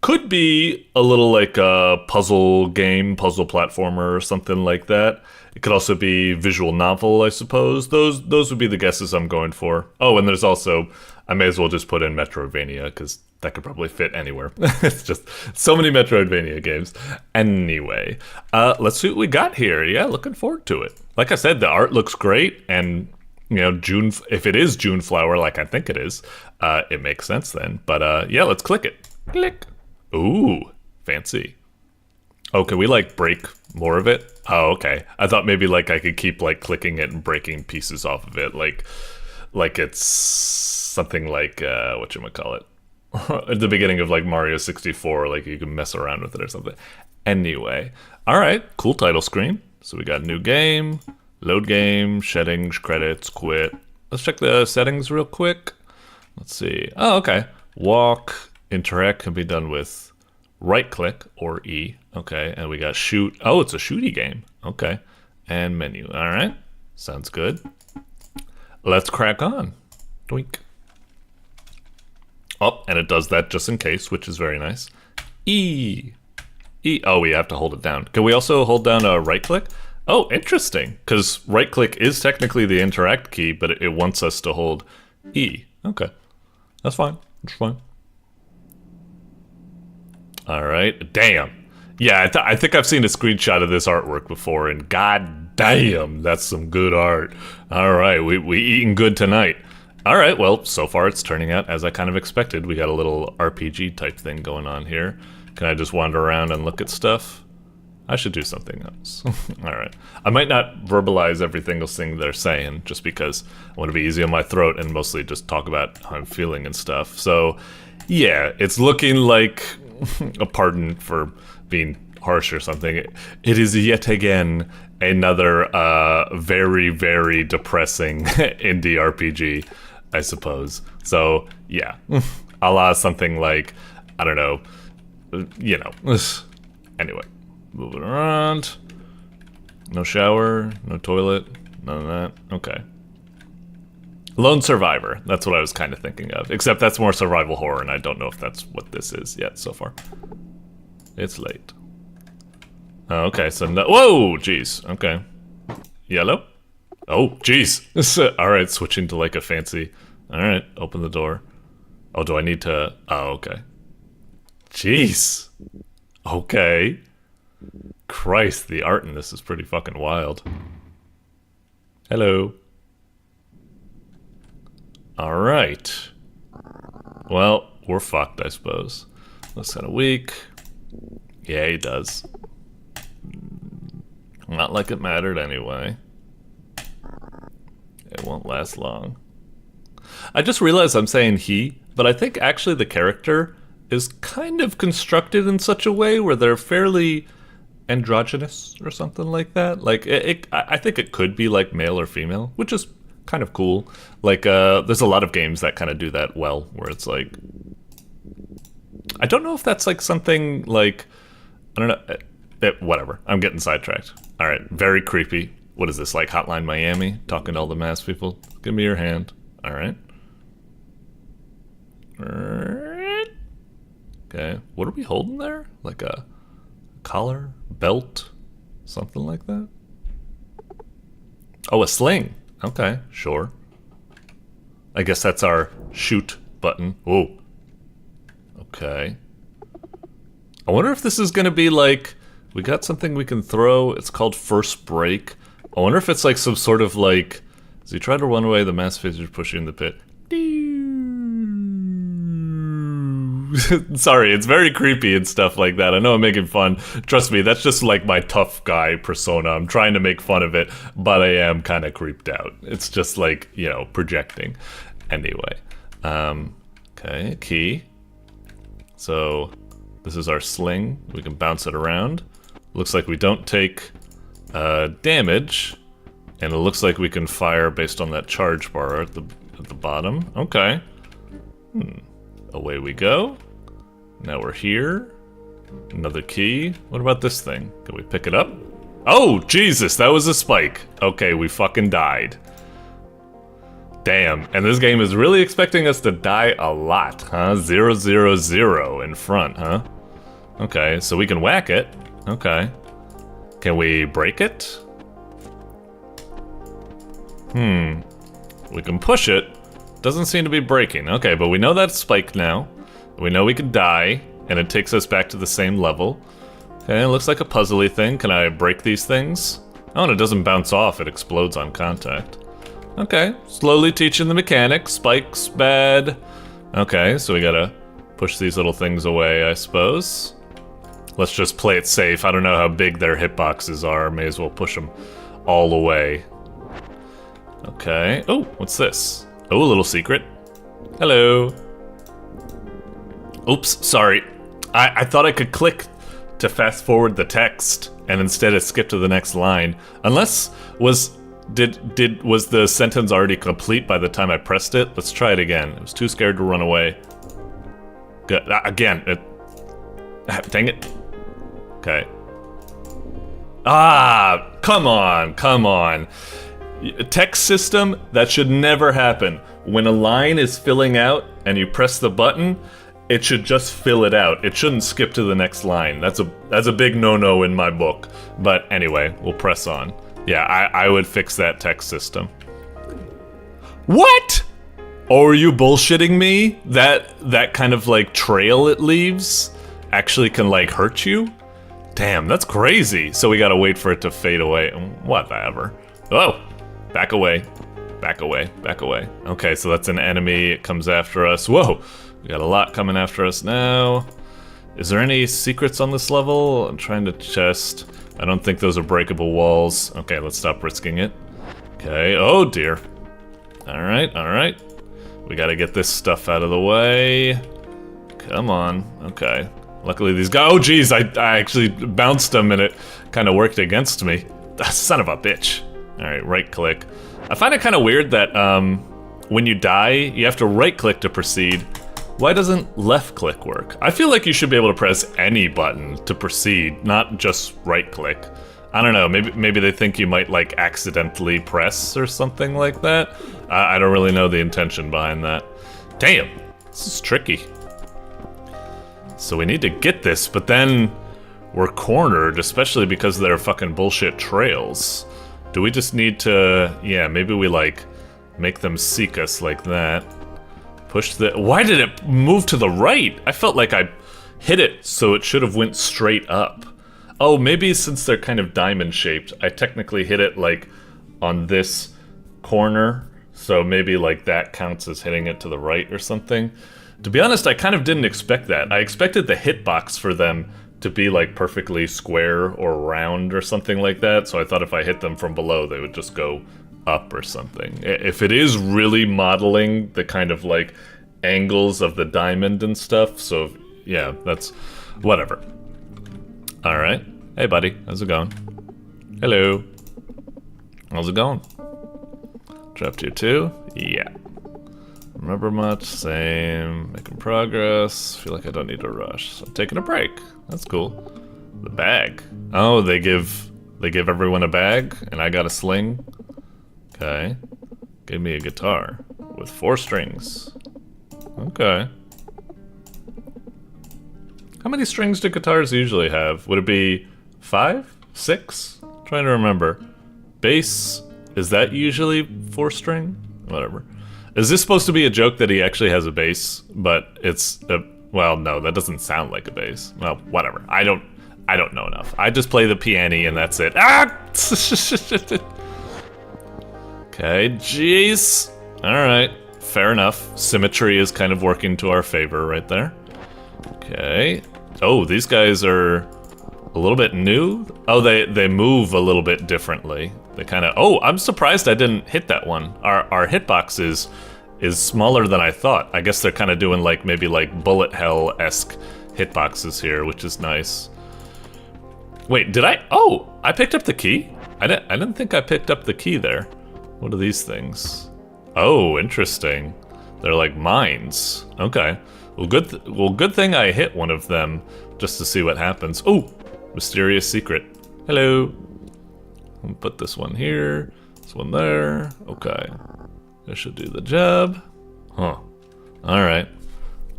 Could be a little like a puzzle game, puzzle platformer or something like that. It could also be visual novel, I suppose. Those would be the guesses I'm going for. Oh, and there's also, I may as well just put in Metroidvania because that could probably fit anywhere. It's just so many Metroidvania games. Anyway, let's see what we got here. Yeah, looking forward to it. Like I said, the art looks great, and you know, if it is Juneflower, like I think it is, it makes sense then. But yeah, let's click it. Click. Ooh, fancy. Oh, can we like break more of it? Oh, okay. I thought maybe like I could keep like clicking it and breaking pieces off of it, like it's something like whatchamacallit. At the beginning of like Mario 64, like you can mess around with it or something. Anyway, all right, cool title screen. So we got new game, load game, settings, credits, quit. Let's check the settings real quick. Let's see. Oh, okay. Walk, interact can be done with right click or E. Okay, and we got shoot. Oh, it's a shooty game. Okay, and menu. All right, sounds good. Let's crack on. Doink. Oh, and it does that just in case, which is very nice. E. E. Oh, we have to hold it down. Can we also hold down a right click? Oh, interesting. Because right click is technically the interact key, but it wants us to hold E. Okay. That's fine. That's fine. Alright. Damn. Yeah, I think I've seen a screenshot of this artwork before, and god damn, that's some good art. Alright, we eating good tonight. Alright, well, so far it's turning out as I kind of expected. We got a little RPG type thing going on here. Can I just wander around and look at stuff? I should do something else. Alright. I might not verbalize every single thing they're saying, just because I want to be easy on my throat and mostly just talk about how I'm feeling and stuff. So, yeah, it's looking like a pardon for being harsh or something. It is yet again another very, very depressing indie RPG, I suppose. So, yeah. A la something like, I don't know, you know. Anyway, moving around. No shower, no toilet, none of that. Okay. Lone Survivor, that's what I was kind of thinking of. Except that's more survival horror, and I don't know if that's what this is yet so far. It's late. Oh, okay, so no— whoa, jeez, okay. Yellow? Oh, jeez. Alright, switching to like a fancy— alright, open the door. Oh, do I need to— oh, okay. Jeez. Okay. Christ, the art in this is pretty fucking wild. Hello. Alright. Well, we're fucked, I suppose. Looks kinda weak. Yeah, he does. Not like it mattered anyway. It won't last long. I just realized I'm saying he, but I think actually the character is kind of constructed in such a way where they're fairly androgynous or something like that. Like, I think it could be like male or female, which is kind of cool. Like, there's a lot of games that kind of do that well, where it's like— I don't know if that's like something like— I don't know. Whatever. I'm getting sidetracked. Alright, very creepy. What is this, like Hotline Miami? Talking to all the masked people? Give me your hand. Alright. Okay, what are we holding there? Like a collar? Belt? Something like that? Oh, a sling. Okay, sure. I guess that's our shoot button. Oh. Okay. I wonder if this is gonna be like— we got something we can throw. It's called First Break. I wonder if it's like some sort of like— as you try to run away, the masked figures push you in the pit. Sorry, it's very creepy and stuff like that. I know I'm making fun. Trust me, that's just like my tough guy persona. I'm trying to make fun of it, but I am kind of creeped out. It's just like, you know, projecting. Anyway. Okay, key. So, this is our sling. We can bounce it around. Looks like we don't take damage. And it looks like we can fire based on that charge bar at the bottom. Okay. Away we go. Now we're here. Another key. What about this thing? Can we pick it up? Oh, Jesus, that was a spike. Okay, we fucking died. Damn, and this game is really expecting us to die a lot, huh? 0, 0, 0 in front, huh? Okay, so we can whack it. Okay. Can we break it? We can push it. Doesn't seem to be breaking. Okay, but we know that's spiked now. We know we can die, and it takes us back to the same level. Okay, it looks like a puzzly thing. Can I break these things? Oh, and it doesn't bounce off. It explodes on contact. Okay, slowly teaching the mechanics. Spikes, bad. Okay, so we gotta push these little things away, I suppose. Let's just play it safe. I don't know how big their hitboxes are. May as well push them all away. Okay. Oh, what's this? Oh, a little secret. Hello. Oops, sorry. I thought I could click to fast forward the text, and instead it skipped to the next line. Unless was the sentence already complete by the time I pressed it? Let's try it again. I was too scared to run away. Good. Again. Dang it. Okay. Ah, come on, come on. A text system, that should never happen. When a line is filling out and you press the button, it should just fill it out. It shouldn't skip to the next line. That's a big no-no in my book. But anyway, we'll press on. Yeah, I would fix that text system. What? Oh, are you bullshitting me? That kind of like trail it leaves actually can like hurt you? Damn, that's crazy. So we gotta wait for it to fade away. Whatever. Oh, back away. Back away, back away. Okay, so that's an enemy. It comes after us. Whoa, we got a lot coming after us now. Is there any secrets on this level? I'm trying to chest. I don't think those are breakable walls. Okay, let's stop risking it. Okay, oh dear. Alright, alright. We gotta get this stuff out of the way. Come on, okay. Luckily these guys, oh geez, I actually bounced them and it kind of worked against me. Son of a bitch. Alright, right click. I find it kind of weird that when you die, you have to right click to proceed. Why doesn't left click work? I feel like you should be able to press any button to proceed, not just right click. I don't know, maybe they think you might like accidentally press or something like that. I don't really know the intention behind that. Damn, this is tricky. So we need to get this, but then we're cornered, especially because there are fucking bullshit trails. Do we just need to, yeah, maybe we like make them seek us like that. Push the, why did it move to the right? I felt like I hit it, so it should have went straight up. Oh, maybe since they're kind of diamond shaped, I technically hit it like on this corner, so maybe like that counts as hitting it to the right or something. To be honest, I kind of didn't expect that. I expected the hitbox for them to be like perfectly square or round or something like that, so I thought if I hit them from below, they would just go up or something. If it is really modeling the kind of like angles of the diamond and stuff, so yeah, that's whatever. Alright. Hey buddy, how's it going? Hello. How's it going? Dropped here too? Yeah. Remember much? Same. Making progress. Feel like I don't need to rush. So I'm taking a break. That's cool. The bag. Oh, they give everyone a bag and I got a sling. Okay. Gave me a guitar with 4 strings. Okay. How many strings do guitars usually have? Would it be 5? 6? I'm trying to remember. Bass, is that usually 4 string? Whatever. Is this supposed to be a joke that he actually has a bass, but it's a, well, no, that doesn't sound like a bass. Well, whatever. I don't know enough. I just play the piano and that's it. Ah! Okay, jeez. Alright, fair enough. Symmetry is kind of working to our favor right there. Okay. Oh, these guys are a little bit new. Oh, they move a little bit differently. They kind of, oh, I'm surprised I didn't hit that one. Our hitbox is smaller than I thought. I guess they're kind of doing like maybe like bullet hell-esque hitboxes here, which is nice. Wait, did I? Oh, I picked up the key? I didn't think I picked up the key there. What are these things? Oh, interesting. They're like mines. Okay. Well, good thing I hit one of them just to see what happens. Oh, mysterious secret. Hello. I'll put this one here. This one there. Okay. This should do the job. Huh. All right.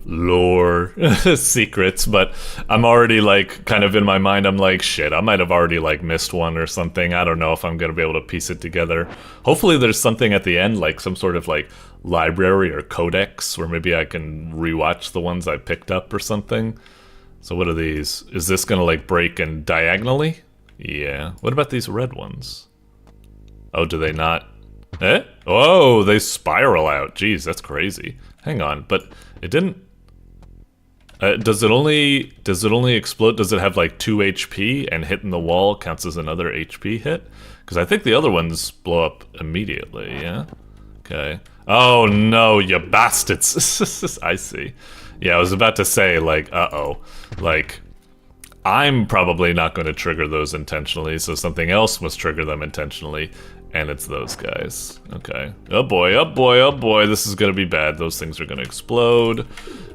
Lore secrets, but I'm already like kind of in my mind I'm like shit, I might have already like missed one or something. I don't know if I'm gonna be able to piece it together. Hopefully there's something at the end, like some sort of like library or codex where maybe I can rewatch the ones I picked up or something. So what are these? Is this gonna like break and diagonally? Yeah. What about these red ones? Oh, do they not? Eh? Oh, they spiral out. Jeez, that's crazy. Hang on, but it didn't. Does it only explode? Does it have like 2 HP and hitting the wall counts as another HP hit? Because I think the other ones blow up immediately, yeah? Okay. Oh no, you bastards. I see. Yeah, I was about to say like, uh-oh. Like, I'm probably not going to trigger those intentionally, so something else must trigger them intentionally. And it's those guys. Okay. Oh boy, oh boy, oh boy, this is gonna be bad. Those things are gonna explode.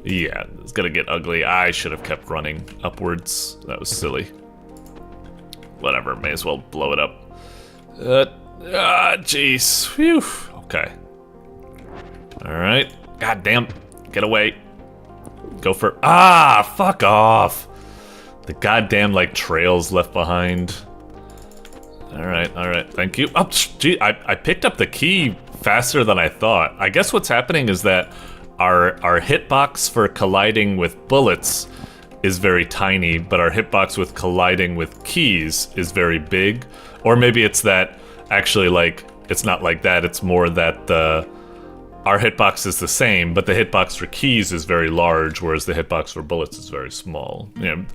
Yeah, it's gonna get ugly. I should have kept running upwards. That was silly. Whatever, may as well blow it up. Jeez. Phew. Okay. Alright. God damn. Get away. Go for... Ah, fuck off. The goddamn, like, trails left behind. Alright, thank you. Oh, gee, I picked up the key faster than I thought. I guess what's happening is that our hitbox for colliding with bullets is very tiny, but our hitbox with colliding with keys is very big. Or maybe it's that, actually, like, it's not like that, it's more that our hitbox is the same, but the hitbox for keys is very large, whereas the hitbox for bullets is very small. You know,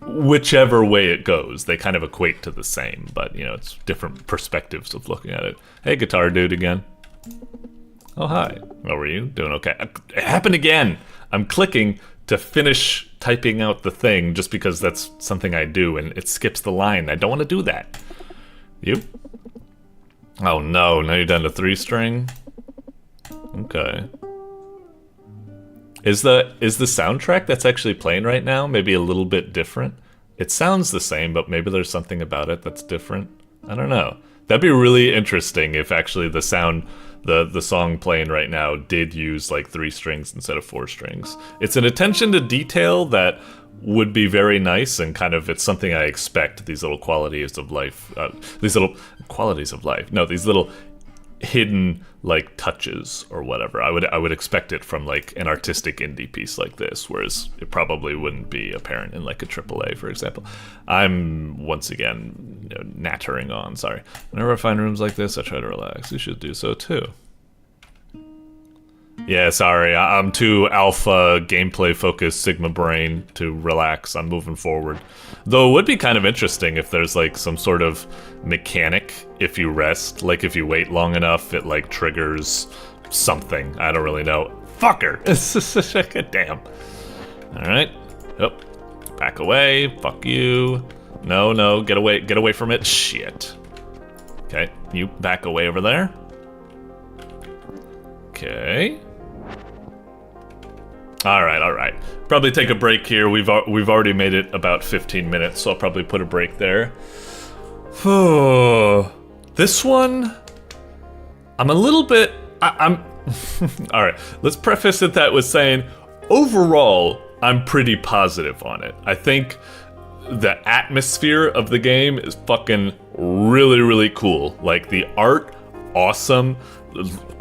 whichever way it goes, they kind of equate to the same, but, you know, it's different perspectives of looking at it. Hey, guitar dude again. Oh, hi. How are you? Doing okay? It happened again! I'm clicking to finish typing out the thing just because that's something I do, and it skips the line. I don't want to do that. You? Oh no, now you're down to 3-string? Okay. Is the soundtrack that's actually playing right now maybe a little bit different? It sounds the same, but maybe there's something about it that's different. I don't know. That'd be really interesting if actually the sound, the song playing right now did use like 3 strings instead of 4 strings. It's an attention to detail that would be very nice, and kind of it's something I expect, these little qualities of life, these little hidden like touches or whatever. I would expect it from like an artistic indie piece like this, whereas it probably wouldn't be apparent in like a AAA, for example. I'm once again, you know, nattering on, sorry. Whenever I find rooms like this, I try to relax. You should do so too. Yeah, sorry, I'm too alpha gameplay focused Sigma brain to relax. I'm moving forward. Though it would be kind of interesting if there's like some sort of mechanic if you rest. Like if you wait long enough, it like triggers something. I don't really know. Fucker! Damn. Alright. Oh. Back away. Fuck you. No, get away from it. Shit. Okay, you back away over there. Okay. Alright. Probably take a break here. We've already made it about 15 minutes, so I'll probably put a break there. This one, I'm a little bit... I'm alright, let's preface that with saying, overall, I'm pretty positive on it. I think the atmosphere of the game is fucking really, really cool. Like, the art, awesome.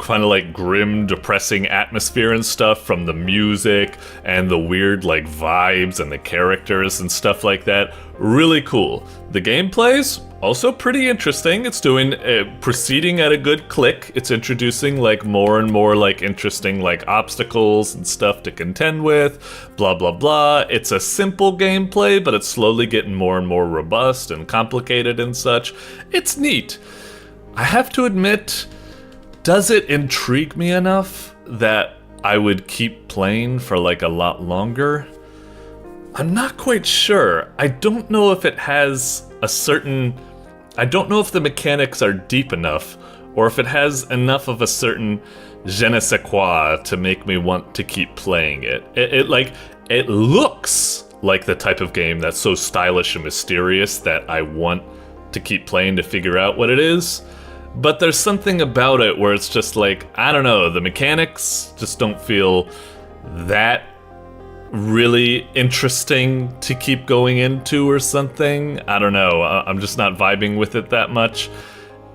Kind of like grim, depressing atmosphere and stuff from the music and the weird like vibes and the characters and stuff like that. Really cool. The gameplay's also pretty interesting. It's doing proceeding at a good click. It's introducing like more and more like interesting like obstacles and stuff to contend with. Blah blah blah. It's a simple gameplay, but it's slowly getting more and more robust and complicated and such. It's neat. I have to admit, does it intrigue me enough that I would keep playing for like a lot longer? I'm not quite sure. I don't know if it has a certain... I don't know if the mechanics are deep enough, or if it has enough of a certain je ne sais quoi to make me want to keep playing it. It looks like the type of game that's so stylish and mysterious that I want to keep playing to figure out what it is. But there's something about it where it's just like, I don't know, the mechanics just don't feel that really interesting to keep going into or something. I don't know, I'm just not vibing with it that much.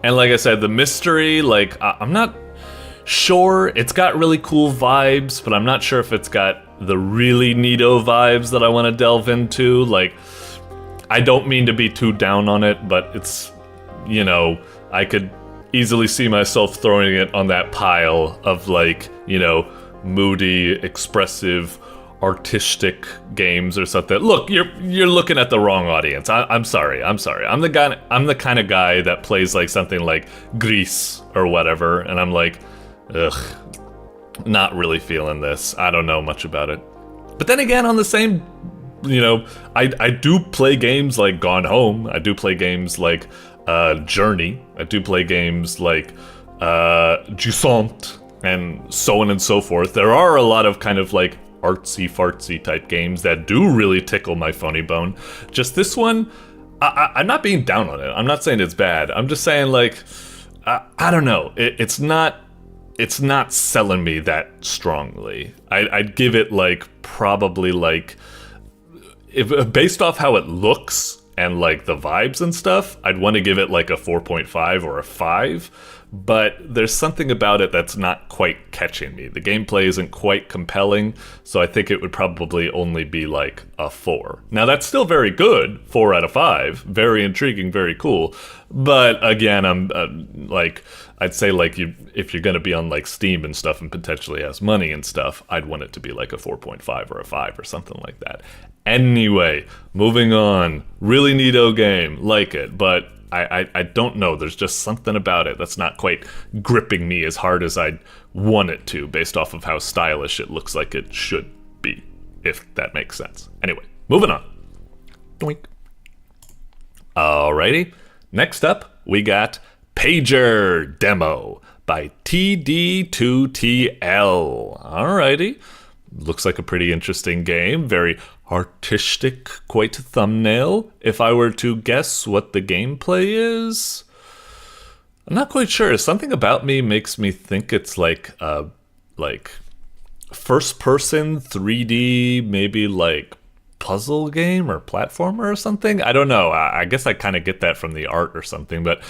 And like I said, the mystery, like, I'm not sure. It's got really cool vibes, but I'm not sure if it's got the really neato vibes that I want to delve into. Like, I don't mean to be too down on it, but it's, you know, I could easily see myself throwing it on that pile of like, you know, moody, expressive, artistic games or something. Look, you're looking at the wrong audience. I'm sorry. I'm the kind of guy that plays like something like Gris or whatever, and I'm like, ugh, not really feeling this. I don't know much about it. But then again, on the same, you know, I do play games like Gone Home. I do play games like Journey. I do play games like Jusant and so on and so forth. There are a lot of kind of like artsy-fartsy type games that do really tickle my funny bone. Just this one, I'm not being down on it. I'm not saying it's bad. I'm just saying like, I don't know. It's not it's not selling me that strongly. I'd give it like probably like, if based off how it looks and like the vibes and stuff, I'd want to give it like a 4.5 or a 5. But there's something about it that's not quite catching me. The gameplay isn't quite compelling, so I think it would probably only be like a 4. Now that's still very good, 4 out of 5, very intriguing, very cool. But again, I'm like, I'd say like if you're gonna be on like Steam and stuff and potentially has money and stuff, I'd want it to be like a 4.5 or a 5 or something like that. Anyway, moving on. Really neato game, like it, but I don't know, there's just something about it that's not quite gripping me as hard as I'd want it to, based off of how stylish it looks like it should be, if that makes sense. Anyway, moving on. Doink. Alrighty, next up, we got Pager Demo by TD2TL. Alrighty, looks like a pretty interesting game, very artistic, quite thumbnail. If I were to guess what the gameplay is, I'm not quite sure. Something about me makes me think it's like first person 3D, maybe like puzzle game or platformer or something. I don't know. I guess I kind of get that from the art or something, but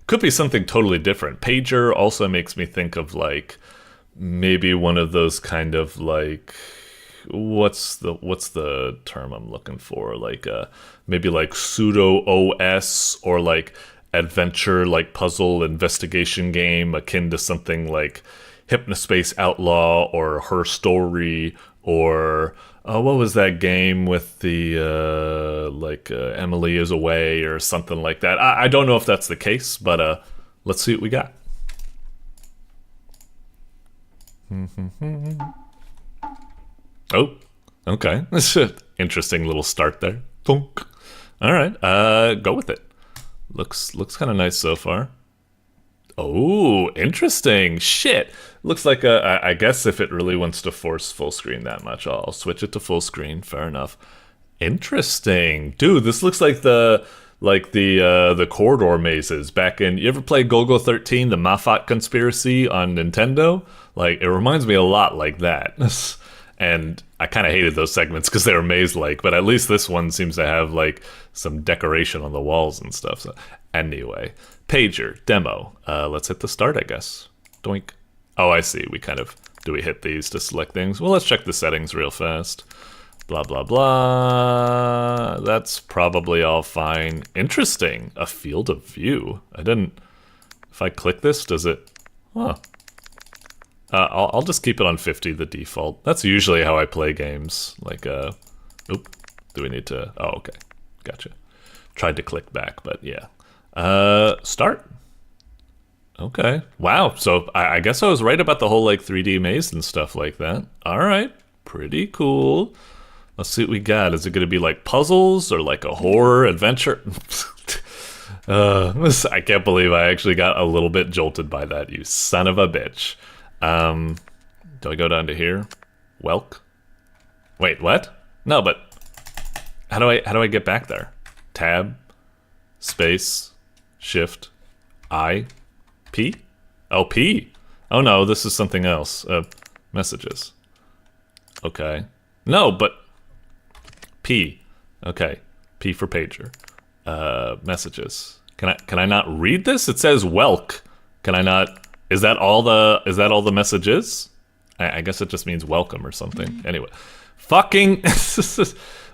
could be something totally different. Pager also makes me think of like maybe one of those kind of like, what's the term I'm looking for? Like maybe like pseudo OS or like adventure, like puzzle investigation game akin to something like Hypnospace Outlaw or Her Story, or what was that game with the Emily is Away or something like that. I don't know if that's the case, but let's see what we got. Oh, okay. Interesting little start there. Thunk. All right, go with it. Looks kind of nice so far. Oh, interesting. Shit. Looks like I guess if it really wants to force full screen that much, I'll switch it to full screen. Fair enough. Interesting, dude. This looks like the corridor mazes back in. You ever play Golgo 13, the Mafat conspiracy on Nintendo? Like, it reminds me a lot like that. And I kind of hated those segments because they were maze-like, but at least this one seems to have like some decoration on the walls and stuff. So anyway, Pager Demo. Let's hit the start, I guess. Doink. Oh, I see. Do we hit these to select things? Well, let's check the settings real fast. Blah, blah, blah. That's probably all fine. Interesting. A field of view. If I click this, does it? Huh. I'll just keep it on 50, the default. That's usually how I play games. Like, oop, do we need to? Oh, okay, gotcha. Tried to click back, but yeah. Start. Okay, wow. So I guess I was right about the whole like 3D maze and stuff like that. All right, pretty cool. Let's see what we got. Is it going to be like puzzles or like a horror adventure? I can't believe I actually got a little bit jolted by that, you son of a bitch. Do I go down to here? Welk? Wait, what? No, but how do I get back there? Tab, space, shift, I, P? Oh, P. Oh no, this is something else. Messages. Okay. No, but P. Okay. P for pager. Messages. Can I not read this? It says welk. Can I not? Is that all the messages? I guess it just means welcome or something. Anyway, fucking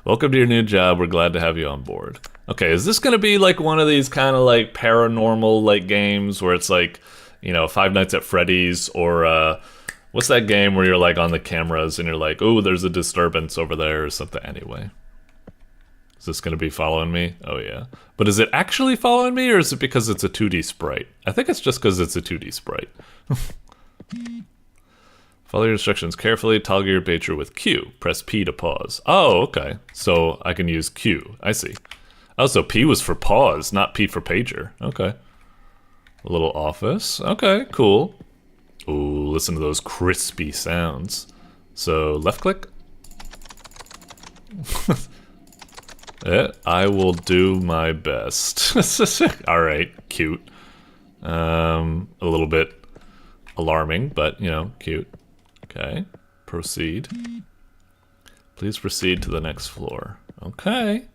welcome to your new job. We're glad to have you on board. Okay, is this gonna be like one of these kind of like paranormal like games where it's like, you know, Five Nights at Freddy's or what's that game where you're like on the cameras and you're like, oh, there's a disturbance over there or something. Anyway, is this gonna be following me? Oh yeah. But is it actually following me, or is it because it's a 2D sprite? I think it's just because it's a 2D sprite. Follow your instructions carefully. Toggle your pager with Q. Press P to pause. Oh, okay. So I can use Q. I see. Oh, so P was for pause, not P for pager. Okay. A little office. Okay, cool. Ooh, listen to those crispy sounds. So left click. Yeah, I will do my best. All right, cute. A little bit alarming, but, you know, cute. Okay, proceed. Please proceed to the next floor. Okay.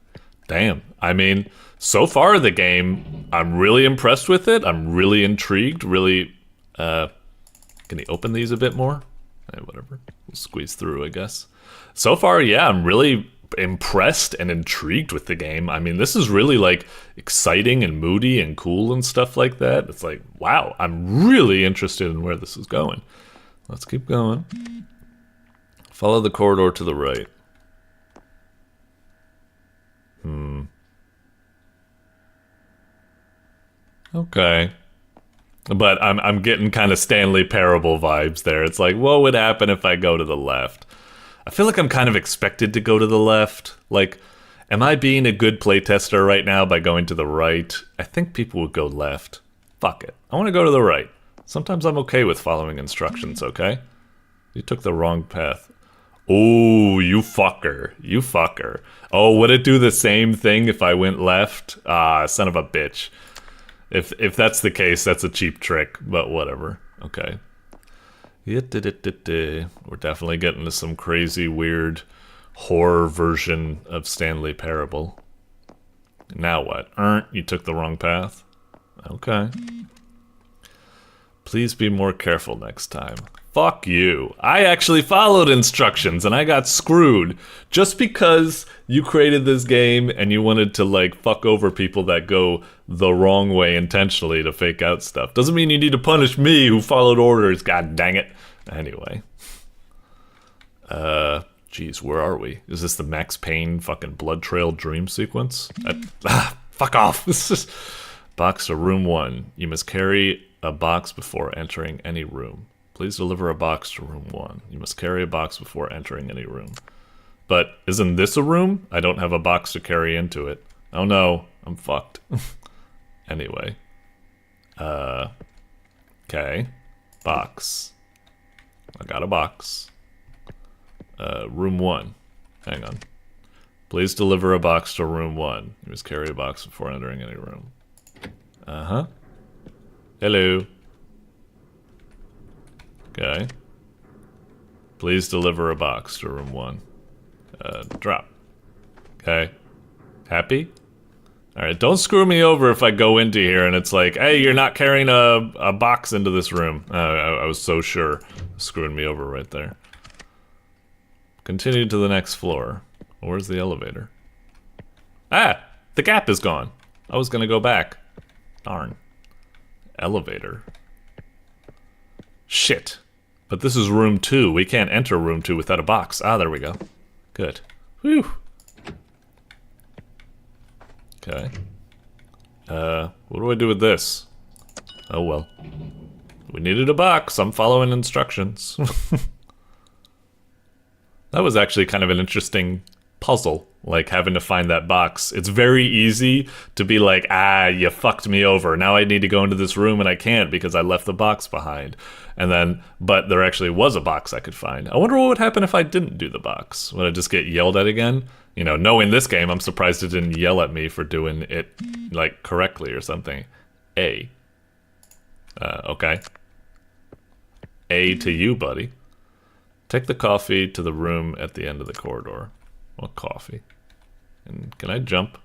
Damn. I mean, so far the game, I'm really impressed with it. I'm really intrigued, really... can you open these a bit more? Whatever. We'll squeeze through, I guess. So far, yeah, I'm really impressed and intrigued with the game. I mean, this is really, like, exciting and moody and cool and stuff like that. It's like, wow, I'm really interested in where this is going. Let's keep going. Follow the corridor to the right. Okay. But I'm getting kind of Stanley Parable vibes there. It's like, what would happen if I go to the left? I feel like I'm kind of expected to go to the left. Like, am I being a good playtester right now by going to the right? I think people would go left. Fuck it. I want to go to the right. Sometimes I'm okay with following instructions, okay? You took the wrong path. Oh, you fucker. You fucker. Oh, would it do the same thing if I went left? Ah, son of a bitch. If that's the case, that's a cheap trick, but whatever. Okay. We're definitely getting to some crazy, weird horror version of Stanley Parable. Now what? You took the wrong path? Okay. Please be more careful next time. Fuck you. I actually followed instructions and I got screwed. Just because you created this game and you wanted to, like, fuck over people that go the wrong way intentionally to fake out stuff doesn't mean you need to punish me who followed orders. God dang it. Anyway. Geez, where are we? Is this the Max Payne fucking Blood Trail dream sequence? Fuck off. Box to room 1. You must carry a box before entering any room. Please deliver a box to room 1. You must carry a box before entering any room. But isn't this a room? I don't have a box to carry into it. Oh no, I'm fucked. Anyway. Okay. Box. I got a box. Room 1. Hang on. Please deliver a box to room 1. You must carry a box before entering any room. Uh-huh. Hello. Okay. Please deliver a box to room 1. Drop. Okay. Happy? Alright, don't screw me over if I go into here and it's like, hey, you're not carrying a box into this room. I was so sure. Screwing me over right there. Continue to the next floor. Where's the elevator? Ah! The gap is gone. I was gonna go back. Darn. Elevator. Shit. But this is room 2. We can't enter room 2 without a box. Ah, there we go. Good. Whew. Okay. What do I do with this? Oh well. We needed a box. I'm following instructions. That was actually kind of an interesting puzzle, like having to find that box. It's very easy to be like, ah, you fucked me over. Now I need to go into this room and I can't because I left the box behind. And then, but there actually was a box I could find. I wonder what would happen if I didn't do the box. Would I just get yelled at again? You know, knowing this game, I'm surprised it didn't yell at me for doing it, like, correctly or something. A. Okay. A to you, buddy. Take the coffee to the room at the end of the corridor. What coffee? And can I jump?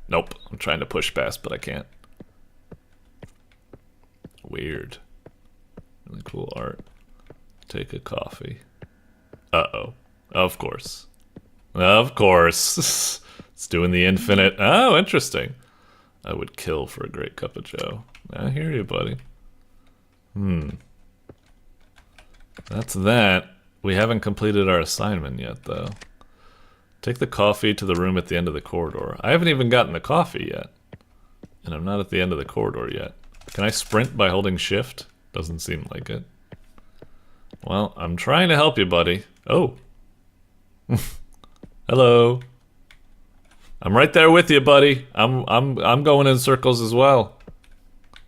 Nope. I'm trying to push past, but I can't. Weird. Really cool art. Take a coffee. Uh-oh. Of course. Of course. It's doing the infinite. Oh, interesting. I would kill for a great cup of joe. I hear you, buddy. That's that. We haven't completed our assignment yet, though. Take the coffee to the room at the end of the corridor. I haven't even gotten the coffee yet. And I'm not at the end of the corridor yet. Can I sprint by holding shift? Doesn't seem like it. Well, I'm trying to help you, buddy. Oh. Hello. I'm right there with you, buddy. I'm going in circles as well.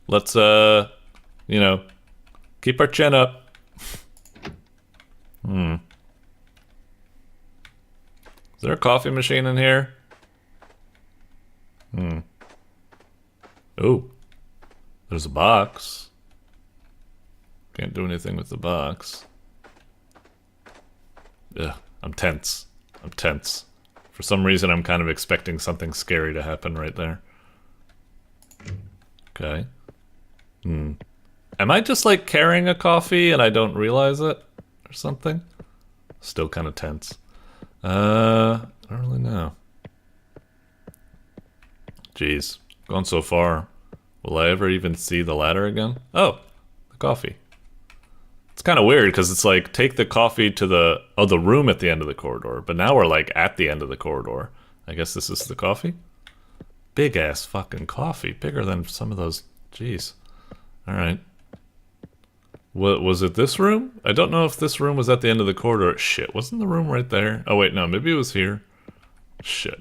Let's you know, keep our chin up. Is there a coffee machine in here? Oh. There's a box. Can't do anything with the box. Ugh, I'm tense. I'm tense. For some reason, I'm kind of expecting something scary to happen right there. Okay. Am I just like carrying a coffee and I don't realize it? Or something? Still kind of tense. I don't really know. Jeez. Gone so far. Will I ever even see the ladder again? Oh, the coffee. It's kind of weird because it's like take the coffee to the room at the end of the corridor, but now we're like at the end of the corridor. I guess this is the coffee? Big ass fucking coffee, bigger than some of those. Jeez. All right. What was it? This room? I don't know if this room was at the end of the corridor. Shit, wasn't the room right there? Oh wait, no, maybe it was here. Shit.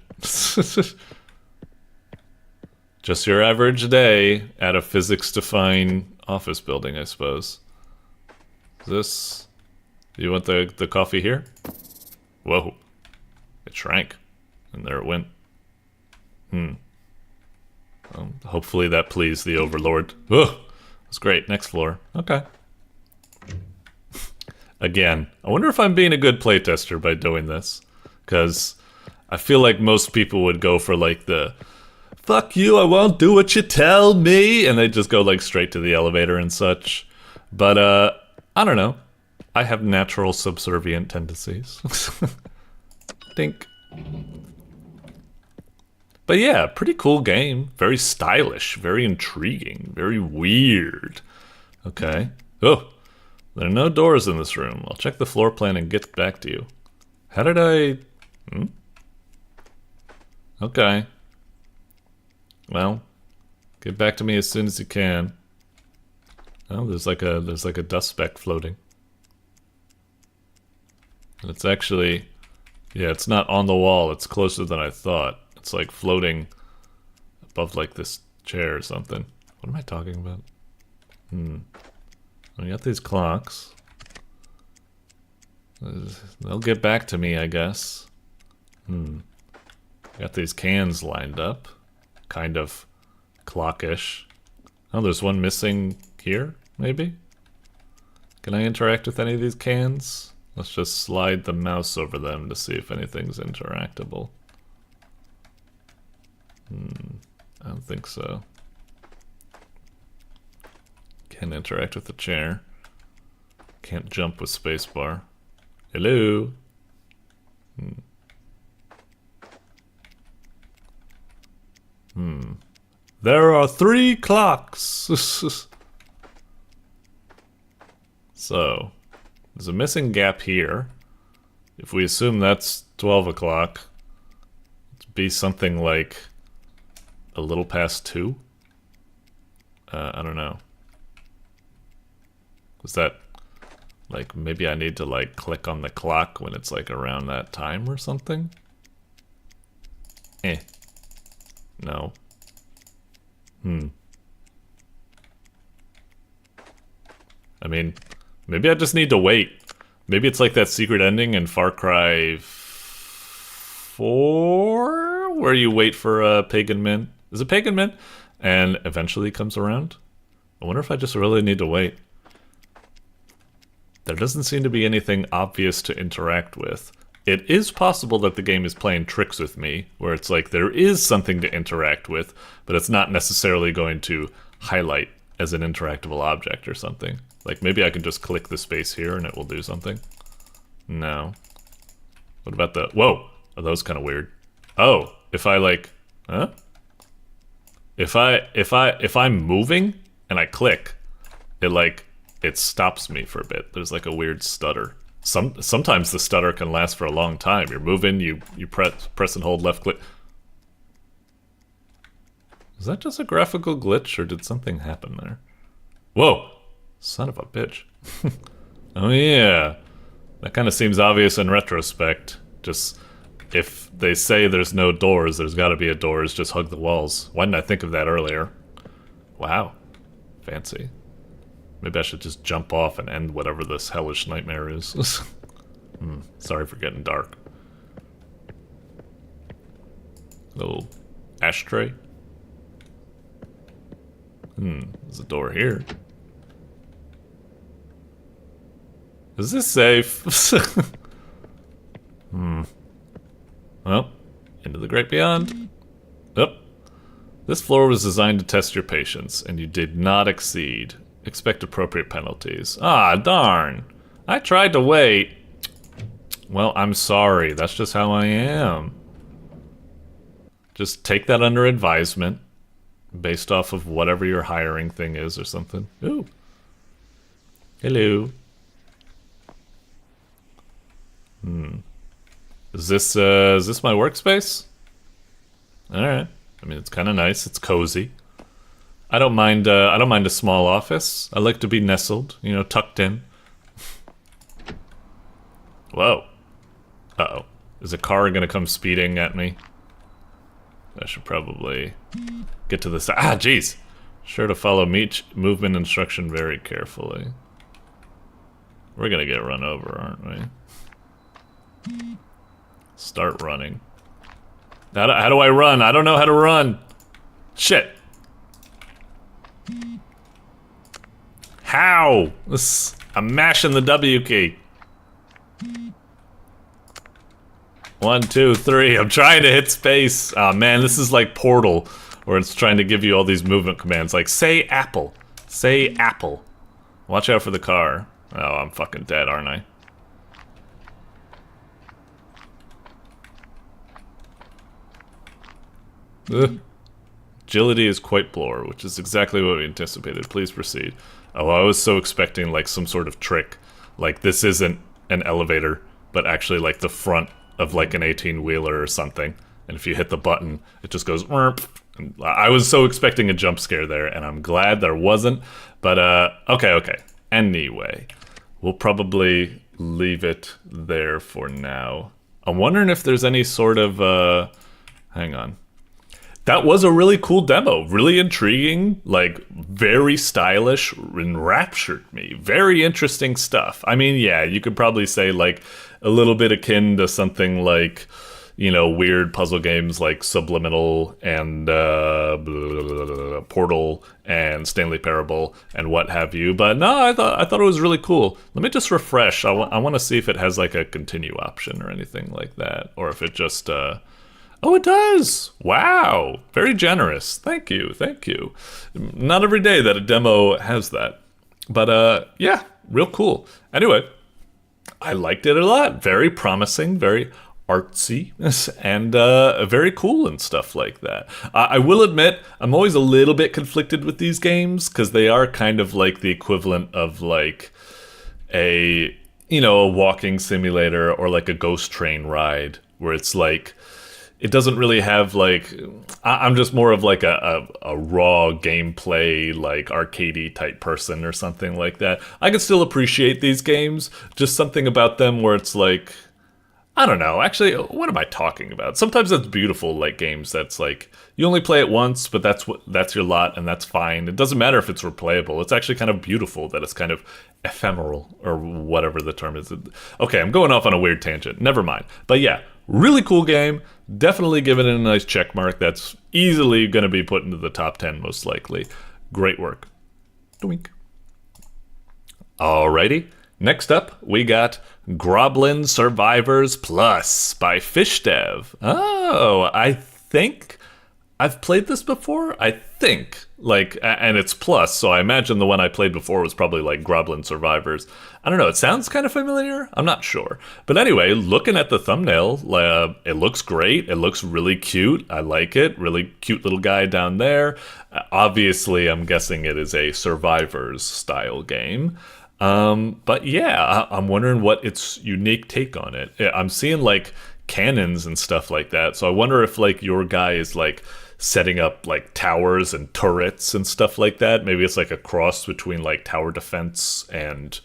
Just your average day at a physics-defying office building, I suppose. This... You want the coffee here? Whoa. It shrank. And there it went. Hopefully that pleased the Overlord. Ugh! That's great. Next floor. Okay. Again, I wonder if I'm being a good playtester by doing this. Because I feel like most people would go for like the... Fuck you, I won't do what you tell me! And they just go like straight to the elevator and such. But, I don't know. I have natural subservient tendencies. Think. But yeah, pretty cool game. Very stylish, very intriguing, very weird. Okay. Oh, there are no doors in this room. I'll check the floor plan and get back to you. How did I... Okay. Well, get back to me as soon as you can. Oh, there's like a dust speck floating. And it's actually, yeah, it's not on the wall. It's closer than I thought. It's like floating above like this chair or something. What am I talking about? We got these clocks. They'll get back to me, I guess. Got these cans lined up. Kind of clockish. Oh, there's one missing here, maybe? Can I interact with any of these cans? Let's just slide the mouse over them to see if anything's interactable. I don't think so. Can't interact with the chair. Can't jump with spacebar. Hello? There are 3 clocks! So, there's a missing gap here. If we assume that's 12 o'clock, it'd be something like a little past 2? I don't know. Was that, like, maybe I need to, like, click on the clock when it's, like, around that time or something? No. I mean, maybe I just need to wait. Maybe it's like that secret ending in Far Cry 4, where you wait for a pagan min. Is it pagan min? And eventually comes around? I wonder if I just really need to wait. There doesn't seem to be anything obvious to interact with. It is possible that the game is playing tricks with me, where it's like there is something to interact with, but it's not necessarily going to highlight as an interactable object or something. Like maybe I can just click the space here and it will do something. No. What about the... Whoa! Are those kind of weird? Oh, if I like... Huh? If I'm moving and I click, it like... It stops me for a bit. There's like a weird stutter. Sometimes the stutter can last for a long time. You're moving, you press and hold left click. Is that just a graphical glitch or did something happen there? Whoa! Son of a bitch. Oh yeah. That kind of seems obvious in retrospect. Just, if they say there's no doors, there's gotta be a doors, just hug the walls. Why didn't I think of that earlier? Wow. Fancy. Maybe I should just jump off and end whatever this hellish nightmare is. Sorry for getting dark. Little ashtray. There's a door here. Is this safe? Well, into the great beyond. Yep. This floor was designed to test your patience, and you did not exceed. Expect appropriate penalties. Ah, darn. I tried to wait. Well, I'm sorry. That's just how I am. Just take that under advisement, based off of whatever your hiring thing is or something. Ooh. Hello. Is this my workspace? Alright. I mean, it's kind of nice. It's cozy. I don't mind a small office. I like to be nestled, you know, tucked in. Whoa. Uh-oh. Is a car gonna come speeding at me? I should probably get to the side. Ah, jeez! Sure to follow movement instruction very carefully. We're gonna get run over, aren't we? Start running. How do I run? I don't know how to run! Shit! How? I'm mashing the W key. 1, 2, 3. I'm trying to hit space. Oh man, this is like Portal, where it's trying to give you all these movement commands. Like, say apple. Say apple. Watch out for the car. Oh, I'm fucking dead, aren't I? Ugh. Agility is quite poor, which is exactly what we anticipated. Please proceed. Oh, I was so expecting like some sort of trick. Like this isn't an elevator, but actually like the front of like an 18-wheeler or something. And if you hit the button, it just goes... And I was so expecting a jump scare there, and I'm glad there wasn't. But, okay. Anyway, we'll probably leave it there for now. I'm wondering if there's any sort of, hang on. That was a really cool demo, really intriguing, like, very stylish, enraptured me. Very interesting stuff. I mean, yeah, you could probably say, like, a little bit akin to something like, you know, weird puzzle games like Subliminal and Portal and Stanley Parable and what have you. But no, I thought it was really cool. Let me just refresh. I want to see if it has, like, a continue option or anything like that. Or if it just... Oh, it does! Wow! Very generous. Thank you. Not every day that a demo has that. But, yeah, real cool. Anyway, I liked it a lot. Very promising, very artsy, and very cool and stuff like that. I will admit, I'm always a little bit conflicted with these games, because they are kind of like the equivalent of, like, a walking simulator or, like, a ghost train ride, where it's, like... It doesn't really have, like... I'm just more of, like, a raw gameplay, like, arcadey type person or something like that. I can still appreciate these games. Just something about them where it's, like... I don't know. Actually, what am I talking about? Sometimes it's beautiful, like, games that's, like... You only play it once, but that's your lot, and that's fine. It doesn't matter if it's replayable. It's actually kind of beautiful that it's kind of ephemeral, or whatever the term is. Okay, I'm going off on a weird tangent. Never mind. But yeah, really cool game. Definitely give it a nice check mark. That's easily going to be put into the top 10, most likely. Great work. Doink. Alrighty. Next up, we got Groblin Survivors Plus by FishDev. Oh, I think I've played this before. I think. Like, and it's Plus, so I imagine the one I played before was probably like Groblin Survivors. I don't know, it sounds kind of familiar? I'm not sure. But anyway, looking at the thumbnail, it looks great. It looks really cute. I like it. Really cute little guy down there. Obviously, I'm guessing it is a Survivors style game. But yeah, I'm wondering what its unique take on it. I'm seeing like cannons and stuff like that, so I wonder if like your guy is like setting up like towers and turrets and stuff like that. Maybe it's like a cross between like tower defense and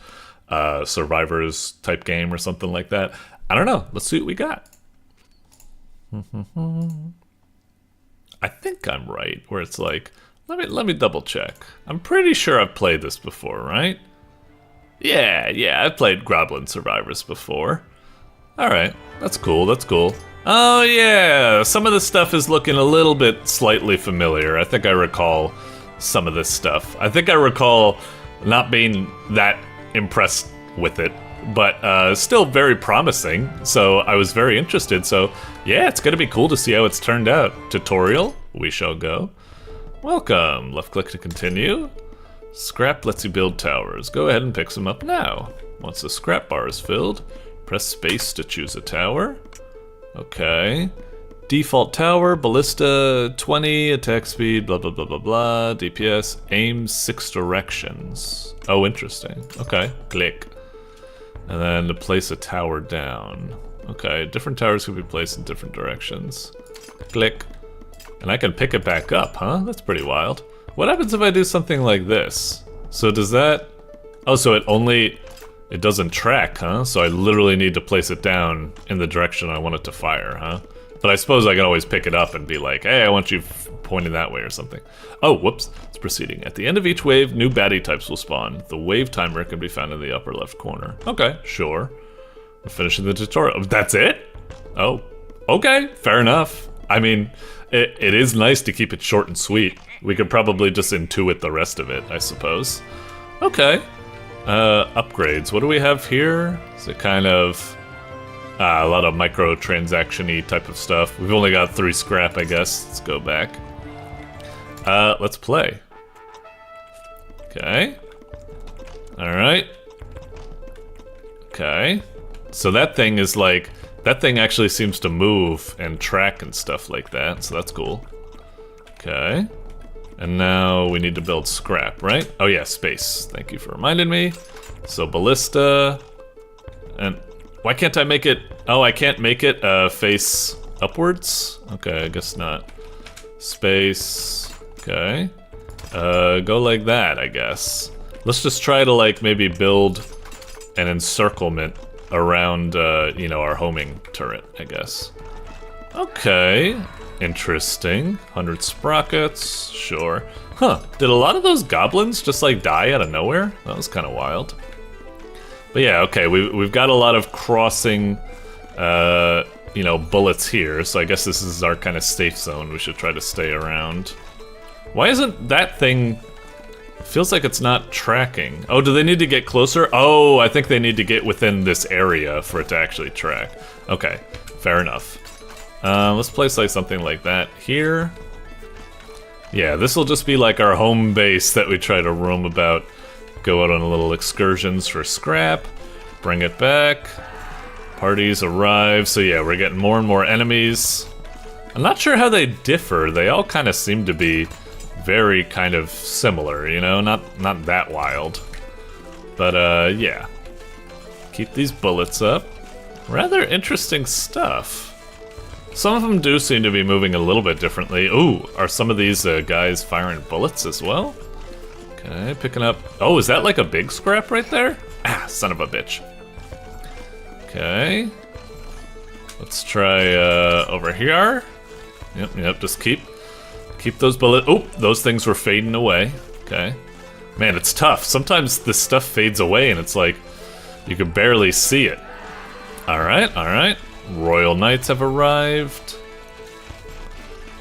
Survivors type game or something like that. I don't know. Let's see what we got. I think I'm right, where it's like, let me double check. I'm pretty sure I've played this before, right? Yeah, I've played Groblin Survivors before. Alright, that's cool. Oh yeah, some of this stuff is looking a little bit slightly familiar. I think I recall some of this stuff. I think I recall not being that impressed with it but still very promising. So I was very interested. So yeah, it's gonna be cool to see how it's turned out. Tutorial, we shall go. Welcome. Left click to continue. Scrap lets you build towers. Go ahead and pick some up now. Once the scrap bar is filled, press space to choose a tower. Okay. Default tower, ballista 20, attack speed, blah blah blah blah blah, DPS, aim 6 directions. Oh, interesting. Okay, click. And then to place a tower down. Okay, different towers can be placed in different directions. Click. And I can pick it back up, huh? That's pretty wild. What happens if I do something like this? So does that... Oh, so it doesn't track, huh? So I literally need to place it down in the direction I want it to fire, huh? But I suppose I can always pick it up and be like, hey, I want you pointing that way or something. Oh, whoops, it's proceeding. At the end of each wave, new baddie types will spawn. The wave timer can be found in the upper left corner. Okay, sure. I'm finishing the tutorial. That's it? Oh, okay, fair enough. I mean, it is nice to keep it short and sweet. We could probably just intuit the rest of it, I suppose. Okay. Upgrades. What do we have here? Is it kind of... a lot of microtransaction-y type of stuff. We've only got 3 scrap, I guess. Let's go back. Let's play. Okay. Alright. Okay. So that thing is like... That thing actually seems to move and track and stuff like that, so that's cool. Okay. And now we need to build scrap, right? Oh yeah, space. Thank you for reminding me. So ballista... And... Why can't I make it... Oh, I can't make it face upwards? Okay, I guess not. Space... Okay. Go like that, I guess. Let's just try to, like, maybe build an encirclement around, you know, our homing turret, I guess. Okay. Interesting. 100 sprockets. Sure. Huh. Did a lot of those goblins just, like, die out of nowhere? That was kind of wild. But yeah, okay, we've got a lot of crossing, you know, bullets here, so I guess this is our kind of safe zone. We should try to stay around. Why isn't that thing... Feels like it's not tracking. Oh, do they need to get closer? Oh, I think they need to get within this area for it to actually track. Okay, fair enough. Let's place like something like that here. Yeah, this will just be like our home base that we try to roam about. Go out on little excursions for scrap, bring it back, parties arrive, so yeah, we're getting more and more enemies. I'm not sure how they differ, they all kind of seem to be very kind of similar, you know, not that wild. But yeah, keep these bullets up. Rather interesting stuff. Some of them do seem to be moving a little bit differently. Ooh, are some of these guys firing bullets as well? Okay, picking up... Oh, is that like a big scrap right there? Ah, son of a bitch. Okay. Let's try over here. Yep, just keep those bullets... Oh, those things were fading away. Okay. Man, it's tough. Sometimes this stuff fades away and it's like, you can barely see it. Alright, alright. Royal Knights have arrived.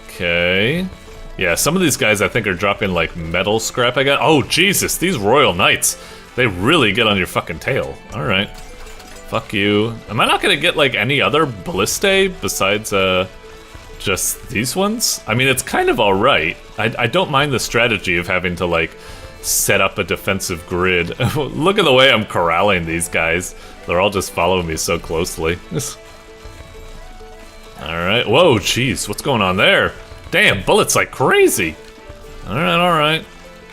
Okay. Yeah, some of these guys I think are dropping like metal scrap I got. Oh, Jesus, these Royal Knights. They really get on your fucking tail. Alright. Fuck you. Am I not gonna get like any other ballistae besides just these ones? I mean, it's kind of alright. I don't mind the strategy of having to like set up a defensive grid. Look at the way I'm corralling these guys. They're all just following me so closely. Alright, whoa, jeez, what's going on there? Damn, bullets like crazy! Alright.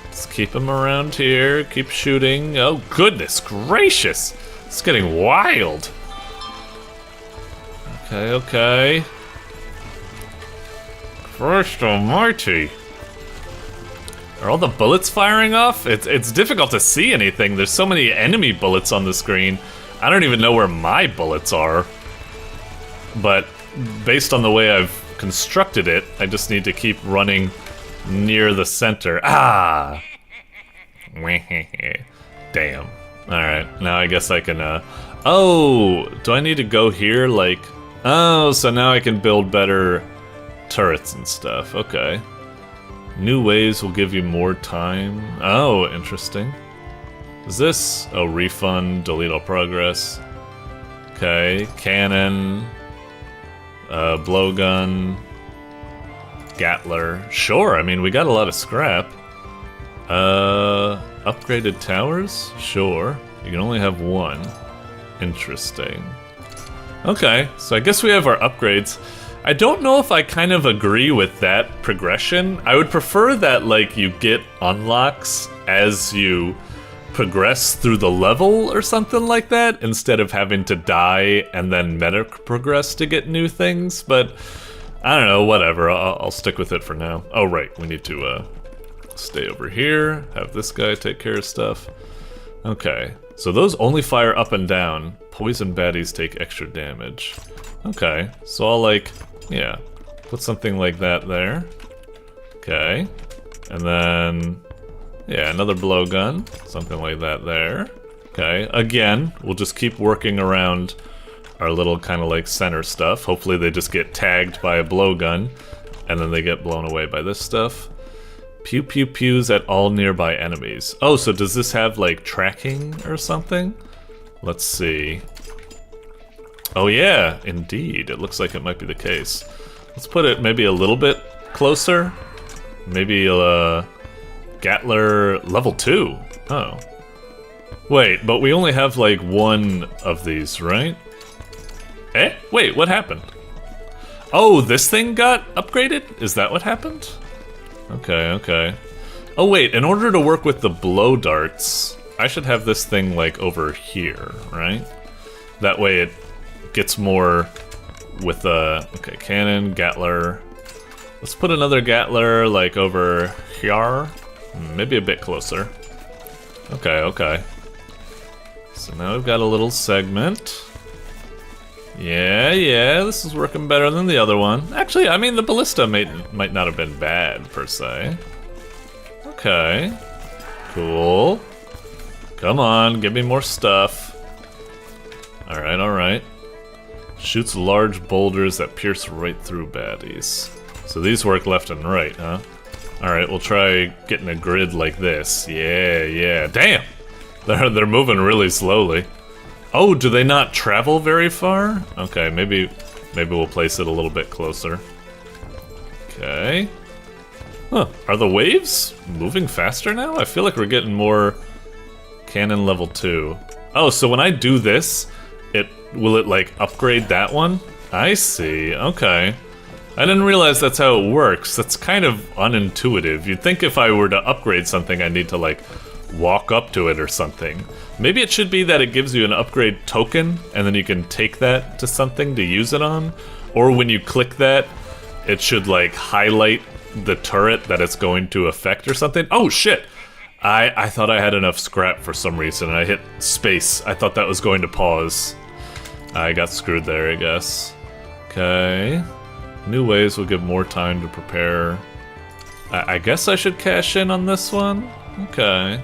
Let's keep them around here, keep shooting. Oh, goodness gracious! It's getting wild! Okay. Christ almighty! Are all the bullets firing off? It's difficult to see anything. There's so many enemy bullets on the screen. I don't even know where my bullets are. But based on the way I've constructed it, I just need to keep running near the center. Ah! Damn. Alright, now I guess I can, Oh! Do I need to go here, like... Oh, so now I can build better turrets and stuff. Okay. New waves will give you more time. Oh, interesting. Is this a refund? Delete all progress. Okay, cannon, blowgun, Gatler. Sure, I mean, we got a lot of scrap. Upgraded towers? Sure. You can only have one. Interesting. Okay, so I guess we have our upgrades. I don't know if I kind of agree with that progression. I would prefer that, like, you get unlocks as you progress through the level or something like that, instead of having to die and then meta progress to get new things, but I don't know, whatever, I'll stick with it for now. Oh right, we need to stay over here, have this guy take care of stuff. Okay, so those only fire up and down. Poison baddies take extra damage. Okay, so I'll like, yeah, put something like that there. Okay, and then yeah, another blowgun, something like that there. Okay, again, we'll just keep working around our little kind of like center stuff. Hopefully they just get tagged by a blowgun, and then they get blown away by this stuff. Pew pew pews at all nearby enemies. Oh, so does this have like tracking or something? Let's see. Oh yeah, indeed, it looks like it might be the case. Let's put it maybe a little bit closer. Maybe Gatler level 2. Oh. Wait, but we only have like one of these, right? Eh? Wait, what happened? Oh, this thing got upgraded? Is that what happened? Okay, okay. Oh wait, in order to work with the blow darts, I should have this thing like over here, right? That way it gets more with the... Okay, cannon, Gatler. Let's put another Gatler like over here. Maybe a bit closer. Okay, okay. So now we've got a little segment. Yeah, yeah, this is working better than the other one. Actually, I mean, the ballista might not have been bad, per se. Okay. Cool. Come on, give me more stuff. Alright, alright. Shoots large boulders that pierce right through baddies. So these work left and right, huh? Alright, we'll try getting a grid like this. Yeah, yeah. Damn! They're moving really slowly. Oh, do they not travel very far? Okay, maybe we'll place it a little bit closer. Okay. Huh, are the waves moving faster now? I feel like we're getting more cannon level 2. Oh, so when I do this, will it like upgrade that one? I see, okay. I didn't realize that's how it works. That's kind of unintuitive. You'd think if I were to upgrade something, I need to like walk up to it or something. Maybe it should be that it gives you an upgrade token, and then you can take that to something to use it on. Or when you click that, it should like highlight the turret that it's going to affect or something. Oh shit! I thought I had enough scrap for some reason, and I hit space. I thought that was going to pause. I got screwed there, I guess. Okay. New waves will give more time to prepare. I guess I should cash in on this one? Okay.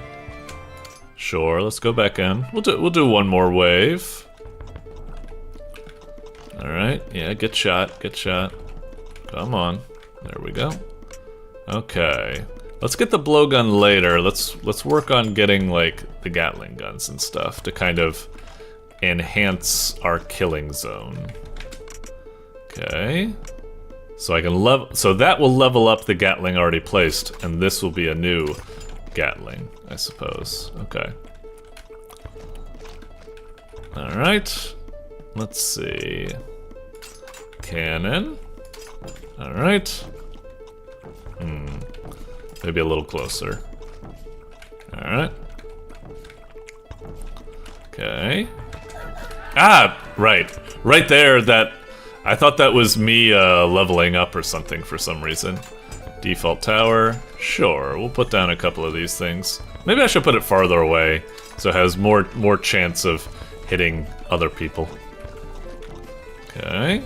Sure, let's go back in. We'll do one more wave. Alright, yeah, get shot, get shot. Come on. There we go. Okay. Let's get the blowgun later. Let's work on getting like the Gatling guns and stuff to kind of enhance our killing zone. Okay. So I can so that will level up the Gatling already placed, and this will be a new Gatling, I suppose. Okay. Alright. Let's see. Cannon. Alright. Maybe a little closer. Alright. Okay. Ah! Right. Right there, that... I thought that was me leveling up or something for some reason. Default tower. Sure, we'll put down a couple of these things. Maybe I should put it farther away, so it has more chance of hitting other people. Okay.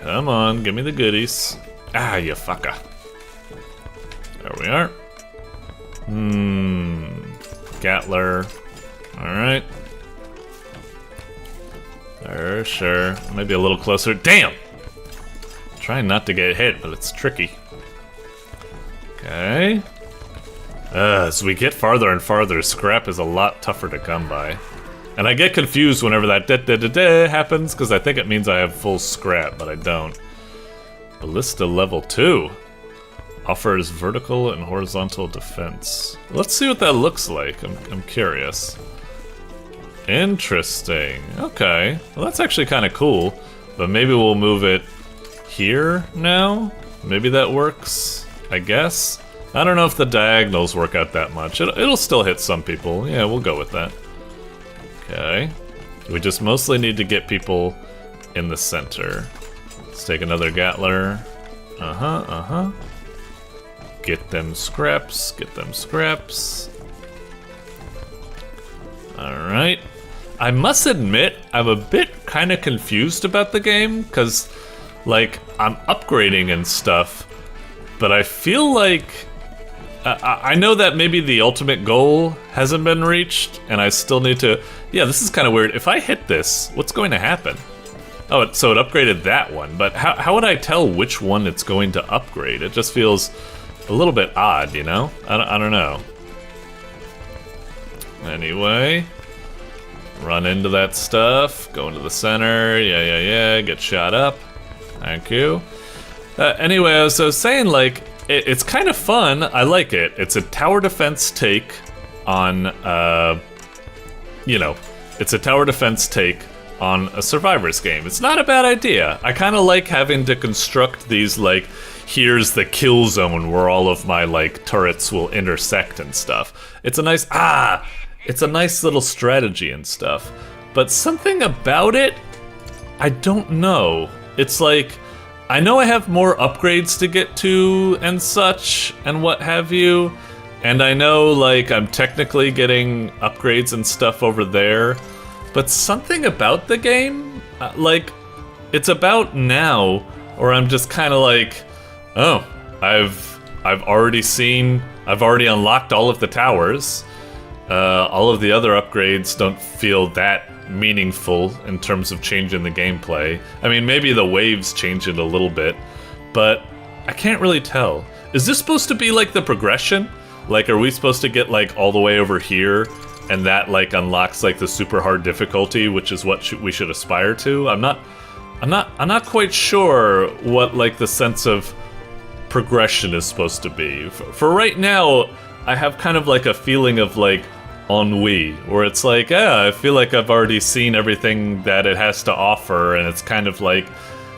Come on, give me the goodies. Ah, you fucker. There we are. Gatler. Alright. Sure. Maybe a little closer. Damn! Trying not to get hit, but it's tricky. Okay. As we get farther and farther, scrap is a lot tougher to come by. And I get confused whenever that da-da-da-da happens, because I think it means I have full scrap, but I don't. Ballista level 2. Offers vertical and horizontal defense. Let's see what that looks like. I'm curious. Interesting. Okay. Well, that's actually kind of cool. But maybe we'll move it here now? Maybe that works, I guess? I don't know if the diagonals work out that much. It'll still hit some people. Yeah, we'll go with that. Okay. We just mostly need to get people in the center. Let's take another Gatler. Get them scraps, get them scraps. Alright. I must admit, I'm a bit kind of confused about the game, because, like, I'm upgrading and stuff, but I feel like... I know that maybe the ultimate goal hasn't been reached, and I still need to... Yeah, this is kind of weird. If I hit this, what's going to happen? Oh, so it upgraded that one, but how would I tell which one it's going to upgrade? It just feels a little bit odd, you know? I don't know. Anyway, run into that stuff, go into the center, yeah, get shot up. Thank you. Anyway, I was saying, like, it's kind of fun. I like it. It's a tower defense take on, you know, it's a tower defense take on a survivors game. It's not a bad idea. I kind of like having to construct these, like, here's the kill zone where all of my, like, turrets will intersect and stuff. It's a nice, it's a nice little strategy and stuff. But something about it, I don't know. It's like, I know I have more upgrades to get to and such and what have you. And I know, like, I'm technically getting upgrades and stuff over there. But something about the game, like, it's about now, or I'm just kind of like, oh, I've already unlocked all of the towers. All of the other upgrades don't feel that meaningful in terms of changing the gameplay. I mean, maybe the waves change it a little bit, but I can't really tell. Is this supposed to be like the progression? Like, are we supposed to get like all the way over here, and that like unlocks like the super hard difficulty, which is what we should aspire to? I'm not quite sure what like the sense of progression is supposed to be. For right now, I have kind of like a feeling of like ennui, where it's like, I feel like I've already seen everything that it has to offer, and it's kind of like,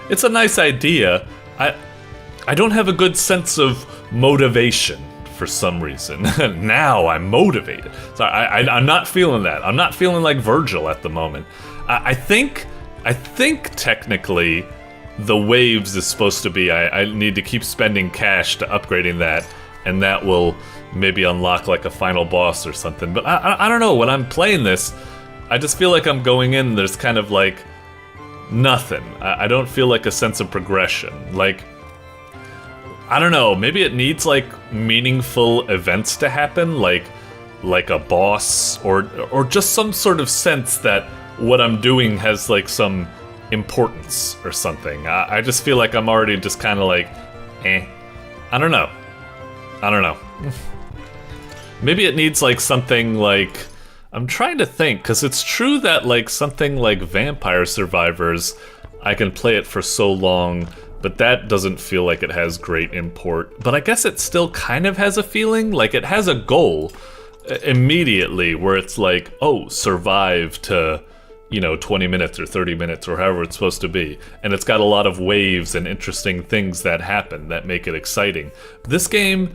it's a nice idea. I don't have a good sense of motivation for some reason. Now I'm motivated. So I'm not feeling that. I'm not feeling like Virgil at the moment. I think technically the waves is supposed to be, I need to keep spending cash to upgrading that, and that will maybe unlock like a final boss or something. But I don't know, when I'm playing this, I just feel like I'm going in, there's kind of like nothing. I don't feel like a sense of progression. Like, I don't know, maybe it needs like meaningful events to happen, like a boss, or just some sort of sense that what I'm doing has like some importance or something. I just feel like I'm already just kind of like, I don't know. Maybe it needs like something like, I'm trying to think, because it's true that like something like Vampire Survivors, I can play it for so long, but that doesn't feel like it has great import. But I guess it still kind of has a feeling, like it has a goal immediately where it's like, oh, survive to, you know, 20 minutes or 30 minutes or however it's supposed to be. And it's got a lot of waves and interesting things that happen that make it exciting. This game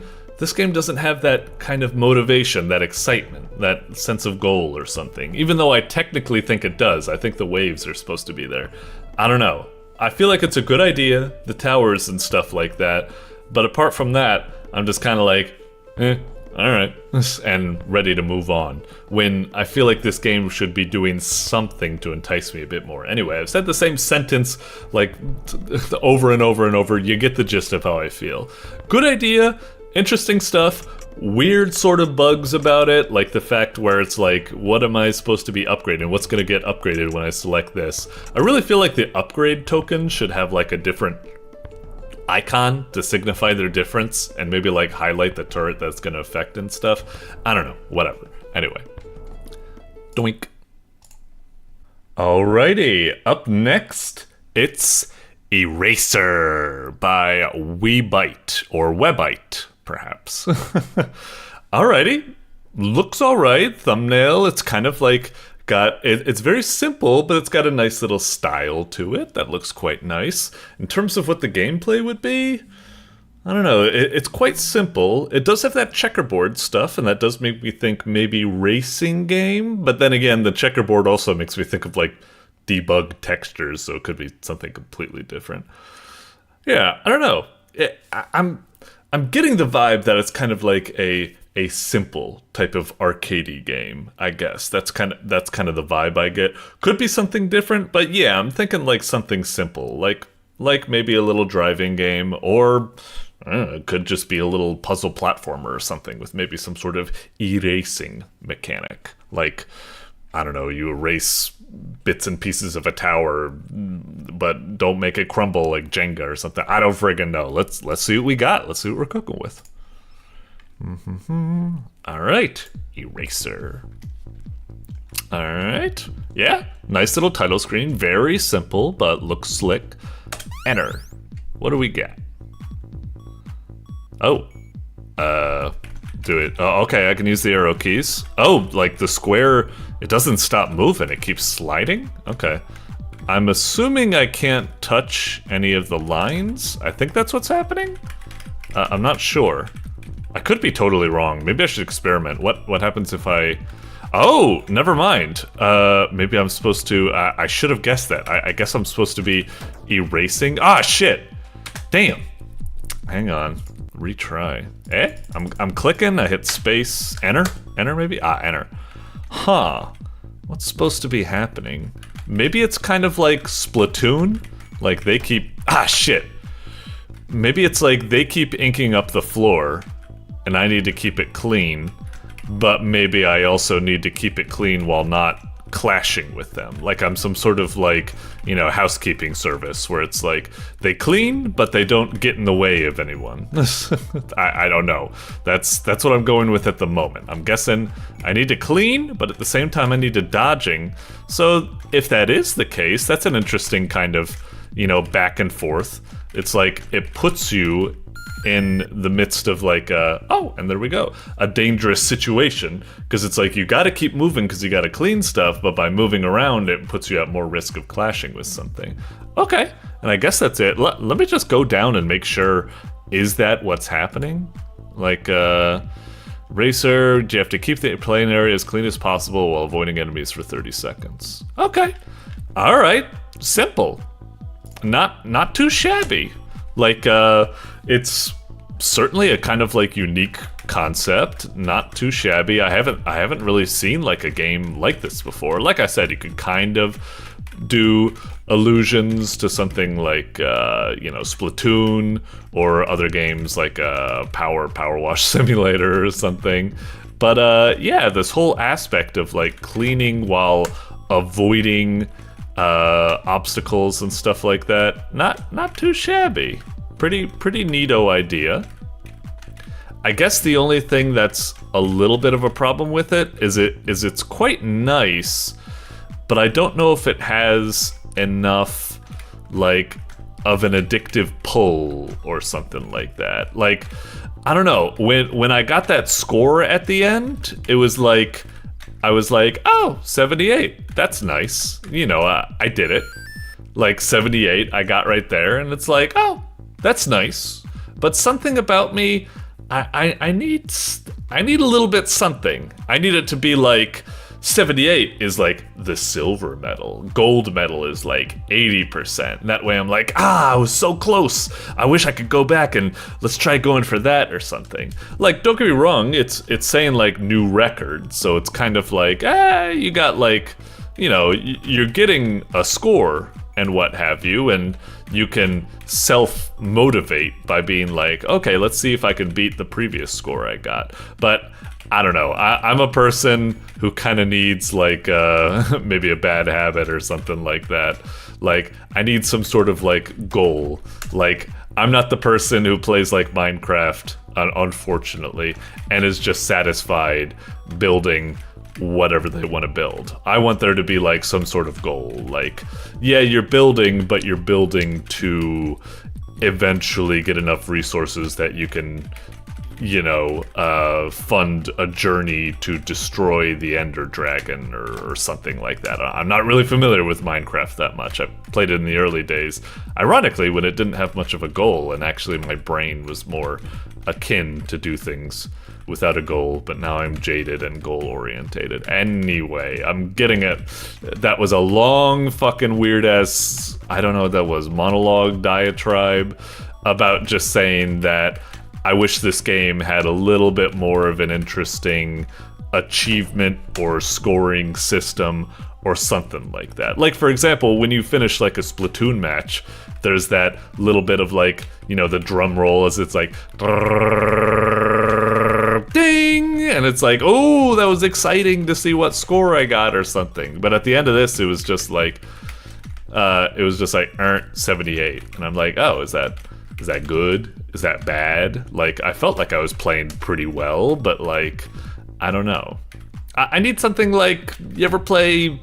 doesn't have that kind of motivation, that excitement, that sense of goal or something. Even though I technically think it does. I think the waves are supposed to be there. I don't know. I feel like it's a good idea, the towers and stuff like that. But apart from that, I'm just kind of like, alright, and ready to move on. When I feel like this game should be doing something to entice me a bit more. Anyway, I've said the same sentence like over and over and over. You get the gist of how I feel. Good idea, interesting stuff, weird sort of bugs about it, like the fact where it's like, what am I supposed to be upgrading? What's gonna get upgraded when I select this? I really feel like the upgrade token should have like a different icon to signify their difference and maybe like highlight the turret that's gonna affect and stuff. I don't know, whatever. Anyway. Doink. Alrighty, up next, it's Eraser by Weebite, or Webite, perhaps. Alrighty, looks alright, thumbnail, it's kind of like it's very simple, but it's got a nice little style to it that looks quite nice. In terms of what the gameplay would be, I don't know, it's quite simple. It does have that checkerboard stuff, and that does make me think maybe racing game, but then again, the checkerboard also makes me think of like debug textures, so it could be something completely different. Yeah, I don't know. I'm getting the vibe that it's kind of like a simple type of arcadey game, I guess. That's kind of the vibe I get. Could be something different, but yeah, I'm thinking like something simple, like maybe a little driving game, or it could just be a little puzzle platformer or something with maybe some sort of erasing mechanic. Like, I don't know, you erase bits and pieces of a tower, but don't make it crumble like Jenga or something. I don't friggin' know. Let's see what we got. Let's see what we're cooking with. Alright, Eraser. Alright, yeah, nice little title screen. Very simple, but looks slick. Enter. What do we get? Oh. Do it. Oh, okay, I can use the arrow keys. Oh, like the square, it doesn't stop moving, it keeps sliding? Okay. I'm assuming I can't touch any of the lines. I think that's what's happening? I'm not sure. I could be totally wrong. Maybe I should experiment. What happens if I... Oh, never mind. Maybe I'm supposed to... I should have guessed that. I guess I'm supposed to be erasing... Ah, shit! Damn! Hang on. Retry. I'm clicking, I hit space, enter maybe? Enter. Huh. What's supposed to be happening? Maybe it's kind of like Splatoon? Like they keep... Ah, shit! Maybe it's like they keep inking up the floor, and I need to keep it clean, but maybe I also need to keep it clean while not clashing with them. Like I'm some sort of like, you know, housekeeping service where it's like they clean but they don't get in the way of anyone. I don't know. That's what I'm going with at the moment. I'm guessing I need to clean, but at the same time I need to dodging. So if that is the case, that's an interesting kind of, you know, back and forth. It's like it puts you in the midst of like and there we go, a dangerous situation, because it's like you gotta keep moving because you gotta clean stuff, but by moving around it puts you at more risk of clashing with something. Okay, and I guess that's it. Let me just go down and make sure, is that what's happening? Like Racer, you have to keep the playing area as clean as possible while avoiding enemies for 30 seconds. Okay, alright, simple. Not too shabby. Like, it's certainly a kind of like unique concept, not too shabby. I haven't really seen like a game like this before. Like I said, you could kind of do allusions to something like, you know, Splatoon or other games like Power Wash Simulator or something. But yeah, this whole aspect of like cleaning while avoiding obstacles and stuff like that, not too shabby. Pretty neato idea. I guess the only thing that's a little bit of a problem with it is it's quite nice, but I don't know if it has enough like of an addictive pull or something like that. Like, I don't know, when I got that score at the end, it was like I was like, oh, 78, that's nice. You know, I did it. Like 78, I got right there, and it's like, oh, that's nice. But something about me, I need a little bit something. I need it to be like 78 is like the silver medal. Gold medal is like 80%. And that way I'm like, I was so close. I wish I could go back and let's try going for that or something. Like, don't get me wrong, it's saying like new record. So it's kind of like, you got like, you know, you're getting a score, and what have you, and you can self-motivate by being like, okay, let's see if I can beat the previous score I got. But I don't know, I'm a person who kind of needs like maybe a bad habit or something like that. Like, I need some sort of like goal. Like, I'm not the person who plays like Minecraft, unfortunately, and is just satisfied building whatever they want to build. I want there to be like some sort of goal. Like, yeah, you're building, but you're building to eventually get enough resources that you can, you know, fund a journey to destroy the Ender Dragon or something like that. I'm not really familiar with Minecraft that much. I played it in the early days, ironically, when it didn't have much of a goal, and actually my brain was more akin to do things without a goal, but now I'm jaded and goal-orientated. Anyway, I'm getting it. That was a long fucking weird-ass, I don't know what that was, monologue, diatribe, about just saying that I wish this game had a little bit more of an interesting achievement or scoring system or something like that. Like, for example, when you finish like a Splatoon match, there's that little bit of like, you know, the drum roll as it's like ding, and it's like, oh, that was exciting to see what score I got or something. But at the end of this, it was just like 78, and I'm like, oh, is that good? Is that bad? Like, I felt like I was playing pretty well, but like, I don't know. I need something like, you ever play,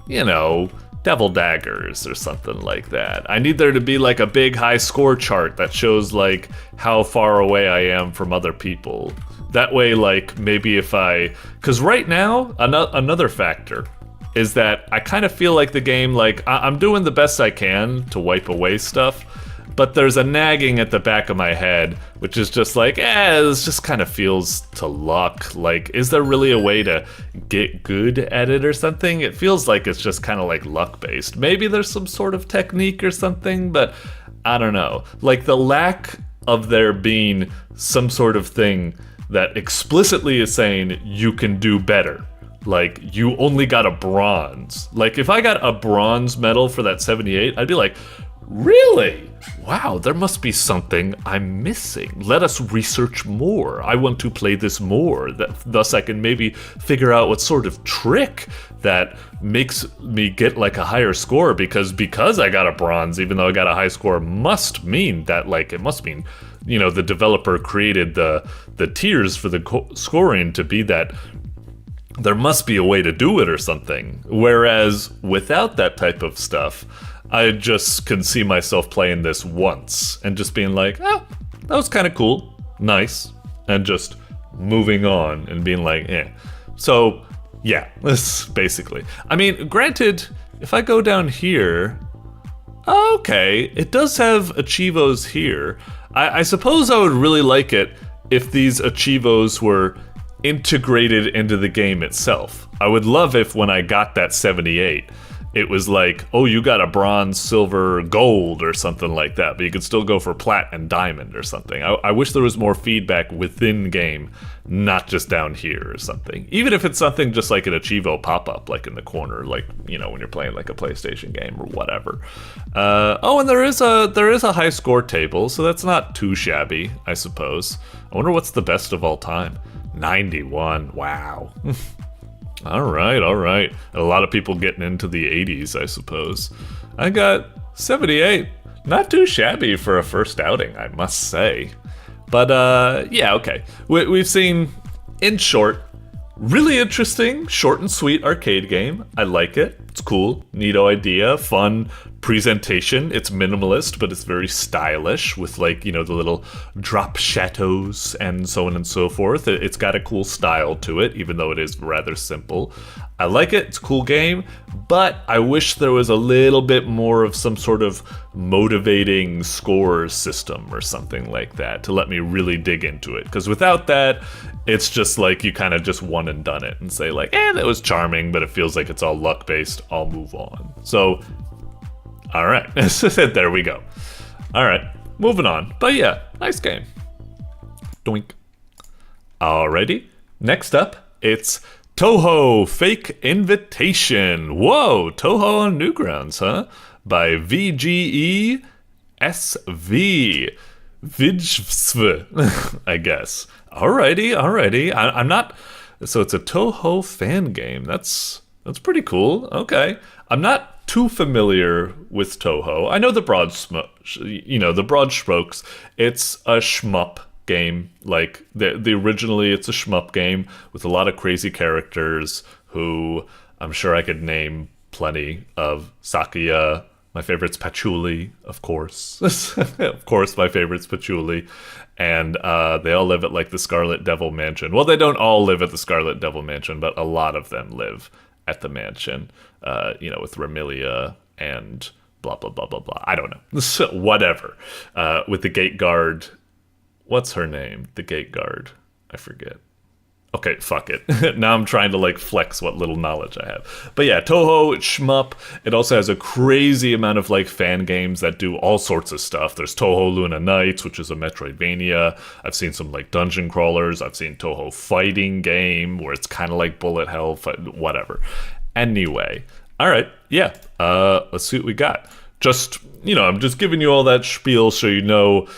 you know, Devil Daggers or something like that. I need there to be like a big high score chart that shows like how far away I am from other people. That way, like, maybe if because right now, another factor is that I kind of feel like the game, like, I'm doing the best I can to wipe away stuff, but there's a nagging at the back of my head, which is just like, this just kind of feels to luck. Like, is there really a way to get good at it or something? It feels like it's just kind of like luck-based. Maybe there's some sort of technique or something, but I don't know. Like, the lack of there being some sort of thing that explicitly is saying you can do better. Like, you only got a bronze. Like, if I got a bronze medal for that 78, I'd be like, really? Wow, there must be something I'm missing. Let us research more. I want to play this more. Thus I can maybe figure out what sort of trick that makes me get like a higher score, because I got a bronze, even though I got a high score, must mean that, like, it must mean, you know, the developer created the tiers for the scoring to be that there must be a way to do it or something. Whereas without that type of stuff, I just can see myself playing this once and just being like, that was kind of cool, nice, and just moving on and being like, So, yeah, this basically. I mean, granted, if I go down here, okay, it does have achievos here. I suppose I would really like it if these achievos were integrated into the game itself. I would love if when I got that 78, it was like, oh, you got a bronze, silver, gold or something like that, but you could still go for plat and diamond or something. I wish there was more feedback within game, not just down here or something. Even if it's something just like an Achievo pop-up, like in the corner, like, you know, when you're playing like a PlayStation game or whatever. And there is a high score table, so that's not too shabby, I suppose. I wonder what's the best of all time. 91, wow. All right. A lot of people getting into the 80s, I suppose. I got 78. Not too shabby for a first outing, I must say. But, yeah, okay. We've seen, in short, really interesting, short and sweet arcade game. I like it. It's cool. Neato idea. Fun presentation. It's minimalist, but it's very stylish with, like, you know, the little drop shadows and so on and so forth. It's got a cool style to it, even though it is rather simple. I like it. It's a cool game, but I wish there was a little bit more of some sort of motivating score system or something like that to let me really dig into it. Because without that, it's just like you kind of just one and done it and say like, that was charming, but it feels like it's all luck-based. I'll move on. So, all right. There we go. All right. Moving on. But yeah, nice game. Doink. Alrighty. Next up, it's Touhou Fake Invitation. Whoa, Touhou on Newgrounds, huh? by VGESV. VGUV, I guess. Alrighty. I'm not... So it's a Toho fan game. That's pretty cool. Okay. I'm not too familiar with Toho. I know the broad strokes. It's a shmup game. Like the originally it's a shmup game with a lot of crazy characters who I'm sure I could name plenty of. Sakuya, my favorite's Patchouli, of course. Of course my favorite's Patchouli. And they all live at like the Scarlet Devil Mansion. Well, they don't all live at the Scarlet Devil Mansion, but a lot of them live at the mansion. With Ramilia and blah blah blah blah blah. I don't know. So, whatever. With the gate guard. What's her name? The gate guard. I forget. Okay, fuck it. Now I'm trying to like flex what little knowledge I have. But yeah, Toho, shmup. It also has a crazy amount of like fan games that do all sorts of stuff. There's Toho Luna Nights, which is a Metroidvania. I've seen some like dungeon crawlers. I've seen Toho fighting game where it's kind of like bullet hell, whatever. Anyway, all right, yeah. Let's see what we got. Just, I'm just giving you all that spiel so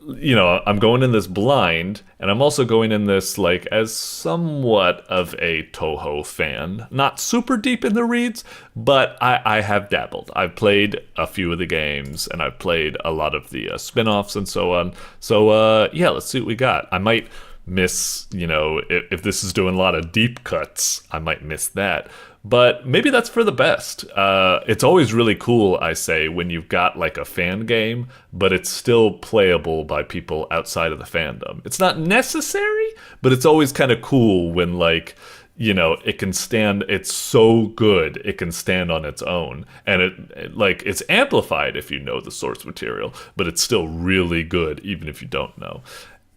I'm going in this blind, and I'm also going in this like as somewhat of a Toho fan. Not super deep in the reads, but I have dabbled. I've played a few of the games, and I've played a lot of the spin-offs and so on. So yeah, let's see what we got. I might miss, if this is doing a lot of deep cuts, I might miss that. But maybe that's for the best. It's always really cool, I say, when you've got like a fan game, but it's still playable by people outside of the fandom. It's not necessary, but it's always kind of cool when like, it can stand, it's so good, it can stand on its own. And it's amplified if you know the source material, but it's still really good even if you don't know.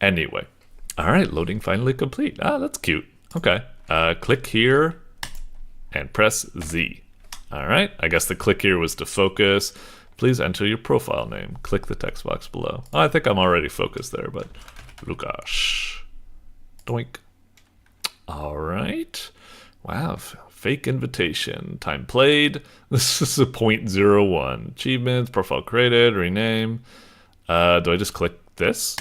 Anyway. All right, loading finally complete. Ah, that's cute. Okay. Click here. And press Z. All right, I guess the click here was to focus. Please enter your profile name. Click the text box below. Oh, I think I'm already focused there, but Lukash. Doink. All right. Wow, fake invitation. Time played. This is a 0.01. Achievements, profile created, rename. Do I just click this?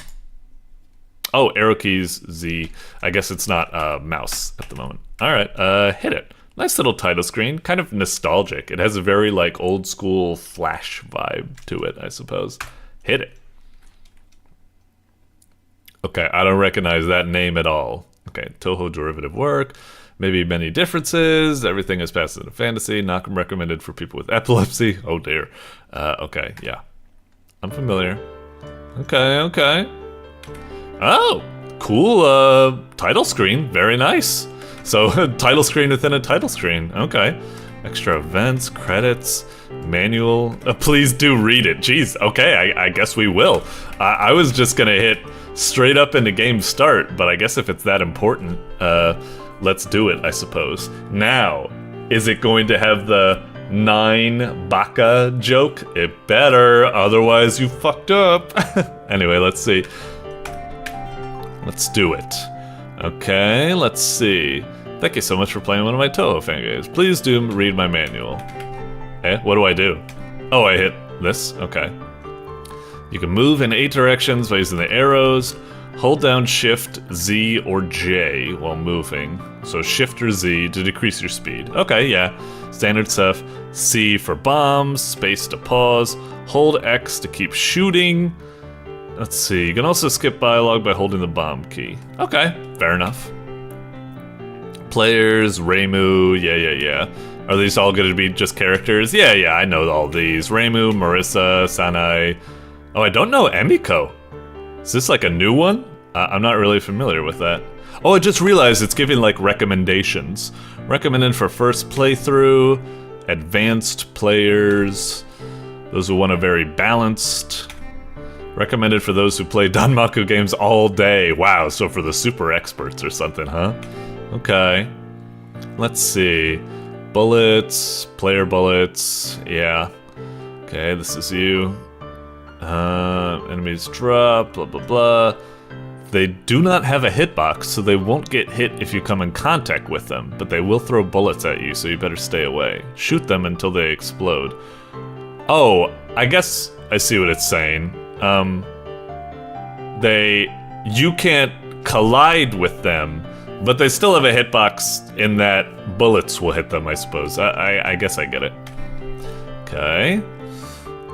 Oh, arrow keys, Z. I guess it's not mouse at the moment. All right, hit it. Nice little title screen, kind of nostalgic. It has a very like old school Flash vibe to it, I suppose. Hit it. Okay, I don't recognize that name at all. Okay, Toho derivative work. Maybe many differences. Everything is passed into fantasy. Not recommended for people with epilepsy. Oh dear. Okay, yeah. I'm familiar. Okay. Oh, cool title screen. Very nice. So, title screen within a title screen. Okay. Extra events, credits, manual. Please do read it. Jeez, okay, I guess we will. I was just gonna hit straight up into game start, but I guess if it's that important, let's do it, I suppose. Now, is it going to have the 9 baka joke? It better, otherwise you fucked up. Anyway, let's see. Let's do it. Okay, let's see. Thank you so much for playing one of my Toho fan games. Please do read my manual. What do I do? Oh, I hit this? Okay. You can move in 8 directions by using the arrows. Hold down Shift, Z, or J while moving. So Shift or Z to decrease your speed. Okay, yeah. Standard stuff. C for bombs, space to pause, hold X to keep shooting. Let's see, you can also skip dialogue by holding the bomb key. Okay, fair enough. Players, Reimu, yeah. Are these all going to be just characters? Yeah, I know all these. Reimu, Marissa, Sanai. Oh, I don't know Emiko. Is this like a new one? I'm not really familiar with that. Oh, I just realized it's giving like recommendations. Recommended for first playthrough, advanced players, those who want a very balanced. Recommended for those who play Danmaku games all day. Wow, so for the super experts or something, huh? Okay. Let's see. Bullets, player bullets, yeah. Okay, this is you. Enemies drop, blah blah blah. They do not have a hitbox, so they won't get hit if you come in contact with them, but they will throw bullets at you, so you better stay away. Shoot them until they explode. Oh, I guess I see what it's saying. You can't collide with them, but they still have a hitbox in that bullets will hit them, I suppose. I guess I get it. Okay.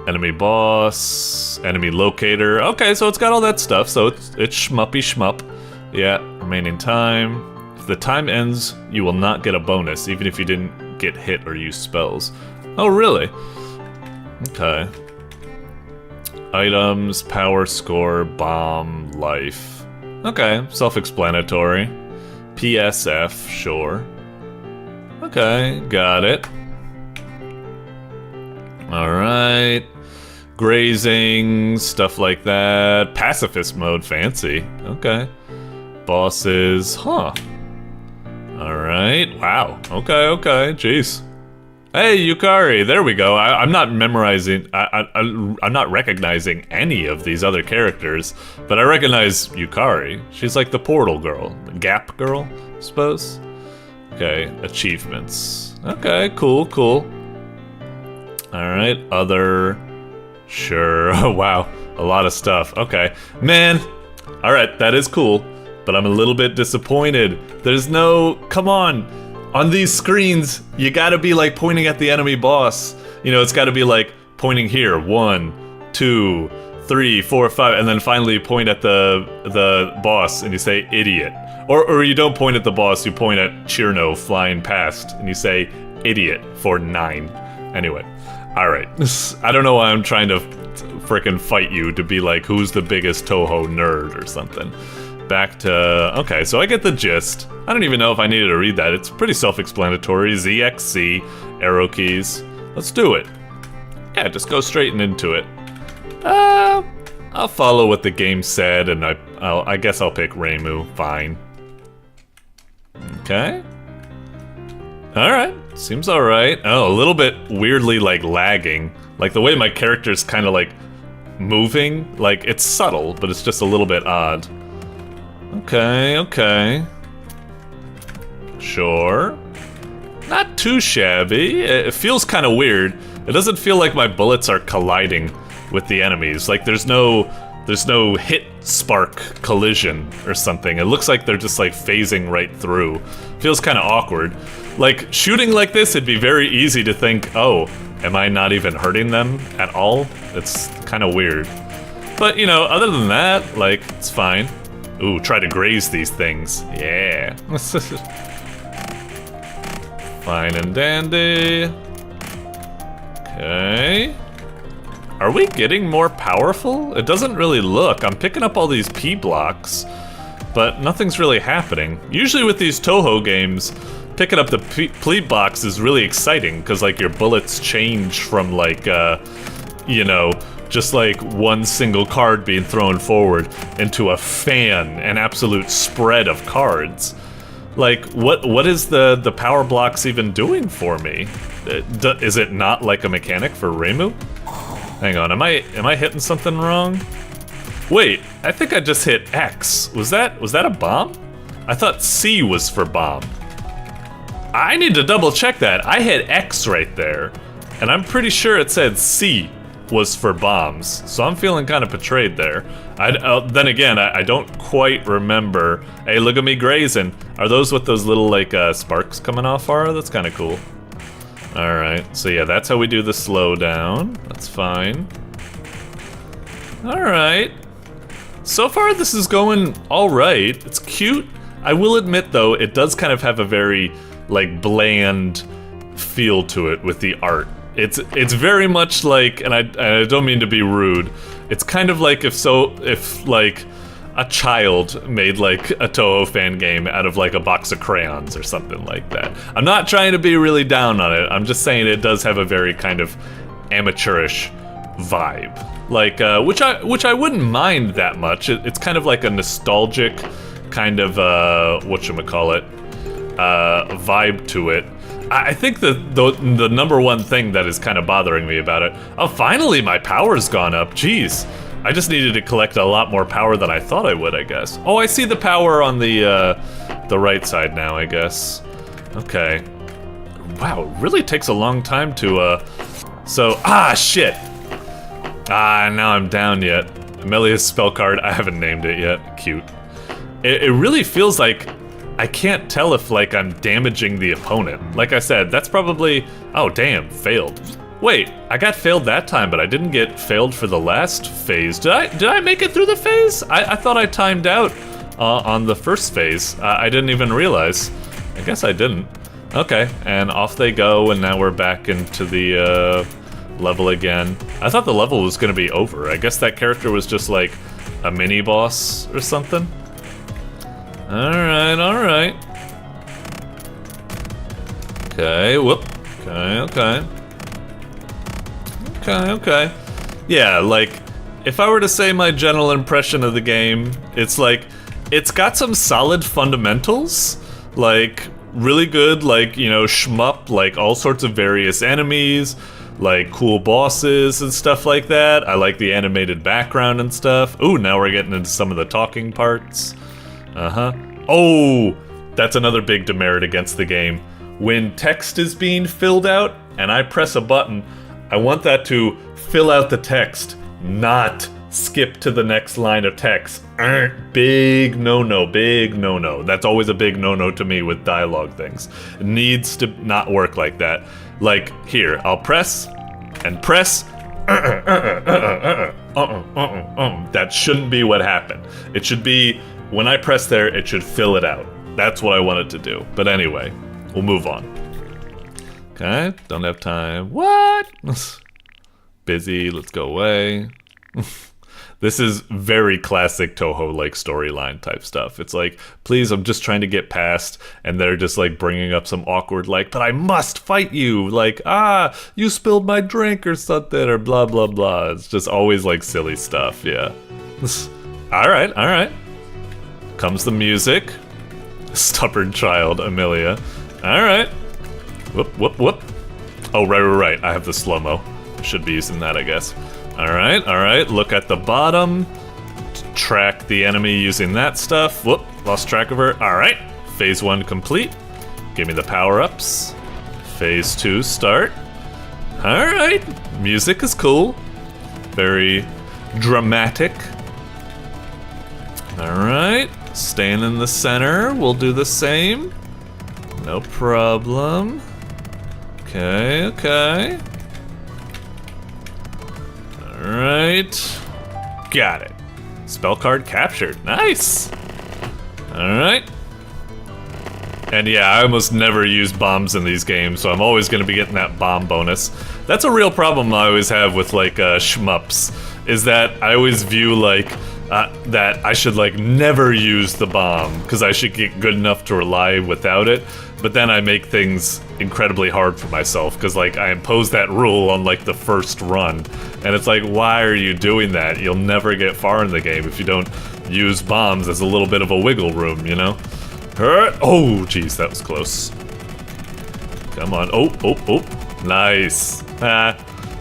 Enemy boss, enemy locator. Okay, so it's got all that stuff, so it's shmuppy shmup. Yeah, remaining time. If the time ends, you will not get a bonus, even if you didn't get hit or use spells. Oh, really? Okay. Items, power score, bomb, life. Okay, self-explanatory. PSF, sure. Okay, got it. Alright. Grazing, stuff like that. Pacifist mode, fancy. Okay. Bosses, huh. Alright, wow. Okay, jeez. Hey, Yukari, there we go. I'm not memorizing, I'm not recognizing any of these other characters, but I recognize Yukari. She's like the portal girl, the gap girl, I suppose. Okay, achievements. Okay, cool. Alright, other, sure, oh wow, a lot of stuff, okay. Man, alright, that is cool, but I'm a little bit disappointed. There's no, come on. On these screens, you gotta be like pointing at the enemy boss. You know, it's gotta be like pointing here, 1, 2, 3, 4, 5, and then finally point at the boss and you say idiot. Or you don't point at the boss, you point at Chirno flying past and you say idiot for 9. Anyway, alright. I don't know why I'm trying to frickin' fight you to be like who's the biggest Toho nerd or something. Back to... okay, so I get the gist. I don't even know if I needed to read that. It's pretty self-explanatory. ZXC, arrow keys. Let's do it. Yeah, just go straight into it. I'll follow what the game said, and I guess I'll pick Reimu. Fine. Okay. Alright, seems alright. Oh, a little bit weirdly, like, lagging. Like, the way my character's kind of, like, moving. Like, it's subtle, but it's just a little bit odd. Okay. Sure. Not too shabby. It feels kind of weird. It doesn't feel like my bullets are colliding with the enemies. Like there's no hit spark collision or something. It looks like they're just like phasing right through. Feels kind of awkward. Like shooting like this, it'd be very easy to think, oh, am I not even hurting them at all? It's kind of weird. But you know, other than that, like, it's fine. Ooh, try to graze these things. Yeah. Fine and dandy. Okay. Are we getting more powerful? It doesn't really look. I'm picking up all these P blocks, but nothing's really happening. Usually with these Toho games, picking up the P box is really exciting, because like your bullets change from like, you know, just like one single card being thrown forward into a fan, an absolute spread of cards. Like, what is the power blocks even doing for me? Is it not like a mechanic for Reimu? Hang on, am I hitting something wrong? Wait, I think I just hit X. Was that a bomb? I thought C was for bomb. I need to double check that. I hit X right there, and I'm pretty sure it said C was for bombs, so I'm feeling kind of betrayed there. Then again, I don't quite remember. Hey, look at me grazing. Are those what those little, like, sparks coming off are? That's kind of cool. Alright, so yeah, that's how we do the slowdown. That's fine. Alright. So far, this is going alright. It's cute. I will admit, though, it does kind of have a very, like, bland feel to it with the art. It's very much like, and I don't mean to be rude, it's kind of like if like a child made like a Toho fan game out of like a box of crayons or something like that. I'm not trying to be really down on it, I'm just saying it does have a very kind of amateurish vibe. Like, which I wouldn't mind that much. It's kind of like a nostalgic kind of, whatchamacallit, vibe to it. I think the number one thing that is kind of bothering me about it... Oh, finally my power's gone up, jeez. I just needed to collect a lot more power than I thought I would, I guess. Oh, I see the power on the right side now, I guess. Okay. Wow, it really takes a long time to So, shit. Now I'm down yet. Amelia's spell card, I haven't named it yet. Cute. It really feels like I can't tell if, like, I'm damaging the opponent. Like I said, that's probably... Oh, damn, failed. Wait, I got failed that time, but I didn't get failed for the last phase. Did I make it through the phase? I thought I timed out on the first phase. I didn't even realize. I guess I didn't. Okay, and off they go, and now we're back into the level again. I thought the level was gonna be over. I guess that character was just like a mini-boss or something. Alright, alright. Okay, whoop. Okay. Okay. Yeah, like, if I were to say my general impression of the game, it's like, it's got some solid fundamentals, like, really good, like, you know, shmup, like, all sorts of various enemies, like, cool bosses and stuff like that. I like the animated background and stuff. Ooh, now we're getting into some of the talking parts. Oh, that's another big demerit against the game. When text is being filled out, and I press a button, I want that to fill out the text, not skip to the next line of text. Big no-no, big no-no. That's always a big no-no to me with dialogue things. It needs to not work like that. Like, here, I'll press, and press, that shouldn't be what happened. It should be, when I press there, it should fill it out. That's what I wanted to do. But anyway, we'll move on. Okay, don't have time. What? Busy, let's go away. This is very classic Toho-like storyline type stuff. It's like, please, I'm just trying to get past, and they're just like bringing up some awkward like, but I must fight you! Like, you spilled my drink or something, or blah blah blah. It's just always like silly stuff, yeah. Alright. Comes the music. Stubborn child, Amelia. Alright. Whoop. Oh, right. I have the slow-mo. Should be using that, I guess. Alright. Look at the bottom. Track the enemy using that stuff. Whoop, lost track of her. Alright. Phase 1 complete. Give me the power-ups. Phase 2 start. Alright. Music is cool. Very dramatic. Alright. Staying in the center. We'll do the same. No problem. Okay. Alright. Got it. Spell card captured. Nice! Alright. And yeah, I almost never use bombs in these games, so I'm always going to be getting that bomb bonus. That's a real problem I always have with, like, shmups, is that I always view, like, that I should, like, never use the bomb, because I should get good enough to rely without it. But then I make things incredibly hard for myself, because, like, I impose that rule on, like, the first run. And it's like, why are you doing that? You'll never get far in the game if you don't use bombs as a little bit of a wiggle room, you know? Oh, jeez, that was close. Come on. Oh. Nice.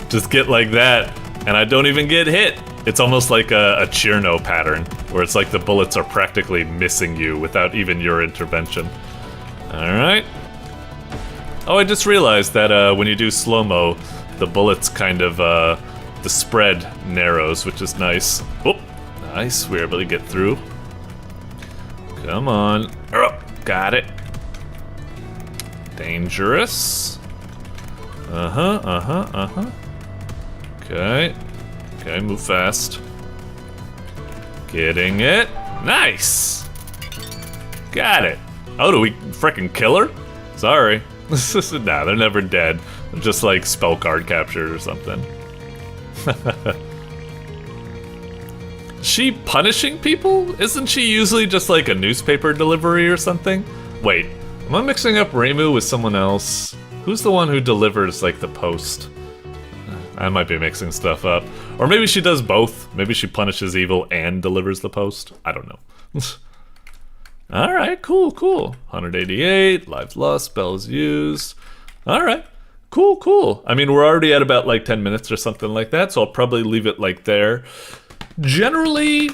Just get like that, and I don't even get hit. It's almost like a Cherno pattern, where it's like the bullets are practically missing you without even your intervention. Alright. Oh, I just realized that when you do slow-mo, the bullets kind of, the spread narrows, which is nice. Oh, nice, we're able to get through. Come on. Got it. Dangerous. Okay, move fast. Getting it. Nice! Got it. Oh, do we frickin' kill her? Sorry. Nah, they're never dead. They're just like spell card captured or something. She punishing people? Isn't she usually just like a newspaper delivery or something? Wait, am I mixing up Reimu with someone else? Who's the one who delivers like the post? I might be mixing stuff up. Or maybe she does both. Maybe she punishes evil and delivers the post. I don't know. Alright, cool. 188, lives lost, spells used. Alright, cool. I mean, we're already at about like 10 minutes or something like that, so I'll probably leave it like there. Generally,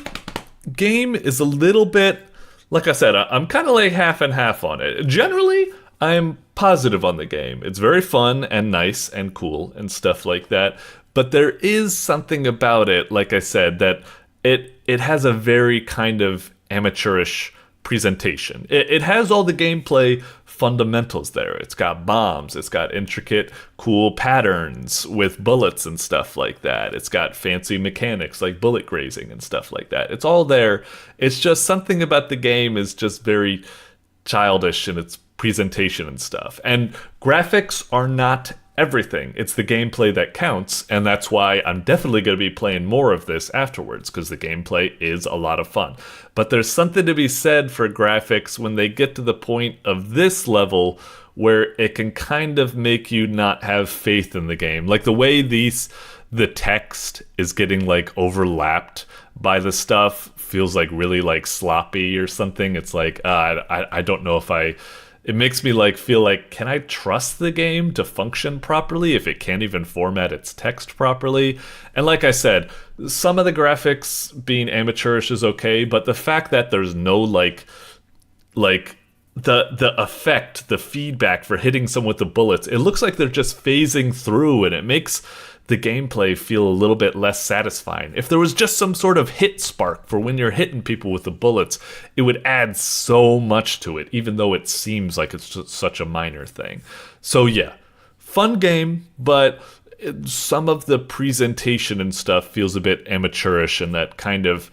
game is a little bit, like I said, I'm kind of like half and half on it. Generally, I'm positive on the game. It's very fun and nice and cool and stuff like that. But there is something about it, like I said, that it has a very kind of amateurish presentation. It has all the gameplay fundamentals there. It's got bombs, it's got intricate, cool patterns with bullets and stuff like that. It's got fancy mechanics like bullet grazing and stuff like that. It's all there. It's just something about the game is just very childish in its presentation and stuff. And graphics are not everything. It's the gameplay that counts, and that's why I'm definitely going to be playing more of this afterwards, because the gameplay is a lot of fun. But there's something to be said for graphics when they get to the point of this level where it can kind of make you not have faith in the game. Like the way the text is getting like overlapped by the stuff feels like really like sloppy or something. It's like, I don't know if it makes me like feel like, can I trust the game to function properly if it can't even format its text properly? And like I said, some of the graphics being amateurish is okay, but the fact that there's no like the effect, the feedback for hitting someone with the bullets, it looks like they're just phasing through, and it makes the gameplay feel a little bit less satisfying. If there was just some sort of hit spark for when you're hitting people with the bullets, it would add so much to it, even though it seems like it's just such a minor thing. So yeah, fun game, but some of the presentation and stuff feels a bit amateurish, and that kind of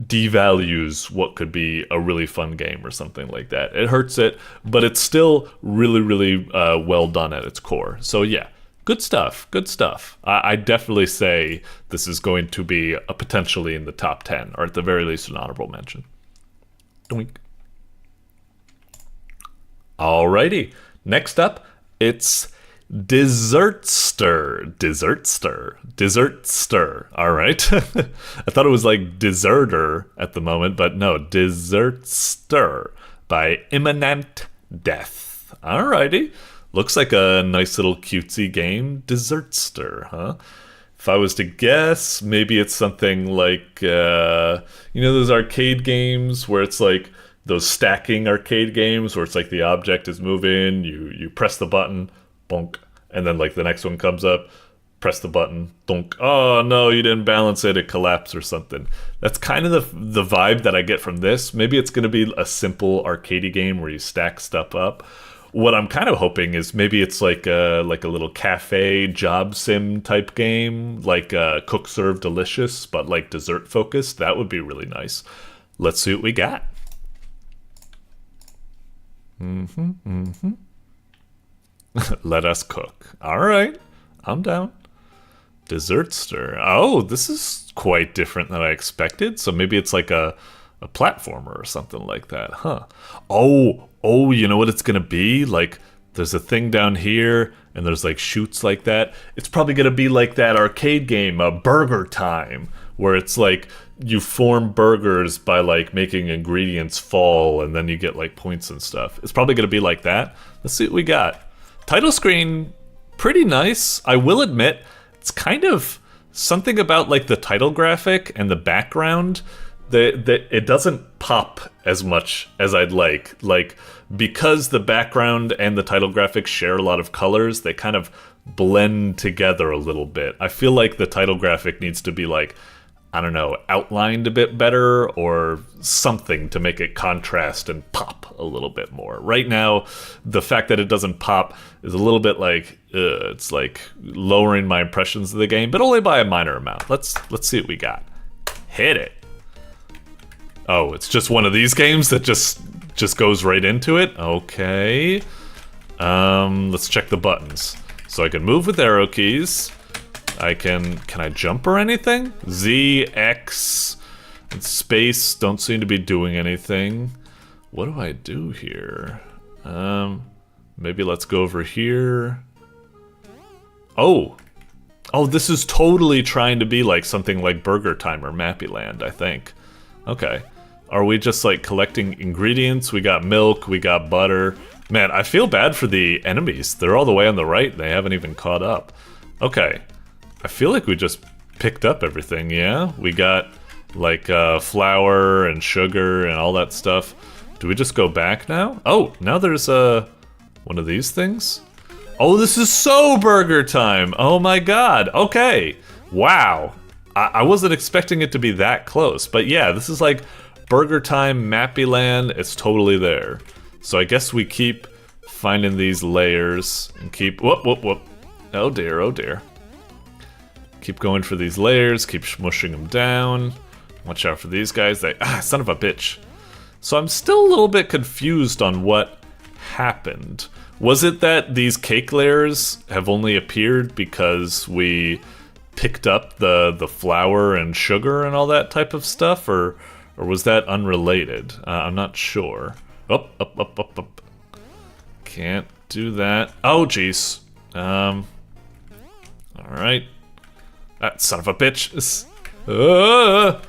devalues what could be a really fun game or something like that. It hurts it, but it's still really, really well done at its core. So yeah, good stuff, good stuff. I definitely say this is going to be a potentially in the top 10, or at the very least an honorable mention. Doink. Alrighty, next up, it's Dessertster. All right. I thought it was like deserter at the moment, but no, Dessertster by Imminent Death. Alrighty. Looks like a nice little cutesy game. Dessertster, huh? If I was to guess, maybe it's something like, you know those arcade games where it's like those stacking arcade games where it's like the object is moving, you press the button, bonk, and then like the next one comes up, press the button, donk, oh no, you didn't balance it, it collapsed or something. That's kind of the vibe that I get from this. Maybe it's going to be a simple arcadey game where you stack stuff up. What I'm kind of hoping is maybe it's like a little cafe job sim type game, like Cook Serve Delicious, but like dessert focused. That would be really nice. Let's see what we got. Let us cook. All right, I'm down. Dessertster. Oh, this is quite different than I expected. So maybe it's like a platformer or something like that, huh? Oh, you know what it's gonna be? Like, there's a thing down here, and there's like chutes like that. It's probably gonna be like that arcade game, Burger Time, where it's like you form burgers by like making ingredients fall, and then you get like points and stuff. It's probably gonna be like that. Let's see what we got. Title screen, pretty nice. I will admit, it's kind of something about like the title graphic and the background that it doesn't pop as much as I'd like. Like, because the background and the title graphics share a lot of colors, they kind of blend together a little bit. I feel like the title graphic needs to be like, I don't know, outlined a bit better or something to make it contrast and pop a little bit more. Right now, the fact that it doesn't pop is a little bit like, it's like lowering my impressions of the game, but only by a minor amount. Let's see what we got. Hit it. Oh, it's just one of these games that just goes right into it? Okay. Let's check the buttons. So I can move with arrow keys. Can I jump or anything? Z, X, and space don't seem to be doing anything. What do I do here? Maybe let's go over here. Oh, this is totally trying to be like something like Burger Time or Mappy Land, I think. Okay. Are we just like collecting ingredients? We got milk, we got butter. Man, I feel bad for the enemies. They're all the way on the right. They haven't even caught up. Okay. I feel like we just picked up everything, yeah? We got like flour and sugar and all that stuff. Do we just go back now? Oh, now there's a One of these things? Oh, this is so burger time! Oh my god, okay. Wow. I wasn't expecting it to be that close, but yeah, this is like burger time, Mappy Land, it's totally there. So I guess we keep finding these layers and keep, whoop, whoop, whoop. Oh dear, oh dear. Keep going for these layers, keep smushing them down. Watch out for these guys, son of a bitch. So I'm still a little bit confused on what happened. Was it that these cake layers have only appeared because we picked up the flour and sugar and all that type of stuff, or was that unrelated? I'm not sure. Up, up, up, up, up. Can't do that. Oh, jeez. Alright. Son of a bitch. Oh,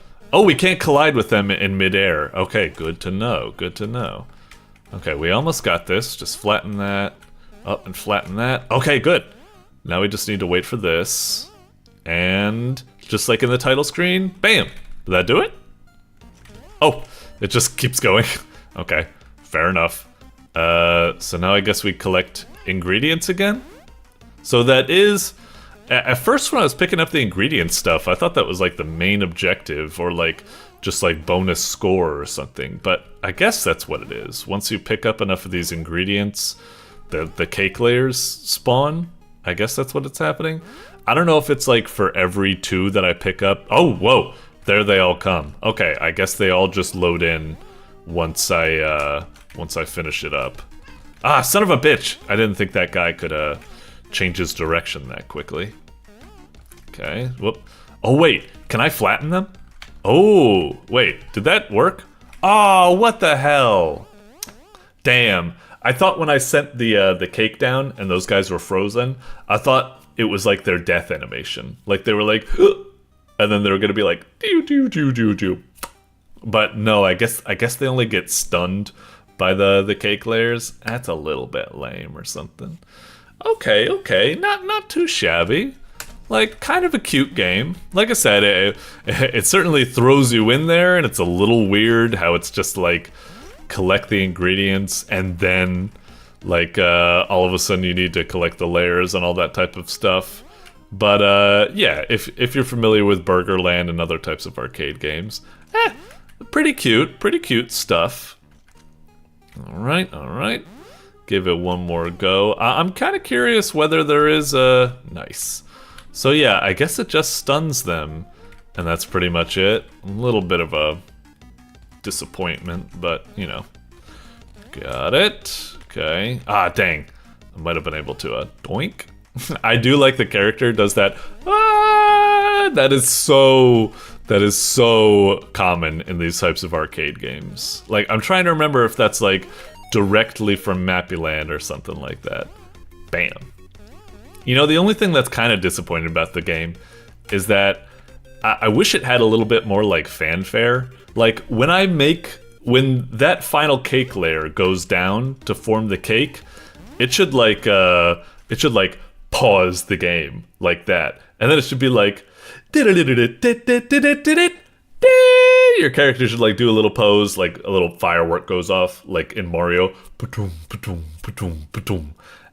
we can't collide with them in midair. Okay, good to know, good to know. Okay, we almost got this. Just flatten that. Up and flatten that. Okay, good. Now we just need to wait for this. And just like in the title screen, bam! Did that do it? Oh, it just keeps going. Okay, fair enough. So now I guess we collect ingredients again? So that is... At first when I was picking up the ingredient stuff, I thought that was like the main objective, or like just like bonus score or something. But I guess that's what it is. Once you pick up enough of these ingredients, the cake layers spawn. I guess that's what it's happening. I don't know if it's like for every 2 that I pick up. Oh, whoa! There they all come. Okay, I guess they all just load in once I finish it up. Ah, son of a bitch! I didn't think that guy could change his direction that quickly. Okay, whoop. Oh wait, can I flatten them? Oh, wait, did that work? Oh, what the hell? Damn. I thought when I sent the cake down and those guys were frozen, I thought it was like their death animation. Like they were like, and then they were gonna be like, doo doo doo doo doo. But no, I guess they only get stunned by the cake layers. That's a little bit lame or something. Okay, okay, not too shabby. Like, kind of a cute game. Like I said, it certainly throws you in there, and it's a little weird how it's just like, collect the ingredients, and then, like, all of a sudden you need to collect the layers and all that type of stuff. But, yeah, if you're familiar with Burgerland and other types of arcade games, pretty cute stuff. Alright, alright. Give it one more go. I'm kind of curious whether there is a... Nice. So yeah, I guess it just stuns them, and that's pretty much it. A little bit of a disappointment, but, you know. Got it. Okay. Ah, dang. I might have been able to, doink. I do like the character does that, that is so common in these types of arcade games. Like, I'm trying to remember if that's, like, directly from Mappyland or something like that. Bam. You know, the only thing that's kind of disappointing about the game is that I wish it had a little bit more, like, fanfare. Like, when that final cake layer goes down to form the cake, it should, like, pause the game like that. And then it should be like, your character should, like, do a little pose, like a little firework goes off, like in Mario.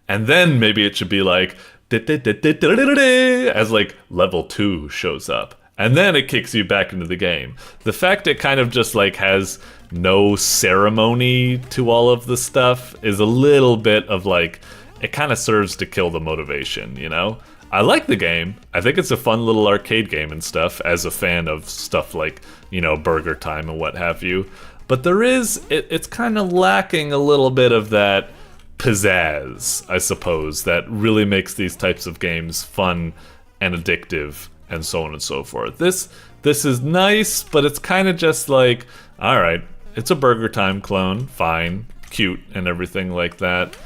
And then maybe it should be like, as like level 2 shows up. And then it kicks you back into the game. The fact it kind of just like has no ceremony to all of the stuff is a little bit of like, it kind of serves to kill the motivation, you know? I like the game. I think it's a fun little arcade game and stuff as a fan of stuff like, you know, Burger Time and what have you. But there is, it's kind of lacking a little bit of that pizzazz, I suppose, that really makes these types of games fun and addictive and so on and so forth. This is nice, but it's kind of just like, alright, it's a Burger Time clone, fine, cute and everything like that.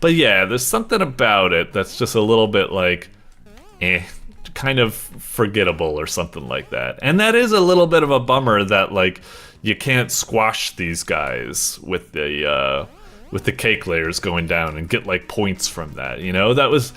But yeah, there's something about it that's just a little bit like, kind of forgettable or something like that. And that is a little bit of a bummer that like you can't squash these guys with the cake layers going down and get like points from that, you know? That was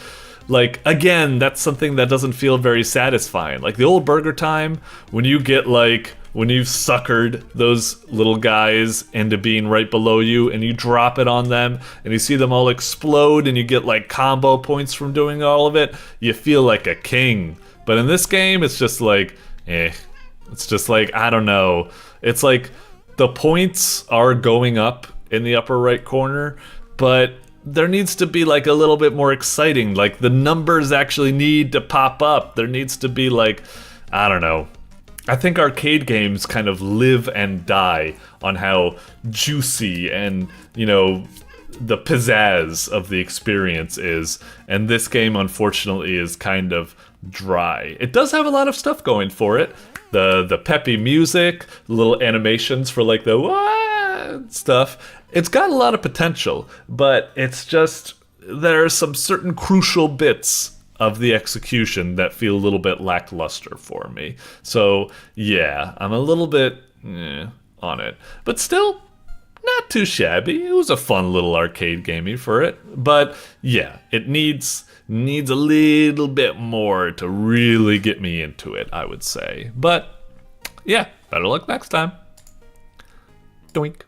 like, again, that's something that doesn't feel very satisfying. Like the old Burger Time, when you get like, when you've suckered those little guys into being right below you and you drop it on them and you see them all explode and you get like combo points from doing all of it, you feel like a king. But in this game, it's just like, it's just like, I don't know. It's like the points are going up in the upper right corner, but there needs to be like a little bit more exciting. Like the numbers actually need to pop up. There needs to be like, I don't know. I think arcade games kind of live and die on how juicy and, you know, the pizzazz of the experience is. And this game, unfortunately, is kind of dry. It does have a lot of stuff going for it. The peppy music, little animations for like the wah stuff. It's got a lot of potential, but it's just, there are some certain crucial bits of the execution that feel a little bit lackluster for me. So yeah, I'm a little bit on it, but still not too shabby. It was a fun little arcade gamey for it, but yeah, it needs a little bit more to really get me into it, I would say. But yeah, better luck next time. Doink.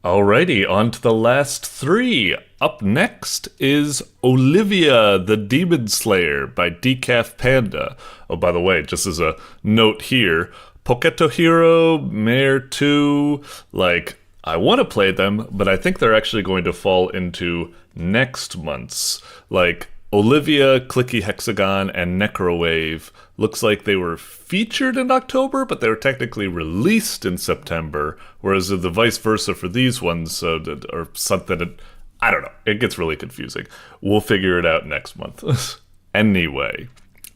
Alrighty, on to the last three. Up next is Olivia the Demon Slayer by Decaf Panda. Oh, by the way, just as a note here, Poketo Hero, Mare 2, like, I want to play them, but I think they're actually going to fall into next month's. Like, Olivia, Clicky Hexagon, and Necrowave looks like they were featured in October, but they were technically released in September, whereas the vice versa for these ones, or something, I don't know, it gets really confusing. We'll figure it out next month. Anyway,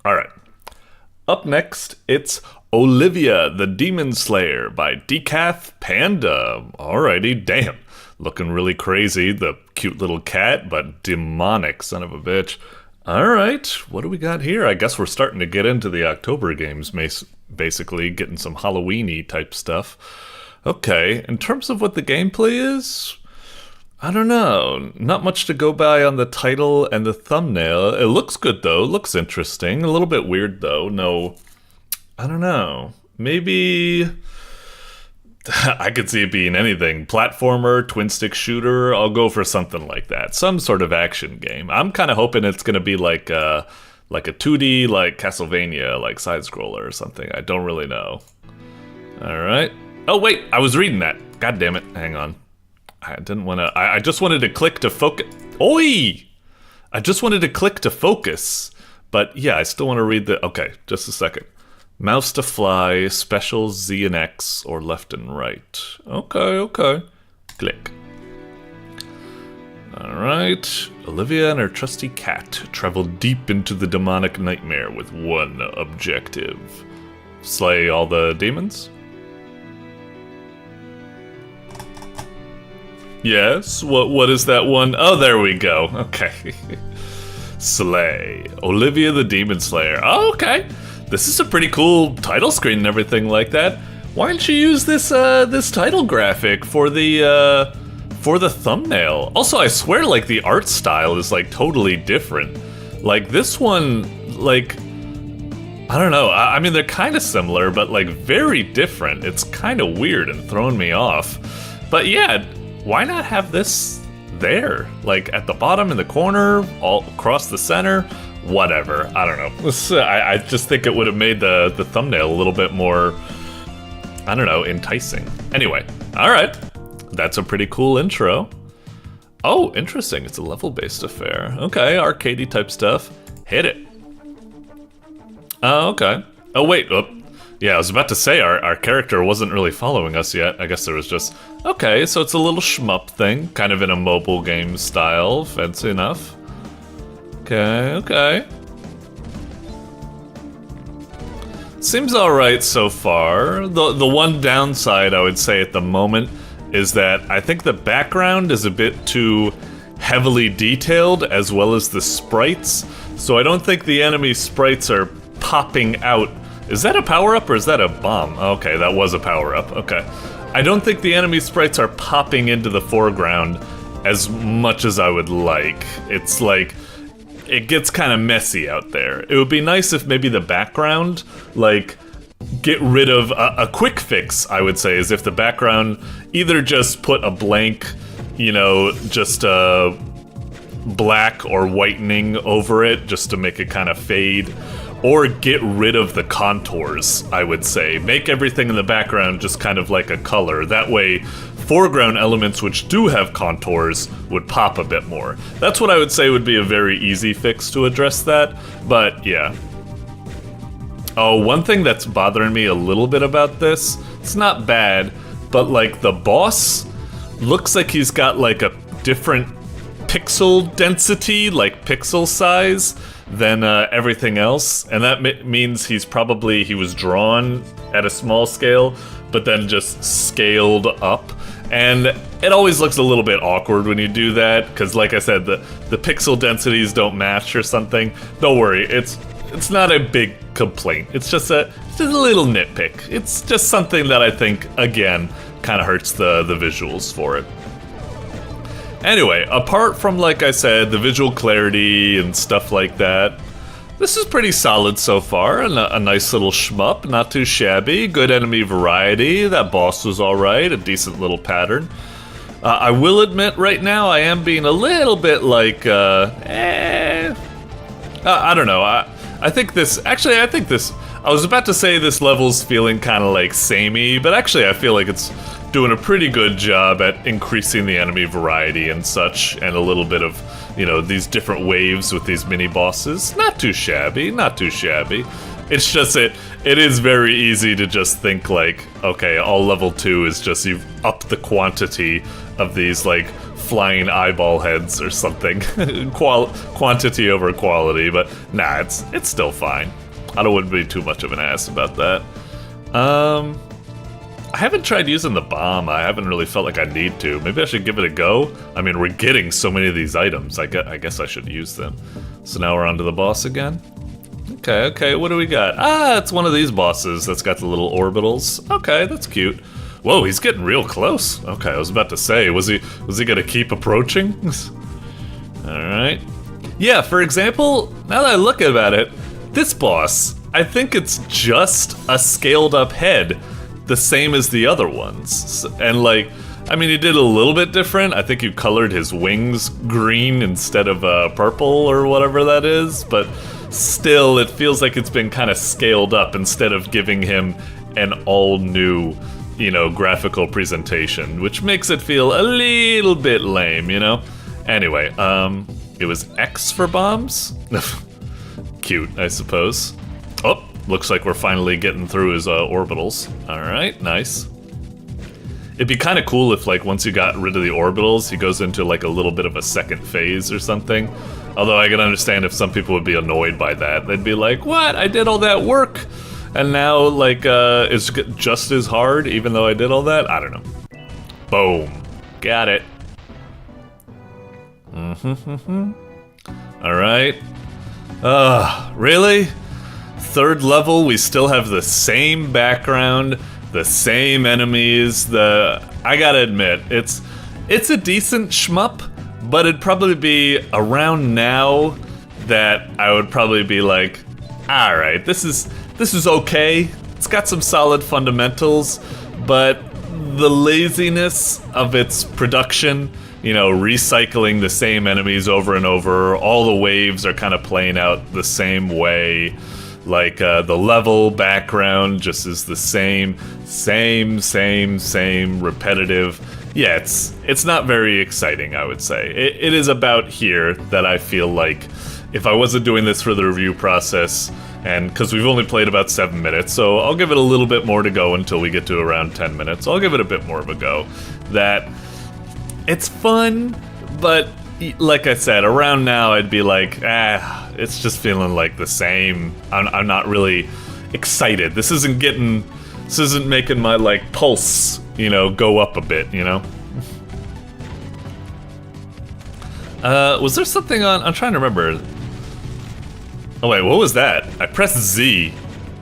alright. Up next, it's Olivia the Demon Slayer by Decaf Panda. Alrighty, damn. Looking really crazy, the cute little cat, but demonic son of a bitch. Alright, what do we got here? I guess we're starting to get into the October games, basically, getting some Halloween-y type stuff. Okay, in terms of what the gameplay is, I don't know. Not much to go by on the title and the thumbnail. It looks good, though. It looks interesting. A little bit weird, though. No, I don't know. Maybe I could see it being anything. Platformer, twin-stick shooter, I'll go for something like that. Some sort of action game. I'm kind of hoping it's going to be like a 2D, like Castlevania, like side-scroller or something. I don't really know. Alright. Oh, wait, I was reading that. God damn it. Hang on. I didn't want to... I just wanted to click to focus... Oi! I just wanted to click to focus. But yeah, I still want to read the... Okay, just a second. Mouse to fly, special Z and X, or left and right. Okay. Click. Alright. Olivia and her trusty cat travel deep into the demonic nightmare with one objective. Slay all the demons? Yes? What is that one? Oh, there we go. Okay. Slay. Olivia the Demon Slayer. Oh, okay. This is a pretty cool title screen and everything like that. Why didn't you use this this title graphic for the thumbnail? Also, I swear, like, the art style is like totally different. Like this one, like, I don't know. I mean, they're kind of similar, but like very different. It's kind of weird and throwing me off. But yeah, why not have this there, like at the bottom in the corner, all across the center? Whatever, I don't know. I just think it would have made the thumbnail a little bit more, I don't know, enticing. Anyway, alright. That's a pretty cool intro. Oh, interesting, it's a level-based affair. Okay, arcadey type stuff. Hit it. Oh, okay. Oh, wait, yeah, I was about to say our character wasn't really following us yet. I guess there was just... Okay, so it's a little shmup thing, kind of in a mobile game style, fancy enough. Okay. Seems alright so far. The one downside I would say at the moment is that I think the background is a bit too heavily detailed, as well as the sprites. So I don't think the enemy sprites are popping out. Is that a power-up or is that a bomb? Okay, that was a power-up. Okay. I don't think the enemy sprites are popping into the foreground as much as I would like. It's like... it gets kind of messy out there. It would be nice if maybe the background, like, get rid of a quick fix, I would say, is if the background either just put a blank, you know, just black or whitening over it just to make it kind of fade, or get rid of the contours, I would say. Make everything in the background just kind of like a color. That way, foreground elements which do have contours would pop a bit more. That's what I would say would be a very easy fix to address that, but yeah. Oh, one thing that's bothering me a little bit about this, it's not bad, but like the boss looks like he's got like a different pixel density, like pixel size, than everything else, and that means he was drawn at a small scale, but then just scaled up. And it always looks a little bit awkward when you do that, because like I said, the pixel densities don't match or something. Don't worry, it's not a big complaint. It's just a little nitpick. It's just something that I think, again, kind of hurts the visuals for it. Anyway, apart from, like I said, the visual clarity and stuff like that, this is pretty solid so far. A nice little shmup, not too shabby. Good enemy variety. That boss was alright. A decent little pattern. I will admit right now I am being a little bit like, I don't know. I think this, I was about to say this level's feeling kind of like samey, but actually I feel like it's doing a pretty good job at increasing the enemy variety and such, and a little bit of, you know, these different waves with these mini bosses. Not too shabby, not too shabby. It's just it is very easy to just think like, okay, all level 2 is just you've upped the quantity of these like flying eyeball heads or something. Quantity over quality, but nah, it's still fine. I wouldn't be too much of an ass about that. I haven't tried using the bomb. I haven't really felt like I need to. Maybe I should give it a go. I mean, we're getting so many of these items. I guess I should use them. So now we're on to the boss again. Okay, what do we got? Ah, it's one of these bosses that's got the little orbitals. Okay, that's cute. Whoa, he's getting real close. Okay, I was about to say, was he gonna keep approaching? Alright. Yeah, for example, now that I look at it, this boss, I think it's just a scaled up head, the same as the other ones. And like, I mean, he did a little bit different. I think you colored his wings green instead of purple or whatever that is, but still, it feels like it's been kind of scaled up instead of giving him an all new, you know, graphical presentation, which makes it feel a little bit lame, you know? Anyway, it was X for bombs? Cute, I suppose. Oh, looks like we're finally getting through his orbitals. Alright, nice. It'd be kind of cool if, like, once you got rid of the orbitals, he goes into, like, a little bit of a second phase or something. Although I can understand if some people would be annoyed by that. They'd be like, what? I did all that work, and now, like, it's just as hard, even though I did all that? I don't know. Boom. Got it. Alright. Really? Third level, we still have the same background, the same enemies, I gotta admit, it's a decent shmup, but it'd probably be around now that I would probably be like, alright, this is okay, it's got some solid fundamentals, but the laziness of its production, you know, recycling the same enemies over and over, all the waves are kind of playing out the same way, like the level background just is the same, repetitive. Yeah, it's not very exciting, I would say. It is about here that I feel like if I wasn't doing this for the review process, and because we've only played about 7 minutes, so I'll give it a little bit more to go until we get to around 10 minutes. I'll give it a bit more of a go. That it's fun, but like I said, around now I'd be like, it's just feeling like the same. I'm not really excited. This isn't making my, like, pulse, you know, go up a bit, you know? Was there something on, I'm trying to remember. Oh wait, what was that? I pressed Z,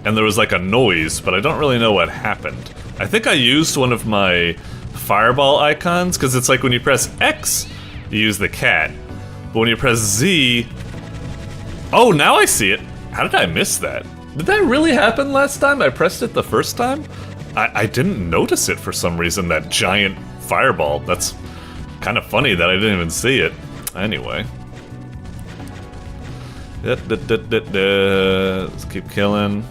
and there was like a noise, but I don't really know what happened. I think I used one of my fireball icons, because it's like when you press X, you use the cat. But when you press Z, Oh, now I see it. How did I miss that? Did that really happen last time I pressed it the first time? I didn't notice it for some reason, that giant fireball. That's kind of funny that I didn't even see it. Anyway. Let's keep killing.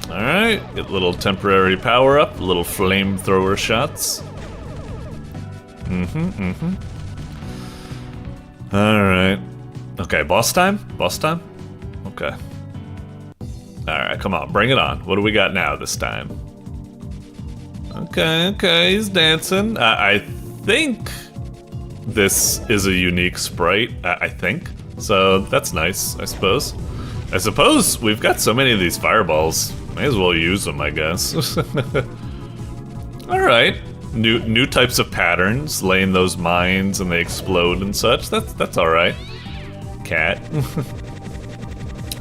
Alright, get a little temporary power up, little flamethrower shots. Alright. Okay, boss time? Boss time? Okay. Alright, come on, bring it on. What do we got now this time? Okay, he's dancing. I think this is a unique sprite, I think. So that's nice, I suppose. I suppose we've got so many of these fireballs. May as well use them, I guess. Alright. New types of patterns, laying those mines and they explode and such. That's alright. Cat.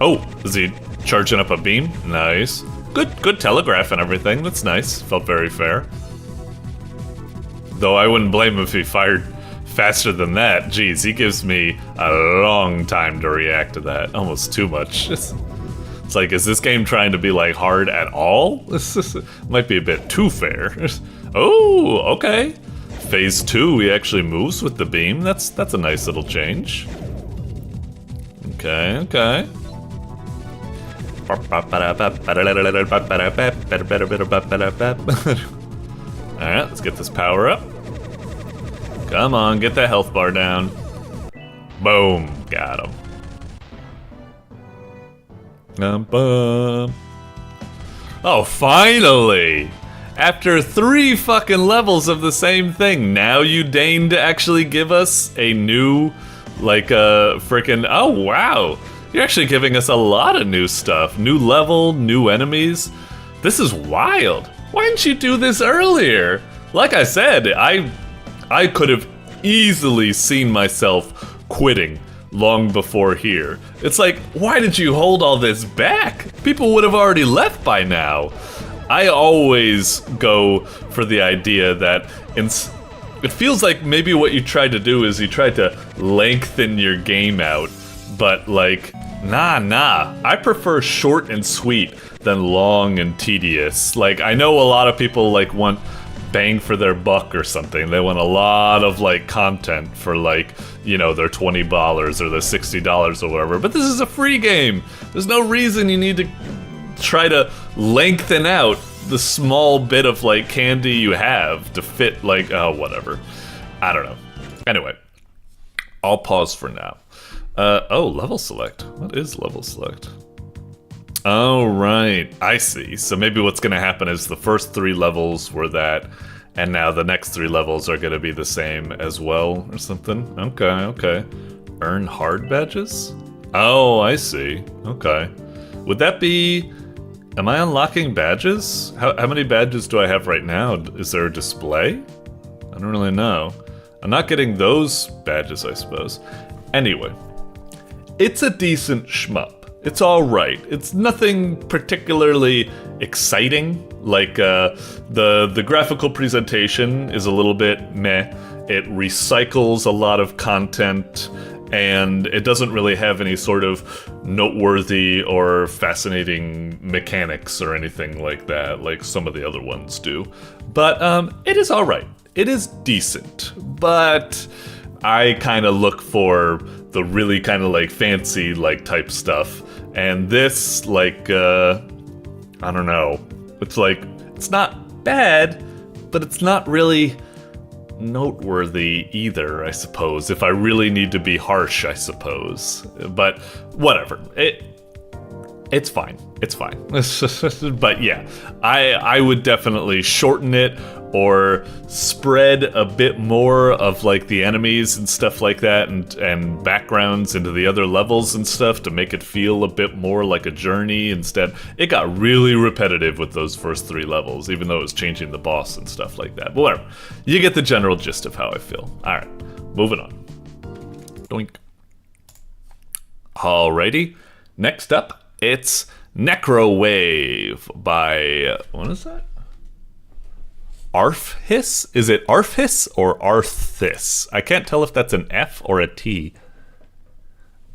Oh, is he charging up a beam? Nice. Good telegraph and everything. That's nice. Felt very fair. Though I wouldn't blame him if he fired faster than that. Jeez, he gives me a long time to react to that. Almost too much. It's like, is this game trying to be like hard at all? This might be a bit too fair. Oh, okay. Phase 2, he actually moves with the beam. That's a nice little change. Okay. Alright, let's get this power up. Come on, get that health bar down. Boom, got him. Oh, finally! After 3 fucking levels of the same thing, now you deign to actually give us a new, like, frickin', oh wow! You're actually giving us a lot of new stuff. New level, new enemies. This is wild. Why didn't you do this earlier? Like I said, I could have easily seen myself quitting long before here. It's like, why did you hold all this back? People would have already left by now. I always go for the idea that it feels like maybe what you tried to do is you tried to lengthen your game out, but like, nah. I prefer short and sweet than long and tedious. Like, I know a lot of people like want bang for their buck or something. They want a lot of like content for like, you know, their $20 or their $60 or whatever. But this is a free game. There's no reason you need to try to lengthen out the small bit of like candy you have to fit like, oh, whatever. I don't know. Anyway, I'll pause for now. Oh, level select. What is level select? Oh, right. I see. So maybe what's going to happen is the first 3 levels were that, and now the next 3 levels are going to be the same as well, or something. Okay. Earn hard badges? Oh, I see. Okay. Would that be... Am I unlocking badges? How many badges do I have right now? Is there a display? I don't really know. I'm not getting those badges, I suppose. Anyway. It's a decent shmup. It's alright. It's nothing particularly exciting. Like, the graphical presentation is a little bit meh. It recycles a lot of content, and it doesn't really have any sort of noteworthy or fascinating mechanics or anything like that, like some of the other ones do. But, it is alright. It is decent. But I kind of look for the really kind of like fancy like type stuff, and this like I don't know, it's like, it's not bad, but it's not really noteworthy either, I suppose, if I really need to be harsh, I suppose. But whatever, it's fine. But yeah, I would definitely shorten it or spread a bit more of like the enemies and stuff like that, and backgrounds into the other levels and stuff to make it feel a bit more like a journey. Instead, it got really repetitive with those first 3 levels, even though it was changing the boss and stuff like that. But whatever, you get the general gist of how I feel. Alright, moving on. Doink. Alrighty, next up, it's Necrowave by, what is that? Arfhiss? Is it Arfhiss or Arthis? I can't tell if that's an F or a T.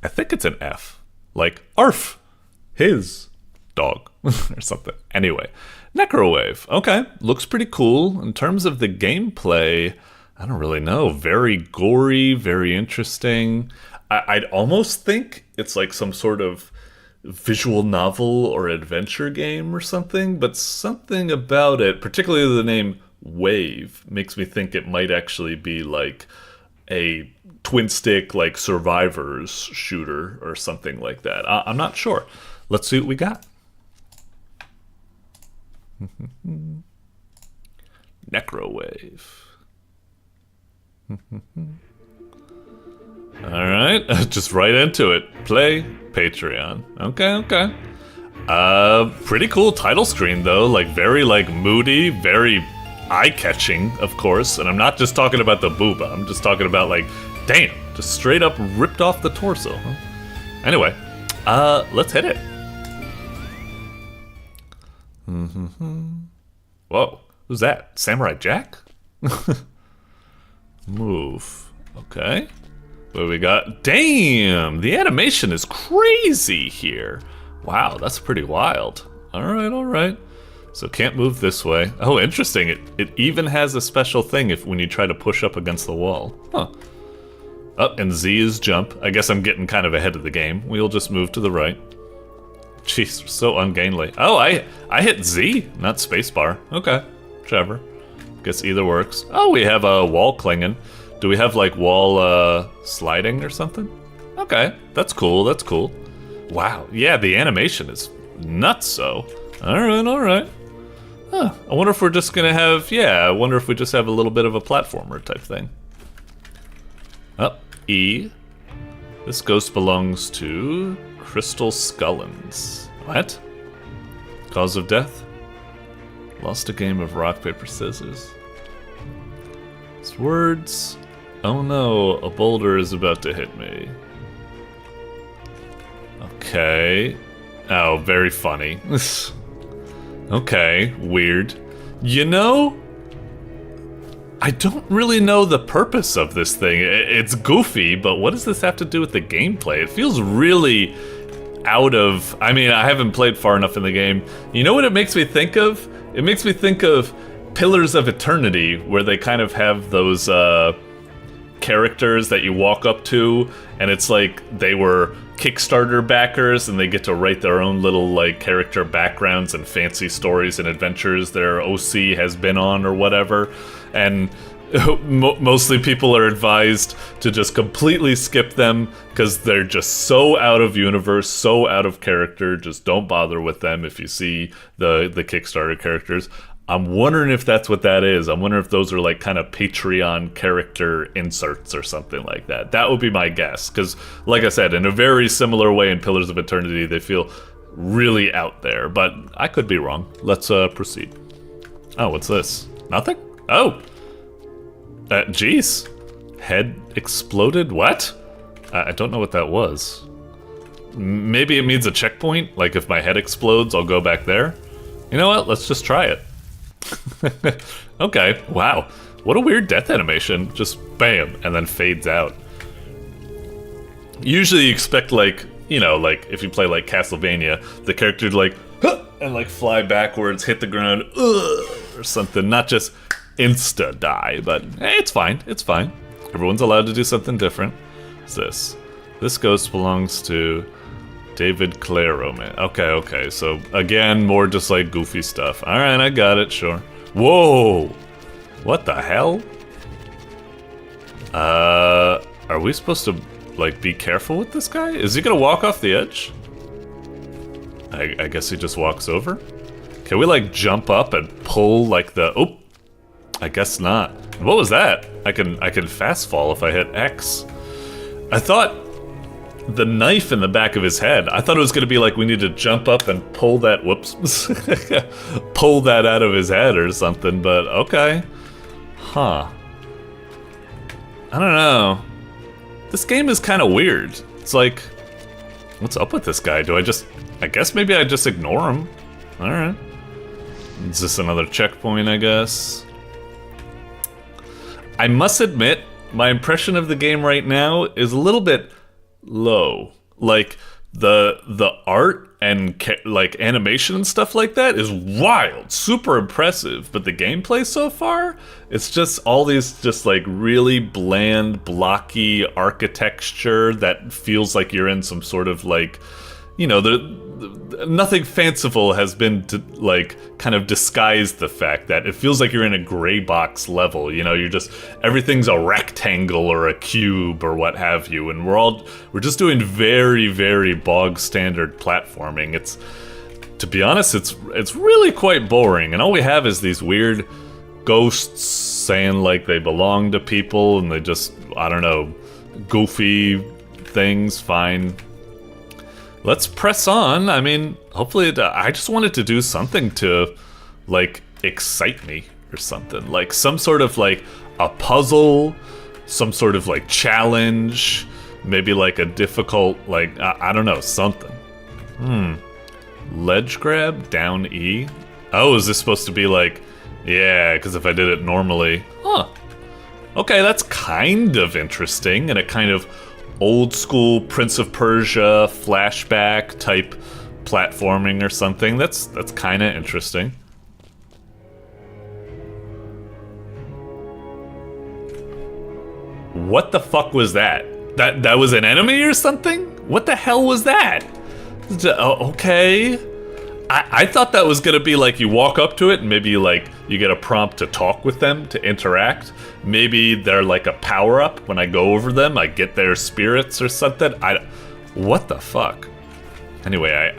I think it's an F. Like, ARF! His dog. Or something. Anyway, Necrowave. Okay, looks pretty cool. In terms of the gameplay, I don't really know. Very gory, very interesting. I'd almost think it's like some sort of visual novel or adventure game or something, but something about it, particularly the name Wave, makes me think it might actually be like a twin stick like survivors shooter or something like that. I'm not sure. Let's see what we got. Necrowave. Alright, just right into it. Play Patreon. Okay. Pretty cool title screen though, like very like moody, very eye-catching, of course, and I'm not just talking about the booba, I'm just talking about like, damn, just straight up ripped off the torso. Huh? Anyway, let's hit it. Whoa, who's that? Samurai Jack? Move. Okay. What do we got? Damn, the animation is crazy here. Wow, that's pretty wild. Alright. So can't move this way. Oh, interesting. It even has a special thing if when you try to push up against the wall. Huh. Oh, and Z is jump. I guess I'm getting kind of ahead of the game. We'll just move to the right. Jeez, so ungainly. Oh, I hit Z, not spacebar. Okay, whichever. Guess either works. Oh, we have a wall clinging. Do we have like wall sliding or something? Okay, that's cool, that's cool. Wow, yeah, the animation is nutso. Alright. Huh, I wonder if we're just gonna have, I wonder if we just have a little bit of a platformer type thing. Oh, E. This ghost belongs to Crystal Scullens. What? Cause of death? Lost a game of rock, paper, scissors. It's words. Oh no, a boulder is about to hit me. Okay. Oh, very funny. Okay, weird. You know, I don't really know the purpose of this thing. It's goofy, but what does this have to do with the gameplay? It feels really out of... I mean, I haven't played far enough in the game. You know what it makes me think of? It makes me think of Pillars of Eternity, where they kind of have those characters that you walk up to, and it's like they were Kickstarter backers, and they get to write their own little like character backgrounds and fancy stories and adventures their OC has been on or whatever. And mostly people are advised to just completely skip them because they're just so out of universe, so out of character. Just don't bother with them if you see the Kickstarter characters. I'm wondering if that's what that is. I'm wondering if those are like kind of Patreon character inserts or something like that. That would be my guess, because like I said, in a very similar way in Pillars of Eternity, they feel really out there, but I could be wrong. Let's proceed. Oh, what's this? Nothing? Oh! Jeez. Head exploded? What? I don't know what that was. Maybe it means a checkpoint? Like if my head explodes, I'll go back there? You know what? Let's just try it. Okay, wow. What a weird death animation. Just bam, and then fades out. Usually you expect like, you know, like if you play like Castlevania, the character to like, huh, and like fly backwards, hit the ground, or something. Not just insta-die, but hey, it's fine, it's fine. Everyone's allowed to do something different. What's this? This ghost belongs to David Claro, man. Okay, so again, more just like goofy stuff. Alright, I got it, sure. Whoa! What the hell? Are we supposed to, like, be careful with this guy? Is he gonna walk off the edge? I guess he just walks over? Can we, like, jump up and pull, like, the... Oh! I guess not. What was that? I can fast fall if I hit X. I thought... the knife in the back of his head. I thought it was gonna be like we need to jump up and pull that, whoops, pull that out of his head or something, but okay. Huh. I don't know. This game is kind of weird. It's like, what's up with this guy? I guess maybe I just ignore him. Alright. Is this another checkpoint, I guess? I must admit, my impression of the game right now is a little bit low. Like the art and like animation and stuff like that is wild, super impressive, but the gameplay so far, it's just all these just like really bland, blocky architecture that feels like you're in some sort of like, you know, nothing fanciful has been to like kind of disguise the fact that it feels like you're in a gray box level. You know, you're just, everything's a rectangle or a cube or what have you, and we're just doing very, very bog standard platforming. It's, to be honest, it's really quite boring, and all we have is these weird ghosts saying like they belong to people, and they just, I don't know, goofy things. Fine. Let's press on. I mean, hopefully I just wanted to do something to, like, excite me or something. Like, some sort of, like, a puzzle, some sort of, like, challenge, maybe, like, a difficult, like, I don't know, something. Ledge grab, down E. Oh, is this supposed to be, like, yeah, because if I did it normally... Huh. Okay, that's kind of interesting, and a kind of old school Prince of Persia flashback type platforming or something. That's kind of interesting. What the fuck was that? That was an enemy or something? What the hell was that? Okay. I thought that was gonna be like you walk up to it and maybe like you get a prompt to talk with them, to interact. Maybe they're like a power-up. When I go over them, I get their spirits or something. What the fuck? Anyway,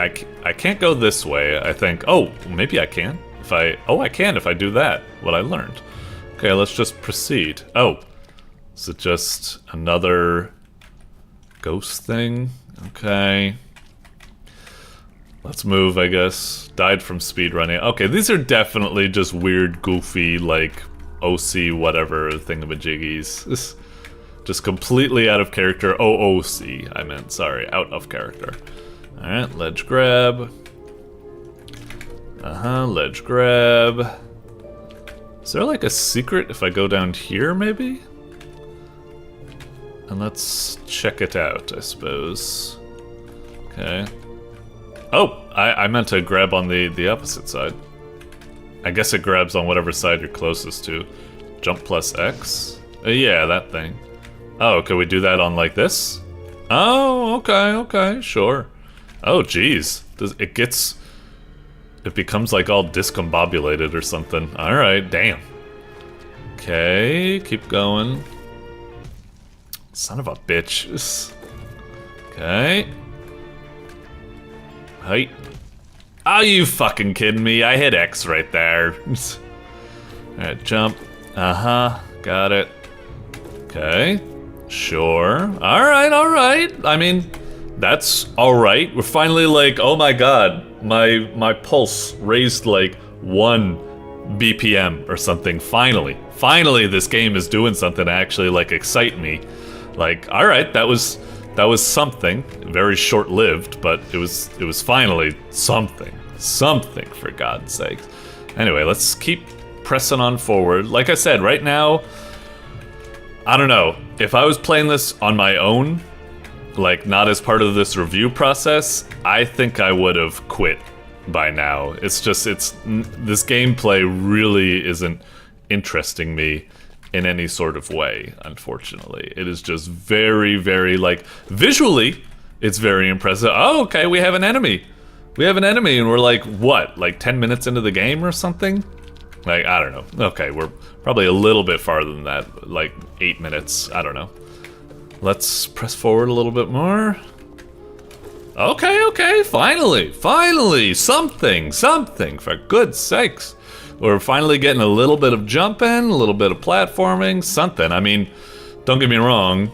I can't go this way, I think. Oh, maybe I can. I can if I do that, what I learned. Okay, let's just proceed. Oh, is it just another ghost thing? Okay. Let's move, I guess. Died from speedrunning. Okay, these are definitely just weird, goofy, like, OC whatever thingamajiggies. Just completely out of character. OOC, I meant, sorry, out of character. Alright, ledge grab. Ledge grab. Is there like a secret if I go down here, maybe? And let's check it out, I suppose. Okay. Oh, I meant to grab on the opposite side. I guess it grabs on whatever side you're closest to. Jump plus X? Yeah, that thing. Oh, can we do that on like this? Oh, okay, sure. Oh, geez. It becomes like all discombobulated or something. Alright, damn. Okay, keep going. Son of a bitch. Okay. Hey. Are you fucking kidding me? I hit X right there. Alright, jump. Got it. Okay. Sure. Alright. I mean, that's alright. We're finally like, oh my god, my pulse raised like 1 BPM or something. Finally this game is doing something to actually like excite me. Like, alright, that was something. Very short-lived, but it was finally something. Something, for God's sake. Anyway, let's keep pressing on forward. Like I said, right now, I don't know. If I was playing this on my own, like not as part of this review process, I think I would have quit by now. It's just, this gameplay really isn't interesting me in any sort of way, unfortunately. It is just very, very, like, visually, it's very impressive. Oh, okay, we have an enemy. And we're like, what, like 10 minutes into the game or something? Like, I don't know. Okay, we're probably a little bit farther than that, like 8 minutes, I don't know. Let's press forward a little bit more. Okay, finally, something, for good's sakes. We're finally getting a little bit of jumping, a little bit of platforming, something. I mean, don't get me wrong,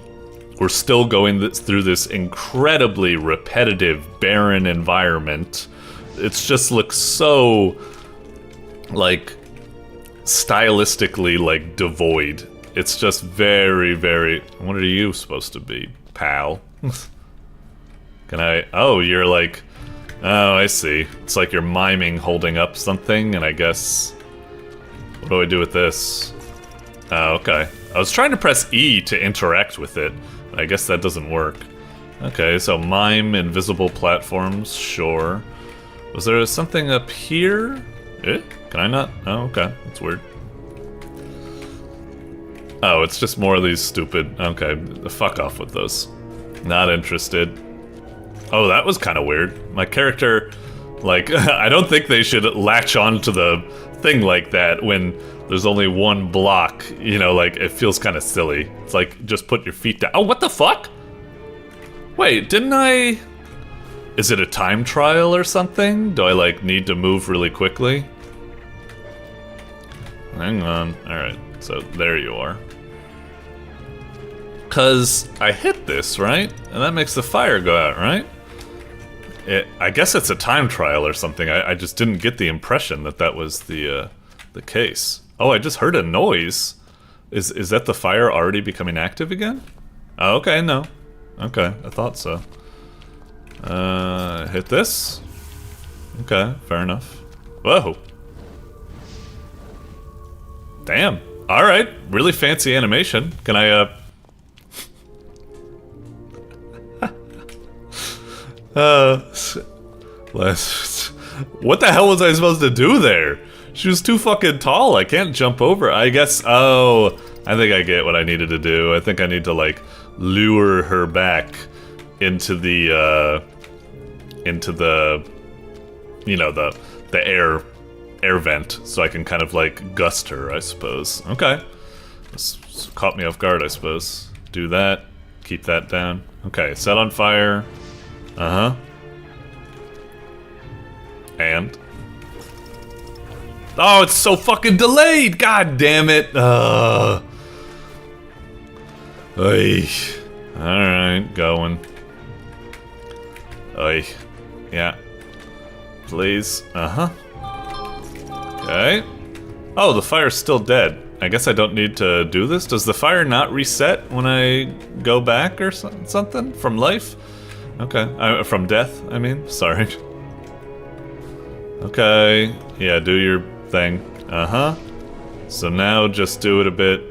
we're still going through this incredibly repetitive, barren environment. It just looks so, like, stylistically, like, devoid. It's just very, very... What are you supposed to be, pal? Can I... Oh, you're like... Oh, I see. It's like you're miming holding up something, and I guess... What do I do with this? Oh, okay. I was trying to press E to interact with it, but I guess that doesn't work. Okay, so mime invisible platforms, sure. Was there something up here? Eh? Can I not? Oh, okay. That's weird. Oh, it's just more of these stupid... Okay, fuck off with those. Not interested. Oh, that was kind of weird. My character, like, I don't think they should latch on to the thing like that when there's only one block. You know, like, it feels kind of silly. It's like, just put your feet down. Oh, what the fuck? Wait, didn't I... Is it a time trial or something? Do I, like, need to move really quickly? Hang on. Alright, so there you are. Cause I hit this, right? And that makes the fire go out, right? I guess it's a time trial or something. I just didn't get the impression that that was the case. Oh, I just heard a noise. Is that the fire already becoming active again? Oh, okay, no. Okay, I thought so. Hit this? Okay, fair enough. Whoa. Damn. Alright, really fancy animation. Can I, what the hell was I supposed to do there? She was too fucking tall. I can't jump over. I guess. Oh, I think I get what I needed to do. I think I need to like lure her back into the, you know, the air vent, so I can kind of like gust her, I suppose. Okay, this caught me off guard, I suppose. Do that. Keep that down. Okay, set on fire. Uh-huh. And? Oh, it's so fucking delayed! God damn it! Oy. Alright, going. Oy. Yeah. Please. Uh-huh. Okay. Oh, the fire's still dead. I guess I don't need to do this? Does the fire not reset when I go back or something? From life? Okay. From death, I mean? Sorry. Okay. Yeah, do your thing. Uh-huh. So now just do it a bit...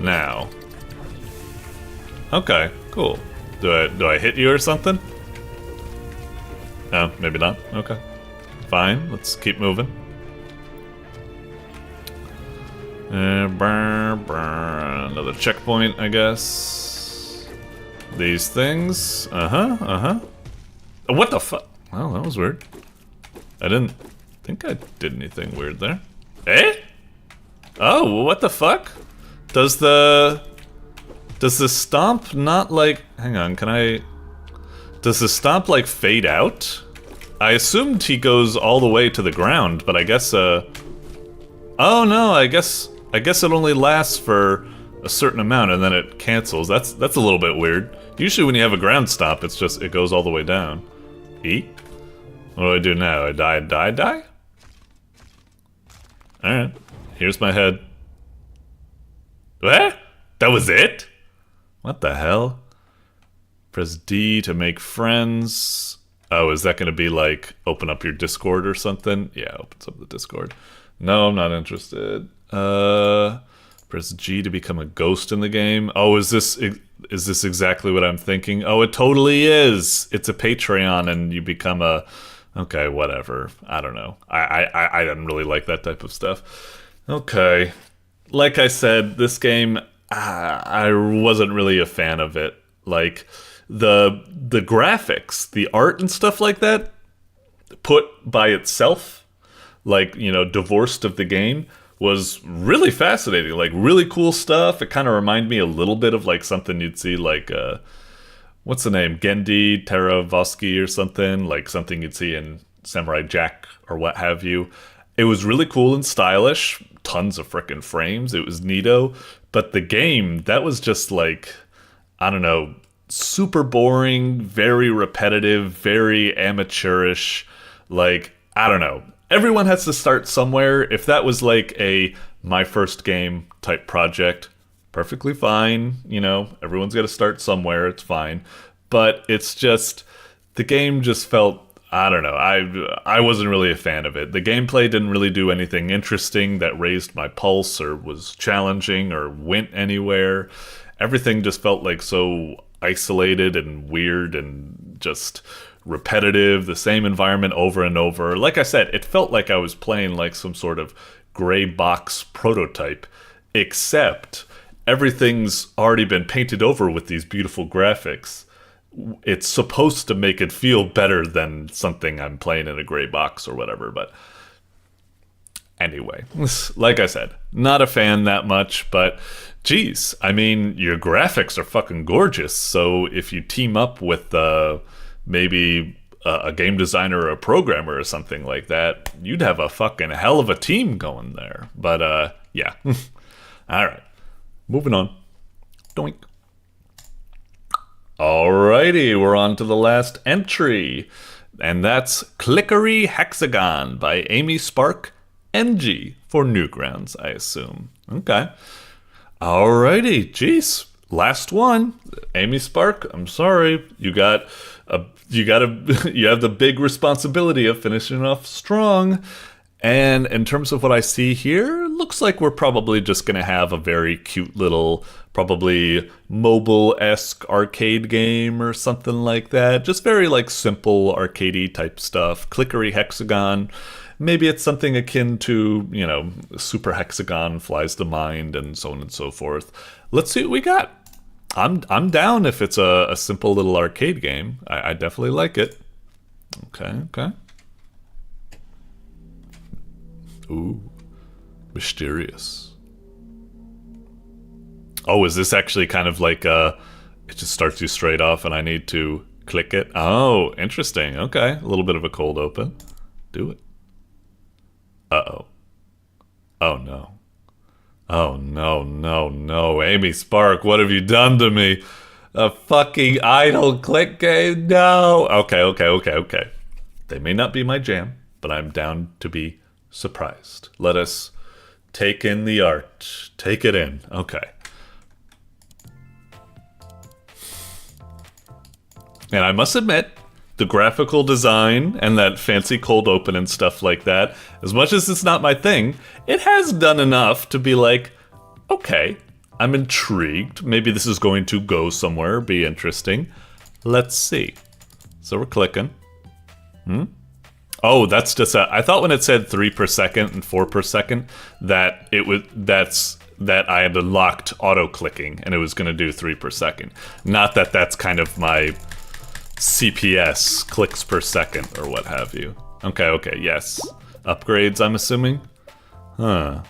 now. Okay, cool. Do I hit you or something? Oh, maybe not. Okay. Fine, let's keep moving. Another checkpoint, I guess. These things. Uh-huh, uh-huh. What the fuck? Well, that was weird. I didn't think I did anything weird there. Eh? Oh, what the fuck? Does the stomp not like... Hang on, can I... Does the stomp like fade out? I assumed he goes all the way to the ground, but I guess, oh no, I guess it only lasts for a certain amount and then it cancels. That's a little bit weird. Usually when you have a ground stomp, it's just, it goes all the way down. E? What do I do now? I die? Alright. Here's my head. What? That was it? What the hell? Press D to make friends. Oh, is that gonna be like, open up your Discord or something? Yeah, opens up the Discord. No, I'm not interested. Press G to become a ghost in the game. Oh, is this exactly what I'm thinking? Oh, it totally is! It's a Patreon and you become a... Okay, whatever. I don't know. I didn't really like that type of stuff. Okay. Like I said, this game, I wasn't really a fan of it. Like, the graphics, the art and stuff like that, put by itself, like, you know, divorced of the game, was really fascinating. Like, really cool stuff. It kind of reminded me a little bit of, like, something you'd see, like, what's the name? Gendy Teravosky or something. Like, something you'd see in Samurai Jack or what have you. It was really cool and stylish. Tons of frickin' frames. It was neato. But the game, that was just, like, I don't know, super boring, very repetitive, very amateurish. Like, I don't know. Everyone has to start somewhere. If that was like a my first game type project, perfectly fine. You know, everyone's got to start somewhere. It's fine. But it's just, the game just felt, I don't know. I wasn't really a fan of it. The gameplay didn't really do anything interesting that raised my pulse or was challenging or went anywhere. Everything just felt like so isolated and weird and just repetitive, the same environment over and over. Like I said, it felt like I was playing like some sort of gray box prototype, except everything's already been painted over with these beautiful graphics. It's supposed to make it feel better than something I'm playing in a gray box or whatever, but anyway, like I said, not a fan that much, but geez, I mean, your graphics are fucking gorgeous, so if you team up with maybe a game designer or a programmer or something like that, you'd have a fucking hell of a team going there. But yeah. Alright, moving on. Doink. Alrighty, we're on to the last entry, and that's Clickery Hexagon by Amy Spark NG for Newgrounds, I assume. Okay. Alrighty, jeez, last one. Amy Spark, I'm sorry, you have the big responsibility of finishing off strong. And in terms of what I see here, looks like we're probably just gonna have a very cute little, probably mobile-esque arcade game or something like that. Just very like simple arcadey type stuff. Clickery Hexagon. Maybe it's something akin to, you know, Super Hexagon Flies the Mind and so on and so forth. Let's see what we got. I'm down if it's a simple little arcade game. I definitely like it. Okay. Ooh, mysterious. Oh, is this actually kind of like it just starts you straight off and I need to click it? Oh, interesting. Okay, a little bit of a cold open. Do it. Uh-oh. Oh no. Oh no. Amy Spark, what have you done to me? A fucking idle click game? No. Okay. They may not be my jam, but I'm down to be surprised. Let us take in the art. Take it in. Okay. And I must admit, the graphical design and that fancy cold open and stuff like that, as much as it's not my thing, it has done enough to be like, okay, I'm intrigued. Maybe this is going to go somewhere, be interesting. Let's see. So we're clicking. Oh, that's just I thought when it said 3 per second and 4 per second that that I had unlocked auto clicking and it was going to do 3 per second. Not that that's kind of my CPS, clicks per second, or what have you. Okay, yes. Upgrades, I'm assuming? Huh.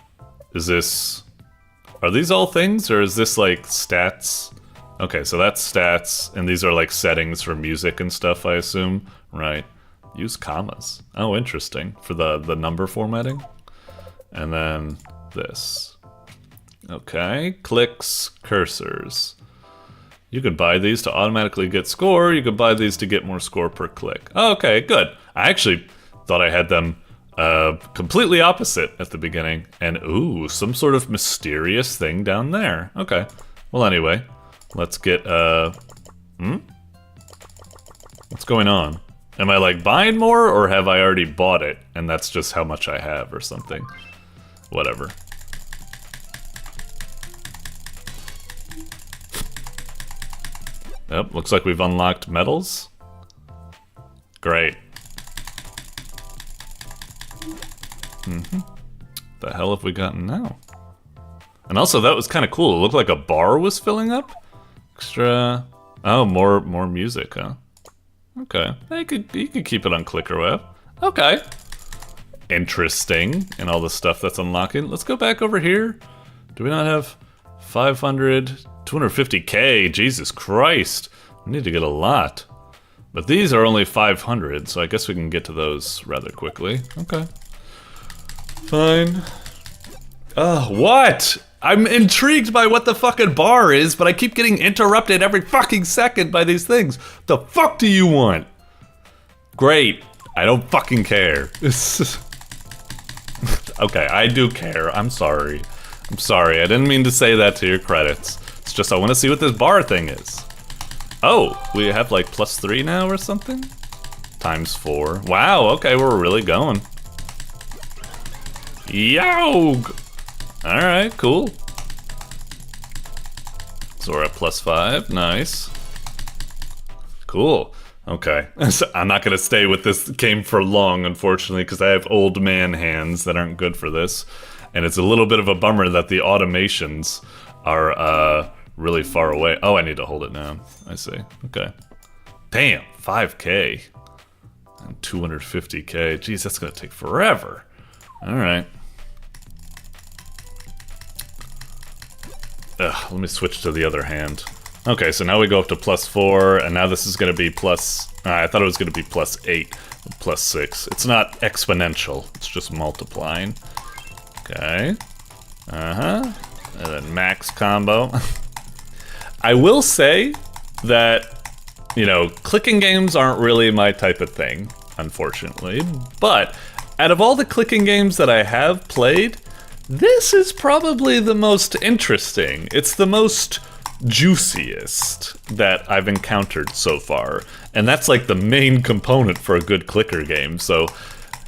Are these all things, or is this like stats? Okay, so that's stats, and these are like settings for music and stuff, I assume. Right. Use commas. Oh, interesting. For the number formatting. And then this. Okay, clicks, cursors. You can buy these to automatically get score. You can buy these to get more score per click. Okay, good. I actually thought I had them completely opposite at the beginning. And ooh, some sort of mysterious thing down there. Okay. Well, anyway, let's get what's going on? Am I like buying more, or have I already bought it and that's just how much I have or something? Whatever. Yep, looks like we've unlocked medals. Great. The hell have we gotten now? And also, that was kind of cool. It looked like a bar was filling up. Extra. Oh, more music, huh? Okay. You could keep it on Clickerweb. Okay. Interesting. And all the stuff that's unlocking. Let's go back over here. Do we not have 500, 250k? Jesus Christ. We need to get a lot. But these are only 500, so I guess we can get to those rather quickly. Okay. Fine. What? I'm intrigued by what the fucking bar is, but I keep getting interrupted every fucking second by these things. The fuck do you want? Great. I don't fucking care. Okay, I do care. I'm sorry. I'm sorry. I didn't mean to say that to your credits. It's just I want to see what this bar thing is. Oh, we have like +3 now or something? ×4. Wow, okay, we're really going. Yowg! Alright, cool. So we're at +5, nice. Cool. Okay. So I'm not going to stay with this game for long, unfortunately, because I have old man hands that aren't good for this. And it's a little bit of a bummer that the automations are really far away. Oh, I need to hold it down. I see. Okay. Damn, 5K. And 250K. Jeez, that's going to take forever. Alright. Let me switch to the other hand. Okay, so now we go up to +4, and now this is going to be plus... I thought it was going to be +8, +6. It's not exponential, it's just multiplying. Okay. And then max combo. I will say that, you know, clicking games aren't really my type of thing, unfortunately. But out of all the clicking games that I have played, this is probably the most interesting. It's the most juiciest that I've encountered so far. And that's like the main component for a good clicker game. So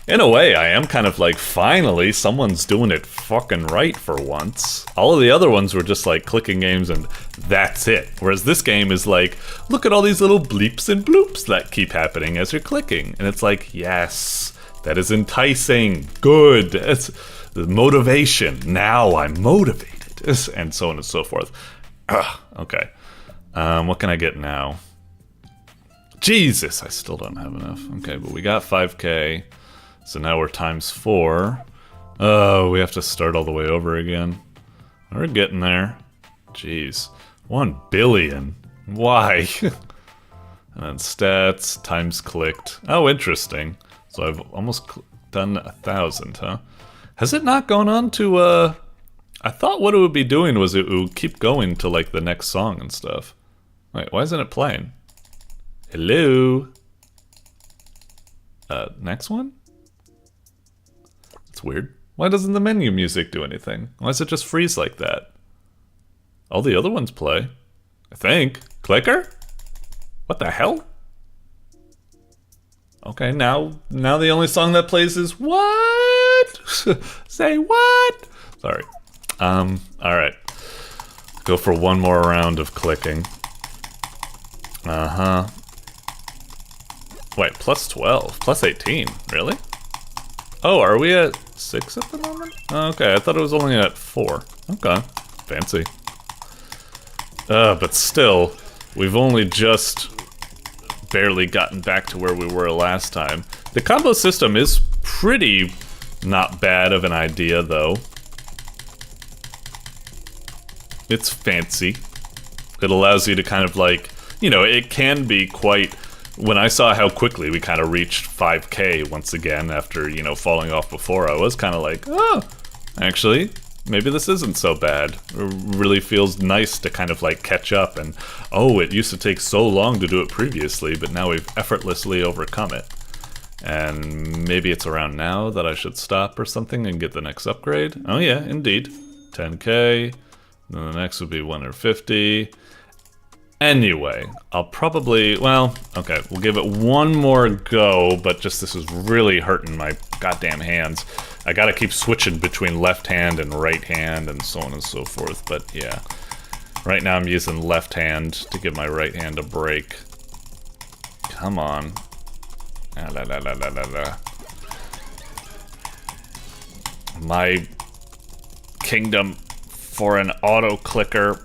in a way, I am kind of like, finally, someone's doing it fucking right for once. All of the other ones were just like clicking games and that's it. Whereas this game is like, look at all these little bleeps and bloops that keep happening as you're clicking. And it's like, yes, that is enticing. Good. It's the motivation. Now I'm motivated. And so on and so forth. Okay. What can I get now? Jesus, I still don't have enough. Okay, but we got 5K. So now we're times 4. Oh, we have to start all the way over again. We're getting there. Jeez. 1 billion. Why? And then stats, times clicked. Oh, interesting. So I've almost done 1,000, huh? Has it not gone on to, I thought what it would be doing was it would keep going to, like, the next song and stuff. Wait, why isn't it playing? Hello? Next one? It's weird. Why doesn't the menu music do anything? Why does it just freeze like that? All the other ones play. I think. Clicker? What the hell? Okay, now the only song that plays is what? Say what? Sorry. Alright. Go for one more round of clicking. Wait, +12, +18, really? Oh, are we at 6 at the moment? Okay, I thought it was only at 4. Okay, fancy. But still, we've only just barely gotten back to where we were last time. The combo system is pretty not bad of an idea, though. It's fancy. It allows you to kind of like, you know, it can be quite... When I saw how quickly we kind of reached 5K once again after, you know, falling off before, I was kind of like, oh, actually, maybe this isn't so bad. It really feels nice to kind of like catch up and, oh, it used to take so long to do it previously, but now we've effortlessly overcome it. And maybe it's around now that I should stop or something and get the next upgrade. Oh yeah, indeed. 10K, then the next would be 150. Anyway, I'll probably, well, okay, we'll give it one more go, but just this is really hurting my goddamn hands. I gotta keep switching between left hand and right hand and so on and so forth, but yeah. Right now I'm using left hand to give my right hand a break. Come on. My kingdom for an auto clicker.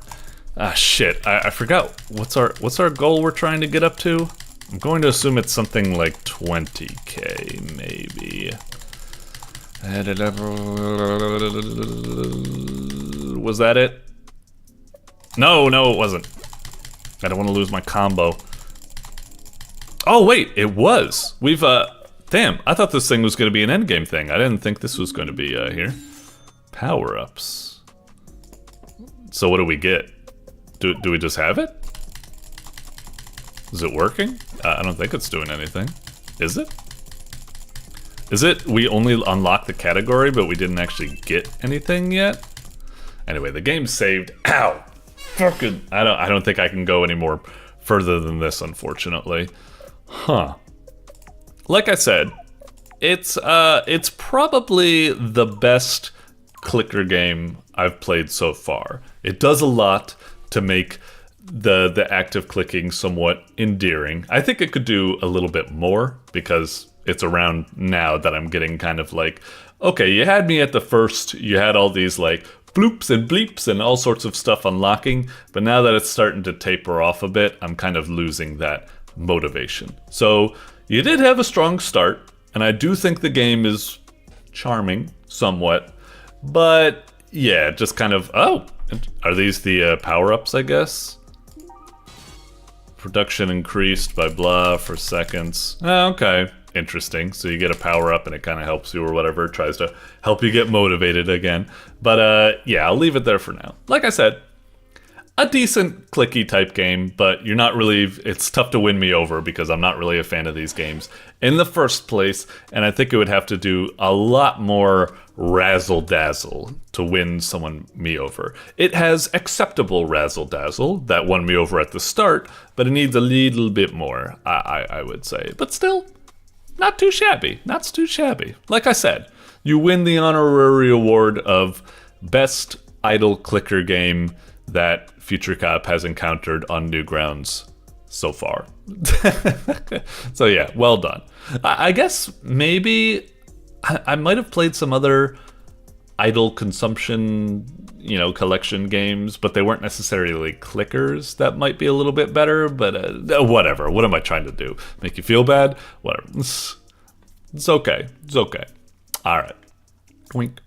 Ah, shit, I forgot. What's our goal we're trying to get up to? I'm going to assume it's something like 20K, maybe. Was that it? No, it wasn't. I don't want to lose my combo. Oh, wait, it was. We've, damn, I thought this thing was going to be an endgame thing. I didn't think this was going to be, here. Power-ups. So what do we get? Do we just have it? Is it working? I don't think it's doing anything. Is it? Is it we only unlocked the category, but we didn't actually get anything yet? Anyway, the game's saved. Ow! Fucking... I don't think I can go any more further than this, unfortunately. Huh. Like I said, it's probably the best clicker game I've played so far. It does a lot to make the act of clicking somewhat endearing. I think it could do a little bit more because it's around now that I'm getting kind of like, okay, you had me at the first, you had all these like bloops and bleeps and all sorts of stuff unlocking, but now that it's starting to taper off a bit, I'm kind of losing that motivation. So you did have a strong start, and I do think the game is charming somewhat, but yeah, just kind of, oh, are these the power-ups, I guess? Production increased by blah for seconds. Oh, okay, interesting. So you get a power-up and it kind of helps you or whatever, tries to help you get motivated again. But yeah, I'll leave it there for now. Like I said, a decent clicky type game, but you're not really, it's tough to win me over because I'm not really a fan of these games in the first place, and I think it would have to do a lot more razzle-dazzle to win me over. It has acceptable razzle-dazzle that won me over at the start, but it needs a little bit more, I would say. But still, not too shabby, not too shabby. Like I said, you win the honorary award of Best Idle Clicker Game that Future Cop has encountered on Newgrounds so far. So yeah, well done. I guess maybe I might have played some other idle consumption, you know, collection games, but they weren't necessarily clickers. That might be a little bit better, but whatever. What am I trying to do? Make you feel bad? Whatever. It's okay. It's okay. All right. Twink.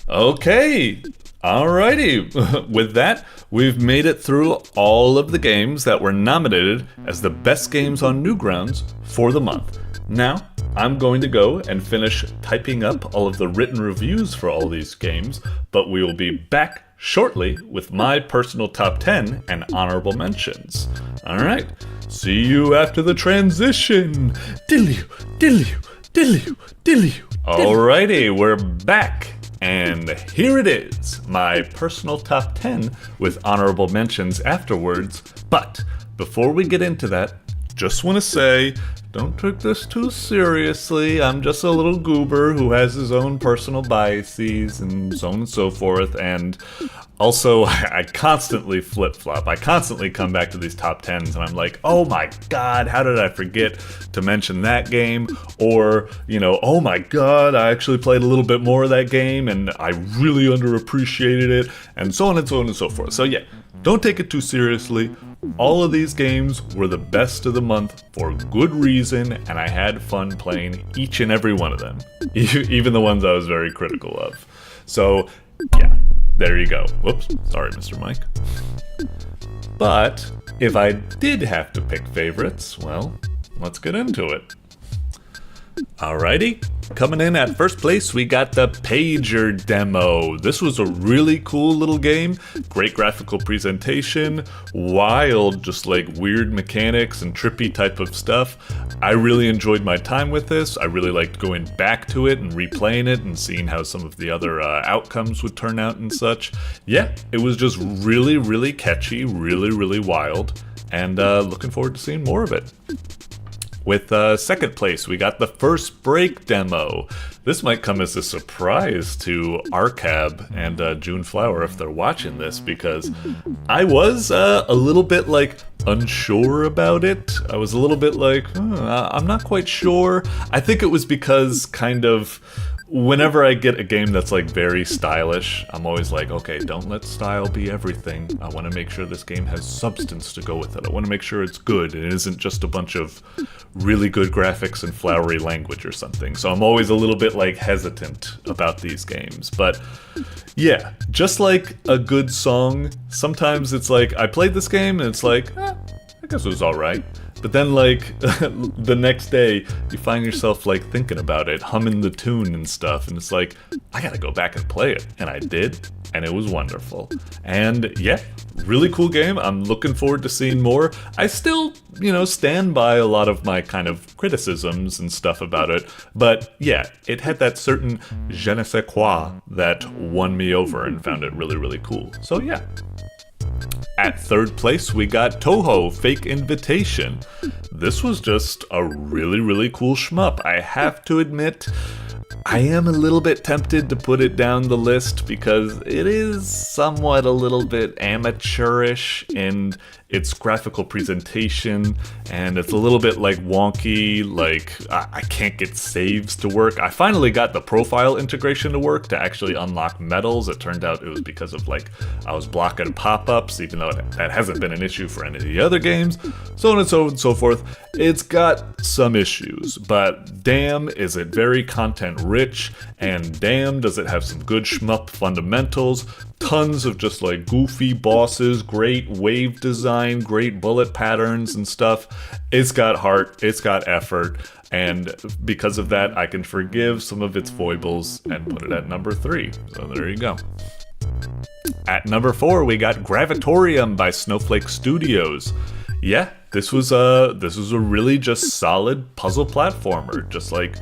Okay. Alrighty, with that, we've made it through all of the games that were nominated as the best games on Newgrounds for the month. Now, I'm going to go and finish typing up all of the written reviews for all these games, but we will be back shortly with my personal top 10 and honorable mentions. Alright, see you after the transition. Dilly-oo. Alrighty, we're back. And here it is, my personal top 10 with honorable mentions afterwards. But before we get into that, just want to say, don't take this too seriously. I'm just a little goober who has his own personal biases and so on and so forth. And also, I constantly flip-flop. I constantly come back to these top 10s and I'm like, oh my god, how did I forget to mention that game? Or, you know, oh my god, I actually played a little bit more of that game and I really underappreciated it, and so on and so on and so forth. So yeah, don't take it too seriously. All of these games were the best of the month for good reason, and I had fun playing each and every one of them, even the ones I was very critical of. So yeah, there you go. Whoops, sorry Mr. Mike. But if I did have to pick favorites, well, let's get into it. Alrighty, coming in at first place, we got the Pager demo. This was a really cool little game, great graphical presentation, wild, just like weird mechanics and trippy type of stuff. I really enjoyed my time with this. I really liked going back to it and replaying it and seeing how some of the other outcomes would turn out and such. Yeah, it was just really, really catchy, really, really wild, and looking forward to seeing more of it. With second place, we got the First Break demo. This might come as a surprise to Arcab and June Flower if they're watching this, because I was a little bit like unsure about it. I was a little bit like, I'm not quite sure. I think it was because kind of whenever I get a game that's like very stylish, I'm always like, okay, don't let style be everything. I want to make sure this game has substance to go with it. I want to make sure it's good and it isn't just a bunch of really good graphics and flowery language or something. So I'm always a little bit like hesitant about these games. But yeah, just like a good song, sometimes it's like, I played this game and it's like, I guess it was alright. But then, like, the next day, you find yourself, like, thinking about it, humming the tune and stuff, and it's like, I gotta go back and play it. And I did, and it was wonderful. And, yeah, really cool game. I'm looking forward to seeing more. I still, you know, stand by a lot of my kind of criticisms and stuff about it. But, yeah, it had that certain je ne sais quoi that won me over and found it really, really cool. So, yeah. At third place, we got Toho Fake Invitation. This was just a really, really cool shmup. I have to admit, I am a little bit tempted to put it down the list because it is somewhat a little bit amateurish in its graphical presentation, and it's a little bit like wonky, like I can't get saves to work. I finally got the profile integration to work to actually unlock medals. It turned out it was because of like I was blocking pop-ups, even though that hasn't been an issue for any of the other games, so on and so forth. It's got some issues, but damn is it very content rich, and damn does it have some good shmup fundamentals. Tons of just like goofy bosses, great wave design, great bullet patterns and stuff. It's got heart, it's got effort, and because of that I can forgive some of its foibles and put it at number 3. So there you go. At number 4 we got Gravitorium by Snowflake Studios. Yeah, this was a really just solid puzzle platformer, just like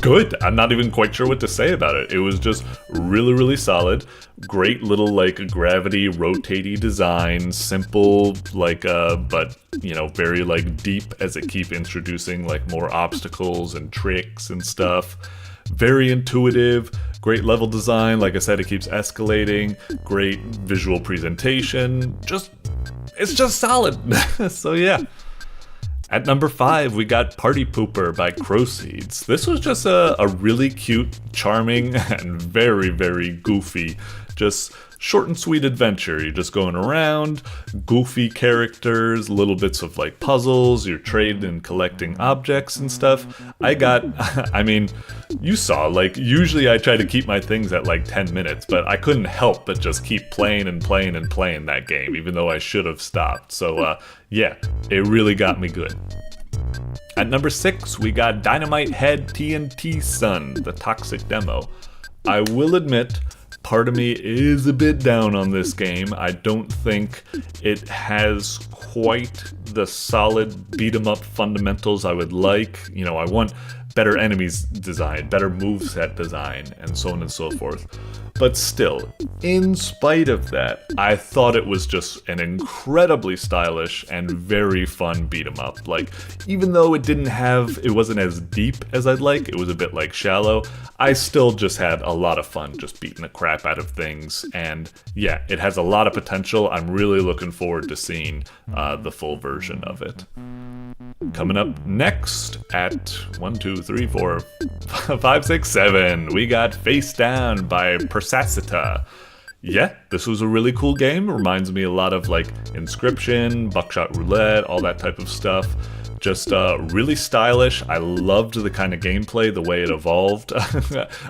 good. I'm not even quite sure what to say about it. It was just really solid. Great little like gravity rotatey design, simple like but you know, very like deep as it keep introducing like more obstacles and tricks and stuff. Very intuitive, great level design. Like I said, it keeps escalating. Great visual presentation. It's just solid. So yeah. At number 5, we got Party Pooper by Crowseeds. This was just a really cute, charming, and very goofy, just short and sweet adventure. You're just going around, goofy characters, little bits of like puzzles, you're trading and collecting objects and stuff. I mean, you saw, like, usually I try to keep my things at like 10 minutes, but I couldn't help but just keep playing that game, even though I should have stopped. So, yeah, it really got me good. At number 6, we got DYNAMITEHEAD TNTSON, the Toxic Demo. I will admit, part of me is a bit down on this game. I don't think it has quite the solid beat-em-up fundamentals I would like. You know, I want better enemies design, better moveset design, and so on and so forth. But still, in spite of that, I thought it was just an incredibly stylish and very fun beat-em-up. Like, even though it wasn't as deep as I'd like, it was a bit like shallow, I still just had a lot of fun just beating the crap out of things. And yeah, it has a lot of potential. I'm really looking forward to seeing the full version of it. Coming up next at 1, 2, 3, 4, 5, 6, 7, we got Face Down by prsaseta. Yeah, this was a really cool game. Reminds me a lot of like Inscription, Buckshot Roulette, all that type of stuff. Just really stylish. I loved the kind of gameplay, the way it evolved.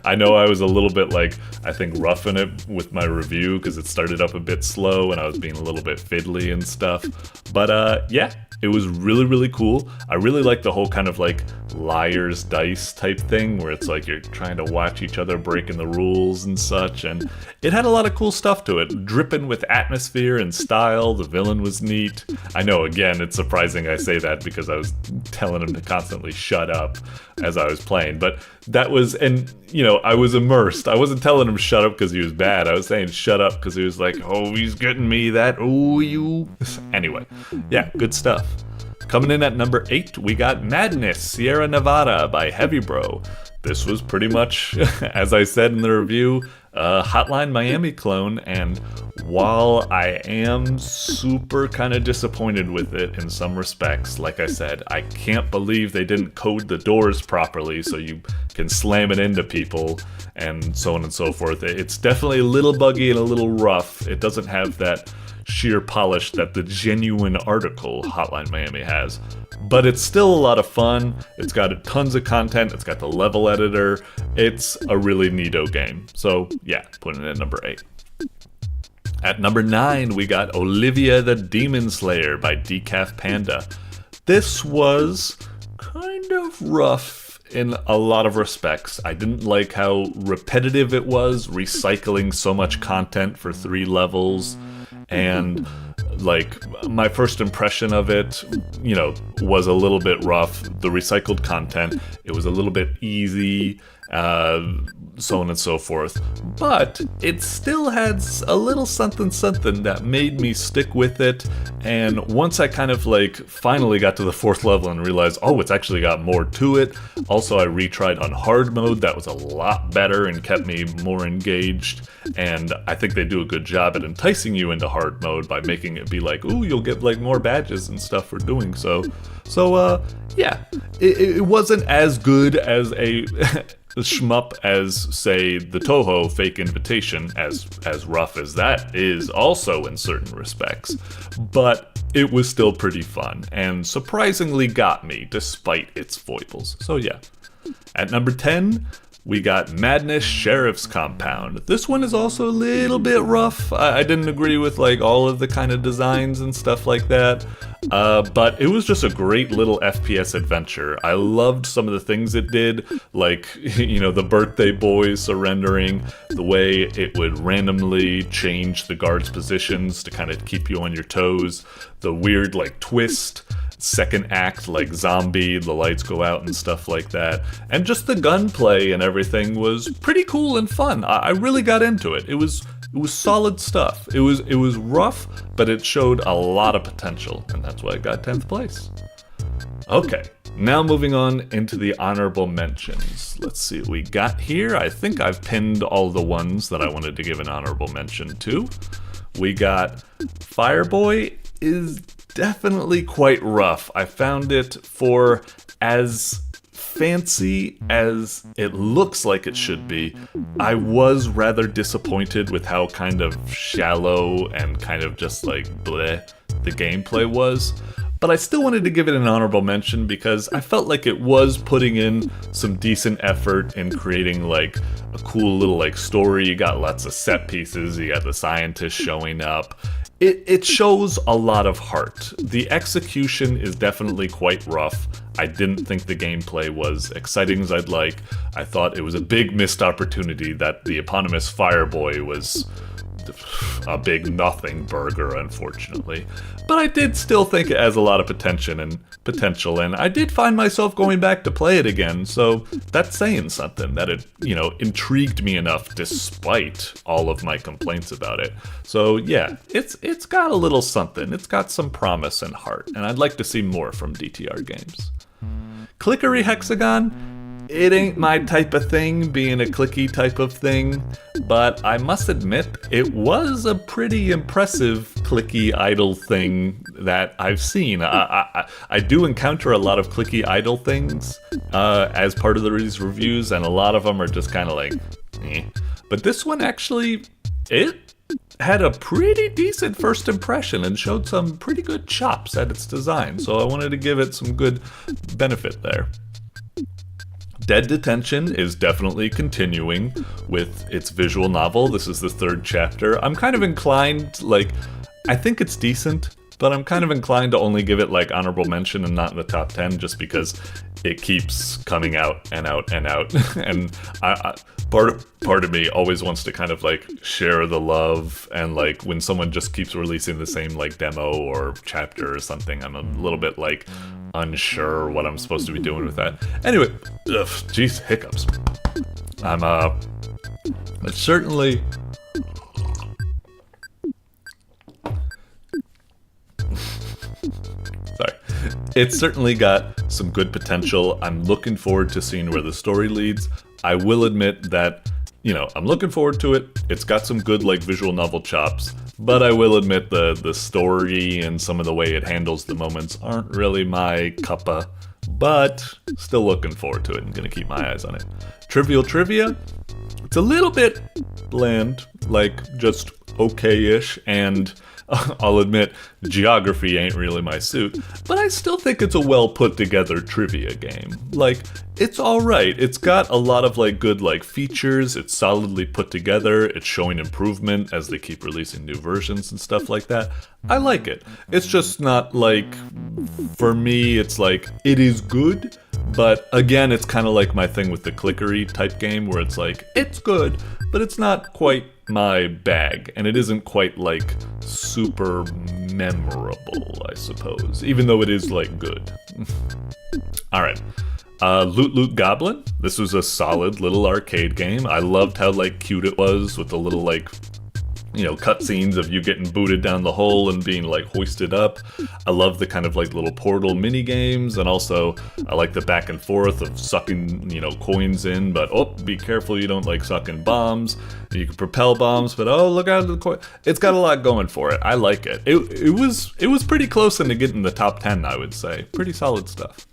I know I was a little bit like, I think roughing it with my review because it started up a bit slow and I was being a little bit fiddly and stuff. But yeah, it was really cool. I really like the whole kind of like liar's dice type thing where it's like you're trying to watch each other breaking the rules and such, and it had a lot of cool stuff to it, dripping with atmosphere and style. The villain was neat. I know, again, it's surprising I say that because I was telling him to constantly shut up as I was playing, but that was, and you know, I was immersed. I wasn't telling him shut up because he was bad. I was saying shut up because he was like, oh, he's getting me that, oh, you. Anyway, yeah, good stuff. Coming in at number 8, we got Madness Sierra Nevada by Heavy Bro. This was pretty much, as I said in the review, a Hotline Miami clone, and while I am super kind of disappointed with it in some respects, like I said, I can't believe they didn't code the doors properly so you can slam it into people and so on and so forth. It's definitely a little buggy and a little rough. It doesn't have that sheer polish that the genuine article Hotline Miami has, but it's still a lot of fun. It's got tons of content. It's got the level editor. It's a really neato game. So yeah, putting it at number 8. At number 9, we got Olivia the Demon Slayer by Decaf Panda. This was kind of rough in a lot of respects. I didn't like how repetitive it was, recycling so much content for 3 levels. And like my first impression of it, you know, was a little bit rough. The recycled content, it was a little bit easy, so on and so forth. But it still had a little something that made me stick with it, and once I kind of like finally got to the 4th level and realized, oh, it's actually got more to it. Also, I retried on hard mode. That was a lot better and kept me more engaged, and I think they do a good job at enticing you into hard mode by making it be like, ooh, you'll get like more badges and stuff for doing so. So yeah, it wasn't as good as a shmup as, say, the Toho Fake Invitation, as rough as that is also in certain respects, but it was still pretty fun, and surprisingly got me, despite its foibles. So yeah. At number 10, we got Madness Sherrif's Compound. This one is also a little bit rough. I didn't agree with like all of the kind of designs and stuff like that, but it was just a great little FPS adventure. I loved some of the things it did, like, you know, the birthday boys surrendering, the way it would randomly change the guards' positions to kind of keep you on your toes, the weird like twist, second act, like zombie, the lights go out and stuff like that, and just the gunplay and everything was pretty cool and fun. I really got into it. It was solid stuff. It was rough, but it showed a lot of potential, and that's why it got 10th place. Okay, now moving on into the honorable mentions. Let's see what we got here. I think I've pinned all the ones that I wanted to give an honorable mention to. We got Fireboy is definitely quite rough. I found it for as fancy as it looks like it should be. I was rather disappointed with how kind of shallow and kind of just like bleh the gameplay was. But I still wanted to give it an honorable mention because I felt like it was putting in some decent effort in creating like a cool little like story. You got lots of set pieces, you got the scientists showing up. It shows a lot of heart. The execution is definitely quite rough. I didn't think the gameplay was exciting as I'd like. I thought it was a big missed opportunity that the eponymous Fireboy was a big nothing burger, unfortunately. But I did still think it has a lot of potential, and I did find myself going back to play it again, so that's saying something, that it, you know, intrigued me enough despite all of my complaints about it. So yeah, it's got a little something, it's got some promise and heart, and I'd like to see more from DTR games. Clickery Hexagon? It ain't my type of thing, being a clicky type of thing, but I must admit, it was a pretty impressive clicky idle thing that I've seen. I do encounter a lot of clicky idle things as part of these reviews, and a lot of them are just kind of like, eh. But this one actually, it had a pretty decent first impression and showed some pretty good chops at its design, so I wanted to give it some good benefit there. Dead Detention is definitely continuing with its visual novel. This is the 3rd chapter. I'm kind of inclined, like, I think it's decent, but I'm kind of inclined to only give it, like, honorable mention and not in the top 10, just because it keeps coming out and out and out. And part of me always wants to kind of, like, share the love, and, like, when someone just keeps releasing the same, like, demo or chapter or something, I'm a little bit, like, unsure what I'm supposed to be doing with that. Anyway, jeez, hiccups. It's certainly... Sorry. It's certainly got some good potential. I'm looking forward to seeing where the story leads. I will admit that, you know, I'm looking forward to it. It's got some good, like, visual novel chops, but I will admit the story and some of the way it handles the moments aren't really my cuppa, but still looking forward to it and gonna keep my eyes on it. Trivial Trivia, it's a little bit bland, like, just okay-ish, and I'll admit, geography ain't really my suit, but I still think it's a well put together trivia game. Like, it's alright. It's got a lot of, like, good, like, features. It's solidly put together. It's showing improvement as they keep releasing new versions and stuff like that. I like it. It's just not, like, for me, it's like, it is good, but again, it's kind of like my thing with the clickery type game, where it's like, it's good, but it's not quite my bag, and it isn't quite, like, super memorable, I suppose, even though it is, like, good. Alright, Loot Goblin. This was a solid little arcade game. I loved how like cute it was with the little like, you know, cutscenes of you getting booted down the hole and being like hoisted up. I love the kind of like little portal mini games, and also I like the back and forth of sucking, you know, coins in, but oh, be careful you don't like suck in bombs. You can propel bombs, but oh, look out the coin. It's got a lot going for it. I like it. It was pretty close into getting the top 10, I would say. Pretty solid stuff.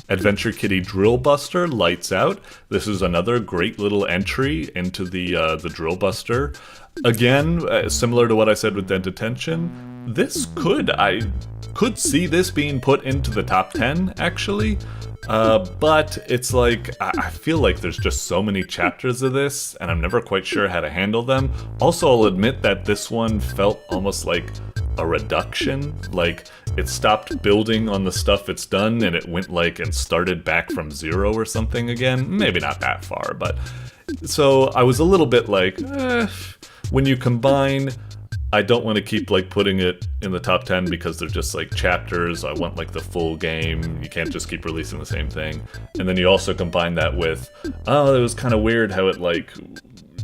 Adventure Kitty Drill Buster, Lights Out. This is another great little entry into the Drill Buster. Again, similar to what I said with DETENTION, I could see this being put into the top 10, actually. But it's like, I feel like there's just so many chapters of this, and I'm never quite sure how to handle them. Also, I'll admit that this one felt almost like a reduction. Like, it stopped building on the stuff it's done, and it went like and started back from 0 or something again. Maybe not that far, but... So, I was a little bit like, when you combine... I don't want to keep like putting it in the top 10 because they're just like chapters. I want like the full game. You can't just keep releasing the same thing. And then you also combine that with, oh, it was kind of weird how it like,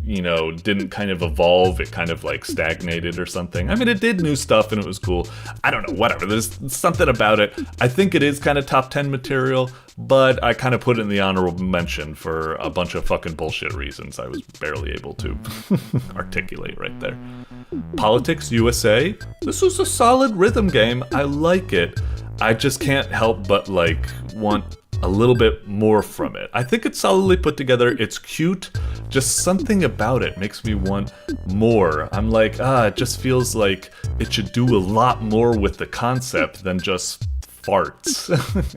you know, didn't kind of evolve. It kind of like stagnated or something. I mean, it did new stuff and it was cool. I don't know, whatever. There's something about it. I think it is kind of top 10 material, but I kind of put it in the honorable mention for a bunch of fucking bullshit reasons I was barely able to articulate right there. Politics USA. This was a solid rhythm game. I like it. I just can't help but like want a little bit more from it. I think it's solidly put together. It's cute. Just something about it makes me want more. I'm like, it just feels like it should do a lot more with the concept than just farts.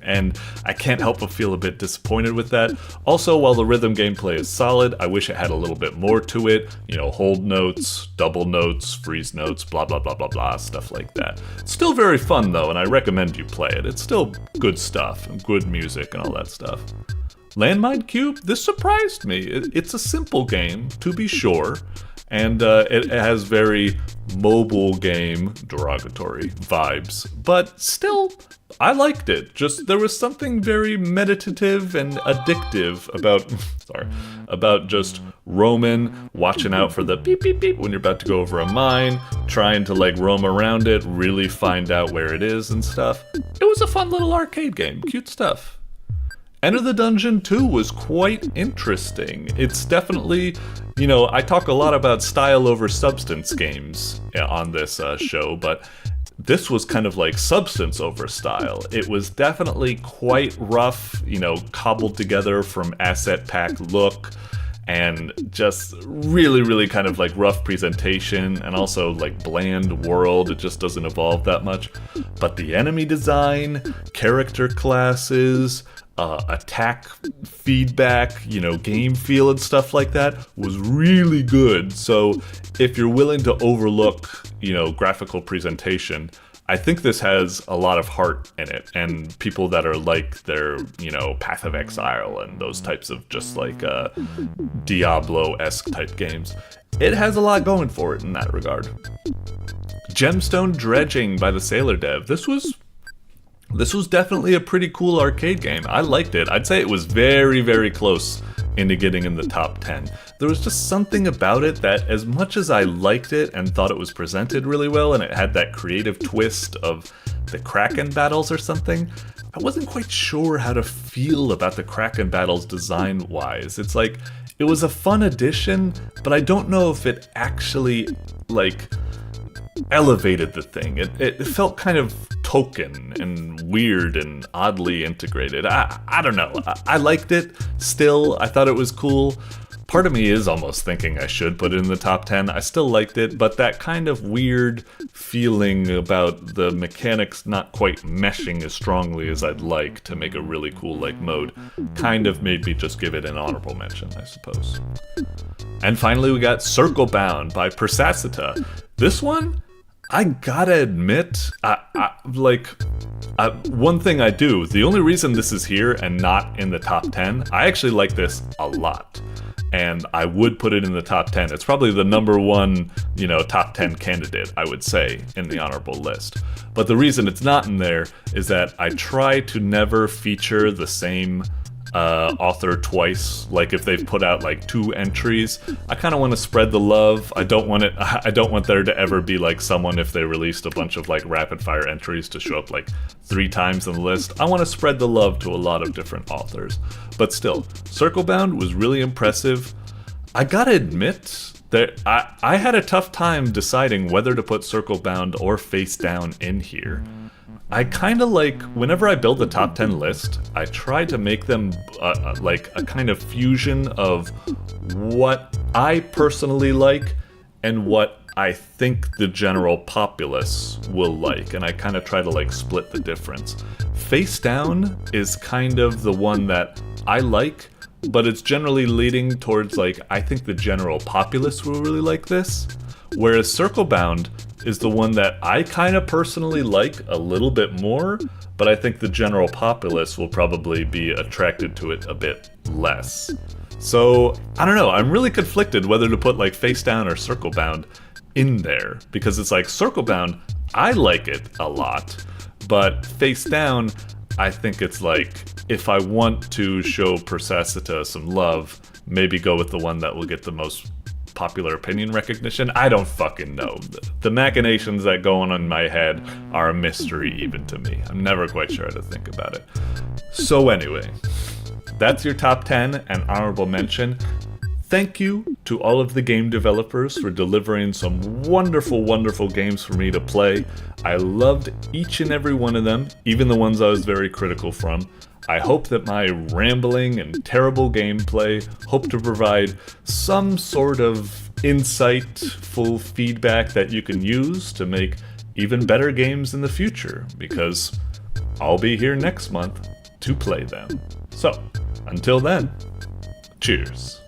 And I can't help but feel a bit disappointed with that. Also, while the rhythm gameplay is solid, I wish it had a little bit more to it. You know, hold notes, double notes, freeze notes, blah blah blah blah blah, stuff like that. It's still very fun though, and I recommend you play it. It's still good stuff, and good music and all that stuff. Landmine Cube, this surprised me. It's a simple game, to be sure, and it has very mobile game, derogatory vibes, but still, I liked it. Just, there was something very meditative and addictive about just roaming, watching out for the beep beep beep when you're about to go over a mine, trying to like roam around it, really find out where it is and stuff. It was a fun little arcade game, cute stuff. Enter the Dungeon 2 was quite interesting. It's definitely, you know, I talk a lot about style over substance games on this show, but this was kind of like substance over style. It was definitely quite rough, you know, cobbled together from asset pack look, and just really, really kind of like rough presentation, and also like bland world. It just doesn't evolve that much. But the enemy design, character classes, attack feedback, you know, game feel and stuff like that was really good. So if you're willing to overlook, you know, graphical presentation, I think this has a lot of heart in it, and people that are like their, you know, Path of Exile and those types of just like Diablo-esque type games. It has a lot going for it in that regard. Gemstone Dredging by TheSailorDev. This was definitely a pretty cool arcade game. I liked it. I'd say it was very, very close into getting in the top 10. There was just something about it that, as much as I liked it and thought it was presented really well, and it had that creative twist of the Kraken battles or something, I wasn't quite sure how to feel about the Kraken battles design-wise. It's like, it was a fun addition, but I don't know if it actually, like, elevated the thing. It felt kind of token and weird and oddly integrated. I don't know. I liked it still. I thought it was cool. Part of me is almost thinking I should put it in the top 10. I still liked it, but that kind of weird feeling about the mechanics not quite meshing as strongly as I'd like to make a really cool like mode kind of made me just give it an honorable mention, I suppose. And finally we got Circlebound by prsaseta. This one, I gotta admit, one thing I do, the only reason this is here and not in the top 10, I actually like this a lot. And I would put it in the top 10. It's probably the number one, you know, top 10 candidate, I would say, in the honorable list. But the reason it's not in there is that I try to never feature the same author twice. Like if they've put out like 2 entries, I kind of want to spread the love. I don't want there to ever be like someone, if they released a bunch of like rapid fire entries, to show up like 3 times on the list. I want to spread the love to a lot of different authors. But still, Circlebound was really impressive. I gotta admit that I had a tough time deciding whether to put Circlebound or Face Down in here. I kind of like, whenever I build the top 10 list, I try to make them like a kind of fusion of what I personally like and what I think the general populace will like, and I kind of try to like split the difference. Face Down is kind of the one that I like, but it's generally leading towards like, I think the general populace will really like this, whereas Circlebound is the one that I kind of personally like a little bit more, but I think the general populace will probably be attracted to it a bit less. So, I don't know, I'm really conflicted whether to put like Face Down or Circlebound in there, because it's like Circlebound, I like it a lot, but Face Down, I think it's like, if I want to show prsaseta some love, maybe go with the one that will get the most popular opinion recognition. I don't fucking know. The machinations that go on in my head are a mystery even to me. I'm never quite sure how to think about it. So anyway, that's your top 10 and honorable mention. Thank you to all of the game developers for delivering some wonderful, wonderful games for me to play. I loved each and every one of them, even the ones I was very critical from. I hope that my rambling and terrible gameplay hope to provide some sort of insightful feedback that you can use to make even better games in the future, because I'll be here next month to play them. So, until then, cheers.